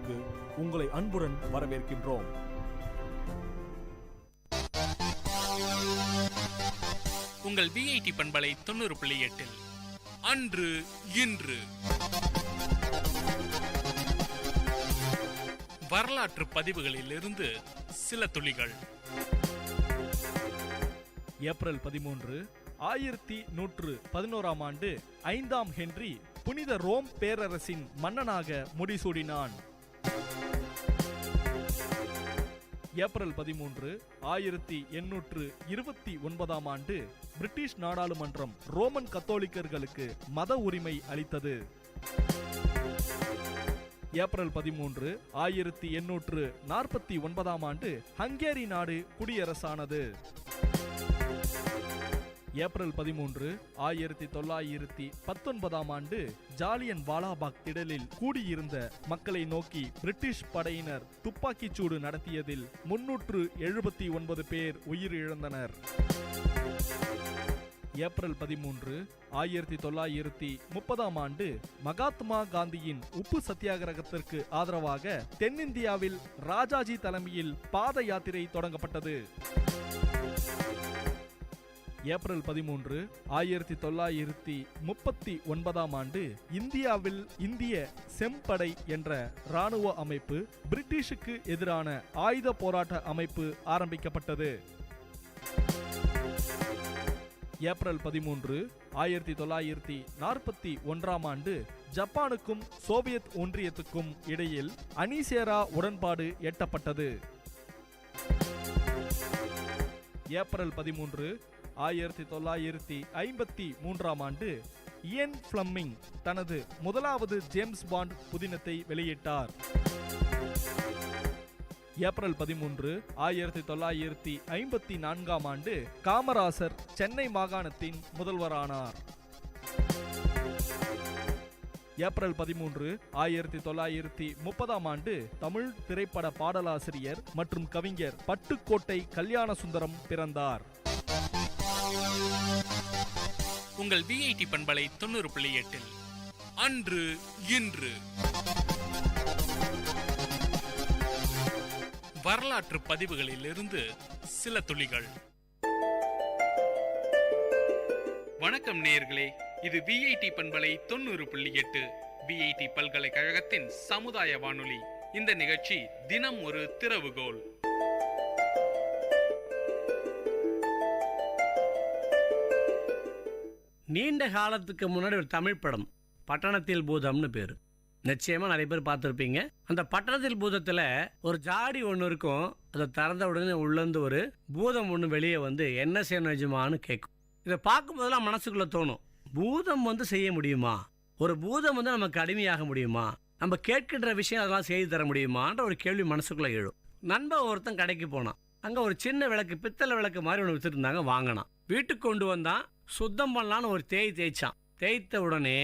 நிகழ்ச்சிக்கு உங்களை அன்புடன் வரவேற்கின்றோம். உங்கள் VIT பண்பலை 90.8 அன்று இன்று வரலாற்று பதிவுகளிலிருந்து சில துளிகள். ஏப்ரல் 13, 1111 ஆண்டு 5ஆம் ஹென்றி புனித ரோம் பேரரசின் மன்னனாக முடிசூடினான். ஏப்ரல் 13, 1829 ஆண்டு பிரிட்டிஷ் நாடாளுமன்றம் ரோமன் கத்தோலிக்கர்களுக்கு மத உரிமை அளித்தது. ஏப்ரல் 13, 1849 ஆண்டு ஹங்கேரி நாடு குடியரசானது. ஏப்ரல் 13, 1919 ஆண்டு ஜாலியன் வாலாபாக் திடலில் கூடியிருந்த மக்களை நோக்கி பிரிட்டிஷ் படையினர் துப்பாக்கிச் சூடு நடத்தியதில் 379 பேர் உயிரிழந்தனர். ஏப்ரல் 13, 1930 ஆண்டு மகாத்மா காந்தியின் உப்பு சத்தியாகிரகத்திற்கு ஆதரவாக தென்னிந்தியாவில் ராஜாஜி தலைமையில் பாத யாத்திரை தொடங்கப்பட்டது. ஏப்ரல் 13, 1939 ஆண்டு இந்தியாவில் இந்திய செம்படை என்ற இராணுவ அமைப்பு பிரிட்டிஷுக்கு எதிரான ஆயுத போராட்ட அமைப்பு ஆரம்பிக்கப்பட்டது. ஏப்ரல் 13, 1941 ஆண்டு ஜப்பானுக்கும் சோவியத் ஒன்றியத்துக்கும் இடையில் அணிசேரா உடன்பாடு எட்டப்பட்டது. ஏப்ரல் 13, 1953 ஆண்டு இயன் ஃபிளமிங் தனது முதலாவது ஜேம்ஸ் பாண்ட் புதினத்தை வெளியிட்டார். ஏப்ரல் 13, 1954 ஆண்டு காமராசர் சென்னை மாகாணத்தின் முதல்வரானார். ஏப்ரல் 13, 1930 ஆண்டு தமிழ் திரைப்பட பாடலாசிரியர் மற்றும் கவிஞர் பட்டுக்கோட்டை கல்யாண சுந்தரம் பிறந்தார். உங்கள் VIT பண்பலை 90.8 அன்று இன்று வரலாற்று பதிவுகளிலிருந்து சில துளிகள். வணக்கம் நேயர்களே, இது VIT பண்பலை 90.8 VIT பல்கலைக்கழகத்தின் சமுதாய வானொலி. இந்த நிகழ்ச்சி தினம் ஒரு திறவுகோல். நீண்ட காலத்துக்கு முன்னாடி ஒரு தமிழ் படம் பட்டணத்தில் பூதம்னு பேரு. நிச்சயமா நிறைய பேர் பார்த்துருப்பீங்க. அந்த பட்டணத்தில் பூதத்துல ஒரு ஜாடி ஒன்று இருக்கும். அதை திறந்த உடனே உள்ளேருந்து ஒரு பூதம் ஒன்று வெளியே வந்து என்ன செய்யணும் எஜமான்னு கேட்கும். இதை பார்க்கும் போதெல்லாம் மனசுக்குள்ள தோணும், பூதம் வந்து செய்ய முடியுமா? ஒரு பூதம் வந்து நமக்கு அடிமையாக முடியுமா? நம்ம கேட்கின்ற விஷயம் அதெல்லாம் செய்து தர முடியுமான்ற ஒரு கேள்வி மனசுக்குள்ள எழும். நண்பன் ஒருத்தன் கடைக்கு போனான். அங்கே ஒரு சின்ன விளக்கு, பித்தளை விளக்கு மாதிரி ஒன்று வித்துருந்தாங்க. வாங்கினான். வீட்டுக்கு கொண்டு வந்தான். சுத்தம் பண்ணலான்னு ஒரு தேய்ச்சான். தேய்த்த உடனே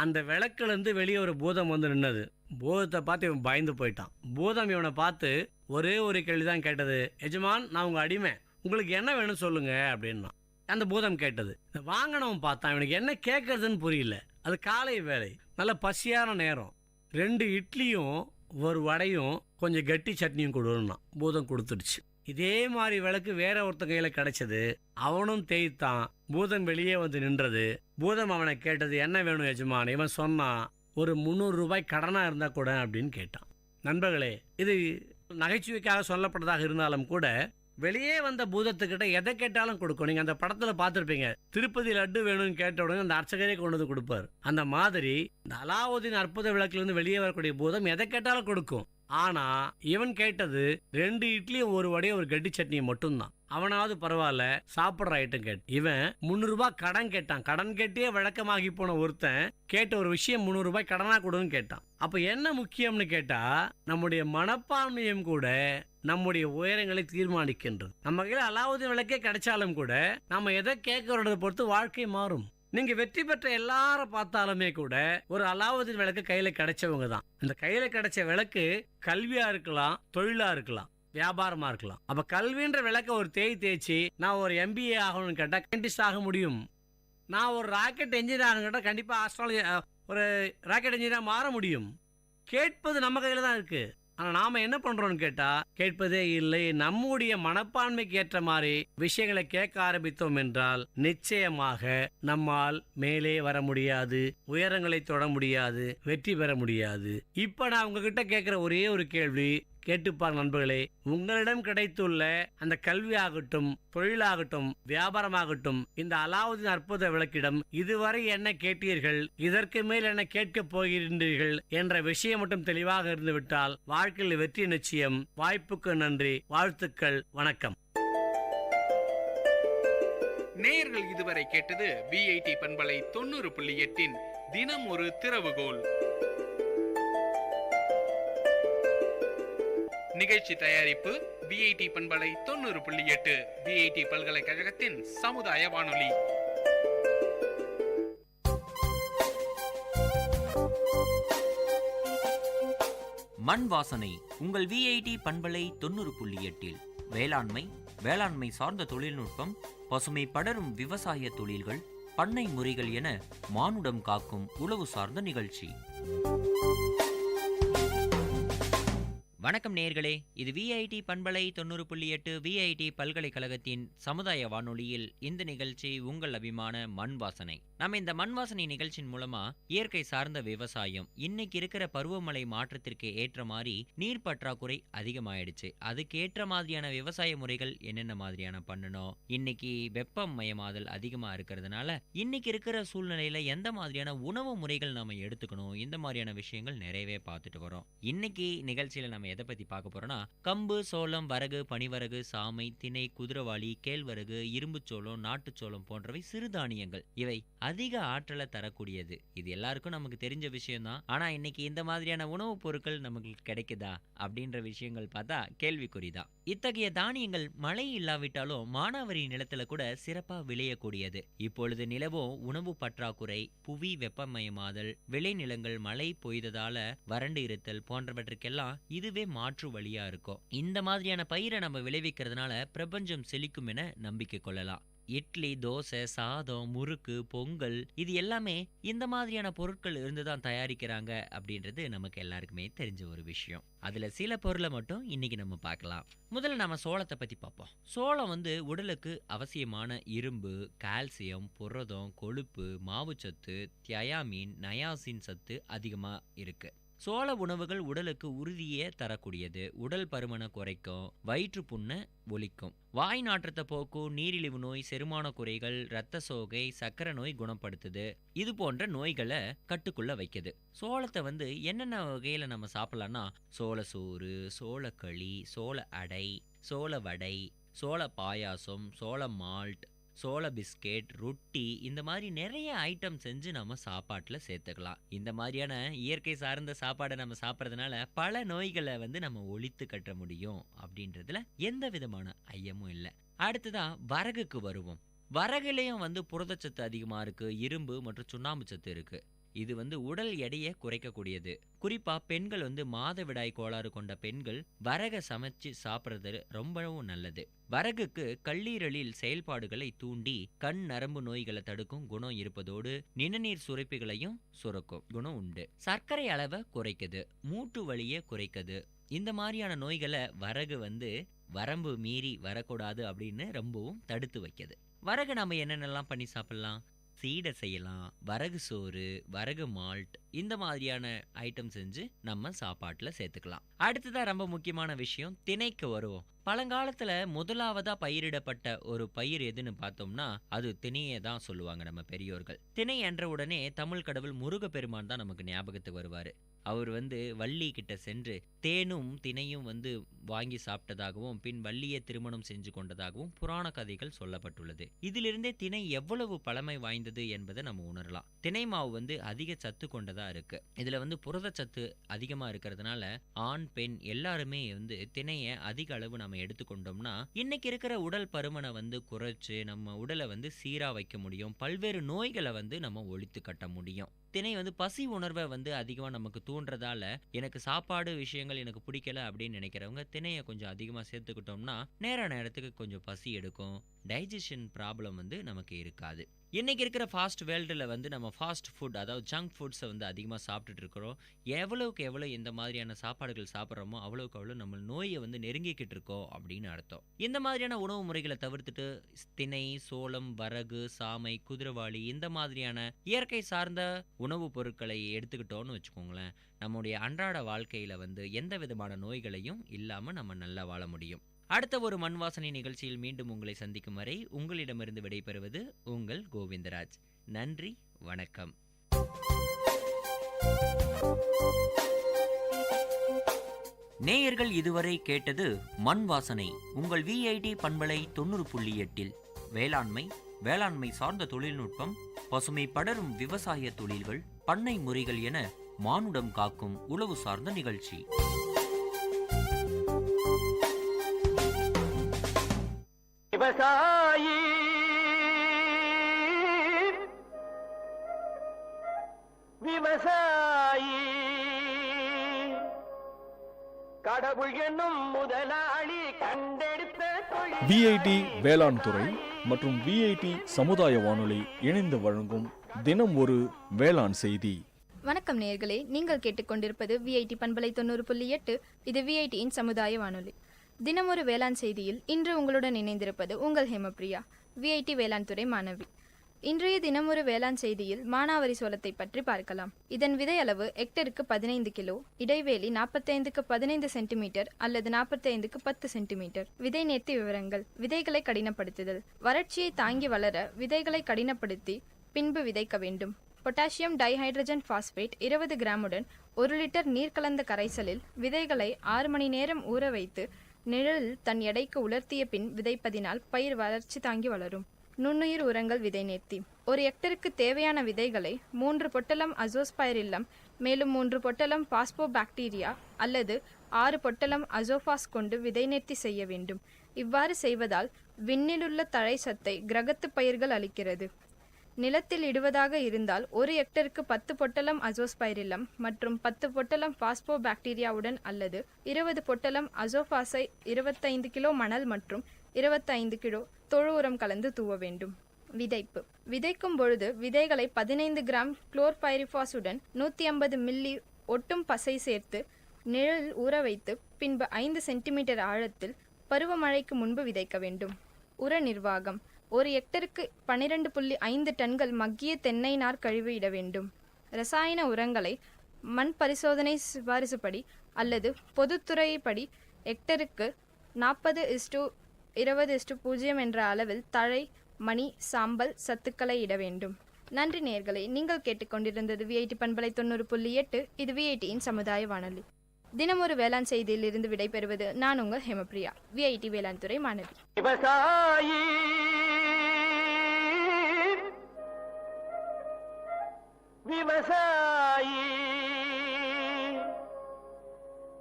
அந்த விளக்குலேருந்து வெளியே ஒரு பூதம் வந்து நின்னது. பூதத்தை பார்த்து இவன் பயந்து போயிட்டான். பூதம் இவனை பார்த்து ஒரே ஒரு கேள்வி தான் கேட்டது, எஜமான் நான் உங்கள் அடிமை, உங்களுக்கு என்ன வேணும் சொல்லுங்க அப்படின்னா. அந்த பூதம் கேட்டது. வாங்கினவன் பார்த்தான், இவனுக்கு என்ன கேட்கறதுன்னு புரியல. அது காலை வேலை, நல்ல பசியான நேரம். 2 இட்லியும் ஒரு வடையும் கொஞ்சம் கட்டி சட்னியும் கொடுன்னா. பூதம் கொடுத்துடுச்சு. இதே மாதிரி விளக்கு வேற ஒருத்த கையில கிடைச்சது. அவனும் தேய்த்தான். பூதம் வெளியே வந்து நின்றது. பூதம் அவனை கேட்டது, என்ன வேணும் எஜமான்? இவன் சொன்னான், ஒரு 300 ரூபாய் கடனா இருந்தா கூட அப்படின்னு கேட்டான். நண்பர்களே, இது நகைச்சுவைக்காக சொல்லப்பட்டதாக இருந்தாலும் கூட வெளியே வந்த பூதத்துக்கிட்ட எதை கேட்டாலும் கொடுக்கும். நீங்க அந்த படத்துல பார்த்திருப்பீங்க, திருப்பதி லட்டு வேணும்னு கேட்ட உடனே அந்த அர்ச்சகரே கொண்டு வந்து கொடுப்பாரு. அந்த மாதிரி இந்த அலாவுதீன் அற்புத விளக்குல இருந்து வெளியே வரக்கூடிய பூதம் எதை கேட்டாலும் கொடுக்கும். ஆனா இவன் கேட்டது 2 இட்லியும் ஒரு வடையும் ஒரு கட்டி சட்னியை மட்டும்தான். அவனாவது பரவாயில்ல, சாப்பிட்ற ஐட்டம் கேட்டு. இவன் 300 ரூபாய் கடன் கேட்டான். கடன் கேட்டே வழக்கமாகி போன ஒருத்தன் கேட்ட ஒரு விஷயம் 300 ரூபாய் கடனா கொடுன்னு கேட்டான். அப்ப என்ன முக்கியம்னு கேட்டா, நம்முடைய மனப்பான்மையும் கூட நம்முடைய உயரங்களை தீர்மானிக்கின்றது. நம்ம கையில அலாவுதீன் விளக்கே கிடைச்சாலும் கூட நம்ம எதை கேட்கறத பொறுத்து வாழ்க்கை மாறும். நீங்க வெற்றி பெற்ற எல்லாரும் பார்த்தாலுமே கூட ஒரு அலாவுதீன் விளக்கு கையில கிடைச்சவங்க தான். இந்த கையில கிடைச்ச விளக்கு கல்வியா இருக்கலாம், தொழிலா இருக்கலாம், வியாபாரமா இருக்கலாம். அப்ப கல்வின்ற விளக்க ஒரு தேய்ச்சி நான் ஒரு MBA ஆகணும்னு கேட்டா சயின்டிஸ்ட் ஆக முடியும். நான் ஒரு ராக்கெட் என்ஜினியர் ஆகணும் கேட்டா கண்டிப்பா ஒரு ராக்கெட் என்ஜினியரா மாற முடியும். கேட்பது நம்ம கையில தான் இருக்கு. ஆனா நாம என்ன பண்றோம்னு கேட்டா கேட்பதே இல்லை. நம்முடைய மனப்பான்மைக்கு ஏற்ற மாதிரி விஷயங்களை கேட்க ஆரம்பித்தோம் என்றால் நிச்சயமாக நம்மால் மேலே வர முடியாது, உயரங்களை தொட முடியாது, வெற்றி பெற முடியாது. இப்ப நான் உங்ககிட்ட கேட்கிற ஒரே ஒரு கேள்வி, கேட்டுப்பார் நண்பர்களே. உங்களிடம் கிடைத்துள்ள அந்த கல்வியாகட்டும், தொழிலாகட்டும், வியாபாரமாகட்டும், இந்த அலாவுதீன் அற்புத விளக்கிடம் இதுவரை என்ன கேட்டீர்கள், இதற்கு மேல் என்ன கேட்கப் போகின்றீர்கள் என்ற விஷயம் மட்டும் தெளிவாக இருந்துவிட்டால் வாழ்க்கையில் வெற்றி நிச்சயம். வாய்ப்புக்கு நன்றி, வாழ்த்துக்கள், வணக்கம். நேயர்கள் இதுவரை கேட்டது விஐடி பண்பலை 90.8 தினம் ஒரு திறவுகோல். நிகழ்ச்சி தயாரிப்பு விஐடி பண்பலை 90.8 விஐடி பல்கலைக்கழகத்தின் சமுதாய வானொலி. மண் வாசனை உங்கள் விஐடி பண்பலை 90.8 வேளாண்மை சார்ந்த தொழில்நுட்பம், பசுமை படரும் விவசாய தொழில்கள், பண்ணை முறைகள் என மானுடம் காக்கும் உழவு சார்ந்த நிகழ்ச்சி. வணக்கம் நேயர்களே, இது விஐடி பண்பலை 90.8 விஐடி பல்கலைக்கழகத்தின் சமுதாய வானொலியில் இந்த நிகழ்ச்சி உங்கள் அபிமான மண் வாசனை. நம்ம இந்த மண் வாசனை நிகழ்ச்சியின் மூலமா இயற்கை சார்ந்த விவசாயம், இன்னைக்கு இருக்கிற பருவமழை மாற்றத்திற்கு ஏற்ற மாதிரி நீர் பற்றாக்குறை அதிகமாயிடுச்சு, அதுக்கு ஏற்ற மாதிரியான விவசாய முறைகள் என்னென்ன மாதிரியான பண்ணணும், இன்னைக்கு வெப்பமயமாதல் அதிகமா இருக்கிறதுனால இன்னைக்கு இருக்கிற சூழ்நிலையில எந்த மாதிரியான உணவு முறைகள் நம்ம எடுத்துக்கணும், இந்த மாதிரியான விஷயங்கள் நிறையவே பார்த்துட்டு வரோம். இன்னைக்கு நிகழ்ச்சியில நம்ம எதை பத்தி பார்க்க போறோம்னா, கம்பு, சோளம், வரகு, பனிவரகு, சாமை, திணை, குதிரவாளி, கேழ்வரகு, இரும்புச்சோளம், நாட்டுச்சோளம் போன்றவை சிறுதானியங்கள். இவை அதிக ஆற்றலை தரக்கூடியது. இது எல்லாருக்கும் நமக்கு தெரிஞ்ச விஷயம் தான். ஆனா இன்னைக்கு இந்த மாதிரியான உணவுப் பொருட்கள் நமக்கு கிடைக்குதா அப்படின்ற விஷயங்கள் பார்த்தா கேள்விக்குறிதான். இத்தகைய தானியங்கள் மழை இல்லாவிட்டாலும் மானாவாரி நிலத்துல கூட சிறப்பா விளையக்கூடியது. இப்பொழுது நிலவும் உணவு பற்றாக்குறை, புவி வெப்பமயமாதல், விளைநிலங்கள் மழை பொய்ததால வறண்டு இருத்தல் போன்றவற்றுக்கெல்லாம் இதுவே மாற்று வழியா இருக்கும். இந்த மாதிரியான பயிரை நம்ம விளைவிக்கிறதுனால பிரபஞ்சம் செழிக்கும் என நம்பிக்கை கொள்ளலாம். இட்லி, தோசை, சாதம், முறுக்கு, பொங்கல் இது எல்லாமே இந்த மாதிரியான பொருட்கள் இருந்துதான் தயாரிக்கிறாங்க அப்படின்றது நமக்கு எல்லாருக்குமே தெரிஞ்ச ஒரு விஷயம். அதுல சில பொருளை மட்டும் இன்னைக்கு நம்ம பார்க்கலாம். முதல்ல நம்ம சோளத்தை பத்தி பார்ப்போம். சோளம் உடலுக்கு அவசியமான இரும்பு, கால்சியம், புரதம், கொழுப்பு, மாவுச்சத்து, தியாமின், நயாசின் சத்து அதிகமா இருக்கு. சோள உணவுகள் உடலுக்கு உறுதியே தரக்கூடியது. உடல் பருமனை குறைக்கும், வயிற்று புண்ணை ஒழிக்கும், வாய் நாற்றத்தை போக்கும், நீரிழிவு நோய், செரிமான குறைகள், இரத்த சோகை, சக்கரை நோய் குணப்படுத்துது. இது போன்ற நோய்களை கட்டுக்குள்ள வைக்குது. சோளத்தை என்னென்ன வகையில நம்ம சாப்பிடலாம்னா, சோள சோறு, சோளக்களி, சோள அடை, சோள வடை, சோள பாயாசம், சோள மால்ட், சோள பிஸ்கெட், ரொட்டி, இந்த மாதிரி நிறைய ஐட்டம் செஞ்சு நம்ம சாப்பாட்டுல சேர்த்துக்கலாம். இந்த மாதிரியான இயற்கை சார்ந்த சாப்பாடை நம்ம சாப்பிட்றதுனால பல நோய்களை நம்ம ஒழித்து கட்ட முடியும் அப்படின்றதுல எந்த விதமான ஐயமும் இல்லை. அடுத்ததா வரகுக்கு வருவோம். வரகுலையும் புரதச்சத்து அதிகமா இருக்கு, இரும்பு மற்றும் சுண்ணாம்பு சத்து இருக்கு. இது உடல் எடையை குறைக்கக்கூடியது. குறிப்பா பெண்கள் மாதவிடாய் கோளாறு கொண்ட பெண்கள் வரகை சமைச்சு சாப்பிட்றது ரொம்பவும் நல்லது. வரகுக்கு கல்லீரலில் செயல்பாடுகளை தூண்டி கண் நரம்பு நோய்களை தடுக்கும் குணம் இருப்பதோடு நிணநீர் சுரப்பிகளையும் சுரக்கும் குணம் உண்டு. சர்க்கரை அளவை குறைக்குது, மூட்டு வலியை குறைக்குது. இந்த மாதிரியான நோய்களை வரகு வரம்பு மீறி வரக்கூடாது அப்படின்னு ரொம்பவும் தடுத்து வைக்குது. வரகு நம்ம என்னென்னலாம் பண்ணி சாப்பிடலாம்? சீடை செய்யலாம், வரகு சோறு, வரகு மால்ட், இந்த மாதிரியான ஐட்டம் செஞ்சு நம்ம சாப்பாட்டுல சேர்த்துக்கலாம். அடுத்ததான் ரொம்ப முக்கியமான விஷயம், திணைக்கு வருவோம். பழங்காலத்துல முதலாவதா பயிரிடப்பட்ட ஒரு பயிர் எதுன்னு பார்த்தோம்னா அது திணையை தான் சொல்லுவாங்க நம்ம பெரியோர்கள். திணை என்ற உடனே தமிழ் கடவுள் முருகப்பெருமான் தான் நமக்கு ஞாபகத்துக்கு வருவாரு. அவர் வள்ளி கிட்ட சென்று தேனும் திணையும் வாங்கி சாப்பிட்டதாகவும் பின் வள்ளியை திருமணம் செஞ்சு கொண்டதாகவும் புராண கதைகள் சொல்லப்பட்டுள்ளது. இதிலிருந்தே திணை எவ்வளவு பழமை வாய்ந்தது என்பதை நம்ம உணரலாம். திணை மாவு அதிக சத்து கொண்டதா இருக்கு. இதுல புரதச்சத்து அதிகமா இருக்கிறதுனால ஆண் பெண் எல்லாருமே திணையை அதிக அளவு நம்ம எடுத்துக்கொண்டோம்னா இன்னைக்கு இருக்கிற உடல் பருமனை குறைச்சு நம்ம உடலை சீரா வைக்க முடியும். பல்வேறு நோய்களை நம்ம ஒழித்து கட்ட முடியும். திணை பசி உணர்வை அதிகமா நமக்கு தூண்டுறதால எனக்கு சாப்பாடு விஷயங்கள் எனக்கு பிடிக்கல அப்படின்னு நினைக்கிறவங்க திணையை கொஞ்சம் அதிகமா சேர்த்துக்கிட்டோம்னா நேரத்துக்கு கொஞ்சம் பசி எடுக்கும், டைஜஷன் ப்ராப்ளம் நமக்கு இருக்காது. இன்றைக்கி இருக்கிற ஃபாஸ்ட் வேர்ல்டில் வந்து நம்ம ஃபாஸ்ட் ஃபுட், அதாவது ஜங்க் ஃபுட்ஸை வந்து அதிகமாக சாப்பிட்டுட்டு இருக்கிறோம். எவ்வளோக்கு எவ்வளோ இந்த மாதிரியான சாப்பாடுகள் சாப்பிட்றோமோ அவ்வளோக்கு அவ்வளோ நம்ம நோயை வந்து நெருங்கிக்கிட்டு இருக்கோம் அப்படின்னு அர்த்தம். இந்த மாதிரியான உணவு முறைகளை தவிர்த்துட்டு திணை, சோளம், வரகு, சாமை, குதிரைவாளி இந்த மாதிரியான இயற்கை சார்ந்த உணவுப் பொருட்களை எடுத்துக்கிட்டோன்னு வச்சுக்கோங்களேன், நம்முடைய அன்றாட வாழ்க்கையில் வந்து எந்த விதமான நோய்களையும் இல்லாமல் நம்ம நல்லா வாழ முடியும். அடுத்த ஒரு மண் வாசனை நிகழ்ச்சியில் மீண்டும் உங்களை சந்திக்கும் வரை உங்களிடமிருந்து விடைபெறுவது உங்கள் கோவிந்தராஜ். நன்றி, வணக்கம். நேயர்கள் இதுவரை கேட்டது மண் வாசனை உங்கள் விஐடி பண்பலை 90.8. வேளாண்மை சார்ந்த தொழில்நுட்பம், பசுமை படரும் விவசாய தொழில்கள், பண்ணை முறைகள் என மானுடம் காக்கும் உழவு சார்ந்த நிகழ்ச்சி. விவசாயி விவசாயி கடவுள் என்னும் முதலாளி கண்டெடுத்த தொழில். விஐடி வேளாண் துறை மற்றும் விஐடி சமுதாய வானொலி இணைந்து வழங்கும் தினம் ஒரு வேளாண் செய்தி. வணக்கம் நேயர்களே, நீங்கள் கேட்டுக்கொண்டிருப்பது விஐடி பண்பலை 90.8. இது விஐடியின் சமுதாய வானொலி. தினமொரு வேளாண் செய்தியில் இன்று உங்களுடன் இணைந்திருப்பது உங்கள் ஹேமபிரியா, விஐடி வேளாண் துறை மாணவி. இன்றைய தினமொரு வேளாண் செய்தியில் மானாவரி சோளத்தை பற்றி பார்க்கலாம். இதன் விதை அளவு ஹெக்டருக்கு 15 கிலோ, இடைவேளி 45க்கு 15 சென்டிமீட்டர் அல்லது 45க்கு 10 சென்டிமீட்டர். விதை நேர்த்தி விவரங்கள். விதைகளை கடினப்படுத்துதல். வறட்சியை தாங்கி வளர விதைகளை கடினப்படுத்தி பின்பு விதைக்க வேண்டும். பொட்டாசியம் டைஹைட்ரஜன் பாஸ்பேட் 20 கிராமுடன் 1 லிட்டர் நீர் கலந்த கரைசலில் விதைகளை 6 மணி நேரம் ஊற வைத்து நிழலில் தன் எடைக்கு உலர்த்திய பின் விதைப்பதினால் பயிர் வளர்ச்சி தாங்கி வளரும். நுண்ணுயிர் உரங்கள் விதை நேர்த்தி. ஒரு ஹெக்டருக்கு தேவையான விதைகளை 3 பொட்டலம் அசோஸ்பைரில்லம், மேலும் 3 பொட்டலம் பாஸ்போபாக்டீரியா அல்லது 6 பொட்டலம் அசோஃபாஸ் கொண்டு விதை நேர்த்தி செய்ய வேண்டும். இவ்வாறு செய்வதால் விண்ணிலுள்ள தழை சத்தை கிரகத்து பயிர்கள் அளிக்கிறது. நிலத்தில் இடுவதாக இருந்தால் 1 ஹெக்டருக்கு 10 பொட்டலம் அசோஸ்பைரில்லம் மற்றும் 10 பொட்டலம் பாஸ்போபாக்டீரியாவுடன் அல்லது 20 பொட்டலம் அசோஃபாஸை 25 கிலோ மணல் மற்றும் 25 கிலோ தொழு உரம் கலந்து தூவ வேண்டும். விதைப்பு. விதைக்கும் பொழுது விதைகளை 15 கிராம் குளோர்பைரிஃபாஸுடன் 150 மில்லி ஒட்டும் பசை சேர்த்து நிழலில் ஊற வைத்து பின்பு 5 சென்டிமீட்டர் ஆழத்தில் பருவமழைக்கு முன்பு விதைக்க வேண்டும். உர நிர்வாகம். ஒரு ஹெக்டருக்கு 12.5 டன்கள் மக்கிய தென்னை நார் கழிவு இட வேண்டும். ரசாயன உரங்களை மண் பரிசோதனை சிபாரிசுப்படி அல்லது பொதுத்துறைப்படி ஹெக்டருக்கு 40:20:0 என்ற அளவில் தழை, மணி, சாம்பல் சத்துக்களை இட வேண்டும். நன்றி நேயர்களே, நீங்கள் கேட்டுக்கொண்டிருந்தது விஐடி பண்பலை 90.8. இது விஐடியின் சமுதாய வானொலி. தினமொரு வேளாண் செய்தியில் இருந்து விடைபெறுவது நான் உங்கள் ஹேமபிரியா, விஐடி வேளாண் துறை மாணவி. விவசாயி விவசாயி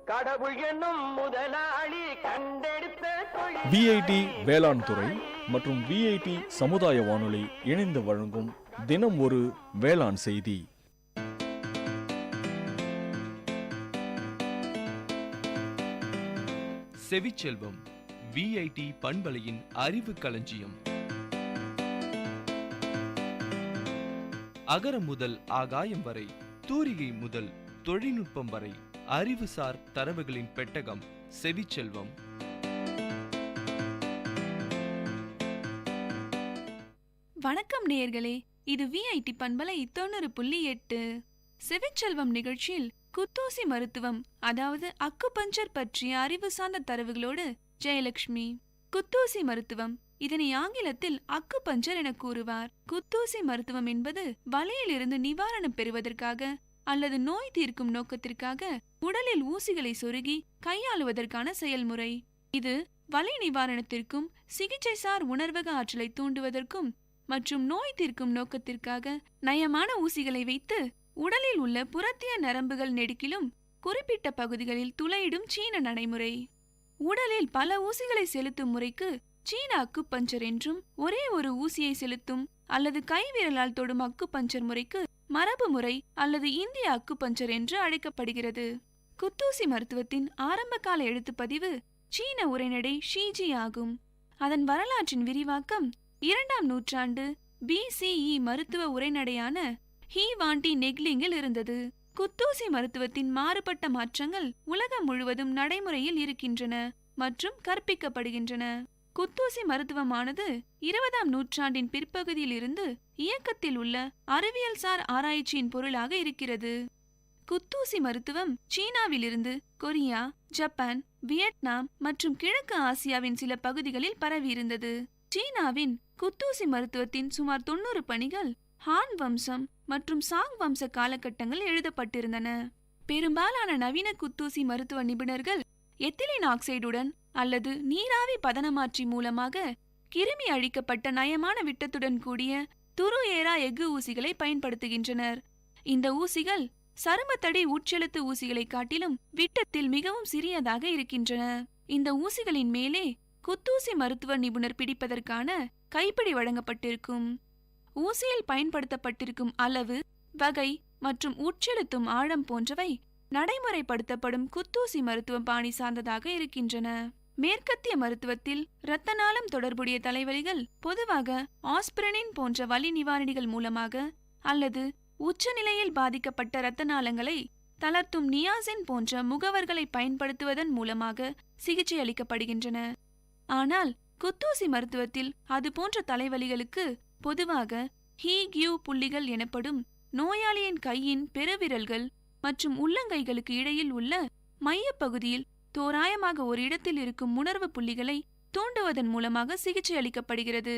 கடவுள் என்னும் முதலாளி கண்டெடுத்த தொழில். விஐடி வேளாண் துறை மற்றும் விஐடி சமுதாய வானொலி இணைந்து வழங்கும் தினம் ஒரு வேளாண் செய்தி. செவிச்செல்வம், விஐடி பண்பலையின் அறிவு களஞ்சியம். அகரம் முதல் ஆகாயம் வரை, தூரிகை முதல் தொழில்நுட்பம் வரை, அறிவுசார் தரவுகளின் பெட்டகம் செவிச்செல்வம். வணக்கம் நேயர்களே, இது விஐடி பண்பலை 90.8. செவிச்செல்வம் நிகழ்ச்சியில் குத்தூசி மருத்துவம், அதாவது அக்குபஞ்சர் பற்றிய அறிவு சார்ந்த தரவுகளோடு ஜெயலட்சுமி. குத்தூசி மருத்துவம், இதனை ஆங்கிலத்தில் அக்குபஞ்சர் என கூறுவார். குத்தூசி மருத்துவம் என்பது வலியிலிருந்து நிவாரணம் பெறுவதற்காக அல்லது நோய் தீர்க்கும் நோக்கத்திற்காக உடலில் ஊசிகளை சொருகி கையாளுவதற்கான செயல்முறை. இது வலி நிவாரணத்திற்கும் சிகிச்சைசார் உணர்வக ஆற்றலை தூண்டுவதற்கும் மற்றும் நோய் தீர்க்கும் நோக்கத்திற்காக நயமான ஊசிகளை வைத்து உடலில் உள்ள புறத்திய நரம்புகள் நெடுக்கிலும் குறிப்பிட்ட பகுதிகளில் துளையிடும் சீன நடைமுறை. உடலில் பல ஊசிகளை செலுத்தும் முறைக்கு சீன அக்குபஞ்சர் என்றும், ஒரே ஒரு ஊசியை செலுத்தும் அல்லது கைவிரலால் தொடும் அக்குபஞ்சர் முறைக்கு மரபு முறை அல்லது இந்திய அக்குபஞ்சர் என்று அழைக்கப்படுகிறது. குத்தூசி மருத்துவத்தின் ஆரம்பகால எழுத்துப்பதிவு சீன உரைநடை ஷீஜி ஆகும். அதன் வரலாற்றின் விரிவாக்கம் 2ஆம் நூற்றாண்டு BCE மருத்துவ உரைநடையான ஹீ வாண்டி நெக்லிங்கில் இருந்தது. குத்தூசி மருத்துவத்தின் மாறுபட்ட மாற்றங்கள் உலகம் முழுவதும் நடைமுறையில் இருக்கின்றன மற்றும் கற்பிக்கப்படுகின்றன. குத்தூசி மருத்துவமானது 20ஆம் நூற்றாண்டின் பிற்பகுதியில் இருந்து இயக்கத்தில் உள்ள அறிவியல்சார் ஆராய்ச்சியின் பொருளாக இருக்கிறது. குத்தூசி மருத்துவம் சீனாவிலிருந்து கொரியா, ஜப்பான், வியட்நாம் மற்றும் கிழக்கு ஆசியாவின் சில பகுதிகளில் பரவியிருந்தது. சீனாவின் குத்தூசி மருத்துவத்தின் சுமார் 90 பணிகள் ஹான் வம்சம் மற்றும் சாங் வம்ச காலகட்டங்கள் எழுதப்பட்டிருந்தன. பெரும்பாலான நவீன குத்தூசி மருத்துவ நிபுணர்கள் எத்திலின் ஆக்சைடுடன் அல்லது நீராவி பதனமாற்றி மூலமாக கிருமி அழிக்கப்பட்ட நயமான விட்டத்துடன் கூடிய துரு ஏரா எஃகு ஊசிகளை பயன்படுத்துகின்றனர். இந்த ஊசிகள் சருமத்தடி உட்செலுத்து ஊசிகளை காட்டிலும் விட்டத்தில் மிகவும் சிறியதாக இருக்கின்றன. இந்த ஊசிகளின் மேலே குத்தூசி மருத்துவ நிபுணர் பிடிப்பதற்கான கைப்பிடி வழங்கப்பட்டிருக்கும். ஊசியில் பயன்படுத்தப்பட்டிருக்கும் அளவு, வகை மற்றும் உட்செலுத்தும் ஆழம் போன்றவை நடைமுறைப்படுத்தப்படும் குத்தூசி மருத்துவ பாணி சார்ந்ததாக இருக்கின்றன. மேற்கத்திய மருத்துவத்தில் இரத்த நாளம் தொடர்புடைய தலைவலிகள் பொதுவாக ஆஸ்பிரினின் போன்ற வலி நிவாரணிகள் மூலமாக அல்லது உச்சநிலையில் பாதிக்கப்பட்ட இரத்த நாளங்களை தளர்த்தும் நியாசின் போன்ற முகவர்களை பயன்படுத்துவதன் மூலமாக சிகிச்சை அளிக்கப்படுகின்றன. ஆனால் குத்தூசி மருத்துவத்தில் அது போன்ற தலைவலிகளுக்கு பொதுவாக ஹீகியூ புள்ளிகள் எனப்படும் நோயாளியின் கையின் பெருவிரல்கள் மற்றும் உள்ளங்கைகளுக்கு இடையில் உள்ள மையப்பகுதியில் தோராயமாக ஒரு இடத்தில் இருக்கும் உணர்வு புள்ளிகளை தூண்டுவதன் மூலமாக சிகிச்சை அளிக்கப்படுகிறது.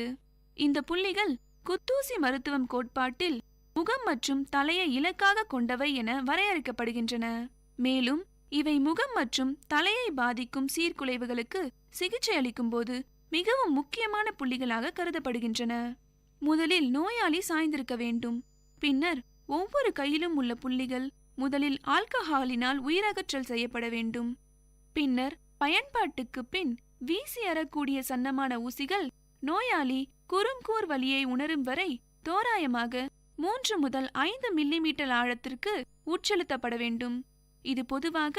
இந்த புள்ளிகள் குத்தூசி மருத்துவம் கோட்பாட்டில் முகம் மற்றும் தலையை இலக்காக கொண்டவை என வரையறுக்கப்படுகின்றன. மேலும் இவை முகம் மற்றும் தலையை பாதிக்கும் சீர்குலைவுகளுக்கு சிகிச்சை அளிக்கும் போது மிகவும் முக்கியமான புள்ளிகளாக கருதப்படுகின்றன. முதலில் நோயாளி சாய்ந்திருக்க வேண்டும். பின்னர் ஒவ்வொரு கையிலும் உள்ள புள்ளிகள் முதலில் ஆல்கஹாலினால் உயிரகற்றல் செய்யப்பட வேண்டும். பின்னர் பயன்பாட்டுக்கு பின் வீசி அறக்கூடிய சன்னமான ஊசிகள் நோயாளி குறுங்கூர் வலியை உணரும் வரை தோராயமாக 3 முதல் 5 மில்லிமீட்டர் ஆழத்திற்கு உட்செலுத்தப்பட வேண்டும். இது பொதுவாக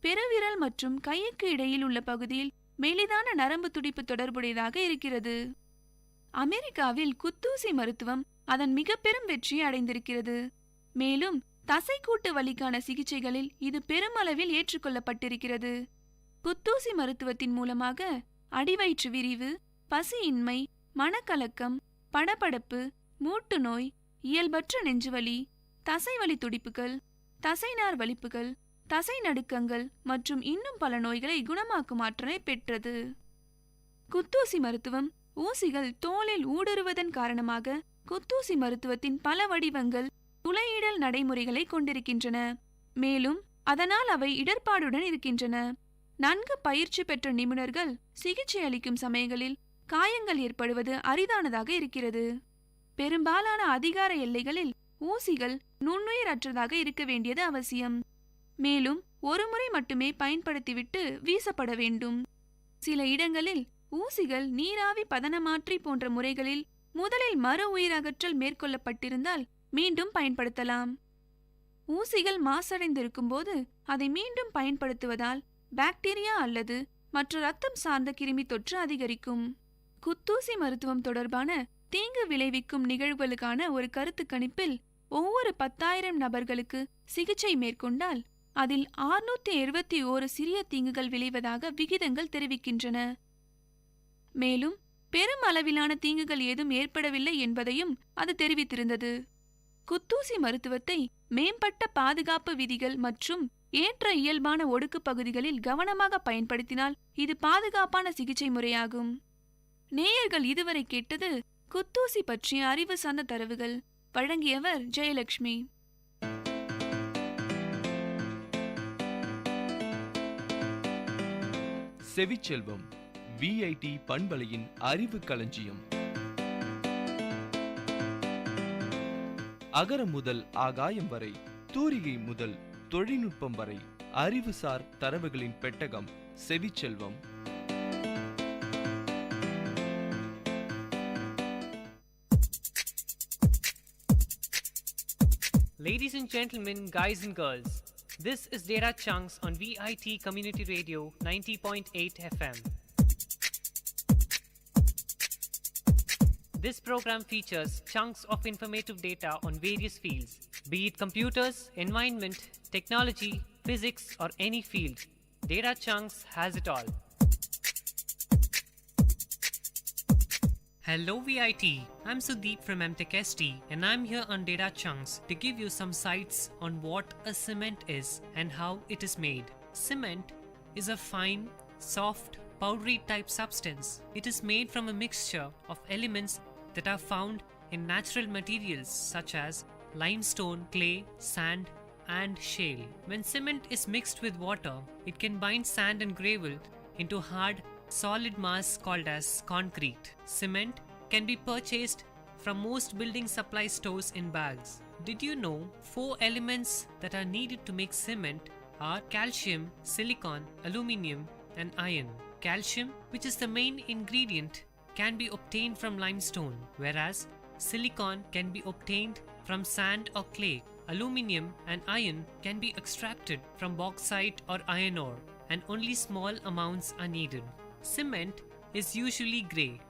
பெருவிரல் மற்றும் கைக்கு இடையில் உள்ள பகுதியில் மெலிதான நரம்பு துடிப்பு தொடர்புடையதாக இருக்கிறது. அமெரிக்காவில் குத்தூசி மருத்துவம் அதன் மிக பெரும் வெற்றியை அடைந்திருக்கிறது. மேலும் தசைக்கூட்டு வலிக்கான சிகிச்சைகளில் இது பெருமளவில் ஏற்றுக்கொள்ளப்பட்டிருக்கிறது. குத்தூசி மருத்துவத்தின் மூலமாக அடிவயிற்று விரிவு, பசியின்மை, மனக்கலக்கம், படபடப்பு, மூட்டு நோய், இயல்பற்ற நெஞ்சுவலி, தசைவலி துடிப்புகள், தசைநார் வலிப்புகள், தசை நடுக்கங்கள் மற்றும் இன்னும் பல நோய்களை குணமாக்கும் ஆற்றலை பெற்றது. குத்தூசி மருத்துவம் ஊசிகள் தோலில் ஊடுருவதன் காரணமாக குத்தூசி மருத்துவத்தின் பல வடிவங்கள் துளையிடல் நடைமுறைகளை கொண்டிருக்கின்றன. மேலும் அதனால் அவை இடர்பாடுடன் இருக்கின்றன. நன்கு பயிற்சி பெற்ற நிபுணர்கள் சிகிச்சை அளிக்கும் சமயங்களில் காயங்கள் ஏற்படுவது அரிதானதாக இருக்கிறது. பெரும்பாலான அதிகார எல்லைகளில் ஊசிகள் நுண்ணுயிரற்றதாக இருக்க வேண்டியது அவசியம். மேலும் ஒருமுறை மட்டுமே பயன்படுத்திவிட்டு வீசப்பட வேண்டும். சில இடங்களில் ஊசிகள் நீராவி பதனமாற்றி போன்ற முறைகளில் முதலில் மறு உயிரகற்றல் மேற்கொள்ளப்பட்டிருந்தால் மீண்டும் பயன்படுத்தலாம். ஊசிகள் மாசடைந்திருக்கும் போது அதை மீண்டும் பயன்படுத்துவதால் பாக்டீரியா அல்லது மற்ற இரத்தம் சார்ந்த கிருமி தொற்று அதிகரிக்கும். குத்தூசி மருத்துவம் தொடர்பான தீங்கு விளைவிக்கும் நிகழ்வுகளுக்கான ஒரு கருத்து கணிப்பில் ஒவ்வொரு 10,000 நபர்களுக்கு சிகிச்சை மேற்கொண்டால் அதில் 671 சிறிய தீங்குகள் விளைவதாக விகிதங்கள் தெரிவிக்கின்றன. மேலும் பெரும் அளவிலான தீங்குகள் ஏதும் ஏற்படவில்லை என்பதையும் அது தெரிவித்திருந்தது. குத்தூசி மருத்துவத்தை மேம்பட்ட பாதுகாப்பு விதிகள் மற்றும் ஏற்ற இயல்பான ஒடுக்கு பகுதிகளில் கவனமாக பயன்படுத்தினால் இது பாதுகாப்பான சிகிச்சை முறையாகும். நேயர்கள் இதுவரை கேட்டது குத்தூசி பற்றிய அறிவு சார்ந்த தரவுகள். வழங்கியவர் ஜெயலட்சுமி. செவிச்செல்வம் VIT பண்பலையின் அறிவு களஞ்சியம். அகரம் முதல் ஆகாயம் வரை, தூரிகை முதல் தொழில்நுட்பம் வரை, அறிவுசார் தரவுகளின் பெட்டகம் செவிச்செல்வம். Ladies and gentlemen, guys and girls, this is Data Chunks on Vit Community Radio 90.8 FM. This program features chunks of informative data on various fields, be it computers, environment, technology, physics, or any field. Data Chunks has it all. Hello VIT, I'm Sudeep from MTechST and I'm here on Data Chunks to give you some sights on what a cement is and how it is made. Cement is a fine, soft, powdery type substance. It is made from a mixture of elements that are found in natural materials such as limestone, clay, sand, and shale. When cement is mixed with water, it can bind sand and gravel into hard, solid mass called as concrete. Cement can be purchased from most building supply stores in bags. Did you know 4 elements that are needed to make cement are calcium, silicon, aluminium, and iron? Calcium, which is the main ingredient, can be obtained from limestone, whereas silicon can be obtained from sand or clay. Aluminium and iron can be extracted from bauxite or iron ore, and only small amounts are needed. Cement is usually grey.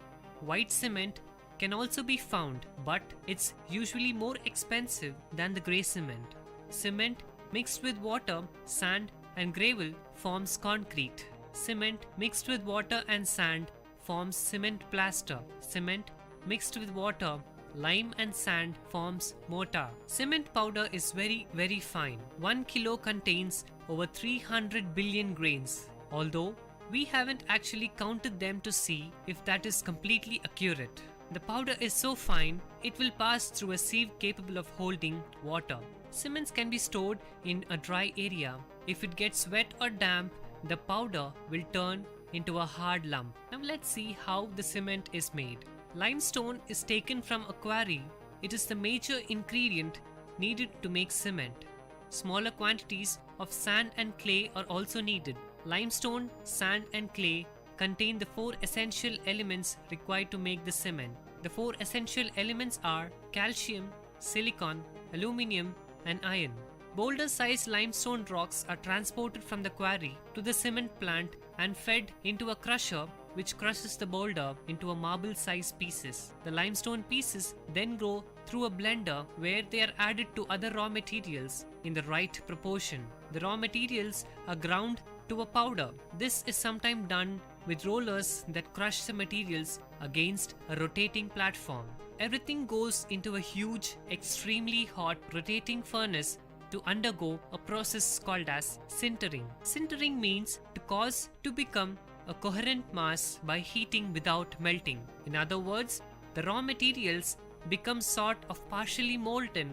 White cement can also be found, but it's usually more expensive than the grey cement. Cement mixed with water, sand, and gravel forms concrete. Cement mixed with water and sand forms cement plaster. Cement mixed with water, lime and sand forms mortar. Cement powder is very fine. 1 kilo contains over 300 billion grains, although we haven't actually counted them to see if that is completely accurate. The powder is so fine, it will pass through a sieve capable of holding water. Cements can be stored in a dry area. If it gets wet or damp, the powder will turn into a hard lump. Now let's see how the cement is made. Limestone is taken from a quarry. It is the major ingredient needed to make cement. Smaller quantities of sand and clay are also needed. Limestone, sand, and clay contain the 4 essential elements required to make the cement. The 4 essential elements are calcium, silicon, aluminium, and iron. Boulder-sized limestone rocks are transported from the quarry to the cement plant and fed into a crusher, which crushes the boulder into a marble-sized pieces. The limestone pieces then go through a blender where they are added to other raw materials in the right proportion. The raw materials are ground to a powder. This is sometimes done with rollers that crush the materials against a rotating platform. Everything goes into a huge, extremely hot rotating furnace to undergo a process called as sintering. Sintering means to cause to become a coherent mass by heating without melting. In other words, the raw materials become sort of partially molten.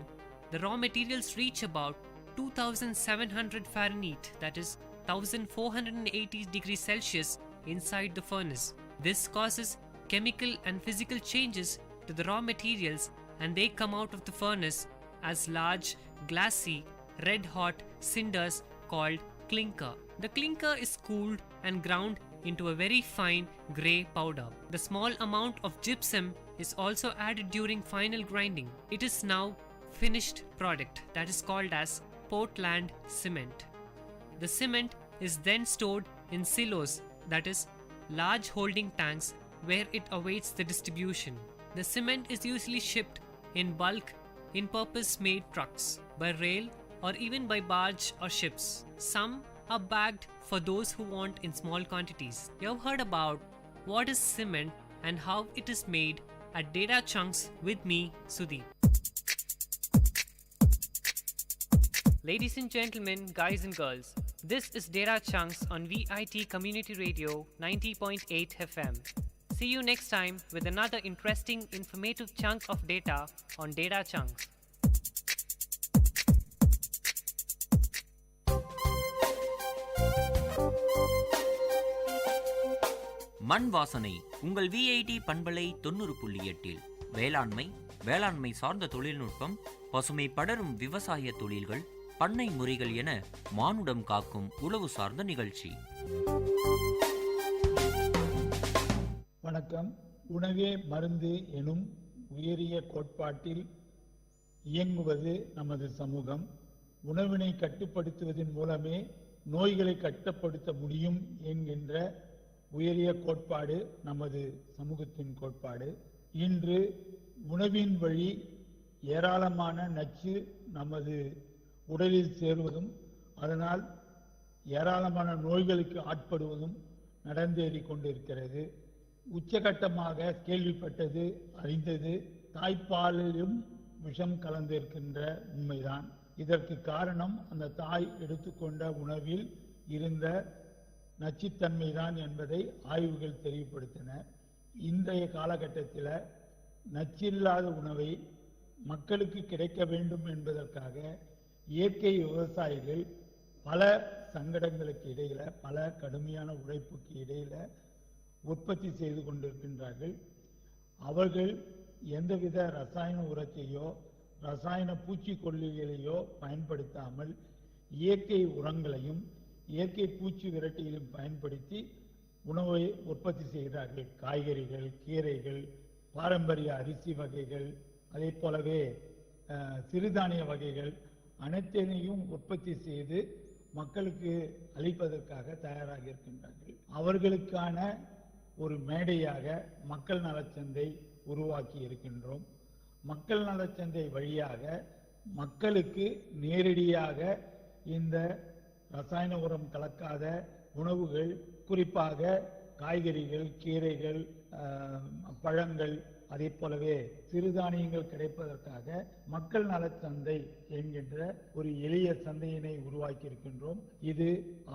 The raw materials reach about 2700 Fahrenheit, that is 1480 degrees Celsius inside the furnace. This causes chemical and physical changes to the raw materials, and they come out of the furnace as large, glassy, red-hot cinders called clinker. The clinker is cooled and ground into a very fine grey powder. The small amount of gypsum is also added during final grinding. It is now finished product that is called as Portland cement. The cement is then stored in silos, that is large holding tanks, where it awaits the distribution. The cement is usually shipped in bulk in purpose-made trucks, by rail, or even by barge or ships. Some are bagged for those who want in small quantities. You have heard about what is cement and how it is made at Data Chunks with me, Sudeep. Ladies and gentlemen, guys and girls, this is Data Chunks on Vit Community Radio 90.8 FM. See you next time with another interesting, informative chunk of data on Data Chunks. மண் வாசனை உங்கள் VIT பண்பலை 90.8 வேளாண்மை சார்ந்த தொழில்நுட்பம், பசுமை படரும் விவசாய தொழில்கள், பண்ணை முறைகள் என மானுடம் காக்கும் உழவு சார்ந்த நிகழ்ச்சி. வணக்கம். உணவே மருந்து எனும் உயரிய கோட்பாட்டில் இயங்குவது நமது சமூகம். உணவினை கட்டுப்படுத்துவதன் மூலமே நோய்களை கட்டுப்படுத்த முடியும் என்கின்ற உயரிய கோட்பாடு நமது சமூகத்தின் கோட்பாடு. இன்று உணவின் வழி ஏராளமான நச்சு நமது உடலில் சேருவதும் அதனால் ஏராளமான நோய்களுக்கு ஆட்படுவதும் நடந்தேறி கொண்டிருக்கிறது. உச்சகட்டமாக கேள்விப்பட்டது அறிந்தது தாய்ப்பாலிலும் விஷம் கலந்திருக்கின்ற உண்மைதான். இதற்கு காரணம் அந்த தாய் எடுத்துக்கொண்ட உணவில் இருந்த நச்சுத்தன்மைதான் என்பதை ஆய்வுகள் தெளிவுபடுத்தின. இன்றைய காலகட்டத்தில் நச்சில்லாத உணவை மக்களுக்கு கிடைக்க வேண்டும் என்பதற்காக இயற்கை விவசாயிகள் பல சங்கடங்களுக்கு இடையில, பல கடுமையான உழைப்புக்கு இடையில உற்பத்தி செய்து கொண்டிருக்கின்றார்கள். அவர்கள் எந்தவித ரசாயன உரத்தையோ ரசாயன பூச்சிக்கொல்லிகளையோ பயன்படுத்தாமல் இயற்கை உரங்களையும் இயற்கை பூச்சி விரட்டிகளையும் பயன்படுத்தி உணவை உற்பத்தி செய்கிறார்கள். காய்கறிகள், கீரைகள், பாரம்பரிய அரிசி வகைகள், அதே போலவே சிறுதானிய வகைகள் அனைத்தையும் உற்பத்தி செய்து மக்களுக்கு அளிப்பதற்காக தயாராக இருக்கின்றார்கள். அவர்களுக்கான ஒரு மேடையாக மக்கள் நலச்சந்தை உருவாக்கி இருக்கின்றோம். மக்கள் நலச்சந்தை வழியாக மக்களுக்கு நேரடியாக இந்த ரசாயன உரம் கலக்காத உணவுகள், குறிப்பாக காய்கறிகள், கீரைகள், பழங்கள், அதே போலவே சிறுதானியங்கள் கிடைப்பதற்காக மக்கள் நலச்சந்தை என்கின்ற ஒரு எளிய சந்தையினை உருவாக்கி இருக்கின்றோம். இது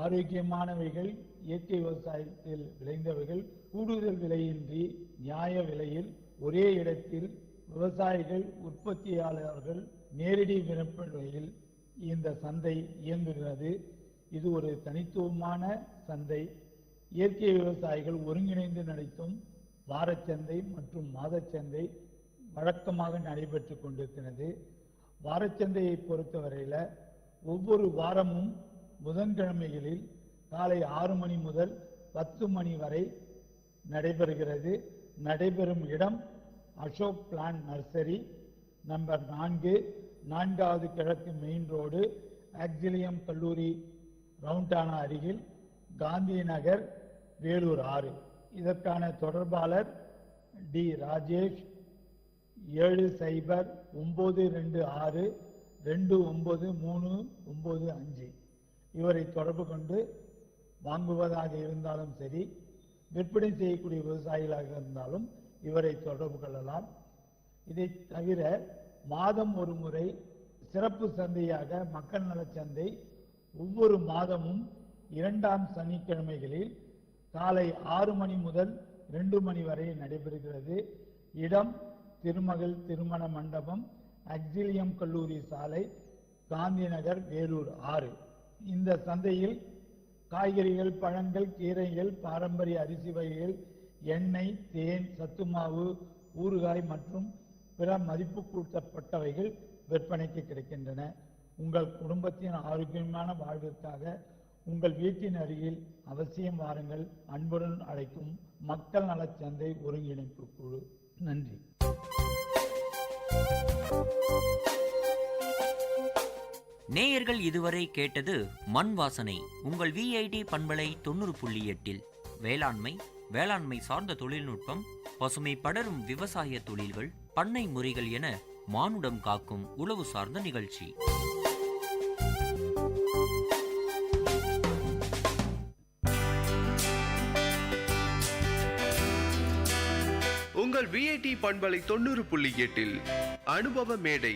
ஆரோக்கியமானவைகள், இயற்கை விவசாயத்தில் விளைந்தவைகள் கூடுதல் விலையின்றி நியாய விலையில் ஒரே இடத்தில் விவசாயிகள், உற்பத்தியாளர்கள் நேரடி விற்பனையில் இந்த சந்தை இயங்குகிறது. இது ஒரு தனித்துவமான சந்தை. இயற்கை விவசாயிகள் ஒருங்கிணைந்து நடத்தும் வாரச்சந்தை மற்றும் மாதச்சந்தை வழக்கமாக நடைபெற்று கொண்டிருக்கிறது. வாரச்சந்தையை பொறுத்தவரையில் ஒவ்வொரு வாரமும் புதன்கிழமைகளில் காலை 6 மணி முதல் 10 மணி வரை நடைபெறுகிறது. நடைபெறும் இடம் அசோக் பிளான் நர்சரி, நம்பர் 4, 4வது கிழக்கு மெயின் ரோடு, ஆக்சிலியம் கல்லூரி ரவுண்டானா அருகில், காந்தி நகர், வேலூர் 6. இதற்கான தொடர்பாளர் டி ராஜேஷ், 7092629395. இவரை தொடர்பு கொண்டு வாங்குவதாக இருந்தாலும் சரி, விற்பனை செய்யக்கூடிய விவசாயிகளாக இருந்தாலும் இவரை தொடர்பு கொள்ளலாம். இதை தவிர மாதம் ஒரு முறை சிறப்பு சந்தையாக மக்கள் நலச்சந்தை ஒவ்வொரு மாதமும் 2ஆம் சனிக்கிழமைகளில் காலை 6 மணி முதல் 2 மணி வரை நடைபெறுகிறது. இடம் திருமகள் திருமண மண்டபம், ஆக்சிலியம் கல்லூரி சாலை, காந்தி நகர், வேலூர் 6. இந்த சந்தையில் காய்கறிகள், பழங்கள், கீரைகள், பாரம்பரிய அரிசி வகைகள், எண்ணெய், தேன், சத்துமாவு, ஊறுகாய் மற்றும் பிற மதிப்பு கூட்டப்பட்டவைகள் விற்பனைக்கு கிடைக்கின்றன. உங்கள் குடும்பத்தின் ஆரோக்கியமான வாழ்விற்காக உங்கள் வீட்டின் அருகில் அவசியம் வாருங்கள். அன்புடன் அழைக்கும் மக்கள் நலச்சந்தை ஒருங்கிணைப்பு குழு. நன்றி. நேயர்கள் இதுவரை கேட்டது மண் வாசனை உங்கள் VIT பண்பலை 90.8. வேளாண்மை சார்ந்த தொழில்நுட்பம், பசுமை படரும் விவசாய தொழில்கள், பண்ணை முறைகள் என மானுடம் காக்கும் உழவு சார்ந்த நிகழ்ச்சி. உங்கள் VIT பண்பலை 90.8 அனுபவ மேடை.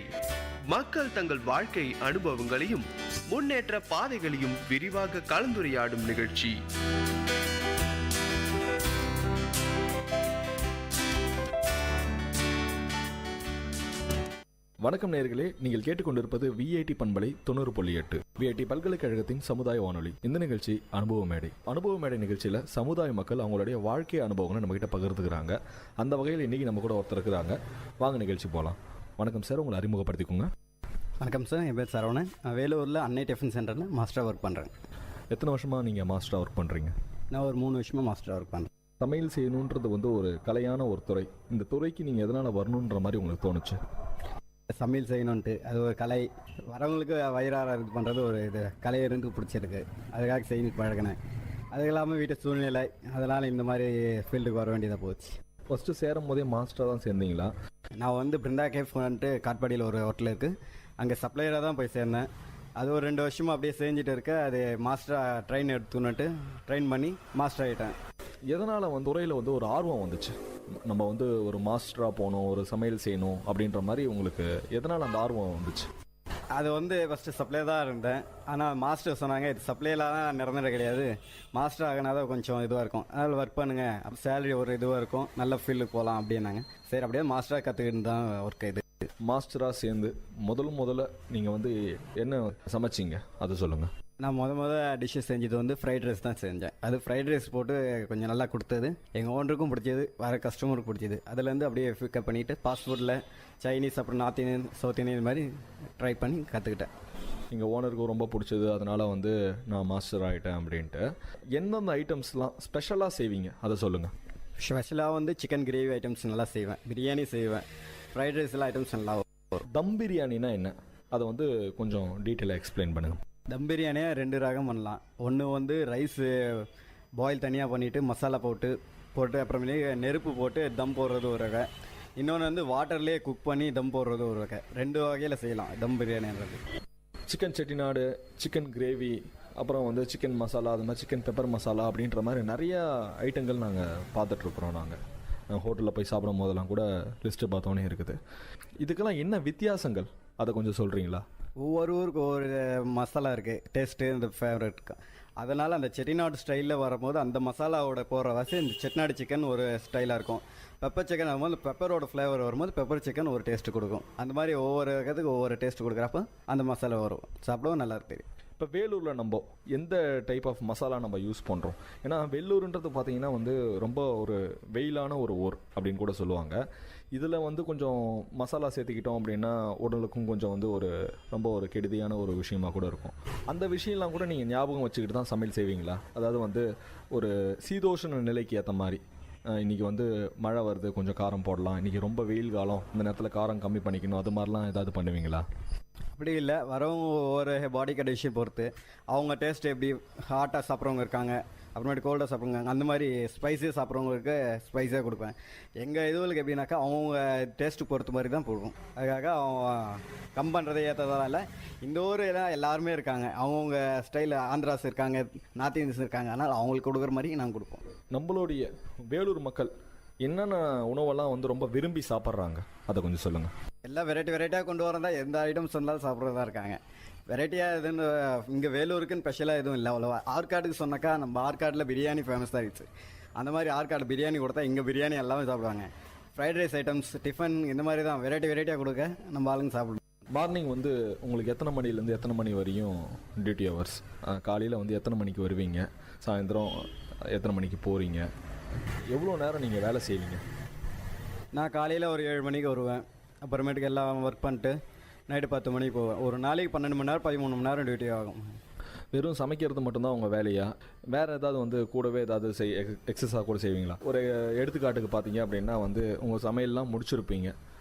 மக்கள் தங்கள் வாழ்க்கை அனுபவங்களையும் முன்னேற்ற பாதைகளையும் விரிவாக கலந்துரையாடும் நிகழ்ச்சி. வணக்கம் நேயர்களே, நீங்கள் கேட்டுக்கொண்டிருப்பது VIT பண்பலை 90.8 VIT பல்கலைக்கழகத்தின் சமுதாய வானொலி. இந்த நிகழ்ச்சி அனுபவ மேடை நிகழ்ச்சியில சமுதாய மக்கள் அவங்களுடைய வாழ்க்கை அனுபவங்களை நம்ம கிட்ட பகிர்ந்துக்கிறாங்க. அந்த வகையில் இன்னைக்கு நம்ம கூட ஒருத்தர் இருக்கிறாங்க. வாங்க நிகழ்ச்சி போகலாம். வணக்கம் சார், உங்களை அறிமுகப்படுத்திக்கோங்க. வணக்கம் சார், என் பேர் சரவணன். நான் வேலூரில் அன்னை டிஃபன் சென்டரில் மாஸ்டராக ஒர்க் பண்ணுறேன். எத்தனை வருஷமாக நீங்கள் மாஸ்டராக ஒர்க் பண்ணுறீங்க? நான் ஒரு 3 வருஷமாக மாஸ்டராக ஒர்க் பண்ணுறேன். சமையல் செய்யணுன்றது ஒரு கலையான ஒரு துறை. இந்த துறைக்கு நீங்கள் எதனால் வரணுன்ற மாதிரி உங்களுக்கு தோணுச்சு? சமையல் செய்யணுன்ட்டு அது ஒரு கலை. வரவங்களுக்கு வயிறார இது பண்ணுறது ஒரு இது கலை இருந்து பிடிச்சிருக்கு. அதுக்காக செய்ய பழகினேன். அது இல்லாமல் வீட்டு சூழ்நிலை, அதனால் இந்த மாதிரி ஃபீல்டுக்கு வர வேண்டியதாக போச்சு. ஃபஸ்ட்டு சேரும் போதே மாஸ்டராக தான் சேர்ந்தீங்களா? நான் வந்து பிருந்தா கேஃப் வந்துட்டு காட்பாடியில் ஒரு ஹோட்டல் இருக்குது, அங்கே சப்ளையராக தான் போய் சேர்ந்தேன். அது ஒரு 2 வருஷமாக அப்படியே செஞ்சுட்டு இருக்க, அது மாஸ்டராக ட்ரெயின் பண்ணி மாஸ்டர் ஆகிட்டேன். எதனால் வந்து துறையில் வந்து ஒரு ஆர்வம் வந்துச்சு, நம்ம வந்து ஒரு மாஸ்டராக போகணும், ஒரு சமையல் செய்யணும் அப்படின்ற மாதிரி உங்களுக்கு எதனால் அந்த ஆர்வம் வந்துச்சு? அது வந்து ஃபஸ்ட்டு சப்ளை தான் இருந்தேன். ஆனால் மாஸ்டர் சொன்னாங்க, இது சப்ளைலாம் நிரந்தரம் கிடையாது, மாஸ்டர் ஆகினா தான் கொஞ்சம் இதுவாக இருக்கும், அதனால் ஒர்க் பண்ணுங்க, அப்போ சேலரி ஒரு இதுவாக இருக்கும், நல்ல ஃபீல்டுக்கு போகலாம் அப்படின்னாங்க. சரி, அப்படியே மாஸ்டராக கற்றுக்கிட்டு தான் ஒர்க் இது. மாஸ்டராக சேர்ந்து முதல்ல நீங்கள் வந்து என்ன சமைச்சிங்க அதை சொல்லுங்கள். நான் டிஷ்ஷஸ் செஞ்சது வந்து ஃப்ரைட் ரைஸ் தான் செஞ்சேன். அது ஃப்ரைட் ரைஸ் போட்டு கொஞ்சம் நல்லா கொடுத்தது, எங்கள் ஓனருக்கும் பிடிச்சது, வர கஸ்டமருக்கு பிடிச்சது. அதுலேருந்து அப்படியே பிக்கப் பண்ணிவிட்டு ஃபாஸ்ட் ஃபுட்டில் சைனீஸ், அப்புறம் நார்த் இந்தியன், சவுத் இந்தியன் மாதிரி ட்ரை பண்ணி கற்றுக்கிட்டேன். எங்கள் ஓனருக்கும் ரொம்ப பிடிச்சது, அதனால் வந்து நான் மாஸ்டர் ஆகிட்டேன் அப்படின்ட்டு. எந்தெந்த ஐட்டம்ஸ்லாம் ஸ்பெஷலாக செய்வீங்க அதை சொல்லுங்கள். ஸ்பெஷலாக வந்து சிக்கன் கிரேவி ஐட்டம்ஸ் நல்லா செய்வேன், பிரியாணி செய்வேன், ஃப்ரைட் ரைஸ்லாம் ஐட்டம்ஸ் நல்லா வரும். தம் பிரியாணினா என்ன, அதை வந்து கொஞ்சம் டீட்டெயிலாக எக்ஸ்பிளைன் பண்ணுங்கள். தம் பிரியாணியை 2 ரகம் பண்ணலாம். ஒன்று வந்து ரைஸு பாயில் தனியாக பண்ணிவிட்டு மசாலா போட்டு அப்புறமேலே நெருப்பு போட்டு தம் போடுறது ஒரு வகை. இன்னொன்று வந்து வாட்டர்லேயே குக் பண்ணி தம் போடுறது ஒரு வகை. 2 வகையில் செய்யலாம் தம் பிரியாணின்றது. சிக்கன் செட்டிநாடு, சிக்கன் கிரேவி, அப்புறம் வந்து சிக்கன் மசாலா, அது மாதிரி சிக்கன் பெப்பர் மசாலா அப்படின்ற மாதிரி நிறையா ஐட்டங்கள் நாங்கள் பார்த்துட்ருக்குறோம். நாங்கள் ஹோட்டலில் போய் சாப்பிடும் போதெல்லாம் கூட லிஸ்ட்டு பார்த்தோன்னே இருக்குது. இதுக்கெல்லாம் என்ன வித்தியாசங்கள் அதை கொஞ்சம் சொல்கிறீங்களா? ஒவ்வொரு ஊருக்கு ஒவ்வொரு மசாலா இருக்குது, டேஸ்ட்டு இந்த ஃபேவரட். அதனால் அந்த செட்டிநாடு ஸ்டைலில் வரும்போது அந்த மசாலாவோட போடுற வாசி இந்த செட்டிநாடு சிக்கன் ஒரு ஸ்டைலாக இருக்கும். பெப்பர் சிக்கன் வரும்போது பெப்பரோட ஃப்ளேவர் வரும்போது பெப்பர் சிக்கன் ஒரு டேஸ்ட்டு கொடுக்கும். அந்த மாதிரி ஒவ்வொரு இடத்துக்கு ஒவ்வொரு டேஸ்ட்டு கொடுக்குறப்ப அந்த மசாலா வரும், சாப்பிடவும் நல்லா தெரியும். இப்போ வேலூரில் நம்ம எந்த டைப் ஆஃப் மசாலா நம்ம யூஸ் பண்ணுறோம்? ஏன்னா வேலூருன்றது பார்த்திங்கன்னா வந்து ரொம்ப ஒரு வெயிலான ஒரு ஊர் அப்படின்னு கூட சொல்லுவாங்க. இதில் வந்து கொஞ்சம் மசாலா சேர்த்துக்கிட்டோம் அப்படின்னா உடலுக்கும் கொஞ்சம் வந்து ஒரு ரொம்ப ஒரு கெடுதியான ஒரு விஷயமாக கூட இருக்கும். அந்த விஷயம்லாம் கூட நீங்கள் ஞாபகம் வச்சுக்கிட்டு தான் சமையல் செய்வீங்களா? அதாவது வந்து ஒரு சீதோஷண நிலைக்கு ஏற்ற மாதிரி, இன்றைக்கி வந்து மழை வருது, கொஞ்சம் காரம் போடலாம், இன்றைக்கி ரொம்ப வெயில் காலம், இந்த நேரத்தில் காரம் கம்மி பண்ணிக்கணும், அது மாதிரிலாம் ஏதாவது பண்ணுவீங்களா? அப்படி இல்லை, வரவங்க ஒவ்வொரு பாடி கண்டிஷன் பொறுத்து அவங்க டேஸ்ட் எப்படி, ஹாட்டாக சாப்பிட்றவங்க இருக்காங்க, அப்புறமேட்டு கோல்டாக சாப்பிட்றவங்க, அந்த மாதிரி ஸ்பைஸியாக சாப்பிட்றவங்களுக்கு ஸ்பைஸாக கொடுப்பேன். எங்கள் இதுகளுக்கு எப்படின்னாக்கா அவங்க டேஸ்ட்டு பொறுத்த மாதிரி தான் போடுவோம். அதுக்காக அவங்க கம் பண்ணுறதை ஏற்றதெல்லாம் இல்லை. இந்த ஊரில் எல்லாருமே இருக்காங்க, அவங்கவுங்க ஸ்டைலில் ஆந்திராஸ் இருக்காங்க, நார்த் இந்தியன்ஸ் இருக்காங்க, அதனால் அவங்களுக்கு கொடுக்குற மாதிரி நாங்கள் கொடுப்போம். நம்மளுடைய வேலூர் மக்கள் என்னென்ன உணவெல்லாம் வந்து ரொம்ப விரும்பி சாப்பிட்றாங்க அதை கொஞ்சம் சொல்லுங்கள். எல்லாம் வெரைட்டியாக கொண்டு வரதா, எந்த ஐட்டம்ஸ் இருந்தாலும் சாப்பிட்றதா இருக்காங்க. வெரைட்டியாக எதுன்னு இங்கே வேலூருக்குன்னு ஸ்பெஷலாக எதுவும் இல்லை அவ்வளோவா. ஆற்காடுக்கு சொன்னாக்கா நம்ம ஆற்காட்டில் பிரியாணி ஃபேமஸாக இருந்துச்சு. அந்த மாதிரி ஆற்காடு பிரியாணி கொடுத்தா இங்கே பிரியாணி எல்லாமே சாப்பிடுவாங்க. ஃப்ரைட் ரைஸ் ஐட்டம்ஸ், டிஃபன், இந்த மாதிரி தான் வெரைட்டியாக கொடுக்க நம்ம ஆளுங்க சாப்பிடுவோம். மார்னிங் வந்து உங்களுக்கு எத்தனை மணிலேருந்து எத்தனை மணி வரையும் டியூட்டி ஹவர்ஸ்? காலையில் வந்து எத்தனை மணிக்கு வருவீங்க, சாயந்தரம் எத்தனை மணிக்கு போகிறீங்க, எவ்வளோ நேரம் நீங்கள் வேலை செய்வீங்க? நான் காலையில் ஒரு 7 மணிக்கு வருவேன், அப்புறமேட்டுக்கு எல்லாம் ஒர்க் பண்ணிட்டு நைட்டு 10 மணிக்கு போவேன். ஒரு நாளைக்கு 12 மணி நேரம் 13 மணி நேரம் டியூட்டி ஆகும். வெறும் சமைக்கிறது மட்டும்தான் உங்கள் வேலையா? வேறு ஏதாவது வந்து கூடவே ஏதாவது எக்ஸஸாக கூட செய்வீங்களா? ஒரு எடுத்துக்காட்டுக்கு பார்த்தீங்க அப்படின்னா வந்து உங்கள் சமையல்லாம் முடிச்சிருப்பீங்க,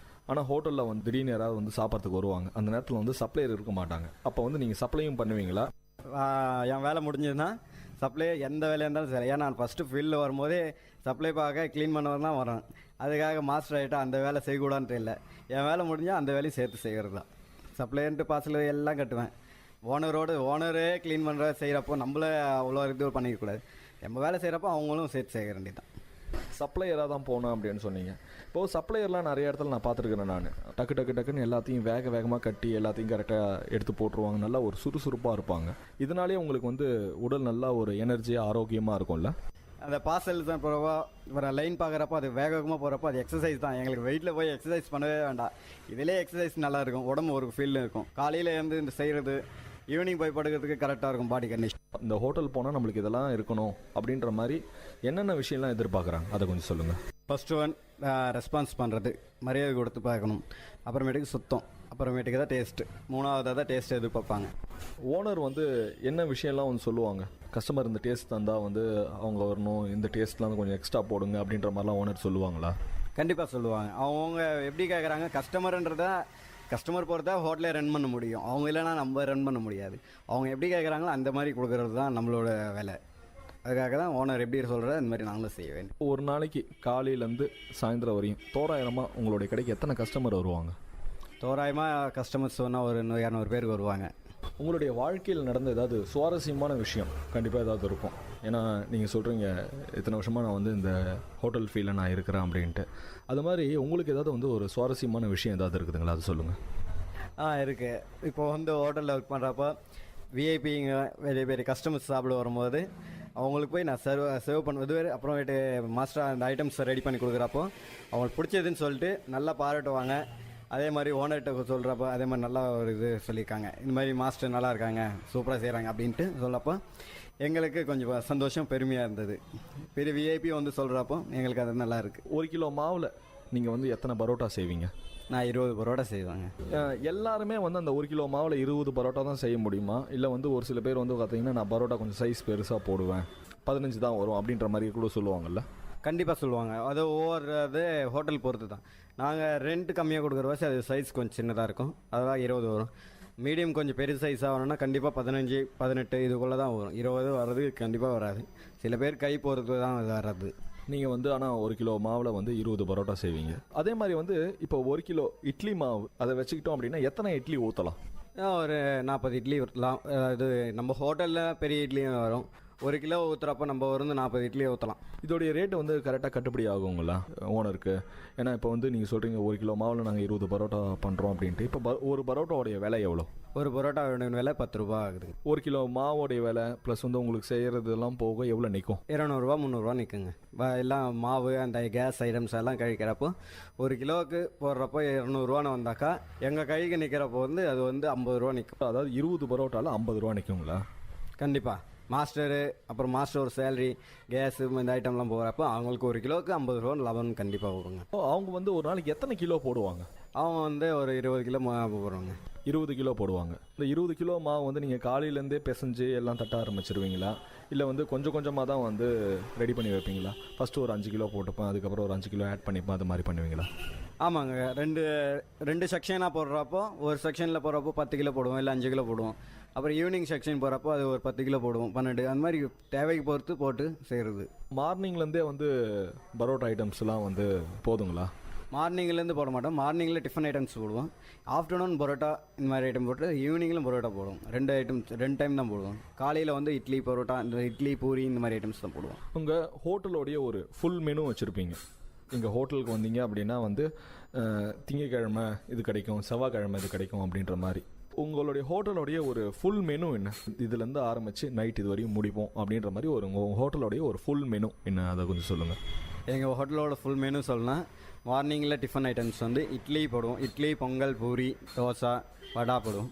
ஆனால் ஹோட்டலில் வந்து திடீர்னு யாராவது வந்து சாப்பிட்றதுக்கு வருவாங்க, அந்த நேரத்தில் வந்து சப்ளையர் இருக்க மாட்டாங்க, அப்போ வந்து நீங்கள் சப்ளையும் பண்ணுவீங்களா? என் வேலை முடிஞ்சதுன்னா சப்ளை எந்த வேலையாக இருந்தாலும் சரி, ஏன்னா நான் ஃபஸ்ட்டு ஃபீல்டில் வரும்போதே சப்ளை பார்க்க க்ளீன் பண்ணவர் தான் வரேன். அதுக்காக மாஸ்டர் ஆகிட்டா அந்த வேலை செய்யக்கூடாதுன்ட்டு இல்லை, என் வேலை முடிஞ்சால் அந்த வேலையும் சேர்த்து செய்கிறது தான். சப்ளைன்ட்டு பார்சல் எல்லாம் கட்டுவேன். ஓனரே க்ளீன் பண்ணுற செய்கிறப்போ நம்மளே அவ்வளோ இது பண்ணிக்கக்கூடாது, நம்ம வேலை செய்கிறப்போ அவங்களும் சேர்த்து செய்ய வேண்டியது தான். சப்ளையராக தான் போனேன் அப்படின்னு சொன்னீங்க. இப்போது சப்ளையர்லாம் நிறைய இடத்துல நான் பார்த்துருக்கிறேன். நான் டக்குன்னு எல்லாத்தையும் வேகமாக கட்டி எல்லாத்தையும் கரெக்டாக எடுத்து போட்டுருவாங்க, நல்லா ஒரு சுறுசுறுப்பாக இருப்பாங்க. இதனாலே உங்களுக்கு வந்து உடல் நல்லா ஒரு எனர்ஜியாக ஆரோக்கியமாக இருக்கும்ல? அந்த பார்சல் தான் போகிறப்போ ஒரு லைன் பார்க்குறப்போ அது வேகமாக போகிறப்போ அது எக்ஸசைஸ் தான். எங்களுக்கு வெயிட்டில் போய் எக்ஸசைஸ் பண்ணவே வேண்டாம், இதிலே எக்ஸசைஸ் நல்லா இருக்கும், உடம்பு ஒரு ஃபீல் இருக்கும். காலையில் இருந்து இந்த செய்கிறது, ஈவினிங் போய் படுக்கிறதுக்கு கரெக்டாக இருக்கும் பாடி கண்டிஷன். இந்த ஹோட்டல் போனால் நம்மளுக்கு இதெல்லாம் இருக்கணும் அப்படின்ற மாதிரி என்னென்ன விஷயம்லாம் எதிர்பார்க்குறாங்க அதை கொஞ்சம் சொல்லுங்கள். ஃபஸ்ட்டு ரெஸ்பான்ஸ் பண்ணுறது, மரியாதை கொடுத்து பார்க்கணும், அப்புறமேட்டுக்கு சுத்தம், அப்புறமேட்டுக்கு தான் டேஸ்ட்டு, மூணாவதாக தான் டேஸ்ட் எதிர்பார்ப்பாங்க. ஓனர் வந்து என்ன விஷயம்லாம் வந்து சொல்லுவாங்க? கஸ்டமர் இந்த டேஸ்ட் தந்தால் வந்து அவங்க வரணும், இந்த டேஸ்ட்லாம் கொஞ்சம் எக்ஸ்ட்ரா போடுங்க அப்படின்ற மாதிரிலாம் ஓனர் சொல்லுவாங்களா? கண்டிப்பாக சொல்லுவாங்க. அவங்க எப்படி கேட்குறாங்க, கஸ்டமர் பொறுத்தா ஹோட்டலே ரன் பண்ண முடியும், அவங்க இல்லைனா நம்ம ரன் பண்ண முடியாது. அவங்க எப்படி கேட்குறாங்களோ அந்த மாதிரி கொடுக்கறது தான் நம்மளோட வேலை. அதுக்காக தான் ஓனர் எப்படி சொல்கிறார் அந்த மாதிரி நாங்களும் செய்ய வேண்டும். ஒரு நாளைக்கு காலையிலேருந்து சாயந்தரம் வரையும் தோராயிரமாக உங்களுடைய கடைக்கு எத்தனை கஸ்டமர் வருவாங்க? தோராயமாக கஸ்டமர்ஸ் சொன்னால் ஒரு 200 பேருக்கு வருவாங்க. உங்களுடைய வாழ்க்கையில் நடந்த ஏதாவது சுவாரஸ்யமான விஷயம் கண்டிப்பாக ஏதாவது இருக்கும். ஏன்னா நீங்கள் சொல்கிறீங்க இத்தனை வருஷமாக நான் வந்து இந்த ஹோட்டல் ஃபீல்டில் நான் இருக்கிறேன் அப்படின்ட்டு. அது மாதிரி உங்களுக்கு ஏதாவது வந்து ஒரு சுவாரஸ்யமான விஷயம் ஏதாவது இருக்குதுங்களா? அது சொல்லுங்கள். இருக்குது. இப்போ வந்து ஹோட்டலில் ஒர்க் பண்ணுறப்போ விஐபிங்க பெரிய பெரிய கஸ்டமர்ஸ் சாப்பிட வரும்போது அவங்களுக்கு போய் நான் சர்வ் பண்ணுவது, அப்புறமேட்டு மாஸ்டர் அந்த ஐட்டம்ஸை ரெடி பண்ணி கொடுக்குறப்போ அவங்களுக்கு பிடிச்சதுன்னு சொல்லிட்டு நல்லா பாராட்டுவாங்க. அதே மாதிரி ஓனர்கிட்ட சொல்கிறப்போ அதே மாதிரி நல்லா ஒரு இது சொல்லியிருக்காங்க, இந்த மாதிரி மாஸ்டர் நல்லா இருக்காங்க, சூப்பராக செய்கிறாங்க அப்படின்ட்டு சொல்லப்போ எங்களுக்கு கொஞ்சம் சந்தோஷம் பெருமையாக இருந்தது. பெரிய விஐபி வந்து சொல்கிறப்போ எங்களுக்கு அது நல்லா இருக்குது. 1 கிலோ மாவில் நீங்கள் வந்து எத்தனை பரோட்டா செய்வீங்க? நான் 20 பரோட்டா செய்வாங்க. எல்லாருமே வந்து அந்த 1 கிலோ மாவில் 20 பரோட்டா தான் செய்ய முடியுமா? இல்லை வந்து ஒரு சில பேர் வந்து பார்த்தீங்கன்னா நான் பரோட்டா கொஞ்சம் சைஸ் பெருசாக போடுவேன், 15 தான் வரும் அப்படின்ற மாதிரி கூட சொல்லுவாங்கல்ல? கண்டிப்பாக சொல்லுவாங்க. அது ஒவ்வொரு இது ஹோட்டல் பொறுத்து தான். நாங்கள் ரெண்ட் கம்மியாக கொடுக்குற வச்சு அது சைஸ் கொஞ்சம் சின்னதாக இருக்கும், அதெல்லாம் 20 வரும். மீடியம் கொஞ்சம் பெரிய சைஸாக வரணும்னா கண்டிப்பாக 15, 18 இதுக்குள்ளே தான் வரும். 20 வர்றது கண்டிப்பாக வராது. சில பேர் கை பொறுத்து தான் வர்றது. நீங்கள் வந்து ஆனால் 1 கிலோ மாவில் வந்து 20 பரோட்டா செய்வீங்க. அதே மாதிரி வந்து இப்போ 1 கிலோ இட்லி மாவு அதை வச்சுக்கிட்டோம் அப்படின்னா எத்தனை இட்லி ஊற்றலாம்? ஒரு 40 இட்லி ஊற்றலாம். அது நம்ம ஹோட்டலில் பெரிய இட்லியும் வரும். 1 கிலோ ஊற்றுறப்ப நம்ம வந்து 40 இட்லி ஊற்றலாம். இதோடைய ரேட்டு வந்து கரெக்டாக கட்டுப்படி ஆகுங்களா ஓனருக்கு? ஏன்னா இப்போ வந்து நீங்கள் சொல்கிறீங்க 1 கிலோ மாவில் நாங்கள் 20 பரோட்டா பண்ணுறோம் அப்படின்ட்டு. இப்போ ஒரு பரோட்டாவுடைய விலை எவ்வளோ? ஒரு பரோட்டாவோட விலை 10 ரூபா ஆகுது. 1 கிலோ மாவோடைய விலை ப்ளஸ் வந்து உங்களுக்கு செய்கிறதெல்லாம் போக எவ்வளோ நிற்கும்? 200 300 நிற்குங்க. எல்லாம் மாவு அந்த கேஸ் ஐட்டம்ஸ் எல்லாம் கழிக்கிறப்போ 1 கிலோவுக்கு போடுறப்போ 200 வந்தாக்கா எங்கள் கைக்கு நிற்கிறப்போ வந்து அது வந்து 50 ரூபா நிற்கும். அதாவது 20 பரோட்டாவில் 50 ரூபா நிற்குங்களா? கண்டிப்பாக. மாஸ்டரு அப்புறம் மாஸ்டர் ஒரு சேலரி கேஸு இந்த ஐட்டம்லாம் போகிறப்போ அவங்களுக்கு 1 கிலோவுக்கு 50 ரூபா லாபம் கண்டிப்பாக வருங்க. அவங்க வந்து ஒரு நாளைக்கு எத்தனை கிலோ போடுவாங்க? அவங்க வந்து ஒரு 20 கிலோ மாவு போடுவாங்க. 20 கிலோ போடுவாங்க. இந்த 20 கிலோ மாவு வந்து நீங்கள் காலையிலேருந்தே பிசைஞ்சு எல்லாம் தட்ட ஆரம்பிச்சிருவீங்களா? இல்லை வந்து கொஞ்சம் கொஞ்சமாக தான் வந்து ரெடி பண்ணி வைப்பீங்களா? ஃபஸ்ட்டு ஒரு 5 கிலோ போட்டுப்பேன், அதுக்கப்புறம் ஒரு 5 கிலோ ஆட் பண்ணிப்பேன், அது மாதிரி பண்ணுவீங்களா? ஆமாங்க. ரெண்டு செக்ஷனாக போடுறப்போ ஒரு செக்ஷனில் போடுறப்போ 10 கிலோ போடுவோம், இல்லை 5 கிலோ போடுவோம். அப்புறம் ஈவினிங் செக்ஷன் போகிறப்போ அது ஒரு 10 கிலோ போடுவோம், 12 அந்த மாதிரி தேவைக்கு பொறுத்து போட்டு செய்கிறது. மார்னிங்லேருந்தே வந்து பரோட்டா ஐட்டம்ஸ்லாம் வந்து போதுங்களா? மார்னிங்லேருந்து போட மாட்டோம். மார்னிங்கில் டிஃபன் ஐட்டம்ஸ் போடுவோம், ஆஃப்டர்நூன் பரோட்டா இந்த மாதிரி ஐட்டம் போட்டு ஈவினிங்கிலும் பரோட்டா போடுவோம். 2 டைம் தான் போடுவோம். காலையில் வந்து இட்லி பரோட்டா, இந்த இட்லி பூரி இந்த மாதிரி ஐட்டம்ஸ் தான் போடுவோம். உங்கள் ஹோட்டலோடைய ஒரு ஃபுல் மெனு வச்சுருப்பீங்க. எங்கள் ஹோட்டலுக்கு வந்தீங்க அப்படின்னா வந்து திங்கக்கிழமை இது கிடைக்கும், செவ்வாய்க்கிழமை இது கிடைக்கும் அப்படின்ற மாதிரி. உங்களுடைய ஹோட்டலோடைய ஒரு ஃபுல் மெனு என்ன? இதுலேருந்து ஆரம்பித்து நைட் இது வரையும் முடிப்போம் அப்படின்ற மாதிரி உங்கள் ஹோட்டலோடைய ஒரு ஃபுல் மெனு என்ன, அதை கொஞ்சம் சொல்லுங்கள். எங்கள் ஹோட்டலோட ஃபுல் மெனு சொல்லணும்னா மார்னிங்கில் டிஃபன் ஐட்டம்ஸ் வந்து இட்லி போடுவோம். இட்லி, பொங்கல், பூரி, தோசை, வடா போடுவோம்.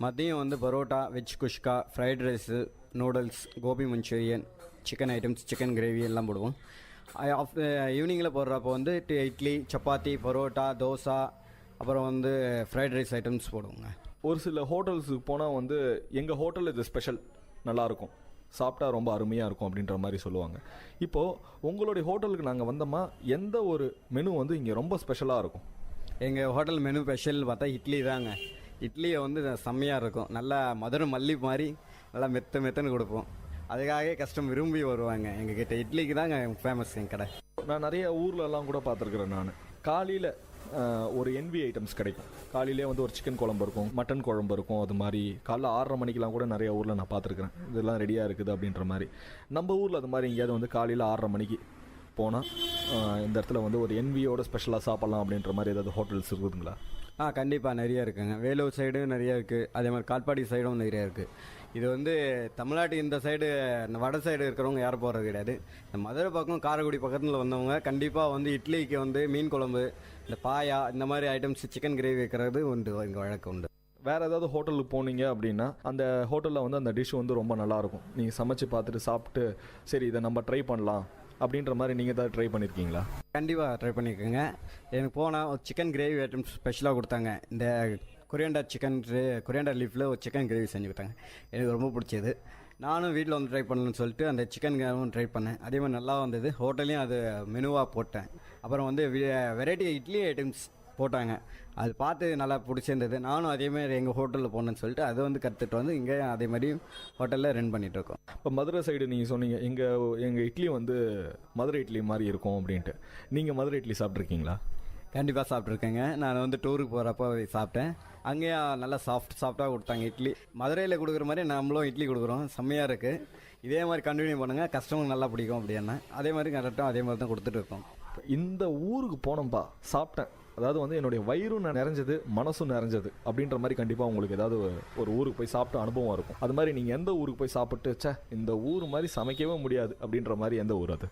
மதியம் வந்து parotta, veg kushka, fried rice, noodles, gobi Manchurian, chicken items, chicken gravy எல்லாம் போடுவோம். ஈவினிங்கில் போடுறப்போ வந்து இட்லி, சப்பாத்தி, பரோட்டா, தோசை, அப்புறம் வந்து ஃப்ரைட் ரைஸ் ஐட்டம்ஸ் போடுவோங்க. ஒரு சில ஹோட்டல்ஸுக்கு போனால் வந்து எங்கள் ஹோட்டல் இது ஸ்பெஷல், நல்லாயிருக்கும், சாப்பிட்டா ரொம்ப அருமையாக இருக்கும் அப்படின்ற மாதிரி சொல்லுவாங்க. இப்போது உங்களுடைய ஹோட்டலுக்கு நாங்கள் வந்தோமா எந்த ஒரு மெனு வந்து இங்கே ரொம்ப ஸ்பெஷலாக இருக்கும்? எங்கள் ஹோட்டல் மெனு ஸ்பெஷல் பார்த்தா இட்லி தாங்க. இட்லியை வந்து செம்மையாக இருக்கும், நல்லா மதுரை மல்லி மாதிரி நல்லா மெத்தன்னு கொடுப்போம். அதுக்காகவே கஸ்டமர் விரும்பி வருவாங்க எங்ககிட்ட. இட்லிக்கு தாங்க ஃபேமஸ் என் கடை. நான் நிறைய ஊர்லலாம் கூட பார்த்துருக்குறேன். நான் காலையில் ஒரு என்வி ஐட்டம்ஸ் கிடைக்கும். காலையிலே வந்து ஒரு சிக்கன் குழம்பு இருக்கும், மட்டன் குழம்பு இருக்கும். அது மாதிரி காலைல 6:30 மணிக்கெலாம் கூட நிறைய ஊரில் நான் பார்த்துருக்குறேன். இதெல்லாம் ரெடியாக இருக்குது அப்படின்ற மாதிரி. நம்ம ஊரில் அது மாதிரி எங்கேயாவது வந்து காலையில் 6:30 மணிக்கு போனால் இந்த இடத்துல வந்து ஒரு என்வியோட ஸ்பெஷலாக சாப்பிட்லாம் அப்படின்ற மாதிரி ஏதாவது ஹோட்டல்ஸ் இருக்குதுங்களா? கண்டிப்பாக நிறைய இருக்குங்க. வேலூர் சைடும் நிறைய இருக்குது, அதே மாதிரி காட்பாடி சைடும் நிறைய இருக்குது. இது வந்து தமிழ்நாட்டு இந்த சைடு வட சைடு இருக்கிறவங்க யாரும் போகிறது கிடையாது. இந்த மதுரை பக்கம் காரைக்குடி பக்கத்தில் வந்தவங்க கண்டிப்பாக வந்து இட்லிக்கு வந்து மீன் குழம்பு, இந்த பாயா, இந்த மாதிரி ஐட்டம்ஸ், சிக்கன் கிரேவி வைக்கிறது உண்டு, இங்கே வழக்கம் உண்டு. வேறு ஏதாவது ஹோட்டலுக்கு போனீங்க அப்படின்னா அந்த ஹோட்டலில் வந்து அந்த டிஷ் வந்து ரொம்ப நல்லாயிருக்கும், நீங்கள் சமைச்சு பார்த்துட்டு சாப்பிட்டு சரி இதை நம்ம ட்ரை பண்ணலாம் அப்படின்ற மாதிரி நீங்கள் ஏதாவது ட்ரை பண்ணியிருக்கீங்களா? கண்டிப்பாக ட்ரை பண்ணியிருக்கேங்க. எனக்கு போனால் ஒரு சிக்கன் கிரேவி ஐட்டம்ஸ் ஸ்பெஷலாக கொடுத்தாங்க. இந்த கொரியாண்டர் லீஃபில் ஒரு சிக்கன் கிரேவி செஞ்சு கொடுத்தாங்க, எனக்கு ரொம்ப பிடிச்சது. நானும் வீட்டில் வந்து ட்ரை பண்ணணும்னு சொல்லிட்டு அந்த சிக்கன் கிரேவும் ட்ரை பண்ணேன். அதே மாதிரி நல்லா வந்தது. ஹோட்டல்லையும் அது மெனுவாக போட்டேன். அப்புறம் வந்து வெரைட்டி இட்லி ஐட்டம்ஸ் போட்டாங்க. அது பார்த்து நல்லா பிடிச்சிருந்தது. நானும் அதேமாதிரி எங்கள் ஹோட்டலில் போனேன்னு சொல்லிட்டு அதை வந்து கற்றுட்டு வந்து இங்கே அதே மாதிரி ஹோட்டலில் ரன் பண்ணிகிட்ருக்கோம். இப்போ மதுரை சைடு நீங்கள் சொன்னீங்க எங்கள் இட்லி வந்து மதுரை இட்லி மாதிரி இருக்கும் அப்படின்ட்டு. நீங்கள் மதுரை இட்லி சாப்பிட்ருக்கீங்களா? கண்டிப்பாக சாப்பிட்ருக்கேங்க. நான் வந்து டூருக்கு போகிறப்போ சாப்பிட்டேன். அங்கேயும் நல்லா சாஃப்டாக கொடுத்தாங்க இட்லி. மதுரையில் கொடுக்குற மாதிரி நம்மளும் இட்லி கொடுக்குறோம். செம்மையாக இருக்குது. இதே மாதிரி கண்டினியூ பண்ணுங்கள், கஸ்டமருக்கு நல்லா பிடிக்கும் அப்படின்னா. அதே மாதிரி கரெக்டாக அதே மாதிரி தான் கொடுத்துட்டு இருக்கோம். இந்த ஊருக்கு போனோம்ப்பா, சாப்பிட்டேன், அதாவது வந்து என்னுடைய வயிறும் நிறைஞ்சது, மனசும் நிறைஞ்சது அப்படின்ற மாதிரி கண்டிப்பாக உங்களுக்கு ஏதாவது ஒரு ஊருக்கு போய் சாப்பிட்ட அனுபவம் இருக்கும். அது மாதிரி நீங்கள் எந்த ஊருக்கு போய் சாப்பிட்டு இந்த ஊர் மாதிரி சமைக்கவே முடியாது அப்படின்ற மாதிரி எந்த ஊர் அது?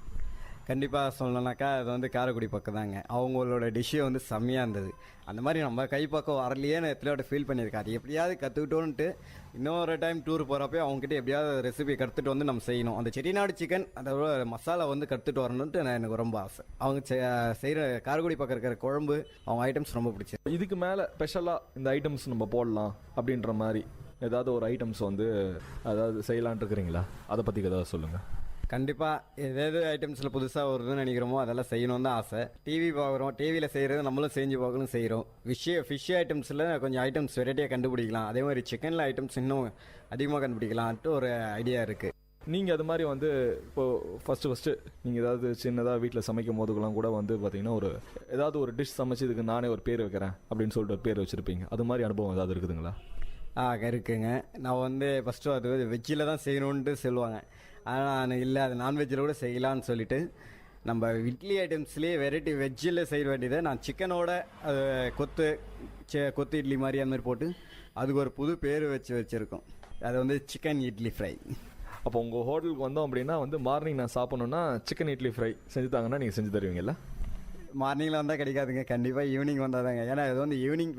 கண்டிப்பாக சொல்லணுன்னாக்கா அது வந்து காரைக்குடி பக்கம் தாங்க. அவங்களோட டிஷ்ஷே வந்து செம்மையாக இருந்தது. அந்த மாதிரி நம்ம கைப்பக்கம் வரலையேன்னு எத்தனையோட ஃபீல் பண்ணியிருக்கேன். அது எப்படியாவது கற்றுக்கிட்டோன்ட்டு இன்னொரு டைம் டூர் போகிறப்ப அவங்ககிட்ட எப்படியாவது ரெசிபி கற்றுட்டு வந்து நம்ம செய்யணும். அந்த செட்டிநாடு சிக்கன் அதோட மசாலா வந்து கற்றுட்டு வரணுன்ட்டு எனக்கு ரொம்ப ஆசை. அவங்க செய்கிற காரைக்குடி பக்கம் இருக்கிற குழம்பு, அவங்க ஐட்டம்ஸ் ரொம்ப பிடிச்சி. இதுக்கு மேலே ஸ்பெஷலாக இந்த ஐட்டம்ஸ் நம்ம போடலாம் அப்படின்ற மாதிரி ஏதாவது ஒரு ஐட்டம்ஸ் வந்து அதாவது செய்யலான்ட்டு இருக்கிறீங்களா? அதை பற்றி ஏதாவது சொல்லுங்கள். கண்டிப்பாக ஏதாவது ஐட்டம்ஸில் புதுசாக வருதுன்னு நினைக்கிறோமோ அதெல்லாம் செய்யணும்னு தான் ஆசை. டிவி பார்க்குறோம், டிவியில் செய்கிறது நம்மளும் செஞ்சு பார்க்கணும் செய்கிறோம். ஃபிஷ் ஐட்டம்ஸில் கொஞ்சம் ஐட்டம்ஸ் வெரைட்டியாக கண்டுபிடிக்கலாம். அதே மாதிரி சிக்கனில் ஐட்டம்ஸ் இன்னும் அதிகமாக கண்டுபிடிக்கலான்ட்டு ஒரு ஐடியா இருக்குது. நீங்கள் அது மாதிரி வந்து இப்போது ஃபஸ்ட்டு நீங்கள் ஏதாவது சின்னதாக வீட்டில் சமைக்கும் போதுக்கெல்லாம் கூட வந்து பார்த்தீங்கன்னா ஏதாவது ஒரு டிஷ் சமைச்சு இதுக்கு நானே ஒரு பேர் வைக்கிறேன் அப்படின்னு சொல்லிட்டு ஒரு பேர் வச்சுருப்பீங்க. அது மாதிரி அனுபவம் ஏதாவது இருக்குதுங்களா? இருக்குங்க. நான் வந்து ஃபஸ்ட்டு அது வெஜ்ஜில் தான் செய்யணுன்ட்டு சொல்லுவாங்க. ஆனால் நான் இல்லை, அது நான்வெஜ்ஜில் கூட செய்யலான்னு சொல்லிவிட்டு நம்ம இட்லி ஐட்டம்ஸ்லேயே வெரைட்டி வெஜ்ஜில் செய்ய வேண்டியதை நான் சிக்கனோட அது கொத்து இட்லி மாதிரி அந்த மாதிரி போட்டு அதுக்கு ஒரு புது பேர் வச்சுருக்கோம். அது வந்து சிக்கன் இட்லி ஃப்ரை. அப்போ உங்கள் ஹோட்டலுக்கு வந்தோம் அப்படின்னா வந்து மார்னிங் நான் சாப்பிட்ணுன்னா சிக்கன் இட்லி ஃப்ரை செஞ்சு தாங்கன்னா நீங்கள் செஞ்சு தருவீங்கல்ல? மார்னிங்கில் வந்தால் கிடைக்காதுங்க, கண்டிப்பாக ஈவினிங் வந்தால் தாங்க. ஏன்னா இது வந்து ஈவினிங்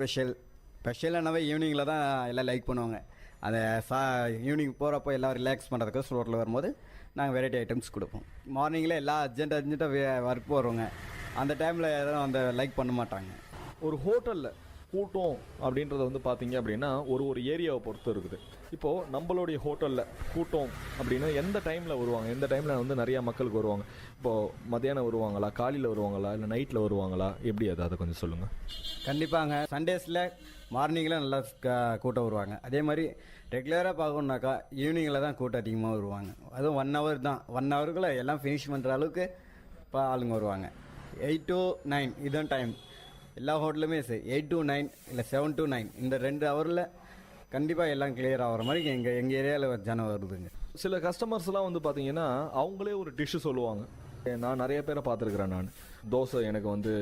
ஸ்பெஷலானவே ஈவினிங்கில் தான் எல்லாம் லைக் பண்ணுவாங்க. அந்த ஈவினிங் போகிறப்போ எல்லாம் ரிலாக்ஸ் பண்ணுறதுக்கு ரோட்டில் வரும்போது நாங்கள் வெரைட்டி ஐட்டம்ஸ் கொடுப்போம். மார்னிங்கில் எல்லாம் அர்ஜென்ட்டாக ஒர்க் போகிறவங்க அந்த டைமில் எதுவும் அந்த லைக் பண்ண மாட்டாங்க. ஒரு ஹோட்டலில் கூட்டம் அப்படின்றத வந்து பார்த்தீங்க அப்படின்னா ஒரு ஏரியாவை பொறுத்து இருக்குது. இப்போது நம்மளுடைய ஹோட்டலில் கூட்டம் அப்படின்னா எந்த டைமில் வருவாங்க? எந்த டைமில் வந்து நிறையா மக்களுக்கு வருவாங்க? இப்போது மத்தியானம் வருவாங்களா, காலையில் வருவாங்களா, இல்லை நைட்டில் வருவாங்களா, எப்படி அதை கொஞ்சம் சொல்லுங்கள். கண்டிப்பாங்க. சண்டேஸில் மார்னிங்கில் நல்லா கூட்டம் வருவாங்க. அதே மாதிரி ரெகுலராக பார்க்கணுன்னாக்கா ஈவினிங்கில் தான் கூட்டம் அதிகமாக வருவாங்க. அதுவும் 1 hour தான். 1 hourக்குள்ளே எல்லாம் ஃபினிஷ் பண்ணுற அளவுக்கு இப்போ ஆளுங்க வருவாங்க. 8 to 9 இதுதான் டைம். எல்லா ஹோட்டலுமே சரி 8 to 9 இல்லை 7 to 9 இந்த 2 ஹவரில் கண்டிப்பாக எல்லாம் கிளியர் ஆகிற மாதிரி எங்கள் ஏரியாவில் ஜனம் வருதுங்க. சில கஸ்டமர்ஸ்லாம் வந்து பார்த்தீங்கன்னா அவங்களே ஒரு டிஷ்ஷு சொல்லுவாங்க. நான் நிறைய பேரை பார்த்துருக்குறேன். நான் தோசை எனக்கு வந்து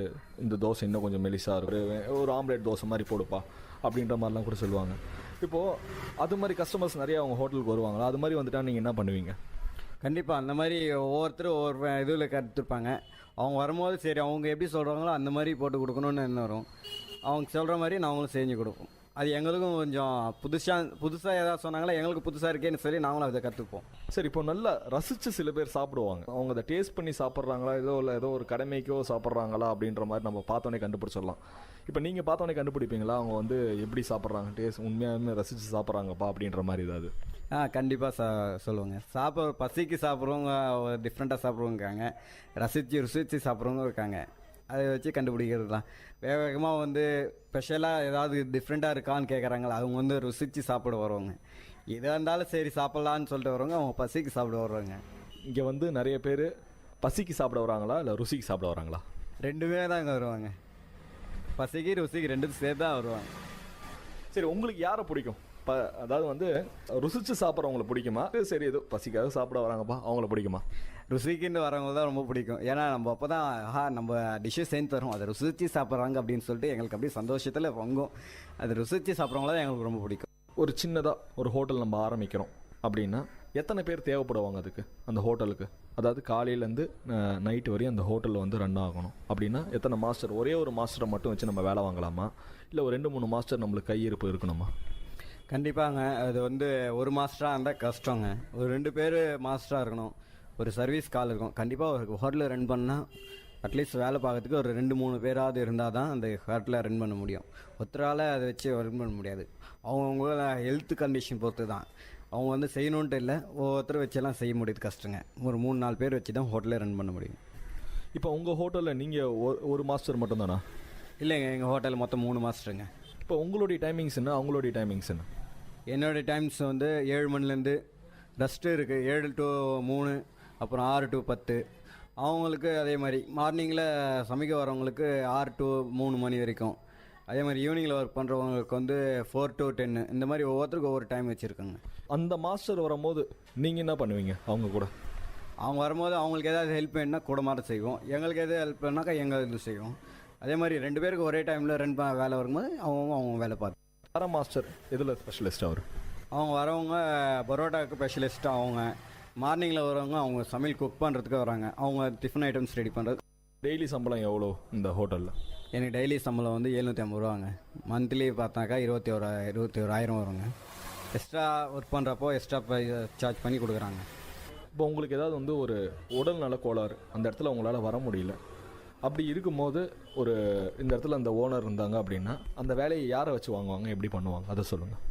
இந்த தோசை இன்னும் கொஞ்சம் மெலிசாக இருக்கு, ஒரு ஆம்லேட் தோசை மாதிரி போடுப்பா அப்படின்ற மாதிரிலாம் கூட சொல்லுவாங்க. இப்போது அது மாதிரி கஸ்டமர்ஸ் நிறையா அவங்க ஹோட்டலுக்கு வருவாங்களா? அது மாதிரி வந்துட்டால் நீங்கள் என்ன பண்ணுவீங்க? கண்டிப்பாக அந்த மாதிரி ஒவ்வொருத்தரும் ஒவ்வொரு இதில் கற்றுருப்பாங்க. அவங்க வரும்போது சரி அவங்க எப்படி சொல்கிறாங்களோ அந்த மாதிரி போட்டு கொடுக்கணுன்னு என்ன வரும். அவங்க சொல்கிற மாதிரி நாங்களும் செஞ்சு கொடுப்போம். அது எங்களுக்கும் கொஞ்சம் புதுசாக ஏதாவது சொன்னாங்களா எங்களுக்கு புதுசாக இருக்கேன்னு சொல்லி நாங்களும் அதை கற்றுப்போம். சரி, இப்போ நல்லா ரசித்து சில பேர் சாப்பிடுவாங்க. அவங்க அதை டேஸ்ட் பண்ணி சாப்பிட்றாங்களா, ஏதோ ஒரு கடமைக்கோ சாப்பிட்றாங்களா அப்படின்ற மாதிரி நம்ம பார்த்தோன்னே கண்டுபிடிச்சிடலாம். இப்போ நீங்கள் பார்த்தோன்னே கண்டுபிடிப்பீங்களா அவங்க வந்து எப்படி சாப்பிட்றாங்க, டேஸ்ட் உண்மையாலுமே ரசித்து சாப்பிட்றாங்கப்பா அப்படின்ற மாதிரி ஏதாவது? கண்டிப்பாக சொல்லுவாங்க. பசிக்கு சாப்பிட்றவங்க டிஃப்ரெண்ட்டாக சாப்பிட்றவங்க ருசித்து சாப்பிட்றவங்க இருக்காங்க. அதை வச்சு கண்டுபிடிக்கிறது தான். வேகமாக வந்து ஸ்பெஷலாக ஏதாவது டிஃப்ரெண்ட்டாக இருக்கான்னு கேட்குறாங்களா, அவங்க வந்து ருசித்து சாப்பிட வருவாங்க. எதாக இருந்தாலும் சரி சாப்பிட்லான்னு சொல்லிட்டு வருவாங்க. அவங்க பசிக்கு சாப்பிட வருவாங்க. இங்கே வந்து நிறைய பேர் பசிக்கு சாப்பிட வராங்களா இல்லை ருசிக்கு சாப்பிட வராங்களா? ரெண்டுமே தான் இங்கே வருவாங்க. பசிக்கு ருசிக்கு ரெண்டும் சேர்த்து தான் வருவாங்க. சரி, உங்களுக்கு யாரை பிடிக்கும்? அதாவது வந்து ருசிச்சு சாப்பிட்றவங்களை பிடிக்குமா, சரி ஏதோ பசிக்காக சாப்பிட வராங்கப்பா அவங்கள பிடிக்குமா? ருசிக்குன்னு வரவங்க தான் ரொம்ப பிடிக்கும். ஏன்னா நம்ம அப்போ தான் நம்ம டிஷ்ஷு செஞ்சு தரோம், அதை ருசிச்சு சாப்பிட்றாங்க அப்படின்னு சொல்லிட்டு எங்களுக்கு அப்படியே சந்தோஷத்தில் பொங்கும். அது ருசிச்சு சாப்பிட்றவங்கள தான் எங்களுக்கு ரொம்ப பிடிக்கும். ஒரு சின்னதாக ஒரு ஹோட்டல் நம்ம ஆரம்பிக்கிறோம் அப்படின்னா எத்தனை பேர் தேவைப்படுவாங்க அதுக்கு, அந்த ஹோட்டலுக்கு? அதாவது காலையிலேருந்து நைட்டு வரையும் அந்த ஹோட்டலில் வந்து ரன் ஆகணும் அப்படின்னா எத்தனை மாஸ்டர்? ஒரே ஒரு மாஸ்டரை மட்டும் வச்சு நம்ம வேலை வாங்கலாமா, இல்லை ஒரு 2-3 மாஸ்டர் நம்மளுக்கு கையிருப்பு இருக்கணுமா? கண்டிப்பாங்க. அது வந்து ஒரு மாஸ்டராக இருந்தால் கஷ்டங்க. ஒரு 2 பேர் மாஸ்டராக இருக்கணும். ஒரு சர்வீஸ் கால் இருக்கும். கண்டிப்பாக ஒரு ஹோட்டலில் ரன் பண்ணால் அட்லீஸ்ட் வேலை பார்க்கறதுக்கு ஒரு 2-3 பேராவது இருந்தால் தான் அந்த ஹோட்டலில் ரன் பண்ண முடியும். ஒருத்தரால் அதை வச்சு ரன் பண்ண முடியாது. அவங்கவுங்கள ஹெல்த் கண்டிஷன் பொறுத்து தான். அவங்க வந்து செய்யணுன்ட்டு இல்லை, ஒவ்வொருத்தர் வச்செல்லாம் செய்ய முடியுது கஷ்டங்க. ஒரு 3-4 பேர் வச்சு தான் ஹோட்டலே ரன் பண்ண முடியும். இப்போ உங்கள் ஹோட்டலில் நீங்கள் ஒரு மாஸ்டர் மட்டும்தானா? இல்லைங்க, எங்கள் ஹோட்டல் மொத்தம் 3 மாஸ்டருங்க. இப்போ உங்களுடைய டைமிங்ஸ் என்ன, அவங்களுடைய டைமிங்ஸ் என்ன? என்னோடய டைம்ஸ் வந்து 7 மணிலேருந்து ரெஸ்ட்டு இருக்குது, 7 to 3, அப்புறம் 6 to 10. அவங்களுக்கு அதே மாதிரி மார்னிங்கில் சமைக்க வரவங்களுக்கு 6 to 3 மணி வரைக்கும். அதே மாதிரி ஈவினிங்கில் ஒர்க் பண்ணுறவங்களுக்கு வந்து 4 to 10. இந்த மாதிரி ஒவ்வொருத்தருக்கும் ஒவ்வொரு டைம் வச்சுருக்காங்க. அந்த மாஸ்டர் வரும்போது நீங்கள் என்ன பண்ணுவீங்க அவங்க கூட? அவங்க வரும்போது அவங்களுக்கு ஏதாவது ஹெல்ப் வேணுன்னா கூட மாதிரி செய்வோம், எங்களுக்கு எதாவது ஹெல்ப் வேணுனாக்கா எங்கள் இது செய்வோம். அதே மாதிரி 2 பேருக்கு ஒரே டைமில் 2 வேலை வரும்போது அவங்க வேலை பார்த்து. வர மாஸ்டர் எதில் ஸ்பெஷலிஸ்ட் அவர்? அவங்க வரவங்க பரோட்டாவுக்கு ஸ்பெஷலிஸ்ட்டாக, அவங்க மார்னிங்கில் வரவங்க அவங்க சமையல் குக் பண்ணுறதுக்கு வராங்க, அவங்க டிஃபன் ஐட்டம்ஸ் ரெடி பண்ணுறது. டெய்லி சம்பளம் எவ்வளோ இந்த ஹோட்டலில்? எனக்கு டெய்லி சம்பளம் வந்து 750 ரூபாங்க. மந்த்லி பார்த்தாக்கா 21,000 வருங்க. எக்ஸ்ட்ரா ஒர்க் பண்ணுறப்போ எக்ஸ்ட்ரா சார்ஜ் பண்ணி கொடுக்குறாங்க. இப்போ உங்களுக்கு ஏதாவது வந்து ஒரு உடல் நல கோளாறு, அந்த இடத்துல உங்களால் வர முடியல, அப்படி இருக்கும்போது ஒரு இந்த இடத்துல அந்த ஓனர் இருந்தாங்க அப்படின்னா அந்த வேலையை யாரை வச்சு வாங்குவாங்க, எப்படி பண்ணுவாங்க, அதை சொல்லுங்கள்.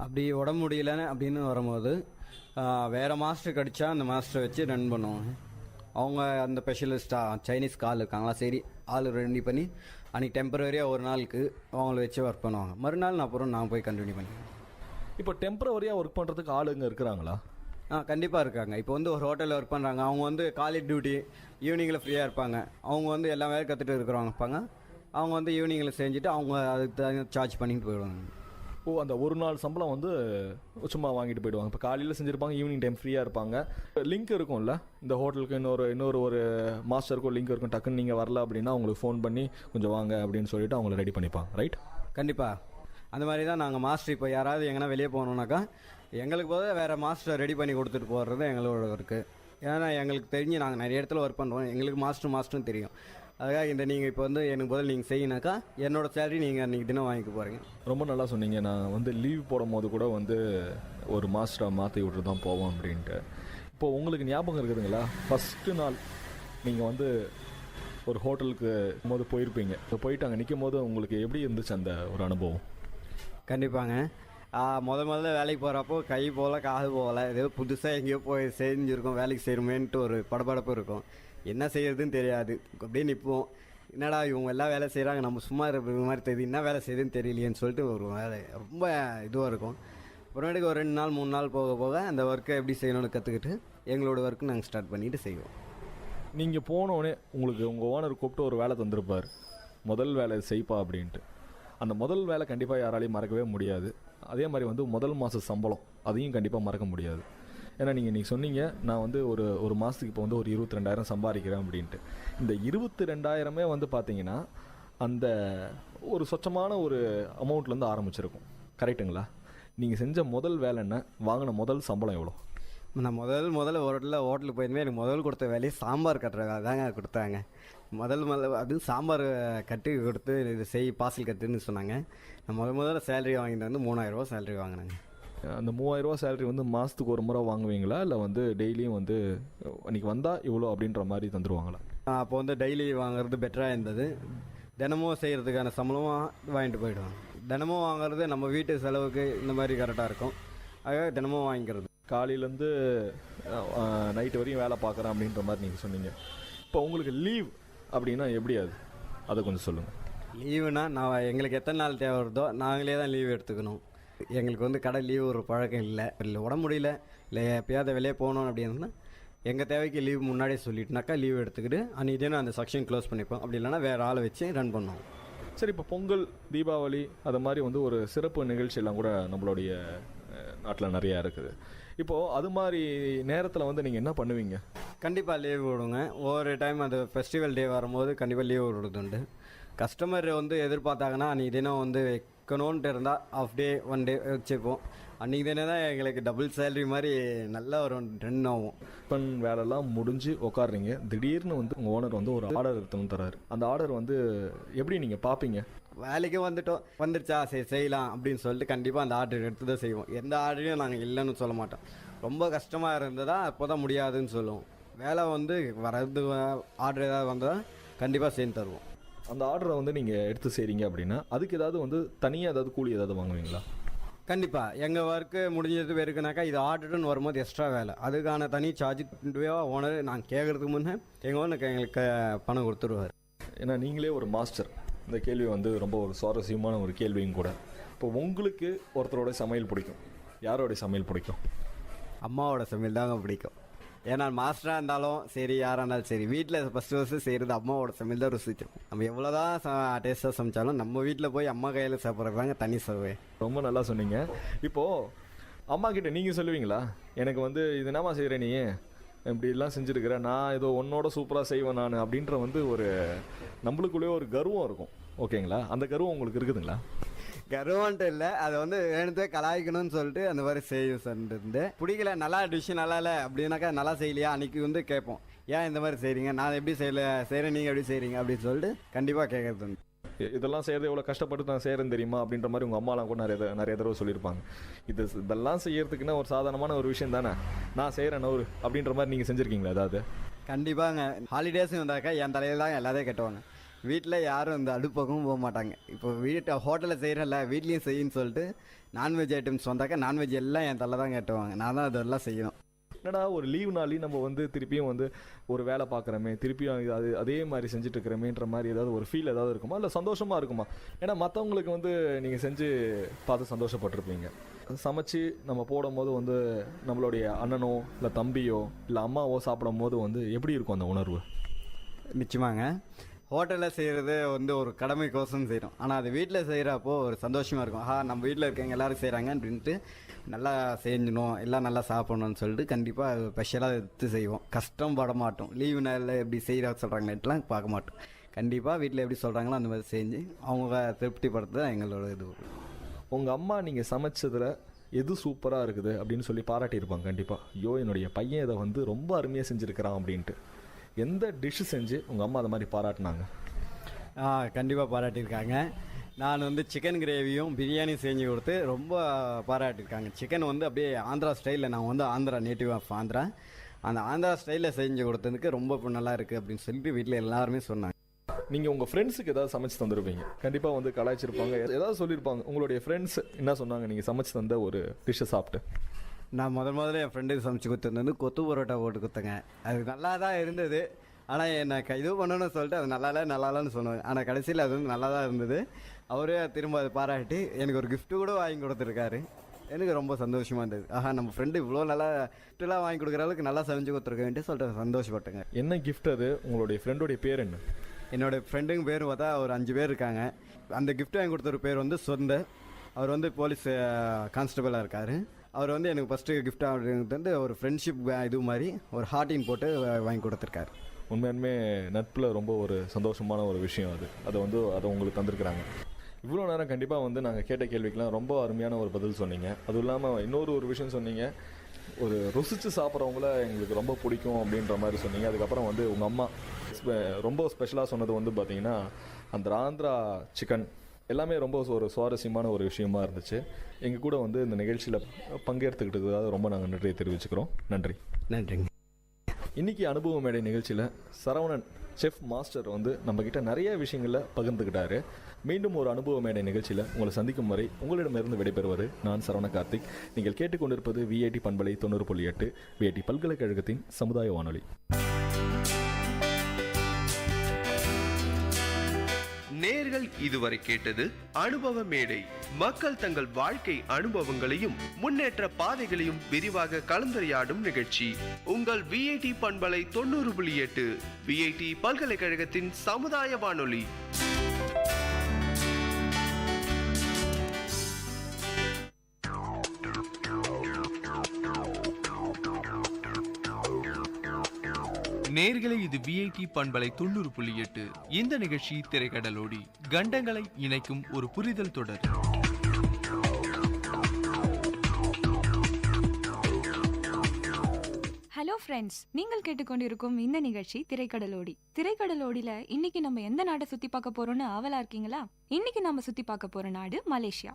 அப்படி உடம்பு முடியலன்னு அப்படின்னு வரும்போது வேறு மாஸ்டர் கிடச்சா அந்த மாஸ்டரை வச்சு ரன் பண்ணுவாங்க. அவங்க அந்த ஸ்பெஷலிஸ்ட்டாக சைனீஸ்க்கு ஆள் இருக்காங்களா, சரி ஆள் ரெடி பண்ணி அன்றைக்கி டெம்பரரியாக ஒரு நாளுக்கு அவங்கள வச்சு ஒர்க் பண்ணுவாங்க. மறுநாள் அப்புறம் நான் போய் கண்டினியூ பண்ணுவேன். இப்போ டெம்பரவரியாக ஒர்க் பண்ணுறதுக்கு ஆளுங்க இருக்கிறாங்களா? கண்டிப்பாக இருக்காங்க. இப்போ வந்து ஒரு ஹோட்டலில் ஒர்க் பண்ணுறாங்க, அவங்க வந்து காலேஜ் டியூட்டி ஈவினிங்கில் ஃப்ரீயாக இருப்பாங்க, அவங்க வந்து எல்லா வேலையும் கற்றுட்டு இருக்கிறவங்க இருப்பாங்க. அவங்க வந்து ஈவினிங்கில் செஞ்சுட்டு அவங்க அதுக்கு தகுந்த சார்ஜ் பண்ணிட்டு போயிடுவாங்க. ஓ, அந்த ஒரு நாள் சம்பளம் வந்து சும்மா வாங்கிட்டு போயிடுவாங்க. இப்போ காலையில் செஞ்சுருப்பாங்க, ஈவினிங் டைம் ஃப்ரீயாக இருப்பாங்க. லிங்க் இருக்கும்ல இந்த ஹோட்டலுக்கு, இன்னொரு ஒரு மாஸ்டருக்கும் லிங்க் இருக்கும். டக்குன்னு நீங்கள் வரல அப்படின்னா அவங்களுக்கு ஃபோன் பண்ணி கொஞ்சம் வாங்க அப்படின்னு சொல்லிட்டு அவங்கள ரெடி பண்ணிப்பாங்க, ரைட்? கண்டிப்பாக அந்த மாதிரி தான் நாங்கள் மாஸ்டர் இப்போ யாராவது எங்கன்னா வெளியே போகணுன்னாக்கா எங்களுக்கு போது வேறு மாஸ்டர் ரெடி பண்ணி கொடுத்துட்டு போகிறது எங்களோட ஒர்க்கு. ஏன்னா எங்களுக்கு தெரிஞ்சு நாங்கள் நிறைய இடத்துல ஒர்க் பண்ணுறோம், எங்களுக்கு மாஸ்டர்னு தெரியும். அதுக்காக இந்த நீங்கள் இப்போ வந்து எனக்கு பதில் நீங்கள் செய்யினாக்கா என்னோடய சேலரி நீங்கள் அன்றைக்கி தினம் வாங்கிக்க போகிறீங்க. ரொம்ப நல்லா சொன்னீங்க. நான் வந்து லீவ் போடும் போது கூட வந்து ஒரு மாஸ்டரை மாற்றி விட்டு தான் போவோம் அப்படின்ட்டு. இப்போது உங்களுக்கு ஞாபகம் இருக்குதுங்களா, ஃபஸ்ட்டு நாள் நீங்கள் வந்து ஒரு ஹோட்டலுக்கு போது போயிருப்பீங்க, இப்போ போயிட்டு அங்கே நிற்கும் போது உங்களுக்கு எப்படி இருந்துச்சு அந்த ஒரு அனுபவம்? கண்டிப்பாங்க. முதல்ல வேலைக்கு போகிறப்போ கை போகல காது போகல, ஏதோ புதுசாக எங்கேயோ போய் செஞ்சுருக்கோம், வேலைக்கு செய்யணுமேன்ட்டு ஒரு படபடப்பு இருக்கும். என்ன செய்யறதுன்னு தெரியாது, அப்படியே நிற்போம். என்னடா இவங்க எல்லாம் வேலை செய்கிறாங்க, நம்ம சும்மா இருக்கிற மாதிரி தெரியுது, என்ன வேலை செய்யுதுன்னு தெரியலையேன்னு சொல்லிட்டு ஒரு வேலை ரொம்ப இதுவாக இருக்கும். அப்புறமேட்டுக்கு ஒரு 2 நாள் 3 நாள் போக போக அந்த ஒர்க்கை எப்படி செய்யணும்னு கற்றுக்கிட்டு எங்களோட ஒர்க்கு நாங்கள் ஸ்டார்ட் பண்ணிட்டு செய்வோம். நீங்கள் போனோடனே உங்களுக்கு உங்கள் ஓனர் கூப்பிட்டு ஒரு வேலை தந்திருப்பார், முதல் வேலை செய்ப்பா அப்படின்ட்டு. அந்த முதல் வேலை கண்டிப்பாக யாராலையும் மறக்கவே முடியாது. அதே மாதிரி வந்து முதல் மாத சம்பளம் அதையும் கண்டிப்பாக மறக்க முடியாது. ஏன்னா நீங்கள் சொன்னீங்க நான் வந்து ஒரு மாதத்துக்கு இப்போ வந்து ஒரு 22,000 சம்பாதிக்கிறேன் அப்படின்ட்டு. இந்த 22,000மே வந்து பார்த்தீங்கன்னா அந்த ஒரு சொச்சமான ஒரு அமௌண்ட்லேருந்து ஆரம்பிச்சிருக்கும், கரெக்டுங்களா? நீங்கள் செஞ்ச முதல் வேலை என்ன, வாங்கின முதல் சம்பளம் எவ்வளோ? நான் முதல்ல ஹோட்டலுக்கு போயிருந்தேன். எனக்கு முதல் கொடுத்த வேலையை சாம்பார் கட்டுறதா தாங்க கொடுத்தாங்க. அது சாம்பார் கட்டி கொடுத்து இது பார்சல் கட்டுன்னு சொன்னாங்க. நான் முதல்ல சேலரி வாங்கிட்டு வந்து 3,000 ரூபா சேலரி வாங்கினாங்க. அந்த 3,000 ரூபா சேலரி வந்து மாதத்துக்கு ஒரு முறை வாங்குவீங்களா, இல்லை வந்து டெய்லியும் வந்து அன்றைக்கி வந்தால் இவ்வளோ அப்படின்ற மாதிரி தந்துடுவாங்களா? அப்போ வந்து டெய்லி வாங்குறது பெட்டராக இருந்தது. தினமும் செய்கிறதுக்கான சம்பளமாக வாங்கிட்டு போயிடுவாங்க. தினமும் வாங்குறது நம்ம வீட்டு செலவுக்கு இந்த மாதிரி கரெக்டாக இருக்கும், அதுக்காக தினமும் வாங்கிக்கிறது. காலையிலேருந்து நைட்டு வரையும் வேலை பார்க்குறேன் அப்படின்ற மாதிரி நீங்கள் சொன்னீங்க. இப்போ உங்களுக்கு லீவ் அப்படின்னா எப்படி அதை கொஞ்சம் சொல்லுங்கள். லீவுனா எங்களுக்கு எத்தனை நாள் தேவை வருதோ நாங்களே தான் லீவ் எடுத்துக்கணும். எங்களுக்கு வந்து கடை லீவ் ஒரு பழக்கம் இல்லை உடம்பு முடியல இல்லை எப்போயாவது வெளியே போகணும் அப்படின்னா எங்கள் தேவைக்கு லீவ் முன்னாடியே சொல்லிட்டுனாக்கா லீவ் எடுத்துக்கிட்டு அன்றைக்கி தினம் அந்த செக்ஷன் க்ளோஸ் பண்ணிப்போம். அப்படி இல்லைனா வேறு ஆளை வச்சு ரன் பண்ணுவோம். சரி, இப்போ பொங்கல், தீபாவளி அது மாதிரி வந்து ஒரு சிறப்பு நிகழ்ச்சியெல்லாம் கூட நம்மளுடைய நாட்டில் நிறையா இருக்குது. இப்போது அது மாதிரி நேரத்தில் வந்து நீங்கள் என்ன பண்ணுவீங்க? கண்டிப்பாக லீவ் விடுங்க. ஒவ்வொரு டைம் அந்த ஃபெஸ்டிவல் டே வரும்போது கண்டிப்பாக லீவ் விடுறது உண்டு. கஸ்டமர் வந்து எதிர்பார்த்தாங்கன்னா அன்றைக்கி தினம் வந்து வைக்கணுன்ட்டு இருந்தால் ஆஃப் டே 1 டே வச்சுப்போம். அன்றைக்கி தினம் தான் எங்களுக்கு டபுள் சேலரி மாதிரி நல்லா ஒரு ரன் ஆகும். இப்போ வேலைலாம் முடிஞ்சு உட்காடுறீங்க, திடீர்னு வந்து உங்கள் ஓனர் வந்து ஒரு ஆர்டர் எடுத்துன்னு தராரு. அந்த ஆர்டர் வந்து எப்படி நீங்கள் பார்ப்பீங்க? வேலைக்கு வந்துருச்சா சரி செய்யலாம் அப்படின்னு சொல்லிட்டு கண்டிப்பாக அந்த ஆர்டர் எடுத்து தான் செய்வோம். எந்த ஆர்டரையும் நாங்கள் இல்லைன்னு சொல்ல மாட்டோம். ரொம்ப கஷ்டமாக இருந்ததா அப்போ தான் முடியாதுன்னு சொல்லுவோம். வேலை வந்து வரது ஆர்டர் ஏதாவது வந்தால் கண்டிப்பாக செஞ்சு தருவோம். அந்த ஆர்டரை வந்து நீங்கள் எடுத்து செய்கிறீங்க அப்படின்னா அதுக்கு ஏதாவது வந்து தனியாக ஏதாவது கூலி ஏதாவது வாங்குவீங்களா? கண்டிப்பாக எங்கள் ஒர்க்கு முடிஞ்சது இருக்குனாக்கா இது ஆர்டர்னு வரும்போது எக்ஸ்ட்ரா வேலை அதுக்கான தனி சார்ஜ் ஓனர் நாங்கள் கேட்குறதுக்கு முன்னே எங்கள் ஓனருக்கு எங்களுக்கு பணம் கொடுத்துருவார். ஏன்னா நீங்களே ஒரு மாஸ்டர், இந்த கேள்வி வந்து ரொம்ப ஒரு சுவாரஸ்யமான ஒரு கேள்வியும் கூட. இப்போ உங்களுக்கு ஒருத்தரோட சமையல் பிடிக்கும், யாரோடைய சமையல் பிடிக்கும்? அம்மாவோட சமையல் தாங்க பிடிக்கும். ஏன்னா மாஸ்டராக இருந்தாலும் சரி, யாராக இருந்தாலும் சரி, வீட்டில் ஃபஸ்ட்டு செய்கிறது அம்மாவோட சமையல் தான் ருசிச்சிருக்கும். நம்ம எவ்வளோ தான் டேஸ்ட்டாக சமைச்சாலும் நம்ம வீட்டில் போய் அம்மா கையில் சாப்பிட்றது தாங்க தனி சுவை. ரொம்ப நல்லா சொன்னீங்க. இப்போது அம்மா கிட்ட நீங்கள் சொல்லுவீங்களா, எனக்கு வந்து இது என்னம்மா செய்கிற, நீ இப்படிலாம் செஞ்சுருக்கிற, நான் ஏதோ உன்னோட சூப்பராக செய்வேன் நான் அப்படின்ற வந்து ஒரு நம்மளுக்குள்ளேயே ஒரு கர்வம் இருக்கும், ஓகேங்களா? அந்த கர்வம் உங்களுக்கு இருக்குதுங்களா? கர்வன்ட்டு இல்லை, அதை வந்து வேணுத்தே கலாய்க்கணும்னு சொல்லிட்டு அந்த மாதிரி செய்யும் சொல்லிட்டு பிடிக்கல, நல்லா டிஷ்ஷு நல்லா இல்லை அப்படின்னாக்கா, நல்லா செய்யலையா அன்றைக்கி வந்து கேட்போம், ஏன் இந்த மாதிரி செய்கிறீங்க, நான் எப்படி செய்கிறேன் நீங்கள் எப்படி செய்கிறீங்க அப்படின்னு சொல்லிட்டு கண்டிப்பாக கேட்குறது. இதெல்லாம் செய்கிறது எவ்வளோ கஷ்டப்பட்டு நான் செய்கிறேன்னு தெரியுமா அப்படின்ற மாதிரி உங்கள் அம்மாலாம் கூட நிறைய தடவை சொல்லியிருப்பாங்க. இதெல்லாம் செய்யறதுக்குன்னா ஒரு சாதாரணமான ஒரு விஷயம் தானே, நான் செய்கிறேன் நூறு அப்படின்ற மாதிரி நீங்கள் செஞ்சுருக்கீங்களா ஏதாவது? கண்டிப்பாங்க. ஹாலிடேஸும் வந்தாக்கா என் தலையில் தான் எல்லாத்தையும் கட்டுவாங்க. வீட்டில் யாரும் இந்த அடுப்பக்கம் போக மாட்டாங்க. இப்போ ஹோட்டலில் செய்கிறேன்ல, வீட்லேயும் செய்யுன்னு சொல்லிட்டு நான்வெஜ் ஐட்டம்ஸ் வந்தாக்கா நான்வெஜ் எல்லாம் என் தலை தான் கட்டுவாங்க. நான் தான் அதெல்லாம் செய்யணும். என்னடா ஒரு லீவ் நாளையும் நம்ம வந்து திருப்பியும் வந்து ஒரு வேலை பார்க்குறோமே, திருப்பியும் அதே மாதிரி செஞ்சுட்டு இருக்கிறமேன்ற மாதிரி ஏதாவது ஒரு ஃபீல் ஏதாவது இருக்குமா, இல்லை சந்தோஷமாக இருக்குமா? ஏன்னா மற்றவங்களுக்கு வந்து நீங்கள் செஞ்சு பார்த்து சந்தோஷப்பட்டிருப்பீங்க. சமைச்சு நம்ம போடும் போது வந்து நம்மளுடைய அண்ணனோ இல்லை தம்பியோ இல்லை அம்மாவோ சாப்பிடும் போது வந்து எப்படி இருக்கும் அந்த உணர்வு? நிச்சயமாங்க. ஹோட்டலில் செய்கிறது வந்து ஒரு கடமைக்கோசம் செய்கிறோம். ஆனால் அது வீட்டில் செய்கிறப்போ ஒரு சந்தோஷமாக இருக்கும். நம்ம வீட்டில் இருக்கவங்க எல்லோரும் செய்கிறாங்க அப்படின்ட்டு நல்லா செஞ்சணும், எல்லாம் நல்லா சாப்பிட்ணுன்னு சொல்லிட்டு கண்டிப்பாக ஸ்பெஷலாக எடுத்து செய்வோம். கஷ்டம் பட மாட்டோம். லீவு நாளில் எப்படி செய்கிற சொல்கிறாங்க நெட்லாம் பார்க்க மாட்டோம். கண்டிப்பாக வீட்டில் எப்படி சொல்கிறாங்களோ அந்த மாதிரி செஞ்சு அவங்க திருப்திப்படுத்த தான் எங்களோட இது. உங்கள் அம்மா நீங்கள் சமைச்சதில் எது சூப்பராக இருக்குது அப்படின்னு சொல்லி பாராட்டியிருப்பாங்க கண்டிப்பாக. ஐயோ என்னுடைய பையன் இதை வந்து ரொம்ப அருமையாக செஞ்சுருக்கிறான் அப்படின்ட்டு. எந்த டிஷ்ஷு செஞ்சு உங்கள் அம்மா அதை மாதிரி பாராட்டினாங்க? கண்டிப்பாக பாராட்டியிருக்காங்க. நான் வந்து சிக்கன் கிரேவியும் பிரியாணியும் செஞ்சு கொடுத்து ரொம்ப பாராட்டியிருக்காங்க. சிக்கன் வந்து அப்படியே ஆந்திரா ஸ்டைலில், நான் வந்து ஆந்திரா, நேட்டிவ் ஆஃப் ஆந்திரா, அந்த ஆந்திரா ஸ்டைலில் செஞ்சு கொடுத்ததுக்கு ரொம்ப நல்லா இருக்குது அப்படின்னு சொல்லிட்டு வீட்டில் எல்லாருமே சொன்னாங்க. நீங்கள் உங்கள் ஃப்ரெண்ட்ஸுக்கு ஏதாவது சமைச்சு தந்துருப்பீங்க, கண்டிப்பாக வந்து கலாய்ச்சிருப்பாங்க, ஏதாவது சொல்லியிருப்பாங்க. உங்களுடைய ஃப்ரெண்ட்ஸ் என்ன சொன்னாங்க நீங்கள் சமைச்சு தந்த ஒரு டிஷ்ஷை சாப்பிட்டு? நான் முதல்ல என் ஃப்ரெண்டுக்கு சமைச்சு கொடுத்துருந்தது கொத்து பரோட்டா போட்டு கொடுத்தேங்க. அது நல்லா தான் இருந்தது. ஆனால் எனக்கு இது பண்ணணும்னு சொல்லிட்டு அது நல்லாலன்னு சொன்னேன். ஆனால் கடைசியில் அது வந்து நல்லா தான் இருந்தது. அவரே திரும்ப அதை பாராட்டி எனக்கு ஒரு கிஃப்ட்டு கூட வாங்கி கொடுத்துருக்காரு. எனக்கு ரொம்ப சந்தோஷமாக இருந்தது. நம்ம ஃப்ரெண்டு இவ்வளோ நல்லா கிஃப்டெல்லாம் வாங்கி கொடுக்குற அளவுக்கு நல்லா சமைச்சு கொடுத்துருக்கேன்ட்டு சொல்லிட்டு சந்தோஷப்பட்டேங்க. என்ன கிஃப்ட் அது? உங்களுடைய ஃப்ரெண்டுடைய பேர் என்ன? என்னோடய ஃப்ரெண்டுங்க பேர் பார்த்தா ஒரு 5 பேர் இருக்காங்க. அந்த கிஃப்ட் வாங்கி கொடுத்த பேர் வந்து சொந்த. அவர் வந்து போலீஸ் கான்ஸ்டபிளாக இருக்கார். அவர் வந்து எனக்கு ஃபஸ்ட்டு கிஃப்டாக வந்து ஒரு ஃப்ரெண்ட்ஷிப் இது மாதிரி ஒரு ஹார்ட்டின் போட்டு வாங்கி கொடுத்துருக்காரு. உண்மையுமே நட்பில் ரொம்ப ஒரு சந்தோஷமான ஒரு விஷயம் அது. அதை உங்களுக்கு தந்திருக்கிறாங்க. இவ்வளோ நேரம் கண்டிப்பாக வந்து நாங்கள் கேட்ட கேள்விக்கெலாம் ரொம்ப அருமையான ஒரு பதில் சொன்னீங்க. அதுவும் இல்லாமல் இன்னொரு விஷயம் சொன்னீங்க, ஒரு ருசித்து சாப்பிட்றவங்கள எங்களுக்கு ரொம்ப பிடிக்கும் அப்படின்ற மாதிரி சொன்னீங்க. அதுக்கப்புறம் வந்து உங்கள் அம்மா ரொம்ப ஸ்பெஷலாக சொன்னது வந்து பார்த்தீங்கன்னா அந்த ஆந்திரா சிக்கன் எல்லாமே ரொம்ப ஒரு சுவாரஸ்யமான ஒரு விஷயமா இருந்துச்சு. எங்கள் கூட வந்து இந்த நிகழ்ச்சியில் பங்கேற்றுக்கிட்டதுக்காக ரொம்ப நாங்கள் நன்றியை தெரிவிச்சுக்கிறோம். நன்றிங்க. இன்றைக்கி அனுபவ மேடை நிகழ்ச்சியில் சரவணன் செஃப் மாஸ்டர் வந்து நம்மக்கிட்ட நிறைய விஷயங்களில் பகிர்ந்துக்கிட்டாரு. மீண்டும் ஒரு அனுபவ மேடை நிகழ்ச்சியில் உங்களை சந்திக்கும் வரை உங்களிடமிருந்து விடைபெறுவது நான் சரவண கார்த்திக். நீங்கள் கேட்டுக்கொண்டிருப்பது விஐடி பண்பலை 90.8 விஐடி பல்கலைக்கழகத்தின் சமுதாய வானொலி. நேர்கள் இதுவரை கேட்டது அனுபவ மேடை. மக்கள் தங்கள் வாழ்க்கை அனுபவங்களையும் முன்னேற்ற பாதைகளையும் விரிவாக கலந்துரையாடும் நிகழ்ச்சி. உங்கள் விஐடி பண்பலை 90.8 விஐடி பல்கலைக்கழகத்தின் சமுதாய வானொலி. நேர்களை இது விஐடி பண்பலை 90.8. இந்த நிகழ்ச்சி திரைக்கடலோடி கண்டங்களை இணைக்கும் ஒரு புரிதல் தொடர். ஹலோ ஃப்ரெண்ட்ஸ், நீங்கள் கேட்டுக்கொண்டிருக்கும் இந்த நிகழ்ச்சி திரைக்கடலோடி. திரைக்கடலோடியில இன்னைக்கு நம்ம எந்த நாட்டை சுத்தி பார்க்க போறோம்னு ஆவலா இருக்கீங்களா? இன்னைக்கு நம்ம சுத்தி பார்க்க போற நாடு மலேசியா.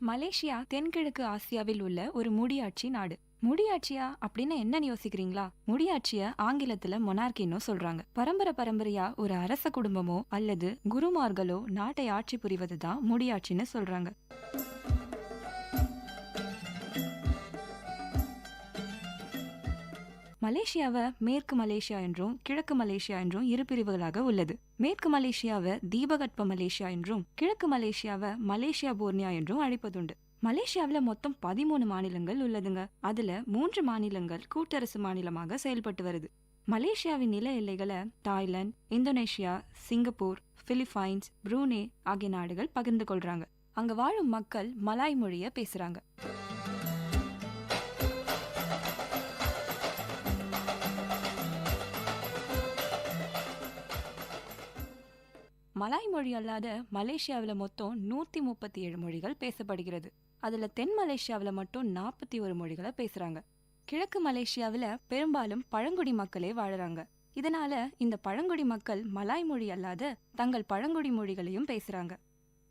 மலேசியா தென்கிழக்கு ஆசியாவில் உள்ள ஒரு முடியாட்சி நாடு. முடியாட்சியா அப்படின்னு என்னன்னு யோசிக்கிறீங்களா? முடியாட்சிய ஆங்கிலத்துல மொனார்கின்னு சொல்றாங்க. பரம்பரையா ஒரு அரச குடும்பமோ அல்லது குருமார்களோ நாட்டை ஆட்சி புரிவதுதான் முடியாட்சின்னு சொல்றாங்க. மலேசியாவை மேற்கு மலேசியா என்றும் கிழக்கு மலேசியா என்றும் இரு பிரிவுகளாக உள்ளது. மேற்கு மலேசியாவை தீபகற்ப மலேசியா என்றும் கிழக்கு மலேசியாவை மலேசியா போர்னியா என்றும் அழைப்பதுண்டு. மலேசியாவில் மொத்தம் 13 மாநிலங்கள் உள்ளதுங்க. அதுல 3 மாநிலங்கள் கூட்டரசு மாநிலமாக செயல்பட்டு வருது. மலேசியாவின் நில எல்லைகளை Thailand, Indonesia, Singapore, Philippines, Brunei ஆகிய நாடுகள் பகிர்ந்து கொள்றாங்க. அங்க வாழும் மக்கள் மலாய் மொழிய பேசுறாங்க. மலாய் மொழி அல்லாத மலேசியாவில் மொத்தம் 137 மொழிகள் பேசப்படுகிறது. அதுல தென் மலேசியாவில் மட்டும் 41 மொழிகளை பேசுறாங்க. கிழக்கு மலேசியாவில் பெரும்பாலும் பழங்குடி மக்களே வாழறாங்க. இதனால இந்த பழங்குடி மக்கள் மலாய் மொழி அல்லாத தங்கள் பழங்குடி மொழிகளையும் பேசுறாங்க.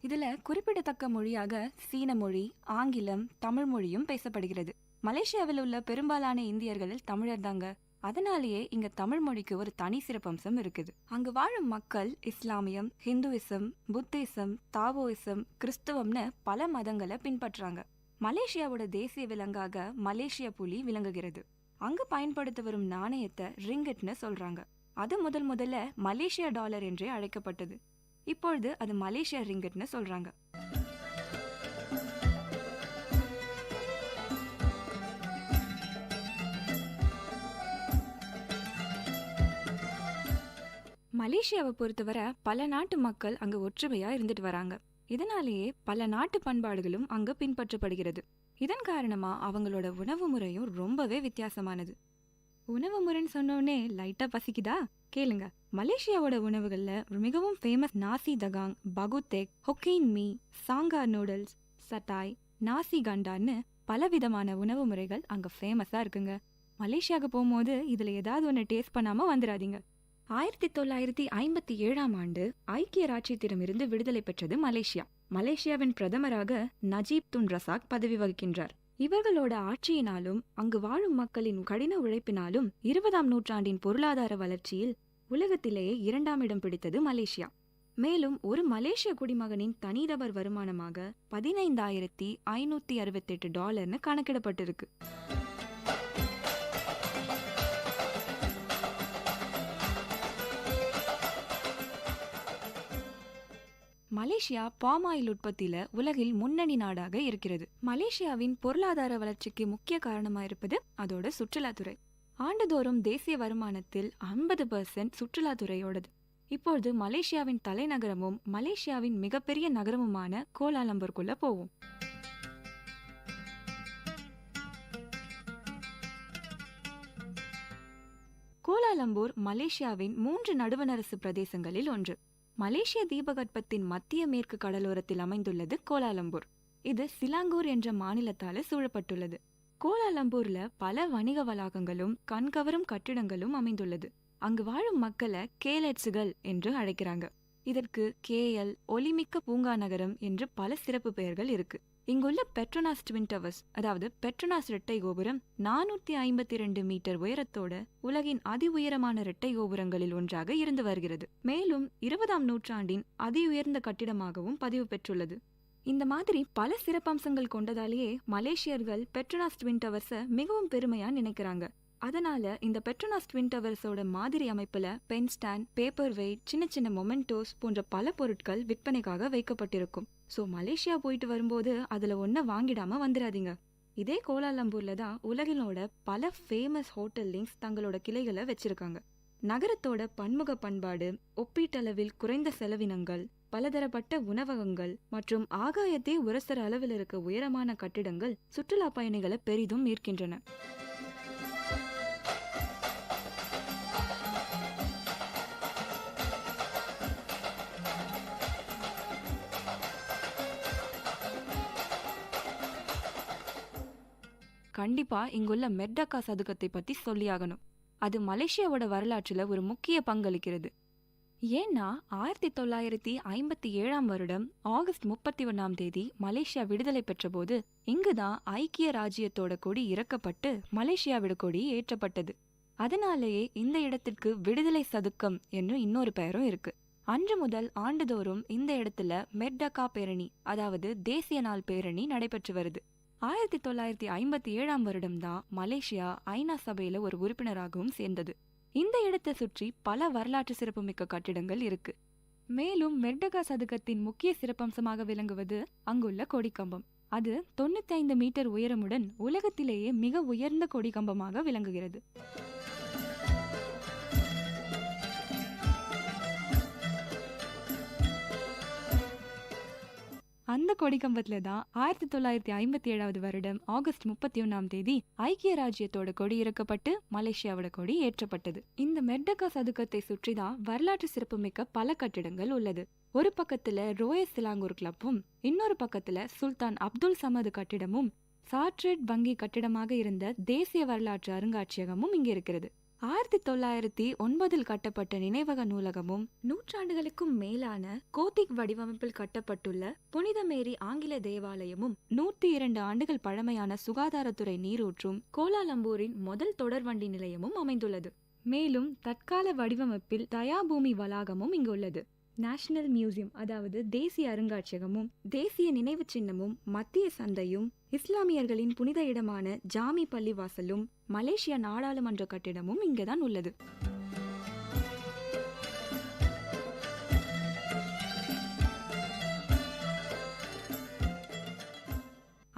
இதுல குறிப்பிடத்தக்க மொழியாக சீன மொழி, ஆங்கிலம், தமிழ் மொழியும் பேசப்படுகிறது. மலேசியாவில் உள்ள பெரும்பாலான இந்தியர்களில் தமிழர் தாங்க. அதனாலேயே இங்க தமிழ் மொழிக்கு ஒரு தனி சிறப்பம்சம் இருக்குது. அங்கு வாழும் மக்கள் இஸ்லாமியம், ஹிந்துவிசம், புத்திசம், தாவோயிசம், கிறிஸ்தவம்னு பல மதங்களை பின்பற்றாங்க. மலேசியாவோட தேசிய விலங்காக மலேசிய புலி விளங்குகிறது. அங்கு பயன்படுத்த வரும் நாணயத்தை ரிங்கட்னு சொல்றாங்க. அது முதல்ல மலேசியா டாலர் என்றே அழைக்கப்பட்டது. இப்பொழுது அது மலேசியா ரிங்கட்னு சொல்றாங்க. மலேசியாவை பொறுத்தவரை பல நாட்டு மக்கள் அங்க ஒற்றுமையா இருந்துட்டு வராங்க. இதனாலேயே பல நாட்டு பண்பாடுகளும் அங்க பின்பற்றப்படுகிறது. இதன் காரணமா அவங்களோட உணவு முறையும் ரொம்பவே வித்தியாசமானது. உணவு முறைன்னு சொன்னோடனே லைட்டா பசிக்குதா? கேளுங்க. மலேசியாவோட உணவுகள்ல மிகவும் ஃபேமஸ் நாசி தகாங், பகுத்தேக், ஹொக்கெயின் மீ, சாங்கார் நூடுல்ஸ், சட்டாய், நாசி கண்டான்னு பலவிதமான உணவு முறைகள் அங்க ஃபேமஸா இருக்குங்க. மலேசியாவுக்கு போகும்போது இதுல ஏதாவது ஒன்று டேஸ்ட் பண்ணாம வந்துடாதீங்க. 1957ஆம் ஆண்டு ஐக்கிய ராச்சியத்திடமிருந்து விடுதலை பெற்றது மலேசியா. மலேசியாவின் பிரதமராக நஜீப் துன் ரசாக் பதவி வகிக்கின்றார். இவர்களோட ஆட்சியினாலும் அங்கு வாழும் மக்களின் கடின உழைப்பினாலும் 20ஆம் நூற்றாண்டின் பொருளாதார வளர்ச்சியில் உலகத்திலேயே 2ஆம் இடம் பிடித்தது மலேசியா. மேலும் ஒரு மலேசிய குடிமகனின் தனிநபர் வருமானமாக $15,568 கணக்கிடப்பட்டிருக்கு. மலேசியா பாமாயில் உற்பத்தியில உலகில் முன்னணி நாடாக இருக்கிறது. மலேசியாவின் பொருளாதார வளர்ச்சிக்கு முக்கிய காரணமா இருப்பது அதோட சுற்றுலாத்துறை. ஆண்டுதோறும் தேசிய வருமானத்தில் 50% சுற்றுலாத்துறையோடது. இப்பொழுது மலேசியாவின் தலைநகரமும் மலேசியாவின் மிகப்பெரிய நகரமுமான கோலாலம்பூருக்குள்ள போவோம். கோலாலம்பூர் மலேசியாவின் 3 நடுவணரசு பிரதேசங்களில் ஒன்று. மலேசிய தீபகற்பத்தின் மத்திய மேற்கு கடலோரத்தில் அமைந்துள்ளது கோலாலம்பூர். இது சிலாங்கூர் என்ற மாநிலத்தால சூழப்பட்டுள்ளது. கோலாலம்பூர்ல பல வணிக வளாகங்களும் கண்கவரும் கட்டிடங்களும் அமைந்துள்ளது. அங்கு வாழும் மக்களை கேலட்ஸுகள் என்று அழைக்கிறாங்க. இதற்கு கேஎல், ஒலிமிக்க பூங்கா நகரம் என்று பல சிறப்பு பெயர்கள் இருக்கு. இங்குள்ள பெட்ரோனாஸ் ட்வின் டவர்ஸ், அதாவது பெட்ரோனாஸ் இரட்டை கோபுரம் 452 மீட்டர் உயரத்தோட உலகின் அதி உயரமான இரட்டை கோபுரங்களில் ஒன்றாக இருந்து வருகிறது. மேலும் 20ஆம் நூற்றாண்டின் அதி உயர்ந்த கட்டிடமாகவும் பதிவு பெற்றுள்ளது. இந்த மாதிரி பல சிறப்பம்சங்கள் கொண்டதாலேயே மலேசியர்கள் பெட்ரோனாஸ் ட்வின் டவர்ஸை மிகவும் பெருமையா நினைக்கிறாங்க. அதனால இந்த பெட்ரோனாஸ் ட்வின் டவர்ஸோட மாதிரி அமைப்புல பென் ஸ்டாண்ட், பேப்பர் வெயிட், சின்ன சின்ன மொமெண்டோஸ் போன்ற பல பொருட்கள் விற்பனைக்காக வைக்கப்பட்டிருக்கும். ஸோ மலேசியா போயிட்டு வரும்போது அதுல ஒன்றை வாங்கிடாம வந்துடாதீங்க. இதே கோலாலம்பூர்ல தான் உலகினோட பல ஃபேமஸ் ஹோட்டல் லிங்க்ஸ் தங்களோட கிளைகளை வச்சிருக்காங்க. நகரத்தோட பன்முக பண்பாடு, ஒப்பீட்டளவில் குறைந்த செலவினங்கள், பலதரப்பட்ட உணவகங்கள் மற்றும் ஆகாயத்தை உரசர அளவில் இருக்க உயரமான கட்டிடங்கள் சுற்றுலா பயணிகளை பெரிதும் ஈர்க்கின்றன. கண்டிப்பா இங்குள்ள மெர்டக்கா சதுக்கத்தை பத்தி சொல்லியாகணும். அது மலேசியாவோட வரலாற்றுல ஒரு முக்கிய பங்களிக்கிறது. ஏன்னா 1957ஆம் வருடம் ஆகஸ்ட் 31ஆம் தேதி மலேசியா விடுதலை பெற்ற போது இங்குதான் ஐக்கிய ராஜ்யத்தோட கொடி இறக்கப்பட்டு மலேசியாவோட கொடி ஏற்றப்பட்டது. அதனாலேயே இந்த இடத்திற்கு விடுதலை சதுக்கம் என்று இன்னொரு பெயரும் இருக்கு. அன்று முதல் ஆண்டுதோறும் இந்த இடத்துல மெர்டக்கா பேரணி, அதாவது தேசிய நாள் பேரணி நடைபெற்று வருது. 1957 வருடம்தான் மலேசியா ஐநா சபையில ஒரு உறுப்பினராகவும் சேர்ந்தது. இந்த இடத்தை சுற்றி பல வரலாற்று சிறப்புமிக்க கட்டிடங்கள் இருக்கு. மேலும் மெர்டகா சதுக்கத்தின் முக்கிய சிறப்பம்சமாக விளங்குவது அங்குள்ள கொடிக்கம்பம். அது 95 மீட்டர் உயரமுடன் உலகத்திலேயே மிக உயர்ந்த கொடிக்கம்பமாக விளங்குகிறது. அந்த கொடிக்கம்பத்துல தான் 1957 வருடம் ஆகஸ்ட் 31 ஐக்கிய ராஜ்யத்தோட கொடி இறக்கப்பட்டு மலேசியாவோட கொடி ஏற்றப்பட்டது. இந்த மெர்டகா சதுக்கத்தை சுற்றிதான் வரலாற்று சிறப்புமிக்க பல கட்டிடங்கள் உள்ளது. ஒரு பக்கத்துல ரோயஸ் சிலாங்கூர் கிளப்பும், இன்னொரு பக்கத்துல சுல்தான் அப்துல் சமது கட்டிடமும், சாட்ரெட் வங்கி கட்டிடமாக இருந்த தேசிய வரலாற்று அருங்காட்சியகமும் இங்க இருக்கிறது. 1909 கட்டப்பட்ட நினைவக நூலகமும், நூற்றாண்டுகளுக்கும் மேலான கோத்திக் வடிவமைப்பில் கட்டப்பட்டுள்ள புனித மேரி ஆங்கில தேவாலயமும், 102 ஆண்டுகள் பழமையான சுகாதாரத்துறை நீரூற்றும், கோலாலம்பூரின் முதல் தொடர்வண்டி நிலையமும் அமைந்துள்ளது. மேலும் தற்கால வடிவமைப்பில் தயாபூமி வளாகமும் இங்கு உள்ளது. நேஷனல் மியூசியம் அதாவது தேசிய அருங்காட்சியகமும், தேசிய நினைவு சின்னமும், மத்திய சந்தையும், இஸ்லாமியர்களின் புனித இடமான ஜாமி பள்ளிவாசலும், மலேசியா நாடாளுமன்ற கட்டிடமும் இங்கதான் உள்ளது.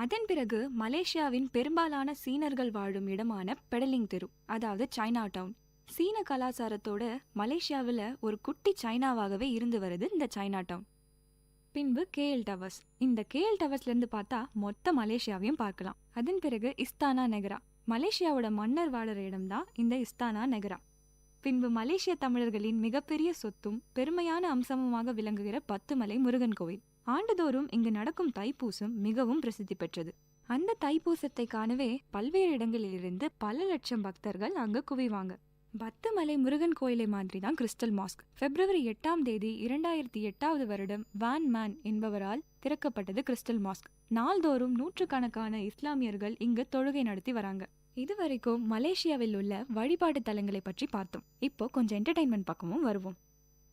அதன் பிறகு மலேசியாவின் பெரும்பாலான சீனர்கள் வாழும் இடமான பெடலிங் தெரு அதாவது சைனா டவுன். சீன கலாச்சாரத்தோட மலேசியாவில் ஒரு குட்டி சைனாவாகவே இருந்து வருது இந்த சைனா டவுன். பின்பு கேஎல் டவர்ஸ். இந்த கேஎல் டவர்ஸ்ல இருந்து பார்த்தா மொத்த மலேசியாவையும் பார்க்கலாம். அதன் பிறகு இஸ்தானா நெகரா. மலேசியாவோட மன்னர் வாழற இடம்தான் இந்த இஸ்தானா நெகரா. பின்பு மலேசிய தமிழர்களின் மிகப்பெரிய சொத்தும் பெருமையான அம்சமுமாக விளங்குகிற 10 மலை முருகன் கோவில். ஆண்டுதோறும் இங்கு நடக்கும் தைப்பூசம் மிகவும் பிரசித்தி பெற்றது. அந்த தைப்பூசத்தை காணவே பல்வேறு இடங்களிலிருந்து பல லட்சம் பக்தர்கள் அங்கு குவிவாங்க. 10 மலை முருகன் கோயிலை மாதிரி தான் கிறிஸ்டல் மாஸ்க். பிப்ரவரி 8 2008 வருடம் வான் மேன் என்பவரால் திறக்கப்பட்டது கிறிஸ்டல் மாஸ்க். நாள்தோறும் நூற்றுக்கணக்கான இஸ்லாமியர்கள் இங்கு தொழுகை நடத்தி வராங்க. இதுவரைக்கும் மலேசியாவில் உள்ள வழிபாட்டு தலங்களை பற்றி பார்த்தோம். இப்போ கொஞ்சம் என்டர்டைன்மெண்ட் பக்கமும் வருவோம்.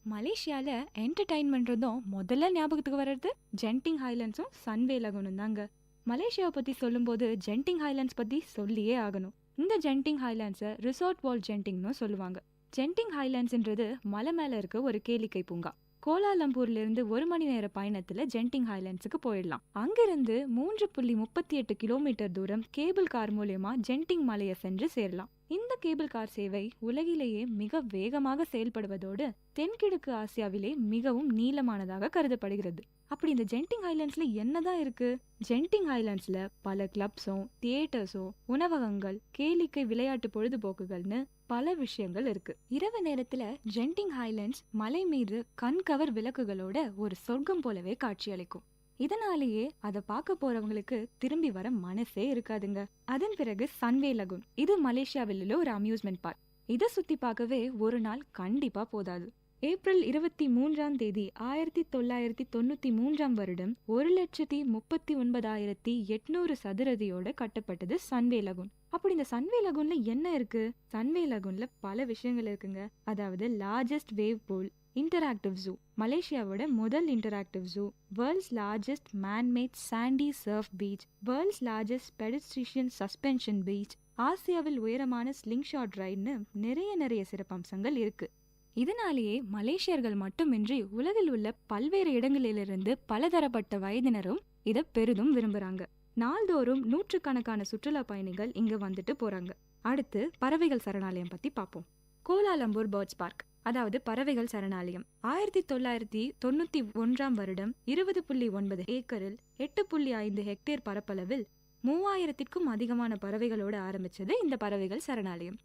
மலேசியால என்டர்டைன்மெண்ட்றதும் முதல்ல ஞாபகத்துக்கு வர்றது ஜென்டிங் ஹைலண்ட்ஸும் சன்வே லகூனும் தாங்க. மலேசியாவை பத்தி சொல்லும்போது ஜென்டிங் ஹைலண்ட்ஸ் பத்தி சொல்லியே ஆகணும். இந்த ஜென்டிங் ஹைலாண்ட்ஸை ரிசார்ட் வால் ஜென்டிங்னு சொல்லுவாங்க. ஜென்டிங் ஹைலாண்ட்ஸ்ன்றது மலை மேல இருக்க ஒரு கேளிக்கை பூங்கா. கோலாலம்பூர்ல இருந்து 1 மணி நேர பயணத்துல ஜென்டிங் ஹைலாண்ட்ஸுக்கு போயிடலாம். அங்கிருந்து 3.38 கிலோமீட்டர் தூரம் கேபிள் கார் மூலமா ஜென்டிங் மலையை சென்று சேரலாம். இந்த கேபிள் கார் சேவை உலகிலேயே மிக வேகமாக செயல்படுவதோடு தென்கிழக்கு ஆசியாவிலே மிகவும் நீளமானதாக கருதப்படுகிறது. அப்படி இந்த ஜென்டிங் ஹைலாண்ட்ஸ்ல என்னதான் இருக்கு? ஜென்டிங் ஹைலாண்ட்ஸ்ல பல கிளப்ஸும், தியேட்டர்ஸும், உணவகங்கள், கேளிக்கை விளையாட்டு பொழுதுபோக்குகள்னு பல விஷயங்கள் இருக்கு. இரவு நேரத்துல ஜென்டிங் ஹைலாண்ட்ஸ் மலை மீது கண்கவர் விளக்குகளோட ஒரு சொர்க்கம் போலவே காட்சியளிக்கும். இதனாலேயே அதை பார்க்க போறவங்களுக்கு திரும்பி வர மனசே இருக்காதுங்க. அதன் பிறகு சன்வே லகூன். இது மலேசியாவில் உள்ள ஒரு அம்யூஸ்மெண்ட் பார்க். இதை சுத்தி பார்க்கவே ஒரு நாள் கண்டிப்பா போதாது. ஏப்ரல் 23 1993 வருடம் 1,39,800 சதுரடியோட கட்டப்பட்டது சன்வே லகூன். அப்படி இந்த சன்வே லகூன்ல என்ன இருக்கு? சன்வே லகூன்ல பல விஷயங்கள் இருக்குங்க. அதாவது largest wave pool, interactive zoo, மலேசியாவோட முதல் interactive zoo, world's largest manmade sandy surf beach, world's largest pedestrian suspension beach, ஆசியாவில் உயரமான ஸ்லிங் ஷாட் ரைடுன்னு நிறைய சிறப்பம்சங்கள் இருக்கு. இதனாலேயே மலேசியர்கள் மட்டுமின்றி உலகில் உள்ள பல்வேறு இடங்களிலிருந்து பலதரப்பட்ட வயதினரும் இதை பெரிதும் விரும்புறாங்க. நாள்தோறும் நூற்றுக்கணக்கான சுற்றுலா பயணிகள் இங்க வந்துட்டு போறாங்க. அடுத்து பறவைகள் சரணாலயம் பத்தி பார்ப்போம். கோலாலம்பூர் பேர்ட்ஸ் பார்க் அதாவது பறவைகள் சரணாலயம் 1991 வருடம் 20.9 ஏக்கரில் 8.5 ஹெக்டேர் பரப்பளவில் 3000க்கும் அதிகமான பறவைகளோடு ஆரம்பிச்சது இந்த பறவைகள் சரணாலயம்.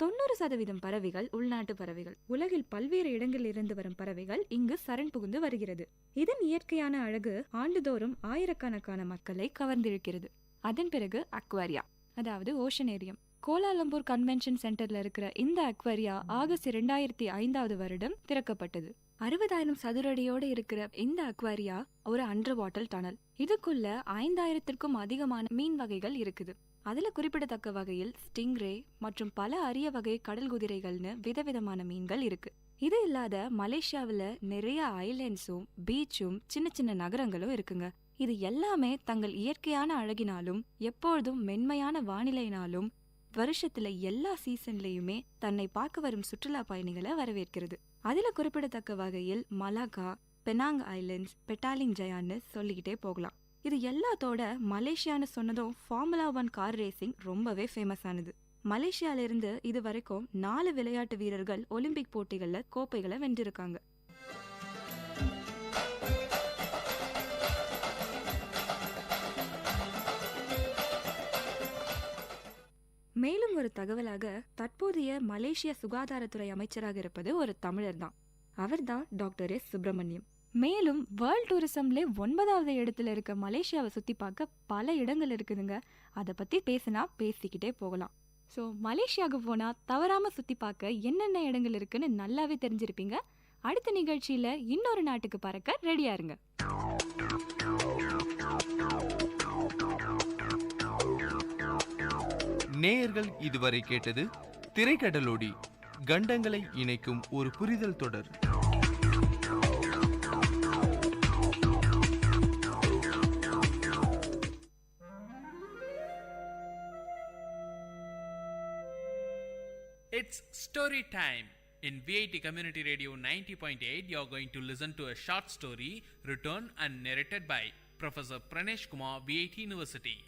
90% பறவைகள் உள்நாட்டு பறவைகள். உலகில் பல்வேறு இடங்களில் இருந்து வரும் பறவைகள் இங்கு சரண் புகுந்து வருகிறது. இதன் இயற்கையான அழகு ஆண்டுதோறும் ஆயிரக்கணக்கான மக்களை கவர்ந்திருக்கிறது. அதன் பிறகு அக்வாரியா அதாவது ஓஷனேரியம். கோலாலம்பூர் கன்வென்ஷன் சென்டர்ல இருக்கிற இந்த அக்வாரியா ஆகஸ்ட் 2005 வருடம் திறக்கப்பட்டது. 60,000 சதுரடியோடு இருக்கிற இந்த அக்வாரியா ஒரு அண்டர் வாட்டர் டனல். இதுக்குள்ள 5000க்கும் அதிகமான மீன் வகைகள் இருக்குது. அதுல குறிப்பிடத்தக்க வகையில் ஸ்டிங்ரே மற்றும் பல அரிய வகை கடல் குதிரைகள்னு விதவிதமான மீன்கள் இருக்கு. இது இல்லாத மலேசியாவில் நிறைய ஐலேண்ட்ஸும் பீச்சும் சின்ன சின்ன நகரங்களும் இருக்குங்க. இது எல்லாமே தங்கள் இயற்கையான அழகினாலும் எப்பொழுதும் மென்மையான வானிலையினாலும் வருஷத்துல எல்லா சீசன்லயுமே தன்னை பார்க்க வரும் சுற்றுலா பயணிகளை வரவேற்கிறது. அதுல குறிப்பிடத்தக்க வகையில் மலாக்கா, பெனாங் ஐலண்ட்ஸ், பெட்டாலிங் ஜயான்னு சொல்லிக்கிட்டே போகலாம். இது எல்லாத்தோட மலேசியான்னு சொன்னதும் ஃபார்முலா 1 கார் ரேசிங் ரொம்பவே ஃபேமஸ் ஆனது. மலேசியால இருந்து இது வரைக்கும் 4 விளையாட்டு வீரர்கள் ஒலிம்பிக் போட்டிகள்ல கோப்பைகளை வென்றிருக்காங்க. மேலும் ஒரு தகவலாக, தற்போதைய மலேசிய சுகாதாரத்துறை அமைச்சராக இருப்பது ஒரு தமிழர் தான். அவர்தான் டாக்டர் எஸ் சுப்பிரமணியம். மேலும் வேர்ல்ட் டூரிசம்ல 9வது இடத்துல இருக்க மலேசியாவை சுத்தி பார்க்க பல இடங்கள் இருக்குதுங்க. அதை பத்தி பேசினா பேசிக்கிட்டே போகலாம். ஸோ மலேசியாவுக்கு போனா தவறாம சுத்தி பார்க்க என்னென்ன இடங்கள் இருக்குன்னு நல்லாவே தெரிஞ்சிருப்பீங்க. அடுத்த நிகழ்ச்சியில இன்னொரு நாட்டுக்கு பறக்க ரெடியா இருங்க. நேயர்கள் இதுவரை கேட்டது திரைக்கடலோடி, கண்டங்களை இணைக்கும் ஒரு புரிதல் தொடர். It's story time. In VIT Community Radio 90.8, you are going to listen to a short story written and narrated by Professor Pranesh Kumar, VIT University.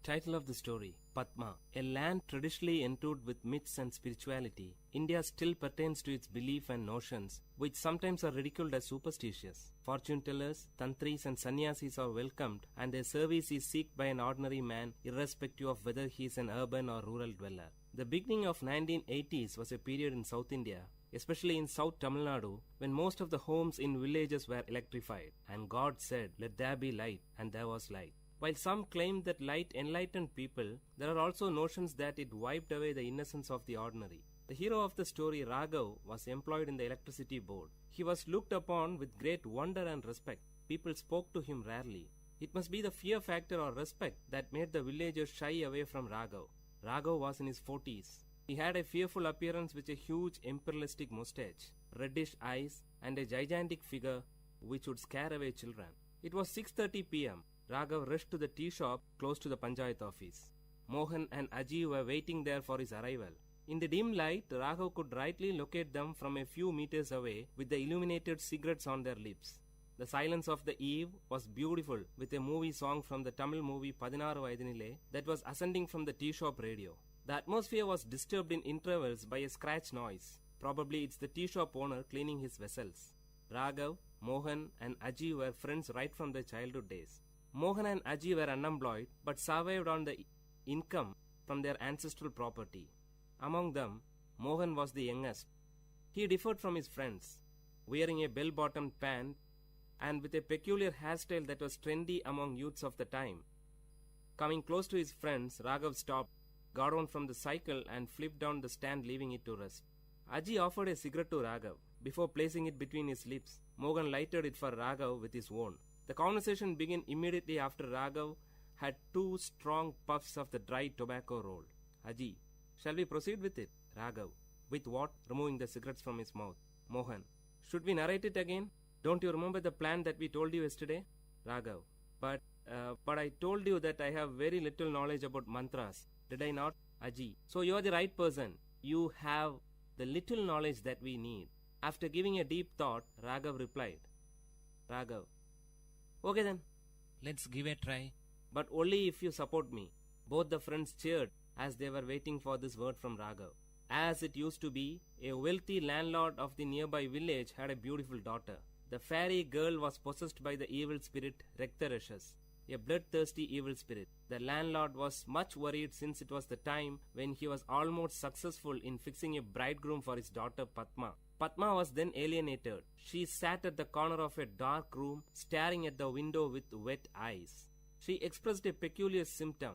Title of the story: Padma. A land traditionally endued with myths and spirituality, India still pertains to its belief and notions, which sometimes are ridiculed as superstitious. Fortune tellers, tantris and sannyasis are welcomed, and their service is sought by an ordinary man, irrespective of whether he is an urban or rural dweller. The beginning of 1980s was a period in South India, especially in South Tamil Nadu, when most of the homes in villages were electrified, and God said, "Let there be light," and there was light. While some claim that light enlightened people, there are also notions that it wiped away the innocence of the ordinary. The hero of the story, Raghav, was employed in the electricity board. He was looked upon with great wonder and respect. People spoke to him rarely. It must be the fear factor or respect that made the villagers shy away from Raghav. Raghav was in his 40s. He had a fearful appearance with a huge imperialistic mustache, reddish eyes, and a gigantic figure which would scare away children. It was 6:30 p.m. Raghav rushed to the tea shop close to the Panchayat office. Mohan and Aji were waiting there for his arrival. In the dim light, Raghav could rightly locate them from a few meters away with the illuminated cigarettes on their lips. The silence of the eve was beautiful, with a movie song from the Tamil movie 16 Vayadinile that was ascending from the tea shop radio. The atmosphere was disturbed in intervals by a scratch noise. Probably it's the tea shop owner cleaning his vessels. Raghav, Mohan and Aji were friends right from their childhood days. Mohan and Aji were unemployed but survived on the income from their ancestral property. Among them, Mohan was the youngest. He differed from his friends, wearing a bell-bottomed pant and with a peculiar hairstyle that was trendy among youths of the time. Coming close to his friends, Raghav stopped, got on from the cycle and flipped down the stand, leaving it to rest. Aji offered a cigarette to Raghav. Before placing it between his lips, Mohan lighted it for Raghav with his own. The conversation began immediately after Raghav had 2 strong puffs of the dry tobacco roll. Aji, shall we proceed with it? Raghav, with what? Removing the cigarettes from his mouth. Mohan, should we narrate it again? Don't you remember the plan that we told you yesterday? Raghav, but I told you that I have very little knowledge about mantras. Did I not? Aji, so you are the right person. You have the little knowledge that we need. After giving a deep thought, Raghav replied. Raghav, okay then, let's give a try. But only if you support me. Both the friends cheered as they were waiting for this word from Raghav. As it used to be, a wealthy landlord of the nearby village had a beautiful daughter. The fairy girl was possessed by the evil spirit Rektarashas, a bloodthirsty evil spirit. The landlord was much worried since it was the time when he was almost successful in fixing a bridegroom for his daughter Padma. Padma was then alienated. She sat at the corner of a dark room, staring at the window with wet eyes. She expressed a peculiar symptom.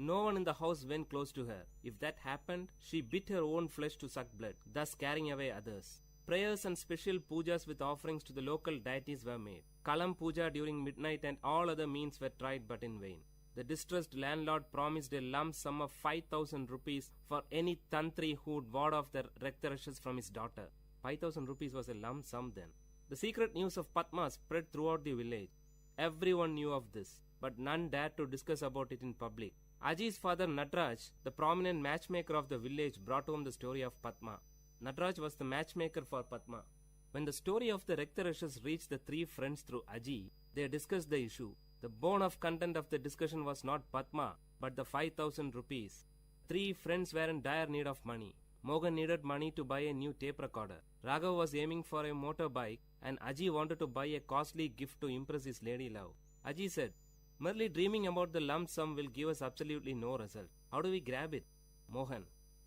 No one in the house went close to her. If that happened, she bit her own flesh to suck blood, thus scaring away others. Prayers and special pujas with offerings to the local deities were made. Kalam puja during midnight and all other means were tried but in vain. The distressed landlord promised a lump sum of 5,000 rupees for any tantri who would ward off the Rektarashas from his daughter. 5,000 rupees was a lump sum then. The secret news of Padma spread throughout the village. Everyone knew of this, but none dared to discuss about it in public. Aji's father Natraj, the prominent matchmaker of the village, brought home the story of Padma. Natraj was the matchmaker for Padma. When the story of the Rektarashas reached the three friends through Aji, they discussed the issue. The bone of content of the discussion was not Padma, but the 5,000 rupees. Three friends were in dire need of money. Mohan needed money to buy a new tape recorder. Raghav was aiming for a motorbike, and Aji wanted to buy a costly gift to impress his lady love. Aji said, merely dreaming about the lump sum will give us absolutely no result. How do we grab it? Mohan.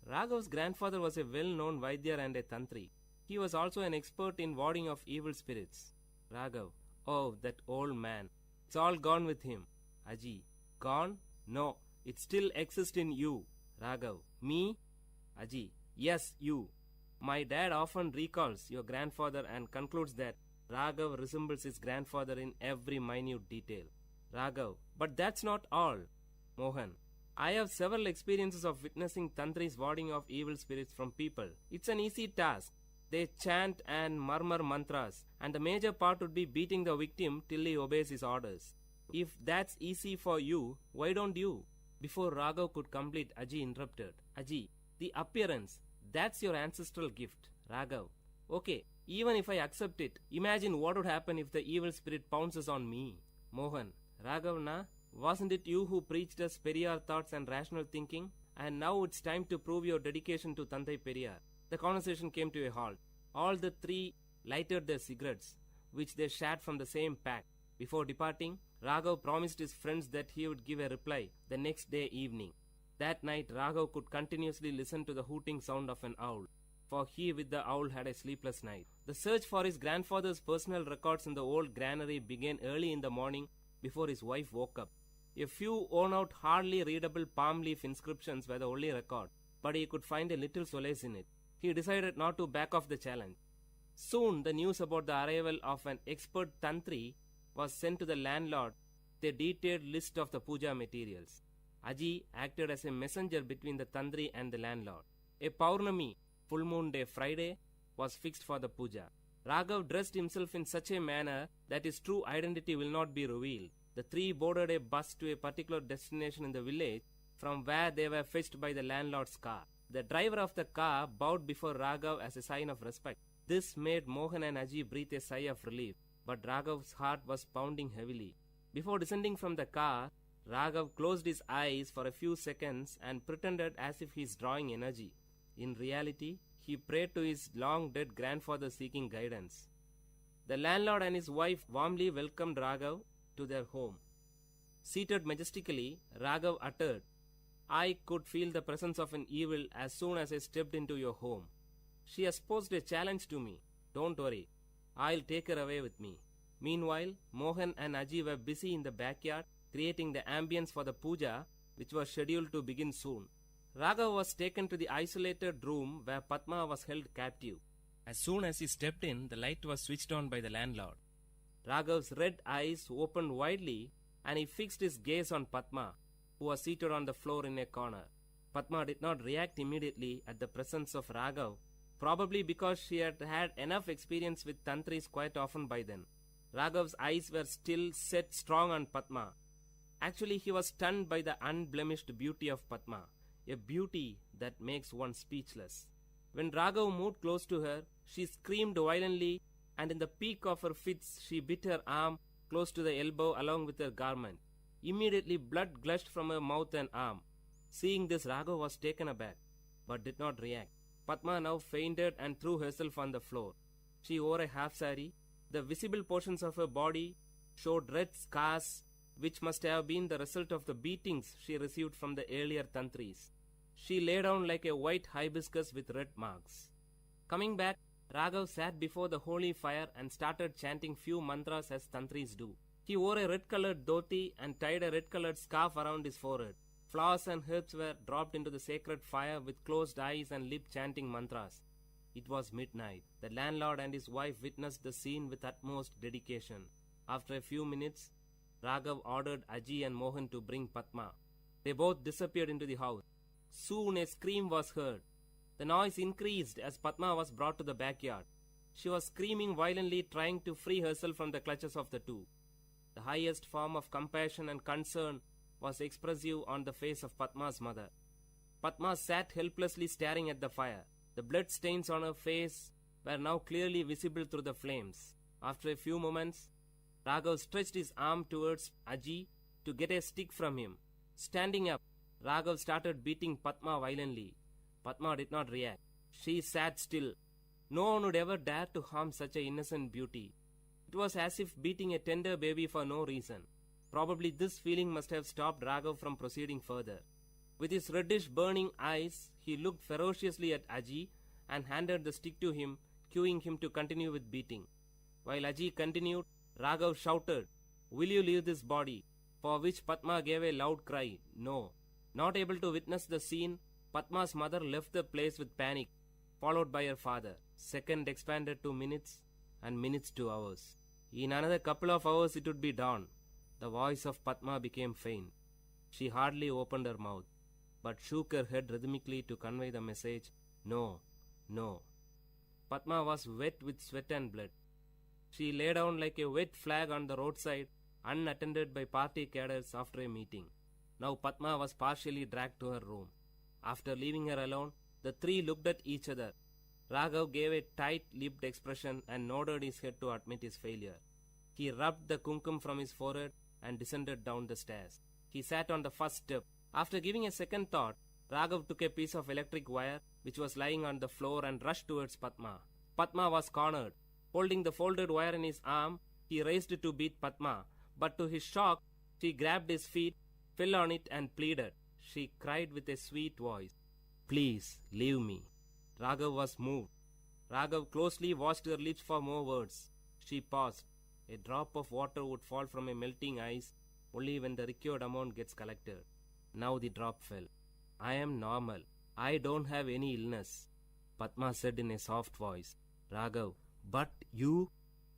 Raghav's grandfather was a well-known Vaidyar and a Tantri. He was also an expert in warding off evil spirits. Raghav. Oh, that old man. It's all gone with him. Aji. Gone? No, it still exists in you. Raghav. Me? Aji. Yes, you. My dad often recalls your grandfather and concludes that Raghav resembles his grandfather in every minute detail. Raghav. But that's not all. Mohan. I have several experiences of witnessing Tantris warding off evil spirits from people. It's an easy task. They chant and murmur mantras, and the major part would be beating the victim till he obeys his orders. If that's easy for you, why don't you? Before Raghav could complete, Aji interrupted. Aji, the appearance, that's your ancestral gift. Raghav. Okay, even if I accept it, imagine what would happen if the evil spirit pounces on me. Mohan. Raghav, na? Wasn't it you who preached us Periyar thoughts and rational thinking? And now it's time to prove your dedication to Tandai Periyar. The conversation came to a halt. All the three lighted their cigarettes, which they shared from the same pack. Before departing, Raghav promised his friends that he would give a reply the next day evening. That night, Raghav could continuously listen to the hooting sound of an owl, for he with the owl had a sleepless night. The search for his grandfather's personal records in the old granary began early in the morning before his wife woke up. A few worn-out, hardly readable palm leaf inscriptions were the only record, but he could find a little solace in it. He decided not to back off the challenge. Soon, the news about the arrival of an expert Tantri was sent to the landlord with a detailed list of the puja materials. Aji acted as a messenger between the Tantri and the landlord. A Paurnami, full moon day Friday, was fixed for the puja. Raghav dressed himself in such a manner that his true identity will not be revealed. The three boarded a bus to a particular destination in the village, from where they were fetched by the landlord's car. The driver of the car bowed before Raghav as a sign of respect. This made Mohan and Aji breathe a sigh of relief, but Raghav's heart was pounding heavily. Before descending from the car, Raghav closed his eyes for a few seconds and pretended as if he is drawing energy. In reality, he prayed to his long-dead grandfather seeking guidance. The landlord and his wife warmly welcomed Raghav to their home. Seated majestically, Raghav uttered, I could feel the presence of an evil as soon as I stepped into your home. She has posed a challenge to me. Don't worry, I'll take her away with me. Meanwhile, Mohan and Aji were busy in the backyard creating the ambience for the puja, which was scheduled to begin soon. Raghav was taken to the isolated room where Padma was held captive. As soon as he stepped in, the light was switched on by the landlord. Raghav's red eyes opened widely and he fixed his gaze on Padma, who was seated on the floor in a corner. Padma did not react immediately at the presence of Raghav, probably because she had had enough experience with Tantris quite often by then. Raghav's eyes were still set strong on Padma. Actually, he was stunned by the unblemished beauty of Padma, a beauty that makes one speechless. When Raghav moved close to her, she screamed violently, and in the peak of her fits, she bit her arm close to the elbow along with her garment. Immediately, blood gushed from her mouth and arm. Seeing this, Raghav was taken aback, but did not react. Padma now fainted and threw herself on the floor. She wore a half sari. The visible portions of her body showed red scars, which must have been the result of the beatings she received from the earlier Tantris. She lay down like a white hibiscus with red marks. Coming back, Raghav sat before the holy fire and started chanting few mantras as Tantris do. He wore a red-colored dhoti and tied a red-colored scarf around his forehead. Flowers and herbs were dropped into the sacred fire with closed eyes and lip chanting mantras. It was midnight. The landlord and his wife witnessed the scene with utmost dedication. After a few minutes, Raghav ordered Aji and Mohan to bring Padma. They both disappeared into the house. Soon a scream was heard. The noise increased as Padma was brought to the backyard. She was screaming violently, trying to free herself from the clutches of the two. The highest form of compassion and concern was expressive on the face of Padma's mother. Padma sat helplessly staring at the fire. The blood stains on her face were now clearly visible through the flames. After a few moments, Raghav stretched his arm towards Aji to get a stick from him. Standing up, Raghav started beating Padma violently. Padma did not react. She sat still. No one would ever dare to harm such an innocent beauty. It was as if beating a tender baby for no reason. Probably this feeling must have stopped Raghav from proceeding further. With his reddish burning eyes, he looked ferociously at Aji and handed the stick to him, cueing him to continue with beating. While Aji continued, Raghav shouted, "Will you leave this body?" For which Padma gave a loud cry, "No." Not able to witness the scene, Padma's mother left the place with panic, followed by her father. Second expanded to minutes, and minutes to hours. In another couple of hours it would be dawn. The voice of Padma became faint. She hardly opened her mouth, but shook her head rhythmically to convey the message, "No, no." Padma was wet with sweat and blood. She lay down like a wet flag on the roadside, unattended by party cadres after a meeting. Now Padma was partially dragged to her room. After leaving her alone, the three looked at each other. Raghav gave a tight-lipped expression and nodded his head to admit his failure. He rubbed the kumkum from his forehead and descended down the stairs. He sat on the first step. After giving a second thought, Raghav took a piece of electric wire which was lying on the floor and rushed towards Padma. Padma was cornered. Holding the folded wire in his arm, he raised it to beat Padma, but to his shock, she grabbed his feet, fell on it and pleaded. She cried with a sweet voice, "Please, leave me." Raghav was moved. Raghav closely watched her lips for more words. She paused. A drop of water would fall from a melting ice only when the required amount gets collected. Now the drop fell. "I am normal. I don't have any illness," Padma said in a soft voice. Raghav, "But you?"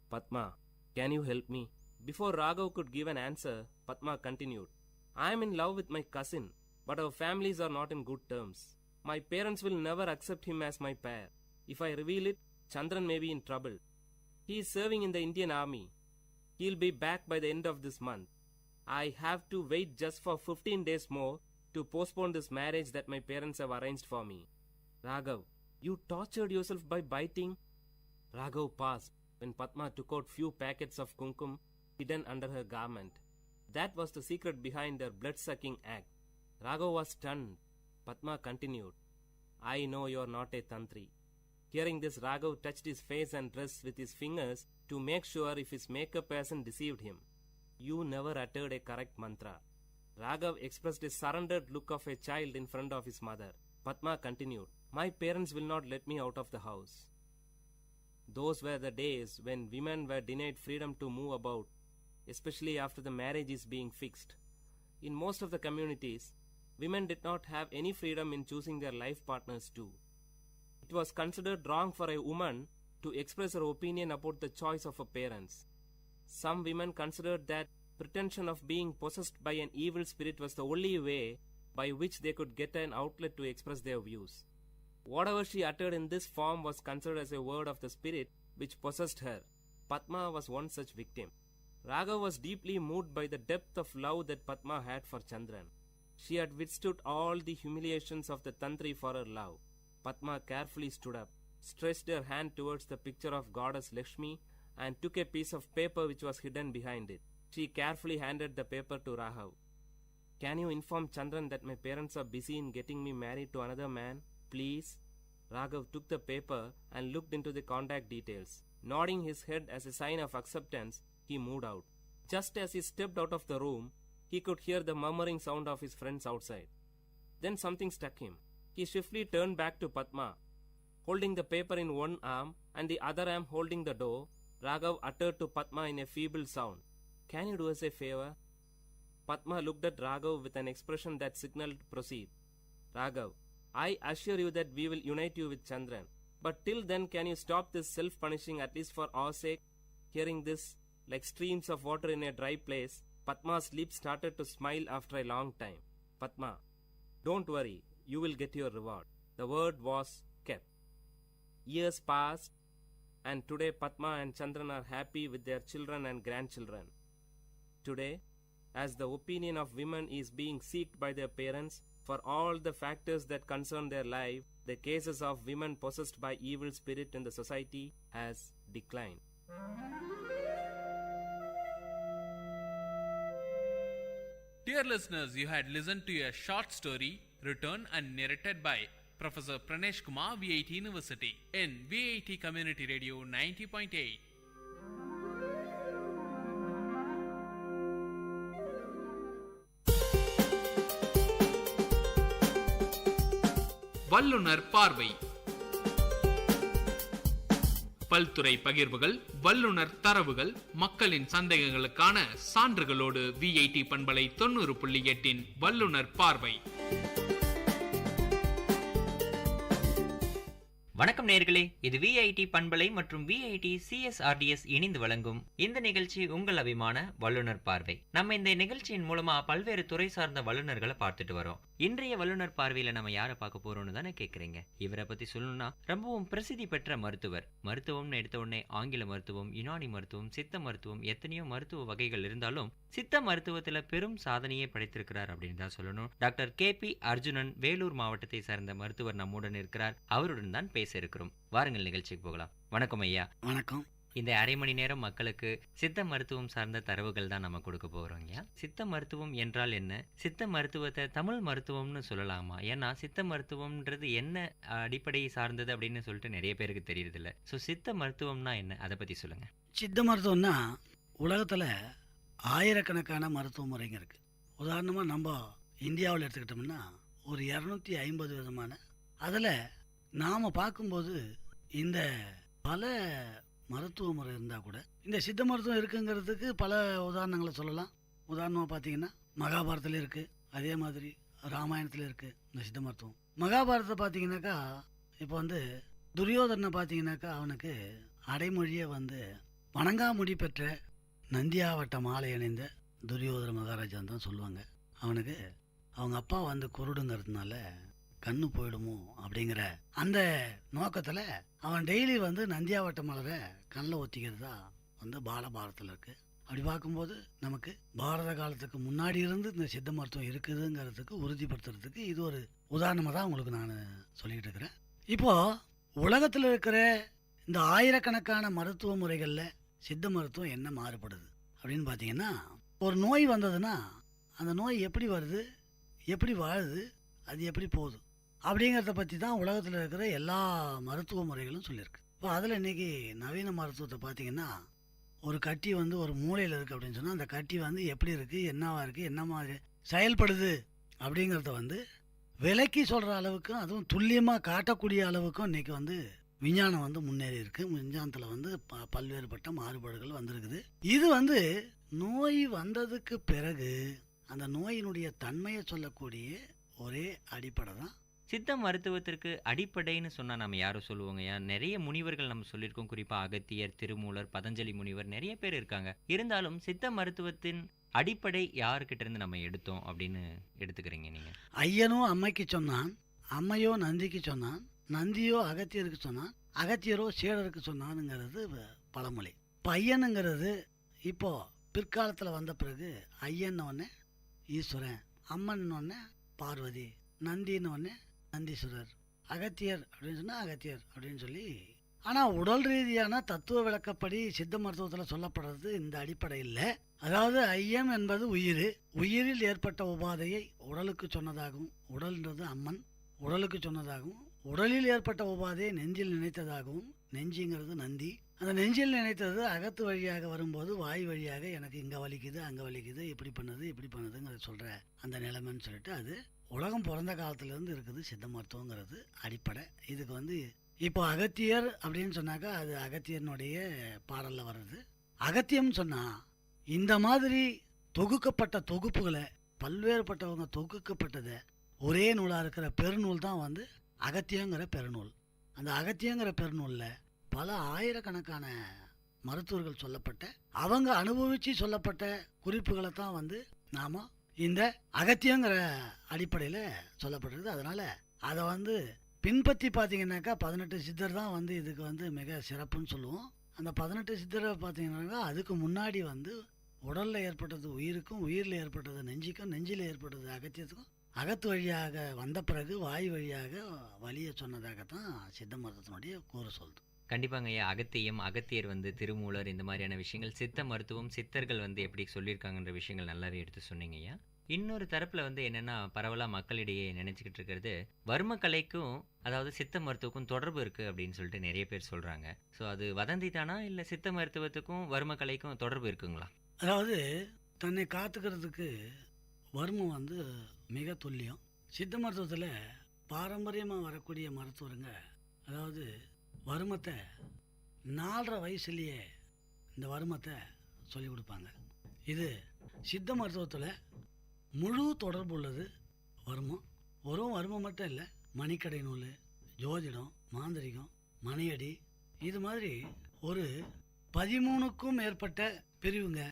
"Padma, can you help me?" Before Raghav could give an answer, Padma continued, "I am in love with my cousin, but our families are not in good terms. My parents will never accept him as my pair. If I reveal it, Chandran may be in trouble. He is serving in the Indian army. He'll be back by the end of this month. I have to wait just for 15 days more to postpone this marriage that my parents have arranged for me." "Raghav, you tortured yourself by biting?" Raghav paused when Padma took out few packets of kumkum hidden under her garment. That was the secret behind their blood-sucking act. Raghav was stunned. Padma continued, "I know you are not a tantri." Hearing this, Raghav touched his face and dress with his fingers to make sure if his makeup hasn't deceived him. "You never uttered a correct mantra." Raghav expressed a surrendered look of a child in front of his mother. Padma continued, "My parents will not let me out of the house." Those were the days when women were denied freedom to move about, especially after the marriage is being fixed. In most of the communities, women did not have any freedom in choosing their life partners too. It was considered wrong for a woman to express her opinion about the choice of her parents. Some women considered that pretension of being possessed by an evil spirit was the only way by which they could get an outlet to express their views. Whatever she uttered in this form was considered as a word of the spirit which possessed her. Padma was one such victim. Raghav was deeply moved by the depth of love that Padma had for Chandran. She had withstood all the humiliations of the tantri for her love. Padma carefully stood up, stretched her hand towards the picture of goddess Lakshmi, and took a piece of paper which was hidden behind it. She carefully handed the paper to Raghav. "Can you inform Chandran that my parents are busy in getting me married to another man? Please?" Raghav took the paper and looked into the contact details. Nodding his head as a sign of acceptance, he moved out. Just as he stepped out of the room, he could hear the murmuring sound of his friends outside. Then something struck him. He swiftly turned back to Padma. Holding the paper in one arm and the other arm holding the door, Raghav uttered to Padma in a feeble sound, "Can you do us a favor?" Padma looked at Raghav with an expression that signaled proceed. "Raghav, I assure you that we will unite you with Chandran. But till then, can you stop this self-punishing at least for our sake?" Hearing this, like streams of water in a dry place, Padma's lips started to smile after a long time. "Padma, don't worry, you will get your reward." The word was kept. Years passed. and today Padma and Chandran are happy with their children and grandchildren. Today, as the opinion of women is being sought by their parents for all the factors that concern their life, the cases of women possessed by evil spirit in the society has declined. Dear listeners, you had listened to a short story written and narrated by Professor Pranesh Kumar, VIT University, in VIT Community Radio 90.8. வல்லுனர் பார்வை. பல்துறை பகிர்வுகள், வல்லுனர் தரவுகள், மக்களின் சந்தேகங்களுக்கான சான்றுகளோடு VIT பண்பலை 90.8 வல்லுனர் பார்வை. வணக்கம் நேயர்களே, இது VIT பண்பலை மற்றும் VIT CSRDS இணைந்து வழங்கும் இந்த நிகழ்ச்சி உங்கள் அபிமான வல்லுனர் பார்வை. நம்ம இந்த நிகழ்ச்சியின் மூலமா பல்வேறு துறை சார்ந்த வல்லுநர்களை பார்த்துட்டு வரோம். இன்றைய வல்லுனர் பார்வையில நம்ம யாரை பார்க்க போறோம்னு தானே கேக்குறீங்க. இவரை பத்தி சொல்லணும்னா ரொம்பவும் பிரசித்தி பெற்ற மருத்துவர். மருத்துவம்னு எடுத்த உடனே ஆங்கில மருத்துவம், யுனானி மருத்துவம், சித்த மருத்துவம், எத்தனையோ மருத்துவ வகைகள் இருந்தாலும் சித்த மருத்துவத்துல பெரும் சாதனையை படைத்திருக்கிறார் அப்படின்னு தான் சொல்லணும். டாக்டர் KP அர்ஜுனன் வேலூர் மாவட்டத்தை சார்ந்த மருத்துவர் நம்முடன் இருக்கிறார். அவருடன் தான் பேச இருக்கிறோம். வாருங்கள் நிகழ்ச்சிக்கு போகலாம். வணக்கம் ஐயா. வணக்கம். இந்த அரை மணி நேரம் மக்களுக்கு சித்த மருத்துவம் சார்ந்த தரவுகள் தான் நம்ம கொடுக்க போறோம். சித்த மருத்துவம் என்றால் என்ன? சித்த மருத்துவத்தை தமிழ் மருத்துவம்னு சொல்லலாமா? ஏன்னா சித்த மருத்துவம்ன்றது என்ன அடிப்படையை சார்ந்தது அப்படின்னு சொல்லிட்டு நிறைய பேருக்கு தெரியறது இல்லை. ஸோ சித்த மருத்துவம்னா என்ன, அதை பத்தி சொல்லுங்க. சித்த மருத்துவம்னா உலகத்தில் ஆயிரக்கணக்கான மருத்துவ முறைங்க இருக்கு. உதாரணமாக நம்ம இந்தியாவில் எடுத்துக்கிட்டோம்னா ஒரு 250 விதமான, அதில் நாம் பார்க்கும்போது இந்த பல மருத்துவ முறை இருந்தால் கூட இந்த சித்த மருத்துவம் இருக்குங்கிறதுக்கு பல உதாரணங்களை சொல்லலாம். உதாரணமாக பார்த்தீங்கன்னா மகாபாரதத்தில் இருக்குது, அதே மாதிரி ராமாயணத்தில் இருக்குது இந்த சித்த மருத்துவம். மகாபாரதத்தை பார்த்தீங்கன்னாக்கா இப்போ துரியோதனை பார்த்தீங்கன்னாக்கா அவனுக்கு அடைமொழியை வணங்காமுடி பெற்ற நந்தியாவட்ட மாலை அணிந்த துரியோதன மகாராஜான்னு தான் சொல்லுவாங்க. அவனுக்கு அவங்க அப்பா குருடுங்கிறதுனால கண்ணு போயிடுமோ அப்படிங்கிற அந்த நோக்கத்தில் அவன் டெய்லி நந்தியாவட்ட மலரை கண்ணில் ஒத்திக்கிறதா பாலபாரத்தில் இருக்குது. அப்படி பார்க்கும்போது நமக்கு பாரத காலத்துக்கு முன்னாடி இருந்து இந்த சித்த மருத்துவம் இருக்குதுங்கிறதுக்கு உறுதிப்படுத்துறதுக்கு இது ஒரு உதாரணமாக தான் உங்களுக்கு நான் சொல்லிக்கிட்டு இருக்கிறேன். இப்போது உலகத்தில் இருக்கிற இந்த ஆயிரக்கணக்கான மருத்துவ முறைகளில் சித்த மருத்துவம் என்ன மாறுபடுது அப்படின்னு பார்த்தீங்கன்னா, ஒரு நோய் வந்ததுன்னா அந்த நோய் எப்படி வருது, எப்படி வாழுது, அது எப்படி போகுது அப்படிங்கிறத பற்றி தான் உலகத்தில் இருக்கிற எல்லா மருத்துவ முறைகளும் சொல்லியிருக்கு. இப்போ அதில் இன்றைக்கி நவீன மருத்துவத்தை பார்த்திங்கன்னா ஒரு கட்டி ஒரு மூளையில் இருக்குது அப்படின்னு சொன்னால் அந்த கட்டி எப்படி இருக்குது, என்னவா இருக்குது, என்ன மாதிரி செயல்படுது அப்படிங்கிறத விலைக்கு சொல்கிற அளவுக்கும் அதுவும் துல்லியமாக காட்டக்கூடிய அளவுக்கும் இன்றைக்கி விஞ்ஞானம் முன்னேறி இருக்குது. விஞ்ஞானத்தில் பல்வேறுபட்ட மாறுபாடுகள் வந்திருக்குது. இது நோய் வந்ததுக்கு பிறகு அந்த நோயினுடைய தன்மையை சொல்லக்கூடிய ஒரே அடிப்படை தான். சித்த மருத்துவத்திற்கு அடிப்படைன்னு சொன்னா நம்ம யாரும் சொல்லுவாங்க. நிறைய முனிவர்கள் நம்ம சொல்லியிருக்கோம். குறிப்பா அகத்தியர், திருமூலர், பதஞ்சலி முனிவர், நிறைய பேர் இருக்காங்க. இருந்தாலும் சித்த மருத்துவத்தின் அடிப்படை யாருக்கிட்ட இருந்து நம்ம எடுத்தோம் அப்படின்னு எடுத்துக்கிறீங்க நீங்க? ஐயனோ அம்மைக்கு சொன்னான், அம்மையோ நந்திக்கு சொன்னான், நந்தியோ அகத்தியருக்கு சொன்னான், அகத்தியரோ சீடருக்கு சொன்னானுங்கிறது பழமொழி. இப்போ ஐயனுங்கிறது இப்போ பிற்காலத்தில் வந்த பிறகு ஐயன்னொன்னே ஈஸ்வரன், அம்மன்னொன்னே பார்வதி, நந்தின்னொன்னே நந்தீஸ்வரர், அகத்தியர் அப்படின்னு சொன்னால் அகத்தியர் அப்படின்னு சொல்லி. ஆனால் உடல் ரீதியான தத்துவ விளக்கப்படி சித்த மருத்துவத்தில் சொல்லப்படுறது இந்த அடிப்படை இல்லை. அதாவது ஐயம் என்பது உயிர், உயிரில் ஏற்பட்ட உபாதையை உடலுக்கு சொன்னதாகவும், உடல்ன்றது அம்மன் உடலுக்கு சொன்னதாகவும், உடலில் ஏற்பட்ட உபாதையை நெஞ்சில் நினைத்ததாகவும், நெஞ்சுங்கிறது நந்தி, அந்த நெஞ்சில் நினைத்தது அகத்து வழியாக வரும்போது வாய் வழியாக எனக்கு இங்கே வலிக்குது, அங்கே வலிக்குது, இப்படி பண்ணுதுங்கிறத சொல்கிற அந்த நிலைமைன்னு சொல்லிட்டு அது உலகம் பிறந்த காலத்திலேருந்து இருக்குது சித்த மருத்துவங்கிறது அடிப்படை. இதுக்கு இப்போ அகத்தியர் அப்படின்னு சொன்னாக்கா அது அகத்தியனுடைய பாடலில் வர்றது. அகத்தியம்னு சொன்னால் இந்த மாதிரி தொகுக்கப்பட்ட தொகுப்புகளை பல்வேறுபட்டவங்க தொகுக்கப்பட்டதை ஒரே நூலாக இருக்கிற பெருநூல் தான் அகத்தியங்கிற பெருநூல். அந்த அகத்தியங்கிற பெருநூலில் பல ஆயிரக்கணக்கான மருத்துவர்கள் சொல்லப்பட்ட, அவங்க அனுபவித்து சொல்லப்பட்ட குறிப்புகளை தான் நாம் இந்த அகத்தியங்கிற அடிப்படையில் சொல்லப்படுறது. அதனால் அதை பின்பற்றி பார்த்தீங்கன்னாக்கா 18 சித்தர் தான் வந்து இதுக்கு வந்து மிக சிறப்புன்னு சொல்லுவோம். அந்த 18 சித்தரை பார்த்தீங்கன்னாக்கா அதுக்கு முன்னாடி வந்து உடலில் ஏற்பட்டது உயிருக்கும், உயிரில் ஏற்பட்டது நெஞ்சுக்கும், நெஞ்சில் ஏற்பட்டது அகத்தியத்துக்கும், அகத்து வழியாக வந்த பிறகு வாய் வழியாக வலியை சொன்னதாகத்தான் சித்த மருத்துவத்தினுடைய கூறு சொல்லுது. கண்டிப்பாங்க ஐயா. அகத்தியம், அகத்தியர் வந்து திருமூலர், இந்த மாதிரியான விஷயங்கள் சித்த மருத்துவம், சித்தர்கள் வந்து எப்படி சொல்லியிருக்காங்கன்ற விஷயங்கள் நல்லாவே எடுத்து சொன்னீங்க ஐயா. இன்னொரு தரப்புல வந்து என்னன்னா, பரவலா மக்களிடையே நினைச்சுக்கிட்டு இருக்கிறது, வர்ம கலைக்கும் அதாவது சித்த மருத்துவக்கும் தொடர்பு இருக்கு அப்படின்னு சொல்லிட்டு நிறைய பேர் சொல்றாங்க. ஸோ அது வதந்தி தானா, இல்லை சித்த மருத்துவத்துக்கும் வர்ம கலைக்கும் தொடர்பு இருக்குங்களா? அதாவது தன்னை காத்துக்கிறதுக்கு வர்மம் வந்து மிக துல்லியம். சித்த மருத்துவத்தில் பாரம்பரியமாக வரக்கூடிய மருத்துவருங்க அதாவது வருமத்தை 4.5 வயசுலேயே இந்த வருமத்தை சொல்லி கொடுப்பாங்க. இது சித்த மருத்துவத்தில் முழு தொடர்பு உள்ளது வருமம். ஒரு வருமம் மட்டும் இல்லை, மணிக்கடை நூல், ஜோதிடம், மாந்திரிகம், மனையடி, இது மாதிரி ஒரு 13க்கும் மேற்பட்ட பிரிவுங்க.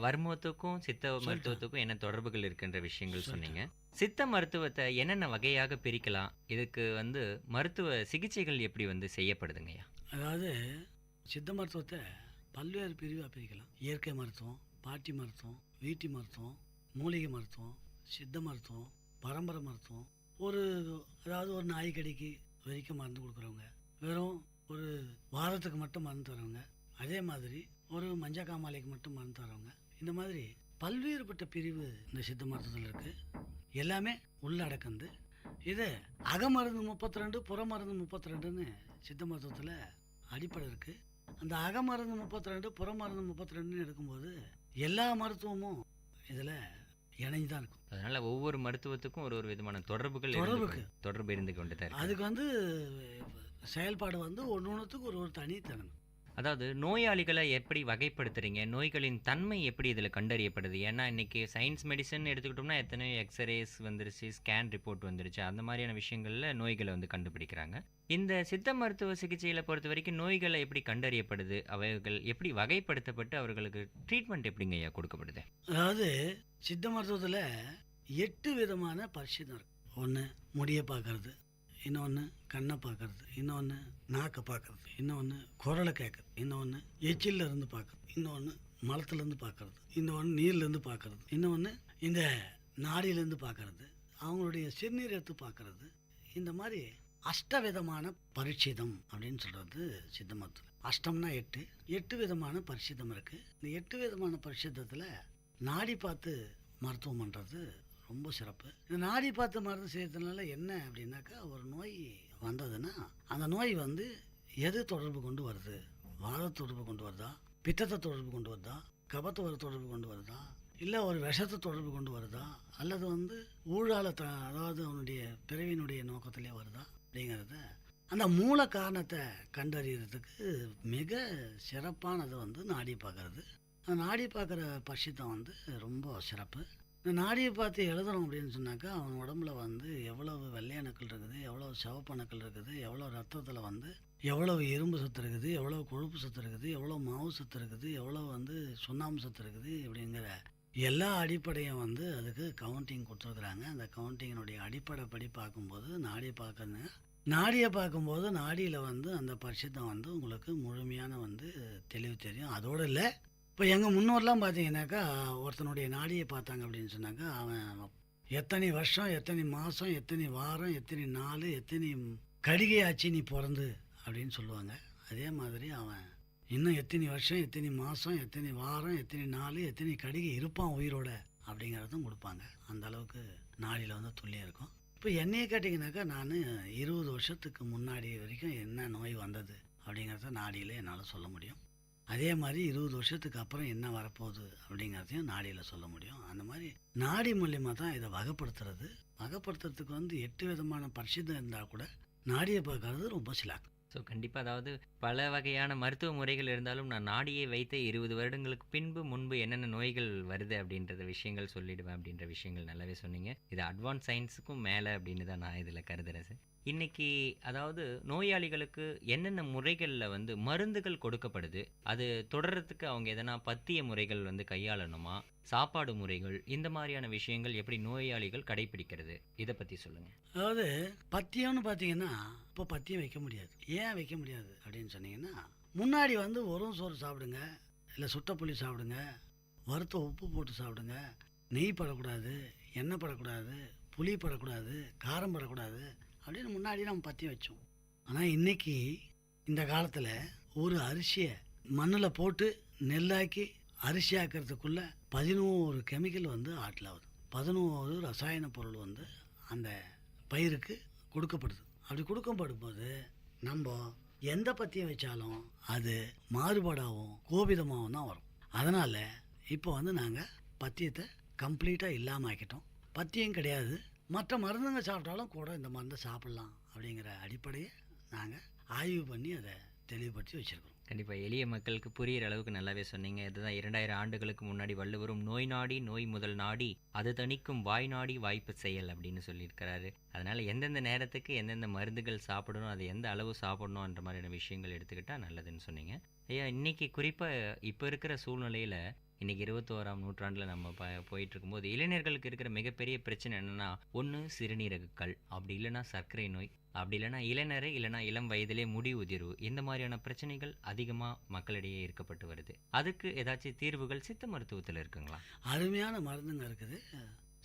வர்மத்துக்கும் சித்த மருத்துவத்துக்கும் என்ன தொடர்புகள் இருக்குன்ற விஷயங்கள் சொன்னீங்க. சித்த மருத்துவத்தை என்னென்ன வகையாக பிரிக்கலாம், இதுக்கு வந்து மருத்துவ சிகிச்சைகள் எப்படி வந்து செய்யப்படுதுங்கய்யா? அதாவது சித்த மருத்துவத்தை பல்வேறு பிரிவாக பிரிக்கலாம். இயற்கை மருத்துவம், பாட்டி மருத்துவம், வீட்டு மருத்துவம், மூலிகை மருத்துவம், சித்த மருத்துவம், பரம்பரை மருத்துவம். அதாவது ஒரு நாய்க்கடிக்கு வரைக்கும் மருந்து கொடுக்குறவங்க, வெறும் ஒரு வாரத்துக்கு மட்டும் மருந்து தரவங்க, அதே மாதிரி ஒரு மஞ்சக்காமாலைக்கு மட்டும் மருந்து தரவங்க. இந்த மாதிரி பல்வேறுபட்ட பிரிவு இந்த சித்த மருத்துவத்தில் இருக்குது. எல்லாமே உள்ளடக்கந்து. இது அகமருந்து 32, புறமருந்து 32ன்னு சித்த மருத்துவத்தில் அடிப்படை இருக்குது. அந்த அகமருந்து 32, புறமருந்து 32ன்னு எடுக்கும்போது எல்லா மருத்துவமும் இதில் இணைஞ்சு தான் இருக்கும். அதனால ஒவ்வொரு மருத்துவத்துக்கும் ஒரு விதமான தொடர்பு இருந்து கொண்டு தான். அதுக்கு வந்து செயல்பாடு வந்து ஒன்றுத்துக்கு ஒரு தனித்தன்மை. அதாவது நோயாளிகளை எப்படி வகைப்படுத்துறீங்க, நோய்களின் தன்மை எப்படி இதில் கண்டறியப்படுது? ஏன்னா இன்னைக்கு சயின்ஸ் மெடிசன் எடுத்துக்கிட்டோம்னா எத்தனை எக்ஸ்ரேஸ் வந்துருச்சு, ஸ்கேன் ரிப்போர்ட் வந்துருச்சு, அந்த மாதிரியான விஷயங்கள்ல நோய்களை வந்து கண்டுபிடிக்கிறாங்க. இந்த சித்த மருத்துவ சிகிச்சையில பொறுத்த வரைக்கும் நோய்களை எப்படி கண்டறியப்படுது, அவைகள் எப்படி வகைப்படுத்தப்பட்டு அவர்களுக்கு ட்ரீட்மெண்ட் எப்படிங்க ஐயா கொடுக்கப்படுது? அதாவது சித்த மருத்துவத்தில் 8 விதமான பரிசோதனை இருக்கு. ஒன்று முடியை பார்க்கறது, இன்னொன்று கண்ணை பார்க்கறது, இன்னொன்று நாக்கை பார்க்கறது, இன்னொன்று குரலை கேட்கறது, இன்னொன்று எச்சில்ல இருந்து பார்க்கறது, இன்னொன்று மலத்துலேருந்து பார்க்கறது, இன்னொன்று நீர்லேருந்து பார்க்கறது, இன்னொன்று இந்த நாடியிலேருந்து பார்க்கறது, அவங்களுடைய சிறுநீர் எடுத்து பார்க்கறது. இந்த மாதிரி அஷ்டவிதமான பரிட்சிதம் அப்படின்னு சொல்கிறது சித்த மருத்துவம். அஷ்டம்னா 8 விதமான பரிசித்தம் இருக்குது. இந்த 8 விதமான பரிசித்தத்தில் நாடி பார்த்து மருத்துவம் பண்ணுறது ரொம்ப சிறப்பு. இந்த நாடி பார்த்து மருந்து செய்யறதுனால என்ன அப்படின்னாக்கா, ஒரு நோய் வந்ததுன்னா அந்த நோய் வந்து எது தொடர்பு கொண்டு வருது, வாத தொடர்பு கொண்டு வருதா, பித்தத்தை தொடர்பு கொண்டு வருதா, கபத்தை தொடர்பு கொண்டு வருதா, இல்லை ஒரு விஷத்தை தொடர்பு கொண்டு வருதா, அல்லது வந்து ஊழால அதாவது அவனுடைய பிறவியினுடைய நோக்கத்திலே வருதா அப்படிங்கிறத அந்த மூல காரணத்தை கண்டறியறதுக்கு மிக சிறப்பானது வந்து நாடி பார்க்கறது. அந்த நாடி பார்க்குற பரிசித்தம் வந்து ரொம்ப சிறப்பு. இந்த நாடியை பார்த்து எழுதுறோம் அப்படின்னு சொன்னாக்கா, அவன் உடம்புல வந்து எவ்வளவு வெள்ளையணுக்கள் இருக்குது, எவ்வளவு சிவப்பணுக்கள் இருக்குது, எவ்வளோ ரத்தத்தில் வந்து எவ்வளவு இரும்பு சத்து இருக்குது, எவ்வளோ கொழுப்பு சத்து இருக்குது, எவ்வளோ மாவு சத்து இருக்குது, எவ்வளோ வந்து சுண்ணாம்பு சத்து இருக்குது, இப்படிங்கிற எல்லா அடிப்படையும் வந்து அதுக்கு கவுண்டிங் கொடுத்துருக்குறாங்க. அந்த கவுண்டிங்கினுடைய அடிப்படைப்படி பார்க்கும்போது நாடியை பார்க்கும்போது நாடியில் வந்து அந்த பரிசுத்தம் வந்து உங்களுக்கு முழுமையான வந்து தெளிவு தெரியும். அதோடு இல்லை, இப்போ எங்கள் முன்னோர்லாம் பார்த்தீங்கன்னாக்கா ஒருத்தனுடைய நாடியை பார்த்தாங்க அப்படின்னு சொன்னாக்கா, அவன் எத்தனை வருஷம், எத்தனை மாதம், எத்தனை வாரம், எத்தனை நாள், எத்தனை கடிகை ஆச்சு நீ பிறந்து அப்படின்னு சொல்லுவாங்க. அதே மாதிரி அவன் இன்னும் எத்தனை வருஷம், எத்தனை மாதம், எத்தனை வாரம், எத்தனை நாள், எத்தனை கடிகை இருப்பான் உயிரோட அப்படிங்கிறதும் கொடுப்பாங்க. அந்த அளவுக்கு நாடியில் வந்து துல்லியம் இருக்கும். இப்போ என்னையே கேட்டிங்கனாக்கா, நான் 20 வருஷத்துக்கு முன்னாடி வரைக்கும் என்ன நோய் வந்தது அப்படிங்கிறத நாடியில் என்னால் சொல்ல முடியும். அதே மாதிரி 20 வருஷத்துக்கு அப்புறம் என்ன வரப்போகுது அப்படிங்கிறதையும் நாடியில் சொல்ல முடியும். அந்த மாதிரி நாடி மூலியமாக தான் இதை வகைப்படுத்துறதுக்கு வந்து 8 விதமான பரிசுத்தம் இருந்தால் கூட நாடியை பார்க்கறது ரொம்ப சிலாக்கு. ஸோ கண்டிப்பாக, அதாவது பல வகையான மருத்துவ முறைகள் இருந்தாலும் நான் நாடியை வைத்த 20 வருடங்களுக்கு முன்பு என்னென்ன நோய்கள் வருது அப்படின்றத விஷயங்கள் சொல்லிடுவேன் அப்படின்ற விஷயங்கள் நல்லாவே சொன்னீங்க. இது அட்வான்ஸ் சயின்ஸுக்கும் மேலே அப்படின்னு தான் நான் இதில் கருதுறேன் சார். இன்னைக்கு அதாவது நோயாளிகளுக்கு என்னென்ன முறைகளில் வந்து மருந்துகள் கொடுக்கப்படுது, அது தொடர்றதுக்கு அவங்க எதனா பத்திய முறைகள் வந்து கையாளணுமா, சாப்பாடு முறைகள், இந்த மாதிரியான விஷயங்கள் எப்படி நோயாளிகள் கடைபிடிக்கிறது, இதை பற்றி சொல்லுங்க. அதாவது பத்தியம்னு பார்த்தீங்கன்னா இப்போ பத்தியம் வைக்க முடியாது. ஏன் வைக்க முடியாது அப்படின்னு சொன்னீங்கன்னா, முன்னாடி வந்து உரம் சோறு சாப்பிடுங்க, இல்லை சுட்டப்புளி சாப்பிடுங்க, வறுத்த உப்பு போட்டு சாப்பிடுங்க, நெய் படக்கூடாது, எண்ணெய் படக்கூடாது, புளி படக்கூடாது, காரம் படக்கூடாது அப்படின்னு முன்னாடி நம்ம பற்றி வச்சோம். ஆனால் இன்னைக்கு இந்த காலத்தில் ஒரு அரிசியை மண்ணில் போட்டு நெல்லாக்கி அரிசி ஆக்கிறதுக்குள்ள 11 கெமிக்கல் வந்து ஆட்டில் ஆகுது. 11 ரசாயன பொருள் வந்து அந்த பயிருக்கு கொடுக்கப்படுது. அப்படி கொடுக்கப்படும் போது நம்ம எந்த பத்தியம் வச்சாலும் அது மாறுபாடாகவும் கோபிதமாகவும் தான் வரும். அதனால் இப்போ வந்து நாங்கள் பத்தியத்தை கம்ப்ளீட்டாக இல்லாமல் ஆக்கிட்டோம். பத்தியம் கிடையாது, மற்ற மருந்துங்க சாப்பிட்டாலும் கூட இந்த மருந்தை சாப்பிட்லாம் அப்படிங்கிற அடிப்படையை நாங்கள் ஆய்வு பண்ணி அதை தெளிவுபடுத்தி வச்சுருக்கிறோம். கண்டிப்பாக எளிய மக்களுக்கு புரிகிற அளவுக்கு நல்லாவே சொன்னீங்க. இதுதான் 2000 ஆண்டுகளுக்கு முன்னாடி வள்ளுவரும் நோய் நாடி நோய் முதல் நாடி அது தணிக்கும் வாய் நாடி வாய்ப்பு செயல் அப்படின்னு சொல்லியிருக்கிறாரு. அதனால் எந்தெந்த நேரத்துக்கு எந்தெந்த மருந்துகள் சாப்பிடணும், அது எந்த அளவு சாப்பிடணுன்ற மாதிரியான விஷயங்கள் எடுத்துக்கிட்டால் நல்லதுன்னு சொன்னீங்க. ஐயா, இன்னைக்கு குறிப்பாக இப்போ இருக்கிற சூழ்நிலையில் இன்றைக்கி 21ஆம் நூற்றாண்டில் நம்ம போயிட்டு இருக்கும்போது இளைஞர்களுக்கு இருக்கிற மிகப்பெரிய பிரச்சனை என்னென்னா, ஒன்று சிறுநீரக கல், அப்படி இல்லைன்னா சர்க்கரை நோய், அப்படி இல்லைன்னா இளைஞரை இல்லைன்னா இளம் வயதிலே முடி உதிர்வு, இந்த மாதிரியான பிரச்சனைகள் அதிகமாக மக்களிடையே இருக்கப்பட்டு வருது. அதுக்கு ஏதாச்சும் தீர்வுகள் சித்த மருத்துவத்தில் இருக்குங்களா? அருமையான மருந்துங்க இருக்குது.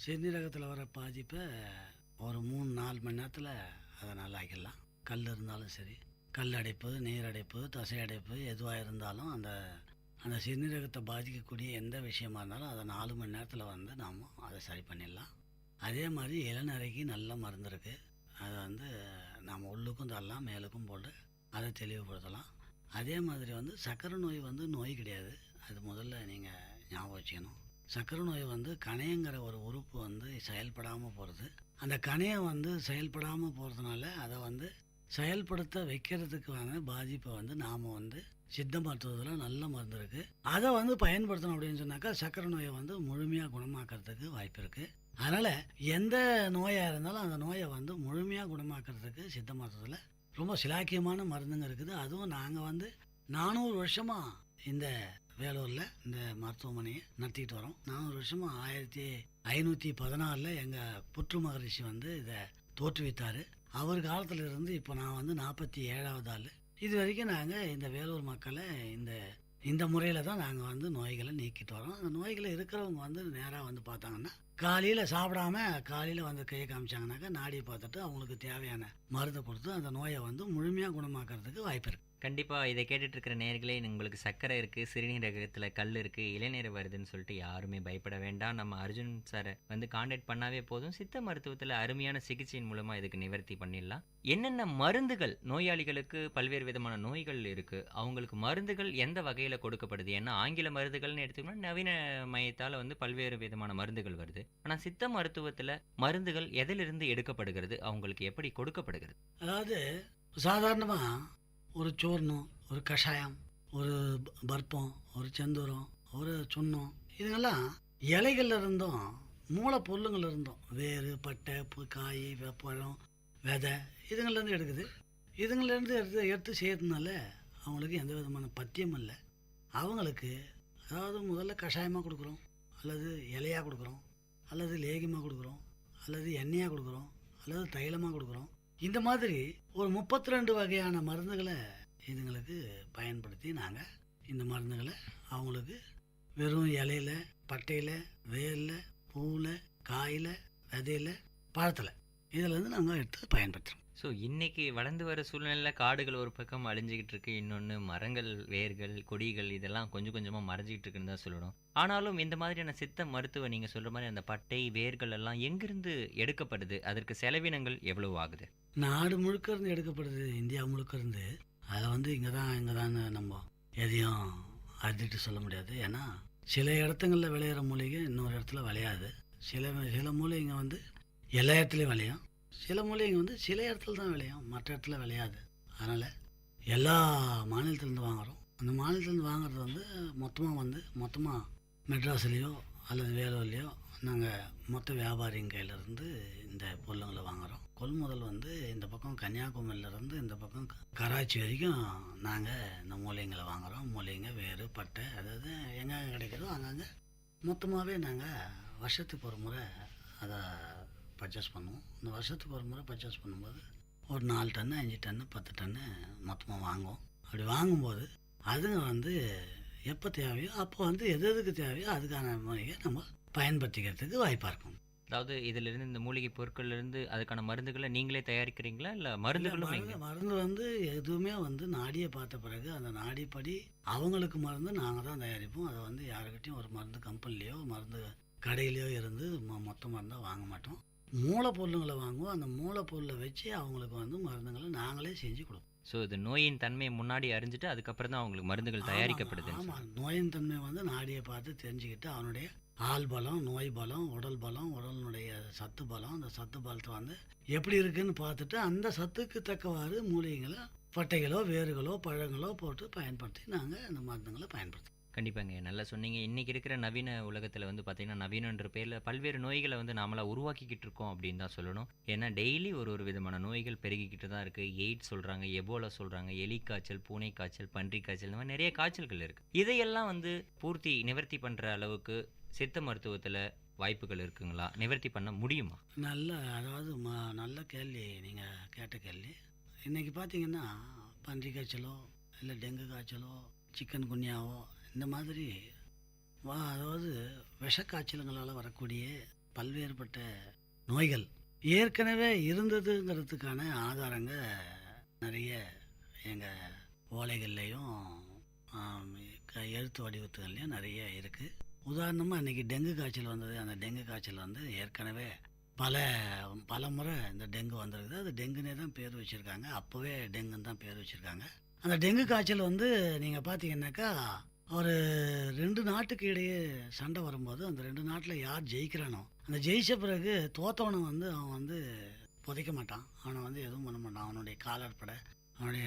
சிறுநீரகத்தில் வர பாதிப்பை ஒரு 3-4 மணி நேரத்தில் அதை நல்லாக்கிடலாம். கல் இருந்தாலும் சரி, கல் அடைப்பு, நீர் அடைப்பு, தசை அடைப்பு எதுவாக இருந்தாலும் அந்த சிறுநீரகத்தை பாதிக்கக்கூடிய எந்த விஷயமா இருந்தாலும் அதை 4 மணி நேரத்தில் வந்து நாம் அதை சரி பண்ணிடலாம். அதே மாதிரி இளநரைக்கு நல்ல மருந்து இருக்குது. அதை வந்து நாம் உள்ளுக்கும் தரலாம், மேலுக்கும் போட்டு அதை தெளிவுபடுத்தலாம். அதே மாதிரி வந்து சர்க்கரை நோய் வந்து நோய் கிடையாது, அது முதல்ல நீங்கள் ஞாபகம் வச்சுக்கணும். சர்க்கரை நோய் வந்து கணையங்கிற ஒரு உறுப்பு வந்து செயல்படாமல் போகிறது. அந்த கணையம் வந்து செயல்படாமல் போகிறதுனால அதை வந்து செயல்படுத்த வைக்கிறதுக்கான பாதிப்பை வந்து நாம் வந்து சித்த மருத்துவத்தில் நல்ல மருந்து இருக்குது. அதை வந்து பயன்படுத்தணும் அப்படின்னு சொன்னாக்கா சர்க்கரை நோயை வந்து முழுமையாக குணமாக்கிறதுக்கு வாய்ப்பு இருக்குது. அதனால் எந்த நோயாக இருந்தாலும் அந்த நோயை வந்து முழுமையாக குணமாக்கிறதுக்கு சித்த மருத்துவத்தில் ரொம்ப சிலாக்கியமான மருந்துங்க இருக்குது. அதுவும் நாங்கள் வந்து 400 வருஷமாக இந்த வேலூரில் இந்த மருத்துவமனையை நடத்திட்டு வரோம். 400 வருஷமாக 1514 எங்கள் புற்று மகரிஷி வந்து இதை தோற்றுவித்தார். அவர் காலத்தில் இருந்து இப்போ நான் வந்து 47வது ஆள். இது வரைக்கும் நாங்கள் இந்த வேலூர் மக்களை இந்த முறையில் தான் நாங்கள் வந்து நோய்களை நீக்கிட்டு வரோம். அந்த நோய்களை இருக்கிறவங்க வந்து நேராக வந்து பார்த்தாங்கன்னா, காலையில் சாப்பிடாம காலையில் வந்து கையை காமிச்சாங்கனாக்கா நாடியை பார்த்துட்டு அவங்களுக்கு தேவையான மருந்தை கொடுத்து அந்த நோயை வந்து முழுமையாக குணமாக்கிறதுக்கு வாய்ப்பு இருக்குது. கண்டிப்பாக இதை கேட்டுட்டு இருக்கிற நேயர்களே, உங்களுக்கு சர்க்கரை இருக்குது, சிறுநீரகத்தில் கல் இருக்குது, இளைநீரை வருதுன்னு சொல்லிட்டு யாருமே பயப்பட வேண்டாம். நம்ம அர்ஜுன் சாரை வந்து காண்டாக்ட் பண்ணாவே போதும். சித்த மருத்துவத்தில் அருமையான சிகிச்சையின் மூலமாக இதுக்கு நிவர்த்தி பண்ணிடலாம். என்னென்ன மருந்துகள் நோயாளிகளுக்கு, பல்வேறு விதமான நோய்கள் இருக்குது, அவங்களுக்கு மருந்துகள் எந்த வகையில் கொடுக்கப்படுது? ஏன்னா ஆங்கில மருந்துகள்னு எடுத்துக்கணும், நவீன மயத்தால் வந்து பல்வேறு விதமான மருந்துகள் வருது. ஆனால் சித்த மருத்துவத்தில் மருந்துகள் எதிலிருந்து எடுக்கப்படுகிறது, அவங்களுக்கு எப்படி கொடுக்கப்படுகிறது? அதாவது சாதாரணமாக ஒரு சூர்ணம், ஒரு கஷாயம், ஒரு பர்ப்பம், ஒரு செந்தூரம், ஒரு சுண்ணம், இதுங்கெல்லாம் இலைகள்ல இருந்தும் மூலப்பொருளுங்கள் இருந்தும் வேறு, பட்டை, பூ, காய், பழம், விதை இதுங்கள்லேருந்து எடுக்குது. இதுங்கள்லேருந்து எடுத்து செய்யறதுனால அவங்களுக்கு எந்த விதமான பத்தியம் இல்லை. அவங்களுக்கு அதாவது முதல்ல கஷாயமாக கொடுக்குறோம், அல்லது இலையாக கொடுக்குறோம், அல்லது லேகியமாக கொடுக்குறோம், அல்லது எண்ணெயாக கொடுக்குறோம், அல்லது தைலமாக கொடுக்குறோம். இந்த மாதிரி ஒரு 32 வகையான மருந்துகளை இதுங்களுக்கு பயன்படுத்தி நாங்கள் இந்த மருந்துகளை அவங்களுக்கு வெறும் இலையில், பட்டையில், வேரில், பூவில், காயில், விதையில், பழத்தில் இதிலேருந்து நாங்கள் எடுத்து பயன்படுத்துகிறோம். ஸோ இன்றைக்கி வளர்ந்து வர சூழ்நிலையில் காடுகள் ஒரு பக்கம் அழிஞ்சிக்கிட்டு இருக்கு, இன்னொன்று மரங்கள், வேர்கள், கொடிகள் இதெல்லாம் கொஞ்சம் கொஞ்சமாக மறைஞ்சிக்கிட்டு இருக்குன்னு தான் சொல்லணும். ஆனாலும் இந்த மாதிரியான சித்த மருத்துவம் நீங்கள் சொல்கிற மாதிரி அந்த பட்டை, வேர்கள் எல்லாம் எங்கிருந்து எடுக்கப்படுது, அதற்கு செலவினங்கள் எவ்வளவு ஆகுது? நாடு முழுக்க இருந்து எடுக்கப்படுது, இந்தியா முழுக்க இருந்து. அதை வந்து இங்கே தான் நம்ம எதையும் அறுதிட்டு சொல்ல முடியாது. ஏன்னா சில இடத்துங்களில் விளையிற மூலிகை இன்னொரு இடத்துல விளையாது. சில மூலிகைங்க வந்து எல்லா இடத்துலையும் விளையும், சில மூலிகைங்க வந்து சில இடத்துல தான் விளையும், மற்ற இடத்துல விளையாது. அதனால் எல்லா மாநிலத்திலேருந்து வாங்குகிறோம். அந்த மாநிலத்திலேருந்து வாங்குறது வந்து மொத்தமாக மெட்ராஸ்லேயோ அல்லது வேலூர்லேயோ நாங்கள் மொத்த வியாபாரிங்க கையிலேருந்து இந்த பொருளுங்களை வாங்குகிறோம். கொள்முதல் வந்து இந்த பக்கம் கன்னியாகுமரியிலேருந்து இந்த பக்கம் கராச்சி வரைக்கும் நாங்கள் இந்த மூலிகைங்களை வாங்குகிறோம். மூலிகைங்க, வேறு, பட்டை, அதாவது எங்கெங்கே கிடைக்கிறதோ அங்கங்கே மொத்தமாகவே நாங்கள் வருஷத்துக்கு ஒரு முறை அதை பர்ச்சேஸ் பண்ணுவோம். இந்த வருஷத்துக்கு ஒரு முறை பர்ச்சேஸ் பண்ணும்போது ஒரு 4 டன்னு 5 டன்னு 10 டன்னு மொத்தமாக வாங்குவோம். அப்படி வாங்கும்போது அதுங்க வந்து எப்போ தேவையோ அப்போ வந்து எதுக்கு தேவையோ அதுக்கான மூலிகை நம்ம பயன்படுத்திக்கிறதுக்கு வாய்ப்பாக இருக்கும். அதாவது இதிலிருந்து இந்த மூலிகை பொருட்கள்லேருந்து அதுக்கான மருந்துகளை நீங்களே தயாரிக்கிறீங்களா இல்லை மருந்துகளும் மருந்து வந்து எதுவுமே வந்து நாடியை பார்த்த பிறகு அந்த நாடிப்படி அவங்களுக்கு மருந்து நாங்கள் தான் தயாரிப்போம். அதை வந்து யாருக்கிட்டையும் ஒரு மருந்து கம்பெனிலையோ மருந்து கடையிலையோ இருந்து மொத்த மருந்தாக வாங்க மாட்டோம். மூலப்பொருளுங்களை வாங்குவோம். அந்த மூலப்பொருளை வச்சு அவங்களுக்கு வந்து மருந்துங்களை நாங்களே செஞ்சு கொடுப்போம். ஸோ இது நோயின் தன்மையை முன்னாடி அறிஞ்சிட்டு அதுக்கப்புறம் தான் அவங்களுக்கு மருந்துகள் தயாரிக்கப்படுது. ஆமாம், நோயின் தன்மை வந்து நாடியை பார்த்து தெரிஞ்சுக்கிட்டு அவனுடைய ஆள் பலம், நோய் பலம், உடல் பலம், உடலினுடைய சத்து பலம், அந்த சத்து பலத்தை வந்து எப்படி இருக்குன்னு பார்த்துட்டு அந்த சத்துக்கு தக்கவாறு மூலிகைகளை, பட்டைகளோ, வேர்களோ, பழங்களோ போட்டு பயன்படுத்தி நாங்கள் அந்த மருந்துங்களை பயன்படுத்துவோம். கண்டிப்பாங்க, நல்லா சொன்னீங்க. இன்றைக்கி இருக்கிற நவீன உலகத்தில் வந்து பார்த்திங்கன்னா நவீனன்ற பேரில் பல்வேறு நோய்களை வந்து நாமளாக உருவாக்கிக்கிட்டு இருக்கோம் அப்படின்னு தான் சொல்லணும். ஏன்னா டெய்லி ஒரு விதமான நோய்கள் பெருகிக்கிட்டு தான் இருக்குது. எய்ட்ஸ் சொல்கிறாங்க, எபோலா சொல்கிறாங்க, எலிக்காய்ச்சல், பூனை காய்ச்சல், பன்றி காய்ச்சல், இந்த மாதிரி நிறைய காய்ச்சல்கள் இருக்குது. இதையெல்லாம் வந்து நிவர்த்தி பண்ணுற அளவுக்கு சித்த மருத்துவத்தில் வாய்ப்புகள் இருக்குங்களா? நிவர்த்தி பண்ண முடியுமா? அதாவது நல்ல கேள்வி நீங்கள் கேட்ட கேள்வி. இன்றைக்கி பார்த்தீங்கன்னா பன்றி காய்ச்சலோ இல்லை டெங்கு காய்ச்சலோ சிக்கன் குன்யாவோ இந்த மாதிரி அதாவது விஷக்காய்ச்சலுங்களால் வரக்கூடிய பல்வேறுபட்ட நோய்கள் ஏற்கனவே இருந்ததுங்கிறதுக்கான ஆதாரங்க நிறைய எங்கள் ஓலைகள்லேயும் எழுத்து வடிவத்துகள்லையும் நிறைய இருக்குது. உதாரணமாக இன்றைக்கி டெங்கு காய்ச்சல் வந்தது. அந்த டெங்கு காய்ச்சல் வந்து ஏற்கனவே பல முறை இந்த டெங்கு வந்திருக்குது. அது டெங்குனே தான் பேர் வச்சுருக்காங்க. அப்போவே டெங்குன்னு தான் பேர் வச்சுருக்காங்க. அந்த டெங்கு காய்ச்சல் வந்து நீங்கள் பார்த்தீங்கன்னாக்கா ஒரு 2 நாட்டுக்கு இடையே சண்டை வரும்போது அந்த 2 நாட்டில் யார் ஜெயிக்கிறானோ அந்த ஜெயிச்ச பிறகு தோத்தவனை வந்து அவன் வந்து புதைக்க மாட்டான். அவனை வந்து எதுவும் பண்ண மாட்டான். அவனுடைய காலாட்படை, அவனுடைய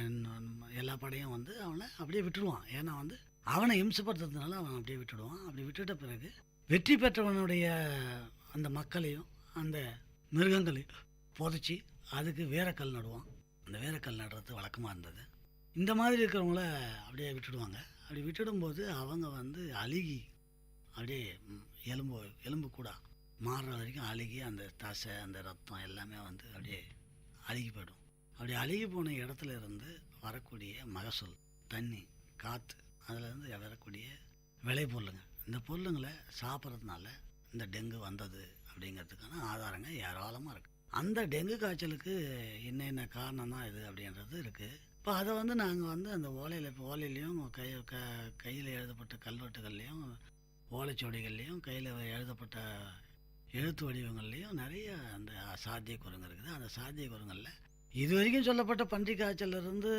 எல்லா படையும் வந்து அவனை அப்படியே விட்டுடுவான். ஏன்னா வந்து அவனை இம்சப்படுத்துறதுனால அவன் அப்படியே விட்டுடுவான். அப்படி விட்டுட்ட பிறகு வெற்றி பெற்றவனுடைய அந்த மக்களையும் அந்த மிருகங்களையும் புதைச்சி அதுக்கு வேரக்கல் நடுவான். அந்த வேரக்கல் நடுறது வழக்கமாக இருந்தது. இந்த மாதிரி இருக்கிறவங்கள அப்படியே விட்டுடுவாங்க. அப்படி விட்டுடும்போது அவங்க வந்து அழுகி அப்படியே எலும்பு கூட மாறுற வரைக்கும் அழுகி அந்த தசை, அந்த ரத்தம் எல்லாமே வந்து அப்படியே அழுகி போயிடும். அப்படி அழுகி போன இடத்துல இருந்து வரக்கூடிய மகசூல், தண்ணி, காற்று, அதிலேருந்து வரக்கூடிய விளைபொருளுங்க, இந்த பொருளுங்களை சாப்பிட்றதுனால இந்த டெங்கு வந்தது அப்படிங்கிறதுக்கான ஆதாரங்க ஏராளமாக இருக்குது. அந்த டெங்கு காய்ச்சலுக்கு என்ன காரணம் தான் இது அப்படின்றது இருக்குது. இப்போ அதை வந்து நாங்கள் வந்து அந்த ஓலையிலையும் கையில் எழுதப்பட்ட கல்வெட்டுகள்லையும் ஓலைச்சுவடிகள்லையும் கையில் எழுதப்பட்ட எழுத்து வடிவங்கள்லையும் நிறைய அந்த சாத்தியக்கூறுங்க இருக்குது. அந்த சாத்தியக்கூறுங்களில் இது வரைக்கும் சொல்லப்பட்ட பன்றி காய்ச்சல்லேருந்து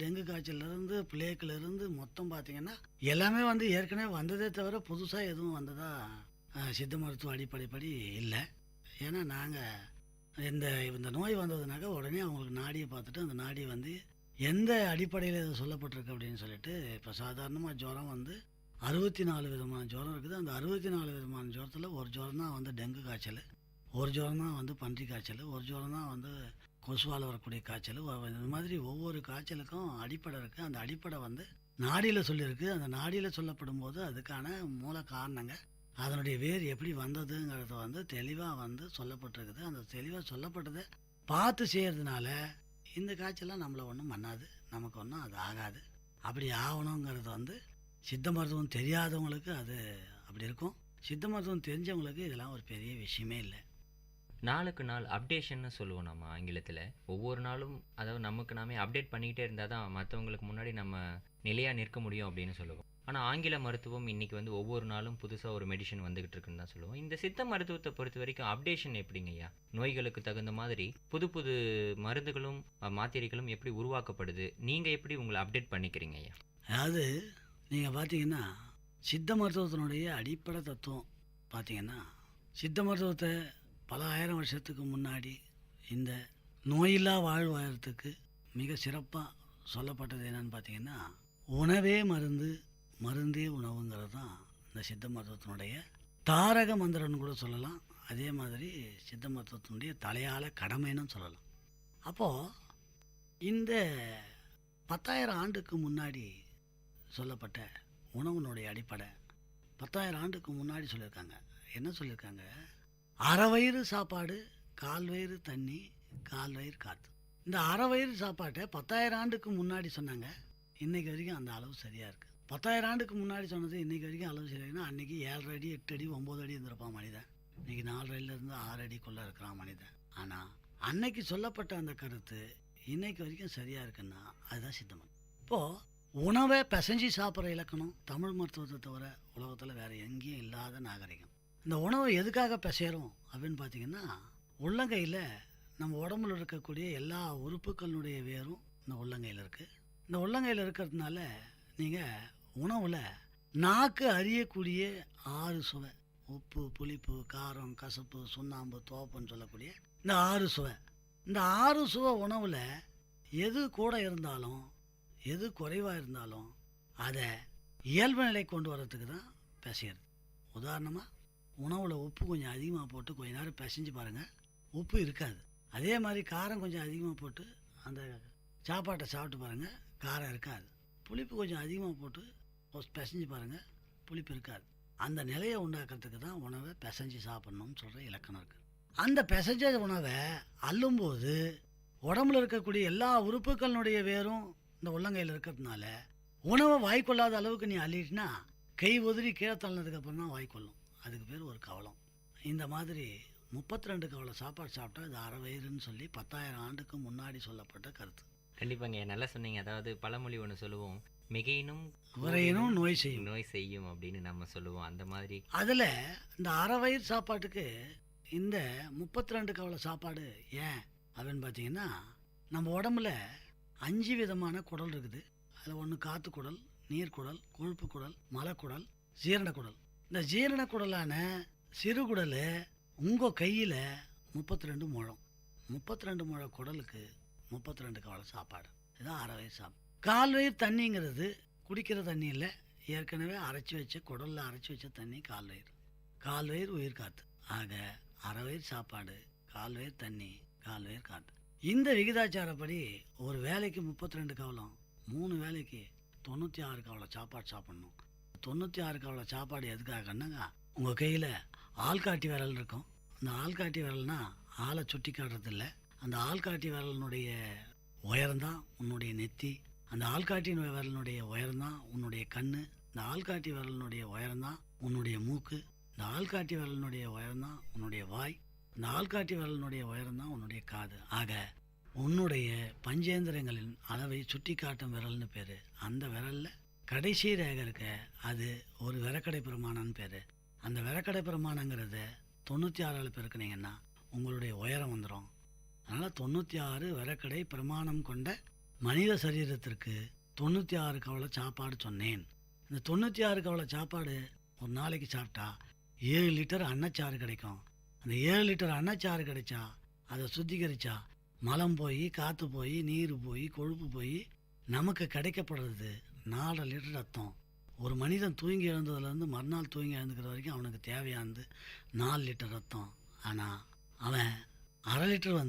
டெங்கு காய்ச்சல்லேருந்து பிளேக்கிலேருந்து மொத்தம் பார்த்திங்கன்னா எல்லாமே வந்து ஏற்கனவே வந்ததே தவிர புதுசாக எதுவும் வந்ததாக சித்த மருத்துவ அடிப்படைப்படி இல்லை. ஏன்னா நாங்கள் இந்த நோய் வந்ததுனாக்கா உடனே அவங்களுக்கு நாடியை பார்த்துட்டு அந்த நாடியை வந்து எந்த அடிப்படையில் இது சொல்லப்பட்டிருக்கு அப்படின்னு சொல்லிட்டு, இப்போ சாதாரணமாக ஜுரம் வந்து 64 விதமான ஜுரம் இருக்குது. அந்த 64 விதமான ஜுரத்தில் ஒரு ஜுரம் தான் வந்து டெங்கு காய்ச்சல், ஒரு ஜுரம் தான் வந்து பன்றி காய்ச்சல், ஒரு ஜுரம் தான் வந்து கொசுவால் வரக்கூடிய காய்ச்சல். இந்த மாதிரி ஒவ்வொரு காய்ச்சலுக்கும் அடிப்படை இருக்குது. அந்த அடிப்படை வந்து நாடியில் சொல்லியிருக்கு. அந்த நாடியில் சொல்லப்படும் போது அதுக்கான மூல காரணங்க, அதனுடைய வேர் எப்படி வந்ததுங்கிறத வந்து தெளிவாக வந்து சொல்லப்பட்டிருக்குது. அந்த தெளிவாக சொல்லப்பட்டதை பார்த்து செய்கிறதுனால இந்த காய்ச்சலாம் நம்மளை ஒன்றும் பண்ணாது, நமக்கு ஒன்றும் அது ஆகாது. அப்படி ஆகணுங்கிறது வந்து சித்த மருத்துவம் தெரியாதவங்களுக்கு அது அப்படி இருக்கும். சித்த மருத்துவம் தெரிஞ்சவங்களுக்கு இதெல்லாம் ஒரு பெரிய விஷயமே இல்லை. நாளுக்கு நாள் அப்டேஷன்னு சொல்லுவோம் நம்ம ஆங்கிலத்தில். ஒவ்வொரு நாளும் அதாவது நமக்கு நாமே அப்டேட் பண்ணிக்கிட்டே இருந்தால் தான் மற்றவங்களுக்கு முன்னாடி நம்ம நிலையாக நிற்க முடியும் அப்படின்னு சொல்லுவோம். ஆனால் ஆங்கில மருத்துவம் இன்றைக்கி வந்து ஒவ்வொரு நாளும் புதுசாக ஒரு மெடிசன் வந்துக்கிட்டு இருக்குன்னு தான் சொல்லுவோம். இந்த சித்த மருத்துவத்தை பொறுத்த வரைக்கும் அப்டேஷன் எப்படிங்க ஐயா? நோய்களுக்கு தகுந்த மாதிரி புது புது மருந்துகளும் மாத்திரைகளும் எப்படி உருவாக்கப்படுது? நீங்கள் எப்படி உங்களை அப்டேட் பண்ணிக்கிறீங்க ஐயா? அதாவது நீங்கள் பார்த்தீங்கன்னா சித்த மருத்துவத்தினுடைய அடிப்படை தத்துவம் பார்த்தீங்கன்னா, சித்த மருத்துவத்தை பல ஆயிரம் வருஷத்துக்கு முன்னாடி இந்த நோயில்லா வாழ்வாயத்துக்கு மிக சிறப்பாக சொல்லப்பட்டது என்னன்னு பார்த்தீங்கன்னா, உணவே மருந்து, மருந்தே உணவுங்கிறது தான் இந்த சித்த மருத்துவத்தினுடைய தாரக மந்திரம்னு கூட சொல்லலாம். அதே மாதிரி சித்த மருத்துவத்தினுடைய தலையால கடமைன்னு சொல்லலாம். அப்போது இந்த 10,000 ஆண்டுக்கு முன்னாடி சொல்லப்பட்ட உணவுனுடைய அடிப்படை 10,000 ஆண்டுக்கு முன்னாடி சொல்லியிருக்காங்க. என்ன சொல்லியிருக்காங்க? அரை வயிறு சாப்பாடு, கால் வயிறு தண்ணி, கால் வயிறு காற்று. இந்த அரை வயிறு சாப்பாட்டை 10,000 ஆண்டுக்கு முன்னாடி சொன்னாங்க. இன்றைக்கு வரைக்கும் அந்த அளவு சரியாக இருக்குது. 10,000 ஆண்டுக்கு முன்னாடி சொன்னது இன்றைக்கி வரைக்கும் அளவு சரியாகுன்னா அன்றைக்கி 7 அடி 8 அடி 9 அடி இருந்திருப்பான் மனிதன். இன்றைக்கி 4 அடியிலேருந்து 6 அடிக்குள்ளே இருக்கிறான் மனிதன். ஆனால் அன்னைக்கு சொல்லப்பட்ட அந்த கருத்து இன்னைக்கு வரைக்கும் சரியாக இருக்குன்னா அதுதான் சித்தம். இப்போது உணவை பிசைஞ்சு சாப்பிட்ற இலக்கணம் தமிழ் மருத்துவத்தை தவிர உலகத்தில் வேறு எங்கேயும் இல்லாத நாகரிகம். இந்த உணவை எதுக்காக பிசைகிறோம் அப்படின்னு பார்த்தீங்கன்னா, உள்ளங்கையில் நம்ம உடம்புல இருக்கக்கூடிய எல்லா உறுப்புகளினுடைய வேரும் இந்த உள்ளங்கையில் இருக்குது. இந்த உள்ளங்கையில் இருக்கிறதுனால நீங்கள் உணவில் நாக்கு அறியக்கூடிய 6 சுவை, உப்பு, புளிப்பு, காரம், கசப்பு, சுண்ணாம்பு, துவப்புன்னு சொல்லக்கூடிய இந்த 6 சுவை. இந்த 6 சுவை உணவில் எது கூட இருந்தாலும் எது குறைவாக இருந்தாலும் அதை இயல்பு நிலை கொண்டு வர்றதுக்கு தான் பிசைகிறது. உதாரணமாக உணவில் உப்பு கொஞ்சம் அதிகமாக போட்டு கொஞ்ச நேரம் பிசைஞ்சு பாருங்கள், உப்பு இருக்காது. அதே மாதிரி காரம் கொஞ்சம் அதிகமாக போட்டு அந்த சாப்பாட்டை சாப்பிட்டு பாருங்கள், காரம் இருக்காது. புளிப்பு கொஞ்சம் அதிகமாக போட்டு பிசைஞ்சு பாருங்கள், புளிப்பு இருக்காது. அந்த நிலையை உண்டாக்குறதுக்கு தான் உணவை பிசைஞ்சு சாப்பிட்ணும்னு சொல்கிற இலக்கணம் இருக்குது. அந்த பிசைஞ்ச உணவை அள்ளும்போது உடம்புல இருக்கக்கூடிய எல்லா உறுப்புகளினுடைய வேரும் இந்த உள்ளங்கையில் இருக்கிறதுனால உணவை வாய்க்கொள்ளாத அளவுக்கு நீ அள்ளிட்டுனா கை உதறி கீழே தள்ளினதுக்கப்புறம் தான் வாய்க்கொள்ளும். அதுக்கு பேர் ஒரு கவலம். இந்த மாதிரி 32 கவலை சாப்பாடு சாப்பிட்டா அது அரை வயிறுன்னு சொல்லி 10,000 ஆண்டுக்கு முன்னாடி சொல்லப்பட்ட கருத்து. கண்டிப்பாங்க, நல்லா சொன்னீங்க. அதாவது பழமொழி ஒன்று சொல்லுவோம், மிகையினும் குறையினும் நோய் செய்யும் அப்படின்னு நம்ம சொல்லுவோம். அந்த மாதிரி அதில் இந்த அரை வயிறு சாப்பாட்டுக்கு இந்த 32 கவலை சாப்பாடு ஏன் அப்படின்னு பார்த்தீங்கன்னா, நம்ம உடம்புல 5 விதமான குடல் இருக்குது. அதில் ஒன்று காற்று குடல், நீர்க்குடல், கொழுப்பு குடல், மலக்குடல், ஜீரண குடல். இந்த ஜீரண குடலான சிறுகுடல் உங்கள் கையில் 32 முழம். 32 முழ குடலுக்கு 32 கவலை சாப்பாடு. இதுதான் அரை வயிறு சாப்பாடு. கால் வயிறு தண்ணிங்கிறது குடிக்கிற தண்ணி இல்லை, ஏற்கனவே அரைச்சி வச்ச குடலில் அரைச்சி வச்ச தண்ணி கால் வயிறு. கால் வயிறு உயிர் காற்று. ஆக அரை வயிறு சாப்பாடு, கால் வயிறு தண்ணி, கால் வயிறு காற்று. இந்த விகிதாச்சாரப்படி ஒரு வேலைக்கு 32 கவலம், 3 வேலைக்கு 96 கவலை சாப்பாடு சாப்பிட்ணும். 96 கவலை சாப்பாடு எதுக்காகன்னாங்க, உங்கள் கையில் ஆள்காட்டி விரல் இருக்கும். அந்த ஆள்காட்டி விரல்னா ஆளை சுட்டி காட்டுறது இல்லை, அந்த ஆள்காட்டி விரலினுடைய உயரம்தான் உன்னுடைய நெத்தி. அந்த ஆள்காட்டி விரலினுடைய உயரம்தான் உன்னுடைய கண். இந்த ஆள்காட்டி விரலினுடைய உயரம்தான் உன்னுடைய மூக்கு. இந்த ஆள்காட்டி விரலினுடைய உயரம்தான் உன்னுடைய வாய். இந்த ஆள்காட்டி விரலினுடைய உயரம்தான் உன்னுடைய காது. ஆக உன்னுடைய பஞ்சேந்திரங்களின் அளவை சுட்டி காட்டும் விரல்னு பேர். அந்த விரலில் கடைசி ரேகை இருக்க அது ஒரு விரக்கடை பிரமாணம்னு பேர். அந்த விரக்கடை பிரமாணங்கிறத 96 பெருக்குனீங்கன்னா உங்களுடைய உயரம் வந்துடும். அதனால் 96 விரக்கடை பிரமாணம் கொண்ட மனித சரீரத்திற்கு 96 கவலை சாப்பாடு சொன்னேன். இந்த 96 கவலை சாப்பாடு ஒரு நாளைக்கு சாப்பிட்டா 7 லிட்டர் அன்னச்சாறு கிடைக்கும். அந்த 7 லிட்டர் அன்னச்சாறு கிடைச்சா அதை சுத்திகரித்தா மலம் போய், காற்று போய், நீர் போய், கொழுப்பு போய் நமக்கு கிடைக்கப்படுறது 4 லிட்டர் ரத்தம். ஒரு மனிதன் தூங்கி எழுந்ததுலேருந்து மறுநாள் தூங்கி எழுந்துக்கிற வரைக்கும் அவனுக்கு தேவையானது 4 லிட்டர் ரத்தம். ஆனால் அவன் அரை லிட்டர்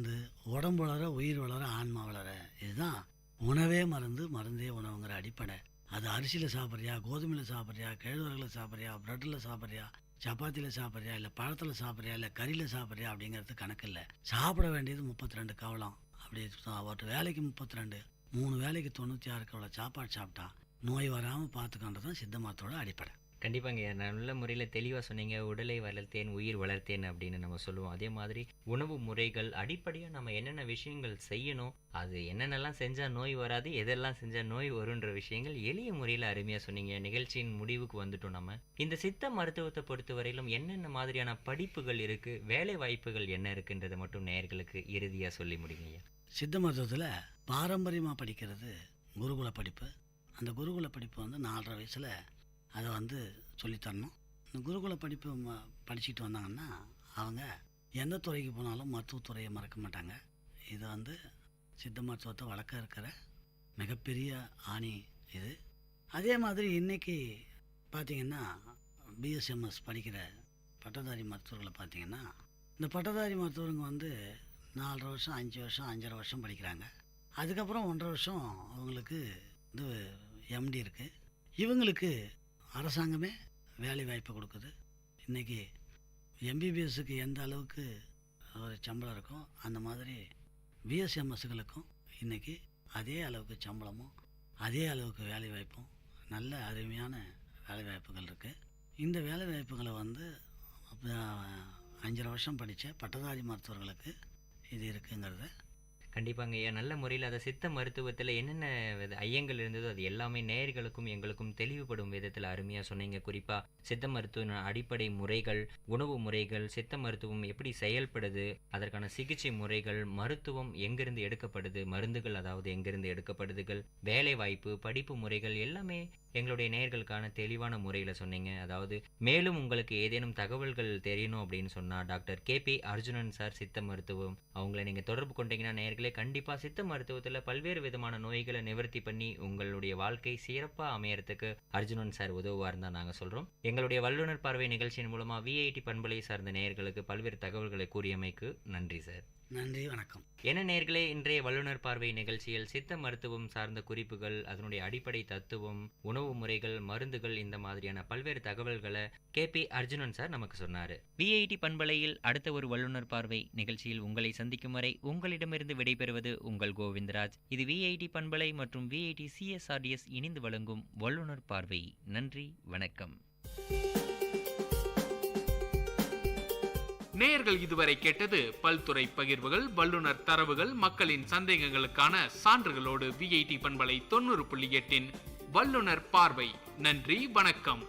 உடம்பு வளர, உயிர் வளர, ஆன்மா வளர. இதுதான் உணவே மருந்து, மருந்தே உணவுங்கிற அடிப்படை. அது அரிசியில் சாப்பிட்றியா, கோதுமையில் சாப்பிட்றியா, கேழ்வரகில் சாப்பிட்றியா, ப்ரெட்டில் சாப்பிட்றியா, சப்பாத்தியில் சாப்பிட்றியா, இல்லை பழத்தில் சாப்பிட்றியா, இல்லை கறியில் சாப்பிட்றியா அப்படிங்கிறது கணக்கு இல்லை. சாப்பிட வேண்டியது 32 கவலம். அப்படி ஒரு வேலைக்கு 32, 3 வேலைக்கு 96 கவலை சாப்பாடு சாப்பிட்டா நோய் வராமல் பார்த்துக்கின்றது தான் சித்த மருத்துவோட அடிப்படை. கண்டிப்பாங்க, நல்ல முறையில் தெளிவாக சொன்னீங்க. உடலை வளர்த்தேன், உயிர் வளர்த்தேன் அப்படின்னு நம்ம சொல்லுவோம். அதே மாதிரி உணவு முறைகள் அடிப்படையாக நம்ம என்னென்ன விஷயங்கள் செய்யணும், அது என்னென்னலாம் செஞ்சால் நோய் வராது, எதெல்லாம் செஞ்சால் நோய் வருன்ற விஷயங்கள் எளிய முறையில் அருமையாக சொன்னீங்க. நிகழ்ச்சியின் முடிவுக்கு வந்துட்டோம். நம்ம இந்த சித்த மருத்துவத்தை பொறுத்தவரையிலும் என்னென்ன மாதிரியான படிப்புகள் இருக்குது, வேலை வாய்ப்புகள் என்ன இருக்குன்றதை மட்டும் நேயர்களுக்கு இறுதியாக சொல்லி முடியுங்க. சித்த மருத்துவத்தில் பாரம்பரியமாக படிக்கிறது குருகுல படிப்பு. அந்த குருகுல படிப்பு 4.5 வயசில் அதை சொல்லித்தரணும். இந்த குருகுல படிப்பு படிச்சுட்டு வந்தாங்கன்னா அவங்க எந்த துறைக்கு போனாலும் மருத்துவத்துறையை மறக்க மாட்டாங்க. இது சித்த மருத்துவத்தை வளர்க்க இருக்கிற மிகப்பெரிய ஆணி இது. அதே மாதிரி இன்றைக்கி பார்த்திங்கன்னா பிஎஸ்எம்எஸ் பட்டதாரி மருத்துவர்களை பார்த்தீங்கன்னா, இந்த பட்டதாரி மருத்துவருங்க வந்து 4 வருஷம் 5 வருஷம் 5.5 வருஷம் படிக்கிறாங்க. அதுக்கப்புறம் 1.5 வருஷம் அவங்களுக்கு இது எம்டி இருக்குது. இவங்களுக்கு அரசாங்கமே வேலை வாய்ப்பு கொடுக்குது. இன்றைக்கி எம்பிபிஎஸ்ஸுக்கு எந்த அளவுக்கு ஒரு சம்பளம் இருக்கோ அந்த மாதிரி பிஎஸ்எம்எஸ்களுக்கும் இன்றைக்கி அதே அளவுக்கு சம்பளமும் அதே அளவுக்கு வேலை வாய்ப்பும் நல்ல அருமையான வேலை வாய்ப்புகள் இருக்குது. இந்த வேலை வாய்ப்புகளை வந்து 5.5 வருஷம் படித்த பட்டதாரி மருத்துவர்களுக்கு இது இருக்குங்கிறத கண்டிப்பாங்க ஐயா. நல்ல முறையில் அதை சித்த மருத்துவத்தில் என்னென்ன ஐயங்கள் இருந்ததோ அது எல்லாமே நேயர்களுக்கும் எங்களுக்கும் தெளிவுபடும் விதத்தில் அருமையாக சொன்னீங்க. குறிப்பாக சித்த மருத்துவ அடிப்படை முறைகள், உணவு முறைகள், சித்த மருத்துவம் எப்படி செயல்படுது, அதற்கான சிகிச்சை முறைகள், மருத்துவம் எங்கிருந்து எடுக்கப்படுது, மருந்துகள் அதாவது எங்கிருந்து எடுக்கப்படுதுகள், வேலை வாய்ப்பு, படிப்பு முறைகள் எல்லாமே எங்களுடைய நேயர்களுக்கான தெளிவான முறையில் சொன்னீங்க. அதாவது மேலும் உங்களுக்கு ஏதேனும் தகவல்கள் தெரியணும் அப்படின்னு சொன்னால் டாக்டர் KP அர்ஜுனன் சார் சித்த மருத்துவம் அவங்கள நீங்கள் தொடர்பு கொண்டீங்கன்னா நேயர்களே கண்டிப்பாக சித்த மருத்துவத்தில் பல்வேறு விதமான நோய்களை நிவர்த்தி பண்ணி உங்களுடைய வாழ்க்கை சிறப்பாக அமையறதுக்கு அர்ஜுனன் சார் உதவுவார் தான் நாங்கள் சொல்கிறோம். எங்களுடைய வல்லுநர் பார்வை நிகழ்ச்சியின் மூலமாக VIT பண்பலை சார்ந்த நேயர்களுக்கு பல்வேறு தகவல்களை கூறியமைக்கு நன்றி சார். நன்றி, வணக்கம். என்ன நேயர்களே, இன்றைய வல்லுநர் பார்வை நிகழ்ச்சியில் சித்த மருத்துவம் சார்ந்த குறிப்புகள், அதனுடைய அடிப்படை தத்துவம், உணவு முறைகள், மருந்துகள் இந்த மாதிரியான பல்வேறு தகவல்களை KP அர்ஜுனன் சார் நமக்கு சொன்னார். VIT பண்பலையில் அடுத்த ஒரு வல்லுநர் பார்வை நிகழ்ச்சியில் உங்களை சந்திக்கும் வரை உங்களிடமிருந்து விடைபெறுவது உங்கள் கோவிந்தராஜ். இது VIT பண்பலை மற்றும் VIT CSRDS இணைந்து வழங்கும் வல்லுநர் பார்வை. நன்றி, வணக்கம். நேயர்கள் இதுவரை கேட்டது பல்துறை பகிர்வுகள், வல்லுநர் தரவுகள், மக்களின் சந்தேகங்களுக்கான சான்றுகளோடு VIT பண்பலை 90.8 வல்லுநர் பார்வை. நன்றி, வணக்கம்.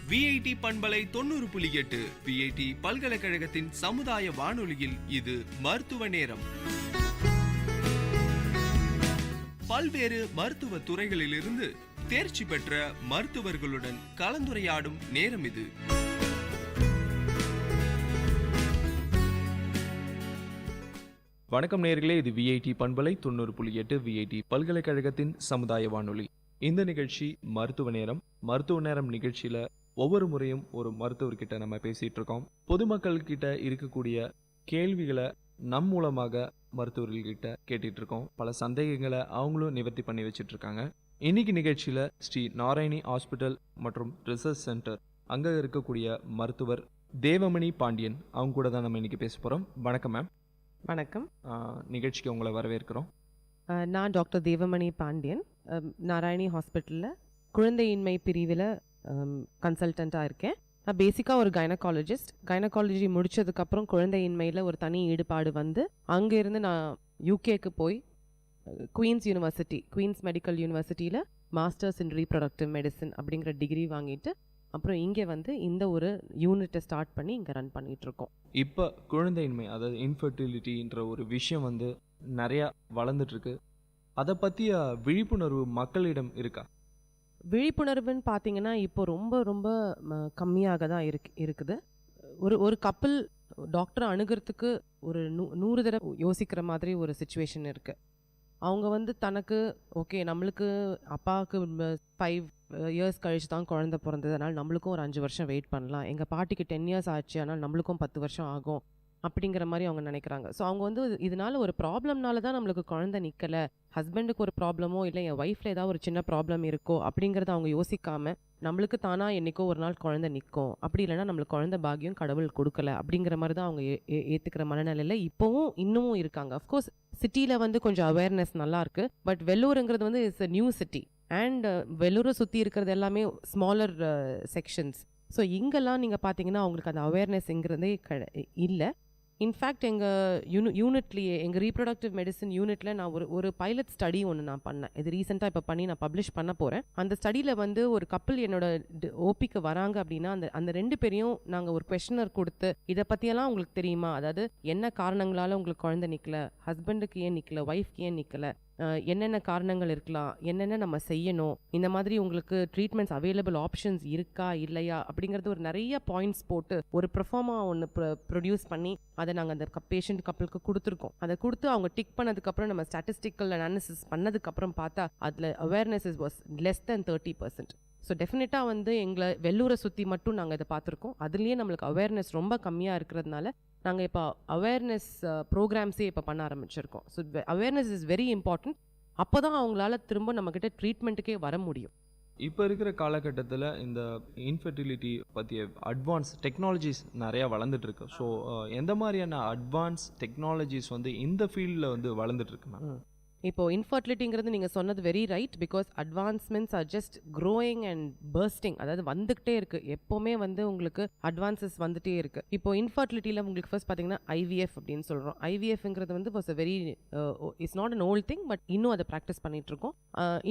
VIT பண்பலை 90.8 VIT பல்கலைக்கழகத்தின் சமுதாய வானொலியில் இது மருத்துவ நேரம். பல்வேறு மருத்துவ துறைகளிலிருந்து தேர்ச்சி பெற்ற மருத்துவர்களுடன் கலந்துரையாடும் நேரம் இது. வணக்கம் நேயர்களே, இது VIT பண்பலை 90.8 VIT பல்கலைக்கழகத்தின் சமுதாய வானொலி. இந்த நிகழ்ச்சி மருத்துவ நேரம். மருத்துவ நேரம் நிகழ்ச்சியில் ஒவ்வொரு முறையும் ஒரு மருத்துவர்கிட்ட நம்ம பேசிகிட்டு இருக்கோம். பொதுமக்கள் கிட்ட இருக்கக்கூடிய கேள்விகளை நம் மூலமாக மருத்துவர்கள்கிட்ட கேட்டுட்டு இருக்கோம். பல சந்தேகங்களை அவங்களும் நிவர்த்தி பண்ணி வச்சுட்டு இருக்காங்க. இன்னைக்கு நிகழ்ச்சியில் ஸ்ரீ நாராயணி ஹாஸ்பிட்டல் மற்றும் ரிசர்ச் சென்டர் அங்கே இருக்கக்கூடிய மருத்துவர் தேவமணி பாண்டியன் அவங்க கூட தான் நம்ம இன்னைக்கு பேச போகிறோம். வணக்கம் மேம். வணக்கம். நிகழ்ச்சிக்கு உங்களை வரவேற்கிறோம். நான் டாக்டர் தேவமணி பாண்டியன், நாராயணி ஹாஸ்பிட்டலில் குழந்தையின்மை பிரிவில் கன்சல்டண்ட்டாக இருக்கேன். நான் பேசிக்காக ஒரு கைனகாலஜி முடித்ததுக்கப்புறம் குழந்தையின்மையில் ஒரு தனி ஈடுபாடு வந்து அங்கேருந்து நான் யூகேக்கு போய் குவீன்ஸ் மெடிக்கல் யூனிவர்சிட்டியில் மாஸ்டர்ஸ் இன் ரீப்ரொடக்டிவ் மெடிசன் அப்படிங்கிற டிகிரி வாங்கிட்டு அப்புறம் இங்கே வந்து இந்த ஒரு யூனிட்டை ஸ்டார்ட் பண்ணி இங்கே ரன் பண்ணிகிட்ருக்கோம். இப்போ குழந்தையின்மை, அதாவது இன்ஃபர்டிலிட்டின்ற ஒரு விஷயம் வந்து நிறையா வளர்ந்துட்டுருக்கு. அதை பற்றிய விழிப்புணர்வு மக்களிடம் இருக்கா? விழிப்புணர்வுன்னு பார்த்தீங்கன்னா இப்போ ரொம்ப ரொம்ப கம்மியாக தான் இருக்குது. ஒரு கப்பல் டாக்டரை அணுகிறதுக்கு ஒரு 100 தடவை யோசிக்கிற மாதிரி ஒரு சிச்சுவேஷன் இருக்குது. அவங்க வந்து தனக்கு ஓகே நம்மளுக்கு அப்பாவுக்கு 5 இயர்ஸ் கழிச்சு தான் குழந்தை பிறந்தது, அதனால் நம்மளுக்கும் ஒரு 5 வருஷம் வெயிட் பண்ணலாம், எங்கள் பாட்டிக்கு 10 இயர்ஸ் ஆச்சு ஆனால் நம்மளுக்கும் 10 வருஷம் ஆகும் அப்படிங்கிற மாதிரி அவங்க நினைக்கிறாங்க. ஸோ அவங்க வந்து இதனால ஒரு ப்ராப்ளம்னால தான் நம்மளுக்கு குழந்தை நிற்கலை, ஹஸ்பண்டுக்கு ஒரு ப்ராப்ளமோ இல்லை என் ஒய்ஃபில் ஏதாவது ஒரு சின்ன ப்ராப்ளம் இருக்கோ அப்படிங்கிறத அவங்க யோசிக்காமல் நம்மளுக்கு தானாக என்றைக்கோ ஒரு நாள் குழந்தை நிற்கும், அப்படி இல்லைனா நம்மளுக்கு குழந்தை பாக்கியம் கடவுள் கொடுக்கல அப்படிங்கிற மாதிரி தான் அவங்க ஏற்றுக்கிற மனநிலையில் இப்போவும் இன்னமும் இருக்காங்க. அஃப்கோர்ஸ் சிட்டியில் வந்து கொஞ்சம் அவேர்னஸ் நல்லாயிருக்கு. பட் வெள்ளூருங்கிறது வந்து it's a new city and வெள்ளூரை சுற்றி இருக்கிறது எல்லாமே ஸ்மாலர் செக்ஷன்ஸ். ஸோ இங்கெல்லாம் நீங்கள் பார்த்தீங்கன்னா அவங்களுக்கு அந்த அவேர்னஸ்ங்கிறதே இல்லை. இன்ஃபேக்ட் எங்கள் யூனிட்லேயே எங்கள் ரீப்ரொடக்டிவ் மெடிசன் யூனிட்டில் நான் ஒரு பைலட் ஸ்டடி ஒன்று நான் பண்ணேன். இது ரீசெண்டாக இப்போ பண்ணி நான் பப்ளிஷ் பண்ண போகிறேன். அந்த ஸ்டடியில் வந்து ஒரு கப்பல் என்னோட ஓபிக்கு வராங்க அப்படின்னா அந்த 2 பேரையும் நாங்கள் ஒரு கொஸ்டினர் கொடுத்து இதை பற்றியெல்லாம் உங்களுக்கு தெரியுமா, அதாவது என்ன காரணங்களால் உங்களுக்கு குழந்தை நிற்கல, ஹஸ்பண்டுக்கு ஏன் நிற்கல, ஒய்ஃப்க்கு ஏன் நிற்கல, என்னென்ன காரணங்கள் இருக்கலாம், என்னென்ன நம்ம செய்யணும், இந்த மாதிரி உங்களுக்கு ட்ரீட்மெண்ட்ஸ் அவைலபிள் ஆப்ஷன்ஸ் இருக்கா இல்லையா அப்படிங்கிறது ஒரு நிறைய பாயிண்ட்ஸ் போட்டு ஒரு ப்ரொஃபார்மா ஒன்று ப்ரொடியூஸ் பண்ணி அதை நாங்கள் அந்த பேஷண்ட் கப்பலுக்கு கொடுத்துருக்கோம். அதை கொடுத்து அவங்க டிக் பண்ணதுக்கப்புறம் நம்ம ஸ்டாட்டிஸ்டிக்கல் அனாலிசிஸ் பண்ணதுக்கப்புறம் பார்த்தா அதில் awareness was less than 30%. So டெஃபினட்டாக வந்து எங்களை வெள்ளூரை சுற்றி மட்டும் நாங்கள் இதை பார்த்துருக்கோம். அதுலேயே நம்மளுக்கு அவேர்னஸ் ரொம்ப கம்மியாக இருக்கிறதுனால நாங்கள் இப்போ அவேர்னஸ் ப்ரோக்ராம்ஸே இப்போ பண்ண ஆரம்பிச்சிருக்கோம். So awareness is very important. அப்போ தான் அவங்களால திரும்ப நம்மக்கிட்ட ட்ரீட்மெண்ட்டுக்கே வர முடியும். இப்போ இருக்கிற காலகட்டத்தில் இந்த இன்ஃபெர்டிலிட்டி பற்றிய அட்வான்ஸ் டெக்னாலஜிஸ் நிறையா வளர்ந்துட்டு இருக்கு. ஸோ எந்த மாதிரியான அட்வான்ஸ் டெக்னாலஜிஸ் வந்து இந்த ஃபீல்டில் வந்து வளர்ந்துட்டு இருக்கு மேம்? இப்போ இன்ஃபர்டிலிட்டிங்கிறது நீங்கள் சொன்னது very right. Because advancements are just growing and bursting, அதாவது வந்துக்கிட்டே இருக்குது. எப்போவுமே வந்து உங்களுக்கு அட்வான்சஸ் வந்துகிட்டே இருக்குது. இப்போ இன்ஃபர்டிலிட்டியில் உங்களுக்கு ஃபர்ஸ்ட் பார்த்தீங்கன்னா ஐவிஎஃப் அப்படின்னு சொல்கிறோம். ஐவிஎஃப்ங்கிறது வந்து was a very it's not an old thing, but இன்னும் அதை ப்ராக்டிஸ் பண்ணிகிட்ருக்கோம்.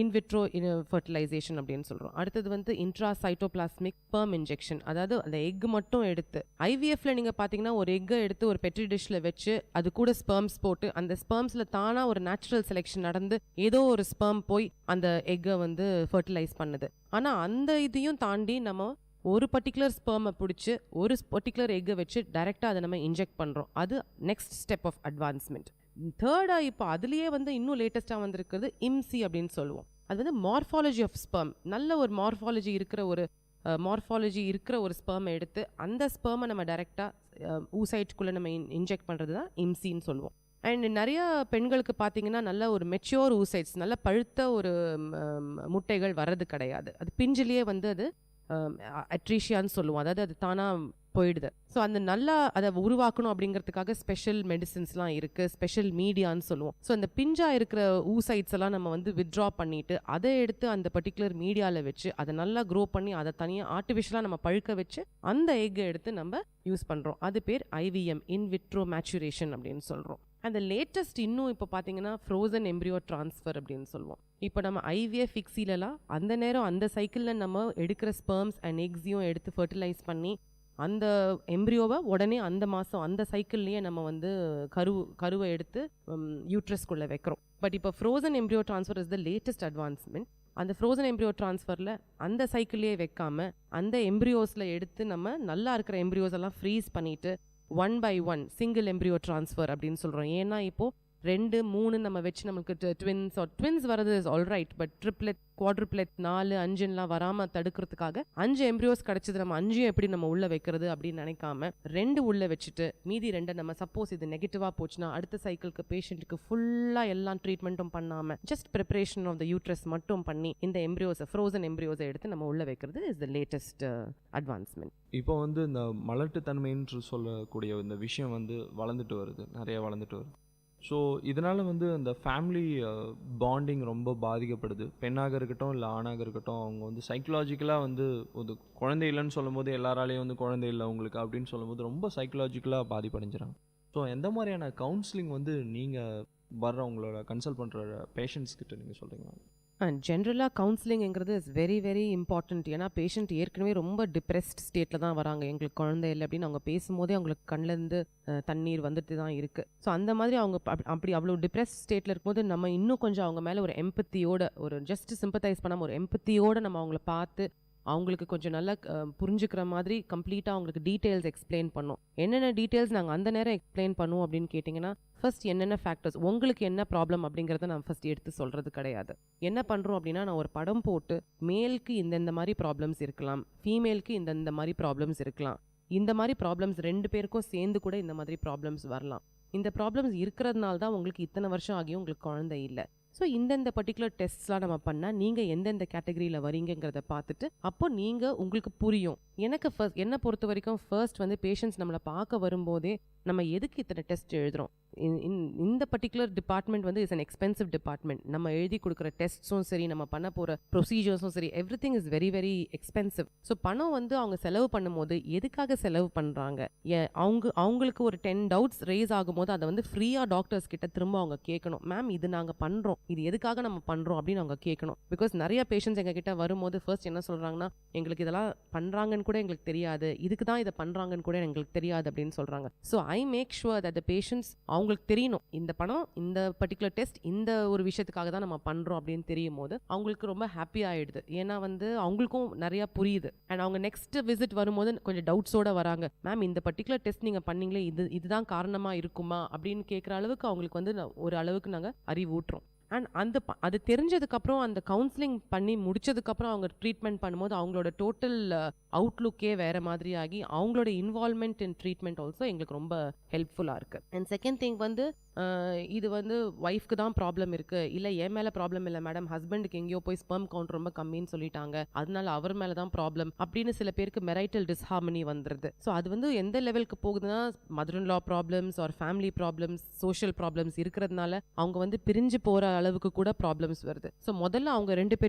இன்விட்ரோ ஃபர்டிலைசேஷன் அப்படின்னு சொல்கிறோம். அடுத்தது வந்து இன்ட்ராசைட்டோபிளாஸ்மிக் ஸ்பெர்ம் இன்ஜெக்ஷன், அதாவது அந்த எக் மட்டும் எடுத்து ஐவிஎஃப்ல நீங்கள் பார்த்தீங்கன்னா ஒரு எக்கை எடுத்து ஒரு பெட்ரி டிஷ்ல வச்சு அது கூட ஸ்பெர்ம்ஸ் போட்டு அந்த ஸ்பெர்ம்ஸில் தானாக ஒரு நேச்சுரல் செலெக்ஷன் நடந்து ஏதோ ஒரு ஸ்பெர்ம் போய் அந்த எக்கை வந்து ஃபர்டிலைஸ் பண்ணுது. ஆனால் அந்த இதையும் தாண்டி நம்ம ஒரு பர்டிகுலர் ஸ்பெர்மை பிடிச்சி ஒரு பர்டிகுலர் எக்கை வச்சு டைரெக்டாக அதை நம்ம இன்ஜெக்ட் பண்ணுறோம். அது நெக்ஸ்ட் ஸ்டெப் ஆஃப் அட்வான்ஸ்மெண்ட். தேர்டாக இப்போ அதுலேயே வந்து இன்னும் லேட்டஸ்ட்டாக வந்திருக்கிறது இம்சி அப்படின்னு சொல்லுவோம். அது வந்து மார்ஃபாலஜி ஆஃப் ஸ்பெர்ம். நல்ல ஒரு மார்ஃபாலஜி இருக்கிற ஒரு ஸ்பெர்மை எடுத்து அந்த ஸ்பெர்மை நம்ம டைரெக்டாக ஊசைட்குள்ளே நம்ம இன்ஜெக்ட் பண்ணுறது தான் இம்சின்னு சொல்லுவோம். அண்ட் நிறைய பெண்களுக்கு பார்த்தீங்கன்னா நல்ல ஒரு மெச்சூர் ஊசைட்ஸ், நல்ல பழுத்த ஒரு முட்டைகள் வர்றது கிடையாது. அது பிஞ்சிலேயே வந்து அது அட்ரீஷியான்னு சொல்லுவோம், அதாவது அது தானாக போயிடுது. ஸோ அந்த நல்லா அதை உருவாக்கணும் அப்படிங்கிறதுக்காக ஸ்பெஷல் மெடிசின்ஸ்லாம் இருக்குது, ஸ்பெஷல் மீடியான்னு சொல்லுவோம். ஸோ அந்த பிஞ்சாக இருக்கிற ஊசைட்ஸ் எல்லாம் நம்ம வந்து வித்ட்ரா பண்ணிவிட்டு அதை எடுத்து அந்த பர்டிகுலர் மீடியாவில் வச்சு அதை நல்லா க்ரோ பண்ணி அதை தனியாக ஆர்டிஃபிஷியலாக நம்ம பழுக்க வச்சு அந்த எக்கை எடுத்து நம்ம யூஸ் பண்ணுறோம். அது பேர் ஐவிஎம், இன் விட்ரோ மேச்சுரேஷன் அப்படின்னு சொல்கிறோம். அந்த லேட்டஸ்ட் இன்னும் இப்போ பார்த்தீங்கன்னா ஃப்ரோசன் எம்ப்ரியோ ட்ரான்ஸ்ஃபர் அப்படின்னு சொல்லுவோம். இப்போ நம்ம ஐவிஎஃப் ஃபிக்ஸிலலாம் அந்த நேரம் அந்த சைக்கிளில் நம்ம எடுக்கிற ஸ்பெர்ம்ஸ் அண்ட் எக்ஸையும் எடுத்து ஃபர்டிலைஸ் பண்ணி அந்த எம்ப்ரியோவை உடனே அந்த மாதம் அந்த சைக்கிள்லேயே நம்ம வந்து கருவை எடுத்து யூட்ரஸ்குள்ளே வைக்கிறோம். பட் இப்போ frozen embryo transfer is the latest advancement. அந்த ஃப்ரோசன் எம்ப்ரியோ ட்ரான்ஸ்ஃபரில் அந்த சைக்கிள்லேயே வைக்காமல் அந்த எம்ப்ரியோஸில் எடுத்து நம்ம நல்லா இருக்கிற எம்ப்ரியோஸ் எல்லாம் ஃப்ரீஸ் பண்ணிவிட்டு 1 by 1 சிங்கிள் எம்ப்ரியோ ட்ரான்ஸ்ஃபர் அப்படின்னு சொல்கிறோம். ஏன்னா இப்போது 2, 3 நம்ம வச்சு நமக்கு ட்வின்ஸ் வரது இஸ் ஆல்ரைட், பட் ட்ரிப்ளெட், குவாட்ரிப்ளெட், 4, 5லாம் வராமல் தடுக்கிறதுக்காக 5 எம்ப்ரியோஸ் கிடச்சிது, நம்ம 5 எப்படி நம்ம உள்ளே வைக்கிறது அப்படின்னு நினைக்காம 2 உள்ளே வச்சுட்டு மீதி 2 நம்ம சப்போஸ் இது நெகட்டிவாக போச்சுன்னா அடுத்த சைக்கிளுக்கு பேஷண்ட்டுக்கு ஃபுல்லாக எல்லா ட்ரீட்மெண்ட்டும் பண்ணாமல் just preparation of the uterus மட்டும் பண்ணி இந்த எம்ப்ரியோஸை ஃப்ரோசன் எம்ப்ரியோஸை எடுத்து நம்ம உள்ளே வைக்கிறது இஸ் த லேட்டஸ்ட் அட்வான்ஸ்மெண்ட். இப்போ வந்து இந்த மலட்டுத்தன்மைன்னு சொல்லக்கூடிய இந்த விஷயம் வந்து வளர்ந்துட்டு வருது, நிறைய வளர்ந்துட்டு வருது. ஸோ இதனால் வந்து அந்த ஃபேமிலி பாண்டிங் ரொம்ப பாதிக்கப்படுது. பெண்ணாக இருக்கட்டும் இல்லை ஆணாக இருக்கட்டும், அவங்க வந்து சைக்கலாஜிக்கலாக வந்து ஒரு குழந்தை இல்லைன்னு சொல்லும் போது எல்லாராலையும் வந்து குழந்தை இல்லை உங்களுக்கு அப்படின்னு சொல்லும்போது ரொம்ப சைக்கலாஜிக்கலாக பாதிப்படைஞ்சிடறாங்க. ஸோ எந்த மாதிரியான கவுன்சிலிங் வந்து நீங்கள் வர்றவங்களோட கன்சல்ட் பண்ணுற பேஷண்ட்ஸ்கிட்ட நீங்கள் சொல்கிறீங்களா? ஜென்ரலாக கவுன்சிலிங்கிறது இஸ் வெரி வெரி இம்பார்ட்டண்ட். ஏன்னா பேஷண்ட் ஏற்கனவே ரொம்ப டிப்ரெஸ்ட் ஸ்டேட்டில் தான் வராங்க. எங்களுக்கு குழந்தை இல்லை அப்படின்னு அவங்க பேசும்போதே அவங்களுக்கு கண்ணிலேருந்து தண்ணீர் வந்துட்டு தான் இருக்குது. ஸோ அந்த மாதிரி அவங்க அப்படி அவ்வளோ டிப்ரெஸ்ட் ஸ்டேட்டில் இருக்கும்போது நம்ம இன்னும் கொஞ்சம் அவங்க மேலே ஒரு எம்பத்தியோட, ஒரு ஜஸ்ட் சிம்பத்தைஸ் பண்ணாமல் ஒரு எம்பத்தியோடு நம்ம அவங்கள பார்த்து அவங்களுக்கு கொஞ்சம் நல்லா புரிஞ்சுக்கிற மாதிரி கம்ப்ளீட்டாக அவங்களுக்கு டீட்டெயில்ஸ் எக்ஸ்பிளைன் பண்ணோம். என்னென்ன டீட்டெயில்ஸ் நாங்கள் அந்த நேரம் எக்ஸ்பிளைன் பண்ணுவோம் அப்படின்னு கேட்டிங்கன்னா, ஃபர்ஸ்ட் என்னென்ன ஃபேக்டர்ஸ், உங்களுக்கு என்ன ப்ராப்ளம் அப்படிங்கிறத நான் ஃபர்ஸ்ட் எடுத்து சொல்கிறது கிடையாது. என்ன பண்ணுறோம் அப்படின்னா, நான் ஒரு படம் போட்டு மேலுக்கு இந்தந்த மாதிரி ப்ராப்ளம்ஸ் இருக்கலாம், ஃபீமேலுக்கு இந்தந்த மாதிரி ப்ராப்ளம்ஸ் இருக்கலாம், இந்த மாதிரி ப்ராப்ளம்ஸ் 2 பேருக்கும் சேர்ந்து கூட இந்த மாதிரி ப்ராப்ளம்ஸ் வரலாம், இந்த ப்ராப்ளம்ஸ் இருக்கிறதுனால தான் உங்களுக்கு இத்தனை வருஷம் ஆகியும் உங்களுக்கு குழந்தை இல்லை. ஸோ இந்தந்த பர்டிகுலர் டெஸ்ட்ஸ்லாம் நம்ம பண்ணால் நீங்கள் எந்தெந்த கேட்டகரியில் வரீங்கிறத பார்த்துட்டு அப்போ நீங்கள் உங்களுக்கு புரியும். எனக்கு என்னை பொறுத்த வரைக்கும் ஃபர்ஸ்ட் வந்து பேஷண்ட்ஸ் நம்மளை பார்க்க வரும்போதே நம்ம எதுக்கு இத்தனை டெஸ்ட் எழுதுகிறோம், இந்த பர்டிகுலர் டிபார்ட்மெண்ட் வந்து இஸ் அன் எக்ஸ்பென்சிவ் டிபார்ட்மெண்ட். நம்ம எழுதி கொடுக்குற டெஸ்ட்ஸும் சரி, நம்ம பண்ண போகிற ப்ரொசீஜர்ஸும் சரி, every thing is very very expensive. So பணம் வந்து அவங்க செலவு பண்ணும்போது எதுக்காக செலவு பண்ணுறாங்க, அவங்களுக்கு ஒரு 10 டவுட்ஸ் ரேஸ் ஆகும்போது அதை வந்து ஃப்ரீயாக டாக்டர்ஸ் கிட்ட திரும்ப அவங்க கேட்கணும். மேம் இது நாங்கள் பண்ணுறோம், இது எதுக்காக நம்ம பண்ணுறோம் அப்படின்னு அவங்க கேட்கணும். பிகாஸ் நிறைய பேஷண்ட்ஸ் எங்ககிட்ட வரும்போது ஃபர்ஸ்ட் என்ன சொல்கிறாங்கன்னா, எங்களுக்கு இதெல்லாம் பண்ணுறாங்கன்னு கூட எங்களுக்கு தெரியாது, இதுக்கு தான் இதை பண்ணுறாங்கன்னு கூட எங்களுக்கு தெரியாது அப்படின்னு சொல்கிறாங்க. So I make sure that the patients அவங்களுக்கு தெரியணும் இந்த பணம் இந்த பர்டிகுலர் டெஸ்ட் இந்த ஒரு விஷயத்துக்காக தான் நம்ம பண்ணுறோம் அப்படின்னு தெரியும் போது அவங்களுக்கு ரொம்ப ஹாப்பி ஆகிடுது. ஏன்னா வந்து அவங்களுக்கும் நிறையா புரியுது. அண்ட் அவங்க நெக்ஸ்ட் விசிட் வரும்போது கொஞ்சம் டவுட்ஸோட வராங்க. மேம் இந்த பர்டிகுலர் டெஸ்ட் நீங்கள் பண்ணீங்களே இதுதான் காரணமாக இருக்குமா அப்படின்னு கேட்குற அளவுக்கு அவங்களுக்கு வந்து ஒரு அளவுக்கு நாங்கள் அறிவூட்டுறோம். அண்ட் அது தெரிஞ்சதுக்கப்புறம் அந்த கவுன்சிலிங் பண்ணி முடிச்சதுக்கப்புறம் அவங்க ட்ரீட்மெண்ட் பண்ணும்போது அவங்களோட டோட்டல் அவுட்லுக்கே வேற மாதிரி ஆகி அவங்களோட இன்வால்மெண்ட் இன் ட்ரீட்மெண்ட் ஆல்சோ எங்களுக்கு ரொம்ப ஹெல்ப்ஃபுல்லாக இருக்குது. அண்ட் செகண்ட் திங் வந்து இது வந்து ஒய்ஃப்க்கு தான் ப்ராப்ளம் இருக்குது, இல்லை என் மேலே ப்ராப்ளம் இல்லை மேடம், ஹஸ்பண்டுக்கு எங்கேயோ போய் ஸ்பெர்ம் கவுண்ட் ரொம்ப கம்மின்னு சொல்லிட்டாங்க, அதனால அவர் மேலே தான் ப்ராப்ளம் அப்படின்னு சில பேருக்கு மெரைட்டல் டிஸ்ஹார்மனி வந்துடுது. ஸோ அது வந்து எந்த லெவலுக்கு போகுதுன்னா mother in law problems or family problems, social problems இருக்கிறதுனால அவங்க வந்து பிரிஞ்சு போகிற அளவுக்கு கூட ப்ராப்ளம்ஸ் வருது. ஸோ முதல்ல அவங்க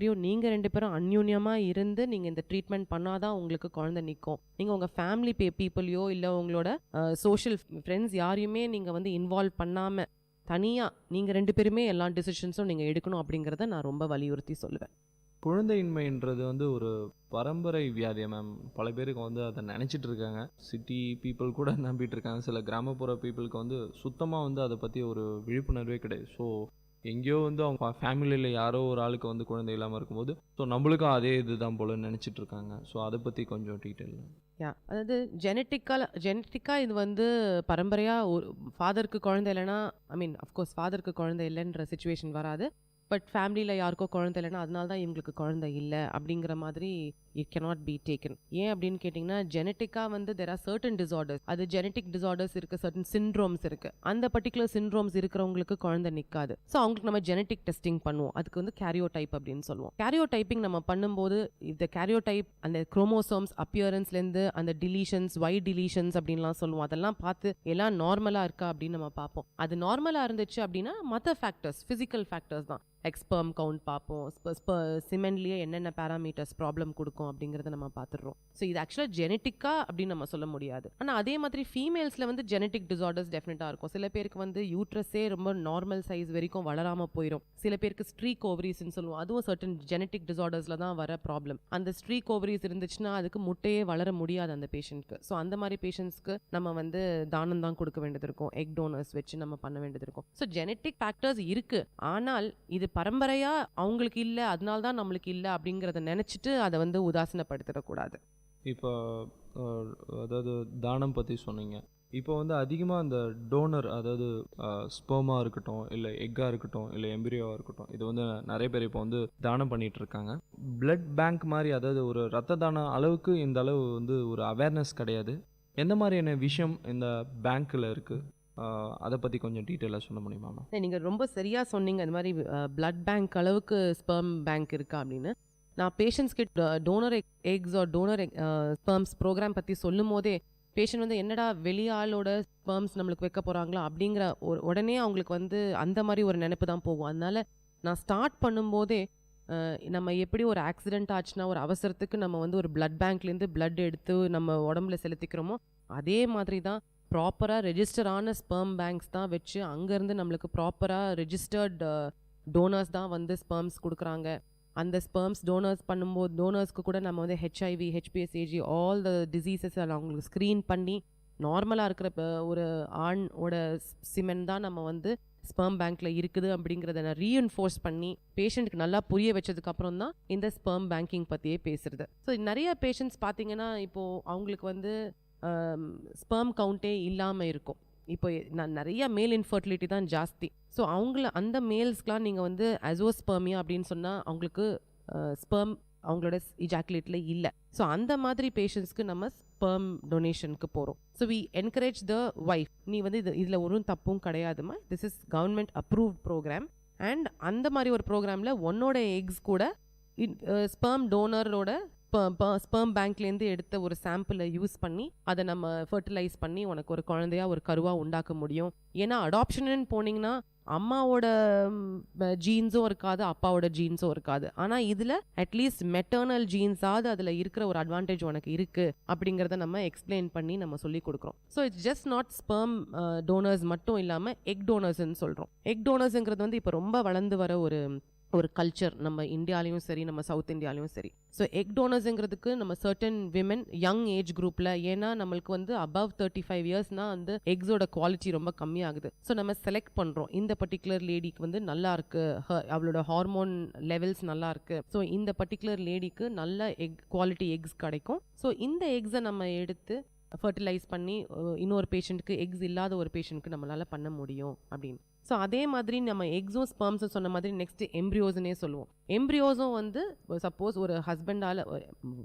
நீங்கள் ரெண்டு பேரும் அந்யூன்யமாக இருந்து நீங்கள் இந்த ட்ரீட்மெண்ட் பண்ணாதான் உங்களுக்கு குழந்தை நிற்கும். நீங்கள் உங்கள் ஃபேமிலி பீப்புளையோ இல்லை உங்களோட சோஷியல் ஃப்ரெண்ட்ஸ் யாரையுமே நீங்கள் வந்து இன்வால்வ் பண்ணாமல் தனியாக நீங்கள் ரெண்டு பேருமே எல்லா டிசிஷன்ஸும் நீங்கள் எடுக்கணும் அப்படிங்கிறத நான் ரொம்ப வலியுறுத்தி சொல்லுவேன். குழந்தையின்மைன்றது வந்து ஒரு பரம்பரை வியாதியா மேம்? பல பேருக்கு வந்து அதை நினச்சிட்டு இருக்காங்க. சிட்டி பீப்புள் கூட நம்பிட்டு இருக்காங்க. சில கிராமப்புற பீப்புளுக்கு வந்து சுத்தமாக வந்து அதை பற்றி ஒரு விழிப்புணர்வே கிடையாது. ஸோ எங்கேயோ வந்து அவங்க ஃபேமிலியில் யாரோ ஒரு ஆளுக்கு வந்து குழந்தை இல்லாமல் இருக்கும்போது ஸோ நம்மளுக்கும் அதே இதுதான் போல நினச்சிட்டு இருக்காங்க. ஸோ அதை பற்றி கொஞ்சம் டீட்டெயில். அதாவது ஜெனட்டிக்காக இது வந்து பரம்பரையாக ஒரு ஃபாதருக்கு குழந்தை இல்லைன்னா அஃப்கோர்ஸ் ஃபாதருக்கு குழந்தை இல்லைன்ற சுச்சுவேஷன் வராது. பட் ஃபேமிலியில் யாருக்கோ குழந்தை இல்லைன்னா அதனால தான் இவங்களுக்கு குழந்தை இல்லை அப்படிங்கிற மாதிரி இட் cannot be taken. ஏன் அப்படின்னு கேட்டிங்கன்னா ஜெனட்டிக்காக வந்து there are certain disorders, அது ஜெனட்டிக் டிசார்டர்ஸ் இருக்குது, certain syndromes இருக்குது. அந்த பர்டிகுலர் சிண்ட்ரோம்ஸ் இருக்கிறவங்களுக்கு குழந்தை நிற்காது. ஸோ அவங்களுக்கு நம்ம ஜெனட்டிக் டெஸ்டிங் பண்ணுவோம். அதுக்கு வந்து கேரியோடைப் அப்படின்னு சொல்லுவோம். கேரியோடைப்பிங் நம்ம பண்ணும்போது இந்த கேரியோடைப் அந்த குரோமோசோம்ஸ் அப்பியரன்ஸ்லேருந்து அந்த டிலீஷன்ஸ், ஒய் டிலீஷன்ஸ் அப்படின்லாம் சொல்லுவோம். அதெல்லாம் பார்த்து எல்லாம் நார்மலாக இருக்கா அப்படின்னு நம்ம பார்ப்போம். அது நார்மலாக இருந்துச்சு அப்படின்னா மற்ற ஃபேக்டர்ஸ், ஃபிசிக்கல் ஃபேக்டர்ஸ் தான், ஸ்பெர்ம் கவுண்ட் பார்ப்போம், சிமெண்ட்லேயே என்னென்ன பேராமீட்டர்ஸ் ப்ராப்ளம் கொடுக்கும் அப்படிங்கிறத நம்ம பார்த்துடுறோம். ஸோ இது ஆக்சுவலாக ஜெனட்டிக்காக அப்படின்னு நம்ம சொல்ல முடியாது. ஆனால் அதே மாதிரி ஃபீமேல்ஸில் வந்து ஜெனட்டிக் டிசார்டர்ஸ் டெஃபினட்டாக இருக்கும். சில பேருக்கு வந்து யூட்ரஸே ரொம்ப நார்மல் சைஸ் வரைக்கும் வளராமல் போயிடும். சில பேருக்கு ஸ்ட்ரீக் ஓவரிஸ்ன்னு சொல்லுவோம். அதுவும் சர்டன் ஜெனட்டிக் டிசார்டர்ஸில் தான் வர ப்ராப்ளம். அந்த ஸ்ட்ரீக் ஓவரிஸ் இருந்துச்சுன்னா அதுக்கு முட்டையே வளர முடியாது அந்த பேஷண்ட்க்கு. ஸோ அந்த மாதிரி பேஷண்ட்ஸ்க்கு நம்ம வந்து தானம் தான் கொடுக்க வேண்டியது இருக்கும், எக் டோனர்ஸ் வச்சு நம்ம பண்ண வேண்டியது இருக்கும். ஸோ ஜெனட்டிக் ஃபேக்டர்ஸ் இருக்கு. ஆனால் இது பரம்பரையா அவங்களுக்கு இல்லை அதனால தான் நம்மளுக்கு இல்லை அப்படிங்கிறத நினைச்சிட்டு அதை வந்து உதாசீனப்படுத்திடக்கூடாது. இப்போ அதாவது தானம் பற்றி சொன்னீங்க. இப்போ வந்து அதிகமாக அந்த டோனர், அதாவது ஸ்பெர்மாக இருக்கட்டும், இல்லை எக்காக இருக்கட்டும், இல்லை எம்பிரியோவாக இருக்கட்டும், இது வந்து நிறைய பேர் இப்போ வந்து தானம் பண்ணிட்டு இருக்காங்க. பிளட் பேங்க் மாதிரி, அதாவது ஒரு ரத்த தானம் அளவுக்கு இந்த அளவு வந்து ஒரு அவேர்னஸ் கிடையாது. எந்த மாதிரியான விஷயம் இந்த பேங்க்கில் இருக்குது, அதை பற்றி கொஞ்சம் டீட்டெயிலாக சொல்ல முடியுமா? நீங்கள் ரொம்ப சரியாக சொன்னீங்க. இந்த மாதிரி பிளட் பேங்க் அளவுக்கு ஸ்பெர்ம் பேங்க் இருக்கா அப்படின்னு. நான் பேஷண்ட்ஸ்க்கு donor eggs or donor sperms programme பற்றி சொல்லும் போதே பேஷண்ட் வந்து என்னடா வெளியாளோட ஸ்பெர்ம்ஸ் நம்மளுக்கு வைக்க போகிறாங்களா அப்படிங்கிற உடனே அவங்களுக்கு வந்து அந்த மாதிரி ஒரு நினைப்பு தான் போகும். அதனால நான் ஸ்டார்ட் பண்ணும்போதே நம்ம எப்படி ஒரு ஆக்சிடென்ட் ஆச்சுன்னா ஒரு அவசரத்துக்கு நம்ம வந்து ஒரு பிளட் பேங்க்லேருந்து பிளட் எடுத்து நம்ம உடம்புல செலுத்திக்கிறோமோ அதே மாதிரி தான் ப்ராப்பராக ரெஜிஸ்டரான ஸ்பெர்ம் பேங்க்ஸ் தான் வச்சு அங்கேருந்து நம்மளுக்கு ப்ராப்பராக ரெஜிஸ்டர்ட் டோனர்ஸ் தான் வந்து ஸ்பெர்ம்ஸ் கொடுக்குறாங்க. அந்த ஸ்பெர்ம்ஸ் டோனர்ஸ்க்கு கூட நம்ம வந்து ஹெச்ஐவி, ஹெச்பிஎஸ்ஏஜி, ஆல் த டிசீசஸ் அவங்களுக்கு ஸ்க்ரீன் பண்ணி நார்மலாக இருக்கிற ஒரு ஆணோட சிமெண்ட் தான் நம்ம வந்து ஸ்பெர்ம் பேங்க்ல இருக்குது அப்படிங்கிறத நான் ரீஎன்ஃபோர்ஸ் பண்ணி பேஷண்ட்டுக்கு நல்லா புரிய வச்சதுக்கப்புறம் தான் இந்த ஸ்பெர்ம் பேங்கிங் பற்றியே பேசுறது. ஸோ நிறைய பேஷண்ட்ஸ் பார்த்தீங்கன்னா இப்போது அவங்களுக்கு வந்து ஸ்பெர்ம் கவுண்டே இல்லாமல் இருக்கும். இப்போ நான் நிறைய மேல் இன்ஃபர்டிலிட்டி தான் ஜாஸ்தி. ஸோ அந்த மேல்ஸ்க்கெலாம் நீங்கள் வந்து அசோஸ்பெர்மியா அப்படின்னு சொன்னால் அவங்களுக்கு ஸ்பெர்ம் அவங்களோட இஜாக்குலேட்டில் இல்லை. ஸோ அந்த மாதிரி பேஷண்ட்ஸ்க்கு நம்ம ஸ்பெர்ம் டொனேஷனுக்கு போகிறோம். So we encourage the wife, நீ வந்து இதில் ஒரு தப்பும் கிடையாதுமா, this is government approved programme. And அந்த மாதிரி ஒரு ப்ரோக்ராமில் உன்னோட எக்ஸ் கூட ஸ்பெர்ம் டோனரோட ஸ்பெர்ம் பேங்க்லேருந்து எடுத்த ஒரு சாம்பிளை யூஸ் பண்ணி அதை நம்ம ஃபர்டிலைஸ் பண்ணி உனக்கு ஒரு குழந்தையா ஒரு கருவாக உண்டாக்க முடியும். ஏன்னா அடாப்ஷன்னு போனீங்கன்னா அம்மாவோட ஜீன்ஸும் இருக்காது, அப்பாவோட ஜீன்ஸும் இருக்காது. ஆனால் இதில் அட்லீஸ்ட் மெட்டர்னல் ஜீன்ஸாவது அதில் இருக்கிற ஒரு அட்வான்டேஜ் உனக்கு இருக்குது அப்படிங்கிறத நம்ம எக்ஸ்பிளைன் பண்ணி நம்ம சொல்லி கொடுக்குறோம். So it's just not sperm donors மட்டும் இல்லாமல் எக் டோனர்ஸ்ன்னு சொல்கிறோம். எக் டோனர்ஸுங்கிறது வந்து இப்போ ரொம்ப வளர்ந்து வர ஒரு ஒரு கல்ச்சர் நம்ம இந்தியாலையும் சரி நம்ம சவுத் இந்தியாலையும் சரி. ஸோ எக் டோனர்ஸுங்கிறதுக்கு நம்ம சர்டன் விமன் யங் ஏஜ் குரூப்பில், ஏன்னா நம்மளுக்கு வந்து அபவ் 35 இயர்ஸ்னால் வந்து எக்ஸோட குவாலிட்டி ரொம்ப கம்மியாகுது. ஸோ நம்ம செலக்ட் பண்ணுறோம் இந்த பர்டிகுலர் லேடிக்கு வந்து நல்லா இருக்கு, அவளோட ஹார்மோன் லெவல்ஸ் நல்லா இருக்கு, ஸோ இந்த பர்டிகுலர் லேடிக்கு நல்ல எக் குவாலிட்டி எக்ஸ் கிடைக்கும். ஸோ இந்த எக்ஸை நம்ம எடுத்து ஃபர்டிலைஸ் பண்ணி இன்னொரு பேஷண்ட்டுக்கு, எக்ஸ் இல்லாத ஒரு பேஷண்ட்டுக்கு நம்மளால் பண்ண முடியும் அப்படின்னு. ஸோ அதே மாதிரி நம்ம எக்ஸும் ஸ்பெர்ம்ஸும் சொன்ன மாதிரி நெக்ஸ்ட் எம்ப்ரியோஸ்னே சொல்லுவோம். எம்ப்ரியோஸும் வந்து சப்போஸ் ஒரு ஹஸ்பண்டால்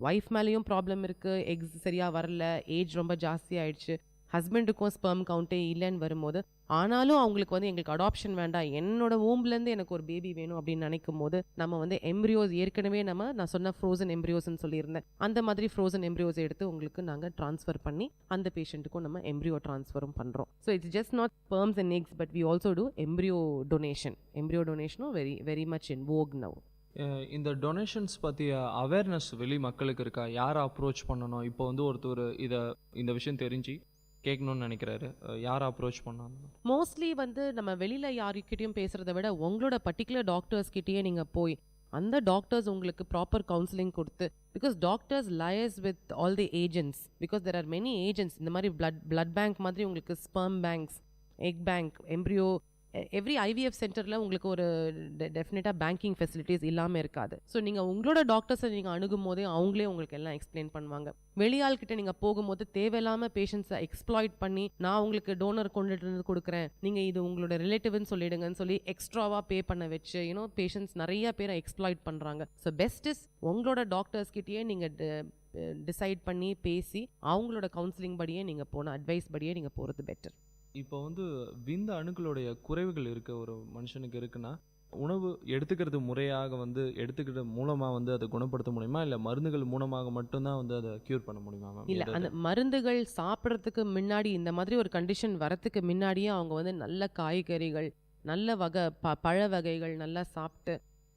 ஒய்ஃப் மேலேயும் ப்ராப்ளம் இருக்குது, எக்ஸ் சரியாக வரல, ஏஜ் ரொம்ப ஜாஸ்தி ஆயிடுச்சு, ஹஸ்பண்டுக்கும் ஸ்பெர்ம் கவுண்டே இல்லைன்னு வரும்போது, ஆனாலும் அவங்களுக்கு வந்து எங்களுக்கு அடாப்ஷன் வேண்டாம், என்னோட ஓம்லேருந்து எனக்கு ஒரு பேபி வேணும் அப்படின்னு நினைக்கும் போது நம்ம வந்து எம்ப்ரியோஸ் ஏற்கனவே நான் சொன்ன ஃப்ரோசன் எம்ப்ரியோஸ்ன்னு சொல்லியிருந்தேன், அந்த மாதிரி ஃப்ரோசன் எம்ப்ரியோஸ் எடுத்து உங்களுக்கு நாங்கள் ட்ரான்ஸ்ஃபர் பண்ணி அந்த பேஷண்ட்டுக்கும் நம்ம எம்ப்ரியோ ட்ரான்ஸ்ஃபரும் பண்ணுறோம். So it's just not sperms and eggs, but we also do embryo donation. Embryo டொனேஷனும் very very much in vogue now. இந்த டொனேஷன்ஸ் பற்றிய அவேர்னஸ் வெளி மக்களுக்கு இருக்கா? யாரை அப்ரோச் பண்ணணும்? இப்போ வந்து ஒருத்தர் இந்த விஷயம் தெரிஞ்சு கேட்கணும்னு நினைக்கிறாரு, யாரை அப்ரோச் பண்ணாங்க? மோஸ்ட்லி வந்து நம்ம வெளியில் யாருக்கிட்டையும் பேசுகிறத விட உங்களோட பர்டிகுலர் டாக்டர்ஸ்கிட்டயே நீங்கள் போய் அந்த டாக்டர்ஸ் உங்களுக்கு ப்ராப்பர் கவுன்சிலிங் கொடுத்து, because doctors liars with all the agents, because there are many agents. இந்த மாதிரி பிளட் பேங்க் மாதிரி உங்களுக்கு sperm banks, egg bank, embryo, every IVF சென்டரில் உங்களுக்கு ஒரு டெஃபினட்டாக பேங்கிங் ஃபெசிலிட்டிஸ் இல்லாமல் இருக்காது. ஸோ நீங்கள் உங்களோட டாக்டர்ஸை நீங்கள் அணுகும் போதே அவங்களே உங்களுக்கு எல்லாம் எக்ஸ்பிளைன் பண்ணுவாங்க. வெளியாள்கிட்ட நீங்கள் போகும்போது தேவையில்லாமல் பேஷண்ட்ஸை எக்ஸ்ப்ளாய்ட் பண்ணி, நான் உங்களுக்கு டோனர் கொண்டுட்டு வந்து கொடுக்குறேன், நீங்கள் இது உங்களோட ரிலேட்டிவ்னு சொல்லிடுங்கன்னு சொல்லி எக்ஸ்ட்ராவாக பே பண்ண வச்சு பேஷண்ட்ஸ் நிறைய பேரை எக்ஸ்ப்ளாய்ட் பண்ணுறாங்க. ஸோ பெஸ்ட் இஸ் உங்களோட டாக்டர்ஸ்கிட்டயே நீங்கள் டிசைட் பண்ணி பேசி அவங்களோட கவுன்சிலிங் படியே நீங்கள் போன அட்வைஸ் படியே நீங்கள் போகிறது பெட்டர். இப்போ வந்து விந்த அணுக்களுடைய குறைவுகள் இருக்க ஒரு மனுஷனுக்கு இருக்குன்னா, உணவு எடுத்துக்கிறது முறையாக வந்து எடுத்துக்கிறது மூலமாக வந்து அதை குணப்படுத்த முடியுமா, இல்லை மருந்துகள் மூலமாக மட்டும்தான் வந்து அதை க்யூர் பண்ண முடியுமா மேம்? இல்லை, அந்த மருந்துகள் சாப்பிட்றதுக்கு முன்னாடி, இந்த மாதிரி ஒரு கண்டிஷன் வரத்துக்கு முன்னாடியே அவங்க வந்து நல்ல காய்கறிகள், நல்ல பழ வகைகள் நல்லா சாப்பிட்டு,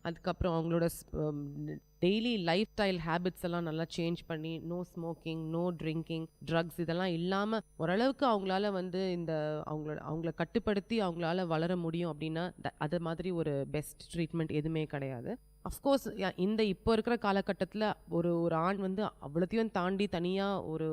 அதுக்கப்புறம் அவங்களோட டெய்லி லைஃப் ஸ்டைல் ஹேபிட்ஸ் எல்லாம் நல்லா சேஞ்ச் பண்ணி, no smoking, no drinking, drugs இதெல்லாம் இல்லாமல் ஓரளவுக்கு அவங்களால வந்து அவங்கள கட்டுப்படுத்தி அவங்களால வளர முடியும் அப்படின்னா, அது மாதிரி ஒரு பெஸ்ட் ட்ரீட்மெண்ட் எதுவுமே கிடையாது. அஃப்கோர்ஸ் இந்த இப்போ இருக்கிற காலகட்டத்தில் ஒரு ஆண் வந்து அவ்வளோத்தையும் தாண்டி தனியாக ஒரு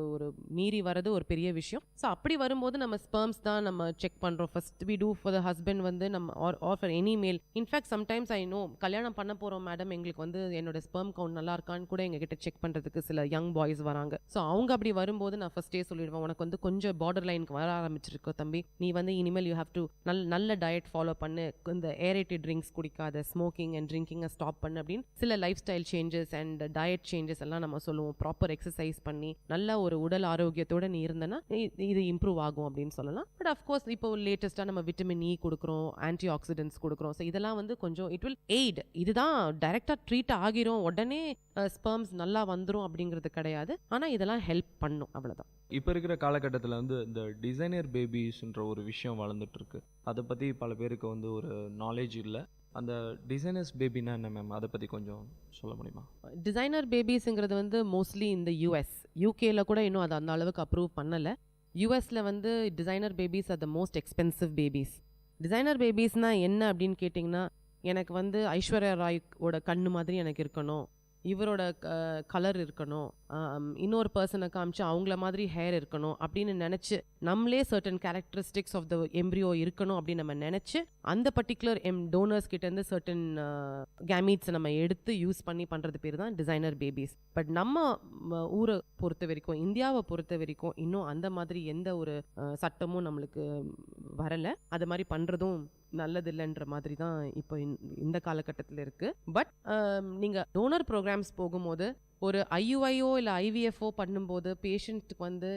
மீறி வர்றது ஒரு பெரிய விஷயம். ஸோ அப்படி வரும்போது நம்ம ஸ்பெர்ம்ஸ் தான் நம்ம செக் பண்ணுறோம். First we do for the husband வந்து நம்ம or for any male. In fact sometimes I know, கல்யாணம் பண்ண போகிறோம் மேடம், எங்களுக்கு வந்து என்னோட ஸ்பெர்ம் கவுண்ட் நல்லா இருக்கான்னு கூட எங்ககிட்ட செக் பண்ணுறதுக்கு சில யங் பாய்ஸ் வராங்க. ஸோ அவங்க அப்படி வரும்போது நான் ஃபர்ஸ்டே சொல்லிடுவேன், உனக்கு வந்து கொஞ்சம் பார்டர் லைனுக்கு வர ஆரம்பிச்சிருக்கோ தம்பி, நீ வந்து இனிமேல் யூ ஹேவ் டு நல்ல டயட் ஃபாலோ பண்ணு, இந்த ஏரேட்டட் ட்ரிங்க்ஸ் குடிக்காத, ஸ்மோக்கிங் அண்ட் ட்ரிங்கிங்கை ஸ்டாப் பண்ணு அப்படின்னு சில life style changes and diet changes எல்லாம் நம்ம சொல்லுவோம். ப்ராப்பர் எக்ஸசைஸ் பண்ணி நல்ல ஒரு உடல் ஆரோக்கியத்தோட நீ இருந்தனா இது இம்ப்ரூவ் ஆகும் அப்படின்னு சொல்லலாம். பட் அஃப்கோர்ஸ் இப்போ லேட்டஸ்ட்டாக நம்ம விட்டமின் இ கொடுக்குறோம், ஆன்டி ஆக்சிடென்ட்ஸ் கொடுக்குறோம். ஸோ இதெல்லாம் வந்து கொஞ்சம் இட் வில் எய்ட். இதுதான் டைரெக்டாக ட்ரீட் ஆகிரும், உடனே ஸ்பெர்ம்ஸ் நல்லா வந்துடும் அப்படிங்கிறது கிடையாது. ஆனால் இதெல்லாம் ஹெல்ப் பண்ணும், அவ்வளோதான். இப்போ இருக்கிற காலகட்டத்தில் வந்து இந்த டிசைனர் பேபிஸ்ன்ற ஒரு விஷயம் வளர்ந்துட்டு இருக்கு. அதை பற்றி பல பேருக்கு வந்து ஒரு நாலேஜ் இல்லை. அந்த டிசைனர்ஸ் பேபினா என்ன மேம், அதை பற்றி கொஞ்சம் சொல்ல முடியுமா? டிசைனர் பேபிஸுங்கிறது வந்து மோஸ்ட்லி இந்த யூகேல கூட இன்னும் அது அந்த அளவுக்கு அப்ரூவ் பண்ணலை. யூஎஸில் வந்து designer babies are the most expensive babies. Designer பேபிஸ்னால் என்ன அப்படின்னு கேட்டிங்கன்னா, எனக்கு வந்து ஐஸ்வர்யா ராயோட கண்ணு மாதிரி எனக்கு இருக்கணும், இவரோட கலர் இருக்கணும், இன்னொரு பர்சனை காமிச்சு அவங்கள மாதிரி ஹேர் இருக்கணும் அப்படின்னு நினச்சி, நம்மளே certain characteristics of the embryo இருக்கணும் அப்படின்னு நம்ம நினச்சி அந்த பர்டிகுலர் டோனர்ஸ் கிட்டேருந்து சர்டன் கேமீட்ஸை நம்ம எடுத்து யூஸ் பண்ணி பண்ணுறது பேர் தான் டிசைனர் பேபிஸ். பட் நம்ம ஊரை பொறுத்த வரைக்கும், இந்தியாவை பொறுத்த வரைக்கும் இன்னும் அந்த மாதிரி எந்த ஒரு சட்டமும் நம்மளுக்கு வரலை. அது மாதிரி பண்ணுறதும் நல்லதில்லைன்ற மாதிரி தான் இப்போ இந்த காலகட்டத்தில் இருக்குது. பட் நீங்கள் டோனர் ப்ரோக்ராம்ஸ் போகும்போது ஒரு ஐயுஐஓ இல்லை ஐவிஎஃப்ஓ பண்ணும்போது பேஷண்ட்டுக்கு வந்து,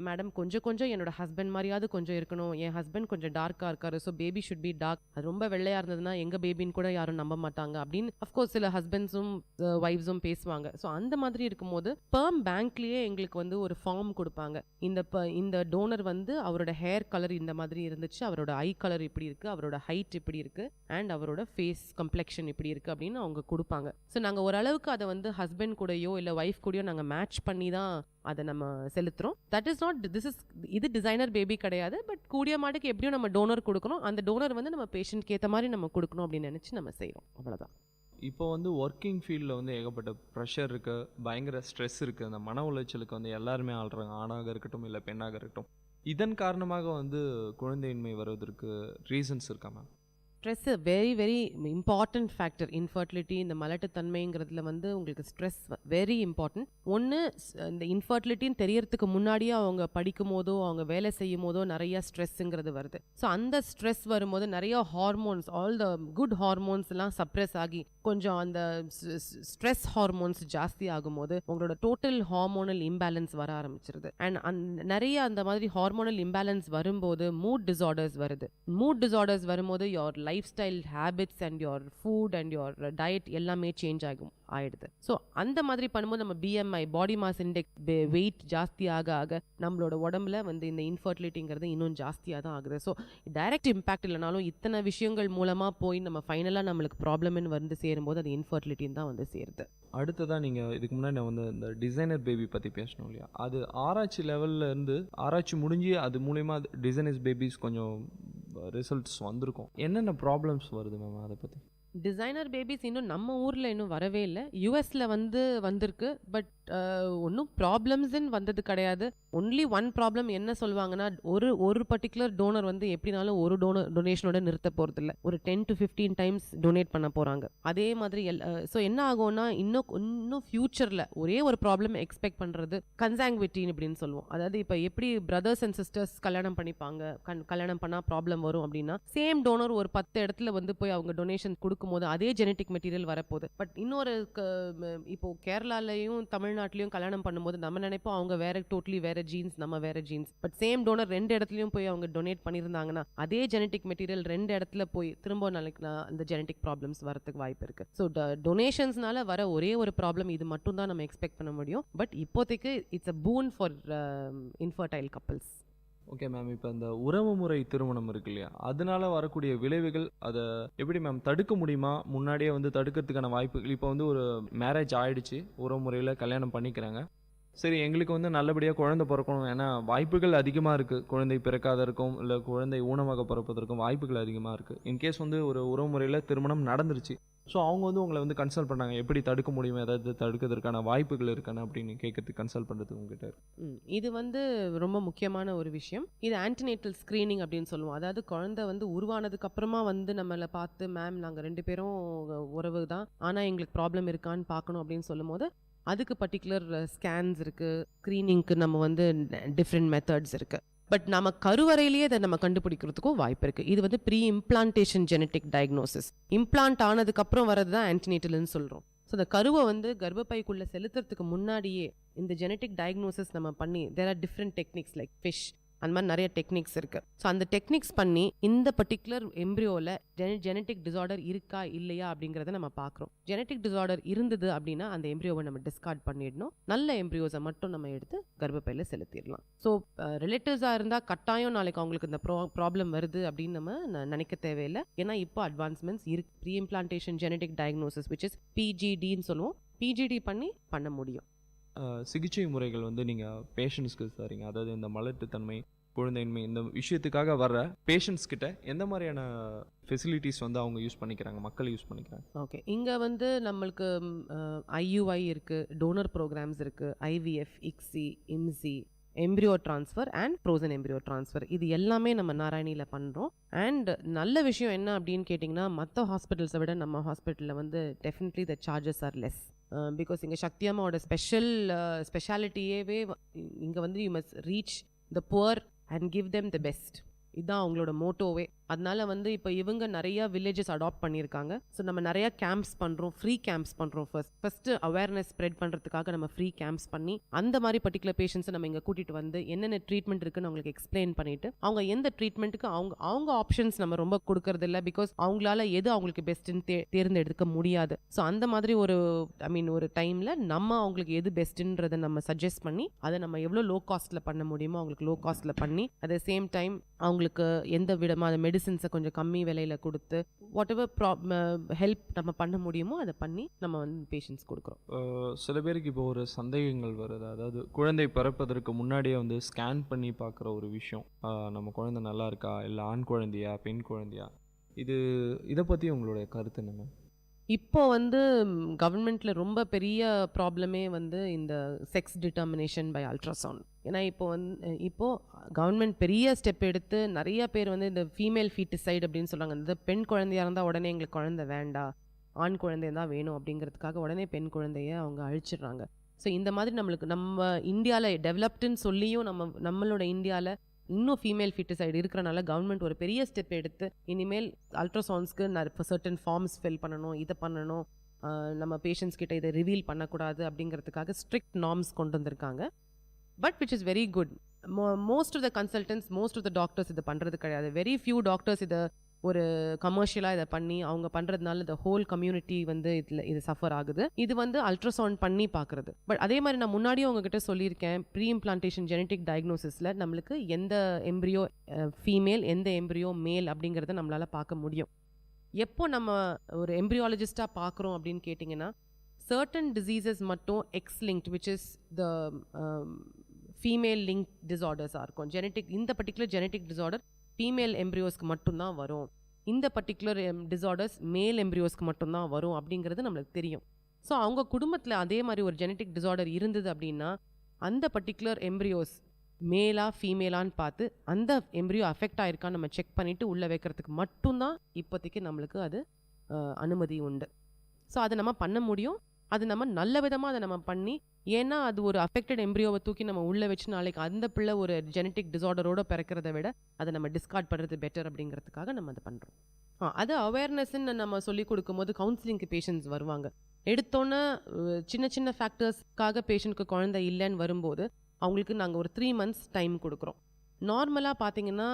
மேடம் கொஞ்சம் என்னோட ஹஸ்பண்ட் மாதிரியாவது கொஞ்சம் இருக்கணும், என் ஹஸ்பண்ட் கொஞ்சம் டார்க்காக இருக்காரு, so baby should be dark, அது ரொம்ப வெள்ளையாக இருந்ததுன்னா எங்கள் பேபின்னு கூட யாரும் நம்ப மாட்டாங்க அப்படின்னு அஃப்கோர்ஸ் சில ஹஸ்பண்ட்ஸும் ஒய்ஃப்ஸும் பேசுவாங்க. ஸோ அந்த மாதிரி இருக்கும்போது ஸ்பெர்ம் பேங்க்லேயே எங்களுக்கு வந்து ஒரு ஃபார்ம் கொடுப்பாங்க. இந்த டோனர் வந்து அவரோட ஹேர் கலர் இந்த மாதிரி இருந்துச்சு, அவரோட ஐ கலர் இப்படி இருக்குது, அவரோட ஹைட் இப்படி இருக்குது, அண்ட் அவரோட ஃபேஸ் கம்ப்ளெக்ஷன் இப்படி இருக்குது அப்படின்னு அவங்க கொடுப்பாங்க. ஸோ நாங்கள் ஓரளவுக்கு அதை வந்து ஹஸ்பண்ட் கூடயோ கூடயோ இல்லை ஒய்ஃப் கூடயோ நாங்கள் மேட்ச் பண்ணி தான் அதை நம்ம செலுத்துகிறோம். தட் இஸ் நாட் இது டிசைனர் பேபி கிடையாது. பட் கூடிய மாட்டுக்கு எப்படியும் நம்ம டோனர் கொடுக்கணும். அந்த டோனர் வந்து நம்ம பேஷண்ட்க்கு ஏற்ற மாதிரி நம்ம கொடுக்கணும் அப்படின்னு நினச்சி நம்ம செய்கிறோம். அவ்வளோதான். இப்போ வந்து ஒர்க்கிங் ஃபீல்டில் வந்து ஏகப்பட்ட ப்ரெஷர் இருக்குது, பயங்கர ஸ்ட்ரெஸ் இருக்குது. அந்த மன உளைச்சலுக்கு வந்து எல்லாருமே ஆள்றாங்க, ஆணாக இருக்கட்டும் இல்லை பெண்ணாக இருக்கட்டும். இதன் காரணமாக வந்து குழந்தையின்மை வருவதற்கு ரீசன்ஸ் இருக்கா ma'am? Stress very very important factor. Infertility, இந்த மலட்டுத்தன்மைங்கிறதுல வந்து உங்களுக்கு ஸ்ட்ரெஸ் வெரி இம்பார்ட்டன்ட். ஒன்று, இந்த இன்ஃபர்டிலிட்டின்னு தெரியறதுக்கு முன்னாடியே அவங்க படிக்கும் போதோ அவங்க வேலை செய்யும் போதோ நிறைய ஸ்ட்ரெஸ்ஸுங்கிறது வருது. ஸோ அந்த ஸ்ட்ரெஸ் வரும்போது நிறைய hormones, all the good hormones எல்லாம் சப்ரெஸ் ஆகி கொஞ்சம் அந்த ஸ்ட்ரெஸ் ஹார்மோன்ஸ் ஜாஸ்தி ஆகும்போது உங்களோட டோட்டல் ஹார்மோனல் இம்பேலன்ஸ் வர ஆரம்பிச்சிருது. அண்ட் நிறைய அந்த மாதிரி ஹார்மோனல் இம்பேலன்ஸ் வரும்போது மூட் டிசார்டர்ஸ் வருது. மூட் டிசார்டர்ஸ் வரும்போது your life style habits and your food and your diet எல்லாமே சேஞ்ச் ஆயிடுது. ஸோ அந்த மாதிரி பண்ணும்போது நம்ம BMI, body mass index, weight ஜாஸ்தி ஆக நம்மளோட உடம்புல வந்து இந்த இன்ஃபர்டிலிட்டிங்கிறது இன்னும் ஜாஸ்தியாக தான் ஆகுது. ஸோ டைரக்ட் இம்பாக்ட் இல்லைனாலும் இத்தனை விஷயங்கள் மூலமாக போய் நம்ம ஃபைனலாக நம்மளுக்கு ப்ராப்ளம்னு வந்து சேரும்போது அது இன்ஃபர்டிலிட்டின்னு தான் வந்து சேருது. அடுத்ததாக நீங்கள் இதுக்கு முன்னாடி நான் வந்து இந்த டிசைனர் பேபி பற்றி பேசணும் இல்லையா, அது ஆராய்ச்சி லெவலில் இருந்து ஆராய்ச்சி முடிஞ்சு அது மூலயமா டிசைனர்ஸ் பேபிஸ் கொஞ்சம் ரிசல்ட்ஸ் வந்திருக்கும். என்னென்ன ப்ராப்ளம்ஸ் வருது மேம் அதை பற்றி? டிசைனர் பேபிஸ் இன்னும் நம்ம ஊரில் இன்னும் வரவே இல்லை. யூஎஸில் வந்திருக்கு. பட் ஒன்றும் ப்ராப்ளம்ஸ்ன்னு வந்தது கிடையாது. ஒன்லி ஒன் ப்ராப்ளம் என்ன சொல்லுவாங்கன்னா, ஒரு பர்டிகுலர் டோனர் வந்து எப்படினாலும் ஒரு டொனேஷனோட நிறுத்த போகிறது இல்லை. ஒரு 10 to 15 டைம்ஸ் டொனேட் பண்ண போகிறாங்க. அதே மாதிரி ஸோ என்ன ஆகும்னா இன்னும் ஃப்யூச்சரில் ஒரே ஒரு ப்ராப்ளம் எக்ஸ்பெக்ட் பண்ணுறது கன்சாங்குவிட்டின்னு அப்படின்னு சொல்லுவோம். அதாவது இப்போ எப்படி பிரதர்ஸ் அண்ட் சிஸ்டர்ஸ் கல்யாணம் பண்ணிப்பாங்க, கல்யாணம் பண்ணால் ப்ராப்ளம் வரும் அப்படின்னா, சேம் டோனர் ஒரு 10 இடத்துல வந்து போய் அவங்க டொனேஷன் கொடுக்கும்போது அதே ஜெனட்டிக் மெட்டீரியல் வரப்போகுது. பட் இன்னொரு இப்போ கேரளாலையும் தமிழ்நாட்டிலையும் கல்யாணம் பண்ணும்போது நம்ம நினைப்போம் அவங்க வேற டோட்டலி வேற ஜீன்ஸ், நம்ம வேற ஜீன்ஸ். பட் சேம் டோனர் 2 இடத்துலையும் போய் அவங்க டொனேட் பண்ணியிருந்தாங்கன்னா அதே ஜெனட்டிக் மெட்டீரியல் 2 இடத்துல போய் திரும்ப நாளைக்கு அந்த ஜெனட்டிக் ப்ராப்ளம்ஸ் வரதுக்கு வாய்ப்பு இருக்கு. ஸோ டொனேஷன்ஸ்னால வர ஒரே ஒரு ப்ராப்ளம் இது மட்டும் தான் நம்ம எக்ஸ்பெக்ட் பண்ண முடியும். பட் இப்போதைக்கு it's a boon for infertile couples. Okay ma'am, இப்போ இந்த உறவு முறை திருமணம் இருக்கு இல்லையா, அதனால வரக்கூடிய விளைவுகள் அதை எப்படி மேம் தடுக்க முடியுமா? முன்னாடியே வந்து தடுக்கிறதுக்கான வாய்ப்புகள், இப்போ வந்து ஒரு மேரேஜ் ஆயிடுச்சு, உறவு முறையில் கல்யாணம் பண்ணிக்கிறாங்க, சரி எங்களுக்கு வந்து நல்லபடியாக குழந்தை பிறக்கணும், ஏன்னா வாய்ப்புகள் அதிகமாக இருக்குது, குழந்தை பிறக்காதற்கும் இல்லை குழந்தை ஊனமாக பிறப்பதற்கும் வாய்ப்புகள் அதிகமாக இருக்குது. இன்கேஸ் வந்து ஒரு உறவு முறையில் திருமணம் நடந்துருச்சு, ஸோ அவங்க வந்து உங்களை வந்து கன்சல்ட் பண்ணாங்க, எப்படி தடுக்க முடியுமா, ஏதாவது தடுக்கிறதுக்கான வாய்ப்புகள் இருக்கானு அப்படின்னு கேட்கறதுக்கு கன்சல்ட் பண்ணுறதுக்கு உங்ககிட்ட. இது வந்து ரொம்ப முக்கியமான ஒரு விஷயம். இது ஆன்டினேட்டல் ஸ்க்ரீனிங் அப்படின்னு சொல்லுவோம். அதாவது குழந்தை வந்து உருவானதுக்கு அப்புறமா வந்து நம்மளை பார்த்து, மேம் நாங்கள் 2 பேரும் உறவு தான், ஆனால் எங்களுக்கு ப்ராப்ளம் இருக்கான்னு பார்க்கணும் அப்படின்னு சொல்லும் போது அதுக்கு பர்டிகுலர் ஸ்கேன்ஸ் இருக்குது, ஸ்க்ரீனிங்க்கு நம்ம வந்து டிஃப்ரெண்ட் மெத்தட்ஸ் இருக்குது. பட் நம்ம கருவறையிலேயே அதை நம்ம கண்டுபிடிக்கிறதுக்கும் வாய்ப்பு இருக்குது. இது வந்து pre implantation genetic diagnosis. Implant ஆனதுக்கப்புறம் வரது தான் ஆன்டினேட்டல்னு சொல்கிறோம். ஸோ அந்த கருவை வந்து கர்ப்பப்பைக்குள்ளே செலுத்துறதுக்கு முன்னாடியே இந்த ஜெனட்டிக் டயக்னோசிஸ் நம்ம பண்ணி, there are different techniques like FISH, அந்த மாதிரி நிறைய டெக்னிக்ஸ் இருக்கு. ஸோ அந்த டெக்னிக்ஸ் பண்ணி இந்த பர்டிகுலர் எம்ப்ரியோவில் ஜெனட்டிக் டிசார்டர் இருக்கா இல்லையா அப்படிங்கிறத நம்ம பார்க்குறோம். ஜெனட்டிக் டிசார்டர் இருந்தது அப்படின்னா அந்த எம்ப்ரியோவை நம்ம டிஸ்கார்ட் பண்ணிடணும். நல்ல எம்ப்ரியோஸை மட்டும் நம்ம எடுத்து கர்ப்பப்பையில் செலுத்திடலாம். ஸோ ரிலேட்டிவ்ஸாக இருந்தால் கட்டாயம் நாளைக்கு அவங்களுக்கு இந்த ப்ராப்ளம் வருது அப்படின்னு நம்ம நினைக்க தேவையில்லை. ஏன்னா இப்போ அட்வான்ஸ்மெண்ட்ஸ் இருக்கு. Pre implantation genetic diagnosis which is பிஜிடின்னு சொல்லுவோம். பிஜிடி பண்ண முடியும். சிகிச்சை முறைகள் வந்து நீங்கள் பேஷண்ட்ஸ்க்கு தரீங்க, அதாவது இந்த மலட்டுத்தன்மை, குழந்தையின்மை இந்த விஷயத்துக்காக வர்ற பேஷண்ட்ஸ் கிட்ட எந்த மாதிரியான ஃபெசிலிட்டிஸ் வந்து அவங்க யூஸ் பண்ணிக்கிறாங்க, மக்கள் யூஸ் பண்ணிக்கிறாங்க? ஓகே, இங்கே வந்து நம்மளுக்கு ஐயுஐ இருக்குது, டோனர் ப்ரோக்ராம்ஸ் இருக்குது, IVF, ICSI, IMSI, embryo transfer and frozen embryo transfer, இது எல்லாமே நம்ம நாராயணியில் பண்ணுறோம். அண்ட் நல்ல விஷயம் என்ன அப்படின்னு கேட்டிங்கன்னா, மற்ற ஹாஸ்பிட்டல்ஸை விட நம்ம ஹாஸ்பிட்டலில் வந்து definitely the charges are less. Because இங்கே சக்தி அம்மாவோட ஸ்பெஷாலிட்டியேவே இங்கே வந்து you must reach the poor and give them the best. இதுதான் அவங்களோட மோட்டோவே. அதனால வந்து இப்போ இவங்க நிறைய வில்லேஜஸ் அடாப்ட் பண்ணியிருக்காங்க. ஸோ நம்ம நிறைய கேம்ப்ஸ் பண்ணுறோம், ஃப்ரீ கேம்ப்ஸ் பண்ணுறோம். ஃபர்ஸ்ட்டு அவேர்னஸ் ஸ்ப்ரெட் பண்ணுறதுக்காக நம்ம ஃப்ரீ கேம்ப்ஸ் பண்ணி அந்த மாதிரி பர்டிகுலர் பேஷண்ட்ஸை நம்ம இங்கே கூட்டிகிட்டு வந்து என்னென்ன ட்ரீட்மெண்ட் இருக்குன்னு அவங்களுக்கு எக்ஸ்பிளைன் பண்ணிவிட்டு அவங்க எந்த ட்ரீட்மெண்ட்டுக்கு அவங்க ஆப்ஷன்ஸ் நம்ம ரொம்ப கொடுக்கறது இல்லை. பிகாஸ் அவங்களால எது அவங்களுக்கு பெஸ்ட்டுன்னு தேர்ந்தெடுக்க முடியாது. ஸோ அந்த மாதிரி ஒரு டைமில் நம்ம அவங்களுக்கு எது பெஸ்ட்டுன்றதை நம்ம சஜஸ்ட் பண்ணி அதை நம்ம எவ்வளோ லோ காஸ்ட்டில் பண்ண முடியுமோ அவங்களுக்கு லோ காஸ்ட்டில் பண்ணி, அட் த சேம் டைம் அவங்களுக்கு அவங்களுக்கு எந்த விதமான மெடிசின்ஸை கொஞ்சம் கம்மி விலையில் கொடுத்து வாட் எவர் ஹெல்ப் நம்ம பண்ண முடியுமோ அதை பண்ணி நம்ம வந்து பேஷண்ட்ஸ் கொடுக்குறோம். சில பேருக்கு இப்போ ஒரு சந்தேகங்கள் வருது. அதாவது குழந்தை பிறப்பதற்கு முன்னாடியே வந்து ஸ்கேன் பண்ணி பார்க்குற ஒரு விஷயம், நம்ம குழந்தை நல்லா இருக்கா, இல்லை ஆண் குழந்தையா பெண் குழந்தையா, இதை பற்றி உங்களுடைய கருத்து என்னங்க? இப்போ வந்து கவர்மெண்ட்ல ரொம்ப பெரிய ப்ராப்ளமே வந்து இந்த செக்ஸ் டிட்டர்மினேஷன் பை அல்ட்ராசவுண்ட். ஏன்னா இப்போ கவர்மெண்ட் பெரிய ஸ்டெப் எடுத்து நிறைய பேர் வந்து இந்த ஃபீமேல் ஃபீட்டிசைட் அப்படின்னு சொல்கிறாங்க. இந்த பெண் குழந்தையாக இருந்தால் உடனே எங்களுக்கு குழந்தை வேண்டாம், ஆண் குழந்தை தான் வேணும் அப்படிங்கிறதுக்காக உடனே பெண் குழந்தைய அவங்க அழிச்சிடுறாங்க. ஸோ இந்த மாதிரி நம்ம இந்தியாவில் டெவலப்டுன்னு சொல்லியும் நம்மளோட இந்தியாவில் இன்னும் ஃபீமேல் ஃபீட்டிசைடு இருக்கிறனால கவர்மெண்ட் ஒரு பெரிய ஸ்டெப் எடுத்து இனிமேல் அல்ட்ராசவுண்ட்ஸ்க்கு சர்டன் ஃபார்ம்ஸ் ஃபில் பண்ணணும், இதை பண்ணணும், நம்ம பேஷண்ட்ஸ் கிட்ட இதை ரிவீல் பண்ணக்கூடாது அப்படிங்கிறதுக்காக ஸ்ட்ரிக்ட் நார்ம்ஸ் கொண்டு வந்திருக்காங்க. But which is very good. Most of the consultants, most of the doctors இதை பண்ணுறது கிடையாது. வெரி ஃபியூ டாக்டர்ஸ் இதை ஒரு கமர்ஷியலாக இதை பண்ணி அவங்க பண்ணுறதுனால இந்த ஹோல் கம்யூனிட்டி வந்து இது சஃபர் ஆகுது. இது வந்து அல்ட்ராசவுண்ட் பண்ணி பார்க்குறது. பட் அதே மாதிரி நான் முன்னாடியே உங்ககிட்ட சொல்லியிருக்கேன், ப்ரீ இம்ப்ளான்டேஷன் ஜெனட்டிக் டயக்னோசிஸில் நம்மளுக்கு எந்த எம்ப்ரியோ ஃபீமேல் எந்த எம்ப்ரியோ மேல் அப்படிங்கிறத நம்மளால் பார்க்க முடியும். எப்போ நம்ம ஒரு எம்ப்ரியாலஜிஸ்டாக பார்க்குறோம் அப்படின்னு கேட்டிங்கன்னா, சர்டன் டிசீசஸ் மட்டும் X linked which is the female link டிஸார்டர்ஸாக இருக்கும். இந்த பர்டிகுலர் ஜெனட்டிக் டிஸார்டர் ஃபீமேல் எம்ப்ரியோஸ்க்கு மட்டும்தான் வரும், இந்த பர்டிகுலர் டிஸார்டர்ஸ் மேல் எம்ப்ரியோஸ்க்கு மட்டும்தான் வரும் அப்படிங்கிறது நம்மளுக்கு தெரியும். ஸோ அவங்க குடும்பத்தில் அதே மாதிரி ஒரு ஜெனட்டிக் டிஸார்டர் இருந்தது அப்படின்னா அந்த பர்டிகுலர் எம்ப்ரியோஸ் மேலா ஃபீமேலான்னு பார்த்து அந்த எம்ப்ரியோ அஃபெக்ட் ஆயிருக்கான்னு நம்ம செக் பண்ணிவிட்டு உள்ளே வைக்கிறதுக்கு மட்டும்தான் இப்போதைக்கு நம்மளுக்கு அது அனுமதி உண்டு. ஸோ அதை நம்ம பண்ண முடியும். அது நம்ம நல்ல விதமாக அதை நம்ம பண்ணி, ஏன்னா அது ஒரு அஃபெக்டட் எம்ப்ரியோவை தூக்கி நம்ம உள்ளே வச்சு நாளைக்கு அந்த பிள்ளை ஒரு ஜெனட்டிக் டிஸார்டரோட பிறக்கிறத விட அதை நம்ம டிஸ்கார்ட் பண்ணுறது பெட்டர் அப்படிங்கிறதுக்காக நம்ம அதை பண்ணுறோம். அது அவேர்னஸ்ன்னு நம்ம சொல்லிக் கொடுக்கும்போது கவுன்சிலிங்க்கு பேஷண்ட்ஸ் வருவாங்க. எடுத்தோன்னே சின்ன சின்ன ஃபேக்டர்ஸ்க்காக பேஷண்ட்க்கு குழந்தை இல்லைன்னு வரும்போது அவங்களுக்கு நாங்கள் ஒரு 3 months டைம் கொடுக்குறோம். நார்மலாக பார்த்தீங்கன்னா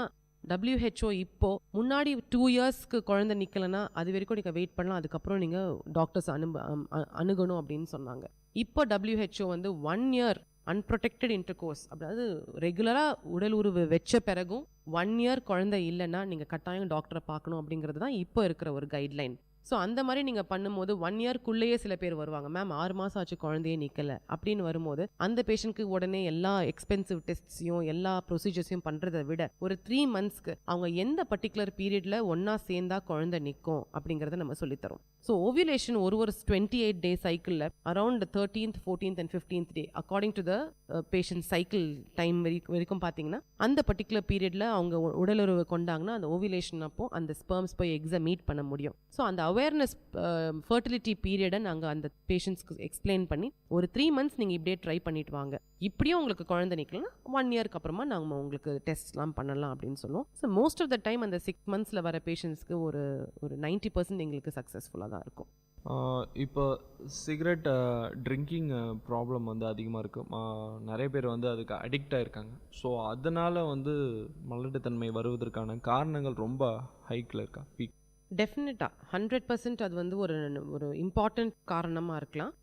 WHO இப்போ முன்னாடி 2 yearsக்கு குழந்தை நிற்கலைன்னா அது வரைக்கும் நீங்கள் வெயிட் பண்ணலாம், அதுக்கப்புறம் நீங்கள் டாக்டர்ஸ் அணுகணும் அப்படின்னு சொன்னாங்க. இப்போ WHO வந்து 1 year அன்ப்ரொடெக்டட் இன்டர்கோர்ஸ், அதாவது ரெகுலராக உடல் உறவு வச்ச பிறகும் 1 year குழந்தை இல்லைன்னா நீங்கள் கட்டாயம் டாக்டரை பார்க்கணும் அப்படிங்கிறது தான் இப்போ இருக்கிற ஒரு கைட்லைன். ஸோ அந்த மாதிரி நீங்கள் பண்ணும்போது 1 yearக்குள்ளேயே சில பேர் வருவாங்க, மேம் 6 மாதம் ஆச்சு குழந்தையே நிற்கலை அப்படின்னு வரும்போது அந்த பேஷண்ட்க்கு உடனே எல்லா எக்ஸ்பென்சிவ் டெஸ்ட்ஸையும் எல்லா ப்ரொசீஜர்ஸையும் பண்ணுறதை விட ஒரு 3 monthsக்கு அவங்க எந்த பர்டிகுலர் பீரியடில் ஒன்றா சேர்ந்தா குழந்தை நிற்கும் அப்படிங்கிறத நம்ம சொல்லித்தரோம். ஸோ ஓவியுலேஷன் ஒரு 28 day சைக்கிளில் around 13th 14th and 15th day according to the patient cycle time வரைக்கும் பார்த்தீங்கன்னா அந்த பர்டிகுலர் பீரியடில் அவங்க உடலுறவு கொண்டாங்கன்னா அந்த ஓவியுலேஷன் அப்போ அந்த ஸ்பெர்ம்ஸ் போய் எக்ஸை மீட் பண்ண முடியும். ஸோ அந்த அவேர்னஸ் ஃபர்டிலிட்டி பீரியடை நாங்கள் அந்த பேஷண்ட்ஸ்க்கு எக்ஸ்பிளைன் பண்ணி ஒரு 3 months நீங்கள் இப்படியே ட்ரை பண்ணிட்டு வாங்க, இப்படியும் உங்களுக்கு குழந்தை நிற்கலன்னா 1 yearக்கு அப்புறமா நாங்கள் உங்களுக்கு டெஸ்ட்லாம் பண்ணலாம் அப்படின்னு சொல்லுவோம். So most of the time அந்த 6 monthsல வர பேஷண்ட்ஸ்க்கு ஒரு 90% எங்களுக்கு சக்ஸஸ்ஃபுல்லாக தான் இருக்கும். இப்போ சிகரெட் ட்ரிங்கிங் ப்ராப்ளம் வந்து அதிகமாக இருக்குது. நிறைய பேர் வந்து அதுக்கு அடிக்ட் ஆகிருக்காங்க. ஸோ அதனால் வந்து மலட்டுத்தன்மை வருவதற்கான காரணங்கள் ரொம்ப ஹைக்கில் இருக்கா? டெஃபினட்டாக 100% அது வந்து ஒரு இம்பார்ட்டண்ட் காரணமாக இருக்கலாம்.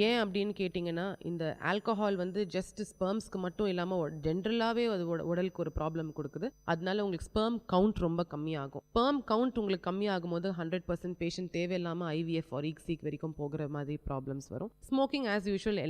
ஏன் அப்படின்னு கேட்டிங்கன்னா, இந்த ஆல்கஹால் வந்து ஜஸ்ட் ஸ்பெர்ம்ஸ்க்கு மட்டும் இல்லாமல் ஜென்ரலாகவே அது உடலுக்கு ஒரு ப்ராப்ளம் கொடுக்குது. அதனால உங்களுக்கு ஸ்பெர்ம் கவுண்ட் ரொம்ப கம்மியாகும். ஸ்பெர்ம் கவுண்ட் உங்களுக்கு கம்மியாகும் போது 100% பேஷண்ட் தேவையில்லாமல் IVF or EGSIC வரைக்கும் போகிற மாதிரி ப்ராப்ளம்ஸ் வரும். ஸ்மோக்கிங் ஆஸ் யூஷுவல்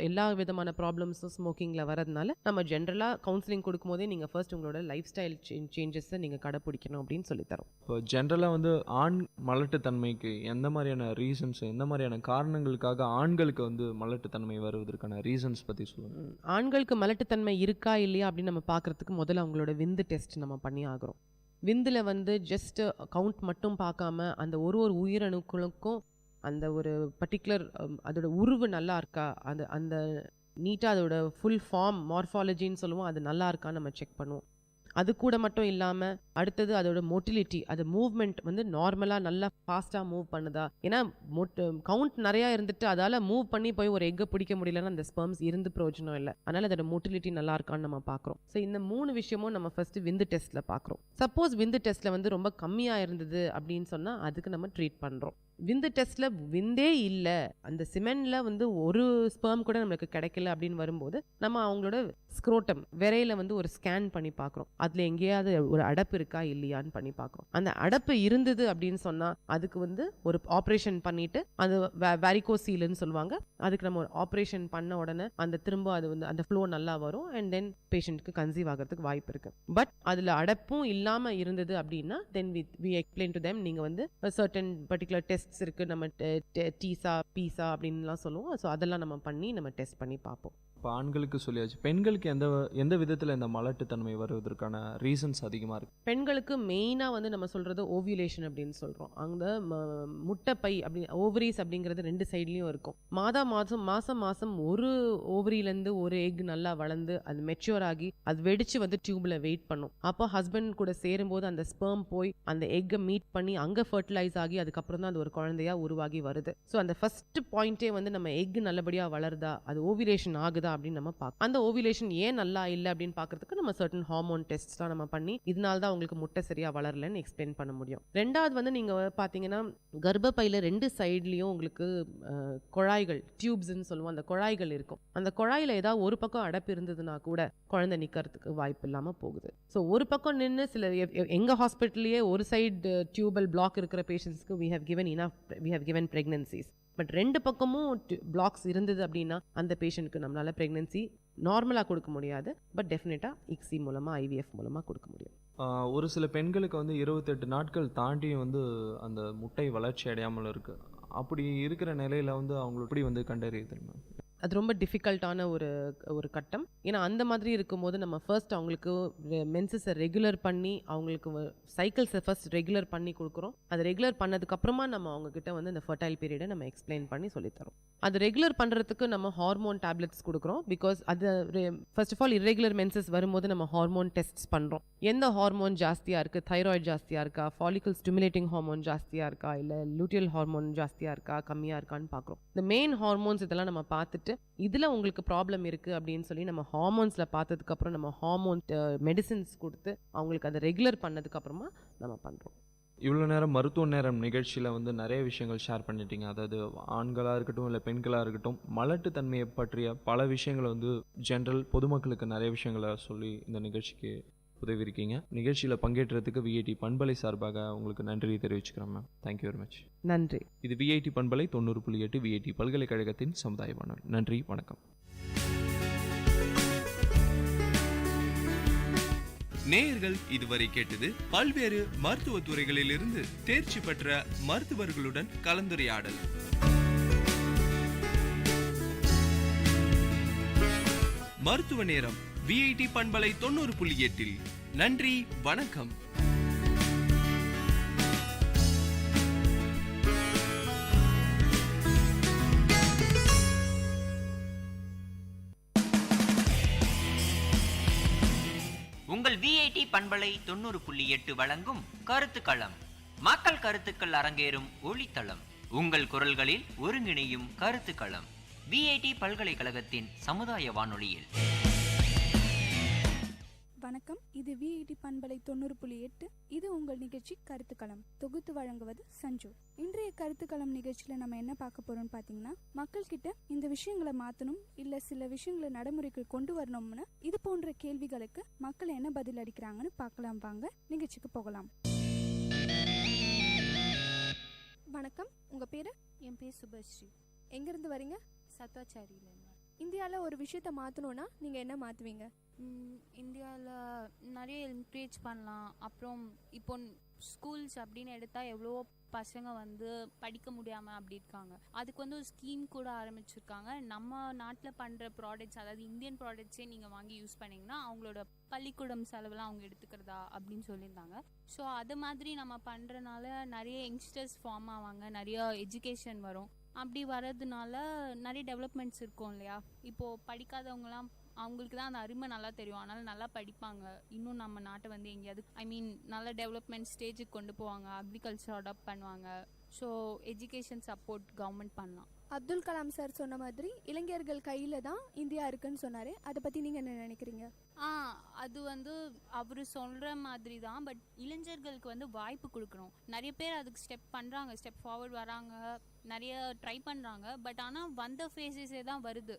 எல்லா விதமான ப்ராப்ளம்ஸும் ஸ்மோக்கிங்கில் வரதுனால நம்ம ஜென்ரலாக கவுன்சிலிங் கொடுக்கும்போதே நீங்கள் ஃபர்ஸ்ட் உங்களோட லைஃப் ஸ்டைல் சேஞ்சஸை நீங்கள் கடைப்பிடிக்கணும் அப்படின்னு சொல்லித்தரோம். இப்போ ஜென்ரலாக வந்து ஆண் மலட்டுத்தன்மைக்கு எந்த மாதிரியான ரீசன்ஸ், எந்த மாதிரியான காரணங்களுக்காக ஆண்களுக்கு வந்து மலட்டுத்தன்மை வருவதற்கான ரீசன்ஸ் பற்றி சொல்லுங்கள். ஆண்களுக்கு மலட்டுத்தன்மை இருக்கா இல்லையா அப்படின்னு நம்ம பார்க்குறதுக்கு முதல்ல அவங்களோட விந்து டெஸ்ட் நம்ம பண்ணி ஆகிறோம். விந்தில் வந்து ஜஸ்ட் கவுண்ட் மட்டும் பார்க்காம அந்த ஒரு உயிரணுக்களுக்கும் அந்த ஒரு பர்டிகுலர் அதோட உருவு நல்லா இருக்கா, அந்த நீட்டாக அதோட ஃபுல் ஃபார்ம் மார்ஃபாலஜின்னு சொல்லுவோம், அது நல்லா இருக்கான்னு நம்ம செக் பண்ணுவோம். அது கூட மட்டும் இல்லாமல் அடுத்தது அதோட மோட்டிலிட்டி, அது மூவ்மெண்ட் வந்து நார்மலாக நல்லா ஃபாஸ்ட்டாக மூவ் பண்ணுதா. ஏன்னா கவுண்ட் நிறையா இருந்துட்டு அதால் மூவ் பண்ணி போய் ஒரு எக்கை பிடிக்க முடியலன்னா அந்த ஸ்பெர்ம்ஸ் இருந்து பிரயோஜனம் இல்லை. அதனால் அதோட மோட்டிலிட்டி நல்லா இருக்கான்னு நம்ம பார்க்குறோம். ஸோ இந்த 3 விஷயமும் நம்ம ஃபஸ்ட்டு விந்து டெஸ்ட்டில் பார்க்குறோம். சப்போஸ் விந்து டெஸ்ட்டில் வந்து ரொம்ப கம்மியாக இருந்தது அப்படின்னு சொன்னால் அதுக்கு நம்ம ட்ரீட் பண்ணுறோம். விந்து டெஸ்ட்டில் விந்தே இல்லை, அந்த சிமெண்டில் வந்து ஒரு ஸ்பெர்ம் கூட நம்மளுக்கு கிடைக்கல அப்படின்னு வரும்போது நம்ம அவங்களோட ஸ்க்ரோட்டம் விரையில் வந்து ஒரு ஸ்கேன் பண்ணி பார்க்குறோம். அதில் எங்கேயாவது ஒரு அடப்பு இருக்கா இல்லையான்னு பண்ணி பார்க்குறோம். அந்த அடப்பு இருந்தது அப்படின்னு சொன்னால் அதுக்கு வந்து ஒரு ஆப்ரேஷன் பண்ணிட்டு அது வேரிகோசீல்னு சொல்லுவாங்க. அதுக்கு நம்ம ஒரு ஆப்ரேஷன் பண்ண உடனே அந்த திரும்ப அது வந்து அந்த ஃப்ளோ நல்லா வரும் அண்ட் தென் பேஷண்ட்டுக்கு கன்சீவ் ஆகிறதுக்கு வாய்ப்பு இருக்குது. பட் அதில் அடப்பும் இல்லாமல் இருந்தது அப்படின்னா then we explain to them, நீங்கள் வந்து சர்டன் பர்டிகுலர் டெஸ்ட்ஸ் இருக்குது, நம்ம டீசா பீசா அப்படின்லாம் சொல்லுவோம். ஸோ அதெல்லாம் நம்ம பண்ணி நம்ம டெஸ்ட் பண்ணி பார்ப்போம். இப்போ ஆண்களுக்கு சொல்லியாச்சு, பெண்களுக்கு எந்த விதத்தில் இந்த மலட்டுத்தன்மை வருவதற்கான ரீசன்ஸ் அதிகமாக இருக்குது? பெண்களுக்கு மெயினாக வந்து நம்ம சொல்கிறது ஓவியுலேஷன் அப்படின்னு சொல்கிறோம். அந்த முட்டைப்பை அப்படி ஓவரிஸ் அப்படிங்கிறது 2 சைட்லேயும் இருக்கும். மாதம் ஒரு ஓவரியிலேருந்து ஒரு எக் நல்லா வளர்ந்து அது மெச்சூர் ஆகி அது வெடிச்சு வந்து டியூப்பில் வெயிட் பண்ணும். அப்போ ஹஸ்பண்ட் கூட சேரும்போது அந்த ஸ்பெர்ம் போய் அந்த எக்கை மீட் பண்ணி அங்கே ஃபர்டிலைஸ் ஆகி அதுக்கப்புறம் தான் அது ஒரு குழந்தையாக உருவாகி வருது. ஸோ அந்த ஃபர்ஸ்ட் பாயிண்ட்டே வந்து நம்ம எக் நல்லபடியாக வளருதா, அது ஓவியுலேஷன் ஆகுதா அப்படின்னு நம்ம பார்க்கணும். அந்த ஓவியுலேஷன் ஏன் நல்லா இல்லை அப்படின்னு பார்க்கறதுக்கு நம்ம சர்டன் ஹார்மோன் டெஸ்ட்லாம் நம்ம பண்ணி இதனால தான் உங்களுக்கு முட்டை சரியா வளரலன்னு எக்ஸ்பிளைன் பண்ண முடியும். ரெண்டாவது வந்து நீங்க பார்த்தீங்கன்னா கர்ப்பப்பையில 2 சைட்லயும் உங்களுக்கு குழாய்கள், டியூப்ஸ்ன்னு சொல்லுவோம், அந்த குழாய்கள் இருக்கும். அந்த குழாயில ஏதாவது ஒரு பக்கம் அடப்பு இருந்ததுன்னா கூட குழந்தை நிற்கிறதுக்கு வாய்ப்பு இல்லாமல் போகுது. ஸோ ஒரு பக்கம் நின்று சில எங்க ஹாஸ்பிட்டல்லையே ஒரு சைடு டியூபல் பிளாக் இருக்கிற பேஷண்ட்ஸ்க்கு we have given pregnancies. But 2 பக்கமும் பிளாக்ஸ் இருந்தது அப்படின்னா அந்த பேஷண்ட்க்கு நம்மளால பிரெக்னன்சி நார்மலாக கொடுக்க முடியாது. பட் டெஃபினட்டாக இக்ஸி மூலமாக IVF மூலமாக கொடுக்க முடியும். ஒரு சில பெண்களுக்கு வந்து 28 நாட்கள் தாண்டியும் வந்து அந்த முட்டை வளர்ச்சி அடையாமல் இருக்குது. அப்படி இருக்கிற நிலையில் வந்து அவங்களுக்கு எப்படி வந்து கண்டறியுது? அது ரொம்ப டிஃபிகல்ட்டான ஒரு கட்டம். ஏன்னா அந்த மாதிரி இருக்கும்போது நம்ம ஃபர்ஸ்ட் அவங்களுக்கு மென்சஸை ரெகுலர் பண்ணி அவங்களுக்கு சைக்கிள்ஸை ஃபர்ஸ்ட் ரெகுலர் பண்ணி கொடுக்குறோம். அது ரெகுலர் பண்ணதுக்கப்புறமா நம்ம அவங்கக்கிட்ட வந்து இந்த ஃபர்டைல் பீரியடை நம்ம எக்ஸ்பிளைன் பண்ணி சொல்லித்தரோம். அது ரெகுலர் பண்ணுறதுக்கு நம்ம ஹார்மோன் டேப்லெட்ஸ் கொடுக்குறோம். பிகாஸ் அது first of all irregular menses வரும்போது நம்ம ஹார்மோன் டெஸ்ட்ஸ் பண்ணுறோம். எந்த ஹார்மோன் ஜாஸ்தியாக இருக்குது, தைராய்டு ஜாஸ்தியாக இருக்கா, ஃபாலிக்கல் ஸ்டிமுலேட்டிங் ஹார்மோன் ஜாஸ்தியாக இருக்கா, இல்லை லூட்டியல் ஹார்மோன் ஜாஸ்தியாக இருக்கா, கம்மியாக இருக்கான்னு பார்க்குறோம். இந்த மெயின் ஹார்மோன்ஸ் இதெல்லாம் நம்ம பார்த்துட்டு இதில் உங்களுக்கு ப்ராப்ளம் இருக்குது அப்படின்னு சொல்லி நம்ம ஹார்மோன்ஸில் பார்த்ததுக்கப்புறம் நம்ம ஹார்மோன் மெடிசின்ஸ் கொடுத்து அவங்களுக்கு அதை ரெகுலர் பண்ணதுக்கப்புறமா நம்ம பண்ணுறோம். இவ்வளோ நேரம் மருத்துவ நேரம் நிகழ்ச்சியில் வந்து நிறைய விஷயங்கள் ஷேர் பண்ணிட்டீங்க. அதாவது ஆண்களாக இருக்கட்டும் இல்லை பெண்களாக இருக்கட்டும் மலட்டுத்தன்மையை பற்றிய பல விஷயங்களை வந்து ஜென்ரல் பொதுமக்களுக்கு நிறைய விஷயங்களை சொல்லி இந்த நிகழ்ச்சிக்கு உதவி இருக்கீங்க. நிகழ்ச்சியில் பங்கேற்றதுக்கு VIT பண்பலை சார்பாக உங்களுக்கு நன்றி தெரிவிச்சுக்கிறேன் மேம். Thank you very much. நன்றி. இது VIT பண்பலை 90.8 VIT பல்கலைக்கழகத்தின் சமுதாய வானொலி. நன்றி, வணக்கம். நேயர்கள் இதுவரை கேட்டது பல்வேறு மருத்துவ துறைகளிலிருந்து தேர்ச்சி பெற்ற மருத்துவர்களுடன் கலந்துரையாடல். மருத்துவ நேரம் VIT பண்பலை 90.8. நன்றி, வணக்கம். உங்கள் VIT பண்பலை 90.8 வழங்கும் கருத்துக்களம். மக்கள் கருத்துக்கள் அரங்கேறும் ஒளித்தளம். உங்கள் குரல்களில் ஒருங்கிணையும் கருத்துக்களம். VIT பல்கலைக்கழகத்தின் சமுதாய வானொலியில். வணக்கம், இது VIT பண்பலை 90.8. இது உங்கள் நிகழ்ச்சி கருத்துக்களம். தொகுத்து வழங்குவது சஞ்சு. இன்றைய கருத்துக்களம் நிகழ்ச்சியில் நம்ம என்ன பார்க்க போறோம்னு பார்த்தீங்கன்னா, மக்கள் கிட்ட இந்த விஷயங்களை மாற்றணும் இல்லை சில விஷயங்களை நடைமுறைக்கு கொண்டு வரணும்னு இது போன்ற கேள்விகளுக்கு மக்கள் என்ன பதில் அளிக்கிறாங்கன்னு பார்க்கலாம். வாங்க நிகழ்ச்சிக்கு போகலாம். வணக்கம், உங்க பேரு? என் பேர் சுபஸ்ரீ. எங்கிருந்து வரீங்க? சத்வாச்சாரியில. இந்தியாவில் ஒரு விஷயத்த மாற்றணும்னா நீங்கள் என்ன மாற்றுவீங்க? இந்தியாவில் நிறைய என்கரேஜ் பண்ணலாம். அப்புறம் இப்போ ஸ்கூல்ஸ் அப்படின்னு எடுத்தால் எவ்வளோ பசங்க வந்து படிக்க முடியாமல் அப்படி இருக்காங்க. அதுக்கு வந்து ஒரு ஸ்கீம் கூட ஆரம்பிச்சிருக்காங்க. நம்ம நாட்டில் பண்ணுற ப்ராடக்ட்ஸ், அதாவது இந்தியன் ப்ராடக்ட்ஸே நீங்கள் வாங்கி யூஸ் பண்ணிங்கன்னா அவங்களோட பள்ளிக்கூடம் செலவெல்லாம் அவங்க எடுத்துக்கிறதா அப்படின்னு சொல்லியிருந்தாங்க. ஸோ அது மாதிரி நம்ம பண்ணுறனால நிறைய யங்ஸ்டர்ஸ் ஃபார்ம் ஆவாங்க, நிறைய எஜுகேஷன் வரும். அப்படி வர்றதுனால நிறைய டெவலப்மெண்ட்ஸ் இருக்கும் இல்லையா. இப்போது படிக்காதவங்களாம் அவங்களுக்கு தான் அந்த அருமை நல்லா தெரியும், அதனால் நல்லா படிப்பாங்க. இன்னும் நம்ம நாட்டை வந்து எங்கேயாவது நல்ல டெவலப்மெண்ட் ஸ்டேஜுக்கு கொண்டு போவாங்க, அக்ரிகல்ச்சர் அடாப்ட் பண்ணுவாங்க. ஸோ எஜுகேஷன் சப்போர்ட் கவர்மெண்ட் பண்ணலாம். அப்துல் கலாம் சார் சொன்ன மாதிரி இளைஞர்கள் கையில் தான் இந்தியா இருக்குன்னு சொன்னார். அதை பற்றி நீங்கள் என்ன நினைக்கிறீங்க? அது வந்து அவர் சொல்கிற மாதிரி தான். பட் இளைஞர்களுக்கு வந்து வாய்ப்பு கொடுக்கணும். நிறைய பேர் அதுக்கு ஸ்டெப் பண்ணுறாங்க, ஸ்டெப் ஃபார்வர்ட் வராங்க, நிறைய ட்ரை பண்ணுறாங்க. பட் ஆனால் வந்த ஃபேஸஸே தான் வருது.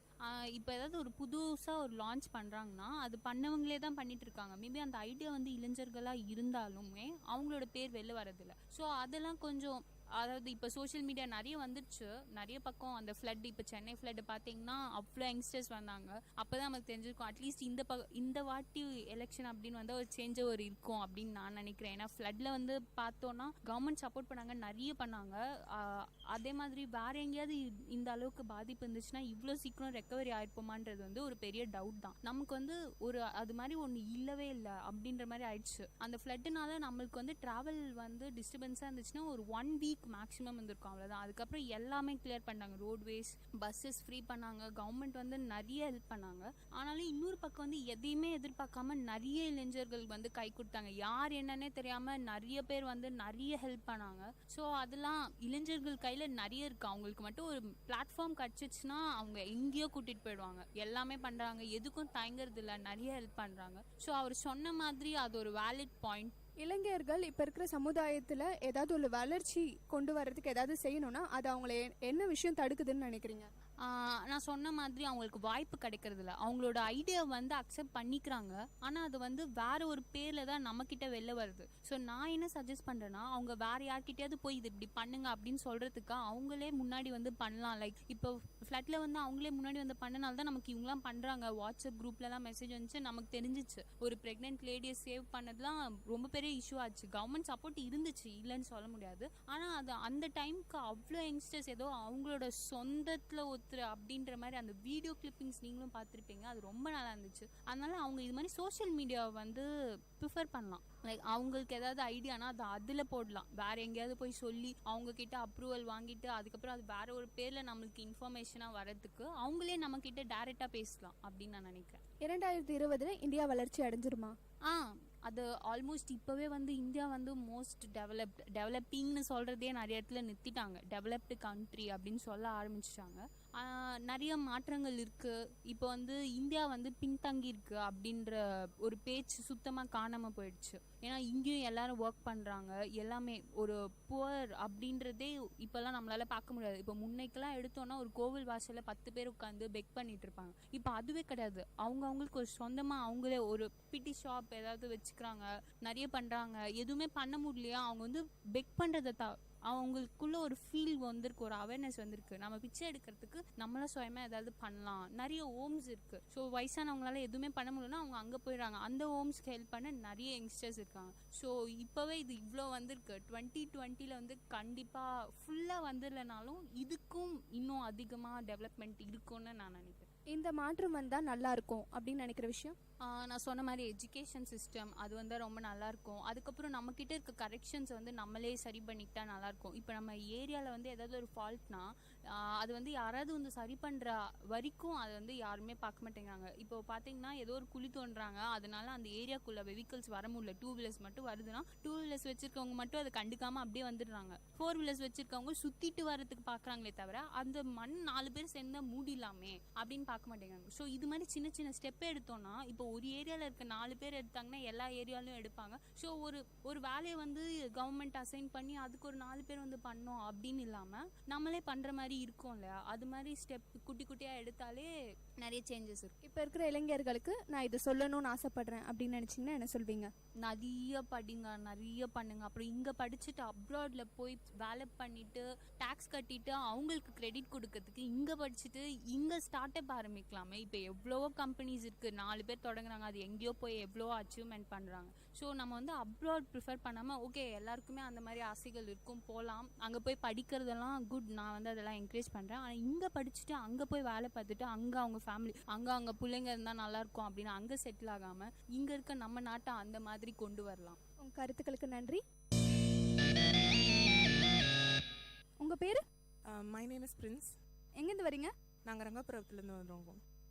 இப்போ ஏதாவது ஒரு புதுசாக ஒரு லான்ச் பண்ணுறாங்கன்னா அது பண்ணவங்களே தான் பண்ணிட்டு இருக்காங்க. மேபி அந்த ஐடியா வந்து இளைஞர்களாக இருந்தாலுமே அவங்களோட பேர் வெளில வரதில்லை. ஸோ அதெல்லாம் கொஞ்சம், அதாவது இப்போ சோஷியல் மீடியா நிறைய வந்துடுச்சு, நிறைய பக்கம் அந்த ஃப்ளட், இப்போ சென்னை ஃப்ளட் பார்த்தீங்கன்னா அவ்வளோ யங்ஸ்டர்ஸ் வந்தாங்க. அப்போ தான் நமக்கு தெரிஞ்சிருக்கும் அட்லீஸ்ட் இந்த வாட்டி எலெக்ஷன் அப்படின்னு வந்து ஒரு சேஞ்ச் ஒரு இருக்கும் அப்படின்னு நான் நினைக்கிறேன். ஏன்னா ஃப்ளட்டில் வந்து பார்த்தோன்னா கவர்மெண்ட் சப்போர்ட் பண்ணாங்க, நிறைய பண்ணாங்க. அதே மாதிரி வேற எங்கேயாவது இந்த அளவுக்கு பாதிப்பு இருந்துச்சுன்னா இவ்வளோ சீக்கிரம் ரெக்கவரி ஆயிருப்போமான்றது வந்து ஒரு பெரிய டவுட் தான். நமக்கு வந்து ஒரு அது மாதிரி ஒன்று இல்லவே இல்லை அப்படின்ற மாதிரி ஆயிடுச்சு. அந்த ஃப்ளட்டுனால நம்மளுக்கு வந்து ட்ராவல் வந்து டிஸ்டர்பன்ஸாக இருந்துச்சுன்னா ஒரு 1 வீக் மேக்ஸிமம் இருந்திருக்கும், அவ்வளோதான். அதுக்கப்புறம் எல்லாமே கிளியர் பண்ணாங்க, ரோட்வேஸ், பஸ்ஸஸ் ஃப்ரீ பண்ணாங்க, கவர்மெண்ட் வந்து நிறைய ஹெல்ப் பண்ணாங்க. ஆனாலும் இன்னொரு பக்கம் வந்து எதையுமே எதிர்பார்க்காம நிறைய இளைஞர்கள் வந்து கை கொடுத்தாங்க. யார் என்னன்னே தெரியாம நிறைய பேர் வந்து நிறைய ஹெல்ப் பண்ணாங்க. ஸோ அதெல்லாம் இளைஞர்கள் கையில நிறைய இருக்கு. அவங்களுக்கு மட்டும் ஒரு பிளாட்ஃபார்ம் கிடைச்சிச்சுன்னா அவங்க எங்கேயோ கூட்டிட்டு போயிடுவாங்க. எல்லாமே பண்றாங்க, எதுக்கும் தயங்குறது இல்லை, நிறைய ஹெல்ப் பண்றாங்க. ஸோ அவர் சொன்ன மாதிரி அது ஒரு வேலிட் பாயிண்ட். இளைஞர்கள் இப்போ இருக்கிற சமுதாயத்தில் ஏதாவது ஒரு வளர்ச்சி கொண்டு வர்றதுக்கு ஏதாவது செய்யணும்னா அது அவங்கள என்ன விஷயம் தடுக்குதுன்னு நினைக்கிறீங்க? நான் சொன்ன மாதிரி அவங்களுக்கு வாய்ப்பு கிடைக்கிறது இல்லை. அவங்களோட ஐடியா வந்து அக்செப்ட் பண்ணிக்கிறாங்க, ஆனால் அது வந்து வேற ஒரு பேரில் தான் நம்மக்கிட்ட வெளில வருது. ஸோ நான் என்ன சஜஸ்ட் பண்ணுறேன்னா, அவங்க வேற யார்கிட்டயாவது போய் இது இப்படி பண்ணுங்க அப்படின்னு சொல்கிறதுக்கு அவங்களே முன்னாடி வந்து பண்ணலாம். லைக் இப்போ ஃப்ளட்டில் வந்து அவங்களே முன்னாடி வந்து பண்ணனால தான் நமக்கு இவங்களாம் பண்ணுறாங்க. வாட்ஸ்அப் குரூப்லலாம் மெசேஜ் வந்துச்சு, நமக்கு தெரிஞ்சிச்சு. ஒரு ப்ரெக்னென்ட் லேடியை சேவ் பண்ணதுலாம் ரொம்ப பெரிய இஷ்யூ ஆச்சு. கவர்மெண்ட் சப்போர்ட் இருந்துச்சு, இல்லைன்னு சொல்ல முடியாது. ஆனால் அது அந்த டைமுக்கு அவ்வளோ யங்ஸ்டர்ஸ் ஏதோ அவங்களோட சொந்தத்தில் அப்படின்ற மாதிரி அந்த வீடியோ கிளிப்பிங்ஸ் நீங்களும் பார்த்துருப்பீங்க, அது ரொம்ப நல்லா இருந்துச்சு. அதனால அவங்க இது மாதிரி சோஷியல் மீடியாவை வந்து ப்ரிஃபர் பண்ணலாம். லைக் அவங்களுக்கு ஏதாவது ஐடியானா அது அதில் போடலாம். வேற எங்கேயாவது போய் சொல்லி அவங்க கிட்ட அப்ரூவல் வாங்கிட்டு அதுக்கப்புறம் அது வேற ஒரு பேரில் நம்மளுக்கு இன்ஃபர்மேஷனாக வரதுக்கு அவங்களே நம்ம கிட்ட டைரெக்டாக பேசலாம் அப்படின்னு நான் நினைக்கிறேன். 2020 இந்தியா வளர்ச்சி அடைஞ்சிருமா? அது ஆல்மோஸ்ட் இப்போவே வந்து இந்தியா வந்து மோஸ்ட் டெவலப்பிங்னு சொல்கிறதே நிறைய இடத்துல நிறுத்திட்டாங்க. டெவலப்டு கண்ட்ரி அப்படின்னு சொல்ல ஆரம்பிச்சிட்டாங்க. நிறைய மாற்றங்கள் இருக்குது. இப்போ வந்து இந்தியா வந்து பின்தங்கி இருக்கு அப்படின்ற ஒரு பேச்சு சுத்தமாக காணாமல் போயிடுச்சு. ஏன்னா இங்கேயும் எல்லாரும் ஒர்க் பண்ணுறாங்க, எல்லாமே ஒரு புவர் அப்படின்றதே இப்போல்லாம் நம்மளால பார்க்க முடியாது. இப்போ முன்னைக்கெல்லாம் எடுத்தோன்னா ஒரு கோவில் வாசலில் 10 பேர் உட்காந்து பெக் பண்ணிட்டு இருப்பாங்க. இப்போ அதுவே கிடையாது. அவங்களுக்கு ஒரு சொந்தமாக அவங்களே ஒரு பிடி ஷாப் ஏதாவது வச்சுக்கிறாங்க, நிறைய பண்ணுறாங்க. எதுவுமே பண்ண முடியலையா, அவங்க வந்து பெக் பண்ணுறதை அவங்களுக்குள்ள ஒரு ஃபீல் வந்திருக்கு, ஒரு அவேர்னஸ் வந்திருக்கு. நம்ம பிச்சை எடுக்கிறதுக்கு நம்மளாம் சுயமாக ஏதாவது பண்ணலாம். நிறைய ஹோம்ஸ் இருக்குது. ஸோ வயசானவங்களால எதுவுமே பண்ண முடியலன்னா அவங்க அங்கே போயிடுறாங்க. அந்த ஹோம்ஸ்க்கு ஹெல்ப் பண்ண நிறைய யங்ஸ்டர்ஸ் இருக்காங்க. ஸோ இப்போவே இது இவ்வளோ வந்திருக்கு. 2020 வந்து கண்டிப்பாக ஃபுல்லாக வந்துடலனாலும் இதுக்கும் இன்னும் அதிகமாக டெவலப்மெண்ட் இருக்கும்னு நான் நினைக்கிறேன். இந்த மாற்றம் வந்தால் நல்லா இருக்கும் அப்படின்னு நினைக்கிற விஷயம், நான் சொன்ன மாதிரி எஜுகேஷன் சிஸ்டம் அது வந்து ரொம்ப நல்லாயிருக்கும். அதுக்கப்புறம் நம்மக்கிட்ட இருக்க கரெக்ஷன்ஸ் வந்து நம்மளே சரி பண்ணிக்கிட்டா நல்லாயிருக்கும். இப்போ நம்ம ஏரியாவில் வந்து ஏதாவது ஒரு ஃபால்ட்னா அது வந்து யாராவது வந்து சரி பண்ணுற வரைக்கும் அதை வந்து யாருமே பார்க்க மாட்டேங்கிறாங்க. இப்போ பார்த்தீங்கன்னா ஏதோ ஒரு குழி தோன்றாங்க, அதனால அந்த ஏரியாக்குள்ளே வெஹிக்கிள்ஸ் வர முடியல. 2 வீலர்ஸ் மட்டும் வருதுன்னா 2 வீலர்ஸ் வச்சுருக்கவங்க மட்டும் அதை கண்டுக்காமல் அப்படியே வந்துடுறாங்க. 4 வீலர்ஸ் வச்சுருக்கவங்க சுற்றிட்டு வரதுக்கு பார்க்குறாங்களே தவிர அந்த மண் 4 பேர் சேர்ந்தா மூடிடலாமே அப்படின்னு பார்க்க மாட்டேங்கிறாங்க. ஸோ இது மாதிரி சின்ன சின்ன ஸ்டெப்பே எடுத்தோம்னா இப்போ ஒரு ஏரியாவில் இருக்க 4 பேர் எடுத்தாங்கன்னா எல்லா ஏரியாலையும் எடுப்பாங்க. ஸோ ஒரு வேலையை வந்து கவர்மெண்ட் அசைன் பண்ணி அதுக்கு ஒரு 4 பேர் வந்து பண்ணோம் அப்படின்னு இல்லாமல் நம்மளே பண்ணுற மாதிரி இருக்கும் இல்லையா, அது மாதிரி ஸ்டெப் குட்டி குட்டியாக எடுத்தாலே நிறைய சேஞ்சஸ் இருக்கு. இப்போ இருக்கிற இளைஞர்களுக்கு நான் இது சொல்லணும்னு ஆசைப்படுறேன் அப்படின்னு நினச்சிங்கன்னா என்ன சொல்வீங்க? நிறைய படிங்க, நிறைய பண்ணுங்க. அப்புறம் இங்கே படிச்சுட்டு அப்ராட்ல போய் வேலை பண்ணிட்டு டேக்ஸ் கட்டிட்டு அவங்களுக்கு கிரெடிட் கொடுக்கறதுக்கு இங்கே படிச்சுட்டு இங்கே ஸ்டார்ட் அப் ஆரம்பிக்கலாமே. இப்போ எவ்வளவோ கம்பெனிஸ் இருக்குது, 4 பேர் தொடங்குறாங்க, அது எங்கேயோ போய் எவ்வளோ அச்சீவ்மெண்ட் பண்ணுறாங்க. ஸோ நம்ம வந்து அப்ராட் ப்ரிஃபர் பண்ணாமல் ஓகே எல்லாருக்குமே அந்த மாதிரி ஆசைகள் இருக்கும், போகலாம், அங்கே போய் படிக்கிறதெல்லாம் குட், நான் வந்து அதெல்லாம் என்கரேஜ் பண்ணுறேன். ஆனால் இங்கே படிச்சுட்டு அங்கே போய் வேலை பார்த்துட்டு அங்கே அவங்க ஃபேமிலி அங்கே பிள்ளைங்க இருந்தால் நல்லாயிருக்கும் அப்படின்னு அங்கே செட்டில் ஆகாமல் இங்கே இருக்க நம்ம நாட்டை அந்த மாதிரி கொண்டு வரலாம். உங்கள் கருத்துக்களுக்கு நன்றி. உங்கள் பேர்? My name is Prince. எங்கேருந்து வரீங்க? நாங்கள் ரங்கபுரத்துலேருந்து வரோம்.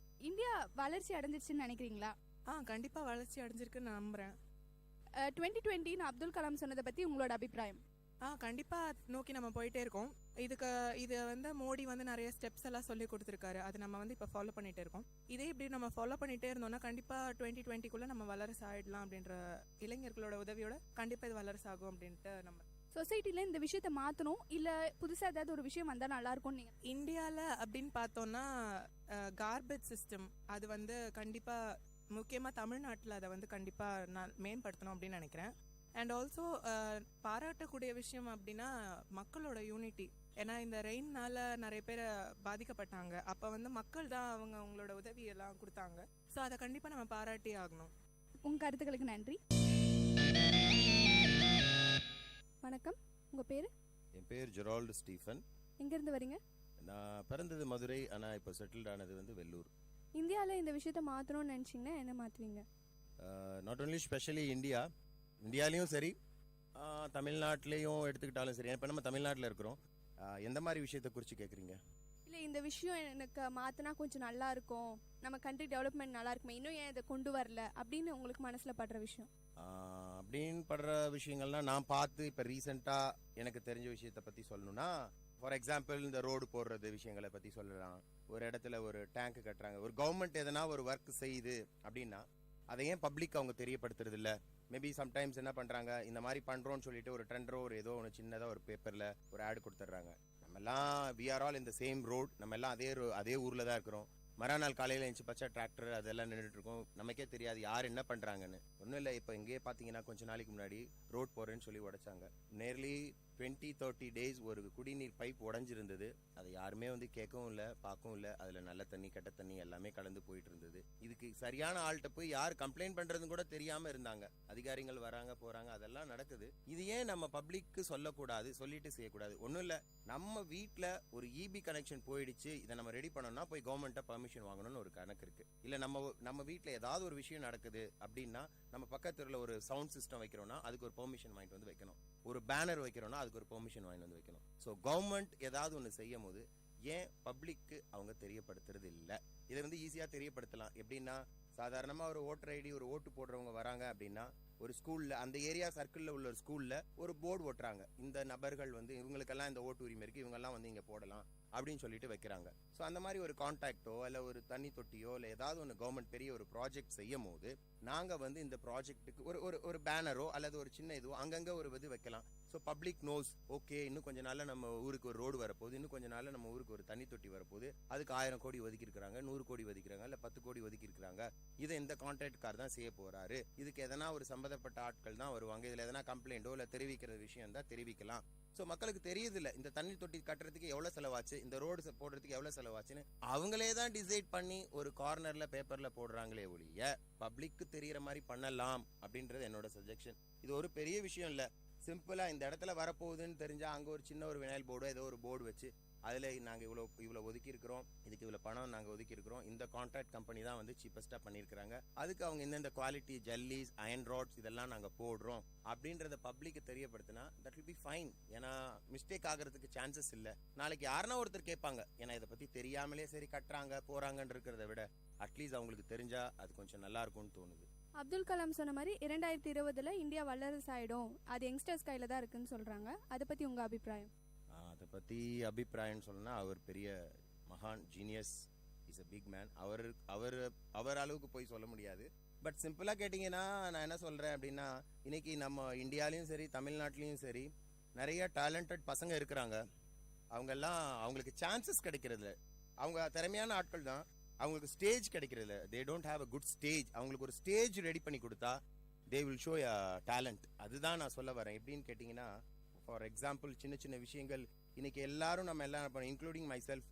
இந்தியா வளர்ச்சி அடைஞ்சிருச்சுன்னு நினைக்கிறீங்களா? கண்டிப்பாக வளர்ச்சி அடைஞ்சிருக்குன்னு நம்புகிறேன். 2020 அப்துல் கலாம் சொன்னதை பற்றி உங்களோட அபிப்பிராயம்? கண்டிப்பாக நோக்கி நம்ம போயிட்டே இருக்கோம். இது வந்து மோடி வந்து நிறைய ஸ்டெப்ஸ் எல்லாம் சொல்லி கொடுத்துருக்காரு. அது நம்ம வந்து இப்போ ஃபாலோ பண்ணிகிட்டே இருக்கோம். இதே இப்படி நம்ம ஃபாலோ பண்ணிகிட்டே இருந்தோம்னா கண்டிப்பாக 2020 நம்ம வல்லரசு ஆகிடலாம் அப்படின்ற இளைஞர்களோட உதவியோட கண்டிப்பாக இது வல்லரசு ஆகும் அப்படின்ட்டு நம்ம சொசைட்டியில் இந்த விஷயத்தை மாற்றணும், இல்லை புதுசாக ஏதாவது ஒரு விஷயம் வந்தால் நல்லாயிருக்கும் நீங்கள் இந்தியாவில் அப்படின்னு பார்த்தோன்னா கார்பேஜ் சிஸ்டம் அது வந்து கண்டிப்பாக முக்கியமாக தமிழ்நாட்டில் அதை வந்து கண்டிப்பாக நான் மேம்படுத்தணும் அப்படின்னு நினைக்கிறேன். அண்ட் ஆல்சோ பாராட்டக்கூடிய விஷயம் அப்படின்னா மக்களோட யூனிட்டி. ஏன்னா இந்த ரெயின்னால நிறைய பேர் பாதிக்கப்பட்டாங்க. அப்போ வந்து மக்கள் தான் அவங்களோட உதவியெல்லாம் கொடுத்தாங்க. ஸோ அதை கண்டிப்பாக நம்ம பாராட்டி ஆகணும். உங்கள் கருத்துக்களுக்கு நன்றி. வணக்கம், உங்கள் பேர்? என் பேர் ஜெரால்டு ஸ்டீஃபன். எங்கேருந்து வரீங்க? நான் பிறந்தது மதுரை, ஆனால் இப்போ செட்டில்ட் ஆனது வந்து வெள்ளூர். இந்தியாவில் இந்த விஷயத்த மாற்றணும்னு நினச்சிங்கன்னா என்ன மாற்றுவீங்க? நாட் ஓன்லி ஸ்பெஷலி இந்தியாலேயும் சரி, தமிழ்நாட்டிலையும் எடுத்துக்கிட்டாலும் சரி. இப்போ நம்ம தமிழ்நாட்டில் இருக்கிறோம். எந்த மாதிரி விஷயத்தை குறித்து கேட்குறீங்க? இல்லை, இந்த விஷயம் எனக்கு மாற்றினா கொஞ்சம் நல்லா இருக்கும், நம்ம கண்ட்ரி டெவலப்மெண்ட் நல்லா இருக்குமே, இன்னும் ஏன் இதை கொண்டு வரல அப்படின்னு உங்களுக்கு மனசில் படுற விஷயம்? அப்படின்னு படுற விஷயங்கள்லாம் நான் பார்த்து இப்போ ரீசெண்டாக எனக்கு தெரிஞ்ச விஷயத்தை பற்றி சொல்லணும்னா, ஃபார் எக்ஸாம்பிள் இந்த ரோடு போடுறது விஷயங்களை பற்றி சொல்லலாம். ஒரு இடத்துல ஒரு டேங்க் கட்டுறாங்க, ஒரு கவர்மெண்ட் எதனா ஒரு ஒர்க் செய்யுது அப்படின்னா அதை ஏன் பப்ளிக் அவங்க தெரியப்படுத்துறது இல்லை? மேபி சம்டைம்ஸ் என்ன பண்ணுறாங்க, இந்த மாதிரி பண்ணுறோன்னு சொல்லிட்டு ஒரு டெண்டரோ ஒரு ஏதோ ஒன்று சின்னதாக ஒரு பேப்பரில் ஒரு ஆட் கொடுத்துட்றாங்க. நம்மெல்லாம் we are all in the same road, நம்ம எல்லாம் அதே ஊரில் தான் இருக்கிறோம். மறுநாள் காலையில் எழுந்து பச்சை டிராக்டர் அதெல்லாம் நின்றுட்டு இருக்கோம். நமக்கே தெரியாது யார் என்ன பண்ணுறாங்கன்னு. ஒன்றும் இல்லை, இப்போ இங்கேயே பார்த்தீங்கன்னா கொஞ்ச நாளைக்கு முன்னாடி ரோட் போடுறேன்னு சொல்லி உடைச்சாங்க. நேர்லி 20-30 days ஒரு குடிநீர் பைப் உடஞ்சிருந்தது. அதை யாருமே வந்து கேட்கவும் இல்லை, பார்க்கவும் இல்லை. அதில் நல்ல தண்ணி கெட்ட தண்ணி எல்லாமே கலந்து போயிட்டு இருந்தது. இதுக்கு சரியான ஆள்கிட்ட போய் யார் கம்ப்ளைண்ட் பண்ணுறதுன்னு கூட தெரியாமல் இருந்தாங்க. அதிகாரிகள் வராங்க போகிறாங்க, அதெல்லாம் நடக்குது. இது ஏன் நம்ம பப்ளிக்கு சொல்லக்கூடாது, சொல்லிட்டு செய்யக்கூடாது? ஒன்றும் இல்லை, நம்ம வீட்டில் ஒரு இபி கனெக்ஷன் போயிடுச்சு, இதை நம்ம ரெடி பண்ணோம்னா போய் கவர்மெண்ட்டை பர்மிஷன் வாங்கணும்னு ஒரு கணக்கு இருக்குது. இல்லை நம்ம வீட்டில் ஏதாவது ஒரு விஷயம் நடக்குது அப்படின்னா நம்ம பக்கத்துல ஒரு சவுண்ட் சிஸ்டம் வைக்கிறோம்னா அதுக்கு ஒரு பெர்மிஷன் வாங்கிட்டு வந்து வைக்கணும். ஒரு பேனர் வைக்கிறோம்னா அதுக்கு ஒரு பெர்மிஷன் வாங்கிட்டு வந்து வைக்கணும். ஸோ கவர்மெண்ட் ஏதாவது ஒன்று செய்யும் போது ஏன் பப்ளிக்கு அவங்க தெரியப்படுத்துறது இல்லை? இதை வந்து ஈஸியாக தெரியப்படுத்தலாம். எப்படின்னா, சாதாரணமாக ஒரு ஓட்டர் ஐடி ஒரு ஓட்டு போடுறவங்க வராங்க அப்படின்னா ஒரு ஸ்கூலில், அந்த ஏரியா சர்க்கிளில் உள்ள ஒரு ஸ்கூலில் ஒரு போர்டு ஓட்டுறாங்க. இந்த நபர்கள் வந்து இவங்களுக்கெல்லாம் இந்த ஓட்டு உரிமை இருக்குது, இவங்கெல்லாம் வந்து இங்கே போடலாம் அப்படின்னு சொல்லிட்டு வைக்கிறாங்க. ஸோ அந்த மாதிரி ஒரு கான்டாக்டோ இல்லை ஒரு தண்ணி தொட்டியோ இல்லை ஏதாவது ஒன்று கவர்மெண்ட் பெரிய ஒரு ப்ராஜெக்ட் செய்யும் போது நாங்கள் வந்து இந்த ப்ராஜெக்ட்டுக்கு ஒரு பேனரோ அல்லது ஒரு சின்ன இதுவோ அங்கங்கே ஒரு இது வைக்கலாம். ஸோ பப்ளிக் நோஸ், ஓகே இன்னும் கொஞ்ச நாளில் நம்ம ஊருக்கு ஒரு ரோடு வரப்போகுது, இன்னும் கொஞ்ச நாளில் நம்ம ஊருக்கு ஒரு தண்ணி தொட்டி வரப்போகுது, அதுக்கு 1000 கோடி ஒதுக்கியிருக்கிறாங்க, 100 கோடி ஒதுக்கிறாங்க, இல்லை 10 கோடி ஒதுக்கியிருக்கிறாங்க, இதை இந்த கான்ட்ராக்ட்கார் தான் செய்ய போகிறாரு, இதுக்கு எதனா ஒரு சம்மந்தப்பட்ட ஆட்கள் தான் வருவாங்க, இதில் எதனா கம்ப்ளைண்டோ இல்லை தெரிவிக்கிற விஷயம் தான் தெரிவிக்கலாம். ஸோ மக்களுக்கு தெரியுதில்ல இந்த தண்ணி தொட்டி கட்டுறதுக்கு எவ்வளோ செலவாச்சு, இந்த ரோடு போடுறதுக்கு எவ்வளோ செலவாச்சுன்னு அவங்களே தான் டிசைட் பண்ணி ஒரு கார்னரில் பேப்பரில் போடுறாங்களே ஒழிய பப்ளிக்கு தெரிகிற மாதிரி பண்ணலாம் அப்படின்றது என்னோட சஜஷன். இது ஒரு பெரிய விஷயம் இல்லை. சிம்பிளாக இந்த இடத்துல வரப்போகுதுன்னு தெரிஞ்சால் அங்கே ஒரு சின்ன ஒரு வினைல் போர்டோ ஏதோ ஒரு போர்டு வச்சு அதில் நாங்கள் இவ்வளோ ஒதுக்கியிருக்கிறோம், இதுக்கு இவ்வளோ பணம் நாங்கள் ஒதுக்கியிருக்கிறோம், இந்த கான்ட்ராக்ட் கம்பெனி தான் வந்து சீப்பஸ்ட்டாக பண்ணியிருக்கிறாங்க, அதுக்கு அவங்க இந்தந்த குவாலிட்டி ஜல்லிஸ் அயன் ராட்ஸ் இதெல்லாம் நாங்கள் போடுறோம் அப்படின்றத பப்ளிக்கு தெரியப்படுத்தினா தட் வில் பி ஃபைன். ஏன்னா மிஸ்டேக் ஆகிறதுக்கு சான்சஸ் இல்லை. நாளைக்கு யாருன்னா ஒருத்தர் கேட்பாங்க, ஏன்னா இதை பற்றி தெரியாமலே சரி கட்டுறாங்க போகிறாங்கன்னு இருக்கிறத விட அட்லீஸ்ட் அவங்களுக்கு தெரிஞ்சால் அது கொஞ்சம் நல்லா இருக்கும்னு தோணுது. அப்துல் கலாம் சொன்ன மாதிரி 2020 இந்தியா வல்லரசு ஆகிடும், அது யங்ஸ்டர்ஸ் கையில் தான் இருக்குன்னு சொல்கிறாங்க. அதை பற்றி உங்கள் அபிப்பிராயம்? அதை பற்றி அபிப்பிராயம்னு சொல்லணும்னா அவர் பெரிய மகான், genius, is a big man. அவர் அளவுக்கு போய் சொல்ல முடியாது. பட் சிம்பிளாக கேட்டிங்கன்னா நான் என்ன சொல்கிறேன் அப்படின்னா, இன்னைக்கு நம்ம இந்தியாலையும் சரி தமிழ்நாட்டிலையும் சரி நிறைய டேலண்டட் பசங்க இருக்கிறாங்க. அவங்கெல்லாம் அவங்களுக்கு சான்சஸ் கிடைக்கிறது, அவங்க திறமையான ஆட்கள் தான், அவங்களுக்கு ஸ்டேஜ் கிடைக்கிறது. They don't have a good stage. அவங்களுக்கு ஒரு ஸ்டேஜ் ரெடி பண்ணி கொடுத்தா they will show a talent. அதுதான் நான் சொல்ல வரேன். எப்படின்னு கேட்டிங்கன்னா, ஃபார் எக்ஸாம்பிள் சின்ன சின்ன விஷயங்கள் இன்னைக்கு எல்லாரும் நம்ம எல்லாம் பண்ணோம், இன்க்ளூடிங் மை செல்ஃப்.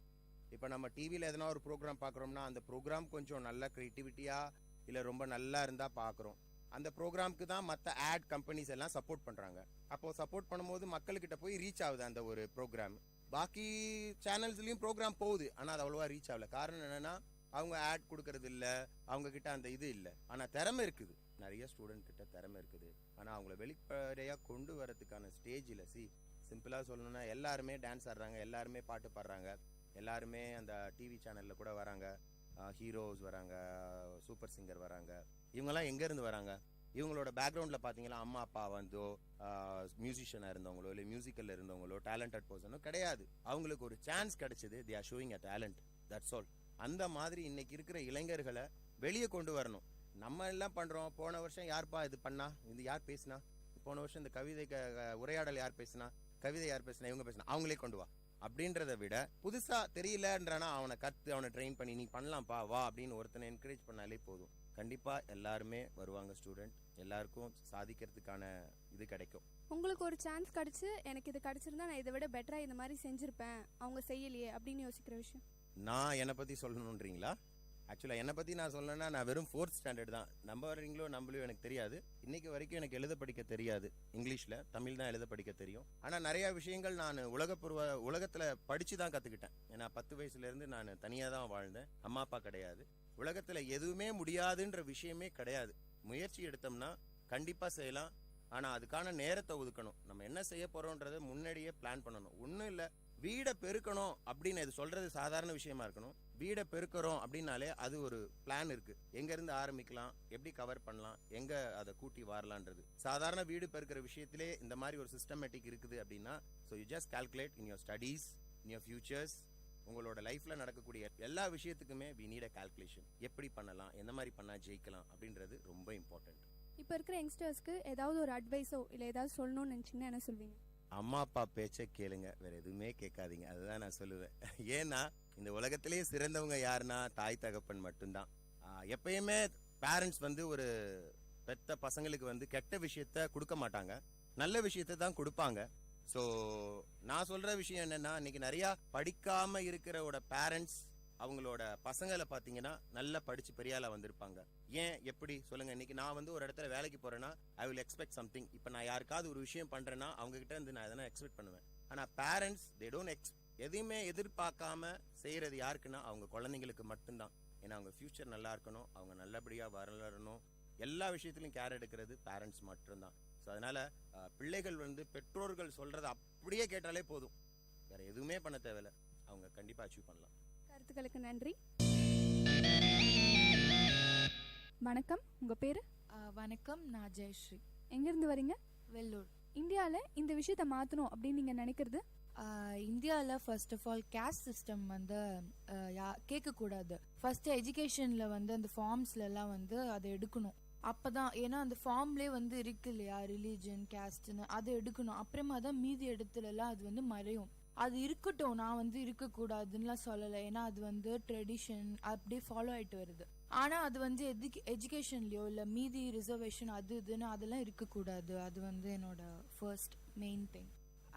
இப்போ நம்ம டிவியில் எதனா ஒரு ப்ரோக்ராம் பார்க்குறோம்னா அந்த ப்ரோக்ராம் கொஞ்சம் நல்ல க்ரியேட்டிவிட்டியாக இல்லை ரொம்ப நல்லா இருந்தால் பார்க்குறோம். அந்த ப்ரோக்ராமுக்கு தான் மற்ற ஆட் கம்பெனிஸ் எல்லாம் சப்போர்ட் பண்ணுறாங்க. அப்போது சப்போர்ட் பண்ணும்போது மக்கள்கிட்ட போய் ரீச் ஆகுது அந்த ஒரு ப்ரோக்ராம். பாக்கி சேனல்ஸ்லேயும் ப்ரோக்ராம் போகுது, ஆனால் அது அவ்வளோவா ரீச் ஆகல. காரணம் என்னென்னா அவங்க ஆட் கொடுக்கறது இல்லை, அவங்கக்கிட்ட அந்த இது இல்லை. ஆனால் திறமை இருக்குது, நிறைய ஸ்டூடெண்ட் கிட்ட திறமை இருக்குது. ஆனால் அவங்கள வெளிப்படையாக கொண்டு வரதுக்கான ஸ்டேஜ் இல்லை. சிம்பிளாக சொல்லணும்னா எல்லாருமே டான்ஸ் ஆடுறாங்க, எல்லாருமே பாட்டு பாடுறாங்க, எல்லாருமே அந்த டிவி சேனலில் கூட வராங்க, ஹீரோஸ் வராங்க, சூப்பர் சிங்கர் வராங்க. இவங்கெல்லாம் எங்கேருந்து வராங்க? இவங்களோட பேக்ரவுண்டில் பார்த்தீங்கன்னா அம்மா அப்பா வந்தோ மியூசிஷியனாக இருந்தவங்களோ இல்லை மியூசிக்கலில் இருந்தவங்களோ டேலண்டட் பர்சனோ கிடையாது. அவங்களுக்கு ஒரு சான்ஸ் கிடைச்சது, they are showing a talent, that's all. அந்த மாதிரி இன்னைக்கு இருக்கிற இளைஞர்களை வெளியே கொண்டு வரணும். நம்ம எல்லாம் பண்ணுறோம், போன வருஷம் யார்ப்பா இது பண்ணா, இது யார் பேசினா, போன வருஷம் இந்த கவிதை உரையாடல் யார் பேசினா, கவிதை யார் பேசினா, இவங்க பேசினா, அவங்களே கொண்டு வா அப்படின்றத விட புதுசா தெரியலன்றானா அவனை அவனை ட்ரெயின் பண்ணி நீ பண்ணலாம்ப்பா வா அப்படின்னு ஒருத்தனை என்கரேஜ் பண்ணாலே போதும். கண்டிப்பா எல்லாருமே வருவாங்க ஸ்டூடெண்ட், எல்லாருக்கும் சாதிக்கிறதுக்கான இது கிடைக்கும். உங்களுக்கு ஒரு சான்ஸ் கிடைச்சு எனக்கு இது கிடைச்சிருந்தா நான் இதை விட பெட்டரா இந்த மாதிரி செஞ்சிருப்பேன், அவங்க செய்யலையே அப்படின்னு யோசிக்கிற விஷயம்? நான் என்னை பத்தி சொல்லணுன்றீங்களா? ஆக்சுவலாக என்னை பற்றி நான் சொல்லணும்னா நான் வெறும் 4th ஸ்டாண்டர்ட் தான். நம்புறீங்களோ நம்பலையோ எனக்கு தெரியாது. இன்னைக்கு வரைக்கும் எனக்கு எழுத படிக்க தெரியாது இங்கிலீஷில், தமிழ் தான் எழுத படிக்க தெரியும். ஆனால் நிறையா விஷயங்கள் நான் உலகத்தில் படித்து தான் கற்றுக்கிட்டேன். ஏன்னா 10 வயசுலேருந்து நான் தனியாக தான் வாழ்ந்தேன், அம்மா அப்பா கிடையாது. உலகத்தில் எதுவுமே முடியாதுன்ற விஷயமே கிடையாது. முயற்சி எடுத்தோம்னா கண்டிப்பாக செய்யலாம். ஆனால் அதுக்கான நேரத்தை ஒதுக்கணும். நம்ம என்ன செய்ய போகிறோன்றதை முன்னாடியே பிளான் பண்ணணும். ஒன்றும் இல்லை, வீடை பெருக்கணும் அப்படின்னு இது சொல்றது சாதாரண விஷயமா இருக்கணும். வீடை பெருக்கிறோம் அப்படின்னாலே அது ஒரு பிளான் இருக்கு. எங்க இருந்து ஆரம்பிக்கலாம், எப்படி கவர் பண்ணலாம், எங்க அதை கூட்டி வரலான்றது. சாதாரண வீடு பெருக்கிற விஷயத்திலே இந்த மாதிரி ஒரு சிஸ்டமேட்டிக் இருக்குது அப்படின்னா, so you just calculate in your studies, in your futures. உங்களோட லைஃப்ல நடக்கக்கூடிய எல்லா விஷயத்துக்குமே வி நீட் அ கால்குலேஷன். எப்படி பண்ணலாம், எந்த மாதிரி பண்ணா ஜெயிக்கலாம் அப்படின்றது ரொம்ப இம்பார்ட்டன்ட். இப்போ இருக்கிற யங்ஸ்டர்ஸ்க்கு ஏதாவது ஒரு அட்வைஸோ இல்லை ஏதாவது சொல்லணும்னு நினச்சிங்கன்னா என்ன சொல்வீங்க? அம்மா அப்பா பேச்சை கேளுங்க, வேற எதுவுமே கேட்காதீங்க, அதுதான் நான் சொல்லுவேன். ஏன்னா இந்த உலகத்திலேயே சிறந்தவங்க யாருன்னா தாய் தகப்பன் மட்டும்தான். எப்பயுமே பேரண்ட்ஸ் ஒரு பெத்த பசங்களுக்கு கெட்ட விஷயத்த கொடுக்க மாட்டாங்க, நல்ல விஷயத்த தான் கொடுப்பாங்க. ஸோ நான் சொல்ற விஷயம் என்னன்னா, இன்னைக்கு நிறைய படிக்காம இருக்கிறோட பேரண்ட்ஸ் அவங்களோட பசங்களை பார்த்தீங்கன்னா நல்லா படிச்சு பெரியாளா வந்திருப்பாங்க. ஏன் எப்படி சொல்லுங்க? இன்னைக்கு நான் ஒரு இடத்துல வேலைக்கு போறேன்னா ஐ வில் எக்ஸ்பெக்ட் சம்திங். இப்போ நான் யாருக்காவது ஒரு விஷயம் பண்றேன்னா அவங்க கிட்ட இருந்து நான் எதனா எக்ஸ்பெக்ட் பண்ணுவேன். ஆனா பேரண்ட்ஸ் தே டோன்ட் எதையுமே எதிர்பார்க்காம செய்யறது யாருக்குன்னா அவங்க குழந்தைங்களுக்கு மட்டும்தான். ஏன்னா அவங்க ஃபியூச்சர் நல்லா இருக்கணும், அவங்க நல்லபடியா வளரணும், எல்லா விஷயத்திலும் கேர் எடுக்கிறது பேரண்ட்ஸ் மட்டும்தான். ஸோ அதனால பிள்ளைகள் பெற்றோர்கள் சொல்றதை அப்படியே கேட்டாலே போதும், வேற எதுவுமே பண்ண தேவையில்ல, அவங்க கண்டிப்பா அச்சீவ் பண்ணலாம். கருத்துக்களுக்கு நன்றி. வணக்கம், உங்க பேரு? வணக்கம், நான் ஜெயஸ்ரீ. எங்கிருந்து வரீங்க? வெள்ளூர். இந்தியாவில் இந்த விஷயத்தை மாற்றணும் அப்படின்னு நீங்கள் நினைக்கிறது? இந்தியாவில் first of all caste system கேட்கக்கூடாது. ஃபர்ஸ்ட் எஜுகேஷனில் அந்த ஃபார்ம்ஸ்லாம் அதை எடுக்கணும். அப்போதான், ஏன்னா அந்த ஃபார்ம்லேயே இருக்கு இல்லையா ரிலீஜன் கேஸ்ட்னு, அதை எடுக்கணும். அப்புறமா தான் மீதி இடத்துலலாம் அது மறையும். அது இருக்கட்டும், நான் இருக்கக்கூடாதுன்னுலாம் சொல்லலை, ஏன்னா அது ட்ரெடிஷன் அப்படியே ஃபாலோ ஆகிட்டு வருது. ஆனால் அது எஜுகேஷன்லையோ இல்லை மீதி ரிசர்வேஷன் அது இதுன்னு அதெல்லாம் இருக்கக்கூடாது. அது என்னோட ஃபர்ஸ்ட் மெயின் திங்.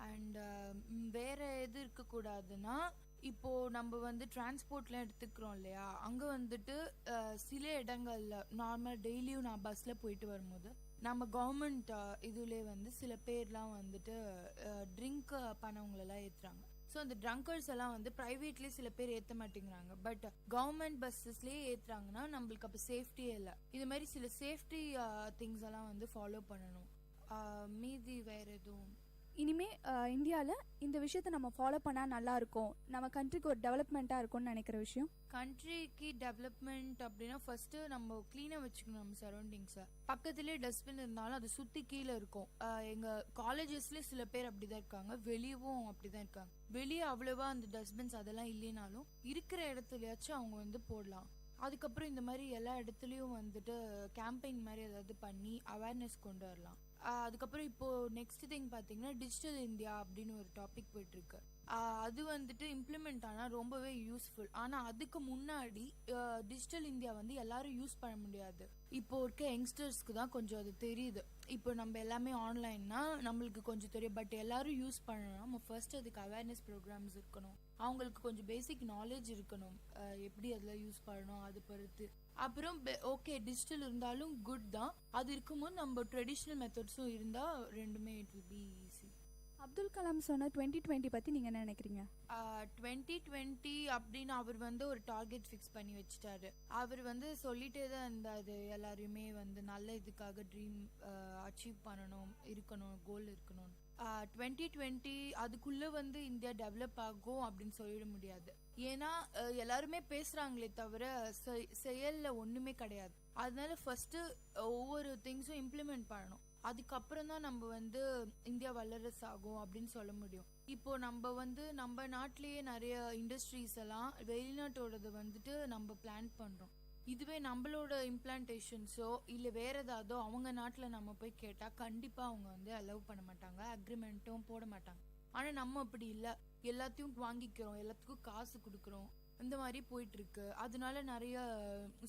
அண்ட் வேற எது இருக்கக்கூடாதுன்னா, இப்போ நம்ம டிரான்ஸ்போர்ட்லாம் எடுத்துக்கிறோம் இல்லையா, அங்கே சில இடங்கள்ல நார்மல் டெய்லியும் நான் பஸ்ல போயிட்டு வரும்போது நம்ம கவர்மெண்ட் இதுலேயே சில பேர்லாம் ட்ரிங்க் பண்ணவங்களெல்லாம் ஏற்றுறாங்க. ஸோ அந்த ட்ரங்கர்ஸ் எல்லாம் ப்ரைவேட்லேயே சில பேர் ஏற்ற மாட்டேங்கிறாங்க, பட் கவர்மெண்ட் பஸ்ஸஸ்லேயே ஏற்றுறாங்கன்னா நம்மளுக்கு அப்போ சேஃப்டியே இல்லை. இது மாதிரி சில சேஃப்டி திங்ஸ் எல்லாம் ஃபாலோ பண்ணணும். மீதி வேற எதுவும் இனிமே இந்தியாவில் இந்த விஷயத்தை நம்ம ஃபாலோ பண்ணால் நல்லா இருக்கும், நம்ம கண்ட்ரிக்கு ஒரு டெவலப்மெண்ட்டாக இருக்கும்னு நினைக்கிற விஷயம்? கண்ட்ரிக்கு டெவலப்மெண்ட் அப்படின்னா ஃபர்ஸ்ட் நம்ம கிளீனாக வச்சுக்கணும் நம்ம சரௌண்டிங்ஸை. பக்கத்துலேயே டஸ்ட்பின் இருந்தாலும் அதை சுற்றி கீழே இருக்கும். எங்கள் காலேஜஸ்லேயே சில பேர் அப்படிதான் இருக்காங்க, வெளியவும் அப்படிதான் இருக்காங்க. வெளியே அவ்வளோவா அந்த டஸ்ட்பின்ஸ் அதெல்லாம் இல்லைனாலும் இருக்கிற இடத்துலயாச்சும் அவங்க போடலாம். அதுக்கப்புறம் இந்த மாதிரி எல்லா இடத்துலையும் கேம்பெயின் மாதிரி ஏதாவது பண்ணி அவேர்னஸ் கொண்டு வரலாம். அதுக்கப்புறம் இப்போ நெக்ஸ்ட் திங் பார்த்தீங்கன்னா டிஜிட்டல் இந்தியா அப்படின்னு ஒரு டாபிக் போயிட்டு இருக்கு. அது இம்ப்ளிமெண்ட் ஆனால் ரொம்பவே யூஸ்ஃபுல். ஆனால் அதுக்கு முன்னாடி டிஜிட்டல் இந்தியா எல்லாரும் யூஸ் பண்ண முடியாது. இப்போ இருக்க யங்ஸ்டர்ஸ்க்கு தான் கொஞ்சம் அது தெரியுது. இப்போ நம்ம எல்லாமே ஆன்லைன்னா நம்மளுக்கு கொஞ்சம் தெரியும், பட் எல்லாரும் யூஸ் பண்ணணும். நம்ம ஃபர்ஸ்ட் அதுக்கு அவேர்னஸ் ப்ரோக்ராம்ஸ் இருக்கணும், அவங்களுக்கு கொஞ்சம் பேசிக் நாலேஜ் இருக்கணும், எப்படி அதில் யூஸ் பண்ணணும் அது பொறுத்து. அப்புறம் ஓகே டிஜிட்டல் இருந்தாலும் குட் தான், அது இருக்கும்போது நம்ம ட்ரெடிஷ்னல் மெத்தட்ஸும் இருந்தால் ரெண்டுமே it will be easy. Abdul Kalam சொன்ன 2020 பற்றி நீங்கள் என்ன நினைக்கிறீங்க? 2020 அப்படின்னு அவர் ஒரு டார்கெட் ஃபிக்ஸ் பண்ணி வச்சுட்டாரு. அவர் சொல்லிட்டே தான் இருந்தார், எல்லாரையுமே நல்ல இதுக்காக ட்ரீம் அச்சீவ் பண்ணணும், இருக்கணும், கோல் இருக்கணும். 2020 அதுக்குள்ள வந்து இந்தியா டெவலப் ஆகும் அப்படின்னு சொல்லிட முடியாது. ஏன்னா எல்லாருமே பேசுறாங்களே தவிர செயல்ல ஒண்ணுமே கிடையாது. அதனால ஃபர்ஸ்ட் ஒவ்வொரு திங்ஸும் இம்ப்ளிமெண்ட் பண்ணணும். அதுக்கப்புறம் தான் நம்ம வந்து இந்தியா வல்லரசு ஆகும் அப்படின்னு சொல்ல முடியும். இப்போ நம்ம வந்து நம்ம நாட்டிலேயே நிறைய இண்டஸ்ட்ரீஸ் எல்லாம் வெளிநாட்டோடது வந்துட்டு நம்ம பிளான் பண்றோம். இதுவே நம்மளோட இம்ப்ளான்டேஷன்ஸோ இல்லை வேற ஏதாவதோ அவங்க நாட்டில் நம்ம போய் கேட்டால் கண்டிப்பாக அவங்க வந்து அலோவ் பண்ண மாட்டாங்க, அக்ரிமெண்ட்டும் போட மாட்டாங்க. ஆனால் நம்ம அப்படி இல்லை, எல்லாத்தையும் வாங்கிக்கிறோம், எல்லாத்துக்கும் காசு கொடுக்குறோம், இந்த மாதிரி போயிட்டு இருக்கு. அதனால நிறைய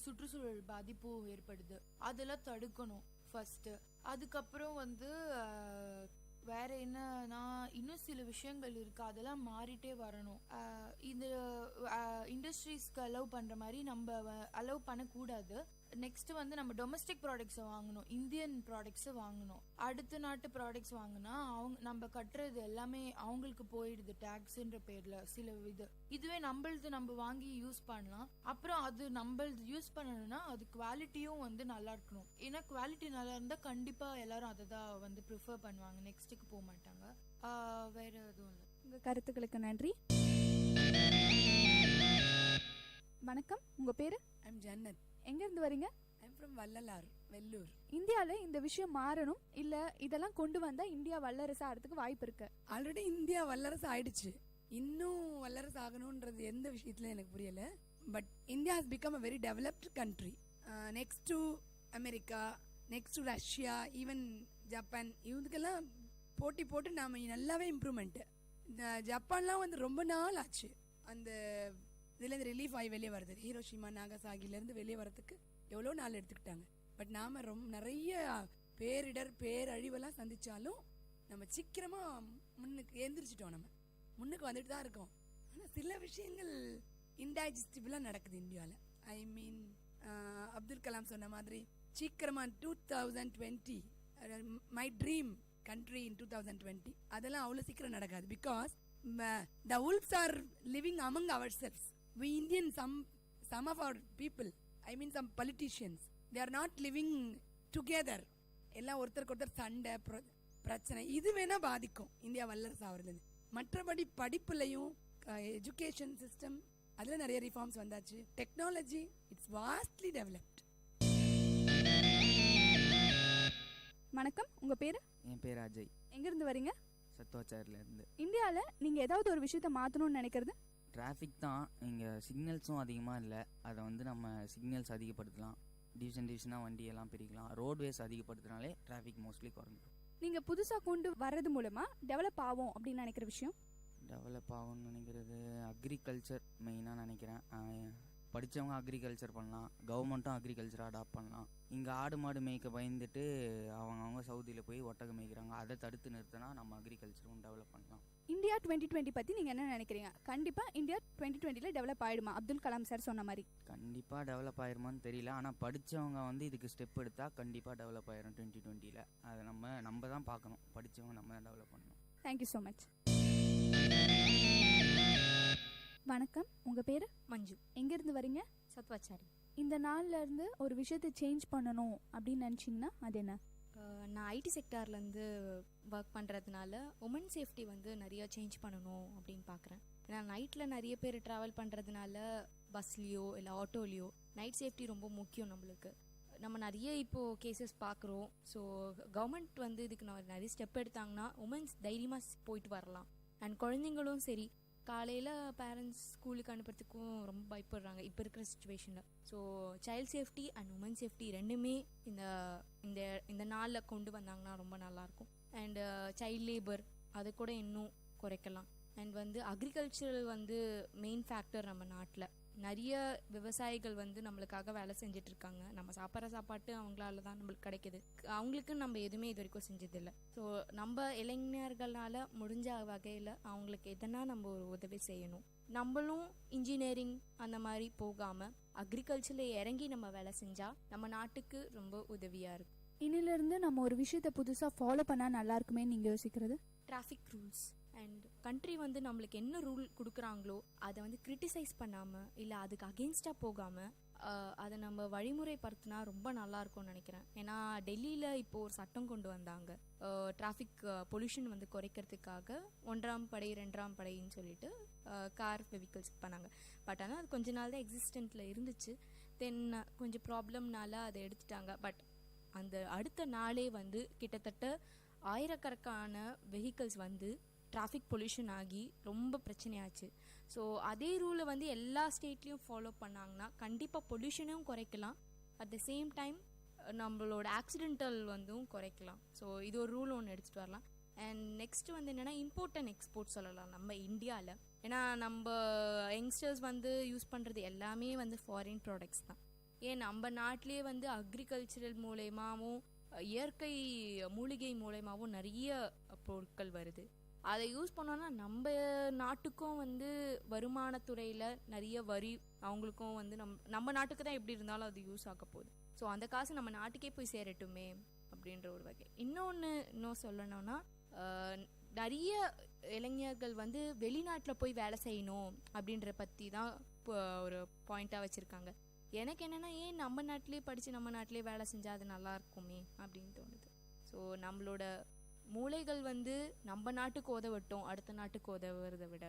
சுற்றுச்சூழல் பாதிப்பும் ஏற்படுது. அதெல்லாம் தடுக்கணும் ஃபர்ஸ்ட். அதுக்கப்புறம் வந்து வேற என்னன்னா இன்னும் சில விஷயங்கள் இருக்கு, அதெல்லாம் மாறிட்டே வரணும். இந்த இண்டஸ்ட்ரீஸ்க்கு அலோவ் பண்ற மாதிரி நம்ம அலோவ் பண்ணக்கூடாது. நெக்ஸ்ட் வந்து நம்ம டொமஸ்டிக் ப்ராடக்ட்ஸை வாங்கணும், இந்தியன் ப்ராடக்ட்ஸை வாங்கணும். அடுத்த நாட்டு ப்ராடக்ட்ஸ் வாங்கினா அவங்க நம்ம கட்டுறது எல்லாமே அவங்களுக்கு போயிடுது டேக்ஸ்ன்ற பேர்ல சில இதுவே நம்மளது நம்ம வாங்கி யூஸ் பண்ணலாம். அப்புறம் அது நம்மளது யூஸ் பண்ணணும்னா அது குவாலிட்டியும் வந்து நல்லா இருக்கணும். ஏன்னா குவாலிட்டி நல்லா இருந்தா கண்டிப்பா எல்லாரும் அதை தான் வந்து ப்ரிஃபர் பண்ணுவாங்க, நெக்ஸ்ட்டுக்கு போக மாட்டாங்க. வேற எதுவும் இல்லை. உங்க கருத்துக்களுக்கு நன்றி. வணக்கம், உங்க பேரு? ஐம் ஜன்னத். எங்க இருந்து வரீங்க? I'm from Vallalar, Vellur. இந்தியால இந்த விஷயம் மாறணும் இல்ல இதெல்லாம் கொண்டு வந்தா இந்தியா வல்லரசு ஆகிறதுக்கு வாய்ப்பு இருக்கு? ஆல்ரெடி இந்தியா வல்லரசு ஆயிடுச்சு, இன்னும் வல்லரசு ஆகணும்ன்றது எந்த விஷயத்துல எனக்கு புரியல. But India has become a very developed country. Next to America, next to Russia, even Japan, இவங்களுக்கெல்லாம் போட்டி போட்டு நாம நல்லாவே இம்ப்ரூவ்மெண்ட். ஜப்பான்லாம் வந்து ரொம்ப நாள் ஆச்சு அந்த இதுலேருந்து ரிலீஃப் ஆகி வெளியே வருது. ஹீரோஷிமா நாகசாகிலேருந்து வெளியே வரதுக்கு எவ்வளோ நாள் எடுத்துக்கிட்டாங்க. பட் நாம் ரொம்ப நிறைய பேரிடர் பேரழிவெல்லாம் சந்தித்தாலும் நம்ம சீக்கிரமாக முன்னுக்கு எழுந்திரிச்சிட்டோம், நம்ம முன்னுக்கு வந்துட்டு தான் இருக்கோம். ஆனால் சில விஷயங்கள் இன்டைஜஸ்டிபிளாக நடக்குது இந்தியாவில். ஐ மீன் அப்துல் கலாம் சொன்ன மாதிரி சீக்கிரமாக 2020 மை ட்ரீம் கண்ட்ரி இன் 2020 அதெல்லாம் அவ்வளோ சீக்கிரம் நடக்காது. Because the wolves are living among ourselves. We Indians, some of our people, I mean some politicians, they are not living together. எல்லாம் ஒருத்தருக்கு ஒருத்தர் சண்டை பிரச்சனை, இது வேணா பாதிக்கும் இந்தியா வல்லரசு ஆகிறது. மற்றபடி படிப்புலையும் எஜுகேஷன் சிஸ்டம் அதில் நிறைய ரிஃபார்ம்ஸ் வந்தாச்சு. Technology it's vastly developed. வணக்கம், உங்க பேரு? என் பேர் அஜய். எங்க இருந்து வரீங்க? சத்துவாச்சாரிலேருந்து. இந்தியாவில் நீங்கள் ஏதாவது ஒரு விஷயத்த மாற்றணும்னு நினைக்கிறது? டிராஃபிக் தான். இங்கே சிக்னல்ஸும் அதிகமாக இல்லை, அதை வந்து நம்ம சிக்னல்ஸ் அதிகப்படுத்தலாம், டிவிஷனாக வண்டியெல்லாம் பிரிக்கலாம், ரோட்வேஸ் அதிகப்படுத்தினாலே டிராஃபிக் மோஸ்ட்லி குறைஞ்சிடும். நீங்கள் புதுசாக கொண்டு வர்றது மூலமாக டெவலப் ஆகும் அப்படின்னு நினைக்கிற விஷயம்? டெவலப் ஆகும்னு நினைக்கிறது அக்ரிகல்ச்சர் மெயினாக நினைக்கிறேன். படித்தவங்க அக்ரிகல்ச்சர் பண்ணலாம், கவர்மெண்ட்டும் அக்ரிகல்ச்சர் அடாப்ட் பண்ணலாம். இங்கே ஆடு மாடு மேய்க்க பயந்துட்டு அவங்க சவுதியில் போய் ஒட்டகம் மேய்க்கிறாங்க, அதை தடுத்து நிறுத்தினா நம்ம அக்ரிகல்ச்சரும் டெவலப் பண்ணலாம். இந்தியா 2020 பற்றி நீங்கள் என்ன நினைக்கிறீங்க? கண்டிப்பாக இந்தியா 2020 டெவலப் ஆகிடுமா அப்துல் கலாம் சார் சொன்ன மாதிரி? கண்டிப்பாக டெவலப் ஆயிருமான்னு தெரியல, ஆனால் படித்தவங்க வந்து இதுக்கு ஸ்டெப் எடுத்தால் கண்டிப்பாக டெவலப் ஆயிரும் 2020. அதை நம்ம தான் பார்க்கணும், படித்தவங்க நம்ம தான் டெவலப் பண்ணணும். Thank you so much. வணக்கம், உங்கள் பேர்? மஞ்சு. எங்கேருந்து வரீங்க? சத்வாச்சாரி. இந்த நாள்ல இருந்து ஒரு விஷயத்தை சேஞ்ச் பண்ணணும் அப்படின்னு நினச்சிங்கன்னா அது என்ன? நான் ஐடி செக்டார்லேருந்து ஒர்க் பண்ணுறதுனால உமன் சேஃப்டி வந்து நிறைய சேஞ்ச் பண்ணணும் அப்படின்னு பார்க்குறேன். ஏன்னா நைட்டில் நிறைய பேர் ட்ராவல் பண்ணுறதுனால பஸ்லேயோ இல்லை ஆட்டோலேயோ நைட் சேஃப்டி ரொம்ப முக்கியம் நம்மளுக்கு. நம்ம நிறைய இப்போது கேசஸ் பார்க்குறோம். ஸோ கவர்மெண்ட் வந்து இதுக்கு நிறைய ஸ்டெப் எடுத்தாங்கன்னா உமன்ஸ் தைரியமாக போயிட்டு வரலாம். அண்ட் குழந்தைங்களும் சரி, காலையில் பேரண்ட்ஸ் ஸ்கூலுக்கு அனுப்புறதுக்கும் ரொம்ப பயப்படுறாங்க இப்போ இருக்கிற சுச்சுவேஷனில். So child safety and women safety ரெண்டுமே இந்த இந்த இந்த நாளில் கொண்டு வந்தாங்கன்னா ரொம்ப நல்லாயிருக்கும். அண்டு சைல்ட் லேபர் அதை கூட இன்னும் குறைக்கலாம். அண்ட் வந்து அக்ரிகல்ச்சரல் வந்து மெயின் ஃபேக்டர் நம்ம நாட்டில். நிறைய விவசாயிகள் வந்து நம்மளுக்காக வேலை செஞ்சுட்டு இருக்காங்க. நம்ம சாப்பிட்ற சாப்பாட்டு அவங்களால தான் நம்மளுக்கு கிடைக்கிது. அவங்களுக்கு நம்ம எதுவுமே இது வரைக்கும் செஞ்சதில்லை. ஸோ நம்ம இளைஞர்களால் முடிஞ்ச வகையில் அவங்களுக்கு எதனா நம்ம ஒரு உதவி செய்யணும். நம்மளும் இன்ஜினியரிங் அந்த மாதிரி போகாமல் அக்ரிகல்ச்சரில் இறங்கி நம்ம வேலை செஞ்சால் நம்ம நாட்டுக்கு ரொம்ப உதவியாக இருக்கும். இன்னிலிருந்து நம்ம ஒரு விஷயத்தை புதுசாக ஃபாலோ பண்ணால் நல்லா இருக்குமே நீங்கள் யோசிக்கிறது? டிராஃபிக் ரூல்ஸ் அண்ட் கண்ட்ரி வந்து நம்மளுக்கு என்ன ரூல் கொடுக்குறாங்களோ அதை வந்து கிரிட்டிசைஸ் பண்ணாமல் இல்லை அதுக்கு அகெயின்ஸ்டாக போகாமல் அதை நம்ம வழிமுறைப்படுத்தினா ரொம்ப நல்லா இருக்கும்னு நினைக்கிறேன். ஏன்னா டெல்லியில் இப்போ ஒரு சட்டம் கொண்டு வந்தாங்க, டிராஃபிக் பொல்யூஷன் வந்து குறைக்கிறதுக்காக 1ஆம் படை 2ஆம் படைன்னு சொல்லிட்டு கார் வெஹிக்கிள்ஸ் பண்ணாங்க. பட் ஆனால் அது கொஞ்ச நாள் தான் எக்ஸிஸ்டன்ட்டில் இருந்துச்சு. தென் கொஞ்சம் ப்ராப்ளம்னால அதை எடுத்துட்டாங்க. பட் அந்த அடுத்த நாளே வந்து கிட்டத்தட்ட ஆயிரக்கணக்கான வெஹிக்கிள்ஸ் வந்து டிராஃபிக் பொல்யூஷன் ஆகி ரொம்ப பிரச்சனையாச்சு. ஸோ அதே ரூலை வந்து எல்லா ஸ்டேட்லேயும் ஃபாலோ பண்ணாங்கன்னா கண்டிப்பாக பொல்யூஷனும் குறைக்கலாம், அட் த சேம் டைம் நம்மளோட ஆக்சிடென்டல் வந்தும் குறைக்கலாம். ஸோ இது ஒரு ரூல் ஒன்று எடுத்துகிட்டு வரலாம். அண்ட் நெக்ஸ்ட் வந்து என்னென்னா இம்போர்ட் அண்ட் எக்ஸ்போர்ட் சொல்லலாம் நம்ம இந்தியாவில். ஏன்னா நம்ம யங்ஸ்டர்ஸ் வந்து யூஸ் பண்ணுறது எல்லாமே வந்து ஃபாரின் ப்ராடக்ட்ஸ் தான். ஏன் நம்ம நாட்டிலே வந்து அக்ரிகல்ச்சரல் மூலயமாவும் இயற்கை மூலிகை மூலயமாவும் நிறைய பொருட்கள் வருது. அதை யூஸ் பண்ணோன்னா நம்ம நாட்டுக்கும் வந்து வருமானத்துறையில் நிறைய வரி, அவங்களுக்கும் வந்து நம்ம நாட்டுக்கு தான் எப்படி இருந்தாலும் அது யூஸ் ஆக போகுது. ஸோ அந்த காசு நம்ம நாட்டுக்கே போய் சேரட்டுமே அப்படின்ற ஒரு வகை. இன்னும் சொல்லணும்னா நிறைய இளைஞர்கள் வந்து வெளிநாட்டில் போய் வேலை செய்யணும் அப்படின்ற பற்றி தான் இப்போ ஒரு பாயிண்ட்டாக வச்சுருக்காங்க. எனக்கு என்னென்னா ஏன் நம்ம நாட்டிலே படித்து நம்ம நாட்டிலே வேலை செஞ்சால் அது நல்லா இருக்குமே அப்படின்னு தோணுது. ஸோ நம்மளோட மூளைகள் வந்து நம்ம நாட்டுக்கு உதவட்டும், அடுத்த நாட்டுக்கு உதவுறதை விட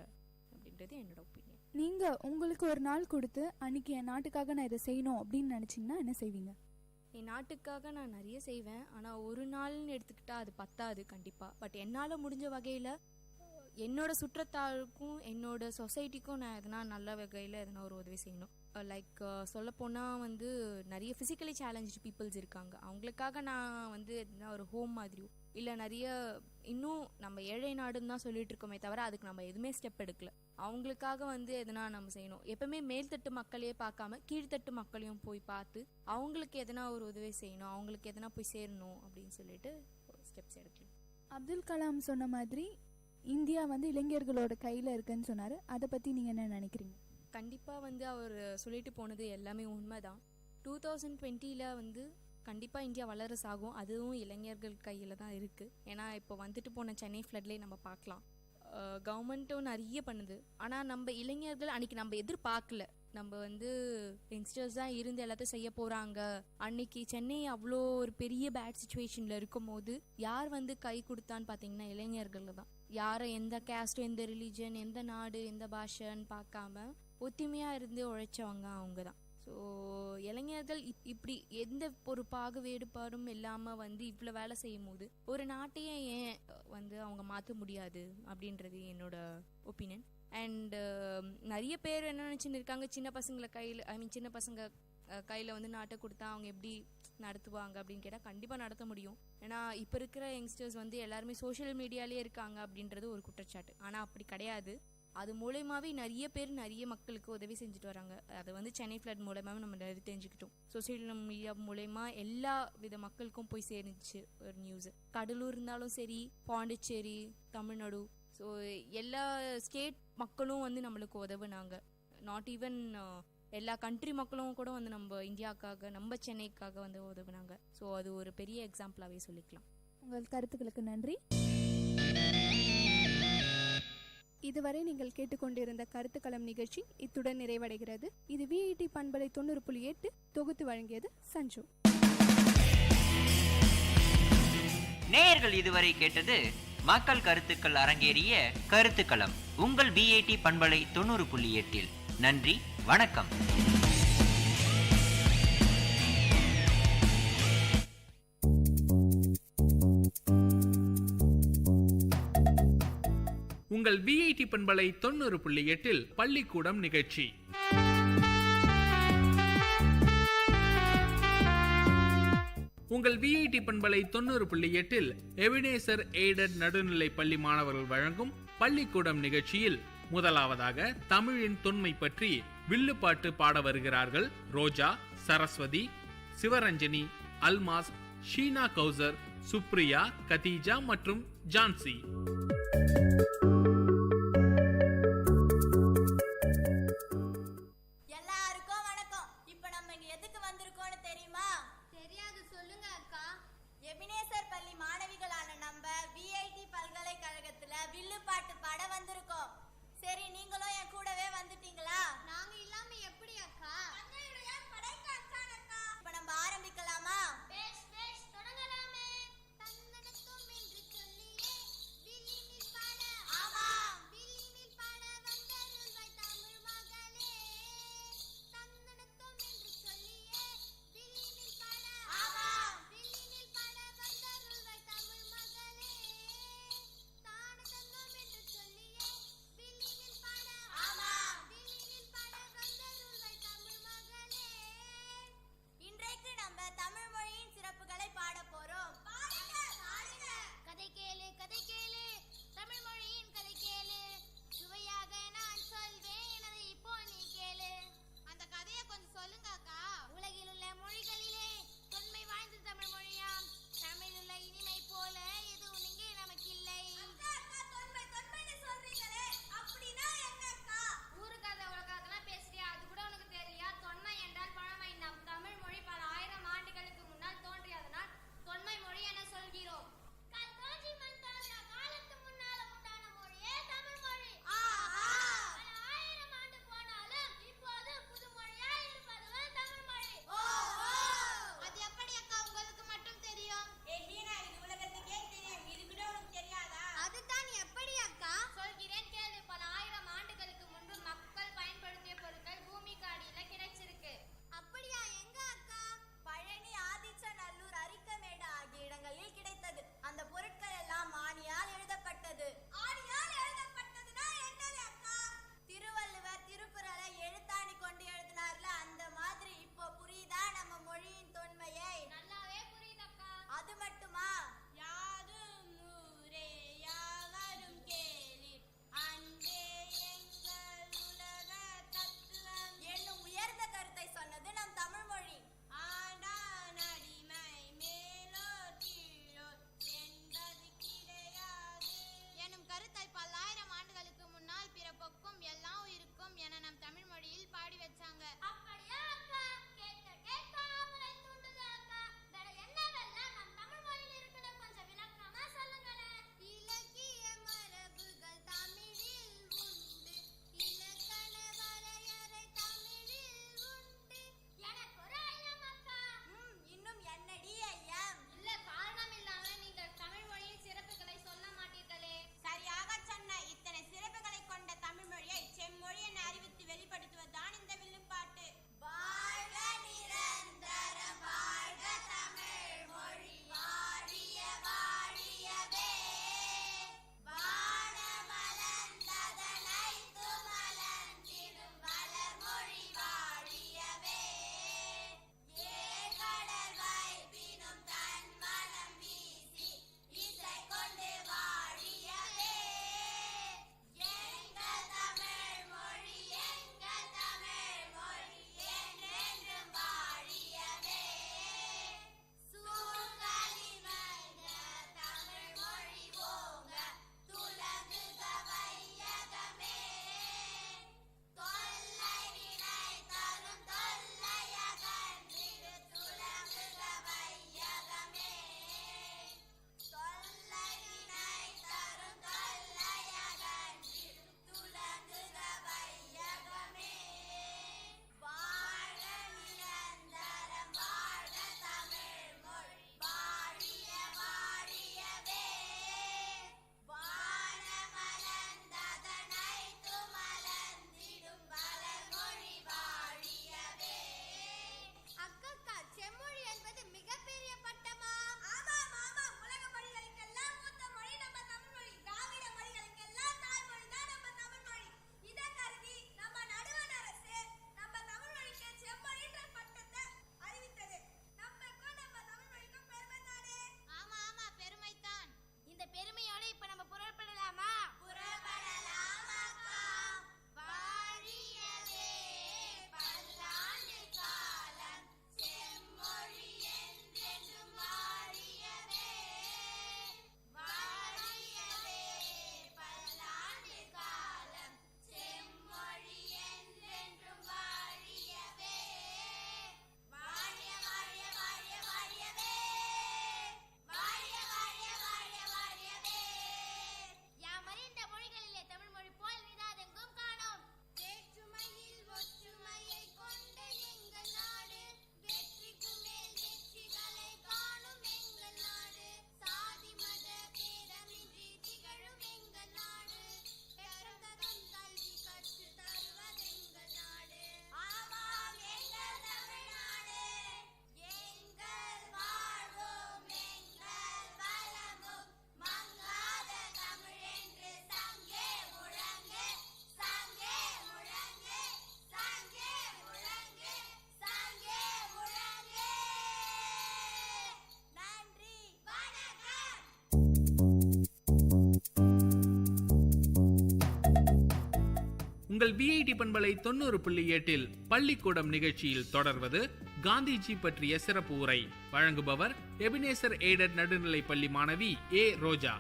அப்படின்றது என்னோட ஒப்பீனியன். நீங்கள் உங்களுக்கு ஒரு நாள் கொடுத்து அன்றைக்கி என் நாட்டுக்காக நான் இதை செய்யணும் அப்படின்னு நினச்சிங்கன்னா என்ன செய்வீங்க? என் நாட்டுக்காக நான் நிறைய செய்வேன். ஆனால் ஒரு நாள்னு எடுத்துக்கிட்டால் அது பத்தாது கண்டிப்பாக. பட் என்னால் முடிஞ்ச வகையில் என்னோட சுற்றத்தாருக்கும் என்னோட சொசைட்டிக்கும் நான் எதனா நல்ல வகையில் எதனா ஒரு உதவி செய்யணும். லைக் சொல்லப்போனால் வந்து நிறைய ஃபிசிக்கலி சேலஞ்சு பீப்புள்ஸ் இருக்காங்க. அவங்களுக்காக நான் வந்து எதனா ஒரு ஹோம் மாதிரியோ இல்லை நிறைய இன்னும் நம்ம ஏழை நாடுன்னு தான் சொல்லிட்டு இருக்கோமே தவிர அதுக்கு நம்ம எதுவுமே ஸ்டெப் எடுக்கல. அவங்களுக்காக வந்து எதனா நம்ம செய்யணும். எப்பவுமே மேல்தட்டு மக்களையே பார்க்காம கீழ்த்தட்டு மக்களையும் போய் பார்த்து அவங்களுக்கு எதனா ஒரு உதவி செய்யணும், அவங்களுக்கு எதனா போய் சேரணும் அப்படின்னு சொல்லிட்டு ஸ்டெப்ஸ் எடுக்கணும். அப்துல் கலாம் சொன்ன மாதிரி இந்தியா வந்து இளைஞர்களோட கையில் இருக்குன்னு சொன்னார். அதை பற்றி நீங்கள் என்ன நினைக்கிறீங்க? கண்டிப்பாக வந்து அவர் சொல்லிட்டு போனது எல்லாமே உண்மைதான். 2020 வந்து கண்டிப்பாக இந்தியா வல்லரசு ஆகும். அதுவும் இளைஞர்கள் கையில் தான் இருக்குது. ஏன்னா இப்போ வந்துட்டு போன சென்னை ஃப்ளட்லேயே நம்ம பார்க்கலாம். கவர்மெண்ட்டும் நிறைய பண்ணுது. ஆனால் நம்ம இளைஞர்கள் அன்றைக்கி நம்ம எதிர்பார்க்கல. நம்ம வந்து யங்ஸ்டர்ஸ் தான் இருந்து எல்லாத்தையும் செய்ய போகிறாங்க. அன்னைக்கு சென்னை அவ்வளோ ஒரு பெரிய பேட் சுச்சுவேஷனில் இருக்கும் போது யார் வந்து கை கொடுத்தான்னு பார்த்தீங்கன்னா இளைஞர்கள் தான். யாரை எந்த கேஸ்ட்டோ எந்த ரிலீஜன் எந்த நாடு எந்த பாஷைன்னு பார்க்காம ஒத்துமையாக இருந்து உழைச்சவங்க அவங்க தான். ஸோ இளைஞர்கள் இப்படி எந்த ஒரு பாகு வேறுபாடும் இல்லாமல் வந்து இவ்வளோ வேலை செய்யும் போது ஒரு நாட்டையே ஏன் வந்து அவங்க மாற்ற முடியாது அப்படின்றது என்னோட ஒப்பீனியன். அண்டு நிறைய பேர் என்ன நினச்சின்னு இருக்காங்க, சின்ன பசங்களை கையில் சின்ன பசங்க கையில் வந்து நாட்டை கொடுத்தா அவங்க எப்படி நடத்துவாங்க அப்படின்னு கேட்டால் கண்டிப்பாக நடத்த முடியும். ஏன்னா இப்போ இருக்கிற யங்ஸ்டர்ஸ் வந்து எல்லாருமே சோஷியல் மீடியாலே இருக்காங்க அப்படின்றது ஒரு குற்றச்சாட்டு. ஆனால் அப்படி கிடையாது. அது மூலயமாவே நிறைய பேர் நிறைய மக்களுக்கு உதவி செஞ்சுட்டு வராங்க. அதை வந்து சென்னை ஃப்ளட் மூலமாகவே நம்ம நிறைய தெரிஞ்சுக்கிட்டோம். சோஷியல் மீடியா மூலயமா எல்லா வித மக்களுக்கும் போய் சேர்ந்துச்சு ஒரு நியூஸ். கடலூர் இருந்தாலும் சரி, பாண்டிச்சேரி, தமிழ்நாடு, ஸோ எல்லா ஸ்டேட் மக்களும் வந்து நம்மளுக்கு உதவுனாங்க. நாட் ஈவன் எல்லா கண்ட்ரி மக்களும் கூட வந்து நம்ம இந்தியாவுக்காக நம்ம சென்னைக்காக வந்து உதவுனாங்க. ஸோ அது ஒரு பெரிய எக்ஸாம்பிளாகவே சொல்லிக்கலாம். உங்கள் கருத்துக்களுக்கு நன்றி. இதுவரை நீங்கள் கேட்டுக்கொண்டிருந்த கருத்துக்களம் நிகழ்ச்சி இத்துடன் நிறைவடைகிறது. இது VIT பண்பலை 90.8 தொகுத்து வழங்கியது சஞ்சு. நேயர்கள் இதுவரை கேட்டது மக்கள் கருத்துக்கள் அரங்கேறிய கருத்துக்களம் உங்கள் VIT பண்பலை 90.8. நன்றி, வணக்கம். உங்கள் VIT பண்பலை 90.8 பள்ளிக்கூடம் நிகழ்ச்சி. உங்கள் VIT பண்பலை 90.8 எவினேசர் எய்டட் நடுநிலை பள்ளி மாணவர்கள் வழங்கும் பள்ளிக்கூடம் நிகழ்ச்சியில் முதலாவதாக தமிழின் தொன்மை பற்றி வில்லுப்பாட்டு பாட வருகிறார்கள் ரோஜா, சரஸ்வதி, சிவரஞ்சனி, அல்மாஸ், ஷீனா கௌசர், சுப்ரியா, கதீஜா மற்றும் ஜான்சி. எல்லாருக்கும் வணக்கம். இப்ப நம்ம இங்க எதுக்கு வந்திருக்கோம்னு தெரியுமா? தெரியாது, சொல்லுங்க அக்கா. எபினேசர் பள்ளி மாணவிகளான நம்ம VIT பல்கலைக்கழகத்துல வில்லுப்பாட்டு பாட வந்திருக்கோம். சரி, நீங்களும் என் கூடவே வந்துட்டீங்களா? நாங்க இல்லாம எப்படி அக்கா? உங்கள் விஐடி பண்பலை 90.8 பள்ளிக்கூடம் நிகழ்ச்சியில் தொடர்வது காந்திஜி பற்றிய சிறப்பு உரை. வழங்குபவர் எபினேசர் எய்டட் நடுநிலை பள்ளி மாணவி ஏ ரோஜா.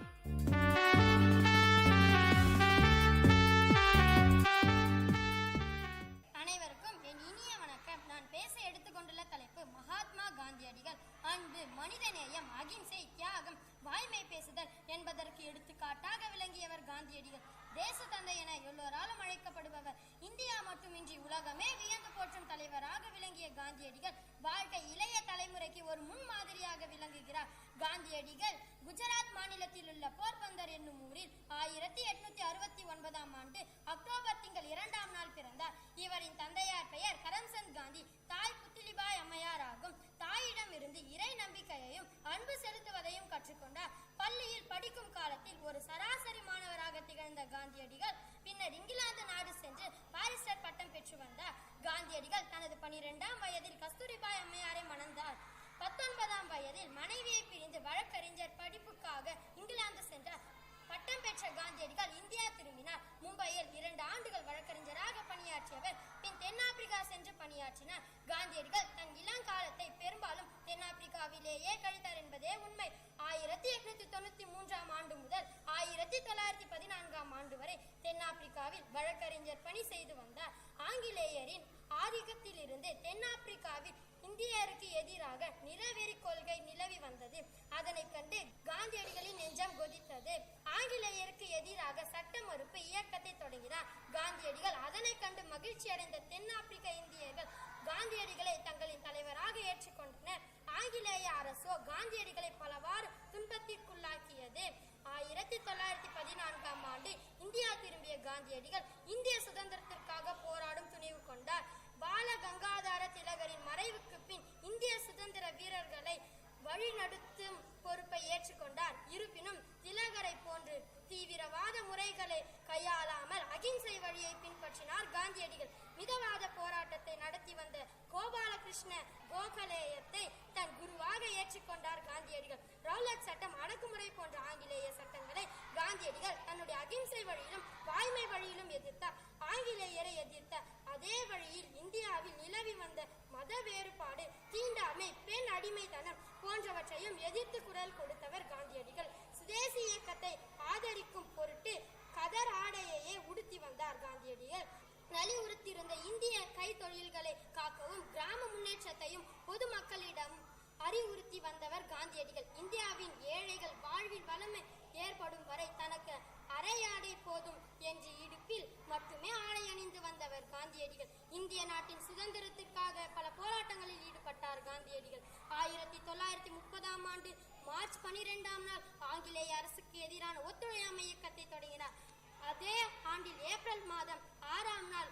அனைவருக்கும் என் இனிய வணக்கம். நான் பேச எடுத்துக்கொண்டுள்ள தலைப்பு மகாத்மா காந்தியடிகள். அன்பு, மனிதநேயம், அகிம்சை, தியாகம், வாய்மை பேசுதல் என்பதற்கு எடுத்துக்காட்டாக விளங்கியவர் காந்தியடிகள். தேச தந்தை என எல்லோராலும் அழைக்கப்படுபவர். இந்தியா மட்டுமின்றி உலகமே வியந்து போற்றும் தலைவராக விளங்கிய காந்தியடிகள் வாழ்க்கை இளைய தலைமுறைக்கு ஒரு முன்மாதிரியாக விளங்குகிறார். காந்தியடிகள் குஜராத் மாநிலத்தில் உள்ள போர்பந்தர் என்னும் ஊரில் 1869ஆம் ஆண்டு அக்டோபர் திங்கள் 2ஆம் நாள் பிறந்தார். இவரின் தந்தையார் பெயர் கரம்சந்த் காந்தி, தாய் புத்திலிபாய் அம்மையார் ஆகும். தாயிடம் இருந்து இறை நம்பிக்கையையும் அன்பு செலுத்துவதையும் கற்றுக்கொண்டார். பள்ளியில் படிக்கும் காலத்தில் ஒரு சராசரி மாணவராக திகழ்ந்த காந்தியடிகள் பின்னர் இங்கிலாந்து நாடு சென்று பாரிஸ்டர் பட்டம் பெற்று வந்தார். காந்தியடிகள் தனது 12ஆம் வயதில் கஸ்தூரிபாய் அம்மையாரை மணந்தார். 19ஆம் வயதில் மனைவியை பிரிந்து வழக்கறிஞர் படிப்புக்காக இங்கிலாந்து சென்றார். பட்டம் பெற்ற காந்தியடிகள் இந்தியா திரும்பினார். மும்பையில் 2 ஆண்டுகள் வழக்கறிஞராக பணியாற்றியவர். பின் தென்னாப்பிரிக்கா சென்று பணியாற்றினார். காந்தியடிகள் தன் இளங்காலத்தை பெரும்பாலும் தென்னாப்பிரிக்காவிலேயே கழித்தார் என்பதே உண்மை. 1893ஆம் ஆண்டு முதல் 1914ஆம் ஆண்டு வரை தென்னாப்பிரிக்காவில் வழக்கறிஞர் பணி செய்து வந்தார். ஆங்கிலேயரின் ஆதிக்கத்தில் இருந்து தென்னாப்பிரிக்காவில் இந்தியருக்கு எதிராக நிறவெறி கொள்கை நிலவி வந்தது. அதனை கண்டு காந்தியடிகளின் நெஞ்சம் கொதித்தது. ஆங்கிலேயருக்கு எதிராக சட்ட மறுப்பு இயக்கத்தை தொடங்கினார். காந்தியடிகள் அதனை கண்டு மகிழ்ச்சி அடைந்த தென்னாப்பிரிக்க இந்தியர்கள் காந்தியடிகளை தங்களின் தலைவராக ஏற்றுக்கொண்டனர். ஆங்கிலேய அரசோ காந்தியடிகளை பலவாறு துன்பத்திற்குள்ளாக்கியது. 1914ஆம் ஆண்டு இந்தியா திரும்பிய காந்தியடிகள் இந்திய சுதந்திரத்திற்காக போராடும் துணிவு கொண்டார். பால கங்காதர திலகரின் மறைவுக்கு பின் இந்திய சுதந்திர வீரர்களை வழிநடத்தும் பொறுப்பை ஏற்றுக்கொண்டார். இருப்பினும் திலகரை போன்று தீவிரவாத முறைகளை கையாளாமல் அகிம்சை வழியை பின்பற்றினார் காந்தியடிகள். மிதவாத போராட்டத்தை நடத்தி வந்த கோபாலகிருஷ்ண கோகலேயத்தை தன் குருவாக ஏற்றுக்கொண்டார் காந்தியடிகள். ரவுலட் சட்டம், அடக்குமுறை போன்ற ஆங்கிலேய சட்டங்களை காந்தியடிகள் தன்னுடைய அகிம்சை வழியிலும் வாய்மை வழியிலும் எதிர்த்தார். ஆங்கிலேயரை எதிர்த்த அதே வழியில் இந்தியாவில் நிலவி வந்த மத வேறுபாடு, தீண்டாமை, பெண் அடிமைத்தனம் போன்றவற்றையும் எதிர்த்து குரல் கொடுத்தவர் காந்தியடிகள். சுதேசி இயக்கத்தை ஆதரிக்கும் பொருட்டு கதர் ஆடையையே உடுத்தி வந்தார் காந்தியடிகள். நலிவுறுத்தியிருந்த இந்திய கைத்தொழில்களை காக்கவும் கிராம முன்னேற்றத்தையும் பொதுமக்களிடம் அறிவுறுத்தி வந்தவர் காந்தியடிகள். இந்தியாவின் ஏழைகள் வாழ்வில் வளமை ஏற்படும் வரை தனக்கு அரையாடை போதும் என்று இடுப்பில் மட்டுமே ஆடை அணிந்து வந்தவர் காந்தியடிகள். இந்திய நாட்டின் சுதந்திரத்திற்காக பல போராட்டங்களில் ஈடுபட்டார் காந்தியடிகள். 1930ஆம் ஆண்டு மார்ச் 12ஆம் நாள் ஆங்கிலேய அரசுக்கு எதிரான ஒத்துழையாமை இயக்கத்தை தொடங்கினார். அதே ஆண்டில் ஏப்ரல் மாதம் 6ஆம் நாள்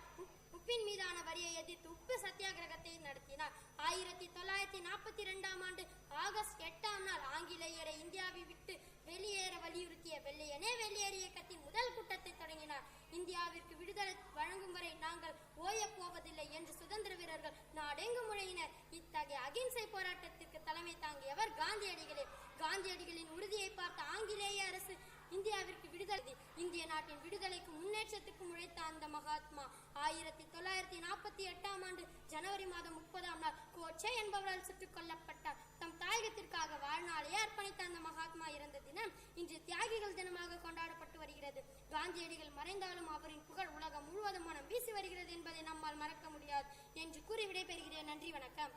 உப்பின் மீதான வரியை எதிர்த்து உப்பு சத்தியாகிரகத்தை நடத்தினார். 1942ஆம் ஆண்டு ஆகஸ்ட் 8ஆம் நாள் ஆங்கிலேயரை இந்தியாவை விட்டு வெளியேற வலியுறுத்திய வெள்ளையனே வெளியேறிய இயக்கத்தின் முதல் கூட்டத்தை தொடங்கினார். இந்தியாவிற்கு விடுதலை வழங்கும் வரை நாங்கள் ஓயப் போவதில்லை என்று சுதந்திர வீரர்கள் நாடெங்கும் முழங்கினர். இத்தகைய அகிம்சை போராட்டத்திற்கு தலைமை தாங்கியவர் காந்தியடிகளே. காந்தியடிகளின் உறுதியை பார்த்த ஆங்கிலேய அரசு இந்தியாவிற்கு விடுதலை, இந்திய நாட்டின் விடுதலைக்கு முன்னேற்றத்துக்கும் உழைத்த அந்த மகாத்மா 1948ஆம் ஆண்டு ஜனவரி மாதம் 30ஆம் நாள் கோட்சே என்பவரால் சுட்டுக் கொல்லப்பட்டார். தம் தாயகத்திற்காக வாழ்நாளையே அர்ப்பணித்த அந்த மகாத்மா இறந்த தினம் இன்று தியாகிகள் தினமாக கொண்டாடப்பட்டு வருகிறது. காந்தியடிகள் மறைந்தாலும் அவரின் புகழ் உலகம் முழுவதும் மனம் வீசி வருகிறது என்பதை நம்மால் மறக்க முடியாது என்று கூறி விடைபெறுகிறேன். நன்றி, வணக்கம்.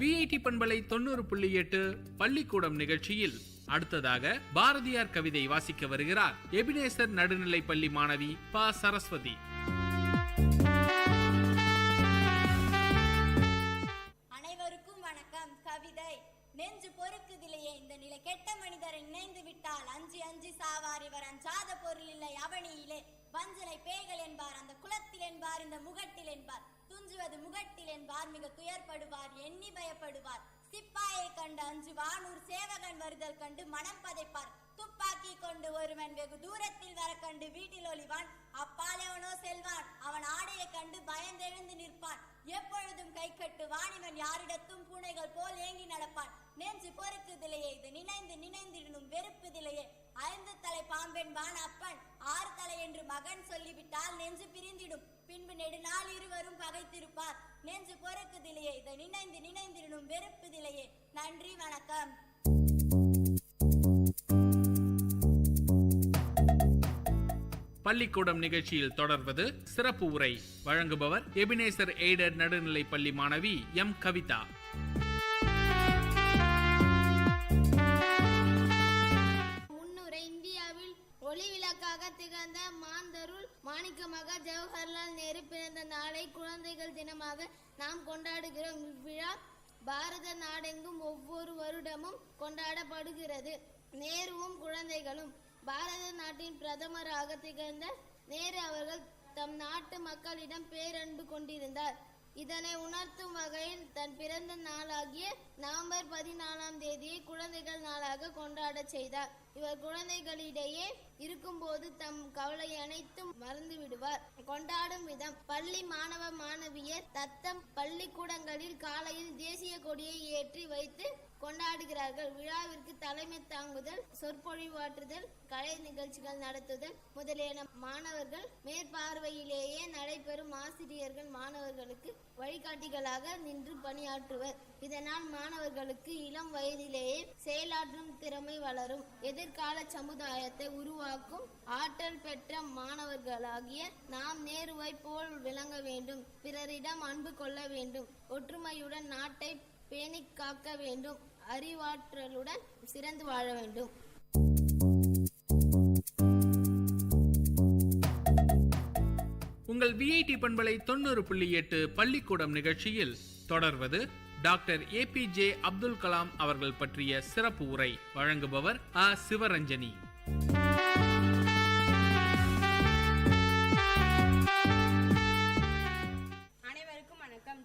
விஐடி பண்பலை 90.8 பள்ளிக்கூடம் நிகழ்ச்சியில் அடுத்ததாக பாரதியார் கவிதை வாசிக்க வருகிறார் எபினேசர் நடுநிலை பள்ளி மாணவி ப. சரஸ்வதி. அனைவருக்கும் வணக்கம். கவிதை. நெஞ்சு பொறுக்குதிலேயே இந்த நிலை கெட்ட மனிதரை நினைந்து விட்டால் அஞ்சி அஞ்சி சாவார் இவர் அஞ்சாத பொருள் இல்லை அவனியிலே. வஞ்சனை பேய்கள் என்பார், அந்த குலத்தில் என்பார், இந்த முகட்டில் என்பார், துஞ்சுவது முகட்டில் என்பார், மிக துயர்படுவார், எண்ணி பயப்படுவார். சிப்பாயை கண்டு அஞ்சு வானூர் சேவகன் வருதல் கண்டு மனம் பதைப்பார். துப்பாக்கி கொண்டு ஒருவன் வெகு தூரத்தில் வர கண்டு வீட்டில் ஒளிவான். அப்பாலவனோ செல்வான், அவன் ஆடையை கண்டு பயந்தெழுந்து நிற்பான். எப்பொழுதும் கை கட்டு வாணிவன் யாரிடத்தும் பூனைகள் போல் ஏங்கி நடப்பான். நெஞ்சு பொறுக்குதிலையே இது நினைந்து நினைந்திடனும் வெறுப்புதிலையே. 5 தலை பாம்பென்பான் அப்பன், 6 தலை என்று மகன் சொல்லிவிட்டால் நெஞ்சு பிரிந்திடும். பின்பு நெடுநாள் இருவரும் பகைத்திருப்பார். நெஞ்சு பொறுக்குதிலையே இதை நினைந்து நினைந்திடனும் வெறுப்புதிலையே. நன்றி, வணக்கம். பள்ளிக்கூடம் நிகழ்ச்சியில் தொடர்வது சிறப்பு உரை. வழங்குபவர் எபினேசர் எய்டட் நடுநிலை பள்ளி மாணவி எம் கவிதா. முன்னுரை. இந்தியாவில் ஒளி விளக்காக திகழ்ந்த மாந்தருள் மாணிக்கமாக ஜவஹர்லால் நேரு பிறந்த நாளை குழந்தைகள் தினமாக நாம் கொண்டாடுகிறோம். இவ்விழா பாரத நாடெங்கும் ஒவ்வொரு வருடமும் கொண்டாடப்படுகிறது. நேருவும் குழந்தைகளும். பாரத நாட்டின் பிரதமராக திகழ்ந்த நேரு அவர்கள் தம் நாட்டு மக்களிடம் பேரன்பு கொண்டிருந்தார். இதனை உணர்த்தும் வகையில் தன் பிறந்த நாளாகிய நவம்பர் 14ஆம் தேதியை குழந்தைகள் நாளாக கொண்டாட செய்தார். இவர் குழந்தைகளிடையே இருக்கும்போது தம் கவலை அனைத்தும் மறந்து விடுவார். கொண்டாடும் விதம். பள்ளி மாணவ மாணவியர் தத்தம் பள்ளிக்கூடங்களில் காலையில் தேசிய கொடியை ஏற்றி வைத்து கொண்டாடுகிறார்கள். விழாவிற்கு தலைமை தாங்குதல், சொற்பொழிவாற்றுதல், கலை நிகழ்ச்சிகள் நடத்துதல் முதலியன மாணவர்கள் மேற்பார்வையிலேயே நடைபெறும். ஆசிரியர்கள் மாணவர்களுக்கு வழிகாட்டிகளாக நின்று பணியாற்றுவர். இதனால் மாணவர்களுக்கு இளம் வயதிலேயே செயலாற்றும் திறமை வளரும். எதிர்கால சமுதாயத்தை உருவாக்கும் ஆற்றல் பெற்ற மாணவர்களாகிய நாம் நேருவை போல் விளங்க வேண்டும். பிறரிடம் அன்பு கொள்ள வேண்டும். ஒற்றுமையுடன் நாட்டை பேணி காக்க வேண்டும். அறிவாற்றலுடன் சிறந்து வாழ வேண்டும். உங்கள் விஐடி பண்பலை 90.8 பள்ளிக்கூடம் நிகழ்ச்சியில் தொடர்வது டாக்டர் ஏபிஜே அப்துல் கலாம் அவர்கள் பற்றிய சிறப்பு உரை. வழங்குபவர் அ. சிவரஞ்சனி.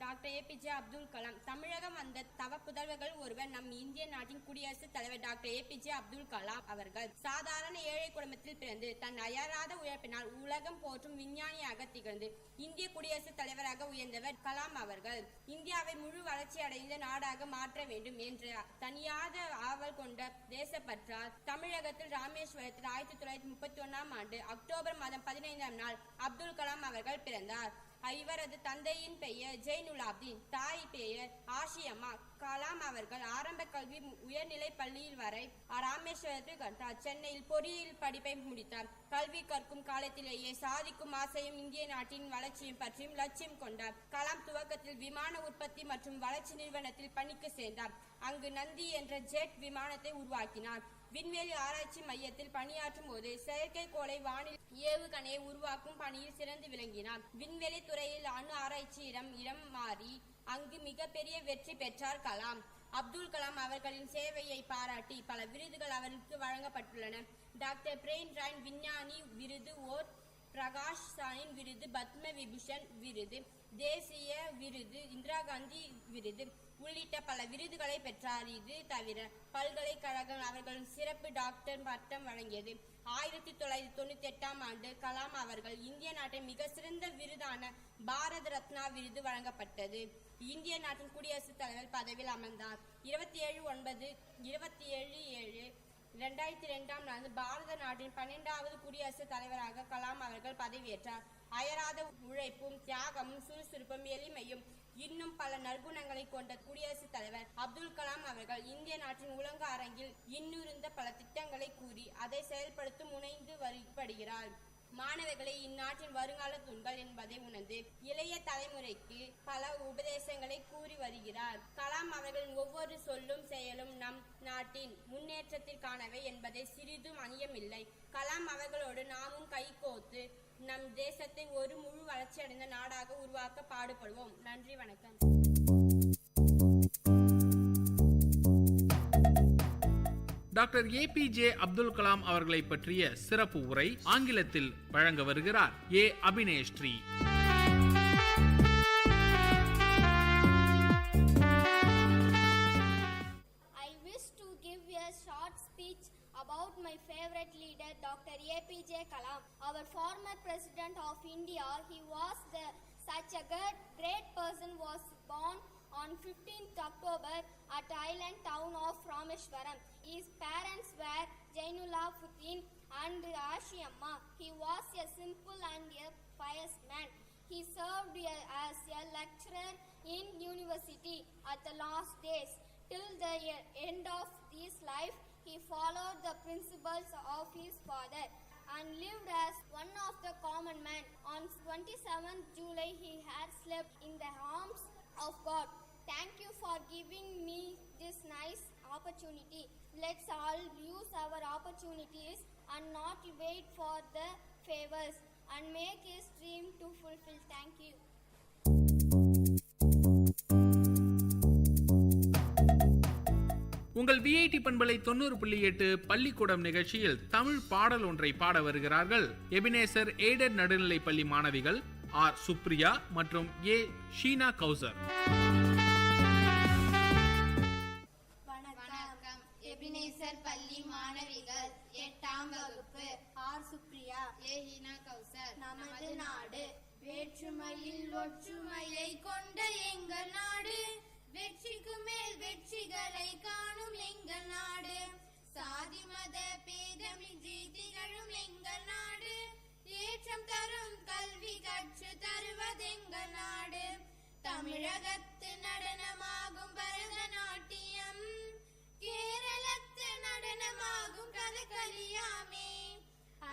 டாக்டர் ஏபிஜே அப்துல் கலாம். தமிழகம் வந்த தவ புதல்வர்கள் ஒருவர் நம் இந்திய நாட்டின் குடியரசுத் தலைவர் டாக்டர் ஏபிஜே அப்துல் கலாம் அவர்கள். சாதாரண ஏழை குடும்பத்தில் பிறந்து தன் அயராத உழைப்பினால் உலகம் போற்றும் விஞ்ஞானியாக திகழ்ந்து இந்திய குடியரசுத் தலைவராக உயர்ந்தவர் கலாம் அவர்கள். இந்தியாவை முழு வளர்ச்சி அடைந்த நாடாக மாற்ற வேண்டும் என்று தனியாத ஆவல் கொண்ட தேசப்பற்றால் தமிழகத்தில் ராமேஸ்வரத்தில் 1931ஆம் ஆண்டு அக்டோபர் மாதம் 15ஆம் நாள் அப்துல் கலாம் அவர்கள் பிறந்தார். இவரது தந்தையின் பெயர் ஜெய்னுலாப்தீன், தாய் பெயர் ஆஷியம்மா. கலாம் அவர்கள் ஆரம்ப கல்வி உயர்நிலை பள்ளியில் வரை ராமேஸ்வரத்தில் கற்றார். சென்னையில் பொறியியல் படிப்பை முடித்தார். கல்வி கற்கும் காலத்திலேயே சாதிக்கும் ஆசையும் இந்திய நாட்டின் வளர்ச்சியும் பற்றியும் லட்சியம் கொண்டார். கலாம் துவக்கத்தில் விமான உற்பத்தி மற்றும் வளர்ச்சி நிறுவனத்தில் பணிக்கு சேர்ந்தார். அங்கு நந்தி என்ற ஜெட் விமானத்தை உருவாக்கினார். விண்வெளி ஆராய்ச்சி மையத்தில் பணியாற்றும் போது செயற்கைக்கோளை வானில் ஏவுகணையை உருவாக்கும் பணியில் சிறந்து விளங்கினார். விண்வெளி துறையில் அணு ஆராய்ச்சி இடம் மாறி அங்கு மிகப்பெரிய வெற்றி பெற்றார் கலாம். அப்துல் கலாம் அவர்களின் சேவையை பாராட்டி பல விருதுகள் அவருக்கு வழங்கப்பட்டுள்ளன. டாக்டர் பிரேம்ராய் விஞ்ஞானி விருது, ஓர் பிரகாஷ் சாயின் விருது, பத்ம விபூஷன் விருது, தேசிய விருது, இந்திரா காந்தி விருது உள்ளிட்ட பல விருதுகளை பெற்றார். இது தவிர பல்கலைக்கழகம் அவர்களின் சிறப்பு டாக்டர் பட்டம் வழங்கியது. 1998ஆம் ஆண்டு கலாம் அவர்கள் இந்திய நாட்டின் மிக சிறந்த விருதான பாரத ரத்னா விருது வழங்கப்பட்டது. இந்திய நாட்டின் குடியரசுத் தலைவர் பதவியில் அமர்ந்தார். 27/7/2002ஆம் ஆண்டு பாரத நாட்டின் 12வது குடியரசுத் தலைவராக கலாம் அவர்கள் பதவியேற்றார். அயராத உழைப்பும் தியாகமும் சுறுசுறுப்பும் எளிமையும் இன்னும் பல நற்குணங்களை கொண்ட குடியரசுத் தலைவர் அப்துல் கலாம் அவர்கள் இந்திய நாட்டின் உலக அரங்கில் இன்னுருந்த பல திட்டங்களை கூறி அதை செயல்படுத்த முனைந்து வருகிறார். மாணவர்களை இந்நாட்டின் வருங்கால தூண்கள் என்பதை உணர்ந்து இளைய தலைமுறைக்கு பல உபதேசங்களை கூறி வருகிறார். கலாம் அவர்களின் ஒவ்வொரு சொல்லும் செயலும் நம் நாட்டின் முன்னேற்றத்திற்கானவை என்பதை சிறிதும் அணியமில்லை. கலாம் அவர்களோடு நாமும் கைகோத்து நம் தேசத்தை ஒரு முழு வளர்ச்சி அடைந்த நாடாக உருவாக்க பாடுபடுவோம். நன்றி, வணக்கம். டாக்டர் ஏபிஜே அப்துல் கலாம் அவர்களை பற்றிய சிறப்பு உரை ஆங்கிலத்தில் வழங்க வருகிறார் ஏ. அபினேஸ்ரீ. my favorite leader, Dr. APJ Kalam, our former president of India. He was such a great person. Was born on 15th October at island town of Rameshwaram. His parents were Jainulafuddin and Ashiamma. He was a simple and a pious man. He served as a lecturer in university at the last days. Till the end of his life, he followed the principles of his father and lived as one of the common men. On 27th July, he had slept in the arms of God. Thank you for giving me this nice opportunity. Let's all use our opportunities and not wait for the favors and make his dream to fulfill. Thank you. உங்கள் VIT பண்பலை 90.8 பள்ளிக்கூடம் நிகழ்ச்சியில் தமிழ் பாடல் ஒன்றை பாட வருகிறார்கள் Ebenezer aided நடுநிலைப் பள்ளி மாணவிகள் ஆர் சுப்ரியா மற்றும் ஏ ஷீனா கௌசர். வணக்கம். எபினேசர் பள்ளி மாணவிகள் 8ஆம் வகுப்பு. ஆர் சுப்ரியா, ஏ ஷீனா கௌசர். நமது நாடு வேற்றுமையில் ஒற்றுமையை கொண்ட எங்கள் நாடு, வெற்றிக்கு மேல் வெற்றிகளை காணும் எங்கள் நாடு, சாதி மத பேதமின்றி திகழும் எங்கள் நாடு, ஏற்றம் தரும் கல்வி கற்று தருவதெங்கள் நாடு, தமிழகத்து நடனமாகும் பரதநாட்டியம், கேரளத்து நடனமாகும் கதகளியாமே,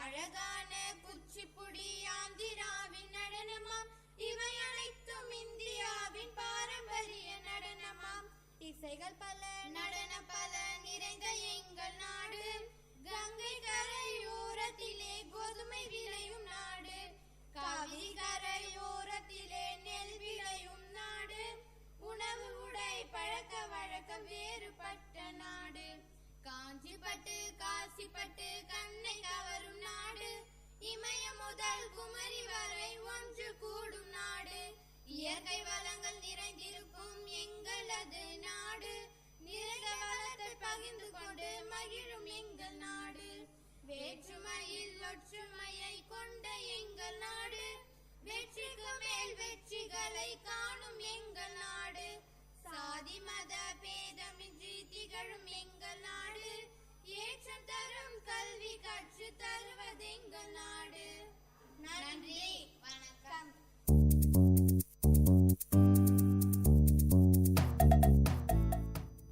அழகான குச்சிப்புடி ஆந்திராவின் நடனமாம், இவை அனைத்தும் இந்தியாவின் பாரம்பரிய நடனமாம், இசைகள் பல நடன பல நிறைந்த எங்கள் நாடு, கங்கை கரையோரத்திலே கோதுமை விளையும் நாடு, காவிரி கரையோரத்திலே நெல் விளையும் நாடு, உணவு உடை பழக்க வழக்கம் வேறுபட்ட நாடு, காஞ்சிப்பட்டு காசிப்பட்டு கண்ணை கவரும் நாடு, இமய முதல் குமரி வரை ஒன்று கூடும் நாடு, இயற்கை வளங்கள் நிறைந்திருக்கும் எங்களது நாடு, நிறைந்த வளத்தை பகிர்ந்து கொண்டு மகிழும் எங்கள் நாடு, வேற்றுமையில் ஒற்றுமையை கொண்ட எங்கள் நாடு, வெற்றிக்கு மேல் வெற்றிகளை காணும் எங்கள் நாடு, சாதி மத பேதமின்றி திகழும் எங்கள் நாடு, ஏற்றம் தரும் கல்வி கற்று தருவதெங்கள் நாடு. நன்றி, வணக்கம்.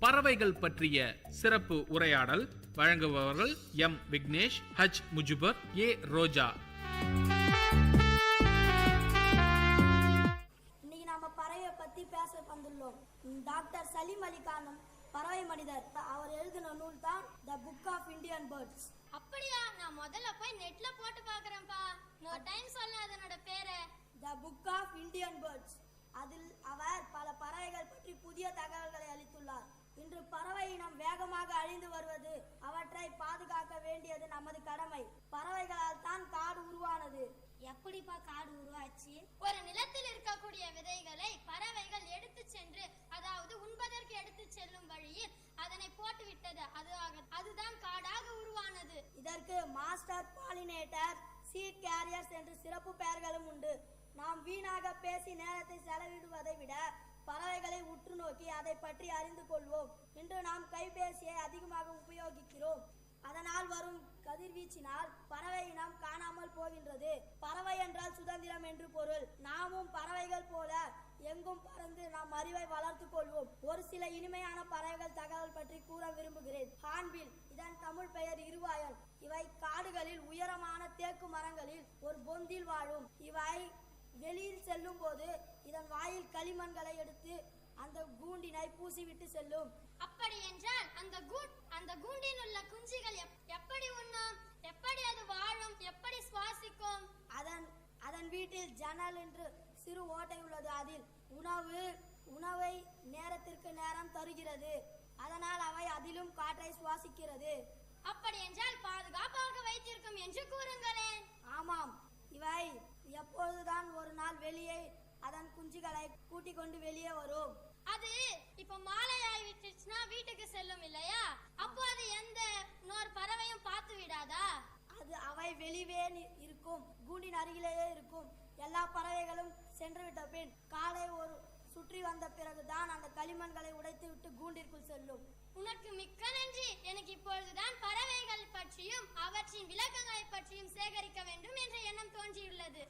பறவைகள் பற்றிய சிறப்பு உரையாடல் வழங்குபவர்கள் எம் விக்னேஷ், ஹச் முஜிபர், ஏ ரோஜா. இன்னைக்கு நாம பறவையை பத்தி பேச வந்துள்ளோம். டாக்டர் சலீம் அலி கானும் பறவை மனிதர் அவர் எழுதின நூல் தான் the book of Indian birds. அப்படியா? நான் முதல்ல போய் நெட்ல போட்டு பார்க்கறேன்ப்பா. ஒரு டைம் சொல்ல அதனோட பேரு. The book of Indian birds. அதில் அவர் பல பறவைகள் பற்றி புதிய தகவல்களை அளித்துள்ளார். இன்று பறவை இனம் வேகமாக அழிந்து வருவது, அவற்றை பாதுகாக்க வேண்டியது நமது கடமை. பறவைகளால் தான் காடு உருவானது. எப்படிப்பா காடு உருவாச்சு? ஒரு நிலத்தில் இருக்கக்கூடிய விதைகளை பறவைகள் எடுத்து சென்று, அதாவது உண்பதற்கு எடுத்து செல்லும் வழியில் அதனை போட்டு விட்டது. அதுதான் காடாக உருவானது. இதற்கு மாஸ்டர் பாலினேட்டர், சீட் கேரியர்ஸ் என்று சிறப்பு பெயர்களும் உண்டு. நாம் வீணாக பேசி நேரத்தை செலவிடுவதை விட பறவைகளை உற்று நோக்கி அதை பற்றி அறிந்து கொள்வோம். இன்று நாம் கைபேசியை அதிகமாக உபயோகிக்கிறோம். அதனால் வரும் கதிர்வீச்சினால் பறவை இனம் காணாமல் போகின்றது. பறவை என்றால் சுதந்திரம் என்று பொருள். நாமும் பறவைகள் போல எங்கும் பறந்து நாம் அறிவை வளர்த்துக் கொள்வோம். ஒரு சில இனிமையான பறவைகள் தகவல் பற்றி கூற விரும்புகிறேன். ஹார்ன்பில், இதன் தமிழ் பெயர் இருவாயன். இவை காடுகளில் உயரமான தேக்கு மரங்களில் ஒரு பொந்தில் வாழும். இவை வெளியில் செல்லும் போது இதன் வாயில் களிமண்களை எடுத்து அந்த கூண்டினை பூசிவிட்டு செல்லும். அப்படி என்றால் அந்த கூண்டில் உள்ள குஞ்சுகள் எப்படி உண்ணும்? எப்படி அது வாழும்? எப்படி சுவாசிக்கும்? அதன் வீட்டில் ஜன்னல் என்று சிறு ஓட்டை உள்ளது. அதில் உணவை நேரத்திற்கு நேரம் தருகிறது. அதனால் அவை அதிலும் காற்றை சுவாசிக்கிறது. அப்படி என்றால் பாதுகாப்பாக வைத்திருக்கும் என்று கூறுங்களேன். ஆமாம், இவை எப்பொழுதுதான் ஒரு நாள் வெளியே அதன் குஞ்சுகளை கூட்டிக் கொண்டு வெளியே வரும். அது இப்ப மாலை ஆகிவிட்டுச்சுன்னா வீட்டுக்கு செல்லும் இல்லையா? அப்போ அது எந்த இன்னொரு பறவையும் பார்த்து முடியாதா? அது அவை வெளியே இருக்கும், கூண்டின் அருகிலேயே இருக்கும். எல்லா பறவைகளும் சென்று விட்ட பின் காலை ஒரு சுற்றி வந்த பிறகுதான் அந்த களிமண்களை உடைத்து விட்டு கூண்டிற்குள் செல்லும். உனக்கு மிக்க நன்றி. எனக்கு இப்பொழுதுதான் பறவைகள் பற்றியும் அவற்றின் விளக்கங்களை பற்றியும் சேகரிக்க வேண்டும் என்ற எண்ணம் தோன்றியுள்ளது.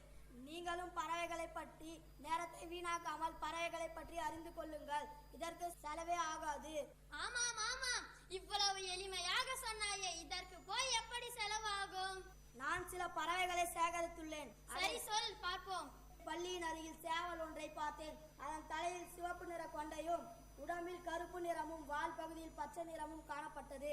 நீங்களும் பறவைகளை பற்றி நேரத்தை வீணாக்காமல் பறவைகளை பற்றி அறிந்து கொள்ளுங்கள். இதற்கு செலவே ஆகாது. ஆமாம் ஆமாம், இவ்வளவு எளிமையாக சொன்னாயே, இதற்கு போய் எப்படி செலவாகும்? நான் சில பறவைகளை சேகரித்துள்ளேன். சரி சொல் பார்ப்போம். பள்ளியின் அருகில் சேவல் ஒன்றை பார்த்தேன். அதன் தலையில் சிவப்பு நிற கொண்டையும் உடம்பில் கருப்பு நிறமும் வால் பகுதியில் பச்சை நிறமும் காணப்பட்டது.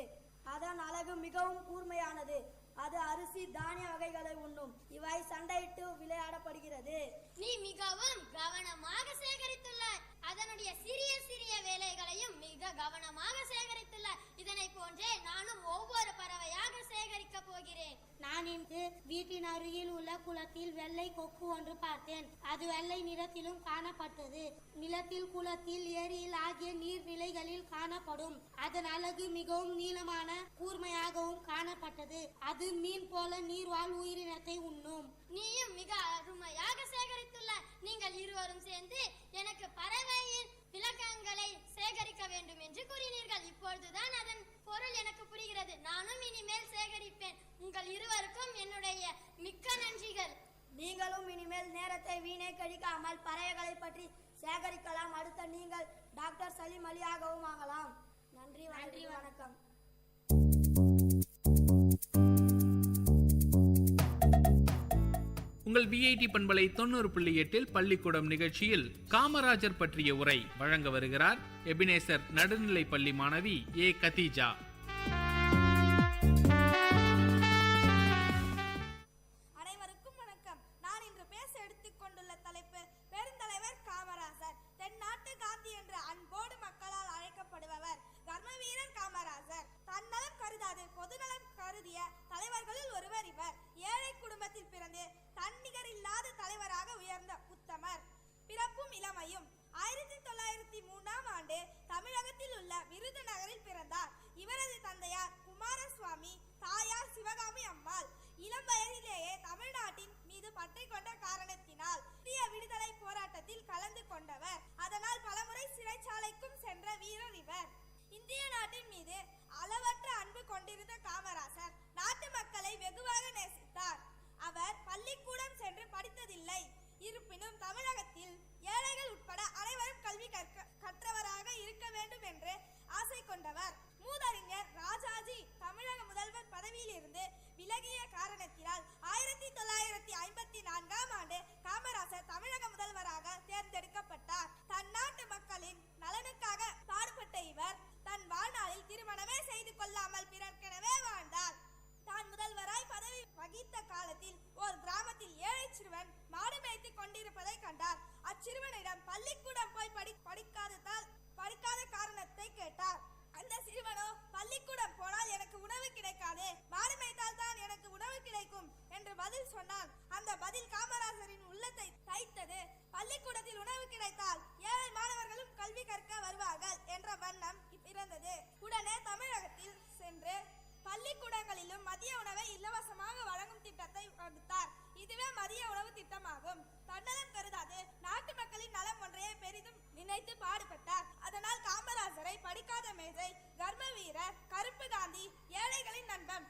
அதன் அழகு மிகவும் கூர்மையானது. அது அரிசி தானிய வகைகளை உண்ணும். இவை சண்டையிட்டு விளையாடப்படுகிறது. நீ மிகவும் கவனமாக சேகரித்துள்ளாய். அதனுடைய சிறிய சிறிய வேலைகளையும் மிக கவனமாக சேகரித்துள்ளாய். இதனை போன்றே நானும் ஒவ்வொரு பறவையாக சேகரிக்க போகிறேன். நான் இன்று வீட்டின் அருகில் உள்ள குளத்தில் வெள்ளை கொக்கு ஒன்று பார்த்தேன். அது வெள்ளை நிறத்திலும் காணப்பட்டது. நிலத்தில், குளத்தில், ஏரியில் ஆகிய நீர்நிலைகளில் காணப்படும். அதன் அழகு மிகவும் நீளமான கூர்மையாகவும் காணப்பட்டது. அது மீன் போல நீர்வாழ் உயிரினத்தை உண்ணும். நீயும் மிக அருமையாக சேகரித்துள்ளாய். நீங்கள் இருவரும் சேர்ந்து எனக்கு பறவையின் விளக்கங்களை சேகரிக்க வேண்டும் என்று கூறினீர்கள். இப்பொழுதுதான் அதன் பொருள் எனக்கு புரிகிறது. நானும் இனிமேல் சேகரிப்பேன். உங்கள் இருவருக்கும் என்னுடைய மிக்க நன்றிகள். நீங்களும் இனிமேல் நேரத்தை வீணே கழிக்காமல் பறவைகளை பற்றி சேகரிக்கலாம். அடுத்த நீங்கள் டாக்டர் சலீம் அலியாகவும் ஆகலாம். நன்றி, வணக்கம். உங்கள் விஐடி பண்பலை 90.8 பள்ளிக்கூடம் நிகழ்ச்சியில் காமராஜர் பற்றிய உரை வழங்க வருகிறார் எபினேசர் நடுநிலை பள்ளி மாணவி ஏ கதீஜா. அனைவருக்கும் வணக்கம். நான் இன்று பேச எடுத்துக்கொண்டுள்ள தலைப்பு பெருந்தலைவர் காமராஜர். தென்னாட்டு காந்தி என்று அன்போடு மக்களால் அழைக்கப்படுபவர் கர்மவீரர் காமராஜர். தன்னலம் கருதாது பொதுநலம் கருதிய தலைவர்களுள் ஒருவர் இவர். ஏழை குடும்பத்தில் பிறந்து தன்னிகர் இல்லாத தலைவராக உயர்ந்த உத்தமர். பிறப்பும் இளமையும் 1903ஆம் ஆண்டு தமிழகத்தில் உள்ள விருதுநகரில் பிறந்தார். இவரது தந்தையார் குமாரசுவாமி, தாயார் சிவகாமி அம்மாள். இளம் வயதிலேயே தமிழ்நாட்டின் மீது பற்றை கொண்ட காரணத்தினால் இந்திய விடுதலை போராட்டத்தில் கலந்து கொண்டவர். அதனால் பலமுறை சிறைச்சாலைக்கும் சென்ற வீரர் இவர். இந்திய நாட்டின் மீது அளவற்ற அன்பு கொண்டிருந்த காமராஜர் நாட்டு மக்களை வெகுவாக நேசித்தார். அவர் பள்ளிக்கூடம் சென்று படித்ததில்லை. இருப்பினும் தமிழகத்தில் ஏழைகள் உட்பட அனைவரும் கல்வி கற்றவராக இருக்க வேண்டும் என்று ஆசை கொண்டவர். மூதறிஞர் ராஜாஜி தமிழக முதல்வர் பதவியில் இருந்து விலகிய காரணத்தினால் 1954ஆம் ஆண்டு காமராஜர் தமிழக முதல்வராக தேர்ந்தெடுக்கப்பட்டார். தன் நாட்டு மக்களின் நலனுக்காக பாடுபட்ட இவர் தன் வாழ்நாளில் திருமணமே செய்து கொள்ளாமல் பிறர்க்கெனவே வாழ்ந்தார். தான் முதல்வராய் பதவி வகித்த காலத்தில் ஒரு கிராமத்தில் ஏழை சிறுவன் மாடு மேய்த்து கொண்டிருப்பதை கண்டார். அச்சிறுவனிடம் பள்ளிக்கூடம் போய் படிக்காத காரணத்தை கேட்டார். அந்த சிறுவனோ, பள்ளிக்கூடம் போனால் எனக்கு உணவு கிடைக்காது, மாடு மேய்த்தால் தான் எனக்கு உணவு கிடைக்கும் என்று பதில் சொன்னான். அந்த பதில் காமராஜரின் உள்ளத்தை தைத்தது. பள்ளிக்கூடத்தில் உணவு கிடைத்தால் ஏழை மாணவர்களும் கல்வி கற்க வருவார்கள் என்ற வண்ணம் பிறந்தது. உடனே தமிழகத்தில் சென்று பள்ளிக்கூடங்களிலும் மதிய உணவை இலவசமாக வழங்கும் திட்டத்தை வகுத்தார். இதுவே மதிய உணவு திட்டமாகும். தன்னலம் கருதாது நாட்டு மக்களின் நலம் ஒன்றையே பெரிதும் நினைத்து பாடுபட்டார். அதனால் காமராஜரை படிக்காத மேதை, கர்ம வீரர், கருப்பு காந்தி, ஏழைகளின் நண்பன்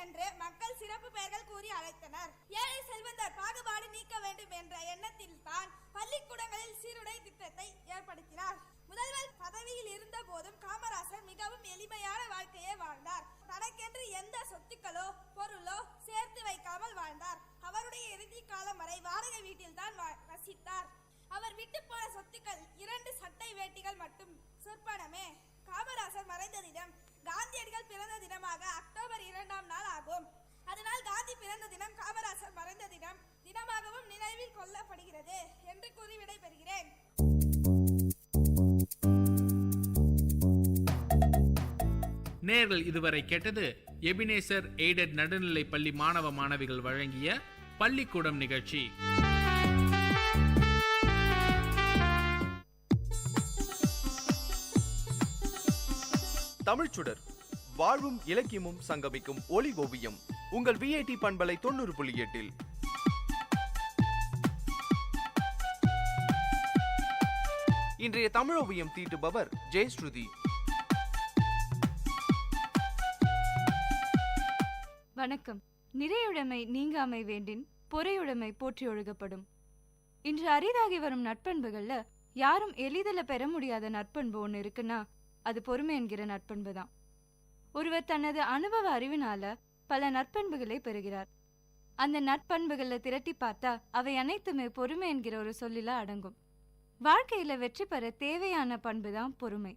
என்று மக்கள் சிறப்பு பெயர்கள் கூறி அழைத்தனர். ஏழை செல்வந்தர் பாகுபாடு நீக்க வேண்டும் என்ற எண்ணத்தில் தான் பள்ளிக்கூடங்களில் சீருடை திட்டத்தை ஏற்படுத்தினார். முதல்வர் பதவியில் இருந்த போதும் காமராஜர் மிகவும் எளிமையான வாழ்க்கையை வாழ்ந்தார். தனக்கென்று எந்த சொத்துக்களோ பொருளோ சேர்த்து வைக்காமல் வாழ்ந்தார். அவருடைய இறுதி காலம் வரை வாடகை வீட்டில் தான் வசித்தார். அவர் விட்டு போன சொத்துக்கள் 2 சட்டை வேட்டிகள் மட்டும் சொற்பனமே. காமராஜர் மறைந்த தினம் காந்தியடிகள் பிறந்த தினமாக அக்டோபர் 2ஆம் நாள் ஆகும். அதனால் காந்தி பிறந்த தினம் காமராஜர் மறைந்த தினமாகவும் நினைவில் கொள்ளப்படுகிறது என்று கூறி விடைபெறுகிறேன். நேர்கள் இதுவரை கேட்டது எபினேசர் எய்டட் நடுநிலை பள்ளி மாணவ மாணவிகள் வழங்கிய பள்ளிக்கூடம் நிகழ்ச்சி. தமிழ்ச்சுடர் வாழ்வும் இலக்கியமும் சங்கமிக்கும் ஒளி ஓவியம் உங்கள் விஐடி பண்பலை 90.8. இன்றைய தமிழோவியம் தீட்டுபவர் ஜெயஸ்ருதி. வணக்கம். நிறையுடைமை நீங்காமை வேண்டின் பொறையுடைமை போற்றி ஒழுகப்படும். இன்று அரிதாகி வரும் நட்பண்புகள்ல யாரும் எளிதில் பெற முடியாத நட்பண்பு ஒன்று இருக்குன்னா அது பொறுமை என்கிற நட்பண்பு தான். ஒருவர் தனது அனுபவ அறிவினால பல நட்பண்புகளை பெறுகிறார். அந்த நட்பண்புகளை திரட்டி பார்த்தா அவை அனைத்துமே பொறுமை என்கிற ஒரு சொல்லில அடங்கும். வாழ்க்கையில வெற்றி பெற தேவையான பண்பு தான் பொறுமை.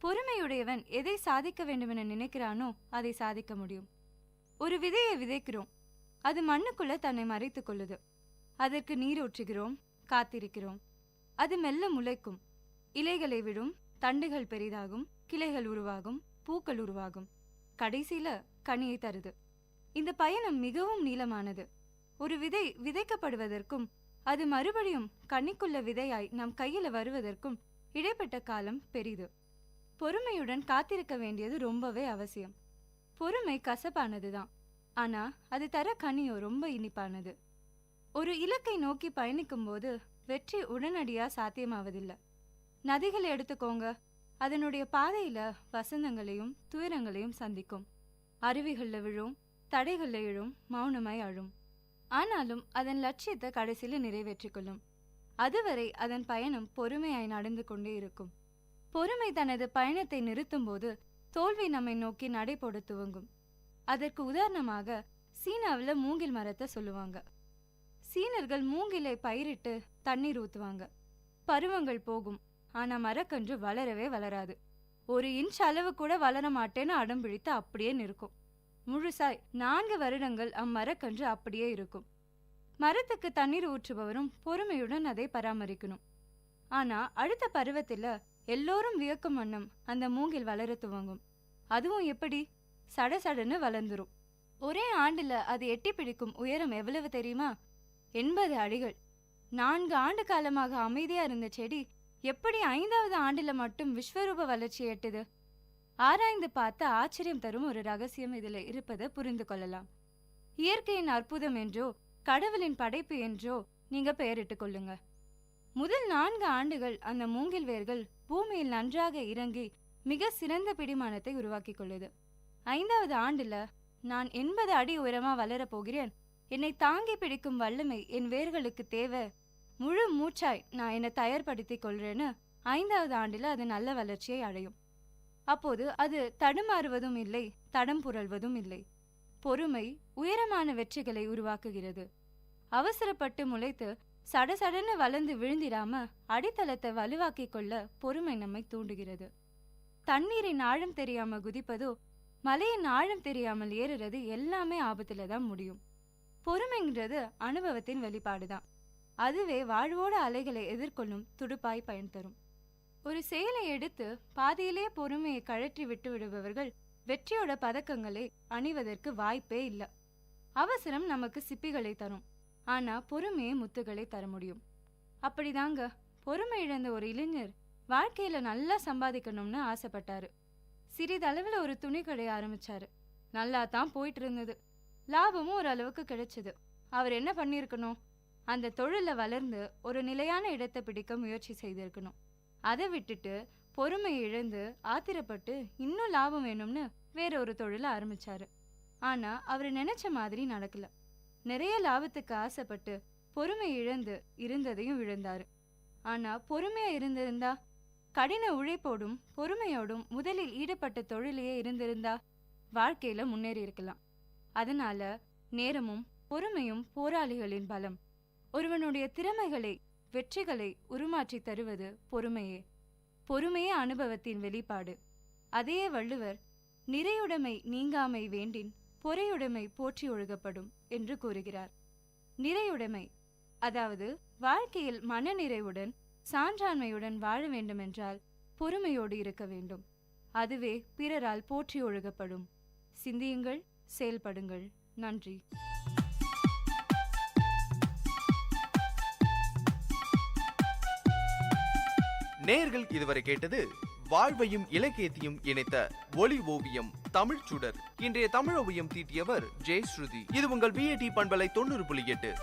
பொறுமையுடையவன் எதை சாதிக்க வேண்டுமென நினைக்கிறானோ அதை சாதிக்க முடியும். ஒரு விதையை விதைக்கிறோம், அது மண்ணுக்குள்ள தன்னை மறைத்துக் கொள்ளுது. அதற்கு நீர் ஊற்றுகிறோம், காத்திருக்கிறோம். அது மெல்ல முளைக்கும், இலைகளை விடும், தண்டுகள் பெரிதாகும், கிளைகள் உருவாகும், பூக்கள் உருவாகும், கடைசியில கனியை தருது. இந்த பயணம் மிகவும் நீளமானது. ஒரு விதை விதைக்கப்படுவதற்கும் அது மறுபடியும் கனிக்குள்ள விதையாய் நம் கையில வருவதற்கும் இடைப்பட்ட காலம் பெரிது. பொறுமையுடன் காத்திருக்க வேண்டியது ரொம்பவே அவசியம். பொறுமை கசப்பானதுதான், ஆனா அது தர கனியோ ரொம்ப இனிப்பானது. ஒரு இலக்கை நோக்கி பயணிக்கும் போது வெற்றி உடனடியா சாத்தியமாவதில்லை. நதிகளை எடுத்துக்கோங்க, அதனுடைய பாதையில வசந்தங்களையும் துயரங்களையும் சந்திக்கும். அருவிகள்ல விழும், தடைகள்ல எழும், மௌனமாய் அழும். ஆனாலும் அதன் லட்சியத்தை கடைசியில நிறைவேற்றிக் கொள்ளும். அதுவரை அதன் பயணம் பொறுமையாய் நடந்து கொண்டே இருக்கும். பொறுமை தனது பயணத்தை நிறுத்தும் போது தோல்வி நம்மை நோக்கி நடை போட துவங்கும். அதற்கு உதாரணமாக சீனாவில் மூங்கில் மரத்தை சொல்லுவாங்க. சீனர்கள் மூங்கிலை பயிரிட்டு தண்ணீர் ஊத்துவாங்க. பருவங்கள் போகும், ஆனா மரக்கன்று வளரவே வளராது. 1 இன்ச் அளவு கூட வளர மாட்டேன்னு அடம் பிடித்து அப்படியே நிற்கும். முழுசாய் 4 வருடங்கள் அம்மரக்கன்று அப்படியே இருக்கும். மரத்துக்கு தண்ணீர் ஊற்றுபவரும் பொறுமையுடன் அதை பராமரிக்கணும். ஆனா அடுத்த பருவத்துல எல்லோரும் வியக்கும் வண்ணம் அந்த மூங்கில் வளர துவங்கும். அதுவும் எப்படி? சடசடன்னு வளர்ந்துரும். ஒரே ஆண்டுல அது எட்டி பிடிக்கும் உயரம் எவ்வளவு தெரியுமா? 80 அடிகள். 4 ஆண்டு காலமாக அமைதியா இருந்த செடி எப்படி 5வது ஆண்டுல மட்டும் விஸ்வரூப வளர்ச்சி எட்டுது? ஆராய்ந்து பார்த்த ஆச்சரியம் தரும் ஒரு ரகசியம் இதுல இருப்பதை புரிந்து கொள்ளலாம். இயற்கையின் அற்புதம் என்றோ கடவுளின் படைப்பு என்றோ நீங்க பெயரிட்டுக் கொள்ளுங்க. முதல் 4 ஆண்டுகள் அந்த மூங்கில் வேர்கள் பூமியில் நன்றாக இறங்கி மிக சிறந்த பிடிமானத்தை உருவாக்கி கொள்ளுது. 5வது ஆண்டுல நான் 80 அடி உயரமா வளரப் போகிறேன், என்னை தாங்கி பிடிக்கும் வல்லமை என் வேர்களுக்கு தேவை, முழு மூச்சாய் நான் என்னை தயார்படுத்திக் கொள்றேன்னு 5வது ஆண்டுல அது நல்ல வளர்ச்சியை அடையும். அப்போது அது தடுமாறுவதும் இல்லை, தடம் புரள்வதும் இல்லை. பொறுமை உயரமான வெற்றிகளை உருவாக்குகிறது. அவசரப்பட்டு முளைத்து சடசடன்னு வளர்ந்து விழுந்திடாம அடித்தளத்தை வலுவாக்கிக் கொள்ள பொறுமை நம்மை தூண்டுகிறது. தண்ணீரின் ஆழம் தெரியாம குதிப்பதோ மலையின் ஆழம் தெரியாமல் ஏறுறது எல்லாமே ஆபத்துல தான் முடியும். பொறுமைங்கிறது அனுபவத்தின் வெளிப்பாடுதான். அதுவே வாழ்வோட அலைகளை எதிர்கொள்ளும் துடுப்பாய் பயன் தரும். ஒரு செயலை எடுத்து பாதியிலே பொறுமையை கழற்றி விட்டு விடுபவர்கள் வெற்றியோட பதக்கங்களை அணிவதற்கு வாய்ப்பே இல்லை. அவசரம் நமக்கு சிப்பிகளை தரும், ஆனா பொறுமையை முத்துகளை தர முடியும். அப்படிதாங்க பொறுமை இழந்த ஒரு இளைஞர் வாழ்க்கையில நல்லா சம்பாதிக்கணும்னு ஆசைப்பட்டாரு. சிறிதளவில் ஒரு துணி கடை ஆரம்பிச்சாரு. நல்லா தான் போயிட்டு இருந்தது, லாபமும் ஒரு அளவுக்கு கிடைச்சது. அவர் என்ன பண்ணிருக்கணும்? அந்த தொழில வளர்ந்து ஒரு நிலையான இடத்தை பிடிக்க முயற்சி செய்திருக்கணும். அதை விட்டுட்டு பொறுமை இழந்து ஆத்திரப்பட்டு இன்னும் லாபம் வேணும்னு வேற ஒரு தொழில ஆரம்பிச்சாரு. ஆனா அவரு நினைச்ச மாதிரி நடக்கல. நிறைய லாபத்துக்கு ஆசைப்பட்டு பொறுமை இழந்து இருந்ததையும் இழந்தாரு. ஆனா பொறுமையா இருந்திருந்தா, கடின உழைப்போடும் பொறுமையோடும் முதலில் ஈடுபட்ட தொழிலையே இருந்திருந்தா வாழ்க்கையில முன்னேறி இருக்கலாம். அதனால நேரமும் பொறுமையும் போராளிகளின் பலம். ஒருவனுடைய திறமைகளை வெற்றிகளை உருமாற்றி தருவது பொறுமையே. பொறுமையே அனுபவத்தின் வெளிப்பாடு. அதே வள்ளுவர் நிறையுடைமை நீங்காமை வேண்டின் பொறையுடைமை போற்றி ஒழுகப்படும் என்று கூறுகிறார். நிறையுடைமை அதாவது வாழ்க்கையில் மன நிறைவுடன் சான்றாண்மையுடன் வாழ வேண்டுமென்றால் பொறுமையோடு இருக்க வேண்டும். அதுவே பிறரால் போற்றி ஒழுகப்படும். சிந்தியுங்கள், செயல்படுங்கள். நன்றி. நேயர்கள் இதுவரை கேட்டது வாழ்வையும் இலக்கியத்தையும் இணைத்த ஒலி ஓவியம் தமிழ் சுடர். இன்றைய தமிழ் ஓவியம் தீட்டியவர் ஜெயஸ்ருதி. இது உங்கள் விஐடி பண்பலை 90.8.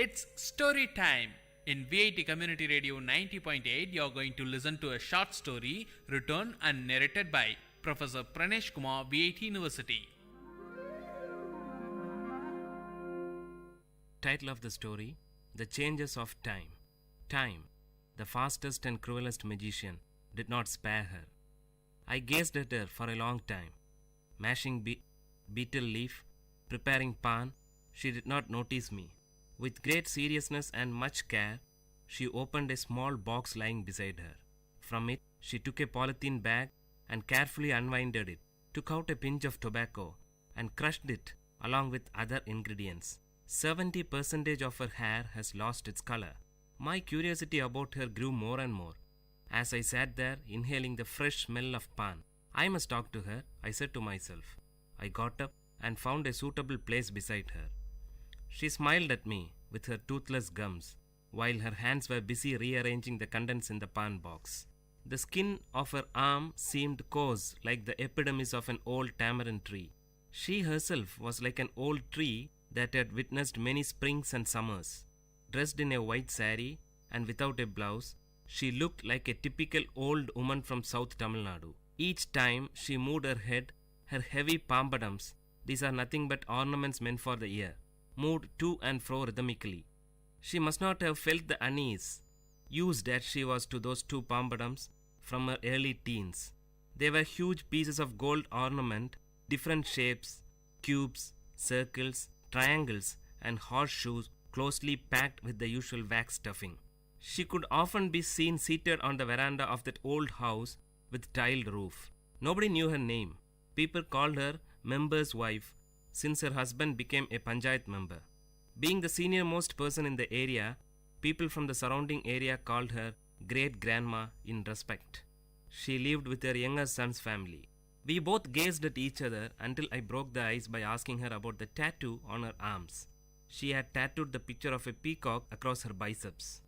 It's story time. In VIT Community Radio 90.8, you're going to listen to a short story written and narrated by Professor Pranesh Kumar, VIT University. Title of the story: The Changes of Time. Time, the fastest and cruelest magician, did not spare her. I gazed at her for a long time. Mashing beetle leaf, preparing pan, she did not notice me. With great seriousness and much care, she opened a small box lying beside her. From it, she took a polythene bag and carefully unwinded it, took out a pinch of tobacco, and crushed it along with other ingredients. 70% of her hair has lost its color. My curiosity about her grew more and more. As I sat there, inhaling the fresh smell of pan, I must talk to her, I said to myself. I got up and found a suitable place beside her. She smiled at me with her toothless gums, while her hands were busy rearranging the contents in the pan box. The skin of her arm seemed coarse like the epidermis of an old tamarind tree. She herself was like an old tree that had witnessed many springs and summers. Dressed in a white saree and without a blouse, she looked like a typical old woman from South Tamil Nadu. Each time she moved her head, her heavy pampadums, these are nothing but ornaments meant for the ear, moved to and fro rhythmically. She must not have felt the unease, used as she was to those two pampadums from her early teens. They were huge pieces of gold ornament, different shapes, cubes, circles, triangles, and horseshoes closely packed with the usual wax stuffing. She could often be seen seated on the veranda of that old house with tiled roof. Nobody knew her name. People called her member's wife, since her husband became a panchayat member. Being the senior most person in the area, people from the surrounding area called her great grandma in respect. She lived with her younger son's family. We both gazed at each other until I broke the ice by asking her about the tattoo on her arms. She had tattooed the picture of a peacock across her biceps.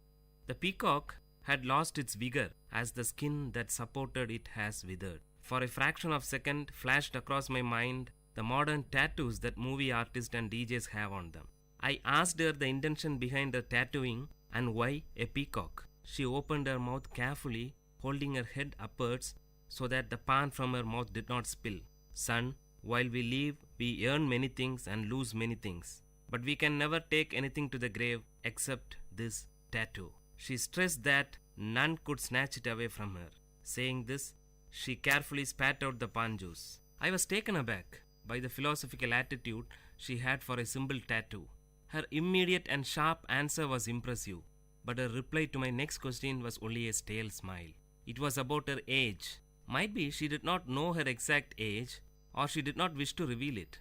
The peacock had lost its vigor as the skin that supported it has withered. For a fraction of a second flashed across my mind the modern tattoos that movie artists and DJs have on them. I asked her the intention behind her tattooing and why a peacock. She opened her mouth carefully, holding her head upwards so that the pan from her mouth did not spill. Son, while we live, we earn many things and lose many things. But we can never take anything to the grave except this tattoo. She stressed that none could snatch it away from her. Saying this, she carefully spat out the pan juice. I was taken aback by the philosophical attitude she had for a simple tattoo. Her immediate and sharp answer was impressive, but her reply to my next question was only a stale smile. It was about her age. Might be she did not know her exact age, or she did not wish to reveal it.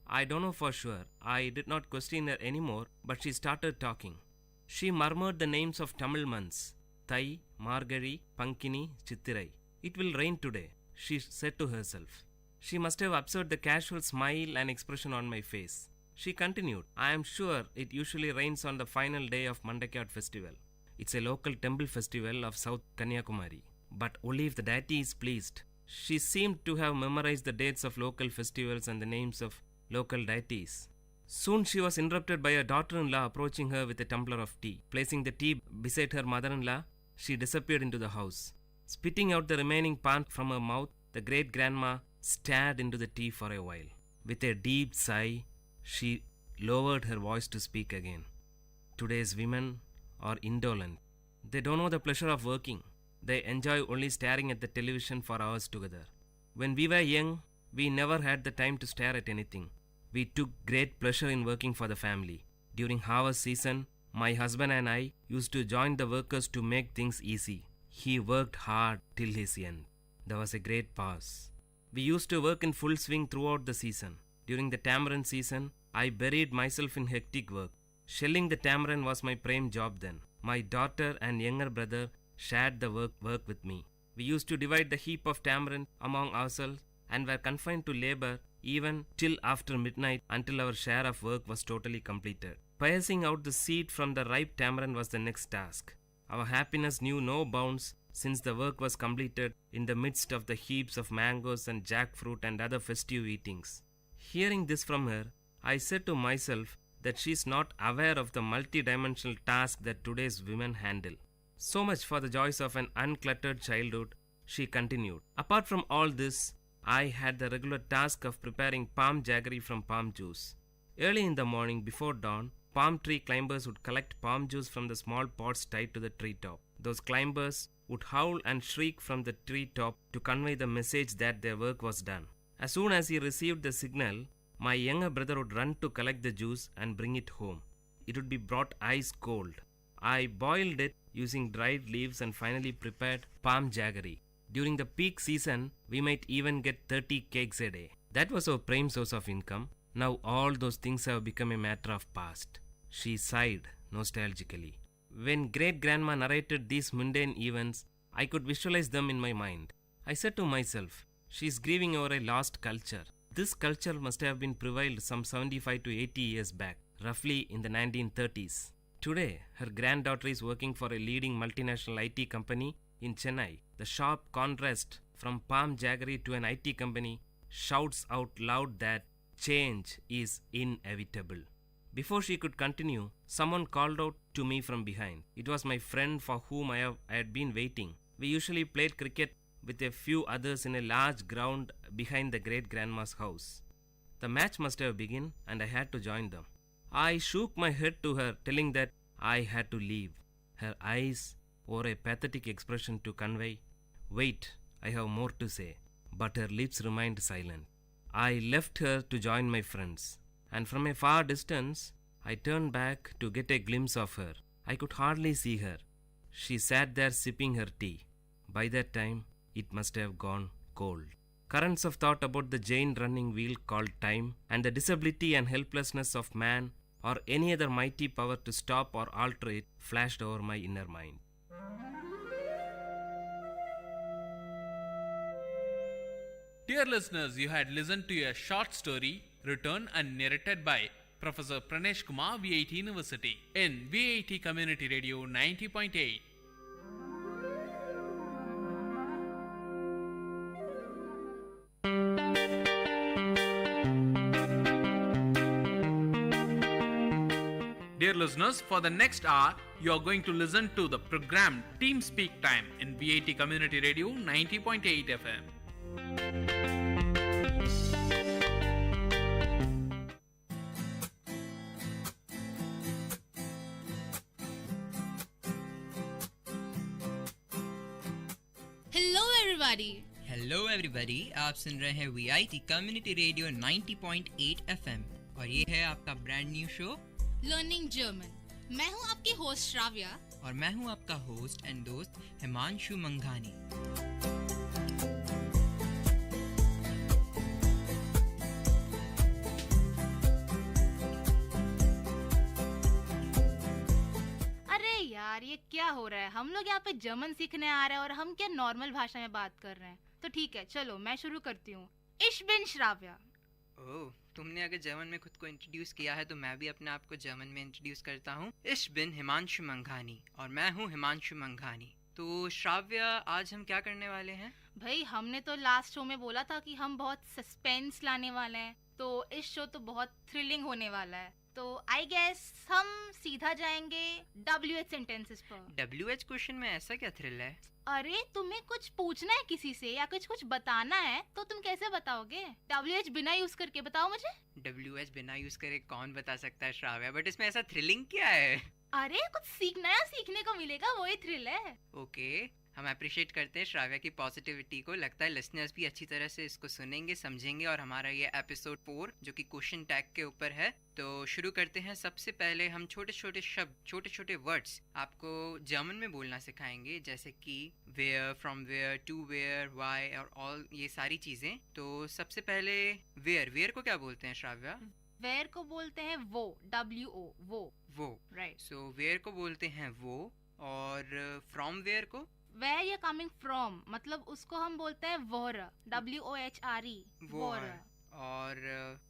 I don't know for sure. I did not question her anymore, but she started talking. She murmured the names of Tamil months: Thai, Margari, Pankini, Chittirai. It will rain today, she said to herself. She must have observed the casual smile and expression on my face. She continued, I am sure it usually rains on the final day of Mandakiyat festival. It's a local temple festival of South Kanyakumari. But only if the deity is pleased. She seemed to have memorized the dates of local festivals and the names of local deities. Soon she was interrupted by her daughter-in-law approaching her with a tumbler of tea. Placing the tea beside her mother-in-law, she disappeared into the house. Spitting out the remaining pan from her mouth, the great-grandma stared into the tea for a while. With a deep sigh, she lowered her voice to speak again. Today's women are indolent. They don't know the pleasure of working. They enjoy only staring at the television for hours together. When we were young, we never had the time to stare at anything. We took great pleasure in working for the family. During harvest season, my husband and I used to join the workers to make things easy. He worked hard till his end. There was a great pause. We used to work in full swing throughout the season. During the tamarind season, I buried myself in hectic work. Shelling the tamarind was my prime job then. My daughter and younger brother shared the work with me. We used to divide the heap of tamarind among ourselves and were confined to labor even till after midnight until our share of work was totally completed. Piercing out the seed from the ripe tamarind was the next task. Our happiness knew no bounds since the work was completed in the midst of the heaps of mangoes and jackfruit and other festive eatings. Hearing this from her, I said to myself that she is not aware of the multi-dimensional task that today's women handle. So much for the joys of an uncluttered childhood, she continued. Apart from all this, I had the regular task of preparing palm jaggery from palm juice. Early in the morning before dawn, palm tree climbers would collect palm juice from the small pots tied to the treetop. Those climbers would howl and shriek from the treetop to convey the message that their work was done. As soon as he received the signal, my younger brother would run to collect the juice and bring it home. It would be brought ice cold. I boiled it using dried leaves and finally prepared palm jaggery. During the peak season, we might even get 30 cakes a day. That was our prime source of income. Now all those things have become a matter of past. She sighed nostalgically. When great-grandma narrated these mundane events, I could visualize them in my mind. I said to myself, she is grieving over a lost culture. This culture must have been prevailed some 75 to 80 years back, roughly in the 1930s. Today, her granddaughter is working for a leading multinational IT company in Chennai. The sharp contrast from palm jaggery to an IT company shouts out loud that change is inevitable. Before she could continue, someone called out to me from behind. It was my friend for whom I had been waiting. We usually played cricket with a few others in a large ground behind the great-grandma's house. The match must have begun and I had to join them. I shook my head to her, telling that I had to leave. Her eyes wore a pathetic expression to convey, "Wait, I have more to say." But her lips remained silent. I left her to join my friends, and from a far distance, I turned back to get a glimpse of her. I could hardly see her. She sat there sipping her tea. By that time, it must have gone cold. Currents of thought about the giant running wheel called time and the disability and helplessness of man or any other mighty power to stop or alter it flashed over my inner mind. Dear listeners, you had listened to a short story written and narrated by Professor Pranesh Kumar, VIT University, in VIT Community Radio 90.8. Dear listeners, for the next hour, you are going to listen to the program Team Speak Time in VIT Community Radio 90.8 FM. Hello everybody, आप सुन रहे हैं VIT community radio 90.8 FM और ये है आपका brand new show learning German. मैं हूँ आपकी होस्ट श्राव्या और मैं हूँ आपका होस्ट एंड दोस्त हिमांशु मंघानी। अरे यार, ये क्या हो रहा है? हम लोग यहाँ पे जर्मन सीखने आ रहे हैं और हम क्या नॉर्मल भाषा में बात कर रहे हैं। तो ठीक है, चलो मैं शुरू करती हूँ। इश बिन श्राव्या। ओह, तुमने अगर जर्मन में खुद को इंट्रोड्यूस किया है तो मैं भी अपने आप को जर्मन में इंट्रोड्यूस करता हूँ। इश बिन हिमांशु मंघानी और मैं हूँ हिमांशु मंघानी। तो श्राव्या, आज हम क्या करने वाले हैं? भाई, हमने तो लास्ट शो में बोला था कि हम बहुत सस्पेंस लाने वाले हैं, तो इस शो तो बहुत थ्रिलिंग होने वाला है। तो आई गेस हम सीधा जाएंगे WH सेंटेंसेस पर। WH क्वेश्चन में ऐसा क्या थ्रिल है? अरे, तुम्हें कुछ पूछना है किसी से या कुछ बताना है तो तुम कैसे बताओगे? WH बिना यूज करके बताओ मुझे। WH बिना यूज करे कौन बता सकता है श्राव्या, बट इसमें ऐसा थ्रिलिंग क्या है? अरे, कुछ नया सीखने को मिलेगा, वही थ्रिल है। ओके, हम अप्रिशिएट करते हैं श्राव्या की पॉजिटिविटी को। लगता है लिसनर्स भी अच्छी तरह से इसको सुनेंगे, समझेंगे। और हमारा ये एपिसोड 4 जो कि क्वेश्चन टैग के ऊपर है, तो शुरू करते हैं। सबसे पहले हम छोटे छोटे शब्द, छोटे छोटे वर्ड्स आपको जर्मन में बोलना सिखाएंगे, जैसे कि where, from where, to where, why और ऑल, ये सारी चीजें। तो सबसे पहले वेयर को क्या बोलते हैं श्राव्या? वेयर को बोलते हैं वो, WO, वो। राइट। सो वेयर को बोलते हैं वो, और फ्रॉम वेयर को? where you're coming from, मतलब उसको हम बोलते हैं वोहर, WOHRE, वोहर। और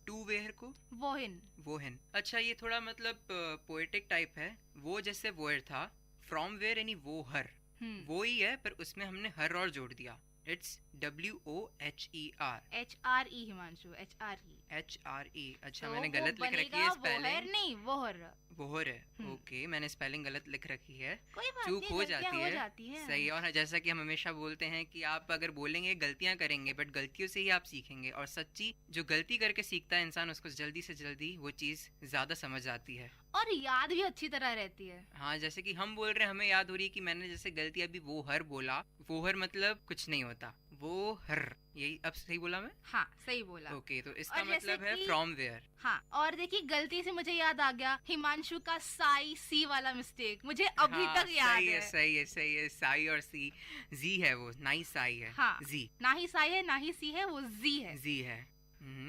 टू वेयर को वोहिन। वोहिन। अच्छा, ये थोड़ा मतलब पोएटिक टाइप है। वो जैसे वोयर था, फ्रॉम वेयर यानी वो हर, वो ही है, पर उसमें हमने हर और जोड़ दिया। It's WOHER। HRE Himanshu, HRE। अच्छा, तो मैंने गलत लिख रखी है स्पेलिंग। नहीं, वोहर। वोहर है, ओके, मैंने स्पेलिंग गलत लिख रखी है, कोई बात चूक नहीं, हो गलतियां जाती हो है। हैं। सही। और जैसा कि हम हमेशा बोलते हैं कि आप अगर बोलेंगे गलतियां करेंगे, बट गलतियों से ही आप सीखेंगे, और सच्ची जो गलती करके सीखता है इंसान, उसको जल्दी से जल्दी वो चीज ज्यादा समझ आती है और याद भी अच्छी तरह रहती है। हाँ, जैसे कि हम बोल रहे हैं, हमें याद हो रही है कि मैंने जैसे गलती अभी वो हर बोला, वो हर मतलब कुछ नहीं होता, वो हर, यही अब सही बोला मैं? हाँ, सही बोला। ओके, तो इसका और जैसे मतलब है कि- फ्रॉम वेयर। हाँ, और देखिए गलती से मुझे याद आ गया हिमांशु का साई सी वाला मिस्टेक, मुझे अभी तक याद सही है। सही है, साई और सी, जी है वो, नाई साई है। हाँ, जी, ना ही साई है ना ही सी है, वो जी है। जी है।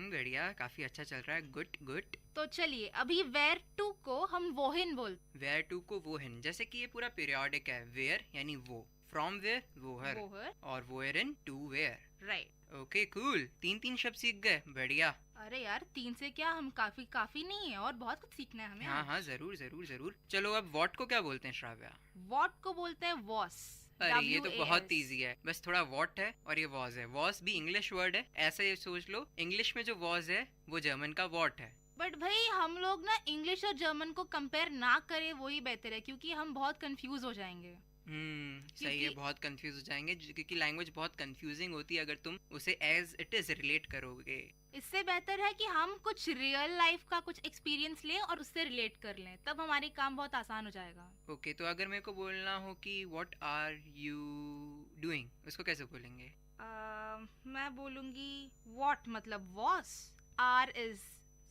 बढ़िया, काफी अच्छा चल रहा है, गुड। तो चलिए अभी वेयर टू को हम वोहिन बोल। वेयर टू को वोहिन, जैसे कि ये पूरा पीरियोडिक है। वेयर यानी वो, फ्रॉम वेयर वोहर, और वोयर इन to where. Right. Okay, cool, 3 शब्द सीख गए, बढ़िया। अरे यार 3 से क्या, हम काफी नहीं है, और बहुत कुछ सीखना है हमें। हाँ, जरूर। चलो, अब वॉट को क्या बोलते हैं श्राव्या? वॉट को बोलते हैं वॉस। अरे ये तो बहुत इजी है, बस थोड़ा वॉट है और ये वॉज है। वॉज भी इंग्लिश वर्ड है, ऐसे सोच लो, इंग्लिश में जो वॉज है वो जर्मन का वॉट है। बट भाई हम लोग ना इंग्लिश और जर्मन को कंपेयर ना करें, वही बेहतर है, क्योंकि हम बहुत कंफ्यूज हो जाएंगे। सही है, बहुत कंफ्यूज हो जाएंगे, क्योंकि लैंग्वेज बहुत कंफ्यूजिंग होती है अगर तुम उसे एज इट इज रिलेट करोगे। इससे बेहतर है कि हम कुछ रियल लाइफ का कुछ एक्सपीरियंस लें और उससे रिलेट कर लें, तब हमारी काम बहुत आसान हो जाएगा। ओके, तो अगर मेरे को बोलना हो कि व्हाट आर यू डूइंग, उसको कैसे बोलेंगे? मैं बोलूंगी व्हाट मतलब वॉस, आर इज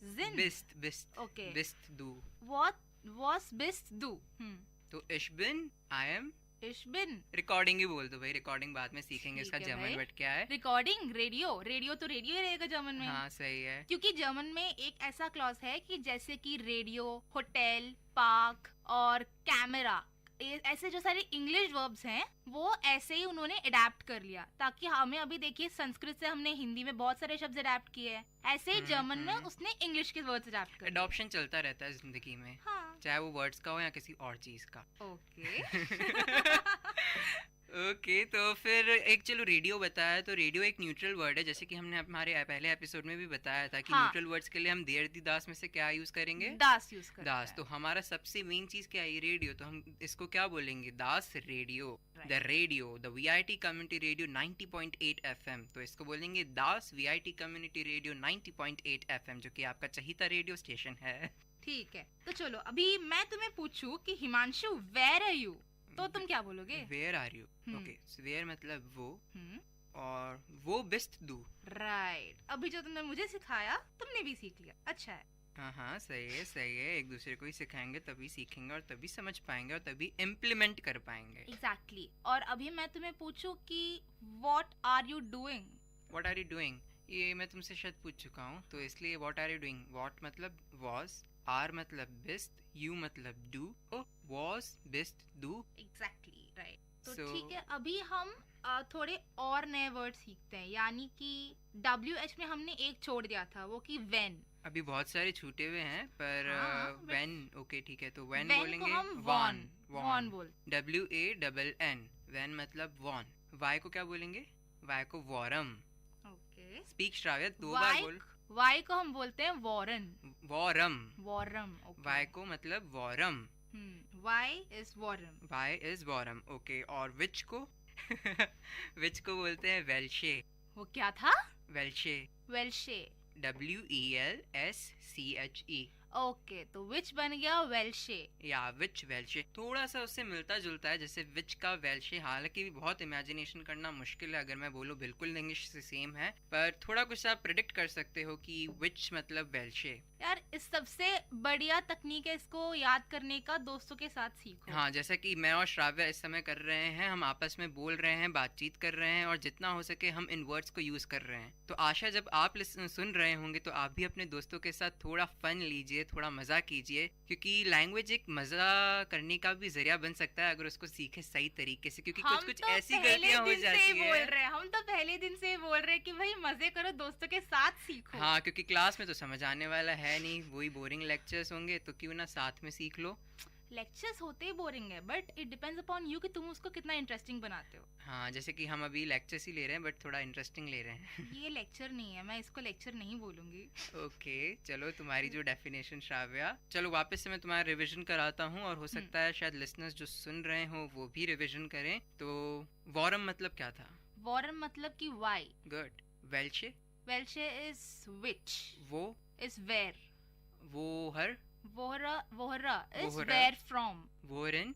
जिन, बिस्ट ओके, बिस्ट दू, व्हाट वॉस बिस्ट दू। तो इश बिन, आई एम, इश बिन। रिकॉर्डिंग ही बोल दो भाई, रिकॉर्डिंग बाद में सीखेंगे इसका जर्मन वर्ड क्या है। रिकॉर्डिंग, रेडियो तो रेडियो ही रहेगा जर्मन में। हाँ, सही है, क्योंकि जर्मन में एक ऐसा क्लॉज है कि जैसे कि रेडियो, होटल, पार्क और कैमरा, ऐसे जो सारे इंग्लिश वर्ब्स हैं वो ऐसे ही उन्होंने अडेप्ट कर लिया, ताकि हमें अभी देखिए संस्कृत से हमने हिंदी में बहुत सारे शब्द अडेप्ट किए हैं, ऐसे ही जर्मन में उसने इंग्लिश के वर्ड्स अडेप्ट कर। अडॉप्शन चलता रहता है जिंदगी में। हाँ। चाहे वो वर्ड्स का हो या किसी और चीज का। ओके। ओके, तो फिर एक चलो रेडियो बताया, तो रेडियो एक न्यूट्रल वर्ड है, जैसे कि हमने हमारे पहले एपिसोड में भी बताया था कि न्यूट्रल वर्ड्स के लिए हम देर दी दास में से क्या यूज करेंगे? दास यूज करेंगे। दास। तो हमारा सबसे मेन चीज क्या है? रेडियो। तो हम इसको क्या बोलेंगे? दास radio, the radio, the VIT community radio 90.8 FM। तो इसको बोलेंगे दास VIT कम्युनिटी रेडियो 90.8 FM, जो कि आपका चहीता रेडियो स्टेशन है। ठीक है, तो चलो अभी मैं तुम्हें पूछूं कि हिमांशु वेयर आर यू, तो तुम क्या बोलोगे? Where are you. Okay, where मतलब वो, और वो बिस्ट दू। राइट। अभी जो तुमने मुझे सिखाया तुमने भी सीख लिया, अच्छा है। हाँ, सही है, एक दूसरे को ही सिखाएंगे तभी सीखेंगे, और तभी समझ पाएंगे, और तभी इम्प्लीमेंट कर पाएंगे। एग्जैक्टली। और अभी मैं तुम्हें पूछूं कि what are you doing. What are you doing, ये मैं तुमसे शायद पूछ चुका हूँ, तो इसलिए what are you doing. What मतलब वॉज, आर मतलब बिस्ट, यू मतलब डू, वॉज बिस्ट डू। Exactly, right. तो So- ठीक है, अभी हम थोड़े और नए वर्ड सीखते हैं, यानी कि WH में हमने एक छोड़ दिया था, वो कि when। अभी बहुत सारे छूटे हुए हैं, पर when, ओके ठीक है, तो when when बोलेंगे को हम वॉन बोल। WANN, when मतलब वॉन। y को क्या बोलेंगे? y को वॉरम। ओके, स्पीक श्राव्य, 2 बार बोल। y को हम बोलते हैं वॉरन। वॉरम। ओके। y को मतलब वॉरम। y is वॉरम। y is वॉरम, ओके। और विच को विच को बोलते हैं वेल्शे। वो क्या था? वेल्शे। वेल्शे। WELSCHE। ओके, तो विच बन गया वेल्शे। या विच वेल्शे, थोड़ा सा उससे मिलता जुलता है, जैसे विच का वेल्शे। हालांकि बहुत इमेजिनेशन करना मुश्किल है, अगर मैं बोलूँ बिल्कुल इंग्लिश से सेम है, पर थोड़ा कुछ आप प्रेडिक्ट कर सकते हो कि विच मतलब वेल्शे। यार इस सबसे बढ़िया तकनीक है इसको याद करने का, दोस्तों के साथ सीखो। हाँ, जैसा कि मैं और श्राव्य इस समय कर रहे हैं, हम आपस में बोल रहे हैं, बातचीत कर रहे हैं, और जितना हो सके हम इन वर्ड्स को यूज कर रहे हैं। तो आशा जब आप सुन रहे होंगे तो आप भी अपने दोस्तों के साथ थोड़ा फन लीजिए, कीजिए, थोड़ा मज़ा कीजिए, क्योंकि लैंग्वेज एक मज़ा करने का भी जरिया बन सकता है अगर उसको सीखे सही तरीके से, क्योंकि कुछ कुछ ऐसी गलतियां हो जाती है। हम तो पहले दिन से बोल रहे हैं कि भाई मजे करो, दोस्तों के साथ सीखो। हाँ, क्योंकि क्लास में तो समझ आने वाला है नहीं, वही बोरिंग लेक्चर्स होंगे, तो क्यों ना साथ में सीख लो। लेक्चर्स होते ही बोरिंग है, but it depends upon you कि तुम उसको कितना इंटरेस्टिंग बनाते हो। हाँ, जैसे कि हम अभी लेक्चर्स ही ले रहे हैं बट थोड़ा इंटरेस्टिंग ले रहे हैं। ये लेक्चर नहीं है, मैं इसको लेक्चर नहीं बोलूंगी। ओके, चलो तुम्हारी जो डेफिनेशन श्राव्या, चलो वापस से मैं तुम्हारा रिवीजन कराता हूँ, और हो सकता है शायद लिसनर्स जो सुन रहे हो वो भी रिवीजन करें। तो वॉरम मतलब क्या था? वॉरम मतलब कि वाई। गुड। वेल्शे? वेल्शे इज विच। वो इज वेयर। वो हर? Wohra, wohra is where from. Wohin?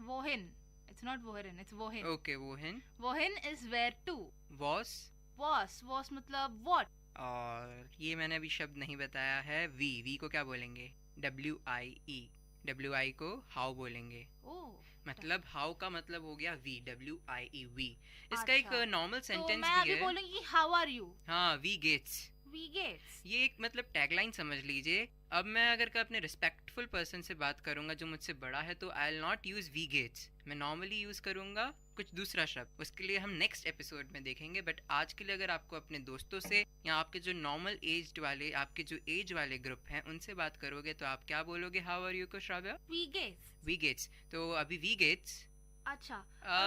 Wohin. It's not wohin, it's wohin. Okay, wohin. Wohin is where to. Was? Was मतलब what. और ये मैंने अभी शब्द नहीं बताया है, वी को क्या बोलेंगे? WIE. WI को हाउ बोलेंगे। मतलब हाउ का मतलब हो गया वी, WIE वी। इसका एक नॉर्मल सेंटेंस भी है। मैं अभी बोलूंगी हाउ आर यू। हाँ, वी गेट्स। ये एक मतलब टैगलाइन समझ लीजिए। अब मैं अगर अपने रिस्पेक्टफुल पर्सन से बात करूंगा जो मुझसे बड़ा है, तो आई विल नॉट यूज वी गेट्स, मैं नॉर्मली यूज करूंगा कुछ दूसरा शब्द, उसके लिए हम नेक्स्ट एपिसोड में देखेंगे। बट आज के लिए अगर आपको अपने दोस्तों से या आपके जो नॉर्मल एज वाले, आपके जो एज वाले ग्रुप हैं, उनसे बात करोगे तो आप क्या बोलोगे हाउ आर यू को श्राव्या? We gets. तो अभी वी गेट्स। अच्छा,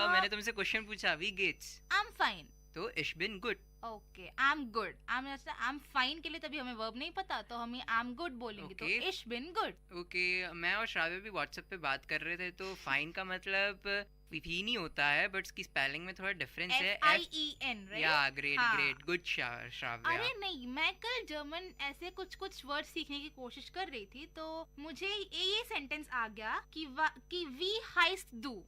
मैंने तुमसे क्वेश्चन पूछा, वी गेट्स। I am fine. तो इश बिन गुड। Okay, I am good. I am fine के लिए तभी हमें वर्ब नहीं पता, तो हम आई एम गुड बोलेंगे। तो इश बिन गुड। ओके, मैं और श्राव्य भी व्हाट्सएप पे बात कर रहे थे, तो फाइन का मतलब ही नहीं होता है, बट इसकी स्पेलिंग में थोड़ा डिफरेंस है। FIEN, right? या ग्रेट गुड श्राव्य। अरे नहीं, मैं कल जर्मन ऐसे कुछ वर्ड सीखने की कोशिश कर रही थी, तो मुझे ये सेंटेंस आ गया कि वी हाइस्ट डू।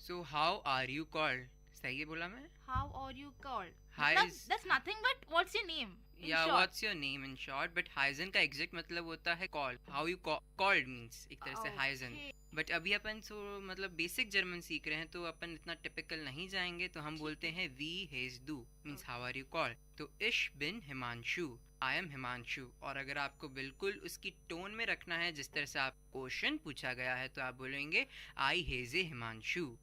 So how are you called? सही है बोला मैं? How are you called? That's nothing but what's your name? Yeah, what's your name in short? But Heizen का एग्जैक्ट मतलब होता है call. How you called means एक तरह से Heizen. बट अभी अपन मतलब बेसिक जर्मन सीख रहे हैं, तो अपन इतना टिपिकल नहीं जाएंगे, तो हम बोलते हैं वी हेज डू means how are you called. तो इश बिन हिमांशु, आई एम हिमांशु। और अगर आपको बिल्कुल उसकी टोन में रखना है जिस तरह से आप क्वेश्चन पूछा गया है, तो आप बोलेंगे आई हेज ए हिमांशु।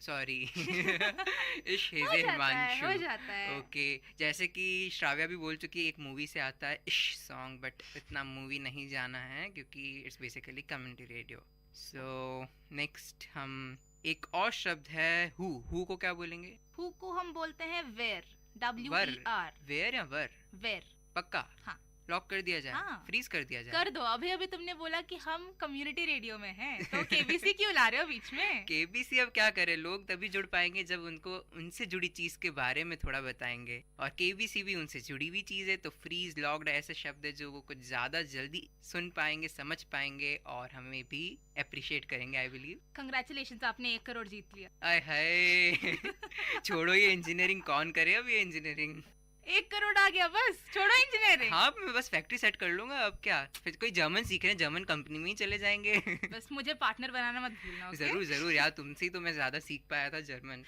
सॉरी इश हेजे हिमांशु। हो जाता है। ओके, जैसे कि श्राव्या भी बोल चुकी है, एक मूवी से आता है इश सॉन्ग, बट इतना मूवी नहीं जाना है क्योंकि it's basically community radio. So next हम एक और शब्द है हु को क्या बोलेंगे? हु को हम बोलते हैं वेर। WER। वेर या वर? वेर। पक्का? हाँ। लॉक कर दिया जाए? हाँ। फ्रीज कर दिया जाए? कर दो। अभी तुमने बोला कि हम कम्युनिटी रेडियो में हैं, तो केबीसी क्यों ला रहे हो बीच में? केबीसी अब क्या करे, लोग तभी जुड़ पाएंगे जब उनको उनसे जुड़ी चीज के बारे में थोड़ा बताएंगे, और केबीसी भी उनसे जुड़ी हुई चीज है। तो फ्रीज, लॉक्ड ऐसे शब्द है जो वो कुछ ज्यादा जल्दी सुन पाएंगे, समझ पाएंगे, और हमें भी अप्रिशिएट करेंगे। I believe. कंग्रेचुलेशंस, आपने 1 करोड़ जीत लिया। आय हाय छोड़ो ये इंजीनियरिंग, कौन करे अब ये इंजीनियरिंग? 1 करोड़ आ गया, बस छोड़ो इंजीनियरिंग। हाँ, मैं बस फैक्ट्री सेट कर लूंगा, अब क्या, फिर कोई जर्मन सीख रहे हैं, जर्मन कंपनी में ही चले जाएंगे। बस मुझे पार्टनर बनाना मत भूलना। जरूर यार, तुमसे ही तो मैं ज्यादा सीख पाया था जर्मन।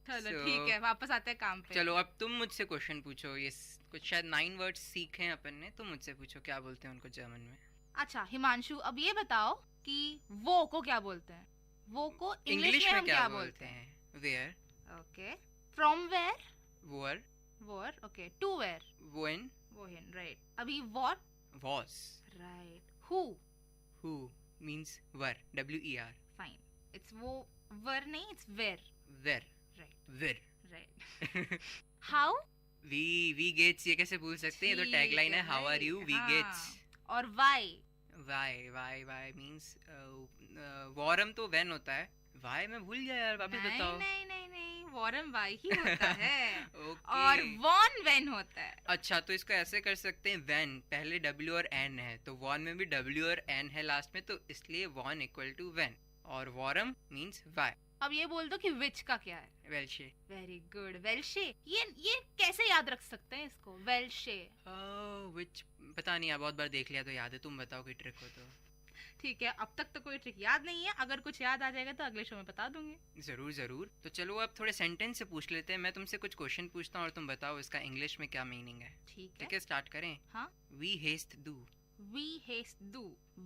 चलो ठीक है, वापस आते हैं काम पे। चलो अब तुम मुझसे क्वेश्चन पूछो। ये कुछ शायद 9 वर्ड्स सीखे हैं अपन ने, तुम मुझसे पूछो क्या बोलते हैं उनको जर्मन में। अच्छा हिमांशु, अब ये बताओ कि वो को क्या बोलते हैं? वो को इंग्लिश में क्या बोलते हैं? वेयर। ओके। From where? वोर। वोर। ओके। To where? वोइन। वोइन, राइट। अभी व्हाट? वॉस, राइट। हु मींस वर, WER। फाइन, इट्स वो वर नहीं, इट्स वेयर। वेर, राइट। वेर, राइट। हाउ? वी गेट्स, ये कैसे भूल सकते हैं? ये तो टैगलाइन है, हाउ आर यू, वी गेट्स। और वाई? वाई मींस वॉरम तो व्हेन होता है, वाई मैं भूल गया यार, वापस बताओ। नहीं, वॉरम वाई ही होता है। okay. और वॉन वेन होता है। अच्छा, तो इसको ऐसे कर सकते हैं, वेन पहले W और N है, तो वॉन में भी W और N है लास्ट में, तो इसलिए वॉन इक्वल टू वेन, और वॉरम मींस वाई। अब ये बोल दो कि विच का क्या है? वेल्शे। वेरी गुड, वेल्शे। ये कैसे याद रख सकते हैं इसको, वेल्शे? विच पता नहीं यार, बहुत बार देख लिया तो याद है, तुम बताओ कोई ट्रिक हो तो। ठीक है, अब तक तो कोई ट्रिक याद नहीं है, अगर कुछ याद आ जाएगा तो अगले शो में बता दूंगी। जरूर। तो चलो अब थोड़े सेंटेंस से पूछ लेते हैं। मैं तुमसे कुछ क्वेश्चन पूछता हूँ और तुम बताओ इसका इंग्लिश में क्या मीनिंग है। ठीक है, स्टार्ट करें। हाँ। वी हेस्ट डू। वी हेस्ट डू,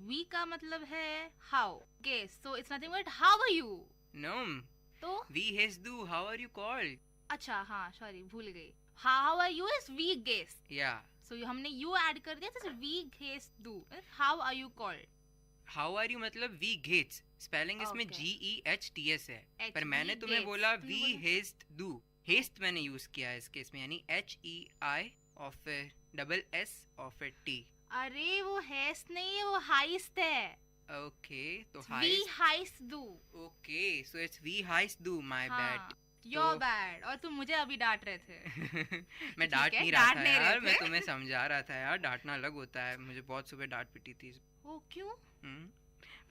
वी का मतलब है हाउ, गेस, so it's nothing but how are you. No. तो We has do. How are you called? अच्छा, हाँ सॉरी भूल गई. हाउ आर यू इज वी गेस. Yeah. सो हमने यू ऐड कर दिया, तो वी हेस्ट डू. How are you called. How are you मतलब we gets. स्पेलिंग इसमें GEHTS है. पर मैंने तुम्हें बोला we haste do. Haste मैंने यूज किया है इस केस में, यानी HEI और फिर डबल S और फिर T. अरे वो हेस्ट नहीं है, वो हाइस्ट है. ओके, तो वी हाइस्ट डू. ओके, सो इट्स वी हाइस्ट डू. My bad. Your bad. और तुम मुझे अभी डांट रहे थे. मैं डांट नहीं रहा था यार, मैं तुम्हें समझा रहा था यार. डांटना अलग होता है. मुझे बहुत सुबह डांट पिटी थी. वो क्यों?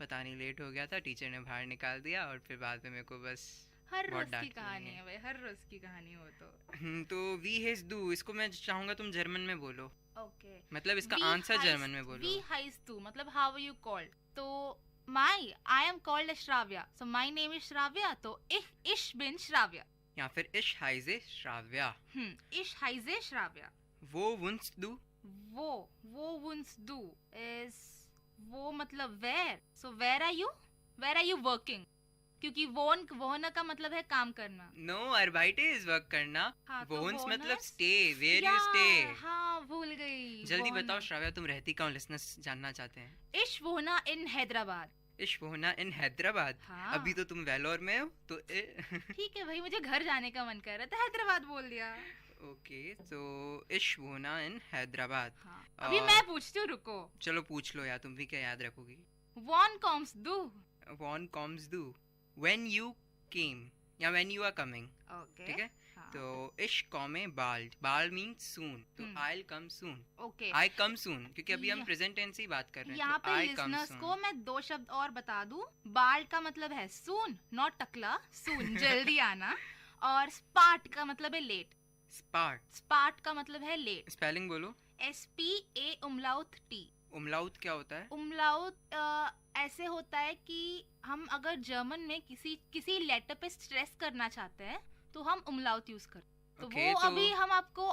पता नहीं, लेट हो गया था, टीचर ने बाहर निकाल दिया और फिर बाद में मेरे को बस हर रोज की कहानी है भाई, हर रोज की कहानी हो. तो वी हेज डू, इसको मैं चाहूंगा तुम जर्मन में बोलो. ओके, मतलब इसका आंसर जर्मन में बोलो. वी हाइज डू मतलब हाउ आर यू कॉल्ड. तो I am called Shravya, so my name is Shravya, तो इश बिन श्राव्या, या फिर इश हाइजे श्राव्या. इश हाइजे श्राव्या. वो वुंस डू. वो वुंस डू इज वो मतलब where. So where are you working, क्योंकि वोन का मतलब है काम करना. नो, अरबाइटे इज वर्क करना. वोन्स मतलब स्टे, वेयर यू स्टे. हाँ भूल गई. जल्दी बताओ श्राव्या, तुम रहती कहाँ? लिसनर्स जानना चाहते हैं. इश वोना इन हैदराबाद. इश वोना इन हैदराबाद. हाँ. अभी तो तुम वेलोर में हो तो ठीक है भाई, मुझे घर जाने का मन कर रहा था, हैदराबाद बोल दिया. ओके, तो इश वोना इन हैदराबाद. अभी मैं पूछती हूँ, रुको. चलो पूछ लो यार, तुम भी क्या याद रखोगी. वॉन कॉम्स डू. वॉन कॉम्स डू. When you came या when you are coming. Okay. ठीक है. तो इश कॉमे बाल्ड. बाल्ड मीन्स सून. तो I'll come soon. Okay. I come soon, क्योंकि अभी हम प्रेजेंट टेंस से ही बात कर रहे हैं. यहाँ पे लिसनर्स को मैं 2 शब्द और बता दूं. बाल्ड का मतलब है सून, नॉट टकला, सून जल्दी आना. और स्पार्ट का मतलब है लेट. स्पार्ट का मतलब है लेट. स्पेलिंग बोलो. SPA उमलाउट T. उमलाउट क्या होता है? उमलाउट ऐसे होता है कि हम अगर जर्मन में किसी लेटर पे स्ट्रेस करना चाहते हैं तो हम उमलाउट यूज करते हैं. तो वो अभी हम आपको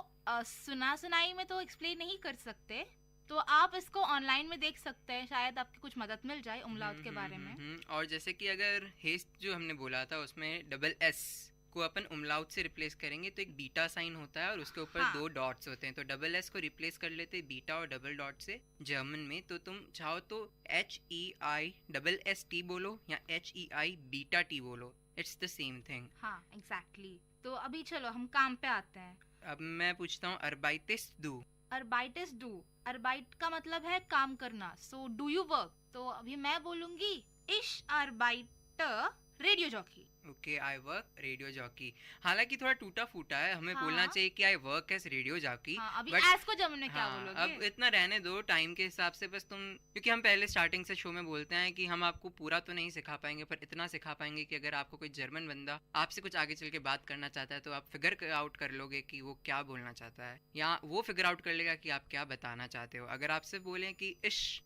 सुनाई में तो एक्सप्लेन नहीं कर सकते, तो आप इसको ऑनलाइन में देख सकते हैं, शायद आपकी कुछ मदद मिल जाए उमलाउट के बारे में. और जैसे कि अगर हेस्ट जो हमने बोला था उसमें डबल S को अपन उमलाउट से रिप्लेस करेंगे तो एक बीटा साइन होता है और उसके ऊपर 2 डॉट्स होते हैं. तो डबल S को रिप्लेस कर लेते बीटा और डबल डॉट से जर्मन में. तो तुम चाहो तो HEI डबल S T बोलो या HEI बीटा T बोलो. It's the same thing. हाँ एग्जैक्टली. तो अभी चलो हम काम पे आते हैं. अब मैं पूछता हूँ अरबाइटिस डू. अरबाइटिस डू. अरबाइट का मतलब है काम करना. So do you work. तो अभी मैं बोलूंगी इश अरबाइटर radio jockey. Okay, I work radio jockey. हालांकि थोड़ा टूटा फूटा है, हमें बोलना चाहिए कि I work as radio jockey. अभी एस को जर्मन में क्या बोलोगे? अब इतना रहने दो टाइम के हिसाब से बस तुम, क्योंकि हम पहले स्टार्टिंग से शो में बोलते हैं कि हम आपको पूरा तो नहीं सिखा पाएंगे, पर इतना सिखा पाएंगे कि अगर आपको कोई जर्मन बंदा आपसे कुछ आगे चल के बात करना चाहता है तो आप फिगर आउट कर लोगे कि वो क्या बोलना चाहता है, या वो फिगर आउट कर लेगा कि आप क्या बताना चाहते हो. अगर आपसे बोले कि इश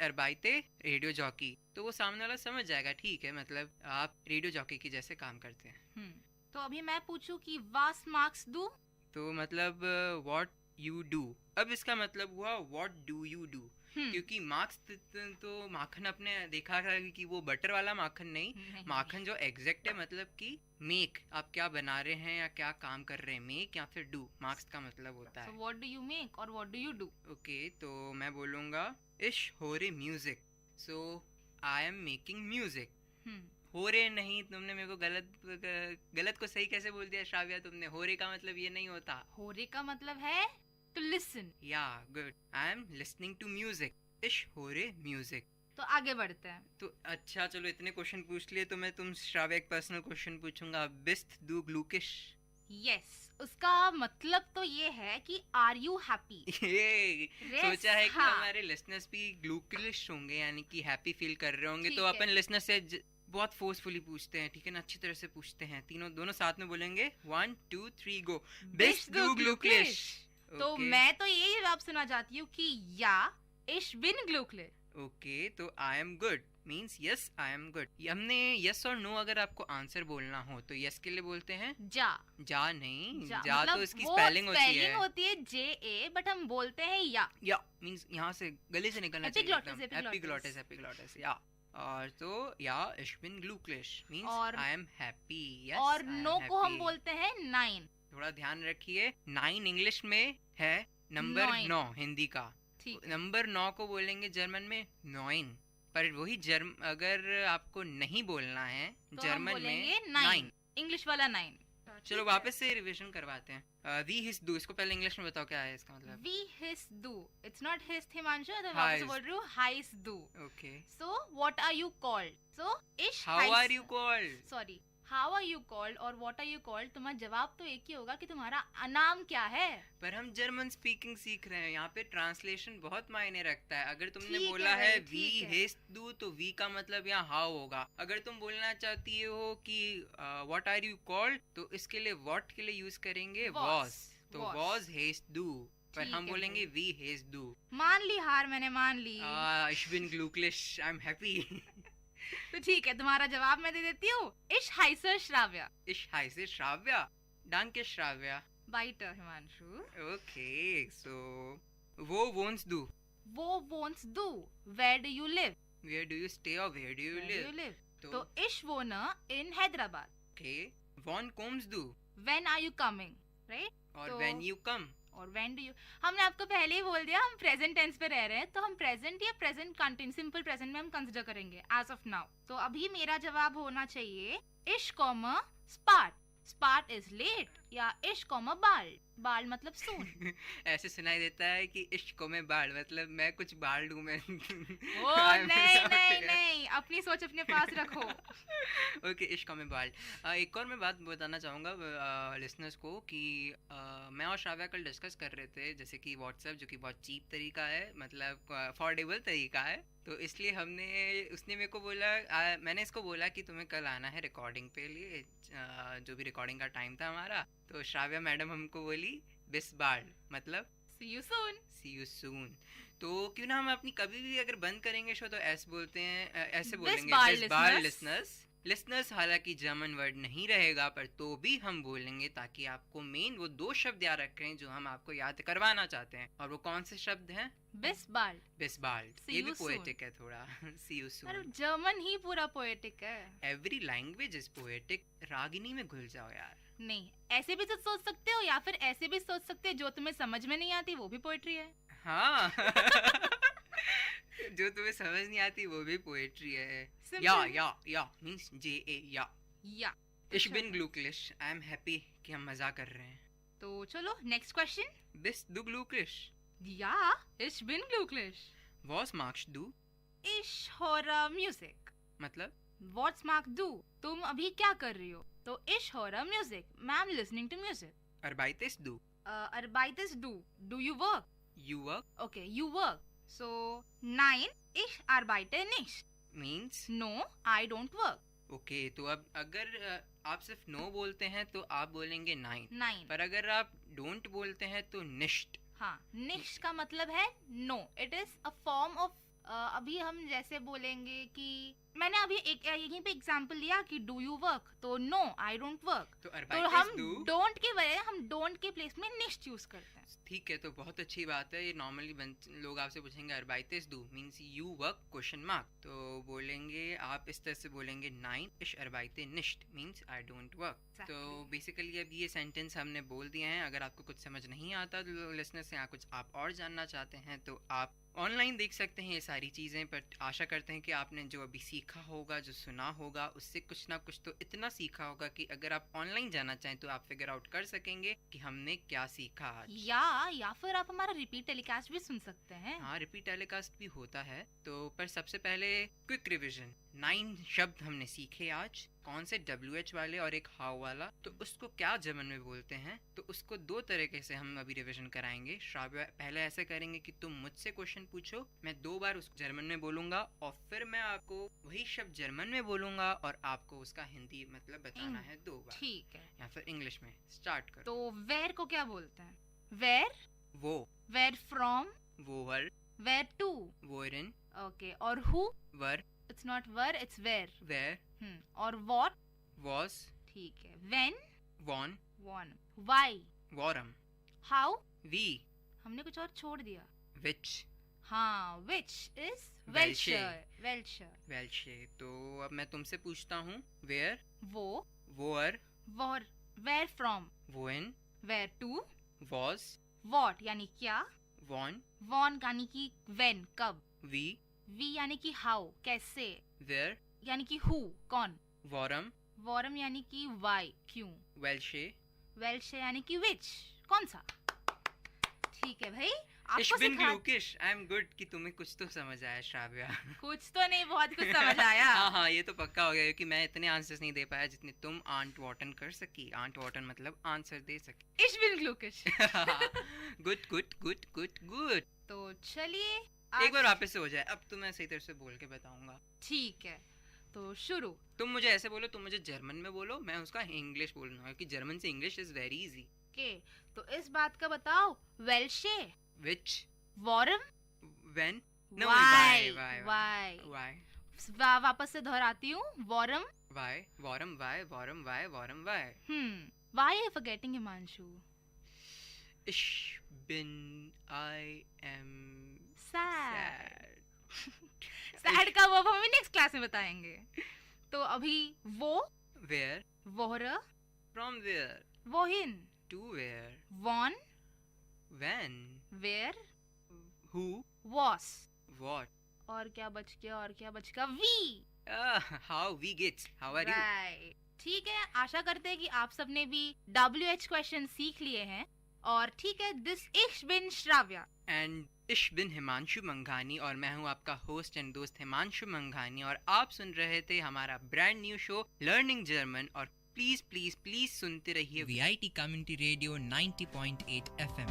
अरबाइते रेडियो जॉकी, तो वो सामने वाला समझ जाएगा ठीक है, मतलब आप रेडियो जॉकी की जैसे काम करते हैं. तो अभी मैं पूछूं कि वास मार्क्स डू. तो मतलब व्हाट यू डू. अब इसका मतलब हुआ व्हाट डू यू डू, क्योंकि मार्क्स तो माखन अपने देखा है कि वो बटर वाला माखन नहीं, माखन जो एग्जैक्ट है, मतलब कि मेक, आप क्या बना रहे हैं या क्या काम कर रहे हैं, मेक या फिर डू मार्क्स का मतलब होता है. व्हाट डू यू मेक और what do you do. Okay, तो मैं बोलूंगा इश हो रे music. So I am making music. हो रे नहीं, तुमने मेरे को गलत को सही कैसे बोल दिया श्राव्या तुमने. हो रे का मतलब ये नहीं होता. हो रे का मतलब है to listen. Yeah, good. I am listening to music. इश हो रे म्यूजिक. तो आगे बढ़ते हैं. तो अच्छा चलो, इतने क्वेश्चन पूछ लिए तो मैं तुम श्राव्या एक पर्सनल क्वेश्चन पूछूंगा. बिस्ट दू ग्लूकिश. यस, उसका मतलब तो ये है कि आर यू हैप्पी. सोचा है कि हमारे लिसनर्स भी ग्लूकिश होंगे, यानी कि हैप्पी फील कर रहे होंगे. तो अपन लिसनर से बहुत फोर्सफुली पूछते हैं, ठीक है ना, अच्छी तरह से पूछते हैं. दोनों साथ में बोलेंगे 1 2 3 गो. बिस्ट दू ग्लूकिश. तो मैं तो यही जवाब सुना चाहती हूँ कि या इश बिन ग्लूकले. ओके, तो आई am good. Means yes I am good. हमने यस और नो अगर आपको आंसर बोलना हो तो यस के लिए बोलते हैं जा। जा नहीं, जा मतलब तो इसकी स्पेलिंग होती है JA, बट हम बोलते हैं या मीन्स यहाँ से गले से निकलना चाहिए, एपिग्लॉटिस या। और तो या ich bin glücklich means I am happy. और नो को हम बोलते हैं 9। थोड़ा ध्यान रखिए, 9 इंग्लिश में है नंबर 9 हिंदी का, नंबर 9 को बोलेंगे जर्मन में 9, पर वही अगर आपको नहीं बोलना है तो जर्मन में 9, इंग्लिश वाला 9। चलो वापस से रिवीजन करवाते हैं। वी हिस दू, इसको पहले इंग्लिश में बताओ क्या है इसका मतलब। वी हिस दू, इट्स नॉट हिस हिमांशु, तो वापस बोल रही हूँ हाइस दू। Okay, so what are you called, so इश how are you called, sorry how are you called और व्हाट आर यू कॉल्ड, तुम्हारा जवाब तो एक ही होगा कि तुम्हारा नाम क्या है। पर हम जर्मन स्पीकिंग सीख रहे हैं, यहाँ पे ट्रांसलेशन बहुत मायने रखता है। अगर तुमने बोला है वी हिस दू तो वी का मतलब यहाँ हाउ होगा। अगर तुम बोलना चाहती हो कि व्हाट आर यू कॉल्ड तो इसके लिए व्हाट के लिए यूज करेंगे वॉज, तो वॉज हिस दू, पर हम बोलेंगे वी हिस दू। मान ली हार, मैंने मान ली। ich bin glücklich, I'm happy। तो ठीक है, तुम्हारा जवाब मैं दे देती हूँ। इश हाइसर श्राव्या, इश हाइसर श्राव्या, डांके श्राव्या, बाइटर हिमांशु। ओके, सो वो वोंट्स डू, वो वोंट्स डू, where do you live, where do you stay और वेयर डू यू लिव, तो इश वोना इन हैदराबाद। ओके, वॉन कोम्स डू, when are you coming, right, और व्हेन यू कम, और व्हेन डू यू। हमने आपको पहले ही बोल दिया हम प्रेजेंट टेंस पे रह रहे हैं, तो हम प्रेजेंट या प्रेजेंट कंटिन्यू सिंपल प्रेजेंट में हम कंसीडर करेंगे एज ऑफ नाउ। तो अभी मेरा जवाब होना चाहिए इश कॉमा स्पार्ट, स्पार्ट इज लेट, या इश कॉमा बाल, बाल मतलब सून। ऐसे सुनाई देता है कि इश्क में बाल मतलब मैं कुछ बाल दूं मैं। ओ नहीं, अपनी सोच अपने पास रखो। ओके, इश्क में बाल। एक और मैं बात बताना चाहूँगा लिसनर्स को कि मैं और श्राव्या कल डिस्कस कर रहे थे, जैसे कि व्हाट्सएप जो कि बहुत चीप तरीका है, मतलब अफोर्डेबल तरीका है, तो इसलिए उसने मेरे को बोला, मैंने इसको बोला कि तुम्हें कल आना है रिकॉर्डिंग पे लिए, जो भी रिकॉर्डिंग का टाइम था हमारा, तो श्राव्या मैडम हमको बोली बिस बाल मतलब सी you soon, C you soon. तो क्यों ना हम अपनी कभी भी अगर बंद करेंगे शो तो ऐसे बोलते हैं, ऐसे बोलेंगे बिस बाल लिसनर्स। हालांकि जर्मन वर्ड नहीं रहेगा पर तो भी हम बोलेंगे, ताकि आपको मेन वो 2 शब्द याद रखें जो हम आपको याद करवाना चाहते हैं। और वो कौन से शब्द हैं? बिस बाल, बिस बाल, ये भी पोएटिक है थोड़ा। सी यू सून, अरे जर्मन ही पूरा पोएटिक है। Every language is poetic. Ragini में घुल जाओ यार। नहीं, ऐसे भी तो सोच सकते हो, या फिर ऐसे भी सोच सकते हो जो तुम्हें समझ में नहीं आती वो भी पोएट्री है। हाँ। जो तुम्हें समझ नहीं आती वो भी पोएट्री है। या मींस JA या। Ich bin glücklich, I am happy कि हम मजा कर रहे हैं। तो चलो next question. Bist du glücklich? Ja, ich bin glücklich. Was magst du? Ich höre Musik. मतलब? What's magst du? तुम अभी क्या कर रही हो? तो ich höre Musik. I'm listening to music. Arbeitest du? Arbeitest du? Do you work? You work? Okay, you work. So 9, ich arbeite nicht. Means? No, I don't work. Okay, तो अब अगर आप सिर्फ no बोलते हैं तो आप बोलेंगे 9, पर अगर आप don't बोलते हैं तो nicht। हाँ, nicht का मतलब है no. It is a form of अभी हम जैसे बोलेंगे कि मैंने अभी यहीं पे एग्जांपल लिया कि डू यू वर्क, तो नो आई डोंट वर्क, तो हम डोंट के बजाय हम डोंट के प्लेस में निश्ट यूज करते हैं। ठीक है, तो बहुत अच्छी बात है। ये नॉर्मली लोग आपसे पूछेंगे अर्बाइतेस डू means you work question mark, तो बोलेंगे आप इस तरह से बोलेंगे 9 इश अर्बाइते निश्ट मींस आई डोंट वर्क। तो बेसिकली अब ये सेंटेंस हमने बोल दिए हैं। अगर आपको कुछ समझ नहीं आता लिसनर्स से, या कुछ आप और जानना चाहते हैं तो आप ऑनलाइन देख सकते हैं ये सारी चीज़ें। पर आशा करते हैं कि आपने जो अभी सीखा होगा, जो सुना होगा, उससे कुछ ना कुछ तो इतना सीखा होगा कि अगर आप ऑनलाइन जाना चाहें तो आप फिगर आउट कर सकेंगे कि हमने क्या सीखा आज। या फिर आप हमारा रिपीट टेलीकास्ट भी सुन सकते हैं। हाँ, रिपीट टेलीकास्ट भी होता है। तो पर सबसे पहले क्विक रिविजन, 9 शब्द हमने सीखे आज। कौन से WH वाले और एक हाउ वाला, तो उसको क्या जर्मन में बोलते हैं, तो उसको 2 तरीके से हम अभी रिवीजन कराएंगे। श्राव्या पहले ऐसे करेंगे कि तुम मुझसे क्वेश्चन पूछो, मैं 2 बार उसको जर्मन में बोलूंगा और फिर मैं आपको वही शब्द जर्मन में बोलूंगा और आपको उसका हिंदी मतलब बताना है 2 बार। ठीक है, या फिर इंग्लिश में स्टार्ट करो। तो वेयर को क्या बोलते हैं? वेयर, वो। वेयर फ्रॉम, वोवर। वेयर टू, वोरन। ओके, और हु, वर। It's not were, it's where. Where. और what? Was. ठीक है. When. Won. Won. Why. Warm. How. We. हमने कुछ और छोड़ दिया. Which. हाँ, which is Welche. Welche. Welche. तो अब मैं तुमसे पूछता हूँ. Where. वो. Where. Where from. When. Where to. Was. What यानी क्या. Won. Won यानी कि when कब. We. We यानी कि how कैसे. Where. यानी कि who कौन. Warm. Warm यानी कि why क्यों. Welche. Welche यानी कि which कौन सा. ठीक है भाई. Ich bin glücklich. I'm good कि तुम्हें कुछ तो समझ आया श्राव्या. कुछ तो नहीं, बहुत कुछ समझ आया. हाँ ये तो पक्का हो गया क्योंकि मैं इतने आंसर्स नहीं दे पाया जितने तुम आंट वॉटन कर सकी. आंट वॉटन मतलब आंसर दे सकी. Ich bin glücklich. Good good good good good. तो चलिए एक बार वापस से हो जाए. अब तो मैं सही तरह से बोल के बताऊंगा. ठीक है तो शुरू. तुम मुझे ऐसे बोलो, तुम मुझे जर्मन में बोलो, मैं उसका इंग्लिश बोलूंगा क्योंकि जर्मन से English is very easy. Okay तो इस बात का बताओ. Welche. Which. Warm. When. No. Why. वापस से दोहराती हूँ. Warm. Why. Warm. Why are you forgetting Himanshu? I am sad. Sad का वो हमें नेक्स्ट क्लास में बताएंगे. तो अभी वो. Where. Woher. From where. Wohin. To where. Won. When. Where. Who. Was. What. और क्या बच गया. We. How we get. How are you? Right. ठीक है, आशा करते हैं कि आप सबने भी WH क्वेश्चन सीख लिए हैं. और ठीक है, this Ich bin Shravya. And Ich bin Himanshu मंघानी और मैं हूँ आपका होस्ट एंड दोस्त हिमांशु मंघानी और आप सुन रहे थे हमारा brand new show learning German. और प्लीज प्लीज प्लीज सुनते रहिए VIT community radio 90.8 FM.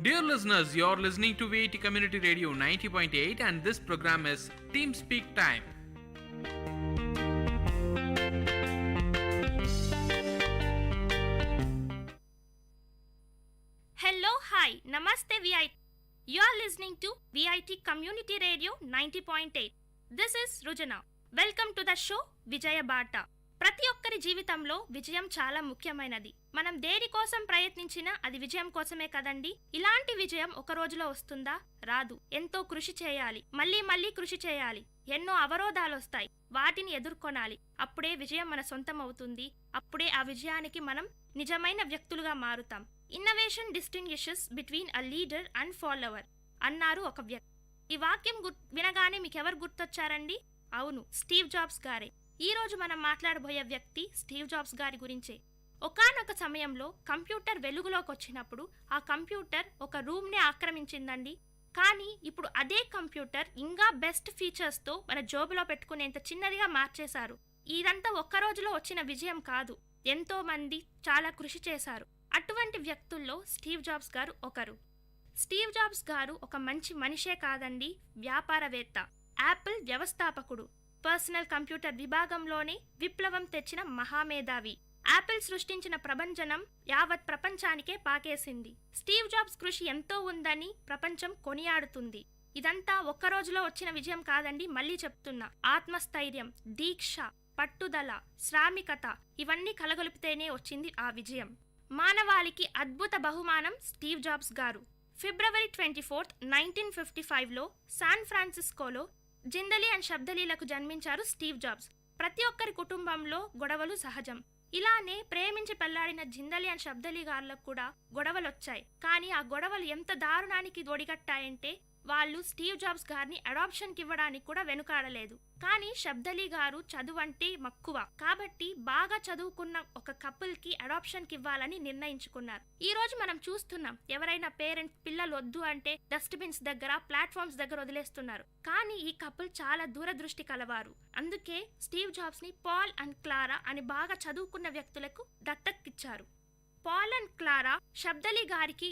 Dear listeners, you're listening to Vit Community Radio 90.8 and this program is Team Speak Time. Hello, hi, Namaste VIT. You're listening to VIT Community Radio 90.8. This is Rujana. Welcome to the show Vijaya Bata. ప్రతి ఒక్కరి జీవితంలో విజయం చాలా ముఖ్యమైనది. మనం దేని కోసం ప్రయత్నించినా అది విజయం కోసమే కదండి. ఇలాంటి విజయం ఒక రోజులో వస్తుందా? రాదు. ఎంతో కృషి చేయాలి, మళ్ళీ కృషి చేయాలి. ఎన్నో అవరోధాలు వస్తాయి, వాటిని ఎదుర్కొనాలి. అప్పుడే విజయం మన సొంతం అవుతుంది. అప్పుడే ఆ విజయానికి మనం నిజమైన వ్యక్తులుగా మారుతాం. Innovation distinguishes between a leader and follower అన్నారు ఒక వ్యక్తి. ఈ వాక్యం వినగానే మీకెవరు గుర్తొచ్చారండి? అవును, స్టీవ్ జాబ్స్ గారే. ఈ రోజు మనం మాట్లాడబోయే వ్యక్తి స్టీవ్ జాబ్స్ గారి గురించే. ఒకానొక సమయంలో కంప్యూటర్ వెలుగులోకి వచ్చినప్పుడు ఆ కంప్యూటర్ ఒక రూమ్నే ఆక్రమించిందండి. కానీ ఇప్పుడు అదే కంప్యూటర్ ఇంకా బెస్ట్ ఫీచర్స్తో మన జోబులో పెట్టుకునేంత చిన్నదిగా మార్చేశారు. ఇదంతా ఒక్క రోజులో వచ్చిన విజయం కాదు. ఎంతో మంది చాలా కృషి చేశారు. అటువంటి వ్యక్తుల్లో స్టీవ్ జాబ్స్ గారు ఒకరు. స్టీవ్ జాబ్స్ గారు ఒక మంచి మనిషే కాదండి, వ్యాపారవేత్త, యాపిల్ వ్యవస్థాపకుడు, పర్సనల్ కంప్యూటర్ విభాగంలోనే విప్లవం తెచ్చిన మహామేధావి. యాపిల్ సృష్టించిన ప్రభంజనం యావత్ ప్రపంచానికే పాకేసింది. స్టీవ్ జాబ్స్ కృషి ఎంతో ఉందని ప్రపంచం కొనియాడుతుంది. ఇదంతా ఒక్క రోజులో వచ్చిన విజయం కాదండి, మళ్ళీ చెప్తున్నా. ఆత్మస్థైర్యం, దీక్ష, పట్టుదల, శ్రామికత ఇవన్నీ కలగొలిపితేనే వచ్చింది ఆ విజయం. మానవాళికి అద్భుత బహుమానం స్టీవ్ జాబ్స్ గారు. ఫిబ్రవరి 24, 1955లో శాన్ ఫ్రాన్సిస్కోలో జిందలీ అండ్ శబ్దలీలకు జన్మించారు స్టీవ్ జాబ్స్. ప్రతి ఒక్కరి కుటుంబంలో గొడవలు సహజం. ఇలానే ప్రేమించి పెళ్లాడిన జిందలీ అండ్ శబ్దలీ గారులకు కూడా గొడవలొచ్చాయి. కానీ ఆ గొడవలు ఎంత దారుణానికి ఒడిగట్టాయంటే వాళ్ళు స్టీవ్ జాబ్స్ గారిని అడాప్షన్కి ఇవ్వడానికి కూడా వెనుకాడలేదు. కానీ శబ్దలీ గారు చదువు అంటే మక్కువ కాబట్టి బాగా చదువుకున్న ఒక కపుల్కి అడాప్షన్కి ఇవ్వాలని నిర్ణయించుకున్నారు. ఈ రోజు మనం చూస్తున్నాం, ఎవరైనా పేరెంట్స్ పిల్లలు వద్దు అంటే డస్ట్బిన్స్ దగ్గర, ప్లాట్ఫామ్స్ దగ్గర వదిలేస్తున్నారు. కానీ ఈ కపుల్ చాలా దూరదృష్టి కలవారు. అందుకే స్టీవ్ జాబ్స్ ని పాల్ అండ్ క్లారా అని బాగా చదువుకున్న వ్యక్తులకు దత్తక్కిచ్చారు. పాల్ అండ్ క్లారా షబ్దలీ గారికి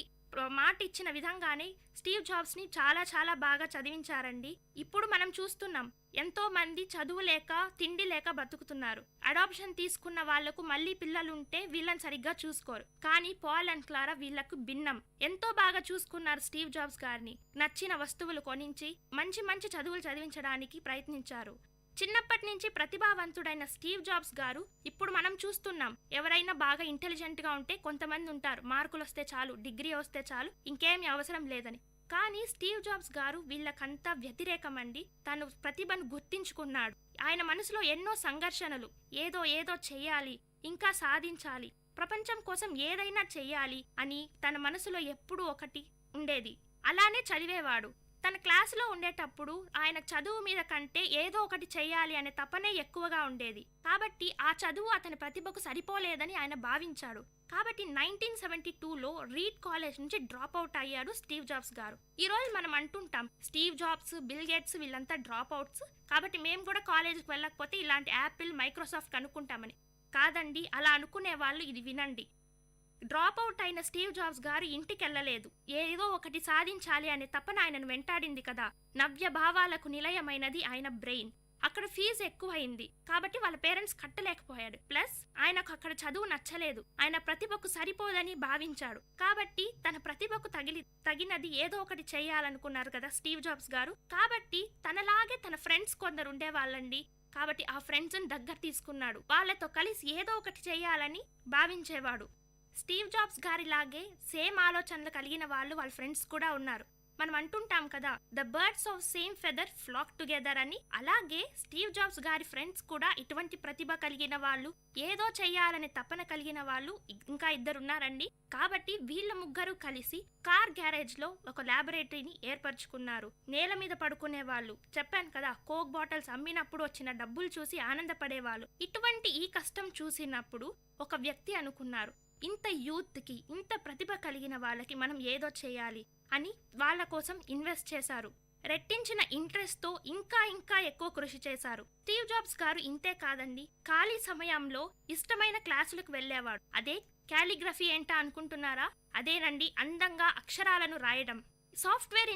మాట ఇచ్చిన విధంగానే స్టీవ్ జాబ్స్ ని చాలా చాలా బాగా చదివించారండి. ఇప్పుడు మనం చూస్తున్నాం ఎంతో మంది చదువు లేక తిండి లేక బతుకుతున్నారు. అడాప్షన్ తీసుకున్న వాళ్లకు మళ్ళీ పిల్లలుంటే వీళ్ళని సరిగ్గా చూసుకోరు. కానీ పాల్ అండ్ క్లారా వీళ్లకు భిన్నం. ఎంతో బాగా చూసుకున్నారు స్టీవ్ జాబ్స్ గారిని. నచ్చిన వస్తువులు కొనించి మంచి మంచి చదువులు చదివించడానికి ప్రయత్నించారు. చిన్నప్పటి నుంచి ప్రతిభావంతుడైన స్టీవ్ జాబ్స్ గారు ఇప్పుడు మనం చూస్తున్నాం. ఎవరైనా బాగా ఇంటెలిజెంట్ గా ఉంటే కొంతమంది ఉంటారు, మార్కులు వస్తే చాలు, డిగ్రీ వస్తే చాలు, ఇంకేమీ అవసరం లేదని. కానీ స్టీవ్ జాబ్స్ గారు వీళ్ళకంతా వ్యతిరేకమండి. తను ప్రతిభను గుర్తించుకున్నాడు. ఆయన మనసులో ఎన్నో సంఘర్షణలు, ఏదో చెయ్యాలి, ఇంకా సాధించాలి, ప్రపంచం కోసం ఏదైనా చెయ్యాలి అని తన మనసులో ఎప్పుడూ ఒకటి ఉండేది. అలానే చదివేవాడు. తన క్లాసులో ఉండేటప్పుడు ఆయన చదువు మీద కంటే ఏదో ఒకటి చెయ్యాలి అనే తపనే ఎక్కువగా ఉండేది. కాబట్టి ఆ చదువు అతని ప్రతిభకు సరిపోలేదని ఆయన భావించాడు. కాబట్టి 1972లో రీడ్ కాలేజ్ నుంచి డ్రాప్ అవుట్ అయ్యాడు స్టీవ్ జాబ్స్ గారు. ఈ రోజు మనం అంటుంటాం స్టీవ్ జాబ్స్, బిల్ గేట్స్ వీళ్ళంతా డ్రాప్ అవుట్స్, కాబట్టి మేము కూడా కాలేజీకి వెళ్ళకపోతే ఇలాంటి యాపిల్, మైక్రోసాఫ్ట్ కనుక్కుంటామని. కాదండి, అలా అనుకునే వాళ్ళు ఇది వినండి. డ్రాప్ అవుట్ అయిన స్టీవ్ జాబ్స్ గారు ఇంటికి వెళ్ళలేదు. ఏదో ఒకటి సాధించాలి అనే తపన ఆయనను వెంటాడింది కదా. నవ్య భావాలకు నిలయమైనది ఆయన బ్రెయిన్. అక్కడ ఫీజు ఎక్కువైంది కాబట్టి వాళ్ళ పేరెంట్స్ కట్టలేకపోయాడు. ప్లస్ ఆయనకు అక్కడ చదువు నచ్చలేదు. ఆయన ప్రతిభకు సరిపోదని భావించాడు. కాబట్టి తన ప్రతిభకు తగినది ఏదో ఒకటి చేయాలనుకున్నారు కదా స్టీవ్ జాబ్స్ గారు. కాబట్టి తనలాగే తన ఫ్రెండ్స్ కొందరు ఉండేవాళ్ళండి. కాబట్టి ఆ ఫ్రెండ్స్ని దగ్గర తీసుకున్నాడు. వాళ్ళతో కలిసి ఏదో ఒకటి చేయాలని భావించేవాడు. స్టీవ్ జాబ్స్ గారిలాగే సేమ్ ఆలోచనలు కలిగిన వాళ్ళు వాళ్ళ ఫ్రెండ్స్ కూడా ఉన్నారు. మనం అంటుంటాం కదా, the birds of same feather flock together అని. అలాగే స్టీవ్ జాబ్స్ గారి ఫ్రెండ్స్ కూడా ఇటువంటి ప్రతిభ కలిగిన వాళ్ళు, ఏదో చెయ్యాలనే తపన కలిగిన వాళ్ళు ఇంకా ఇద్దరున్నారండి. కాబట్టి వీళ్ళ ముగ్గురు కలిసి కార్ గ్యారేజ్ లో ఒక ల్యాబొరేటరీని ఏర్పరచుకున్నారు. నేల మీద పడుకునే వాళ్ళు, చెప్పాను కదా కోక్ బాటిల్స్ అమ్మినప్పుడు వచ్చిన డబ్బులు చూసి ఆనందపడేవాళ్ళు. ఇటువంటి ఈ కష్టం చూసినప్పుడు ఒక వ్యక్తి అనుకున్నారు, ఇంత యూత్కి, ఇంత ప్రతిభ కలిగిన వాళ్ళకి మనం ఏదో చేయాలి అని వాళ్ళ కోసం ఇన్వెస్ట్ చేశారు. రెట్టించిన ఇంట్రెస్ట్తో ఇంకా ఎక్కువ కృషి చేశారు. స్టీవ్ జాబ్స్ గారు ఇంతే కాదండి, ఖాళీ సమయంలో ఇష్టమైన క్లాసులకు వెళ్ళేవాడు. అదే కాలిగ్రఫీ ఏంటా అనుకుంటున్నారా? అదేనండి, అందంగా అక్షరాలను రాయడం. సాఫ్ట్వేర్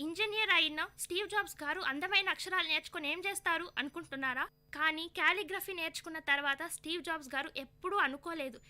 ఇంజనీర్ అయిన స్టీవ్ జాబ్స్ గారు అందమైన అక్షరాలు నేర్చుకుని ఏం చేస్తారు అనుకుంటున్నారా? కానీ కాలిగ్రఫీ నేర్చుకున్న తర్వాత స్టీవ్ జాబ్స్ గారు ఎప్పుడూ అనుకోలేదు,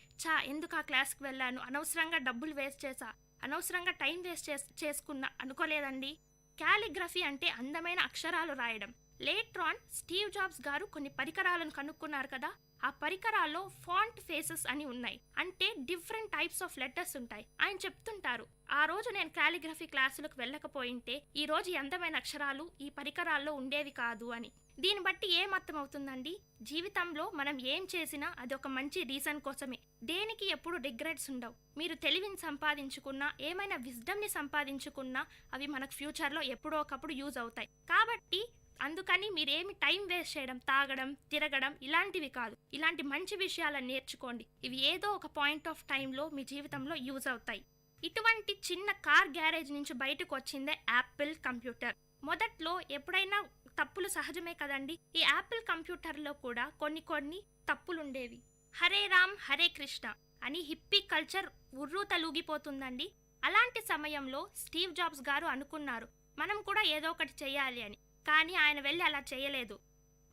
ఎందుకు ఆ క్లాస్కి వెళ్ళాను, అనవసరంగా డబ్బులు వేస్ట్ చేశా, అనవసరంగా టైం వేస్ట్ చేసుకున్నా అనుకోలేదండి. కాలిగ్రఫీ అంటే అందమైన అక్షరాలు రాయడం. లేట్రాన్ స్టీవ్ జాబ్స్ గారు కొన్ని పరికరాలను కనుక్కున్నారు కదా. ఆ పరికరాల్లో ఫాంట్ ఫేసెస్ అని ఉన్నాయి. అంటే డిఫరెంట్ టైప్స్ ఆఫ్ లెటర్స్ ఉంటాయి. ఆయన చెప్తుంటారు, ఆ రోజు నేను కాలిగ్రఫీ క్లాసులకు వెళ్ళకపోయింటే ఈ రోజు అందమైన అక్షరాలు ఈ పరికరాల్లో ఉండేవి కాదు అని. దీన్ని బట్టి ఏం అర్థమవుతుందండి, జీవితంలో మనం ఏం చేసినా అది ఒక మంచి రీజన్ కోసమే. దేనికి ఎప్పుడు రిగ్రెట్స్ ఉండవు. మీరు తెలివిని సంపాదించుకున్నా, ఏమైనా విజ్డమ్ని సంపాదించుకున్నా అవి మనకు ఫ్యూచర్లో ఎప్పుడో ఒకప్పుడు యూజ్ అవుతాయి. కాబట్టి అందుకని మీరేమి టైం వేస్ట్ చేయడం, తాగడం, తిరగడం ఇలాంటివి కాదు. ఇలాంటి మంచి విషయాలను నేర్చుకోండి. ఇవి ఏదో ఒక పాయింట్ ఆఫ్ టైంలో మీ జీవితంలో యూజ్ అవుతాయి. ఇటువంటి చిన్న కార్ గ్యారేజ్ నుంచి బయటకు వచ్చిందే యాపిల్ కంప్యూటర్. మొదట్లో ఎప్పుడైనా తప్పులు సహజమే కదండి. ఈ యాపిల్ కంప్యూటర్లో కూడా కొన్ని తప్పులుండేవి. హరే రామ్ హరే కృష్ణ అని హిప్పీ కల్చర్ ఉర్రూతలూగిపోతుందండి. అలాంటి సమయంలో స్టీవ్ జాబ్స్ గారు అనుకున్నారు, మనం కూడా ఏదో ఒకటి చెయ్యాలి అని. కానీ ఆయన వెళ్ళి అలా చేయలేదు.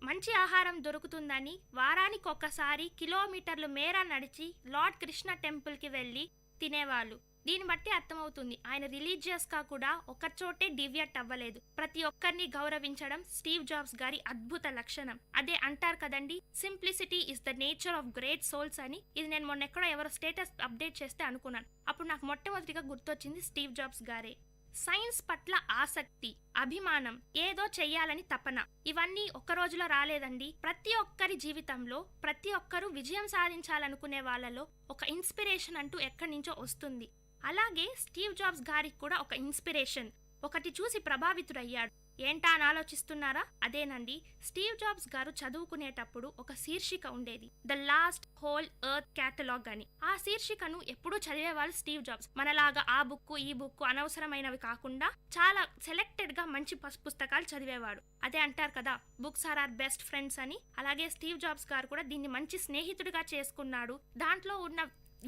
మంచి ఆహారం దొరుకుతుందని వారానికి ఒక్కసారి కిలోమీటర్లు మేర నడిచి లార్డ్ కృష్ణ టెంపుల్కి వెళ్ళి తినేవాళ్ళు. దీన్ని బట్టి అర్థమవుతుంది ఆయన రిలీజియస్గా కూడా ఒకచోటే డివియేట్ అవ్వలేదు. ప్రతి ఒక్కరిని గౌరవించడం స్టీవ్ జాబ్స్ గారి అద్భుత లక్షణం. అదే అంటారు కదండి, simplicity is the nature of great souls అని. ఇది నేను మొన్నెక్కడో ఎవరో స్టేటస్ అప్డేట్ చేస్తే అనుకున్నాను. అప్పుడు నాకు మొట్టమొదటిగా గుర్తొచ్చింది స్టీవ్ జాబ్స్ గారే. సైన్స్ పట్ల ఆసక్తి, అభిమానం, ఏదో చెయ్యాలని తపన, ఇవన్నీ ఒక్క రోజులో రాలేదండి. ప్రతి ఒక్కరి జీవితంలో ప్రతి ఒక్కరూ విజయం సాధించాలనుకునే వాళ్ళలో ఒక ఇన్స్పిరేషన్ అంటూ ఎక్కడి నుంచో వస్తుంది. అలాగే స్టీవ్ జాబ్స్ గారికి కూడా ఒక ఇన్స్పిరేషన్, ఒకటి చూసి ప్రభావితుడయ్యాడు. ఏంటా అని ఆలోచిస్తున్నారా? అదేనండి, స్టీవ్ జాబ్స్ గారు చదువుకునేటప్పుడు ఒక శీర్షిక ఉండేది, the last whole earth catalogue అని. ఆ శీర్షికను ఎప్పుడూ చదివేవాళ్ళు స్టీవ్ జాబ్స్. మనలాగా ఆ బుక్ ఈ బుక్ అనవసరమైనవి కాకుండా చాలా సెలెక్టెడ్ గా మంచి పుస్తకాలు చదివేవాడు. అదే అంటారు కదా, books are our best friends అని. అలాగే స్టీవ్ జాబ్స్ గారు కూడా దీన్ని మంచి స్నేహితుడిగా చేసుకున్నాడు. దాంట్లో ఉన్న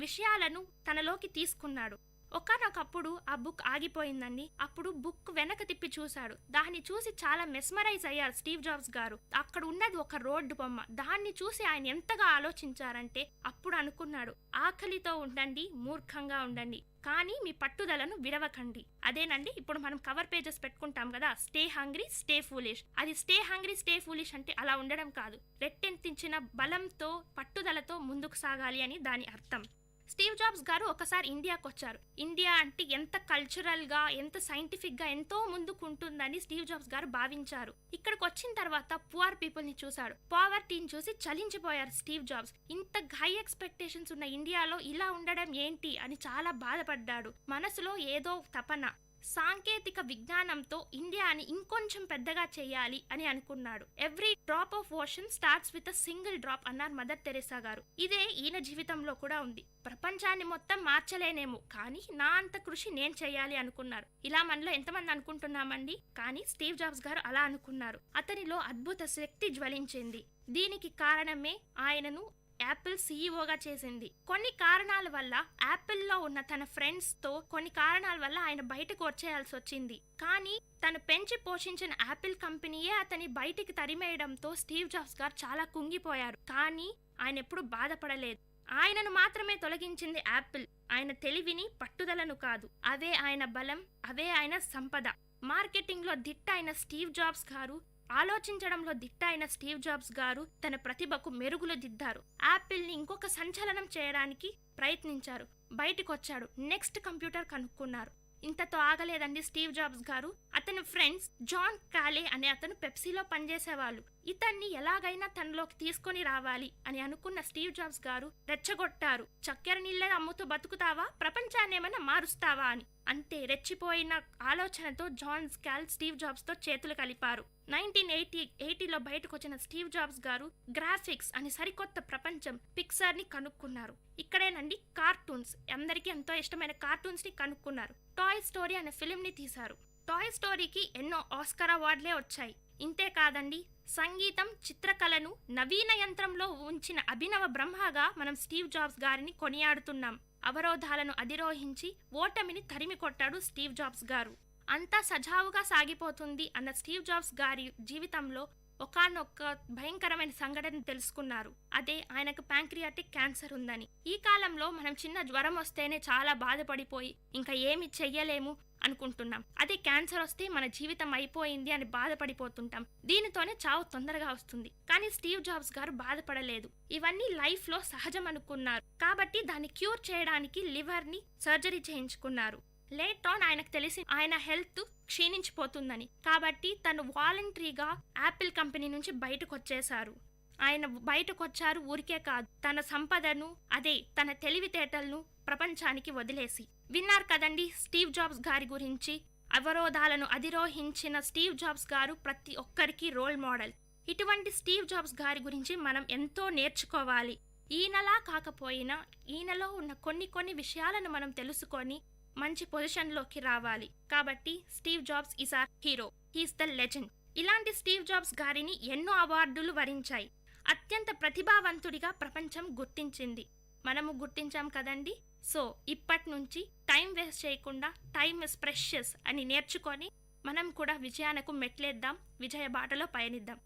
విషయాలను తనలోకి తీసుకున్నాడు. ఒకానొకప్పుడు ఆ బుక్ ఆగిపోయిందండి. అప్పుడు బుక్ వెనక తిప్పి చూశాడు. దాన్ని చూసి చాలా మెస్మరైజ్ అయ్యారు స్టీవ్ జాబ్స్ గారు. అక్కడ ఉన్నది ఒక రోడ్డు బొమ్మ. దాన్ని చూసి ఆయన ఎంతగా ఆలోచించారంటే అప్పుడు అనుకున్నాడు, ఆకలితో ఉండండి, మూర్ఖంగా ఉండండి, కానీ మీ పట్టుదలను విడవకండి. అదేనండి ఇప్పుడు మనం కవర్ పేజెస్ పెట్టుకుంటాం కదా, స్టే హంగ్రీ స్టే ఫూలిష్. అది స్టే హంగ్రీ స్టే ఫూలిష్ అంటే అలా ఉండడం కాదు, రెట్టెంతించిన బలంతో పట్టుదలతో ముందుకు సాగాలి అని దాని అర్థం. స్టీవ్ జాబ్స్ గారు ఒకసారి ఇండియాకు వచ్చారు. ఇండియా అంటే ఎంత కల్చరల్గా, ఎంత సైంటిఫిక్గా ఎంతో ముందుకు ఉంటుందని స్టీవ్ జాబ్స్ గారు భావించారు. ఇక్కడికి వచ్చిన తర్వాత పువర్ పీపుల్ని చూశాడు. పావర్టీని చూసి చలించిపోయారు స్టీవ్ జాబ్స్. ఇంత హై ఎక్స్పెక్టేషన్స్ ఉన్న ఇండియాలో ఇలా ఉండడం ఏంటి అని చాలా బాధపడ్డాడు. మనసులో ఏదో తపన, సాంకేతిక విజ్ఞానంతో ఇండియాని ఇంకొంచెం పెద్దగా చేయాలి అని అనుకున్నాడు. Every drop of ocean starts with a single drop అన్నారు మదర్ తెరెసా గారు. ఇదే ఈయన జీవితంలో కూడా ఉంది. ప్రపంచాన్ని మొత్తం మార్చలేనేమో, కానీ నా అంత కృషి నేను చేయాలి అనుకున్నారు. ఇలా మనలో ఎంతమంది అనుకుంటున్నామండి? కానీ స్టీవ్ జాబ్స్ గారు అలా అనుకున్నారు. అతనిలో అద్భుత శక్తి జ్వలించింది. దీనికి కారణమే ఆయనను యాపిల్ సీఈఓగా చేసింది. కొన్ని కారణాల వల్ల యాపిల్లో ఉన్న తన ఫ్రెండ్స్ తో కొన్ని కారణాల వల్ల ఆయన బయటకు వచ్చేయాల్సి వచ్చింది. కానీ తను పెంచి పోషించిన యాపిల్ కంపెనీయే అతని బయటికి తరిమేయడంతో స్టీవ్ జాబ్స్ గారు చాలా కుంగిపోయారు. కానీ ఆయన ఎప్పుడు బాధపడలేదు. ఆయనను మాత్రమే తొలగించింది యాపిల్, ఆయన తెలివిని, పట్టుదలను కాదు. అవే ఆయన బలం, అవే ఆయన సంపద. మార్కెటింగ్ లో దిట్ట అయిన స్టీవ్ జాబ్స్ గారు, ఆలోచించడంలో దిట్ట అయిన స్టీవ్ జాబ్స్ గారు తన ప్రతిభకు మెరుగులు దిద్దారు. యాపిల్ ని ఇంకొక సంచలనం చేయడానికి ప్రయత్నించారు. బయటకొచ్చాడు. నెక్స్ట్ కంప్యూటర్ కనుక్కున్నారు. ఇంతతో ఆగలేదండి స్టీవ్ జాబ్స్ గారు. అతని ఫ్రెండ్స్ జాన్ కాలే అనే అతను పెప్సీలో పనిచేసేవాళ్ళు. ఇతన్ని ఎలాగైనా తనలోకి తీసుకొని రావాలి అని అనుకున్న స్టీవ్ జాబ్స్ గారు రెచ్చగొట్టారు. చక్కెర నీళ్ళే అమ్ముతూ బతుకుతావా, ప్రపంచాన్ని ఏమైనా మారుస్తావా అని. అంతే, రెచ్చిపోయిన ఆలోచనతో జాన్ స్కాల్ స్టీవ్ జాబ్స్ తో చేతులు కలిపారు. 1980లో బయటకు వచ్చిన స్టీవ్ జాబ్స్ గారు గ్రాఫిక్స్ అని సరికొత్త ప్రపంచం పిక్సార్ ని కనుక్కున్నారు. ఇక్కడేనండి కార్టూన్స్, అందరికీ ఎంతో ఇష్టమైన కార్టూన్స్ ని కనుక్కున్నారు. టాయ్ స్టోరీ అనే ఫిల్మ్ ని తీశారు. టాయ్ స్టోరీకి ఎన్నో ఆస్కార్ అవార్డులే వచ్చాయి. ఇంతే కాదండి, సంగీతం, చిత్రకళను నవీన యంత్రంలో ఉంచిన అభినవ బ్రహ్మగా మనం స్టీవ్ జాబ్స్ గారిని కొనియాడుతున్నాం. అవరోధాలను అధిరోహించి ఓటమిని తరిమి కొట్టాడు స్టీవ్ జాబ్స్ గారు. అంతా సజావుగా సాగిపోతుంది అన్న స్టీవ్ జాబ్స్ గారి జీవితంలో ఒకానొక భయంకరమైన సంఘటన తెలుసుకున్నారు. అదే ఆయనకు ప్యాంక్రియాటిక్ క్యాన్సర్ ఉందని. ఈ కాలంలో మనం చిన్న జ్వరం వస్తేనే చాలా బాధపడిపోయి ఇంకా ఏమి చెయ్యలేము అనుకుంటున్నాం. అదే క్యాన్సర్ వస్తే మన జీవితం అయిపోయింది అని బాధపడిపోతుంటాం. దీనితోనే చావు తొందరగా వస్తుంది. కానీ స్టీవ్ జాబ్స్ గారు బాధపడలేదు. ఇవన్నీ లైఫ్ లో సహజం అనుకున్నారు. కాబట్టి దాన్ని క్యూర్ చేయడానికి లివర్ ని సర్జరీ చేయించుకున్నారు. లేట్ ఆన్ ఆయనకు తెలిసి ఆయన హెల్త్ క్షీణించిపోతుందని. కాబట్టి తను వాలంటరీగా యాపిల్ కంపెనీ నుంచి బయటకు వచ్చేశారు. ఆయన బయటకు వచ్చారు ఊరికే కాదు, తన సంపదను, అదే తన తెలివితేటలను ప్రపంచానికి వదిలేసి. విన్నారు కదండి స్టీవ్ జాబ్స్ గారి గురించి. అవరోధాలను అధిరోహించిన స్టీవ్ జాబ్స్ గారు ప్రతి ఒక్కరికి రోల్ మోడల్. ఇటువంటి స్టీవ్ జాబ్స్ గారి గురించి మనం ఎంతో నేర్చుకోవాలి. ఈయనలా కాకపోయినా ఈయనలో ఉన్న కొన్ని విషయాలను మనం తెలుసుకొని మంచి పొజిషన్లోకి రావాలి. కాబట్టి Steve Jobs is our hero, he's the legend. ఇలాంటి స్టీవ్ జాబ్స్ గారిని ఎన్నో అవార్డులు వరించాయి. అత్యంత ప్రతిభావంతుడిగా ప్రపంచం గుర్తించింది. మనము గుర్తించాం కదండి. సో ఇప్పటి నుంచి టైం వేస్ట్ చేయకుండా టైం ఇస్ ప్రెషియస్ అని నేర్చుకొని మనం కూడా విజయానికి మెట్లేద్దాం, విజయ బాటలో పయనిద్దాం.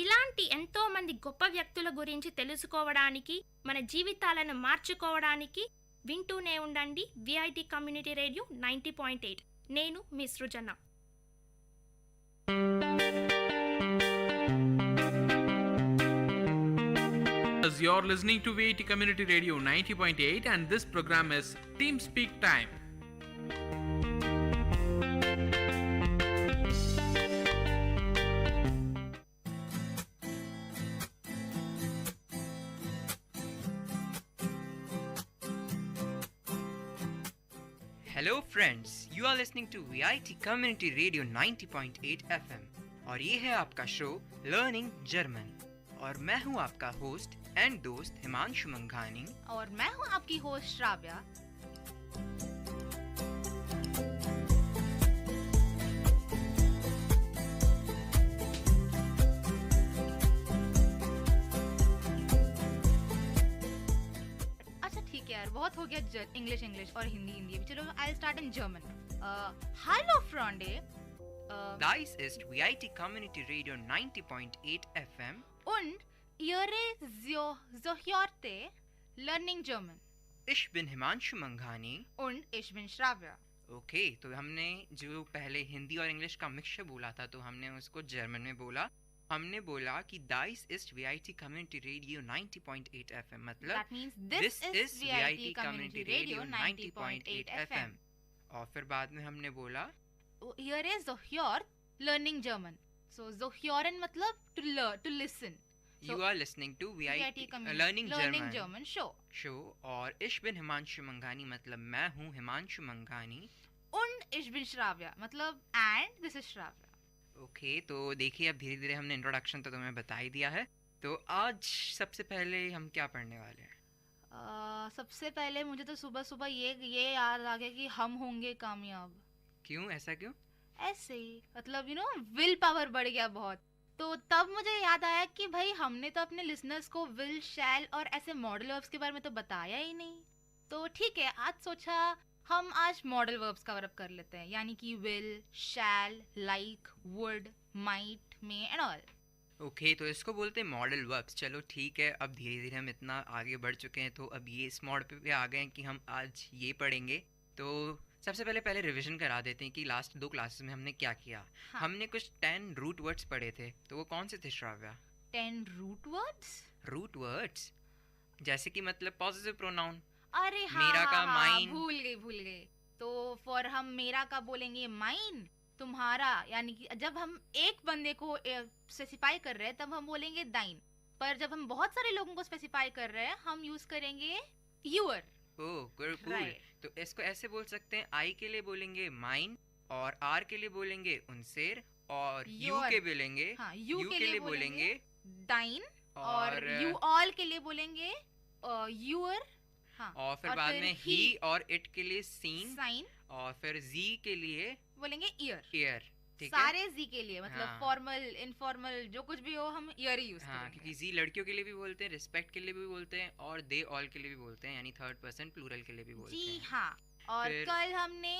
ఇలాంటి ఎంతో మంది గొప్ప వ్యక్తుల గురించి తెలుసుకోవడానికి, మన జీవితాలను మార్చుకోవడానికి వింటూనే ఉండండి విఐటి కమ్యూనిటీ రేడియో 90.8. నేను మీ సృజన. You're listening to VIT Community Radio 90.8 and this program is Team Speak Time. Hello friends, you are listening to VIT Community Radio 90.8 FM और ये है आपका शो लर्निंग जर्मन और मैं हूँ आपका होस्ट एंड दोस्त हिमांशु मंघानी और मैं हूँ आपकी होस्ट श्राव्या। अच्छा ठीक है यार, बहुत हो गया इंग्लिश इंग्लिश और हिंदी हिंदी. चलो I start in German. Hallo Freunde. Dies ist VIT Community Radio 90.8 FM. Und ihre Zohjorte Learning German. Ich bin Himanshu Manghani. Und ich bin Shravya. Okay, तो हमने जो पहले हिंदी और इंग्लिश का मिक्सचर बोला था तो हमने उसको जर्मन में बोला. हमने बोला कि Dies ist VIT Community Radio 90.8 FM, मतलब That means this is VIT Community Radio 90.8 FM. और फिर बाद में हमने बोला Here is Zohjort Learning German. So Zohjoren मतलब to learn, to listen. So, You are listening to VIT Learning German show. और Ich bin Himanshu Manghani मतलब मैं हूँ हिमांशु मंघानी. Und ich bin Shravya मतलब and this is Shravya. Okay, तो देखिए अब धीरे धीरे हमने इंट्रोडक्शन तो तुम्हें बता ही दिया है. तो आज सबसे पहले हम क्या पढ़ने वाले हैं? सबसे पहले मुझे तो सुबह सुबह ये याद आ गया कि हम होंगे कामयाब. क्यों, ऐसा क्यों? ऐसे ही मतलब विल पावर बढ़ गया बहुत. तो तब मुझे याद आया कि भाई हमने तो अपने लिसनर्स को विल, शैल और ऐसे मॉडल वर्ब्स के बारे में तो बताया ही नहीं. तो ठीक है, आज सोचा हम आज मॉडल वर्ब्स कवर अप कर लेते हैं, यानी कि will, shall, like, would, might, may and all. Okay, तो इसको बोलते हैं मॉडल वर्ब्स. चलो ठीक है, अब धीरे धीरे हम इतना आगे बढ़ चुके हैं तो अब ये इस मॉड पे आ गए हैं कि हम आज ये पढ़ेंगे. तो सबसे पहले रिवीजन करा देते हैं कि लास्ट 2 क्लासेस में हमने क्या किया. हाँ. हमने कुछ 10 रूट वर्ड्स पढ़े थे, तो वो कौन से थे Shravya? 10 root words? Root words जैसे कि मतलब पॉजिटिव प्रोनाउन. अरे हाँ, मेरा का, माइन. भूल गए. तो फॉर हम मेरा का बोलेंगे माइन, तुम्हारा, यानी कि जब हम एक बंदे को स्पेसिफाई कर रहे हैं तब हम बोलेंगे दाइन, पर जब हम बहुत सारे लोगों को स्पेसिफाई कर रहे हैं हम यूज करेंगे यूर. Oh cool. तो इसको ऐसे बोल सकते हैं, आई के लिए बोलेंगे माइन, और आर के लिए बोलेंगे उनसेर, और यू के बोलेंगे, हाँ, यू के लिए बोलेंगे दाइन, और यू ऑल के लिए बोलेंगे यूर. हाँ, और फिर बाद में ही और इट के लिए सीन, साइन, और फिर जी के लिए बोलेंगे ईयर. ईयर. ठीक सारे जी के लिए मतलब हाँ. फॉर्मल, इनफॉर्मल, जो कुछ भी हो हम ईयर ही यूज हाँ, करेंगे. क्योंकि जी लड़कियों के लिए भी बोलते हैं, रिस्पेक्ट के लिए भी बोलते हैं, और दे ऑल के लिए भी बोलते हैं, यानी 3rd पर्सन प्लूरल के लिए भी बोलते हैं. जी हाँ. और कल हमने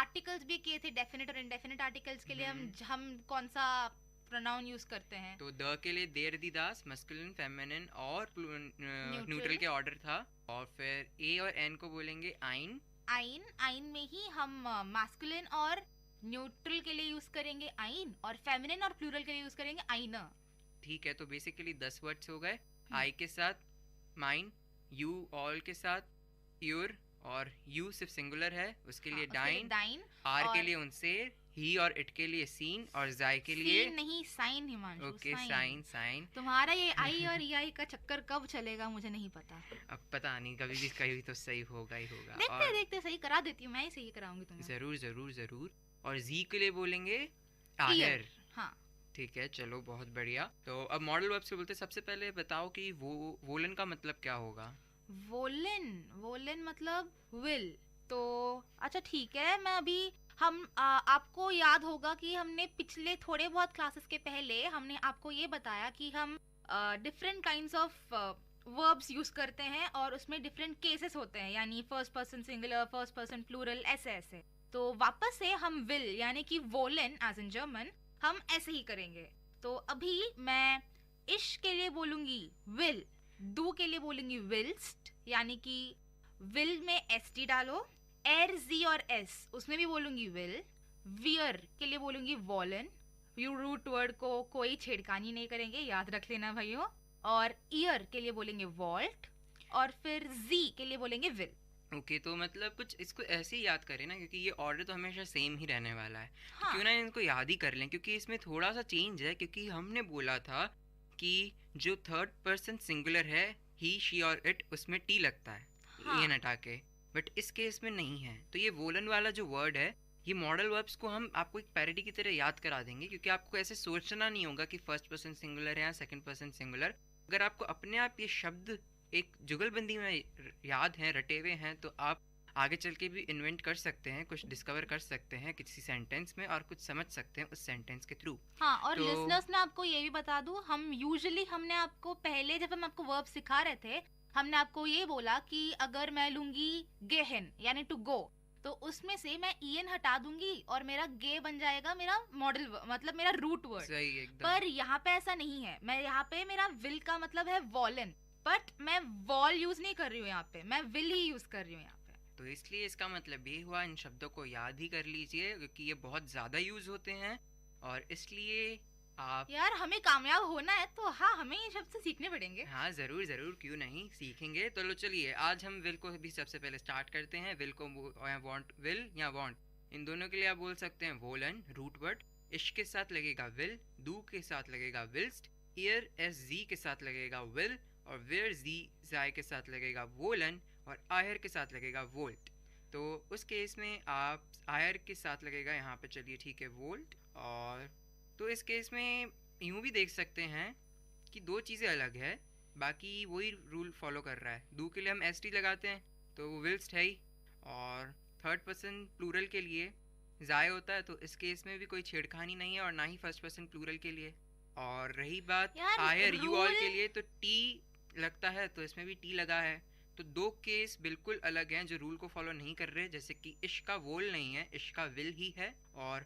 आर्टिकल्स भी किए थे, डेफिनेट और इनडेफिनेट आर्टिकल्स के लिए हम कौन सा प्रोनाउन यूज करते हैं. तो द के लिए देर दी दास, मस्कुलिन, फेमिनिन और न्यूट्रल के ऑर्डर था. और फिर ए और एन को बोलेंगे आइन. आइन में ही हम मास्कुलिन और न्यूट्रल के लिए यूज करेंगे आइन, और फेमिनिन और प्लूरल के लिए यूज करेंगे आइना. ठीक है, तो बेसिकली 10 वर्ड्स हो गए. आई के साथ माइन, यू ऑल के साथ यूर, और यू सिर्फ सिंगुलर है उसके लिए डाइन, आर के लिए उनसे, ही और इट के लिए सीन, और जाय के लिए नहीं साइन. Himanshu, okay, sign. तुम्हारा ये आई और ई का चक्कर कब चलेगा मुझे नहीं पता. अब पता नहीं, कभी तो सही होगा ही होगा. देखते सही करा देती हूँ, मैं ही सही कराऊंगी तुम्हें. जरूर. और जी के लिए बोलेंगे आयर. हाँ, ठीक है, चलो बहुत बढ़िया. तो अब मॉडल वर्ब से बोलते, सबसे पहले बताओ कि वोलन का मतलब क्या होगा. वोलन मतलब विल. तो अच्छा ठीक है, मैं अभी आपको याद होगा कि हमने पिछले थोड़े बहुत क्लासेस के पहले हमने आपको ये बताया कि हम different kinds of verbs use करते हैं और उसमें डिफरेंट केसेस होते हैं, यानी first person singular, first person plural, ऐसे. तो वापस से हम विल यानी कि वोलन एज इन जर्मन हम ऐसे ही करेंगे. तो अभी मैं इश के लिए बोलूंगी विल, दू के लिए बोलूंगी विल्स्ट, यानी कि विल में एस टी डालो, एर, जी और एस उसमें भी बोलूंगी विल. वियर के लिए बोलूंगी वॉलन. यू रूट वर्ड को कोई छेड़खानी नहीं करेंगे, याद रख लेना भाइयों. और ईयर के लिए बोलेंगे वॉल्ट, और फिर जी के लिए बोलेंगे विल. ओके, तो मतलब कुछ इसको ऐसे ही याद करें ना, क्योंकि ये ऑर्डर तो हमेशा सेम ही रहने वाला है. हाँ. क्यों ना इनको याद ही कर लें, क्योंकि इसमें थोड़ा सा चेंज है. क्योंकि हमने बोला था कि जो 3rd पर्सन सिंगुलर है, ही, शी और इट, उसमें टी लगता है. हाँ. ये हटा के, बट इस केस में नहीं है. तो ये वोलन वाला जो वर्ड है, ये मॉडल वर्ब्स को हम आपको एक पैरोडी की तरह याद करा देंगे, क्योंकि आपको ऐसे सोचना नहीं होगा कि 1st पर्सन सिंगुलर है या 2nd पर्सन सिंगुलर. अगर आपको अपने आप ये शब्द एक जुगलबंदी में याद हैं, रटे हुए हैं, तो आप आगे चल के भी इन्वेंट कर सकते हैं, कुछ डिस्कवर कर सकते हैं किसी सेंटेंस में, और कुछ समझ सकते हैं उस सेंटेंस के थ्रू. हाँ, और लिसनर्स ने आपको ये भी बता दूं, हमने आपको पहले जब हम आपको वर्ब सिखा रहे थे, हमने आपको ये बोला कि अगर मैं लूंगी गेहन यानी टू गो, तो उसमें से मैं ईएन हटा दूंगी और मेरा गे बन जाएगा मेरा मॉडल मतलब मेरा रूट वर्ड। सही एकदम। पर यहाँ पे ऐसा नहीं है, मैं यहाँ पे मेरा विल का मतलब है वॉलन, बट मैं वॉल यूज नहीं कर रही हूँ यहाँ पे, मैं विल ही यूज कर रही हूँ यहाँ पे। तो इसलिए इसका मतलब ये हुआ, इन शब्दों को याद ही कर लीजिए क्योंकि ये बहुत ज्यादा यूज होते हैं और इसलिए आप यार हमें कामयाब होना है तो हाँ हमें ये शब्द सीखने पड़ेंगे। हाँ जरूर जरूर, क्यों नहीं, सीखेंगे। तो लो चलिए आज हम विल को भी सबसे पहले स्टार्ट करते हैं। विल को वांट विल या वांट, इन दोनों के लिए आप बोल सकते हैं वोलन रूट वर्ड। इश्क के साथ लगेगा विल, दू के साथ लगेगा विल्स्ट, ईयर एस जी के साथ लगेगा विल, और वेयर जी जाय के साथ लगेगा वोलन, और आयर के साथ लगेगा वोल्ट। तो उस केस में आप आयर के साथ लगेगा यहाँ पे, चलिए ठीक है, वोल्ट। और तो इस केस में यूं भी देख सकते हैं कि दो चीज़ें अलग है, बाकी वही रूल फॉलो कर रहा है। दू के लिए हम एस टी लगाते हैं तो वो विल्स्ट है ही, और थर्ड पर्सन प्लूरल के लिए जाय होता है, तो इस केस में भी कोई छेड़खानी नहीं है, और ना ही फर्स्ट पर्सन प्लूरल के लिए। और रही बात आयर यू ऑल के लिए, तो टी लगता है तो इसमें भी टी लगा है। तो दो केस बिल्कुल अलग हैं जो रूल को फॉलो नहीं कर रहे, जैसे कि इश्क का वोल नहीं है, इश्क का विल ही है, और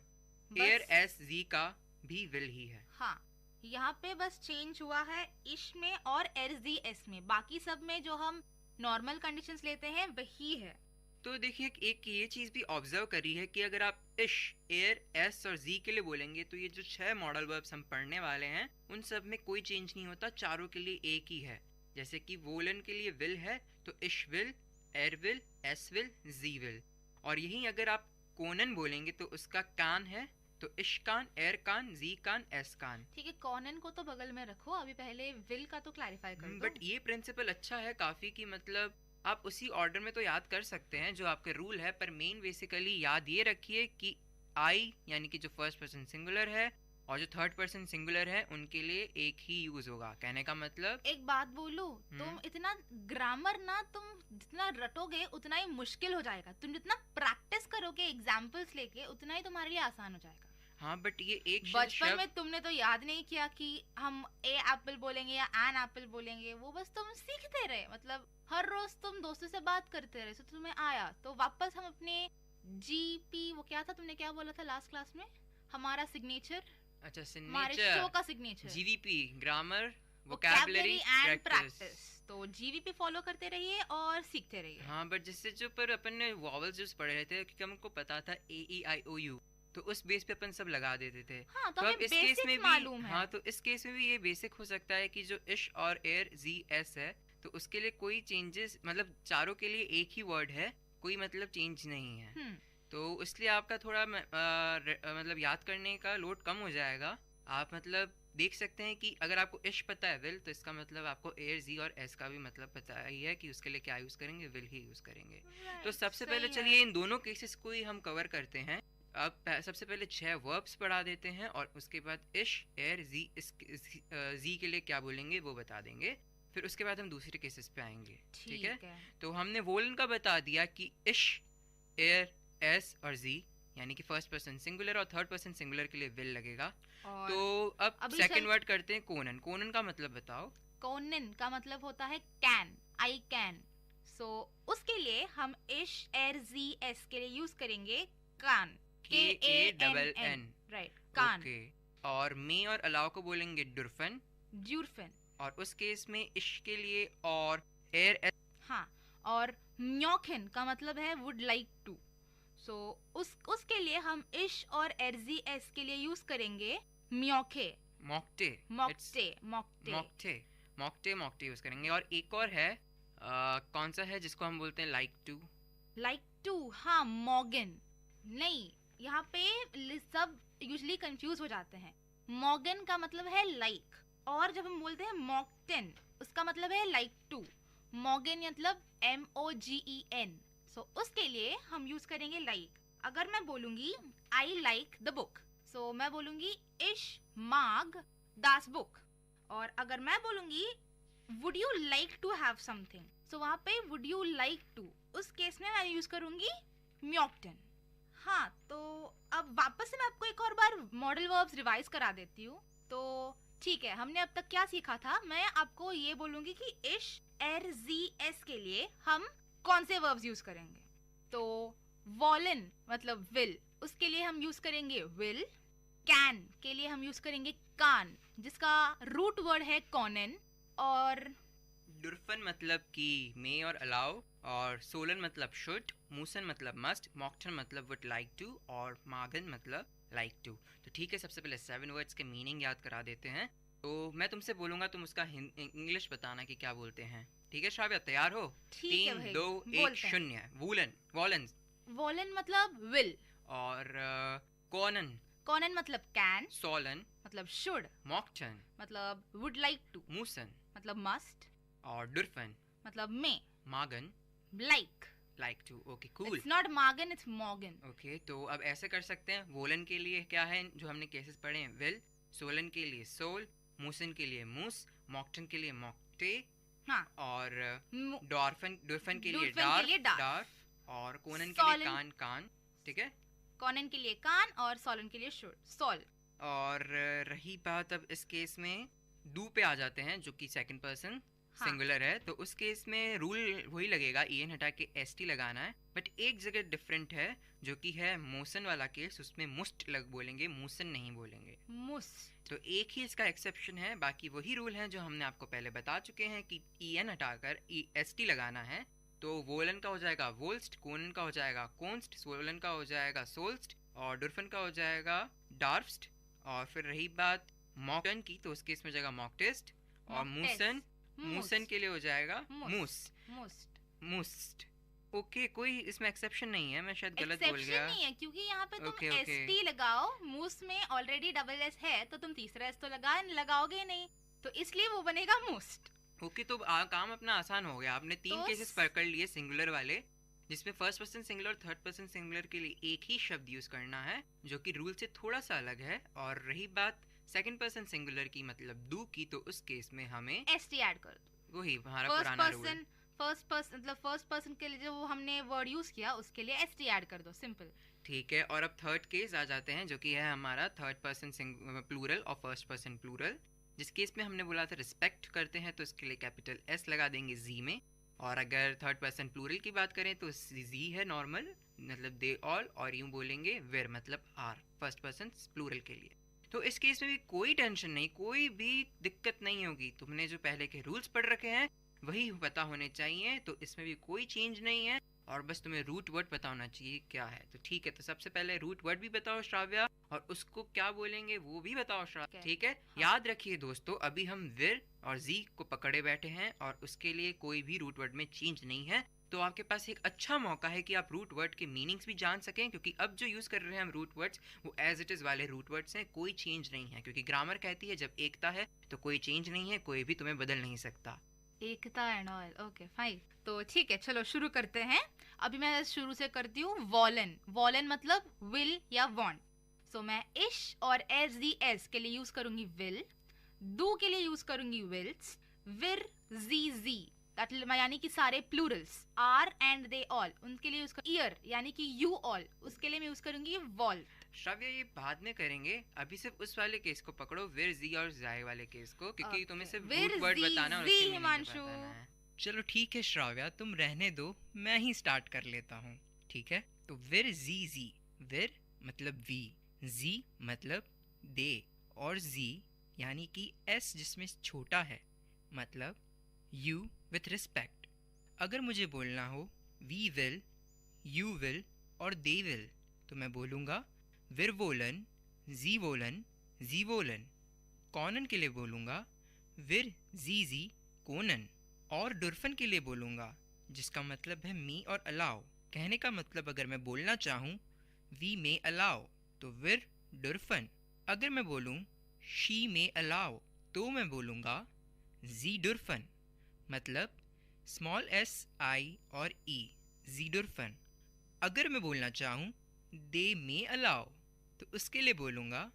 एयर एस जी का भी विल ही है। हाँ यहाँ पे बस चेंज हुआ है इश में और एस में, बाकी सब में जो हम नॉर्मल कंडीशंस लेते हैं वही है। तो देखिए एक ये चीज भी ऑब्जर्व करी है कि अगर आप इश, एयर, एस और जी के लिए बोलेंगे तो ये जो 6 मॉडल वर्ब्स हम पढ़ने वाले हैं उन सब में कोई चेंज नहीं होता, चारों के लिए एक ही है। जैसे कि वोलन के लिए विल है तो इश विल, एर विल, एस विल, जी विल। और यही अगर आप कोनन बोलेंगे तो उसका कान है, तो इश कान, एर कान, जी कान, एस कान। ठीक है, कॉनन को तो बगल में रखो, अभी पहले विल का तो क्लैरिफाई कर दो। बट ये प्रिंसिपल अच्छा है काफी, कि मतलब आप उसी ऑर्डर में तो याद कर सकते हैं जो आपके रूल है, पर मेन बेसिकली याद ये रखिए कि आई यानी कि जो फर्स्ट पर्सन सिंगुलर है और जो थर्ड पर्सन सिंगुलर है उनके लिए एक ही यूज होगा। कहने का मतलब, एक बात बोलूं, तुम इतना ग्रामर ना तुम जितना रटोगे उतना ही मुश्किल हो जाएगा, तुम जितना प्रैक्टिस करोगे एग्जाम्पल्स लेके उतना ही तुम्हारे लिए आसान हो जाएगा। हाँ बट ये एक बचपन में तुमने तो याद नहीं किया कि हम ए एप्पल बोलेंगे या एन एप्पल बोलेंगे, वो बस तुम सीखते रहे, मतलब हर रोज तुम दोस्तों से बात करते रहे, तो तुम्हें आया। तो वापस हम अपने जीपी, वो क्या था तुमने क्या बोला था लास्ट क्लास में, हमारा सिग्नेचर, अच्छा हमारे शो का signature, GVP, grammar, vocabulary and practice. तो जीवीपी फॉलो करते रहिए और सीखते रहिए। हाँ बट जिससे जो पर अपन ने वॉवल्स जो पढ़े रहे थे क्योंकि हमको पता था ए ई आई ओ यू, तो उस बेस पे अपन सब लगा देते थे। हाँ, तो अब इस केस में भी हाँ, तो इस केस में भी ये बेसिक हो सकता है कि जो इश और एयर जी एस है तो उसके लिए कोई चेंजेस, मतलब चारों के लिए एक ही वर्ड है, कोई मतलब चेंज नहीं है। तो इसलिए आपका थोड़ा मतलब याद करने का लोड कम हो जाएगा। आप मतलब देख सकते हैं कि अगर आपको इश पता है विल, तो इसका मतलब आपको एयर जी और एस का भी मतलब पता ही है कि उसके लिए क्या यूज करेंगे, विल ही यूज करेंगे। तो सबसे पहले चलिए इन दोनों केसेस को ही हम कवर करते हैं। अब सबसे पहले 6 वर्ब्स पढ़ा देते हैं और उसके बाद इश, एयर, जी के लिए क्या बोलेंगे वो बता देंगे, फिर उसके बाद हम दूसरे केसेस पे आएंगे। ठीक है? तो हमने वोलन का बता दिया कि इश, एयर, एस और जी यानी कि फर्स्ट पर्सन सिंगुलर और थर्ड पर्सन सिंगुलर के लिए विल लगेगा। तो अब सेकंड वर्ड करते हैं कोनन। कोनन का मतलब बताओ। कोनन का मतलब होता है कैन, आई कैन। सो उसके लिए हम इश, एर, जी, एस के लिए यूज करेंगे कान, KANN, राइट, कान। और मे और अलाउ को बोलेंगे डुरफन, ड्यूरफन। और उस केस में इश के लिए और एयर, हाँ, और म्योखन का मतलब है वुड लाइक टू। सो उसके लिए हम इश और एरजीएस के लिए यूज करेंगे म्योखे, मोक्टे, मोक्टे, मोक्टे, मोक्टे, मोक्टे, मोक्टे यूज करेंगे। और एक और है कौन सा है जिसको हम बोलते हैं लाइक टू? लाइक टू, हाँ, मॉगन। नहीं, यहाँ पे सब यूजुअली कंफ्यूज हो जाते हैं। मॉगन का मतलब है लाइक, और जब हम बोलते हैं मॉकटेन उसका मतलब है लाइक टू। मॉगन मतलब MOGEN। सो उसके लिए हम यूज करेंगे लाइक। अगर मैं बोलूंगी आई लाइक द बुक, सो मैं बोलूंगी इश माग दास बुक। और अगर मैं बोलूंगी would you like to have something, so वहां पे वुड यू लाइक टू, उस केस में मैं यूज करूंगी म्योक्टन। हाँ, तो अब वापस से मैं आपको एक और बार मॉडल वर्ब्स रिवाइज करा देती हूँ। तो ठीक है, हमने अब तक क्या सीखा था? मैं आपको ये बोलूंगी कि इश एर जी एस के लिए हम कौन से वर्ब्स यूज करेंगे। तो वॉलन मतलब विल, उसके लिए हम यूज करेंगे विल। कैन के लिए हम यूज करेंगे कान, जिसका रूट वर्ड है कॉनन। और डुर्फन मतलब कि मे और अलाउ, और सोलन मतलब शुड, मूसन मतलब मस्ट, मॉक्टन मतलब वुड लाइक टू, और मागन मतलब लाइक टू। तो ठीक है, सबसे पहले 7 वर्ड्स के मीनिंग याद करा देते हैं। तो मैं तुमसे बोलूंगा, तुम उसका इंग्लिश बताना कि क्या बोलते हैं। ठीक है श्राव्या, तैयार हो? ठीक है 3 भाई, 2 1 बोलते हैं। 0। वूलन, वॉलन। वॉलन मतलब विल। और कॉनन, कॉनन मतलब कैन। सोलन मतलब शुड। मॉक्टन मतलब वुड लाइक टू। मूसन मतलब मस्ट। और डुर्फन मतलब मे। मागन like to. Okay cool. It's not मागन, इट्स मॉगन। ओके, तो अब ऐसे कर सकते हैं। वोलन के लिए क्या है जो हमने केसेस पढ़े हैं? विल। सोलन के लिए सोल, मूसन के लिए मूस, मॉक्टन के लिए मॉक्टे, हाँ। और डॉर्फन के लिए डार्फ, और कोनन के लिए कान कान। ठीक है, कॉनन के लिए कान और सोलन के लिए शुड सोल। और रही बात अब इस केस में डू पे आ जाते हैं, जो कि सेकंड पर्सन सिंगुलर है। तो उस केस में रूल वही लगेगा, ईएन हटा के एसटी लगाना है। बट एक जगह डिफरेंट है, जो कि है मोसन वाला केस, उसमें मुस्ट लग बोलेंगे, मूसन नहीं बोलेंगे। मुस्ट। तो एक ही इसका एक्सेप्शन है, बाकी वही रूल है जो हमने आपको पहले बता चुके हैं कि ईएन हटाकर एसटी लगाना है। तो वोलन का हो जाएगा वोल्स्ट, कोनन का हो जाएगा कोन्स्ट, सोलन का हो जाएगा सोल्स्ट, और डुर्फन का हो जाएगा डार्फ्स्ट। और फिर रही बात मॉकटन की, तो उस केस में जाएगा मॉकटेस्ट। और मूसन के लिए हो जाएगा मूस्ट। ओके, कोई इसमें एक्सेप्शन नहीं है, मैं शायद गलत बोल गया। नहीं है, क्योंकि यहाँ पे तुम एसटी लगाओ, मूस में ऑलरेडी डबल एस है, तो तुम तीसरा एस तो लगाओगे नहीं, तो इसलिए वो बनेगा मूस्ट। ओके, तो काम अपना आसान हो गया। आपने 3 केसेस पकड़ लिए सिंगुलर वाले, जिसमें फर्स्ट पर्सन सिंगुलर और थर्ड पर्सन सिंगुलर के लिए एक ही शब्द यूज करना है, जो कि रूल से थोड़ा सा अलग है। और रही बात सेकंड पर्सन सिंगुलर की मतलब डू की, तो उस केस में हमें एसटी ऐड कर दो। वही हमारा पुराना रूल। फर्स्ट पर्सन के लिए जो हमने वर्ड यूज किया, उसके लिए एसटी ऐड कर दो, सिंपल। ठीक है, और अब थर्ड केस आ जाते हैं, जो कि है हमारा थर्ड पर्सन प्लूरल और फर्स्ट पर्सन प्लूरल। जिस केस में हमने बोला था रिस्पेक्ट करते हैं, तो इसके लिए कैपिटल एस लगा देंगे जी में। और अगर थर्ड पर्सन प्लूरल की बात करें तो जी है नॉर्मल, मतलब दे ऑल, और यूं बोलेंगे वेर मतलब आर, फर्स्ट पर्सन प्लूरल के लिए। तो इस केस में भी कोई टेंशन नहीं, कोई भी दिक्कत नहीं होगी। तुमने जो पहले के रूल्स पढ़ रखे हैं वही पता होने चाहिए, तो इसमें भी कोई चेंज नहीं है। और बस तुम्हें रूट वर्ड पता होना चाहिए क्या है। तो ठीक है, तो सबसे पहले रूट वर्ड भी बताओ श्राव्या, और उसको क्या बोलेंगे वो भी बताओ श्राव्या। ठीक है, हाँ। याद रखिए दोस्तों, अभी हम विर और जी को पकड़े बैठे हैं, और उसके लिए कोई भी रूट वर्ड में चेंज नहीं है। तो आपके पास एक अच्छा मौका है कि आप रूट वर्ड के मीनिंग्स भी जान सकें, क्योंकि अब जो यूज कर रहे हैं हम रूट वर्ड्स, वो एज इट इज वाले रूट वर्ड्स हैं, कोई चेंज नहीं है। क्योंकि ग्रामर कहती है जब एकता है तो कोई चेंज नहीं है, कोई भी तुम्हें बदल नहीं सकता। एकता एंड ऑल। ओके फाइन, तो ठीक है, चलो शुरू करते हैं। अभी मैं शुरू से करती हूँ। वॉलन, वॉलन मतलब विल या वांट। सो मैं इश और एस दी एस के लिए यूज करूंगी विल, डू के लिए यूज करूंगी विल्स, विर जी जी यानी कि सारे plurals, are and they all उनके लिए यूज कर, ईयर यानी कि यू ऑल उसके लिए मैं यूज करूंगी वॉल। श्राव्या ये बाद में करेंगे, अभी सिर्फ उस वाले केस को पकड़ो, विर जी और जाए वाले केस को, क्योंकि तुम्हें सिर्फ रूट वर्ड बताना और उसके मीनिंग बताना है। चलो ठीक है श्राव्या, तुम रहने दो, मैं ही स्टार्ट कर लेता हूँ। ठीक है, तो विर जी जी, विर मतलब वी, जी मतलब दे, और जी यानी कि एस जिसमें छोटा है मतलब यू विथ रिस्पेक्ट। अगर मुझे बोलना हो वी विल, यू विल और दे विल, तो मैं बोलूँगा विर वोलन, जी वोलन, जी वोलन। कॉनन के लिए बोलूँगा विर जी जी कोनन। और डुर्फन के लिए बोलूँगा, जिसका मतलब है मी और अलाउ। कहने का मतलब अगर मैं बोलना चाहूँ वी मे अलाउ, तो विर डुर्फन। अगर मैं बोलूँ शी मे अलाउ, तो मैं बोलूँगा जी डुर्फन, मतलब स्मॉल एस आई और ई, जी डुर्फन। अगर मैं बोलना चाहूँ दे मे अलाउ, तो उसके लिए बोलूँगा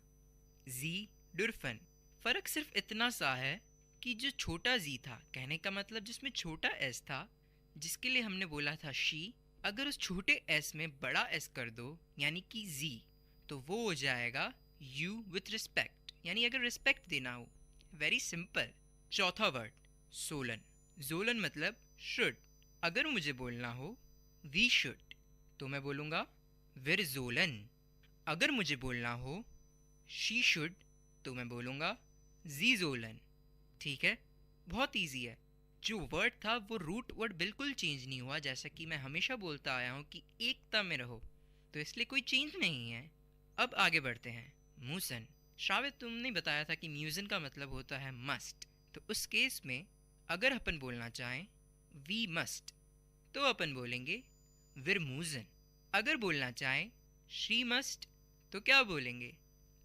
जी डुर्फन। फ़र्क सिर्फ इतना सा है कि जो छोटा जी था, कहने का मतलब जिसमें छोटा एस था, जिसके लिए हमने बोला था शी, अगर उस छोटे एस में बड़ा एस कर दो यानी कि जी, तो वो हो जाएगा यू विथ रिस्पेक्ट। यानी अगर रिस्पेक्ट देना हो वेरी सिंपल। चौथा वर्ड सोलन। जोलन मतलब शुड। अगर मुझे बोलना हो वी शुड तो मैं बोलूँगा विर जोलन। अगर मुझे बोलना हो शी शुड तो मैं बोलूँगा जी जोलन। ठीक है, बहुत ईजी है। जो वर्ड था वो रूट वर्ड बिल्कुल चेंज नहीं हुआ, जैसा कि मैं हमेशा बोलता आया हूँ कि एकता में रहो, तो इसलिए कोई चेंज नहीं है। अब आगे बढ़ते हैं। मूसन। श्राव्य, तुमने बताया था कि म्यूजन का मतलब होता है मस्ट, तो उस केस में अगर अपन बोलना चाहें वी मस्ट तो अपन बोलेंगे विर मूजन। अगर बोलना चाहें शी मस्ट तो क्या बोलेंगे?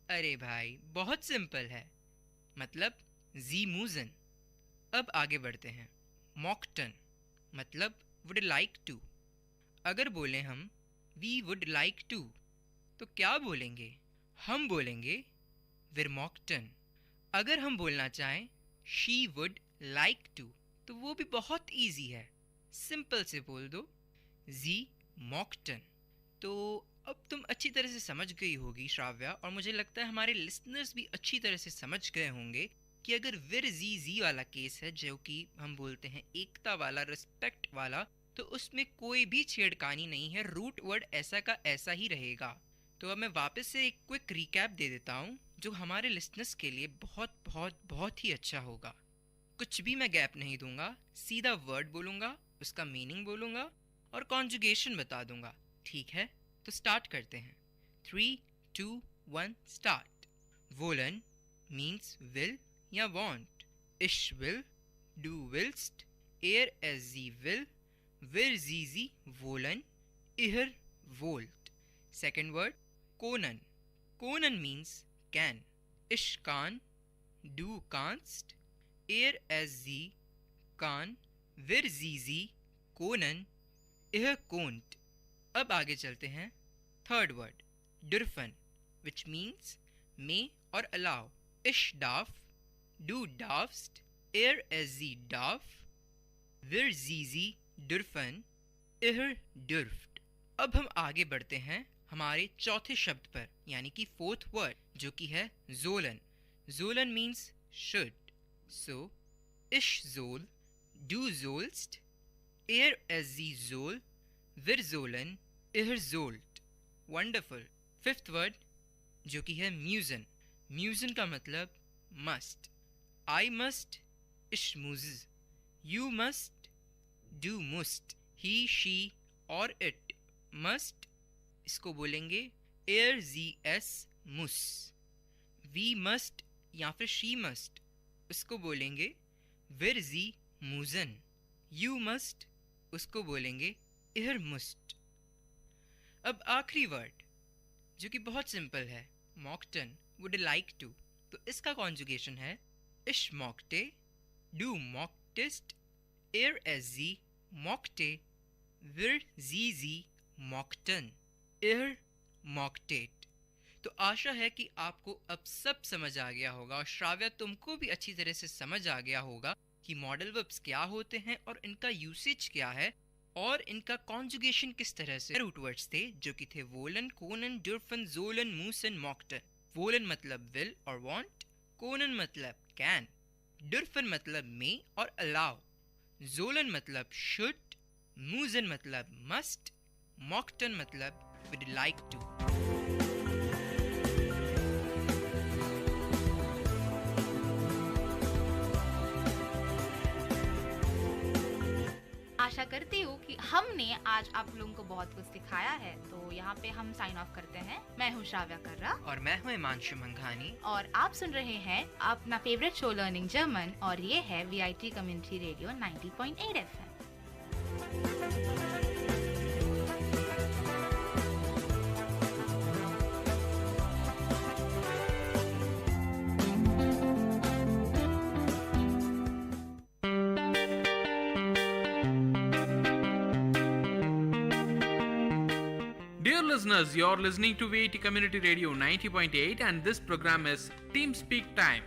अरे भाई बहुत सिंपल है, मतलब जी मूजन। अब आगे बढ़ते हैं। मॉकटन मतलब वुड लाइक टू। अगर बोलें हम वी वुड लाइक टू तो क्या बोलेंगे? हम बोलेंगे विर मॉकटन। अगर हम बोलना चाहें शी वुड लाइक टू तो वो भी बहुत इजी है, सिंपल से बोल दो जी मॉकटन। तो अब तुम अच्छी तरह से समझ गई होगी श्राव्या, और मुझे लगता है हमारे लिसनर्स भी अच्छी तरह से समझ गए होंगे कि अगर विर जी वाला केस है, जो कि हम बोलते हैं एकता वाला, रिस्पेक्ट वाला, तो उसमें कोई भी छेड़खानी नहीं है, रूट वर्ड ऐसा का ऐसा ही रहेगा। तो अब मैं वापस से एक क्विक रिकैप दे देता हूँ जो हमारे लिसनर्स के लिए बहुत बहुत बहुत ही अच्छा होगा। कुछ भी मैं गैप नहीं दूंगा, सीधा वर्ड बोलूँगा, उसका मीनिंग बोलूँगा और कॉन्जुगेशन बता दूंगा। ठीक है, तो स्टार्ट करते हैं। 3, 2, 1 स्टार्ट। वोलन मीन्स विल या वांट। इश विल, डू विल्स्ट, एर एस जी विल, विर जी वोलन, इहर वोल्ट। सेकेंड वर्ड कोनन। कोनन मीन्स कैन। इश कान, डू कांस्ट, एर एस जी कान, विर जी कोनन, इह कोंट। अब आगे चलते हैं। थर्ड वर्ड डुरफन, विच मीन्स मे और अलाउ। इश डाफ, डू डाफ्स्ट, एर एस जी डाफ, विर जी डुरफन, इह डुर्फ्ट। अब हम आगे बढ़ते हैं हमारे चौथे शब्द पर, यानी कि फोर्थ वर्ड, जो कि है जोलन। जोलन मीन्स शुड। सो इश जोल, डू जोल्स्ट, एर एस जी जोल, विर जोलन, इहर जोल्ट। वंडरफुल। फिफ्थ वर्ड जो कि है म्यूजन। म्यूजन का मतलब मस्ट। आई मस्ट, इश मुज, यू मस्ट, डू मुस्ट, ही शी और इट मस्ट, इसको बोलेंगे एर जी एस मुस। वी मस्ट या फिर शी मस्ट, उसको बोलेंगे विर जी मूजन। यू मस्ट, उसको बोलेंगे इहर मुस्ट। अब आखिरी वर्ड जो कि बहुत सिंपल है, मॉकटन, वुड लाइक टू, तो इसका कॉन्जुगेशन है इश मॉकटे, डू मॉकटिस्ट, एर एस जी मॉकटे, विर जी मॉकटन, इहर मॉकटेट। तो आशा है कि आपको अब सब समझ आ गया होगा, और श्राव्या तुमको भी अच्छी तरह से समझ आ गया होगा कि मॉडल वर्ब्स क्या होते हैं और इनका यूसेज क्या है और इनका कॉन्जुगेशन किस तरह से। रूट वर्ड्स थे जो कि थे woollen, Conan, डुरफन, Jolen, Musan, मॉकटन। Woollen मतलब विल और वांट, कोनन मतलब कैन, डुरफन मतलब मे और अलाउ, जोलन मतलब शुड, मूसन मतलब मस्ट, मॉकटन मतलब would like to। आशा करती हूँ कि हमने आज आप लोगों को बहुत कुछ सिखाया है। तो यहाँ पे हम साइन ऑफ करते हैं। मैं हूँ श्राव्या कर्रा और मैं हूँ हिमांशु मंघानी, और आप सुन रहे हैं अपना फेवरेट शो लर्निंग जर्मन, और ये है VIT community radio 90.8 FM। Dear listeners, you're listening to VIT Community Radio 90.8 and this program is Team Speak Time.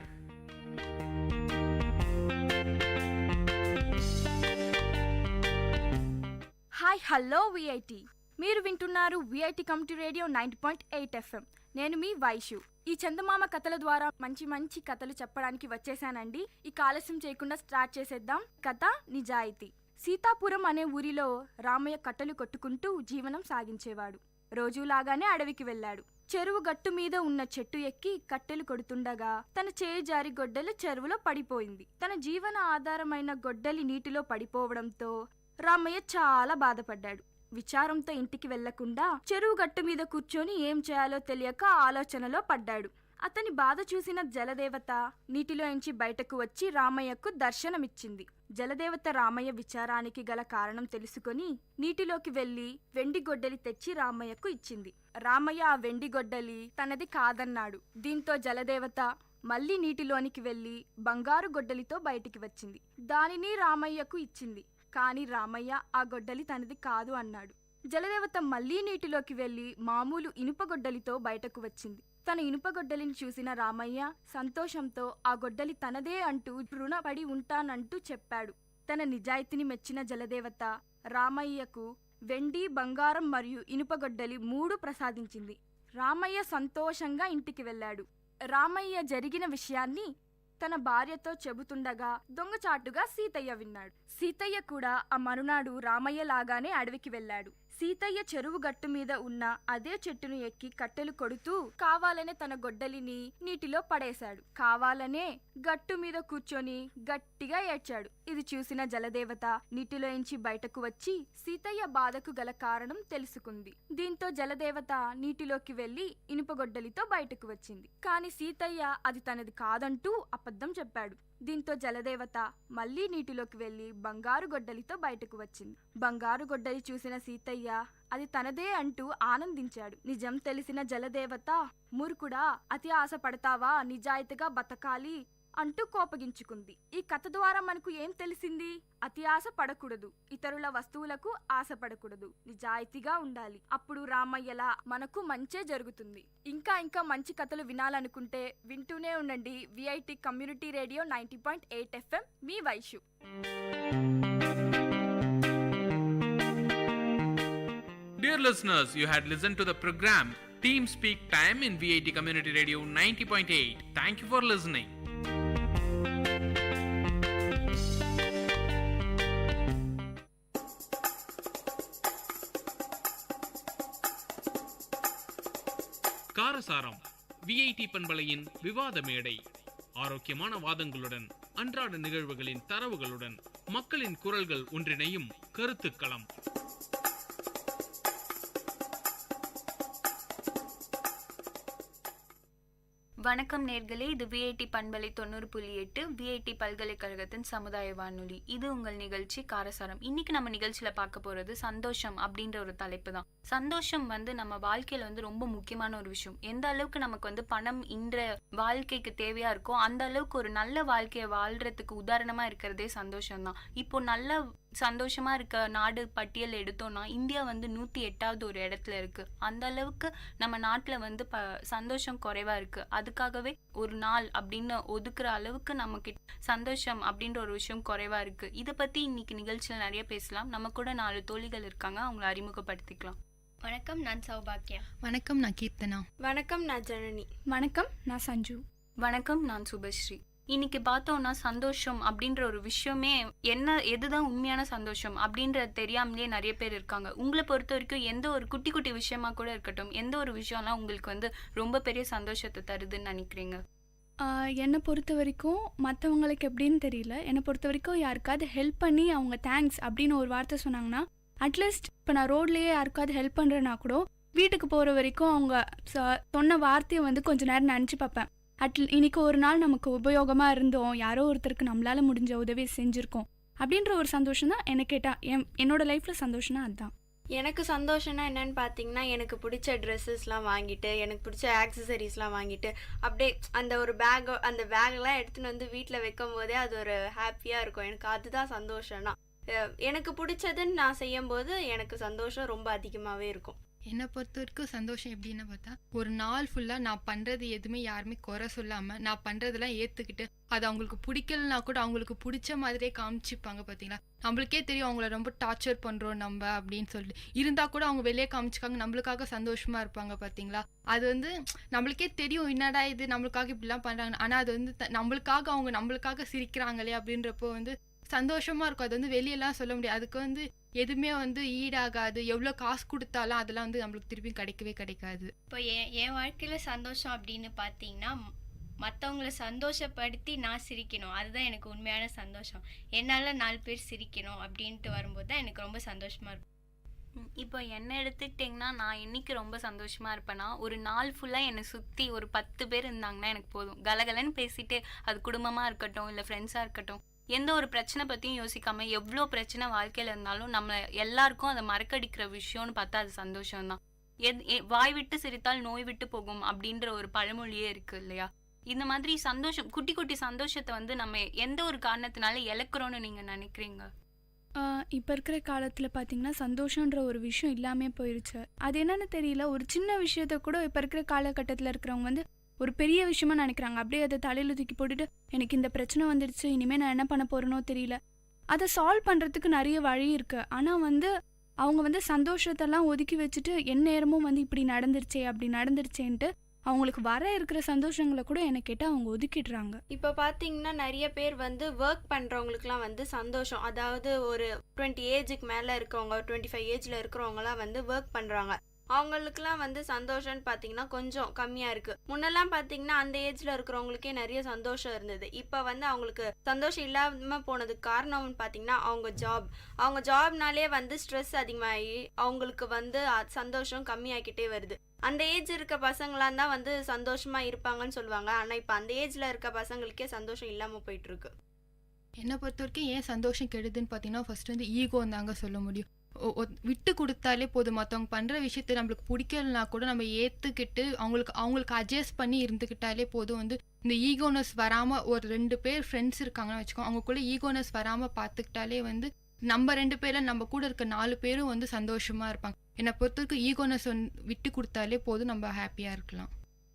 Hi hello VIT, మీరు వింటున్నారు VIT కమ్యూనిటీ రేడియో 90.8 FM. నేను మీ వైషు. ఈ చందమామ కథల ద్వారా మంచి మంచి కథలు చెప్పడానికి వచ్చేసానండి. ఈ ఆలస్యం చేయకుండా స్టార్ట్ చేసేద్దాం. కథ నిజాయితీ. సీతాపురం అనే ఊరిలో రామయ్య కట్టెలు కొట్టుకుంటూ జీవనం సాగించేవాడు. రోజులాగానే అడవికి వెళ్ళాడు. చెరువు గట్టు మీద ఉన్న చెట్టు ఎక్కి కట్టెలు కొడుతుండగా తన చేయి జారి గొడ్డలి చెరువులో పడిపోయింది. తన జీవన ఆధారమైన గొడ్డలి నీటిలో పడిపోవడంతో రామయ్య చాలా బాధపడ్డాడు. విచారంతో ఇంటికి వెళ్లకుండా చెరువు గట్టు మీద కూర్చొని ఏం చేయాలో తెలియక ఆలోచనలో పడ్డాడు. అతని బాధ చూసిన జలదేవత నీటిలో ఎంచి బయటకు వచ్చి రామయ్యకు దర్శనమిచ్చింది. జలదేవత రామయ్య విచారానికి గల కారణం తెలుసుకొని నీటిలోకి వెళ్లి వెండి గొడ్డలి తెచ్చి రామయ్యకు ఇచ్చింది. రామయ్య ఆ వెండి గొడ్డలి తనది కాదన్నాడు. దీంతో జలదేవత మళ్లీ నీటిలోనికి వెళ్లి బంగారు గొడ్డలితో బయటికి వచ్చింది. దానిని రామయ్యకు ఇచ్చింది. కాని రామయ్య ఆ గొడ్డలి తనది కాదు అన్నాడు. జలదేవత మళ్లీ నీటిలోకి వెళ్లి మామూలు ఇనుపగొడ్డలితో బయటకు వచ్చింది. తన ఇనుపగొడ్డలిని చూసిన రామయ్య సంతోషంతో ఆ గొడ్డలి తనదే అంటూ రుణపడి ఉంటానంటూ చెప్పాడు. తన నిజాయితీని మెచ్చిన జలదేవత రామయ్యకు వెండి, బంగారం మరియు ఇనుపగొడ్డలి 3 ప్రసాదించింది. రామయ్య సంతోషంగా ఇంటికి వెళ్ళాడు. రామయ్య జరిగిన విషయాన్ని తన భార్యతో చెబుతుండగా దొంగచాటుగా సీతయ్య విన్నాడు. సీతయ్య కూడా ఆ మరునాడు రామయ్య లాగానే అడవికి వెళ్ళాడు. సీతయ్య చెరువు గట్టు మీద ఉన్న అదే చెట్టును ఎక్కి కట్టెలు కొడుతూ కావాలనే తన గొడ్డలిని నీటిలో పడేశాడు. కావాలనే గట్టు మీద కూర్చొని గట్టిగా ఏడ్చాడు. ఇది చూసిన జలదేవత నీటిలోంచి బయటకు వచ్చి సీతయ్య బాధకు గల కారణం తెలుసుకుంది. దీంతో జలదేవత నీటిలోకి వెళ్లి ఇనుపగొడ్డలితో బయటకు వచ్చింది. కాని సీతయ్య అది తనది కాదంటూ అబద్ధం చెప్పాడు. దీంతో జలదేవత మళ్లీ నీటిలోకి వెళ్లి బంగారు గొడ్డలితో బయటకు వచ్చింది. బంగారు గొడ్డలి చూసిన సీతయ్య అది తనదే అంటూ ఆనందించాడు. నిజం తెలిసిన జలదేవత మూర్ఖుడా, అతి ఆశ పడతావా, నిజాయితీగా బతకాలి అంటూ కోపగించుకుంది. ఈ కథ ద్వారా మనకు ఏం తెలిసింది? అతి ఆశ పడకూడదు, ఇతరుల వస్తువులకు ఆశపడకూడదు, నిజాయితీగా ఉండాలి. అప్పుడు రామయ్యలా మనకు మంచే జరుగుతుంది. ఇంకా మంచి కథలు వినాలనుకుంటే వింటూనే ఉండండి VIT community radio 90.8 FM. Me Vaishu. Dear listeners, you had listened to the program Team Speak Time in VIT Community Radio 90.8. Thank you for listening. காரசாரம் விஐடி பண்பலையின் விவாத மேடை. ஆரோக்கியமான வாதங்களுடன், அன்றாட நிகழ்வுகளின் தரவுகளுடன், மக்களின் குரல்கள் ஒன்றிணையும் கருத்துக்களம். வணக்கம் நேர்களே, இது விஐடி பண்பலை 90.8 விஐடி பல்கலைக்கழகத்தின் சமுதாய வானொலி. இது உங்கள் நிகழ்ச்சி காரசாரம். இன்னைக்கு நம்ம நிகழ்ச்சியில பார்க்க போறது சந்தோஷம் அப்படின்ற ஒரு தலைப்பு தான். சந்தோஷம் நம்ம வாழ்க்கையில ரொம்ப முக்கியமான ஒரு விஷயம். எந்த அளவுக்கு நமக்கு பணம் இன்ற வாழ்க்கைக்கு தேவையா இருக்கோ அந்த அளவுக்கு ஒரு நல்ல வாழ்க்கையை வாழ்றதுக்கு உதாரணமா இருக்கிறதே சந்தோஷம் தான். இப்போ நல்ல சந்தோஷமா இருக்க நாடு பட்டியல் எடுத்தோம்னா இந்தியா 108வது ஒரு இடத்துல இருக்கு. அந்த அளவுக்கு நம்ம நாட்டுல சந்தோஷம் குறைவா இருக்கு. அதுக்காகவே ஒரு நாள் அப்படின்னு ஒதுக்குற அளவுக்கு நமக்கு சந்தோஷம் அப்படின்ற ஒரு விஷயம் குறைவா இருக்கு. இதை பத்தி இன்னைக்கு நிகழ்ச்சியில நிறைய பேசலாம். நம்ம கூட 4 தோழிகள் இருக்காங்க, அவங்களை அறிமுகப்படுத்திக்கலாம். வணக்கம், நான் சௌபாக்கியா. வணக்கம், நான் கீர்த்தனா. வணக்கம், நான் ஜனனி. வணக்கம், நான் சஞ்சு. வணக்கம், நான் சுபஸ்ரீ. இன்னைக்கு பார்த்தோம்னா சந்தோஷம் அப்படின்ற ஒரு விஷயமே எதுதான் உண்மையான சந்தோஷம் அப்படின்றது தெரியாமலே நிறைய பேர் இருக்காங்க. உங்களை பொறுத்த வரைக்கும் எந்த ஒரு குட்டி குட்டி விஷயமா கூட இருக்கட்டும், எந்த ஒரு விஷயம்லாம் உங்களுக்கு ரொம்ப பெரிய சந்தோஷத்தை தருதுன்னு நினைக்கிறீங்க? என்னை பொறுத்த வரைக்கும் மற்றவங்களுக்கு எப்படின்னு தெரியல, என்னை பொறுத்த வரைக்கும் யாருக்காவது ஹெல்ப் பண்ணி அவங்க தேங்க்ஸ் அப்படின்னு ஒரு வார்த்தை சொன்னாங்கன்னா, அட்லீஸ்ட் இப்போ நான் ரோட்லேயே யாருக்காவது ஹெல்ப் பண்ணுறேன்னா கூட வீட்டுக்கு போகிற வரைக்கும் அவங்க சொன்ன வார்த்தையை கொஞ்சம் நேரம் நினச்சி பார்ப்பேன். இன்னைக்கு ஒரு நாள் நமக்கு உபயோகமாக இருந்தோம், யாரோ ஒருத்தருக்கு நம்மளால் முடிஞ்ச உதவி செஞ்சுருக்கோம் அப்படின்ற ஒரு சந்தோஷம் தான். என்ன கேட்டால் என்னோட லைஃப்பில் சந்தோஷம்னா அதுதான். எனக்கு சந்தோஷம்னா என்னன்னு பார்த்தீங்கன்னா, எனக்கு பிடிச்ச ட்ரெஸ்ஸஸ்லாம் வாங்கிட்டு, எனக்கு பிடிச்ச ஆக்சசரிஸ்லாம் வாங்கிட்டு, அப்படியே அந்த ஒரு அந்த பேக்லாம் எடுத்துன்னு வீட்டில் வைக்கும் போதே அது ஒரு ஹாப்பியாக இருக்கும். எனக்கு அதுதான் சந்தோஷம்னா. எனக்கு பிடிச்சதுன்னு நான் செய்யும்போது எனக்கு சந்தோஷம் ரொம்ப அதிகமாகவே இருக்கும். என்னை பொறுத்த வரைக்கும் சந்தோஷம் எப்படின்னு பார்த்தா, ஒரு நாள் ஃபுல்லாக நான் பண்ணுறது எதுவுமே யாருமே குறை சொல்லாமல் நான் பண்ணுறதெல்லாம் ஏற்றுக்கிட்டு அது அவங்களுக்கு பிடிக்கலனா கூட அவங்களுக்கு பிடிச்ச மாதிரியே காமிச்சிப்பாங்க பார்த்தீங்களா. நம்மளுக்கே தெரியும் அவங்கள ரொம்ப டார்ச்சர் பண்ணுறோம் நம்ம அப்படின்னு சொல்லிட்டு இருந்தால் கூட அவங்க வெளியே காமிச்சிக்காங்க நம்மளுக்காக சந்தோஷமாக இருப்பாங்க பார்த்தீங்களா. அது நம்மளுக்கே தெரியும் என்னடா இது நம்மளுக்காக இப்படிலாம் பண்ணுறாங்க, ஆனால் அது நம்மளுக்காக அவங்க நம்மளுக்காக சிரிக்கிறாங்களே அப்படின்றப்போ சந்தோஷமாக இருக்கும். அது வெளியெல்லாம் சொல்ல முடியாது. அதுக்கு எதுவுமே ஈடாகாது. எவ்வளோ காசு கொடுத்தாலும் அதெல்லாம் நம்மளுக்கு திருப்பி கிடைக்கவே கிடைக்காது. இப்போ என் வாழ்க்கையில் சந்தோஷம் அப்படின்னு பார்த்தீங்கன்னா, மற்றவங்கள சந்தோஷப்படுத்தி நான் சிரிக்கணும், அதுதான் எனக்கு உண்மையான சந்தோஷம். என்னால் 4 பேர் சிரிக்கணும் அப்படின்ட்டு வரும்போது தான் எனக்கு ரொம்ப சந்தோஷமாக இருக்கும். இப்போ என்ன எடுத்துக்கிட்டிங்கன்னா, நான் என்னைக்கு ரொம்ப சந்தோஷமாக இருப்பேன்னா, ஒரு நாள் ஃபுல்லாக என்னை சுற்றி ஒரு 10 பேர் இருந்தாங்கன்னா எனக்கு போதும். கலகலன்னு பேசிட்டு, அது குடும்பமாக இருக்கட்டும் இல்லை ஃப்ரெண்ட்ஸாக இருக்கட்டும், எந்த ஒரு பிரச்சனை பற்றியும் யோசிக்காமல் எவ்வளோ பிரச்சனை வாழ்க்கையில் இருந்தாலும் நம்ம எல்லாருக்கும் அதை மறக்கடிக்கிற விஷயம்னு பார்த்தா அது சந்தோஷம்தான். வாய் விட்டு சிரித்தால் நோய் விட்டு போகும் அப்படின்ற ஒரு பழமொழியே இருக்கு இல்லையா. இந்த மாதிரி சந்தோஷம், குட்டி குட்டி சந்தோஷத்தை நம்ம எந்த ஒரு காரணத்தினால இழக்கிறோன்னு நீங்கள் நினைக்கிறீங்க? இப்போ இருக்கிற காலத்தில் பார்த்தீங்கன்னா சந்தோஷன்ற ஒரு விஷயம் இல்லாமல் போயிடுச்சு. அது என்னன்னு தெரியல, ஒரு சின்ன விஷயத்த கூட இப்போ இருக்கிற காலகட்டத்தில் இருக்கிறவங்க ஒரு பெரிய விஷயமா நினைக்கிறாங்க. அப்படியே அதை தலையில் தூக்கி போட்டுட்டு எனக்கு இந்த பிரச்சனை வந்துடுச்சு, இனிமேல் நான் என்ன பண்ண போகிறேனோ தெரியல. அதை சால்வ் பண்ணுறதுக்கு நிறைய வழி இருக்குது. ஆனால் அவங்க சந்தோஷத்தெல்லாம் ஒதுக்கி வச்சுட்டு என் நேரமும் இப்படி நடந்துருச்சே அப்படி நடந்துருச்சேன்ட்டு அவங்களுக்கு வர இருக்கிற சந்தோஷங்களை கூட என்ன கேட்டால் அவங்க ஒதுக்கிடுறாங்க. இப்போ பார்த்தீங்கன்னா நிறைய பேர் ஒர்க் பண்ணுறவங்களுக்குலாம் சந்தோஷம், அதாவது ஒரு 20 ஏஜுக்கு மேலே இருக்கவங்க, 25 ஏஜில் இருக்கிறவங்கலாம் ஒர்க் பண்ணுறாங்க. அவங்களுக்குலாம் சந்தோஷம்னு பார்த்தீங்கன்னா கொஞ்சம் கம்மியாக இருக்குது. முன்னெல்லாம் பார்த்தீங்கன்னா அந்த ஏஜில் இருக்கிறவங்களுக்கே நிறைய சந்தோஷம் இருந்தது. இப்போ அவங்களுக்கு சந்தோஷம் இல்லாமல் போனதுக்கு காரணம்னு பார்த்தீங்கன்னா அவங்க ஜாப்னாலே ஸ்ட்ரெஸ் அதிகமாகி அவங்களுக்கு சந்தோஷம் கம்மியாகிக்கிட்டே வருது. அந்த ஏஜ் இருக்க பசங்களாம் தான் சந்தோஷமாக இருப்பாங்கன்னு சொல்லுவாங்க. ஆனால் இப்போ அந்த ஏஜில் இருக்க பசங்களுக்கே சந்தோஷம் இல்லாமல் போயிட்டுருக்கு. என்னை பொறுத்த வரைக்கும் ஏன் சந்தோஷம் கெடுதுன்னு பார்த்தீங்கன்னா, ஃபர்ஸ்ட் ஈகோ தாங்க சொல்ல முடியும். விட்டு கொடுத்தாலே போதும். மற்றவங்க பண்ணுற விஷயத்தை நம்மளுக்கு பிடிக்கலனா கூட நம்ம ஏற்றுக்கிட்டு அவங்களுக்கு அட்ஜஸ்ட் பண்ணி இருந்துக்கிட்டாலே போதும். இந்த ஈகோனஸ் வராமல் ஒரு 2 பேர் ஃப்ரெண்ட்ஸ் இருக்காங்கன்னு வச்சுக்கோங்க, அவங்களுக்குள்ள ஈகோனஸ் வராமல் பார்த்துக்கிட்டாலே நம்ம 2 பேரில் நம்ம கூட இருக்க 4 பேரும் சந்தோஷமாக இருப்பாங்க. என்னை பொறுத்த வரைக்கும் ஈகோனஸ் விட்டு கொடுத்தாலே போதும், நம்ம ஹாப்பியாக இருக்கலாம்.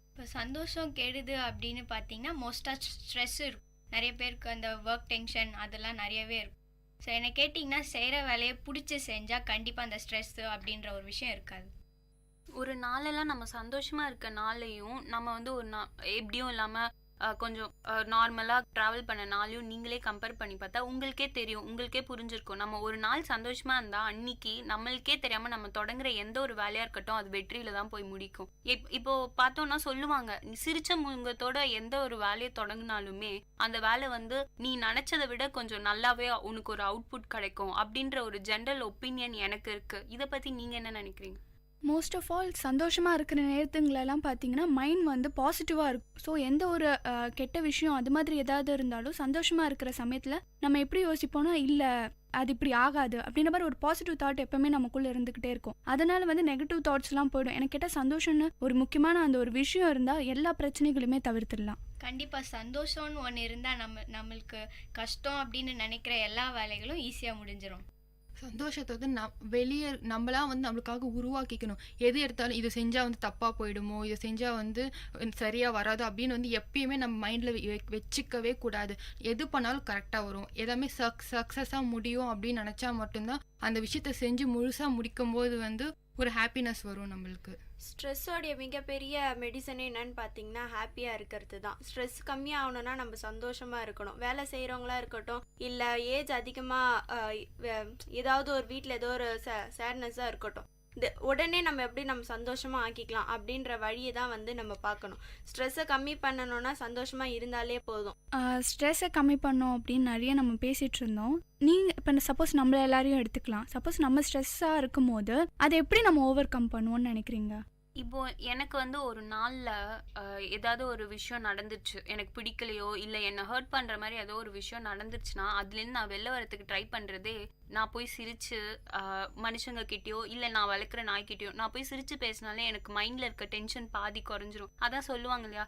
இப்போ சந்தோஷம் கெடுது அப்படின்னு பார்த்தீங்கன்னா மோஸ்ட்டாக ஸ்ட்ரெஸ் இருக்கும். நிறைய பேருக்கு அந்த ஒர்க் டென்ஷன் அதெல்லாம் நிறையவே இருக்கும். ஸோ என்னை கேட்டிங்கன்னா செய்கிற வேலையை பிடிச்சி செஞ்சால் கண்டிப்பாக அந்த ஸ்ட்ரெஸ்ஸு அப்படின்ற ஒரு விஷயம் இருக்காது. ஒரு நாளெல்லாம் நம்ம சந்தோஷமாக இருக்க நாளையும் நம்ம ஒரு எப்படியும் இல்லாமல் கொஞ்சம் நார்மலாக ட்ராவல் பண்ண நாளையும் நீங்களே கம்பேர் பண்ணி பார்த்தா உங்களுக்கே தெரியும், உங்களுக்கே புரிஞ்சிருக்கும். நம்ம ஒரு நாள் சந்தோஷமாக இருந்தால் அன்னைக்கு நம்மளுக்கே தெரியாமல் நம்ம தொடங்குற எந்த ஒரு வேலையாக இருக்கட்டும் அது வெற்றியில் தான் போய் முடிக்கும். இப்போ பார்த்தோன்னா சொல்லுவாங்க, சிரிச்ச முகத்தோட எந்த ஒரு வேலையை தொடங்கினாலுமே அந்த வேலை நீ நினச்சதை விட கொஞ்சம் நல்லாவே உனக்கு ஒரு அவுட்புட் கிடைக்கும் அப்படின்ற ஒரு ஜென்ரல் ஒப்பீனியன் எனக்கு இருக்குது. இதை பற்றி நீங்கள் என்ன நினைக்கிறீங்க? மோஸ்ட் ஆஃப் ஆல் சந்தோஷமாக இருக்கிற நேரத்துங்களெல்லாம் பார்த்தீங்கன்னா மைண்ட் பாசிட்டிவாக இருக்கும். ஸோ எந்த ஒரு கெட்ட விஷயம் அது மாதிரி ஏதாவது இருந்தாலும் சந்தோஷமாக இருக்கிற சமயத்தில் நம்ம எப்படி யோசிப்போம்னா, இல்லை அது இப்படி ஆகாது அப்படின்ற மாதிரி ஒரு பாசிட்டிவ் தாட் எப்பவுமே நமக்குள்ளே இருந்துக்கிட்டே இருக்கும். அதனால நெகட்டிவ் தாட்ஸ்லாம் போயிடும். எனக்கு கேட்டால் சந்தோஷம்னு ஒரு முக்கியமான அந்த ஒரு விஷயம் இருந்தால் எல்லா பிரச்சனைகளுமே தவிர்த்துடலாம். கண்டிப்பாக சந்தோஷம்னு ஒன்று இருந்தால் நம்மளுக்கு கஷ்டம் அப்படின்னு நினைக்கிற எல்லா வேலைகளும் ஈஸியாக முடிஞ்சிடும். சந்தோஷத்தை வெளியே நம்மளாம் நம்மளுக்காக உருவாக்கிக்கணும். எது எடுத்தாலும் இது செஞ்சால் தப்பாக போயிடுமோ, இதை செஞ்சால் சரியாக வராது அப்படின்னு எப்பயுமே நம்ம மைண்டில் வச்சுக்கவே கூடாது. எது பண்ணாலும் கரெக்டாக வரும், எல்லாமே சக்ஸஸாக முடியும் அப்படின்னு நினச்சா மட்டும்தான் அந்த விஷயத்தை செஞ்சு முழுசாக முடிக்கும் போது ஒரு ஹாப்பினஸ் வரும் நம்மளுக்கு. ஸ்ட்ரெஸ்ஸோடைய மிகப்பெரிய மெடிசனே என்னன்னு பார்த்தீங்கன்னா ஹாப்பியாக இருக்கிறது தான். ஸ்ட்ரெஸ் கம்மியாகணும்னா நம்ம சந்தோஷமாக இருக்கணும். வேலை செய்கிறவங்களா இருக்கட்டும், இல்லை ஏஜ் அதிகமாக ஏதாவது ஒரு வீட்டில் ஏதோ ஒரு சேட்னஸாக இருக்கட்டும், உடனே நம்ம எப்படி நம்ம சந்தோஷமாக ஆக்கிக்கலாம் அப்படின்ற வழியை தான் நம்ம பார்க்கணும். ஸ்ட்ரெஸ்ஸை கம்மி பண்ணணும்னா சந்தோஷமாக இருந்தாலே போதும். ஸ்ட்ரெஸ்ஸை கம்மி பண்ணோம் அப்படின்னு நிறைய நம்ம பேசிகிட்டு இருந்தோம். நீங்கள் இப்போ சப்போஸ் நம்மள எல்லாரையும் எடுத்துக்கலாம். சப்போஸ் நம்ம ஸ்ட்ரெஸ்ஸாக இருக்கும் போது அதை எப்படி நம்ம ஓவர் கம் பண்ணுவோம்னு நினைக்கிறீங்க? இப்போ எனக்கு வந்து ஒரு நாள்ல ஏதாவது ஒரு விஷயம் நடந்துச்சு, எனக்கு பிடிக்கலையோ இல்லை என்னை ஹர்ட் பண்ற மாதிரி ஏதோ ஒரு விஷயம் நடந்துச்சுன்னா அதுலேருந்து நான் வெளில வரதுக்கு ட்ரை பண்றதே நான் போய் சிரிச்சு மனுஷங்க கிட்டயோ இல்லை நான் வளர்க்குற நாய்கிட்டயோ நான் போய் சிரிச்சு பேசினாலே எனக்கு மைண்ட்ல இருக்க டென்ஷன் பாதி குறைஞ்சிரும். அதான் சொல்லுவாங்க இல்லையா,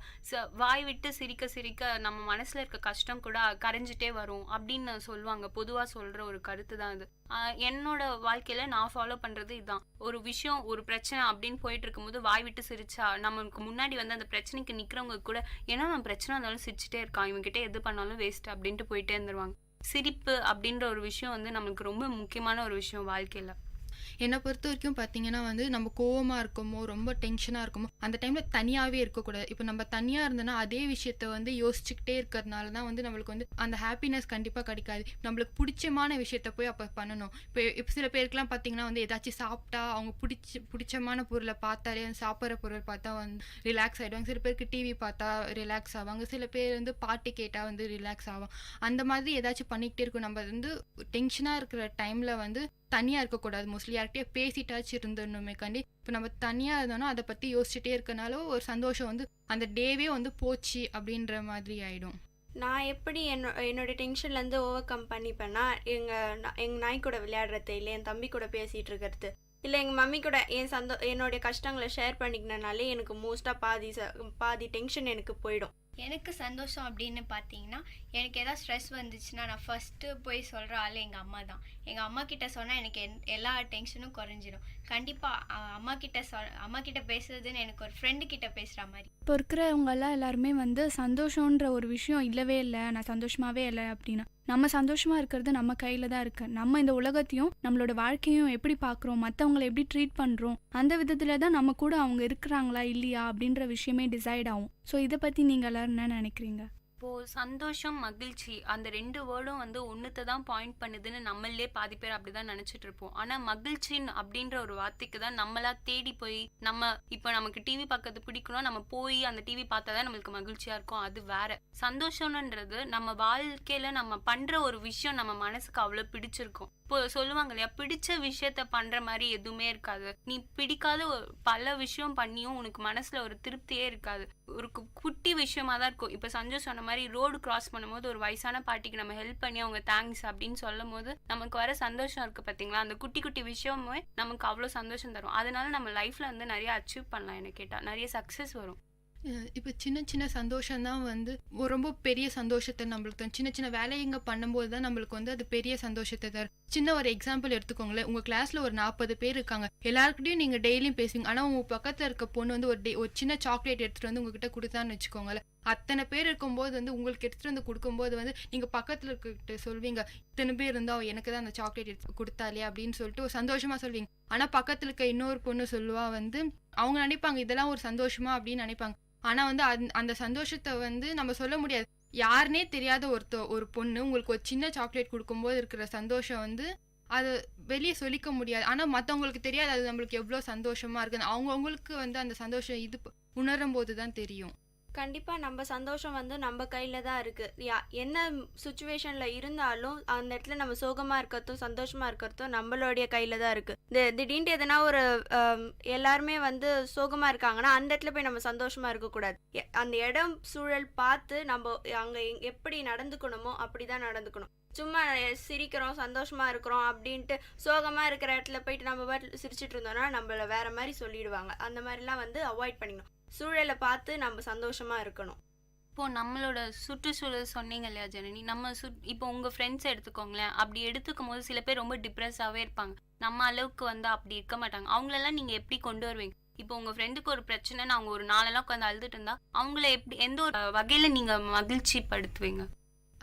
வாய் விட்டு சிரிக்க சிரிக்க நம்ம மனசுல இருக்க கஷ்டம் கூட கரைஞ்சிட்டே வரும் அப்படின்னு சொல்லுவாங்க. பொதுவா சொல்ற ஒரு கருத்து தான் இது. என்னோட வாழ்க்கையில நான் ஃபாலோ பண்றது இதுதான். ஒரு விஷயம் ஒரு பிரச்சனை அப்படின்னு போயிட்டு இருக்கும்போது வாய் விட்டு சிரிச்சா நமக்கு முன்னாடி வந்து அந்த பிரச்சனைக்கு நிக்கிறவங்க கூட ஏன்னா நம்ம பிரச்சனை இருந்தாலும் சிரிச்சுட்டே இருக்கான், இவங்ககிட்ட எது பண்ணாலும் வேஸ்ட் அப்படின்ட்டு போயிட்டே இருந்துருவாங்க. சிரிப்பு அப்படின்ற ஒரு விஷயம் வந்து நம்மளுக்கு ரொம்ப முக்கியமான ஒரு விஷயம் வாழ்க்கையில. என்னை பொறுத்த வரைக்கும் பார்த்தீங்கன்னா வந்து நம்ம கோவமாக இருக்கோமோ ரொம்ப டென்ஷனாக இருக்கோமோ அந்த டைமில் தனியாகவே இருக்கக்கூடாது. இப்போ நம்ம தனியாக இருந்தோன்னா அதே விஷயத்த வந்து யோசிச்சுக்கிட்டே இருக்கிறதுனால தான் வந்து நம்மளுக்கு வந்து அந்த ஹாப்பினஸ் கண்டிப்பாக கிடைக்காது. நம்மளுக்கு பிடிச்சமான விஷயத்த போய் அப்போ பண்ணணும். இப்போ சில பேருக்குலாம் பார்த்தீங்கன்னா வந்து ஏதாச்சும் சாப்பிட்டா அவங்க பிடிச்சமான பொருளை பார்த்தாலே வந்து சாப்பிட்ற பொருள் பார்த்தா வந்து ரிலாக்ஸ் ஆகிடுவாங்க. சில பேருக்கு டிவி பார்த்தா ரிலாக்ஸ் ஆவாங்க. சில பேர் வந்து பாட்டு கேட்டால் வந்து ரிலாக்ஸ் ஆகும். அந்த மாதிரி ஏதாச்சும் பண்ணிக்கிட்டே இருக்கும். நம்ம வந்து டென்ஷனாக இருக்கிற டைமில் வந்து தனியாக இருக்கக்கூடாது. மோஸ்ட்லி யார்கிட்டயே பேசிட்டாச்சு இருந்துடணுமே கண்டி. இப்போ நம்ம தனியாக இருந்தோம்னா அதை பற்றி யோசிச்சுட்டே இருக்கனால ஒரு சந்தோஷம் வந்து அந்த டேவே வந்து போச்சு அப்படின்ற மாதிரி ஆகிடும். நான் எப்படி என்னோட டென்ஷன்லேருந்து ஓவர் கம் பண்ணிப்பேன்னா எங்கள் நாய் கூட விளையாடுறது, இல்லை என் தம்பி கூட பேசிகிட்டு இருக்கிறது, இல்லை எங்கள் மம்மி கூட என்னுடைய கஷ்டங்களை ஷேர் பண்ணிக்கினாலே எனக்கு மோஸ்ட்டாக பாதி டென்ஷன் எனக்கு போயிடும். எனக்கு சந்தோஷம் அப்படின்னு பார்த்தீங்கன்னா, எனக்கு ஏதாவது ஸ்ட்ரெஸ் வந்துச்சுன்னா நான் ஃபஸ்ட்டு போய் சொல்கிற ஆள் எங்கள் அம்மா தான். எங்கள் அம்மா கிட்ட சொன்னால் எனக்கு எல்லா டென்ஷனும் குறைஞ்சிடும். கண்டிப்பாக அம்மா கிட்ட பேசுறதுன்னு எனக்கு ஒரு ஃப்ரெண்டு கிட்ட பேசுகிற மாதிரி. இப்போ இருக்கிறவங்கெல்லாம் எல்லாருமே வந்து சந்தோஷன்ற ஒரு விஷயம் இல்லவே இல்லை, நான் சந்தோஷமாகவே இல்லை அப்படின்னா, நம்ம சந்தோஷமாக இருக்கிறது நம்ம கையில் தான் இருக்குது. நம்ம இந்த உலகத்தையும் நம்மளோட வாழ்க்கையும் எப்படி பார்க்குறோம், மற்றவங்களை எப்படி ட்ரீட் பண்ணுறோம், அந்த விதத்தில் தான் நம்ம கூட அவங்க இருக்கிறாங்களா இல்லையா அப்படின்ற விஷயமே டிசைட் ஆகும். ஸோ இதை பற்றி நீங்கள் எல்லாரும் என்ன நினைக்கிறீங்க? இப்போது சந்தோஷம் மகிழ்ச்சி அந்த 2 வேர்டும் வந்து ஒன்றுத்தை தான் பாயிண்ட் பண்ணுதுன்னு நம்மளே பாதி பேர் அப்படி தான் நினச்சிட்டு இருப்போம். ஆனால் மகிழ்ச்சின்னு அப்படின்ற ஒரு வார்த்தைக்கு தான் நம்மளா தேடி போய் இப்போ நமக்கு டிவி பார்க்கறது பிடிக்கணும், நம்ம போய் அந்த டிவி பார்த்தா தான் நம்மளுக்கு மகிழ்ச்சியாக இருக்கும். அது வேற. சந்தோஷம்ன்றது நம்ம வாழ்க்கையில் நம்ம பண்ணுற ஒரு விஷயம் நம்ம மனசுக்கு அவ்வளோ பிடிச்சிருக்கும். இப்போ சொல்லுவாங்க இல்லையா, பிடிச்ச விஷயத்த பண்ணுற மாதிரி எதுவுமே இருக்காது. நீ பிடிக்காத பல விஷயம் பண்ணியும் உனக்கு மனசில் ஒரு திருப்தியே இருக்காது. ஒரு குட்டி விஷயமா தான் இருக்கும். இப்போ சஞ்சய் சொன்ன மாதிரி ரோடு கிராஸ் பண்ணும்போது ஒரு வயசான பாட்டிக்கு நம்ம ஹெல்ப் பண்ணி அவங்க தேங்க்ஸ் அப்படின்னு சொல்லும் போது நமக்கு வர சந்தோஷம் இருக்கு பார்த்தீங்களா, அந்த குட்டி குட்டி விஷயமே நமக்கு அவ்வளோ சந்தோஷம் தரும். அதனால நம்ம லைஃப்ல வந்து நிறைய அச்சீவ் பண்ணலாம். என்ன கேட்டால் நிறைய சக்ஸஸ் வரும். இப்போ சின்ன சின்ன சந்தோஷம் தான் வந்து ரொம்ப பெரிய சந்தோஷத்தை நம்மளுக்கு தரும். சின்ன சின்ன வேலைங்க பண்ணும்போது தான் நம்மளுக்கு வந்து அது பெரிய சந்தோஷத்தை தரும். சின்ன ஒரு எக்ஸாம்பிள் எடுத்துக்கோங்களேன். உங்கள் கிளாஸில் ஒரு 40 பேர் இருக்காங்க. எல்லாருக்கிட்டையும் நீங்கள் டெய்லியும் பேசுவீங்க. ஆனால் உங்கள் பக்கத்தில் இருக்க பொண்ணு வந்து ஒரு சின்ன சாக்லேட் எடுத்துகிட்டு வந்து உங்ககிட்ட கொடுத்தான்னு வச்சுக்கோங்களேன். அத்தனை பேர் இருக்கும்போது வந்து உங்களுக்கு எடுத்துகிட்டு வந்து கொடுக்கும்போது வந்து நீங்கள் பக்கத்தில் இருக்கிட்ட சொல்வீங்க, இத்தனை பேர் இருந்தால் எனக்கு தான் அந்த சாக்லேட் எடுத்து கொடுத்தாலே அப்படின்னு சொல்லிட்டு ஒரு சந்தோஷமாக சொல்வீங்க. ஆனால் பக்கத்தில் இருக்க இன்னொரு பொண்ணு சொல்லுவா வந்து அவங்க நினைப்பாங்க இதெல்லாம் ஒரு சந்தோஷமா அப்படின்னு நினைப்பாங்க. ஆனால் வந்து அந்த சந்தோஷத்தை வந்து நம்ம சொல்ல முடியாது. யாருனே தெரியாத ஒரு பொண்ணு உங்களுக்கு ஒரு சின்ன சாக்லேட் கொடுக்கும்போது இருக்கிற சந்தோஷம் வந்து அது வெளியே சொல்லிக்க முடியாது. ஆனால் மற்றவங்களுக்கு தெரியாது அது நம்மளுக்கு எவ்வளோ சந்தோஷமா இருக்குன்னு. அவங்கவுங்களுக்கு வந்து அந்த சந்தோஷம் இது உணரும் போது தான் தெரியும். கண்டிப்பாக நம்ம சந்தோஷம் வந்து நம்ம கையில் தான் இருக்குது. என்ன சுச்சுவேஷனில் இருந்தாலும் அந்த இடத்துல நம்ம சோகமாக இருக்கிறதும் சந்தோஷமாக இருக்கிறதும் நம்மளுடைய கையில் தான் இருக்குது. திடீர்னு எதனா ஒரு எல்லாருமே வந்து சோகமாக இருக்காங்கன்னா அந்த இடத்துல போய் நம்ம சந்தோஷமாக இருக்கக்கூடாது. அந்த இடம் சூழல் பார்த்து நம்ம அங்கே எப்படி நடந்துக்கணுமோ அப்படி தான் நடந்துக்கணும். சும்மா சிரிக்கிறோம் சந்தோஷமா இருக்கிறோம் அப்படின்ட்டு சோகமா இருக்கிற இடத்துல போயிட்டு நம்ம பாட்டு சிரிச்சிட்டு இருந்தோம்னா நம்மள வேற மாதிரி சொல்லிடுவாங்க. அந்த மாதிரிலாம் வந்து அவாய்ட் பண்ணிக்கணும். சூழலை பார்த்து நம்ம சந்தோஷமா இருக்கணும். இப்போ நம்மளோட சுற்றுச்சூழல் சொன்னீங்க இல்லையா ஜனனி, நம்ம இப்போ உங்க ஃப்ரெண்ட்ஸ் எடுத்துக்கோங்களேன். அப்படி எடுத்துக்கும் போது சில பேர் ரொம்ப டிப்ரெஸ்ஸாவே இருப்பாங்க. நம்ம அளவுக்கு வந்து அப்படி இருக்க மாட்டாங்க. அவங்களெல்லாம் நீங்க எப்படி கொண்டு வருவீங்க? இப்போ உங்க ஃப்ரெண்டுக்கு ஒரு பிரச்சனைன்னு அவங்க ஒரு நாளெல்லாம் உட்காந்து அழுதுட்டு இருந்தா அவங்கள எப்படி எந்த ஒரு வகையில நீங்க மகிழ்ச்சி படுத்துவீங்க?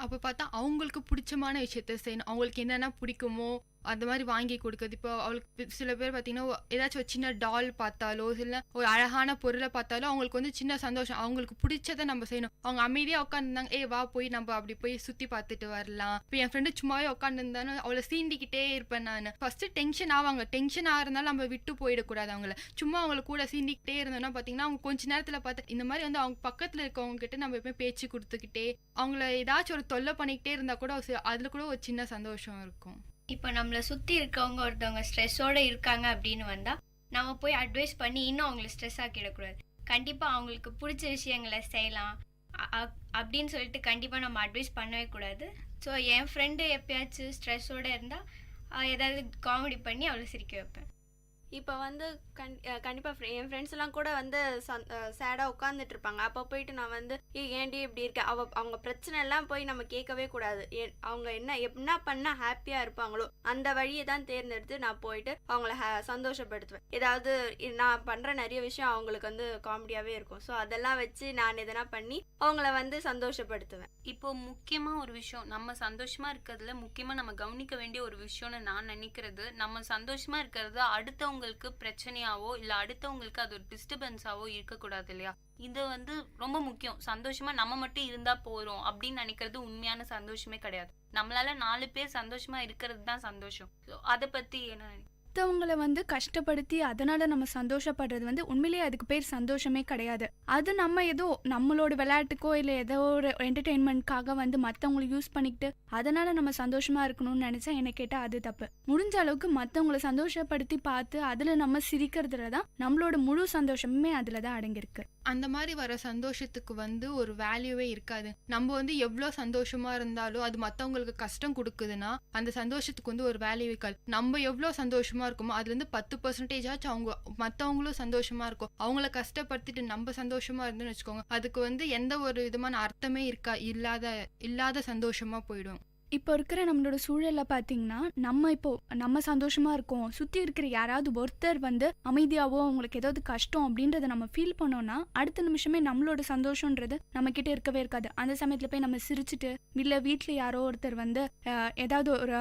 அப்போ பார்த்தா அவங்களுக்கு பிடிச்சமான விஷயத்த செய்யணும். அவங்களுக்கு என்னென்ன பிடிக்குமோ அந்த மாதிரி வாங்கி கொடுக்குறது. இப்போ அவளுக்கு சில பேர் பார்த்தீங்கன்னா ஏதாச்சும் ஒரு சின்ன டால் பார்த்தாலோ இல்லை ஒரு அழகான பொருளை பார்த்தாலோ அவங்களுக்கு வந்து சின்ன சந்தோஷம். அவங்களுக்கு பிடிச்சதை நம்ம செய்யணும். அவங்க அமைதியாக உட்காந்துருந்தாங்க, வா போய் நம்ம அப்படி போய் சுற்றி பார்த்துட்டு வரலாம். இப்போ என் ஃப்ரெண்டு சும்மாவே உட்காந்துருந்தாலும் அவளை சீண்டிக்கிட்டே இருப்பேன் நான். ஃபர்ஸ்ட்டு டென்ஷன் ஆவாங்க. டென்ஷன் ஆகிறதுனால நம்ம விட்டு போயிடக்கூடாது. அவங்கள சும்மா அவங்கள கூட சீண்டிக்கிட்டே இருந்தோம்னா பார்த்தீங்கன்னா அவங்க கொஞ்ச நேரத்தில் பார்த்து இந்த மாதிரி வந்து அவங்க பக்கத்தில் இருக்கவங்க கிட்ட நம்ம எப்பவுமே பேச்சு கொடுத்துக்கிட்டே அவங்கள ஏதாச்சும் ஒரு தொல்லை பண்ணிக்கிட்டே இருந்தால் கூட அதில் கூட ஒரு சின்ன சந்தோஷம் இருக்கும். இப்போ நம்மளை சுற்றி இருக்கவங்க ஒருத்தவங்க ஸ்ட்ரெஸ்ஸோடு இருக்காங்க அப்படின்னு வந்தால் நம்ம போய் அட்வைஸ் பண்ணி இன்னும் அவங்கள ஸ்ட்ரெஸ் ஆக்கிடக்கூடாது. கண்டிப்பாக அவங்களுக்கு பிடிச்ச விஷயங்களை செய்யலாம் அப்படின்னு சொல்லிட்டு கண்டிப்பாக நம்ம அட்வைஸ் பண்ணவே கூடாது. ஸோ என் ஃப்ரெண்டு எப்பயாச்சும் ஸ்ட்ரெஸ்ஸோடு இருந்தால் ஏதாவது காமெடி பண்ணி அவளை சிரிக்க வைப்பேன். இப்போ வந்து கண்டிப்பாக என் ஃப்ரெண்ட்ஸ் எல்லாம் கூட வந்து சேடாக உட்காந்துட்டு இருப்பாங்க. அப்போ போயிட்டு நான் வந்து ஏன்டி இப்படி இருக்க அவங்க பிரச்சனை எல்லாம் போய் நம்ம கேட்கவே கூடாது. அவங்க என்ன பண்ணால் ஹாப்பியாக இருப்பாங்களோ அந்த வழியை தான் தேர்ந்தெடுத்து நான் போயிட்டு அவங்கள சந்தோஷப்படுத்துவேன். ஏதாவது நான் பண்ணுற நிறைய விஷயம் அவங்களுக்கு வந்து காமெடியாகவே இருக்கும். ஸோ அதெல்லாம் வச்சு நான் எதனா பண்ணி அவங்கள வந்து சந்தோஷப்படுத்துவேன். இப்போ முக்கியமாக ஒரு விஷயம், நம்ம சந்தோஷமாக இருக்கிறதுல முக்கியமாக நம்ம கவனிக்க வேண்டிய ஒரு விஷயம்னு நான் நினைக்கிறது, நம்ம சந்தோஷமாக இருக்கிறது அடுத்தவங்களுக்கு பிரச்சனையாவோ இல்லை அடுத்தவங்களுக்கு அது ஒரு டிஸ்டர்பன்ஸாவோ இருக்கக்கூடாது இல்லையா? இது வந்து ரொம்ப முக்கியம். சந்தோஷமா நம்ம மட்டும் இருந்தா போறோம் அப்படின்னு நினைக்கிறது உண்மையான சந்தோஷமே கிடையாது. நம்மளால 4 பேர் சந்தோஷமா இருக்கிறது தான் சந்தோஷம். அதை பத்தி என்ன? மற்றவங்களை வந்து கஷ்டப்படுத்தி அதனால நம்ம சந்தோஷப்படுறது வந்து உண்மையிலேயே அதுக்கு பேர் சந்தோஷமே கிடையாது. அது நம்ம ஏதோ நம்மளோட விளையாட்டுக்கோ இல்லை ஏதோ ஒரு என்டர்டெயின்மெண்ட்காக வந்து மற்றவங்களை யூஸ் பண்ணிக்கிட்டு அதனால நம்ம சந்தோஷமா இருக்கணும்னு நினைச்சா என்ன கேட்டால் அது தப்பு. முடிஞ்ச அளவுக்கு மற்றவங்களை சந்தோஷப்படுத்தி பார்த்து அதில் நம்ம சிரிக்கிறதுல தான் நம்மளோட முழு சந்தோஷமே அதில் தான் அடங்கியிருக்கு. அந்த மாதிரி வர சந்தோஷத்துக்கு வந்து ஒரு வேல்யூவே இருக்காது. நம்ம வந்து எவ்வளோ சந்தோஷமா இருந்தாலும் அது மற்றவங்களுக்கு கஷ்டம் கொடுக்குதுன்னா அந்த சந்தோஷத்துக்கு வந்து ஒரு வேல்யூ இருக்காது. நம்ம எவ்வளோ சந்தோஷமா இருக்குமோ அதுல இருந்து 10% ஆச்சும் அவங்க மற்றவங்களும் சந்தோஷமா இருக்கும். அவங்கள கஷ்டப்படுத்திட்டு நம்ம சந்தோஷமா இருந்துன்னு வச்சுக்கோங்க, அதுக்கு வந்து எந்த ஒரு விதமான அர்த்தமே இல்லாத சந்தோஷமா போயிடும். இப்போ இருக்கிற நம்மளோட சூழல்ல பார்த்தீங்கன்னா நம்ம சந்தோஷமா இருக்கோம், சுற்றி இருக்கிற யாராவது ஒருத்தர் வந்து அமைதியாவோ அவங்களுக்கு ஏதாவது கஷ்டம் அப்படின்றத நம்ம ஃபீல் பண்ணோம்னா அடுத்த நிமிஷமே நம்மளோட சந்தோஷன்றது நம்ம கிட்ட இருக்கவே இருக்காது. அந்த சமயத்தில் போய் நம்ம சிரிச்சுட்டு இல்லை வீட்டில் யாரோ ஒருத்தர் வந்து ஏதாவது ஒரு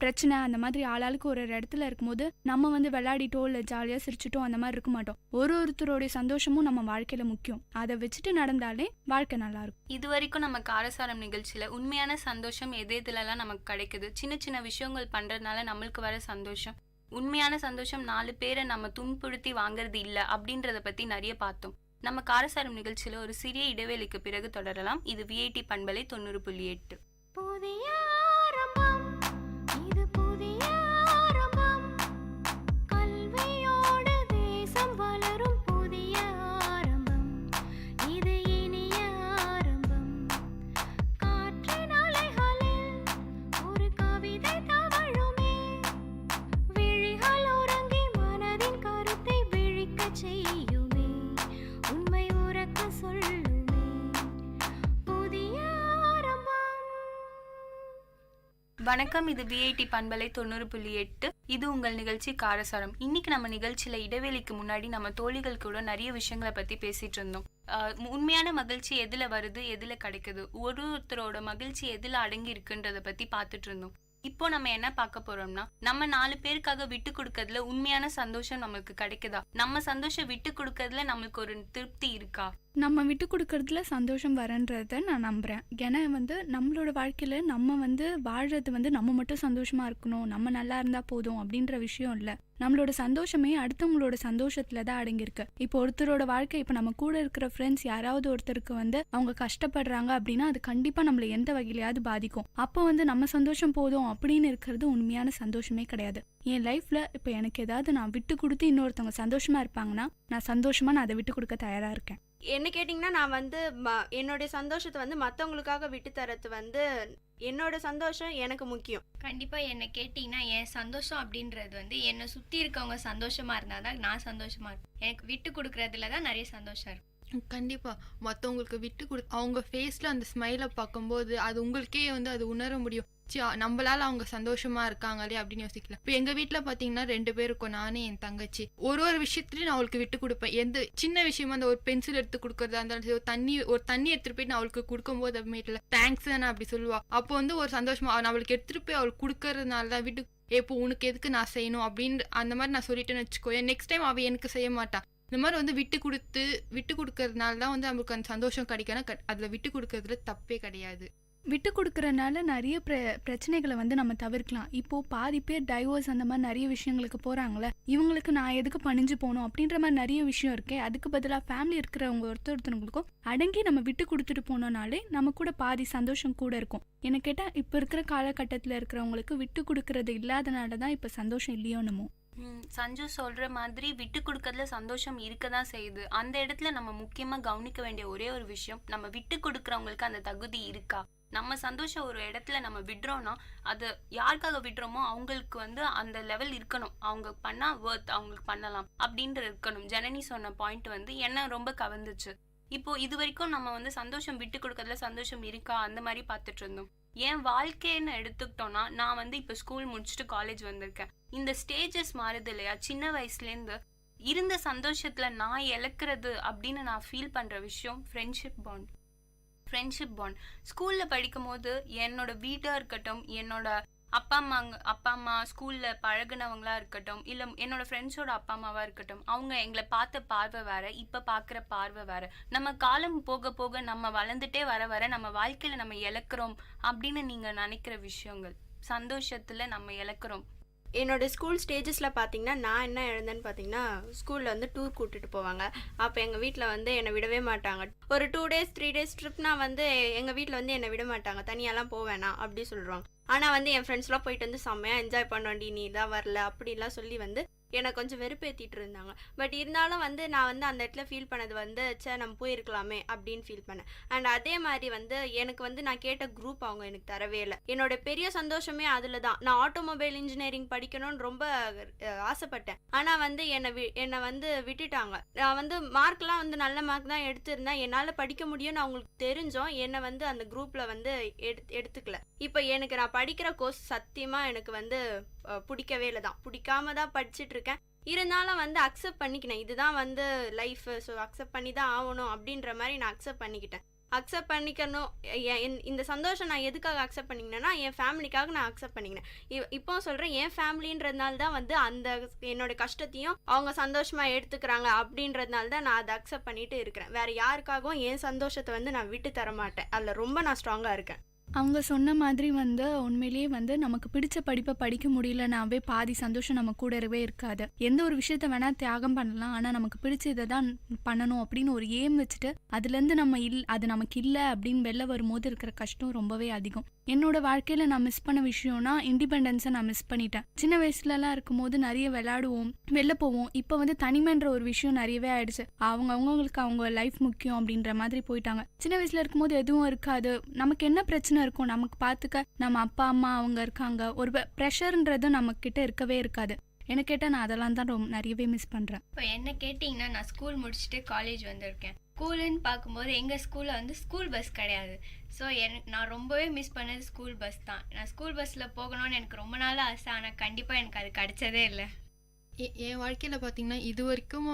பிரச்சனை அந்த மாதிரி ஆளாளுக்கு ஒரு இடத்துல இருக்கும்போது நம்ம வந்து விளையாடிட்டோ இல்லை ஜாலியாக சிரிச்சுட்டோ அந்த மாதிரி இருக்க மாட்டோம். ஒருத்தருடைய சந்தோஷமும் நம்ம வாழ்க்கையில முக்கியம். அதை வச்சுட்டு நடந்தாலே வாழ்க்கை நல்லா இருக்கும். இது வரைக்கும் நம்ம காரசாரம் நிகழ்ச்சியில உண்மையான சந்தோஷம் எதுலலாம் நமக்கு கிடைக்குது, சின்ன சின்ன விஷயங்கள் பண்றதுனால நம்மளுக்கு வர சந்தோஷம், உண்மையான சந்தோஷம் 4 பேரை நம்ம துன்புறுத்தி வாங்குறது இல்ல அப்படின்றத பத்தி நிறைய பார்த்தோம். நம்ம காரசாரம் நிகழ்ச்சியில ஒரு சிறிய இடைவேளைக்கு பிறகு தொடரலாம். இது VIT பண்பலை 90.8. புதிய ஆரம்பம், இது புதிய ஆரம்பம், கல்வியோடு தேசம் வளரும் புதிய ஆரம்பம், இது இனிய ஆரம்பம், காற்றின் அலைகளில் ஒரு கவிதை தவழுமே, விழிகள் உறங்கி மனதின் கருத்தை விழிக்கச் செய்யுமே, உண்மை உறக்க சொல்லுமே, புதிய ஆரம்பம். வணக்கம், இது VIT பண்பலை 90.8. இது உங்கள் நிகழ்ச்சி காரசாரம். இன்னைக்கு நம்ம நிகழ்ச்சியில இடைவேளைக்கு முன்னாடி நம்ம தோழிகள் கூட நிறைய விஷயங்களை பத்தி பேசிட்டு இருந்தோம். உண்மையான மகிழ்ச்சி எதுல வருது, எதுல கிடைக்குது, ஒருத்தரோட மகிழ்ச்சி எதுல அடங்கி இருக்குன்றத பத்தி பார்த்துட்டு இருந்தோம். இப்போ நம்ம என்ன பார்க்க போறோம்னா, நம்ம 4 பேருக்காக விட்டு கொடுக்கறதுல உண்மையான சந்தோஷம் நம்மளுக்கு கிடைக்குதா, நம்ம சந்தோஷம் விட்டு கொடுக்கறதுல நம்மளுக்கு ஒரு திருப்தி இருக்கா? நம்ம விட்டு கொடுக்கறதுல சந்தோஷம் வரன்றத நான் நம்புறேன். ஏன்னா வந்து நம்மளோட வாழ்க்கையில நம்ம வந்து வாழ்றது வந்து நம்ம மட்டும் சந்தோஷமா இருக்கணும், நம்ம நல்லா இருந்தா போதும் அப்படின்ற விஷயம் இல்லை. நம்மளோட சந்தோஷமே அடுத்தவங்களோட சந்தோஷத்துல தான் அடங்கியிருக்கு. இப்போ ஒருத்தரோட வாழ்க்கை, இப்போ நம்ம கூட இருக்கிற ஃப்ரெண்ட்ஸ் யாராவது ஒருத்தருக்கு வந்து அவங்க கஷ்டப்படுறாங்க அப்படின்னா அது கண்டிப்பா நம்மள எந்த வகையிலையாவது பாதிக்கும். அப்போ வந்து நம்ம சந்தோஷம் போதும் அப்படின்னு இருக்கிறது உண்மையான சந்தோஷமே கிடையாது. என் லைஃப்ல இப்போ எனக்கு ஏதாவது நான் விட்டு கொடுத்து இன்னொருத்தவங்க சந்தோஷமா இருப்பாங்கன்னா நான் அதை விட்டு கொடுக்க தயாரா இருக்கேன். என்ன கேட்டிங்கன்னா, நான் வந்து என்னுடைய சந்தோஷத்தை வந்து மற்றவங்களுக்காக விட்டு தரது வந்து என்னோட சந்தோஷம் எனக்கு முக்கியம். கண்டிப்பா என்ன கேட்டீங்கன்னா, என் சந்தோஷம் அப்படின்றது வந்து என்னை சுத்தி இருக்கவங்க சந்தோஷமா இருந்தாதான் நான் சந்தோஷமா இருப்பேன். எனக்கு விட்டு கொடுக்கறதுல தான் நிறைய சந்தோஷம் இருக்கும். கண்டிப்பா மற்றவங்களுக்கு விட்டு அவங்க ஃபேஸ்ல அந்த ஸ்மைலை பார்க்கும்போது அது உங்களுக்கே வந்து அது உணர முடியும். நம்மளால அவங்க சந்தோஷமா இருக்காங்களே அப்படின்னு யோசிக்கலாம். இப்போ எங்க வீட்டுல பாத்தீங்கன்னா 2 பேர் இருக்கும், நானே என் தங்கச்சி. ஒரு விஷயத்துலயும் நான் அவளுக்கு விட்டு கொடுப்பேன். எந்த சின்ன விஷயமா அந்த ஒரு பென்சில் எடுத்து கொடுக்கறதா இருந்தாலும், ஒரு தண்ணி எடுத்துட்டு போய் நான் அவளுக்கு கொடுக்கும் போது அப்புறமேட்டுல தேங்க்ஸ் நான் அப்படி சொல்லுவா. அப்போ வந்து ஒரு சந்தோஷமா அவளுக்கு எடுத்துட்டு போய் அவளுக்கு கொடுக்கறதுனாலதான் விட்டு இப்போ உனக்கு எதுக்கு நான் செய்யணும் அப்படின்னு அந்த மாதிரி நான் சொல்லிட்டேன்னு வச்சுக்கோ, நெக்ஸ்ட் டைம் அவ எனக்கு செய்ய மாட்டா. இந்த மாதிரி வந்து விட்டு கொடுக்கறதுனால தான் வந்து அவங்களுக்கு அந்த சந்தோஷம் கிடைக்கணும். அதுல விட்டு கொடுக்கறதுல தப்பே கிடையாது. விட்டு கொடுக்கறனால நிறைய பிரச்சனைகளை வந்து நம்ம தவிர்க்கலாம். இப்போ பாதி பேர் டைவோர்ஸ் அந்த மாதிரி நிறைய விஷயங்களுக்கு போறாங்களே, இவங்களுக்கு நான் எதுக்கு பணிஞ்சு போகணும் அப்படின்ற மாதிரி நிறைய விஷயம் இருக்கே. அதுக்கு பதிலாக ஃபேமிலி இருக்கிறவங்க ஒருத்தருங்களுக்கும் அடங்கி நம்ம விட்டு கொடுத்துட்டு போனோம்னாலே நம்ம கூட பாதி சந்தோஷம் கூட இருக்கும். என்ன கேட்டால் இப்போ இருக்கிற காலகட்டத்தில் இருக்கிறவங்களுக்கு விட்டு கொடுக்கறது இல்லாதனால தான் இப்போ சந்தோஷம் இல்லையோ என்னமோ. சஞ்சு சொல்ற மாதிரி விட்டு கொடுக்கறதுல சந்தோஷம் இருக்க தான் செய்யுது. அந்த இடத்துல நம்ம முக்கியமா கவனிக்க வேண்டிய ஒரே ஒரு விஷயம், நம்ம விட்டு கொடுக்கறவங்களுக்கு அந்த தகுதி இருக்கா. நம்ம சந்தோஷம் ஒரு இடத்துல நம்ம விடுறோம்னா அது யாருக்காக விடுறோமோ அவங்களுக்கு அந்த லெவல் இருக்கணும். அவங்க பண்ணா அவங்களுக்கு பண்ணலாம் அப்படின்ற இருக்கணும். ஜனனி சொன்ன பாயிண்ட் என்ன ரொம்ப கவர்ந்துச்சு. இப்போ இது வரைக்கும் நம்ம சந்தோஷம் விட்டு கொடுக்கறதுல சந்தோஷம் இருக்கா அந்த மாதிரி பார்த்துட்டு இருந்தோம். என் வாழ்க்கைன்னு எடுத்துக்கிட்டோம்னா நான் இப்போ ஸ்கூல் முடிச்சுட்டு காலேஜ் வந்திருக்கேன். இந்த ஸ்டேஜஸ் மாறுது இல்லையா, சின்ன வயசுலேருந்து இருந்த சந்தோஷத்துல நான் இழக்கிறது அப்படின்னு நான் ஃபீல் பண்ற விஷயம் ஃப்ரெண்ட்ஷிப் பாண்ட். ஸ்கூல்ல படிக்கும் போது என்னோட வீட்டா இருக்கட்டும், என்னோட அப்பா அம்மா ஸ்கூல்ல பழகுனவங்களா இருக்கட்டும், இல்ல என்னோட ஃப்ரெண்ட்ஸோட அப்பா அம்மாவா இருக்கட்டும், அவங்க எங்களை பார்த்த பார்வை வேற, இப்ப பாக்குற பார்வை வேற. நம்ம காலம் போக போக நம்ம வளர்ந்துட்டே வர நம்ம வாழ்க்கையில நம்ம இழக்கிறோம் அப்படின்னு நீங்க நினைக்கிற விஷயங்கள், சந்தோஷத்துல நம்ம இழக்கிறோம். என்னோட ஸ்கூல் ஸ்டேஜஸில் பார்த்தீங்கன்னா நான் என்ன எழுந்தேன்னு பார்த்தீங்கன்னா, ஸ்கூலில் டூர் கூட்டிகிட்டு போவாங்க. அப்போ எங்கள் வீட்டில் என்னை விடவே மாட்டாங்க. ஒரு 2 days 3 days ட்ரிப்னா எங்கள் வீட்டில் என்னை விட மாட்டாங்க. தனியாலாம் போவேணா அப்படி சொல்கிறாங்க. ஆனால் என் ஃப்ரெண்ட்ஸ்லாம் போயிட்டு செம்மையாக என்ஜாய் பண்ணுவேன்டி, நீ தான் வரல அப்படிலாம் சொல்லி என்னை கொஞ்சம் வெறுப்பேற்றிட்டு இருந்தாங்க. பட் இருந்தாலும் நான் அந்த இடத்துல ஃபீல் பண்ணது சே நம்ம போயிருக்கலாமே அப்படின்னு ஃபீல் பண்ணேன். அண்ட் அதே மாதிரி எனக்கு நான் கேட்ட குரூப் அவங்க எனக்கு தரவே இல்லை. என்னோட பெரிய சந்தோஷமே அதில் தான். நான் ஆட்டோமொபைல் இன்ஜினியரிங் படிக்கணும்னு ரொம்ப ஆசைப்பட்டேன். ஆனால் என்னை விட்டுட்டாங்க. நான் மார்க்லாம் நல்ல மார்க் தான் எடுத்திருந்தேன். என்னால் படிக்க முடியும்னு அவங்களுக்கு தெரிஞ்சோம். என்னை அந்த குரூப்பில் எடுத்துக்கல. இப்போ எனக்கு நான் படிக்கிற கோர்ஸ் சத்தியமாக எனக்கு பிடிக்கவே இல்லை தான். பிடிக்காம தான் படிச்சுட்டு இருக்கேன். இருந்தாலும் அக்செப்ட் பண்ணிக்கினேன். இதுதான் லைஃப், ஸோ அக்செப்ட் பண்ணி தான் ஆகணும் அப்படின்ற மாதிரி நான் அக்செப்ட் பண்ணிக்கிட்டேன். அக்செப்ட் பண்ணிக்கணும். இந்த சந்தோஷம் நான் எதுக்காக அக்செப்ட் பண்ணிக்கினேன்னா என் ஃபேமிலிக்காக நான் அக்செப்ட் பண்ணிக்கினேன். இப்போ சொல்கிறேன், என் ஃபேமிலின்றதுனால தான் அந்த என்னோட கஷ்டத்தையும் அவங்க சந்தோஷமாக எடுத்துக்கிறாங்க அப்படின்றதுனால தான் நான் அதை அக்செப்ட் பண்ணிட்டு இருக்கிறேன். வேற யாருக்காகவும் என் சந்தோஷத்தை நான் விட்டு தர மாட்டேன். அதில் ரொம்ப நான் ஸ்ட்ராங்காக இருக்கேன். அவங்க சொன்ன மாதிரி உண்மையிலேயே நமக்கு பிடிச்ச படிப்பை படிக்க முடியலனாவே பாதி சந்தோஷம் நம்ம கூடவே இருக்காது. எந்த ஒரு விஷயத்த வேணா தியாகம் பண்ணலாம், ஆனால் நமக்கு பிடிச்ச இதை தான் பண்ணணும் அப்படின்னு ஒரு ஏம் வச்சுட்டு அதுலேருந்து நம்ம அது நமக்கு இல்லை அப்படின்னு வெளில வரும்போது இருக்கிற கஷ்டம் ரொம்பவே அதிகம். என்னோட வாழ்க்கையில நான் மிஸ் பண்ண விஷயம்னா இண்டிபெண்டன்ஸை நான் மிஸ் பண்ணிட்டேன். சின்ன வயசுலலாம் இருக்கும்போது நிறைய விளையாடுவோம், வெளில போவோம். இப்போ தனிமைன்ற ஒரு விஷயம் நிறையவே ஆயிடுச்சு. அவங்களுக்கு அவங்க லைஃப் முக்கியம் அப்படின்ற மாதிரி போயிட்டாங்க. சின்ன வயசுல இருக்கும்போது எதுவும் இருக்காது. நமக்கு என்ன பிரச்சனை இருக்கும், நமக்கு பார்த்துக்க நம்ம அப்பா அம்மா அவங்க இருக்காங்க. ஒரு ப்ரெஷர்ன்றது நம்ம கிட்ட இருக்கவே இருக்காது. என்ன கேட்டால் நான் அதெல்லாம் தான் ரொம்ப நிறையவே மிஸ் பண்ணுறேன். இப்போ என்ன கேட்டிங்கன்னா, நான் ஸ்கூல் முடிச்சுட்டு காலேஜ் வந்திருக்கேன். ஸ்கூலுன்னு பார்க்கும்போது எங்கள் ஸ்கூலில் ஸ்கூல் பஸ் கிடையாது. ஸோ நான் ரொம்பவே மிஸ் பண்ணது ஸ்கூல் பஸ் தான். நான் ஸ்கூல் பஸ்ஸில் போகணும்னு எனக்கு ரொம்ப நாள் ஆசை, ஆனால் கண்டிப்பாக எனக்கு அது கிடைச்சதே இல்லை. என் வாழ்க்கையில் பார்த்தீங்கன்னா இது வரைக்கும்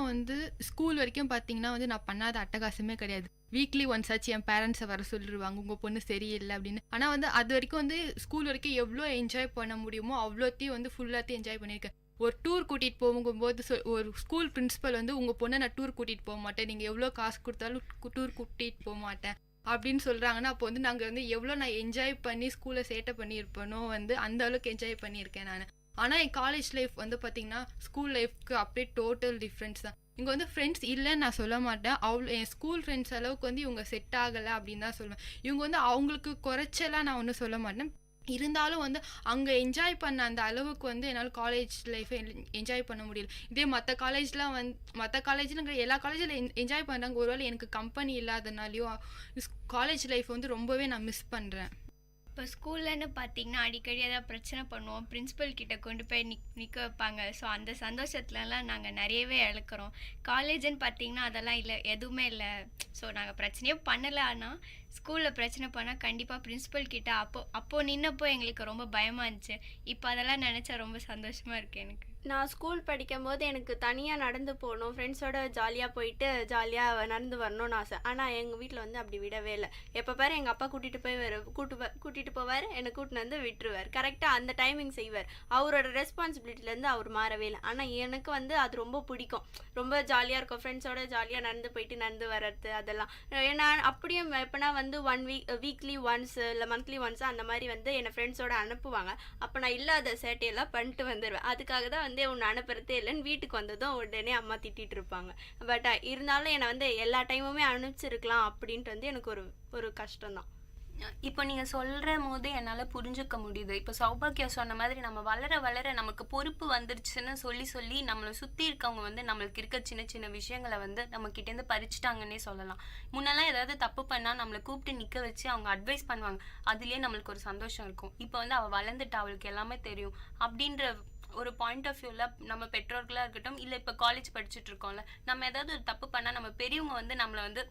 ஸ்கூல் வரைக்கும் பார்த்தீங்கன்னா நான் பண்ணாத அட்டகாசமே கிடையாது. வீக்லி ஒன்ஸ் ஆச்சு என் பேரண்ட்ஸை வர சொல்லிடுவாங்க, உங்கள் பொண்ணு சரியில்லை அப்படின்னு. ஆனால் அது வரைக்கும் ஸ்கூல் வரைக்கும் எவ்வளோ என்ஜாய் பண்ண முடியுமோ அவ்வளோத்தையும் ஃபுல்லாத்தையும் என்ஜாய் பண்ணியிருக்கேன். ஒரு டூர் கூட்டிகிட்டு போகும்போது ஒரு ஸ்கூல் பிரின்ஸிபல் உங்கள் பொண்ணை நான் டூர் கூட்டிகிட்டு போக மாட்டேன், நீங்கள் எவ்வளோ காசு கொடுத்தாலும் டூர் கூட்டிகிட்டு போக மாட்டேன் அப்படின்னு சொல்கிறாங்கன்னா, அப்போ நாங்கள் எவ்வளோ நான் என்ஜாய் பண்ணி ஸ்கூலை சேட்டை பண்ணியிருப்பேனோ அந்த அளவுக்கு என்ஜாய் பண்ணியிருக்கேன் நான். ஆனால் என் காலேஜ் லைஃப் பார்த்தீங்கன்னா ஸ்கூல் லைஃப்க்கு அப்படியே டோட்டல் டிஃப்ரென்ஸ் தான். இங்கே ஃப்ரெண்ட்ஸ் இல்லைன்னு நான் சொல்ல மாட்டேன். என் ஸ்கூல் ஃப்ரெண்ட்ஸ் அளவுக்கு இவங்க செட் ஆகலை அப்படின்னு தான் சொல்லுவேன். இவங்க அவங்களுக்கு குறைச்சலாம் நான் ஒன்றும் சொல்ல மாட்டேன். இருந்தாலும் அங்கே என்ஜாய் பண்ண அந்த அளவுக்கு என்னால் காலேஜ் லைஃப்பை என்ஜாய் பண்ண முடியல. இதே மற்ற காலேஜ்லாம் மற்ற காலேஜ்லங்கிற எல்லா காலேஜில் என்ஜாய் பண்ணுறாங்க. ஒருவேளை எனக்கு கம்பெனி இல்லாதனாலையோ காலேஜ் லைஃப் ரொம்பவே நான் மிஸ் பண்ணுறேன். இப்போ ஸ்கூல்லன்னு பார்த்தீங்கன்னா அடிக்கடி ஏதாவது பிரச்சனை பண்ணுவோம், பிரின்ஸிபல் கிட்ட கொண்டு போய் நிற்க வைப்பாங்க. ஸோ அந்த சந்தோஷத்துலலாம் நாங்கள் நிறையவே இழக்கிறோம். காலேஜுன்னு பார்த்தீங்கன்னா அதெல்லாம் இல்லை, எதுவுமே இல்லை. ஸோ நாங்கள் பிரச்சனையே பண்ணலை. ஆனால் ஸ்கூலில் பிரச்சனை பண்ணால் கண்டிப்பாக பிரின்ஸிபல் கிட்ட அப்போது நின்னப்போ எங்களுக்கு ரொம்ப பயமாக இருந்துச்சு. இப்போ அதெல்லாம் நினச்சா ரொம்ப சந்தோஷமாக இருக்குது எனக்கு. நான் ஸ்கூல் படிக்கும் போது எனக்கு தனியாக நடந்து போகணும், ஃப்ரெண்ட்ஸோட ஜாலியாக போயிட்டு ஜாலியாக நடந்து வரணும்னு ஆசை. ஆனால் எங்கள் வீட்டில் அப்படி விடவே இல்லை. எப்போ பாரு எங்கள் அப்பா கூட்டிகிட்டு போவார், என்னை கூட்டின்னு விட்டுருவார். கரெக்டாக அந்த டைமிங் செய்வார். அவரோட ரெஸ்பான்சிபிலிட்டிலேருந்து அவர் மாறவே இல்லை. ஆனால் எனக்கு அது ரொம்ப பிடிக்கும், ரொம்ப ஜாலியாக இருக்கும். ஃப்ரெண்ட்ஸோட ஜாலியாக நடந்து போயிட்டு நடந்து வர்றது அதெல்லாம். ஏன்னா அப்படியும் எப்போனா 1 வீக்லி ஒன்ஸ் இல்லை மந்த்லி ஒன்ஸ் அந்த மாதிரி என்னை ஃப்ரெண்ட்ஸோட அனுப்புவாங்க. அப்போ நான் இல்லாத சேட்டையெல்லாம் பண்ணிட்டு வந்துடுவேன். அதுக்காக தான் உன்னை அனுப்புறதே இல்லைன்னு வீட்டுக்கு வந்ததும் உடனே அம்மா திட்டிட்டு இருப்பாங்க. பட் இருந்தாலும் என்னை எல்லா டைமுமே அனுப்பிச்சிருக்கலாம் அப்படின்ட்டு எனக்கு ஒரு கஷ்டம்தான். இப்போ நீங்க சொல்ற போது என்னால புரிஞ்சுக்க முடியுது. இப்போ சௌபாக்கியா சொன்ன மாதிரி நம்ம வளர வளர நமக்கு பொறுப்பு வந்துருச்சுன்னு சொல்லி சொல்லி நம்மளை சுத்தி இருக்கவங்க வந்து நம்மளுக்கு இருக்க சின்ன சின்ன விஷயங்களை வந்து நம்ம கிட்ட இருந்து பறிச்சுட்டாங்கன்னே சொல்லலாம். முன்னெல்லாம் ஏதாவது தப்பு பண்ணா நம்மளை கூப்பிட்டு நிக்க வச்சு அவங்க அட்வைஸ் பண்ணுவாங்க, அதுலயே நம்மளுக்கு ஒரு சந்தோஷம் இருக்கும். இப்போ வந்து அவ வளர்ந்துட்டா, அவளுக்கு எல்லாமே தெரியும் அப்படின்ற ஒரு பாயிண்ட் ஆஃப் வியூல நம்ம பெற்றோர்களா இருக்கட்டும், இல்ல இப்ப காலேஜ் படிச்சுட்டு இருக்கோம்ல, நம்ம ஏதாவது ஒரு தப்பு பண்ணா நம்ம பெரியவங்க வந்து நம்மளை வந்து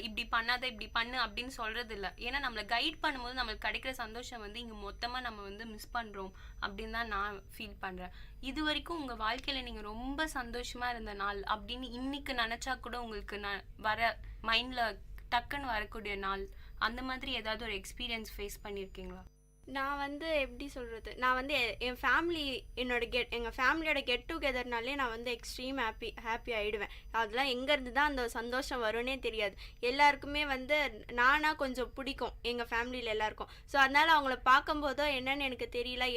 இப்படி பண்ணாத இப்படி பண்ணு அப்படின்னு சொல்றது இல்லை. ஏன்னா நம்மளை கைட் பண்ணும்போது நம்மளுக்கு கிடைக்கிற சந்தோஷம் வந்து இங்கே மொத்தமாக நம்ம வந்து மிஸ் பண்ணுறோம் அப்படின்னு தான் நான் ஃபீல் பண்ணுறேன். இது வரைக்கும் உங்கள் வாழ்க்கையில் நீங்கள் ரொம்ப சந்தோஷமாக இருந்த நாள் அப்படின்னு இன்னைக்கு நினச்சா கூட உங்களுக்கு வர மைண்டில் டக்குன்னு வரக்கூடிய நாள், அந்த மாதிரி ஏதாவது ஒரு எக்ஸ்பீரியன்ஸ் ஃபேஸ் பண்ணியிருக்கீங்களா? நான் வந்து எப்படி சொல்கிறது, நான் வந்து என் ஃபேமிலி எங்கள் ஃபேமிலியோட கெட் டுகெதர்னாலே நான் வந்து எக்ஸ்ட்ரீம் ஹாப்பி ஆகிடுவேன். அதெல்லாம் எங்கேருந்து தான் அந்த சந்தோஷம் வரும்னே தெரியாது. எல்லாருக்குமே வந்து நானாக கொஞ்சம் பிடிக்கும் எங்கள் ஃபேமிலியில் எல்லாருக்கும். ஸோ அதனால் அவங்கள பார்க்கும்போதோ என்னன்னு எனக்கு தெரியல,